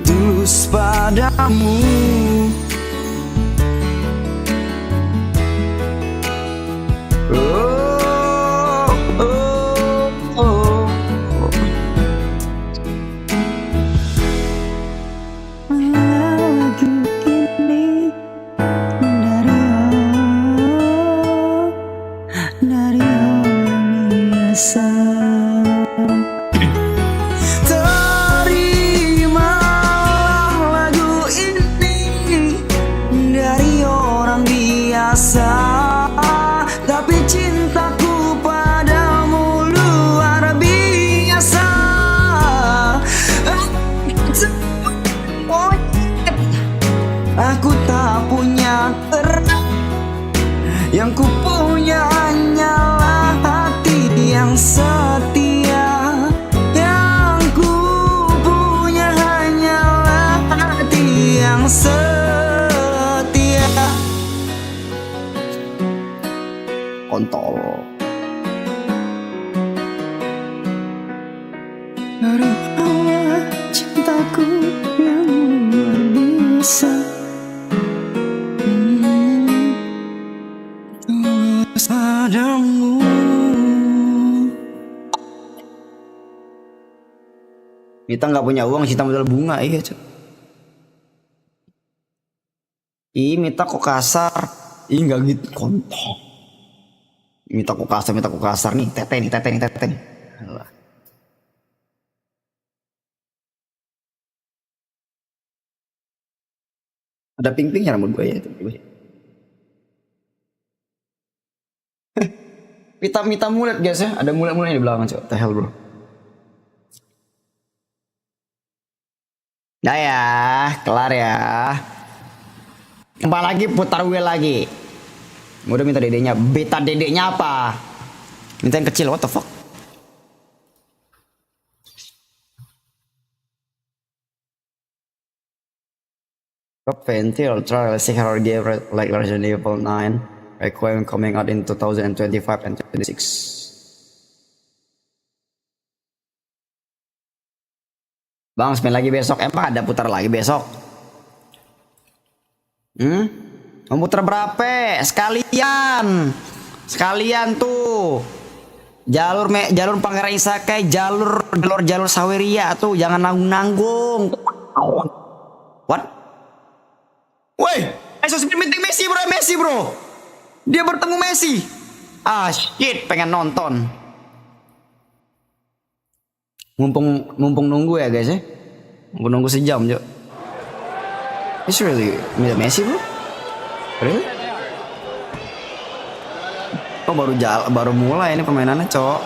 tulus padamu. Oh, oh, oh. Lagu ini dari orang biasa. Terimalah lagu ini dari orang biasa, tapi cintaku padamu luar biasa. Aku tak punya terang, yang ku punya hanyalah hati yang setia, yang ku punya hanyalah hati yang setia. Kontol. Dari awal cintaku yang luar biasa, tulus padamu. Kita nggak punya uang, cinta modal bunga, iya cok. Ih, Mita kok kasar. Ih, nggak gitu, kontol. Mita kok kasar nih, tete nih. Alah. Ada ping-pingnya rambut gue ya. Mita mulet guys ya, ada mulet-muletnya di belakang cok. The hell bro. Nah ya, kelar ya. Kembali lagi, putar wheel lagi. Udah minta dedeknya, beta dedeknya apa? Minta yang kecil, what the fuck? Top Ventil trial horror game like Resident Evil 9 Requiem coming out in 2025 and 2026. Bang, spin lagi besok. Emang ada putar lagi besok? Mau putar berapa? Sekalian tuh. Jalur Pangeran Isakai, jalur Saweria tuh, jangan nanggung. What? Woi, spin meeting Messi bro. Dia bertemu Messi. Ah shit, pengen nonton. Mumpung nunggu ya guys ya. Mumpung nunggu sejam jo. It's really Messi bro. Really? Oh baru mulai ini permainannya cok.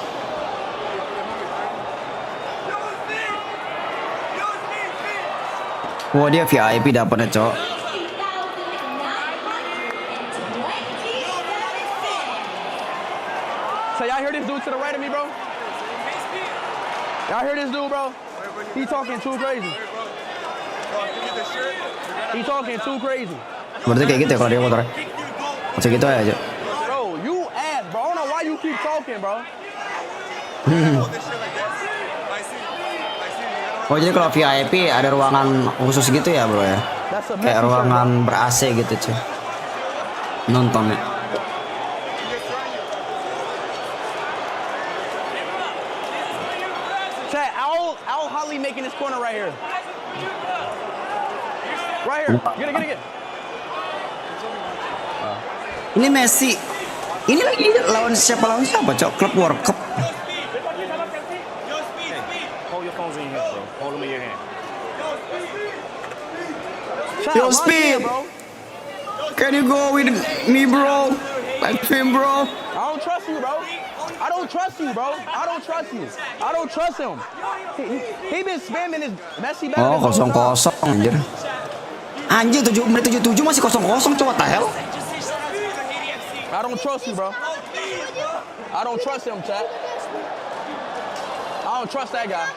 Wah dia VIP dapatnya cok. So y'all hear this dude to the right of me, bro? Y'all hear this dude, bro? He talking too crazy. He talking too crazy. Berarti kayak gitu ya kalau dia motor. Masih gitu aja. Bro, you ass, bro. I don't know why you keep talking, bro. Oh jadi kalau VIP ada ruangan khusus gitu ya bro ya? Kayak ruangan ber-AC gitu cuy. Nontonnya. Chat, I'll Holly making this corner right here. Right here. Get. Ini Messi. Ini lagi lawan siapa cok? Klub World Cup. Hold your phones in your hand, bro. Hold them in your hand. Yo, Speed. Can you go with me, bro? Like him, bro. I don't trust you, bro. I don't trust you, bro. I don't trust you. I don't trust him. He been spamming his Messi back. Oh, 0-0 anjir. Anjir 7 masih 0-0 coba the hell. I don't trust you, bro. I don't trust him, chat. I don't trust that guy.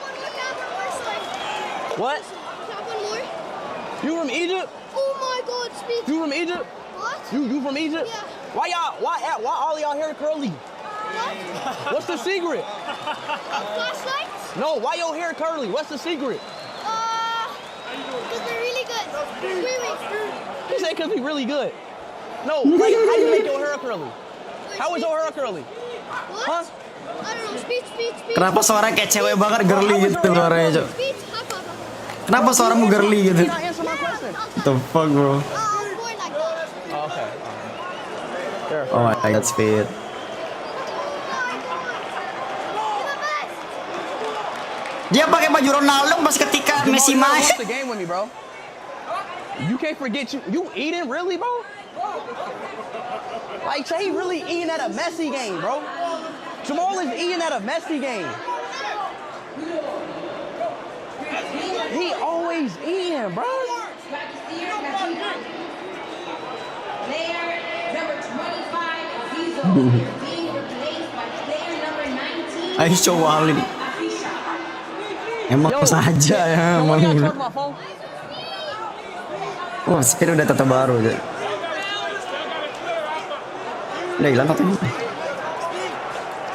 What? You from Egypt? Oh my God, Speed. You from Egypt? What? You from Egypt? Yeah. Why all y'all hair curly? What? What's the secret? Flashlights? No, why your hair curly? What's the secret? Because they're really good. You say because we really good. No, like how you make your hair curly? How is your hair curly? What? Huh? I don't know. Speed. Kenapa suara kayak cewek banget girly gitu suaranya cok? Kenapa suaramu girly gitu? What the fuck bro? Okay. Oh my god, Speed. Dia pakai baju Ronaldo pas ketika Messi main. The game with me, bro. You can't forget you eating really, bro? Like Jay really eating at a Messi game, bro. Jamal is eating at a Messi game. He always eating, bro. Ayo coba ini. Emang saja ya, emang. Wah, Speed udah tata baru aja. Udah hilang katanya.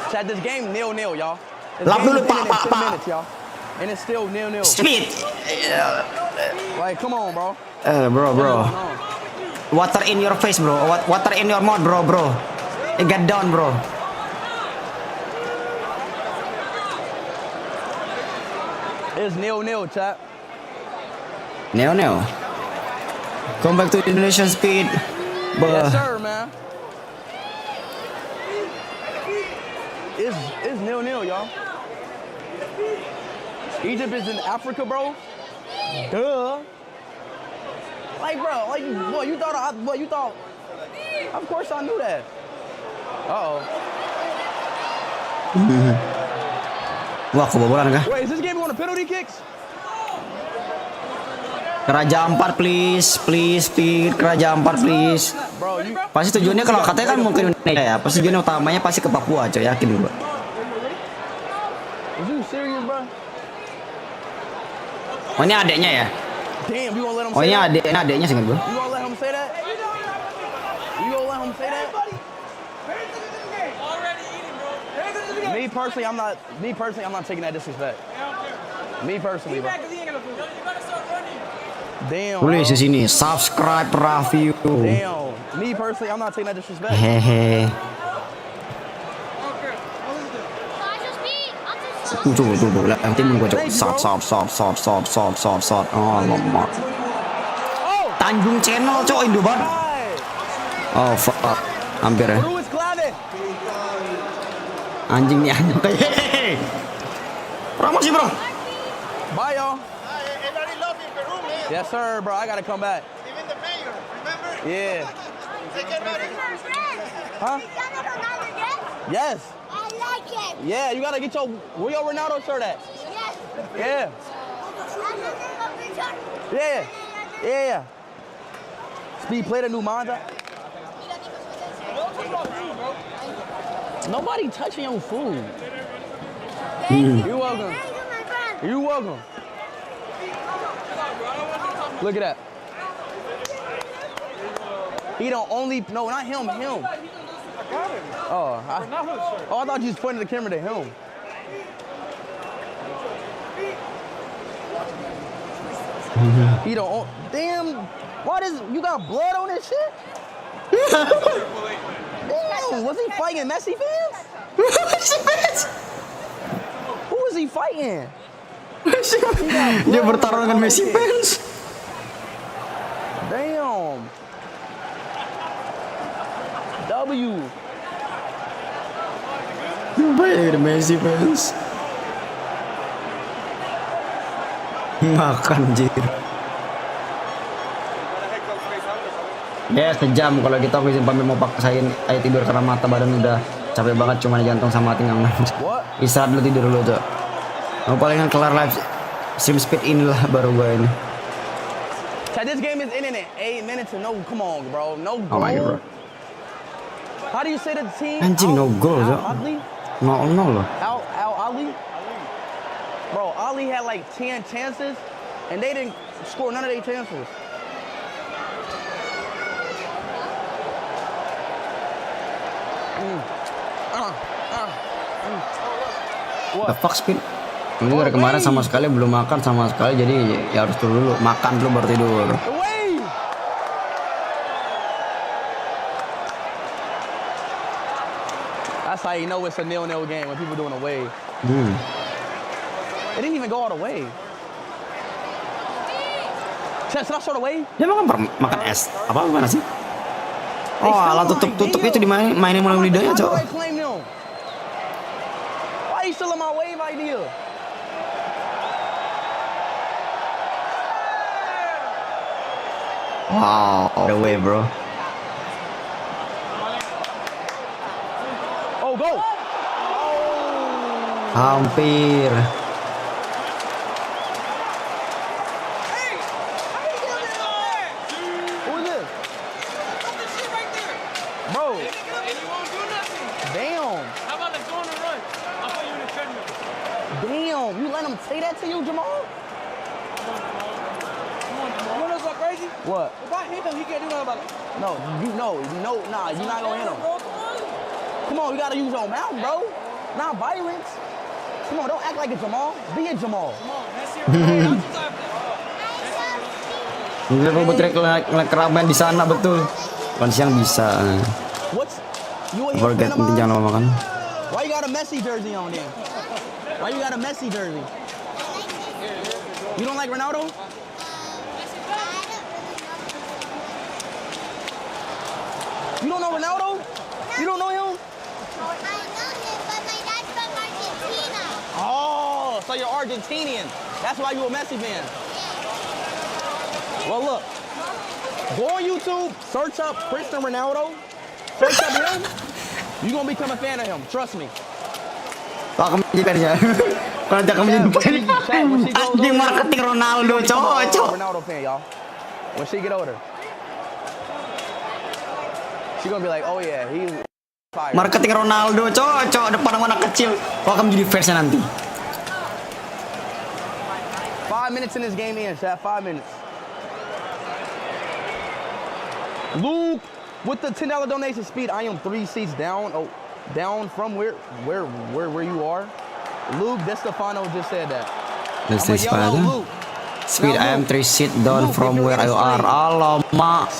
Chat, this game 0-0, y'all. Lap dulu pak. And it's still 0-0. Speed. Like, come on, bro. Bro. Water in your face, bro. Water in your mouth, bro. Get down, bro. It's 0-0, chat. 0-0. Come back to Indonesian Speed. Yes, sir, man. It's 0-0, y'all. Egypt is in Africa, bro. Duh. Like, bro, boy, you thought. Of course I knew that. Uh-oh. Wah, kebobolan kah? Wait, is this game going to penalty kicks? Keraja 4 please, Speed. Keraja 4 please. Bro, pasti tujuannya kalau katanya kan mungkin Indonesia ya. Pasti tujuan utamanya pasti ke Papua, coy, yakin gua. Is you serious, bro? Oh, ini adeknya ya? Damn, you gonna let him Oh, say ini that? adeknya sih kan gua. You gonna let him say that? You gonna let him say that? Me personally, I'm not taking that disrespect. Me personally, bro. Damn. Tulis di sini, subscribe Rah View. Damn. Me personally, I'm not taking that disrespect. Hehe. Tuh, lah, timun gua coba. Sort. Oh, lemot. Tanjung channel, cok, Indo banget. Oh, fuck. Hampir ya. Anjing nih anjing kayak. Promosi, bro. Bye, y'all. Yes, sir, bro. I gotta come back. Even the mayor, remember? Yeah. Huh? Yes. I like it. Yeah, you gotta get where your Ronaldo shirt at? Yes. Yeah. Speed, play the new manga. Nobody touching your food. You're welcome. You're welcome. Look at that. He don't only, no, not him, him. Oh, I thought you was pointing the camera to him. He don't, damn, why does, you got blood on this shit? Damn, was he fighting Messi fans? Who was he fighting? Dia bertarung dengan Messi fans. Damn. W. Baik ada Messi fans. Makan jir. Ya sejam kalau kita izin pamit mau paksain ayo tidur karena mata badan udah capek banget cuma jantung sama hati nggak nganan. Istirahat dulu tidur dulu tuh. Mau palingan kelar live stream speed inilah baru gue ini. This game is ending in 8 minutes and no, come on, bro, no goal. Oh my god, bro. How do you say the team? Anjing no goal, bro. 0-0 loh. Ali? Bro, Ali had like 10 chances and they didn't score none of their chances. The fuck speed? Ini dari kemarin sama sekali belum makan sama sekali jadi ya harus dulu makan dulu baru tidur. That's how you know it's a 0-0 game when people doing away. It didn't even go all the way. Should I start away? Dia makan es. Apa gimana sih? Oh, alat tutup itu dimainin melalui lidahnya, Cok. Why you still in my wave idea? Wow, the way, bro. Oh, go. Hampir. Say that to you, Jamal? You wanna go crazy? What? If I hit him, he can't do nothing about it. No, nah, you're not gonna hit him. Come on, you gotta use your mouth, bro. Not violence. Come on, don't act like a Jamal. Be a Jamal. Enggak mau ngelek di sana betul. Bukan siang bisa. Forget nanti jangan lama makan. Why you got a Messi jersey on there? Why you got a Messi jersey? You don't like Ronaldo? You don't know Ronaldo? You don't know him? I know him, but my dad's from Argentina. Oh, so you're Argentinian. That's why you're a Messi fan. Well, look. Go on YouTube, search up Cristiano Ronaldo. Search up him. You're going to become a fan of him. Trust me. Pak kamu jadi kalau ajak kamu jadi anjing marketing Ronaldo cocok. Ronaldo fan, y'all. When she get older, she gonna be like, oh yeah, he's fire. Marketing Ronaldo cocok depan anak kecil. Kalau kamu jadi fansnya nanti. 5 minutes in this game in, chat. 5 minutes. Luke with the $10 donation speed. I am 3 seats down. Oh. Down from where you are, Luke. That's Stefano just said that. This is Stefano. Speed. I am 3 seat down from where you are. Alamak.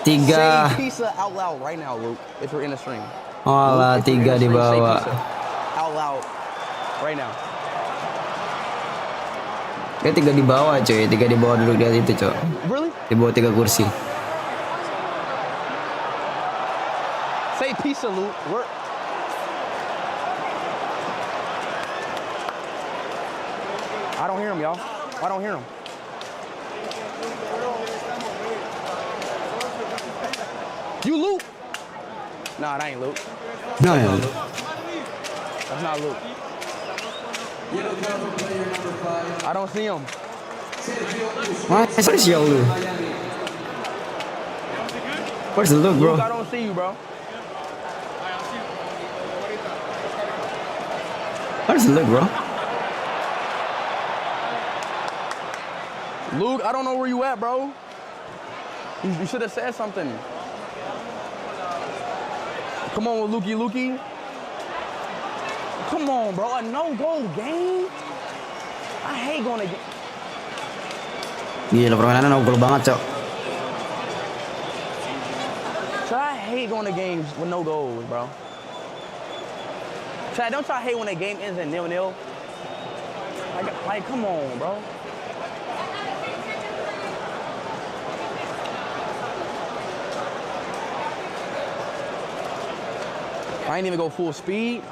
3. Say pizza out loud right now, Luke. If you're in the stream. Alah, 3 di bawah. Out loud right now. Dia 3 di bawah, coy. 3 di bawah dulu dia itu, coy. Really? Di bawah 3 kursi. Say pizza, Luke. I don't hear him, y'all. I don't hear him. You Luke? Nah, that ain't Luke. No. That's not Luke. I don't see him. What? Where's your Luke? Where's the Luke, bro? Luke, I don't see you, bro. How does it look, bro? Luke, I don't know where you at, bro. You should have said something. Come on, Lukey. Come on, bro. A no-goal game? I hate going to game. Gila, permainannya no-goal banget, Cok. So I hate going to games with no goals, bro. Chad, don't y'all hate when a game ends in 0-0? Like, come on, bro. I ain't even go full speed.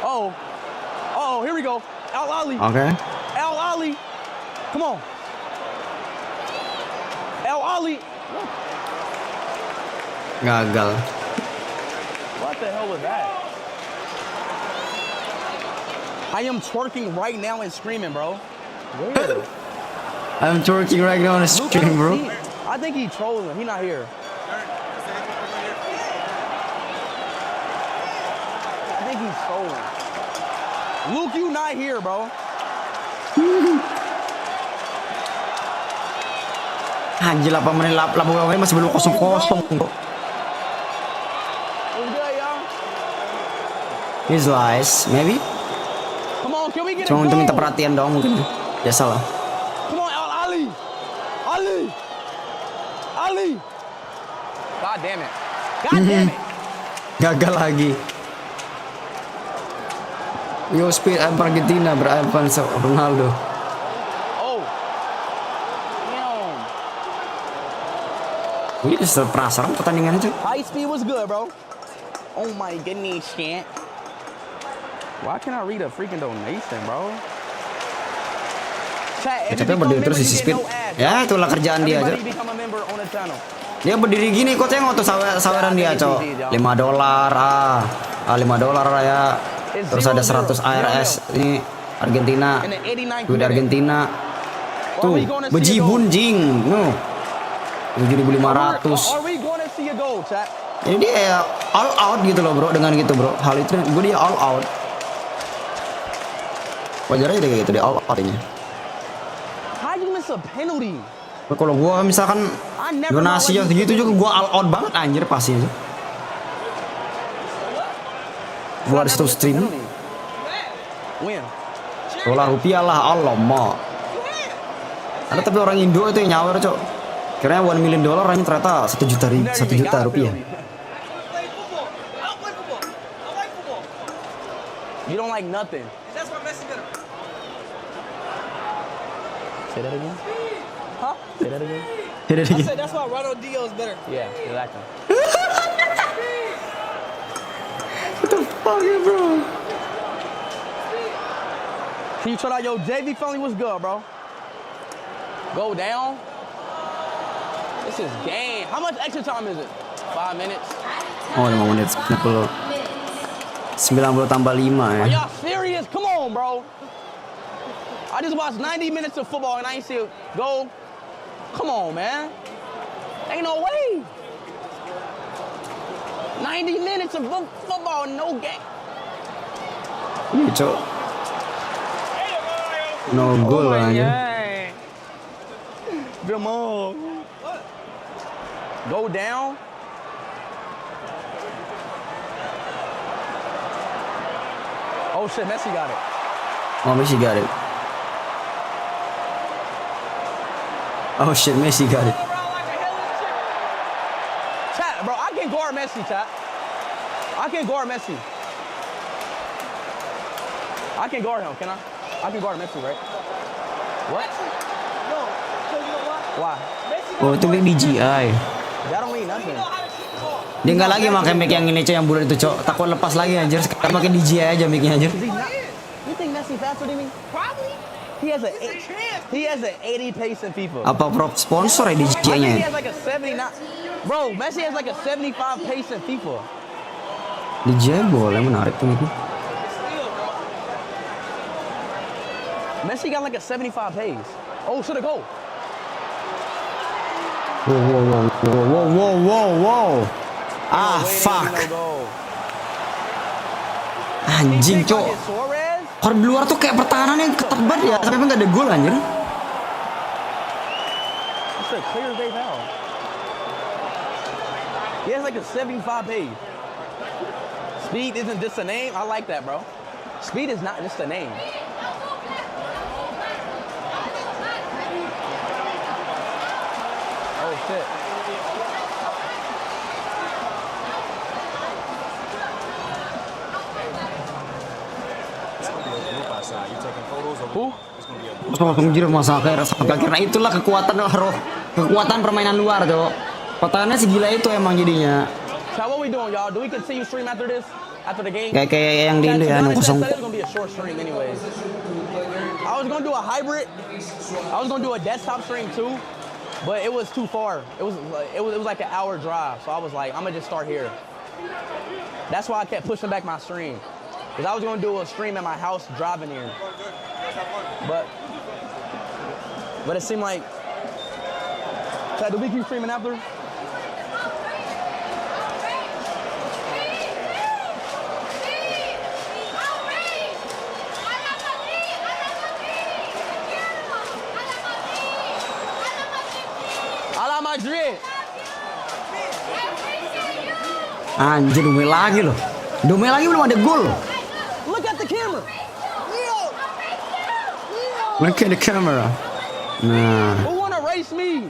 Oh, here we go. Al Ali. Okay. Al Ali. Come on. Al Ali. Gagal. What the hell was that? I am twerking right now and screaming, bro. Where? I'm twerking right now on the stream, bro. I think he trolling. He not here. I think he's trolling. Luke, you not here, bro. Anjir, 8 menit masih belum 0-0, bro. He's lies, maybe? Come on, can we get Cuma untuk minta perhatian dong mungkin. Biasalah. Come on, Ali. God damn it. Gagal lagi. Yo speed Argentina beradvance Ronaldo. Oh. Damn. Ini penasaran pertandingannya, Cok. High speed was good, bro. Oh my goodness, can't. Why can't I read a freaking donation, bro? Tapi berdiri terus isi speed. Ya, itulah kerjaan dia, Cok. Dia berdiri gini, kok tengok tuh saweran dia, Cok. $5, $5 ya. Terus ada 100 ARS. Ini Argentina. Duit Argentina. Tuh, bejibun jing. No. 7.500. Jadi dia ya all out gitu loh, bro, dengan gitu, bro. Hal itu gue dia all out. Wajar aja kayak gitu, dia all out ini. Kalau gue misalkan donasi yang segitu juga gue all out banget anjir pasti aja. Gue harus terus stream. $1 lah, Allah mau. Ada tapi orang Indo itu yang nyawer, Cok. Kiranya $1 million hanya ternyata 1 juta rupiah. You don't like nothing. That's what Messi did. Say that again? Huh? Say that again? I said that's why Ronaldinho is better. Yeah, exactly. What the fuck, bro? Can you try out your JV family? What's good, bro? Go down. This is game. How much extra time is it? 5 minutes. Oh, 5 menit 90 tambah 5 ya. Are y'all serious? Come on, bro. I just watched 90 minutes of football and I ain't see it go. Come on, man. Ain't no way. 90 minutes of football, no game. Iya, Cok. No goal aja. Come on. Go down. Oh shit, Messi got it. Oh, Messi got it. Oh shit, Messi got it. Chat, bro, I can guard Messi, chat. I can guard Messi. I can guard him, can I? I can guard Messi, right? What? No, because you know Why? what? Oh, itu mic DJI. That don't mean nothing. Dia nggak lagi pakai mic yang ini, Cok, yang bulat itu, Cok. Takut lepas lagi anjir. Sekarang pakai DJI aja micnya anjir. You think Messi faster than me? Probably. He has an 80 pace in FIFA. Apa prop sponsor ya DJI-nya? He has like a 79. Bro, Messi has like a 75 pace in FIFA. DJI boleh, menarik tuh itu. Messi got like a 75 pace. Oh, should it go? Wow. Ah, fuck. Anjing, cok. Kalau di luar tuh kayak pertahanannya ketat banget ya, sampai nggak ada gol anjir. Clear as they hell. He has like a 75 pace. Speed isn't just a name. I like that, bro. Speed is not just a name. Oh shit. Langsung jir masa karena itulah kekuatan permainan luar, cok. Pertahanannya segila itu emang jadinya. So what we doing, y'all? Do we continue stream after this? After the game? Kayak yang di Indo ya, kosong. It's gonna be a short stream anyways. I was gonna do a hybrid. I was gonna do a desktop stream too, but it was too far. It was like an hour drive, so I was like, I'm gonna just start here. That's why I kept pushing back my stream, because I was gonna do a stream at my house driving here. But it seemed like, do we keep streaming after? Ala Madrid. Anjir, Dome lagi loh. Dome lagi belum ada gol. Look at the camera. Look at the camera. Nah. Who wanna race me?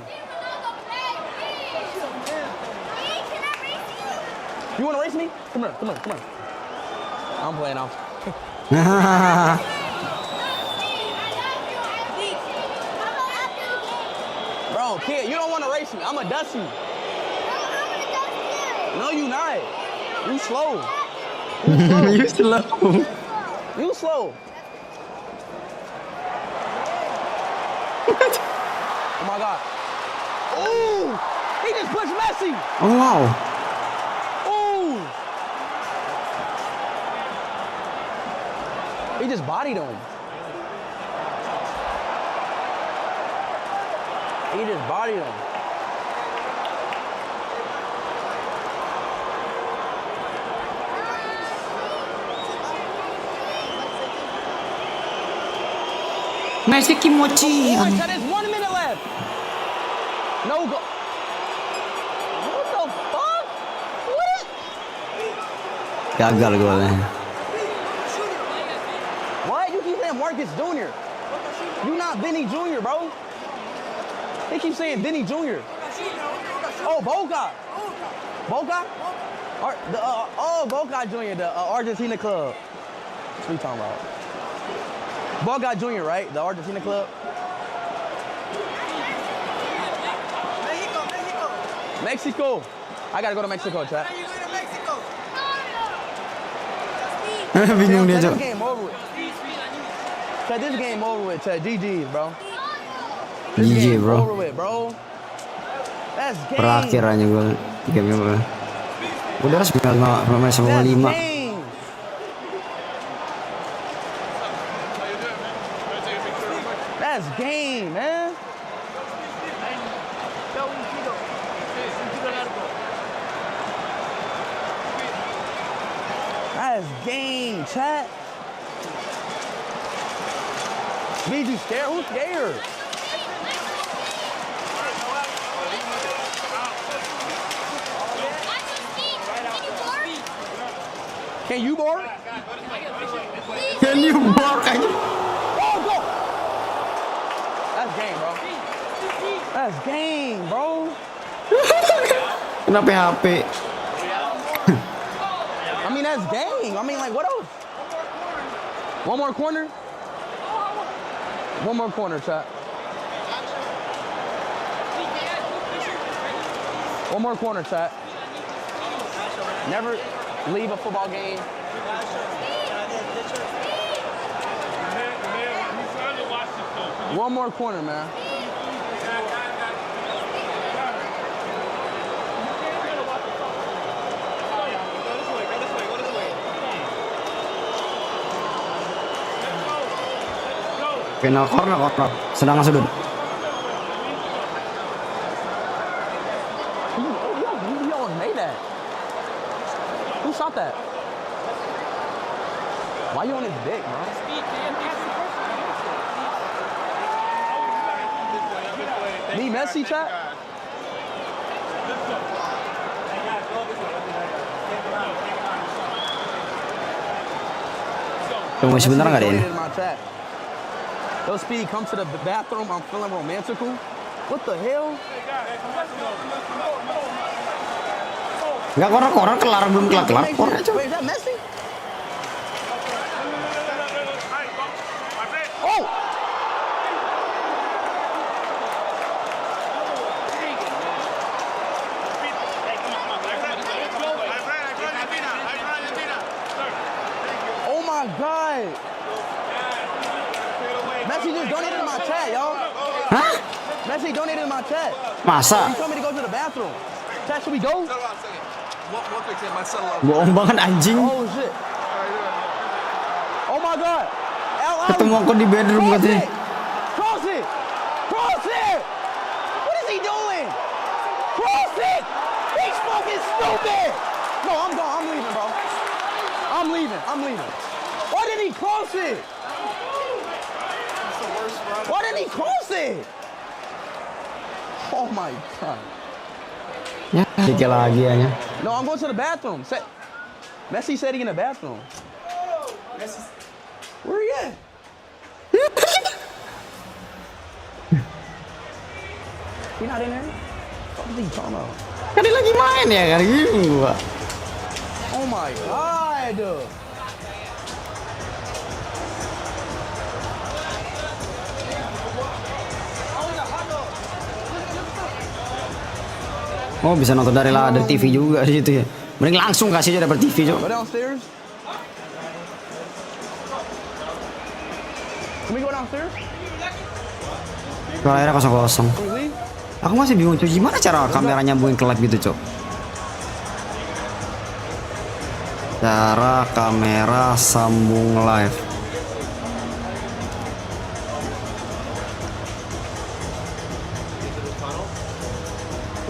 You wanna race me? Come here, come on, come on. I'm playing off. Bro, kid, you don't wanna race me. I'ma dust you. No, you not. You slow. You slow. You slow. Oh my God. Ooh! He just pushed Messi! Oh wow. Ooh! He just bodied him. He just bodied him. Messi kimochi. There's 1 minute left. No go. What the fuck? What? Gagal golnya. What? You keep saying Marcus Jr. You not Vinny Jr., bro. They keep saying Vinny Jr. Oh, Boca. Boca? Boca Jr., the Argentina club. What are you talking about? Boca Jr., right? The Argentina club. Mexico. I gotta go to Mexico, chat. Bingung dia, Cok. This game over with. Chat, this game over with, chat. GG, bro. GG, bro. Over with, bro. That's game. Terakhir aja gue game gue. Udah 9-5. That's game, man. That's game, chat. Made you scared? Who's scared? Can you board? Can you board? Oh, go! That's game, bro. That's game, bro. Kenapa HP? I mean, that's game. I mean, like, what else? One more corner? One more corner, chat. One more corner, chat. Never leave a football game. One more corner, man. Final corner. Sedang sudut. He almost made that. Who shot that? Why you on his dick, bro? Need Messi, chat? Tunggu sebentar nggak deh? Yo, Speed, come to the bathroom. I'm feeling romantical. What the hell? Nggak koror kelar belum kelar. Koror aja. Wait, is that Messi? Oh! Oh my God! Messi just donated to my chat, yo. Hah? Messi donated to my chat. Masa? He told me to go to the bathroom. Chat, should we go? Bohong banget anjing. Oh shit. Oh my God. Ketemu aku di bedroom katanya. Cross it. Cross it. What is he doing? Cross it. He's fucking stupid. No, I'm gone. I'm leaving, bro. I'm leaving. I'm leaving. Why did he cross it? Why did he cross it? Oh my God. Ya, dikit lagi ya. No, I'm going to the bathroom. Messi said he in the bathroom. Where he at? He not in there? What is he talking about? Kan dia lagi main ya kan gitu. Oh my God. Oh, bisa nonton dari ladder TV juga di situ ya. Mending langsung kasih aja dapet TV, Cok. Go downstairs. Can we go downstairs? Kalau airnya kosong-kosong. Aku masih bingung tuh gimana cara kameranya nyambungin ke live gitu, Cok. Cara kamera sambung live.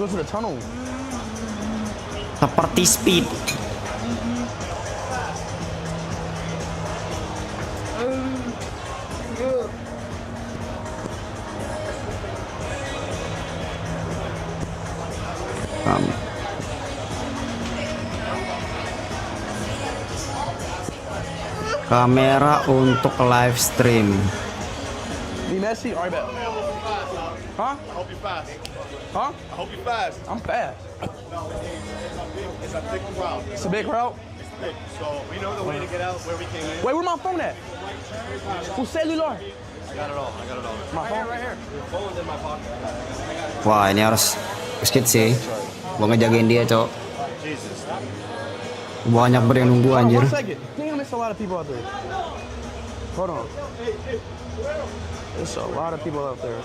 Go to the tunnel. Seperti Speed. Kamera untuk live stream. Be Messi, alright, bet. Huh? I hope you're fast. Huh? I hope you're fast. I'm fast. It's a thick crowd. It's a big crowd? It's thick. So we know the way to get out where we came in. Wait, where my phone at? Who's cellular? I got it all. I got it all. My phone? Right here. Your phone's in my pocket. Wah, ini harus skit sih. Gua ngejagain dia, Cok. Jesus. Banyak ber yang nunggu anjir. 1 second. I think I missed a lot of people out there. Hold on. There's a lot of people out there.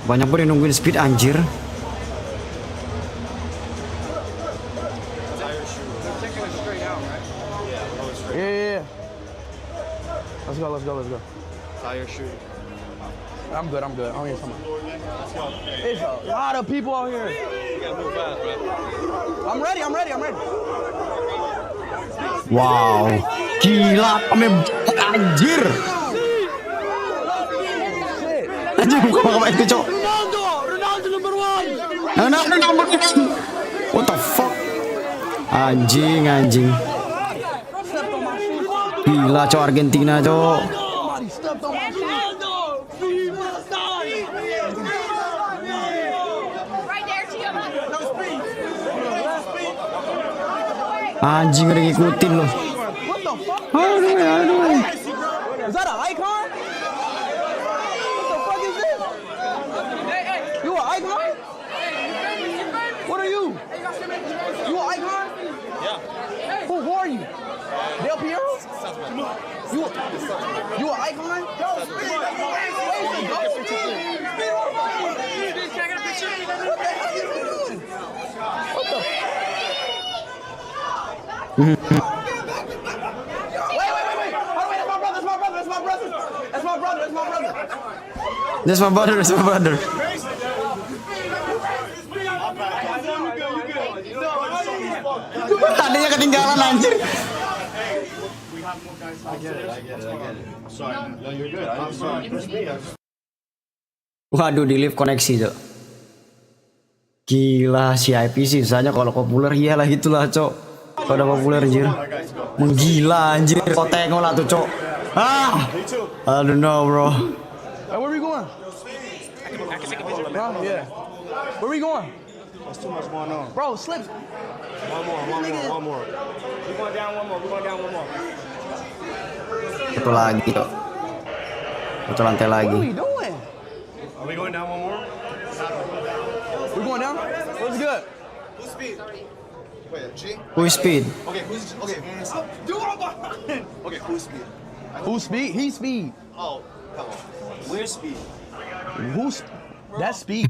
Banyak ber yang nungguin Speed anjir. Yeah. Let's go, let's go, let's go. Tire shoot. I'm good, I'm good. I don't need someone. There's a lot of people out here. You gotta move fast, bro. I'm ready, I'm ready, I'm ready. Wow. Gila, anjir. Anjir, bukan apa itu, Cok. Ronaldo number 1. Ronaldo number 1. What the fuck? Anjing. Gila, Cok, Argentina, Cok. Anjing udah ngikutin loh. What the fuck? Aduh. Is that an icon? What the fuck is this? You an icon? What are you? You an icon? Yeah. Who are you? Del Piero? You an icon? What the? Mhm. Wait. That's my brother. That's my brother. Tadinya ketinggalan anjir. Waduh, di live koneksi, Cok. Gila, si IP sih misalnya kalau populer iyalah gitulah, Cok. Kalau udah populer anjir. Menggila anjir. Kau tengok lah tuh, Cok. Ah. I don't know, bro. Hey, where we going? Yeah. Where we going? There's too much going on. Bro, slip. One more. We're going down one more. Satu lagi, Cok. Satu lantai What lagi. are we doing? Are we going down one more? We going down? What's good? Who's speed? Wait, G? Who is speed? Okay, who's okay? Do it behind. Okay, who's speed? Who's speed? He's speed. Oh, come on. Where's speed? Who's that's speed?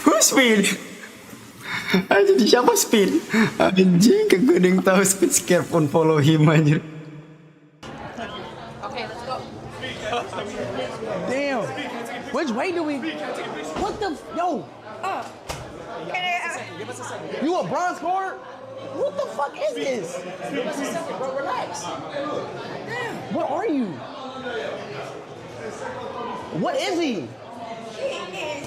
Who speed? Jadi siapa speed? Anjing, kegedeng tahu speed scare pun follow him anjir. Okay, let's go. Damn. Which way do we? What the? Yo. You a bronze guard? What the fuck is this? Bro, relax. What are you? What is he?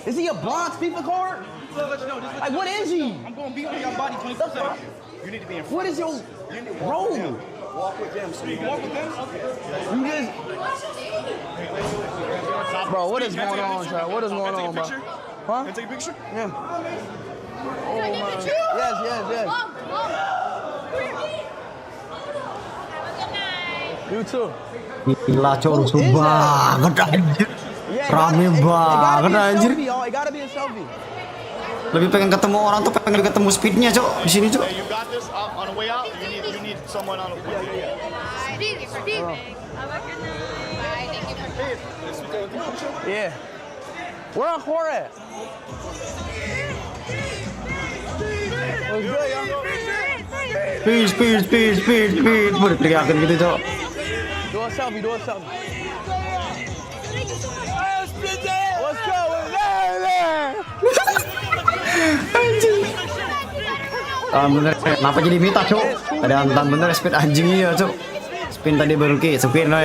Is he a bronze FIFA card? Like, what is he? I'm going to be on your body 24/7. You need to be in front. What is your role? Walk with them. So you walk with them? You just... Bro, what is going on, Chad? What is going on, bro? Huh? Can I take a picture? Yeah. Oh, man. Yes. You too. Gila, Cok, rusuh banget anjir. Rame banget anjir. It gotta be a selfie. Lebih pengen ketemu orang tuh pengen ketemu speednya, Cok, di sini, Cok. Hey, you got this on the way out? You need someone on the way out. Yeah. Where our core at? What's good, y'all? Speed. Boleh teriakin gitu, Cok. Do a selfie. What's going on? Anjing. Bener, kenapa jadi minta, Cok? Ada antan bener speed anjing iya, Cok. Spin tadi baru ki, spin loh.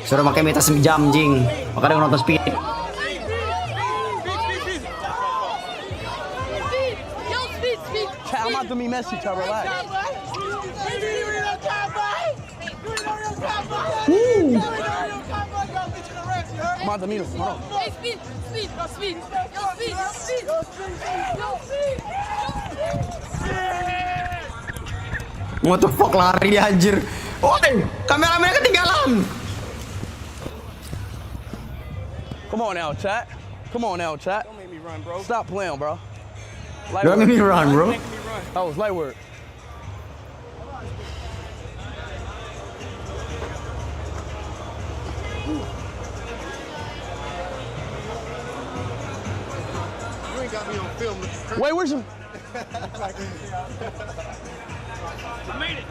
Suruh pakai meta sejam jing. Makanya nonton speed. I'm about to be messy, Chad, relax. I'm about to meet him. Hold on. What the fuck, lari anjir. Oi, kameramennya ketinggalan. Come on now, chat. Don't make me run, bro. Stop playing, bro. Don't make me run, bro. That was light work. You ain't got me on film. Wait, where's your... I made it.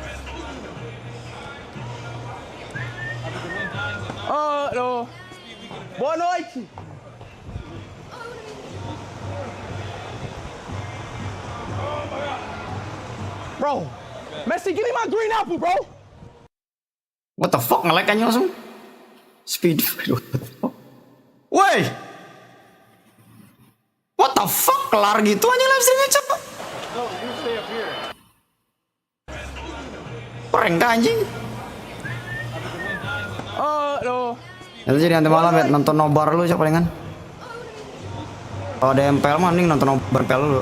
No. Boa noite. Bro, Messi, give me my green apple, bro. What the fuck, nge-lag aja langsung. Speed. Woi. What the fuck, kelar gitu aja live streamnya, Cok. No, you stay up here. Prank kah, anjing? No. Itu jadi nanti malam ya nonton nobar lu, Cok, palingan. Kalau ada MPL mah mending nonton nobar MPL lu.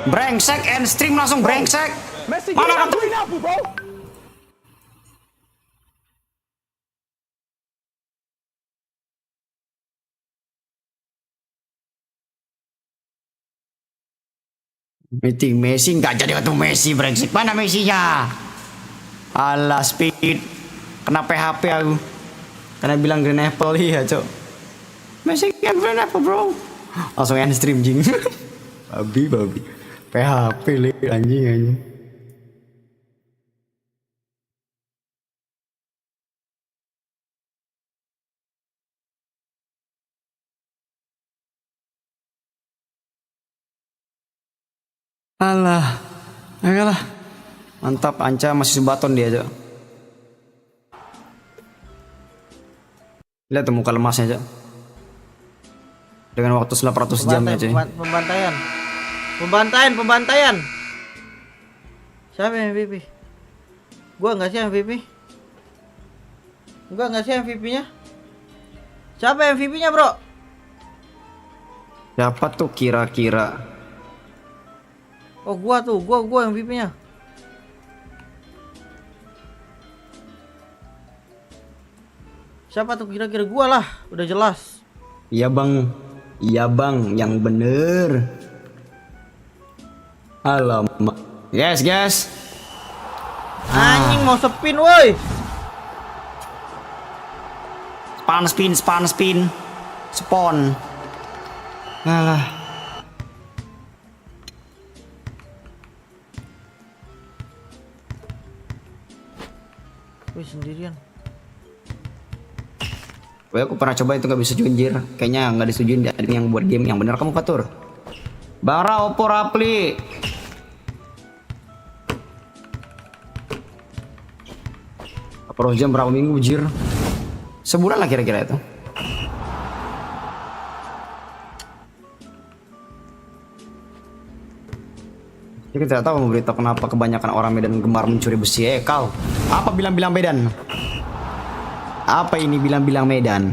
Brengsek, end stream langsung brengsek. Messi, give me my green apple, bro. Meeting Messi, nggak jadi ketemu Messi, brengsek. Mana Messi-nya? Alah, speed. Kena PHP aku. Karena bilang green apple, iya, Cok. Messi kan green apple, bro. Langsung end stream, jing. babi. PHP, anjing. Alah, ayolah. Mantap, Anca masih subathon dia aja. Lihat tuh muka lemasnya aja. Dengan waktu 800 jam aja. Pembantaian. Siapa yang MVP? Gua nggak sih MVP. Enggak sih MVP-nya. Siapa MVP-nya, bro? Siapa tuh kira-kira? Oh, gua MVP-nya. Siapa tuh kira-kira? Gua lah, udah jelas. Iya bang, yang bener. Alamak. Guys. Anjing mau spin, woi. Spin. Spawn. Alah. Wih, sendirian. Aku pernah coba itu nggak bisa junjir. Kayaknya nggak disetujuin yang buat game yang bener. Kamu Fatur. Bara opor apli. Apa jam berapa minggu jir? Sebulan lah kira-kira itu. Jadi kita tahu memberitahu kenapa kebanyakan orang Medan gemar mencuri besi. Kau. Apa bilang-bilang Medan? Apa ini bilang-bilang Medan?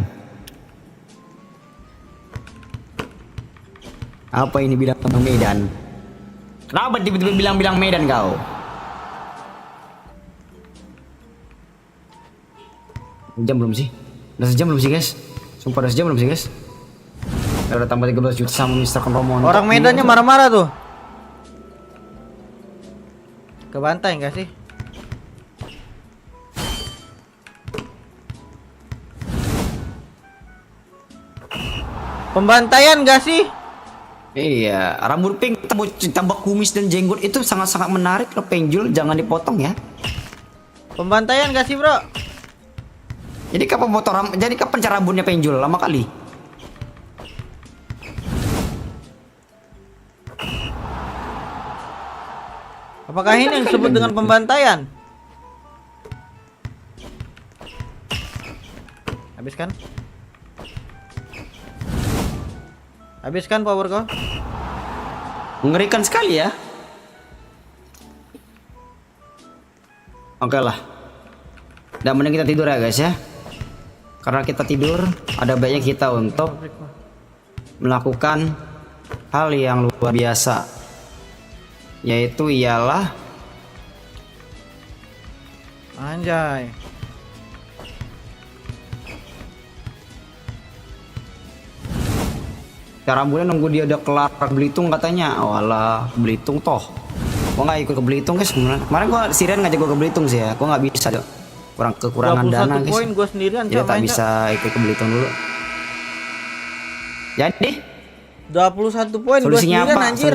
Apa ini bilang-bilang Medan? Kenapa tiba-tiba bilang-bilang Medan kau? Jam belum sih? Udah sejam belum sih guys? Sumpah udah sejam belum sih guys? Udah tambah 13 juta sama Mr. Romo. Orang Medannya marah-marah tuh. Kebantai nggak sih? Pembantaian nggak sih? Iya, rambut pink tambah kumis dan jenggot itu sangat-sangat menarik loh, penjul, jangan dipotong ya. Pembantaian nggak sih, bro? Jadi kapan cara rambutnya penjul? Lama kali. Apakah ini yang disebut dengan pembantaian? Habiskan. Habiskan power kau. Mengerikan sekali ya. Oke lah. Dan mending kita tidur ya guys ya. Karena kita tidur, ada baiknya kita untuk melakukan hal yang luar biasa. Yaitu ialah anjay. Cara bulan nunggu dia udah kelar Belitung katanya. Walah, Belitung toh. Gua nggak ikut ke Belitung guys. Kemarin gua Sirian ngajak gua ke Belitung sih ya. Gua nggak bisa dong. Kekurangan dana guys. Poin gua sendirian. Jadi tak bisa ikut ke Belitung dulu. Jadi 21 poin gua sendirian anjir.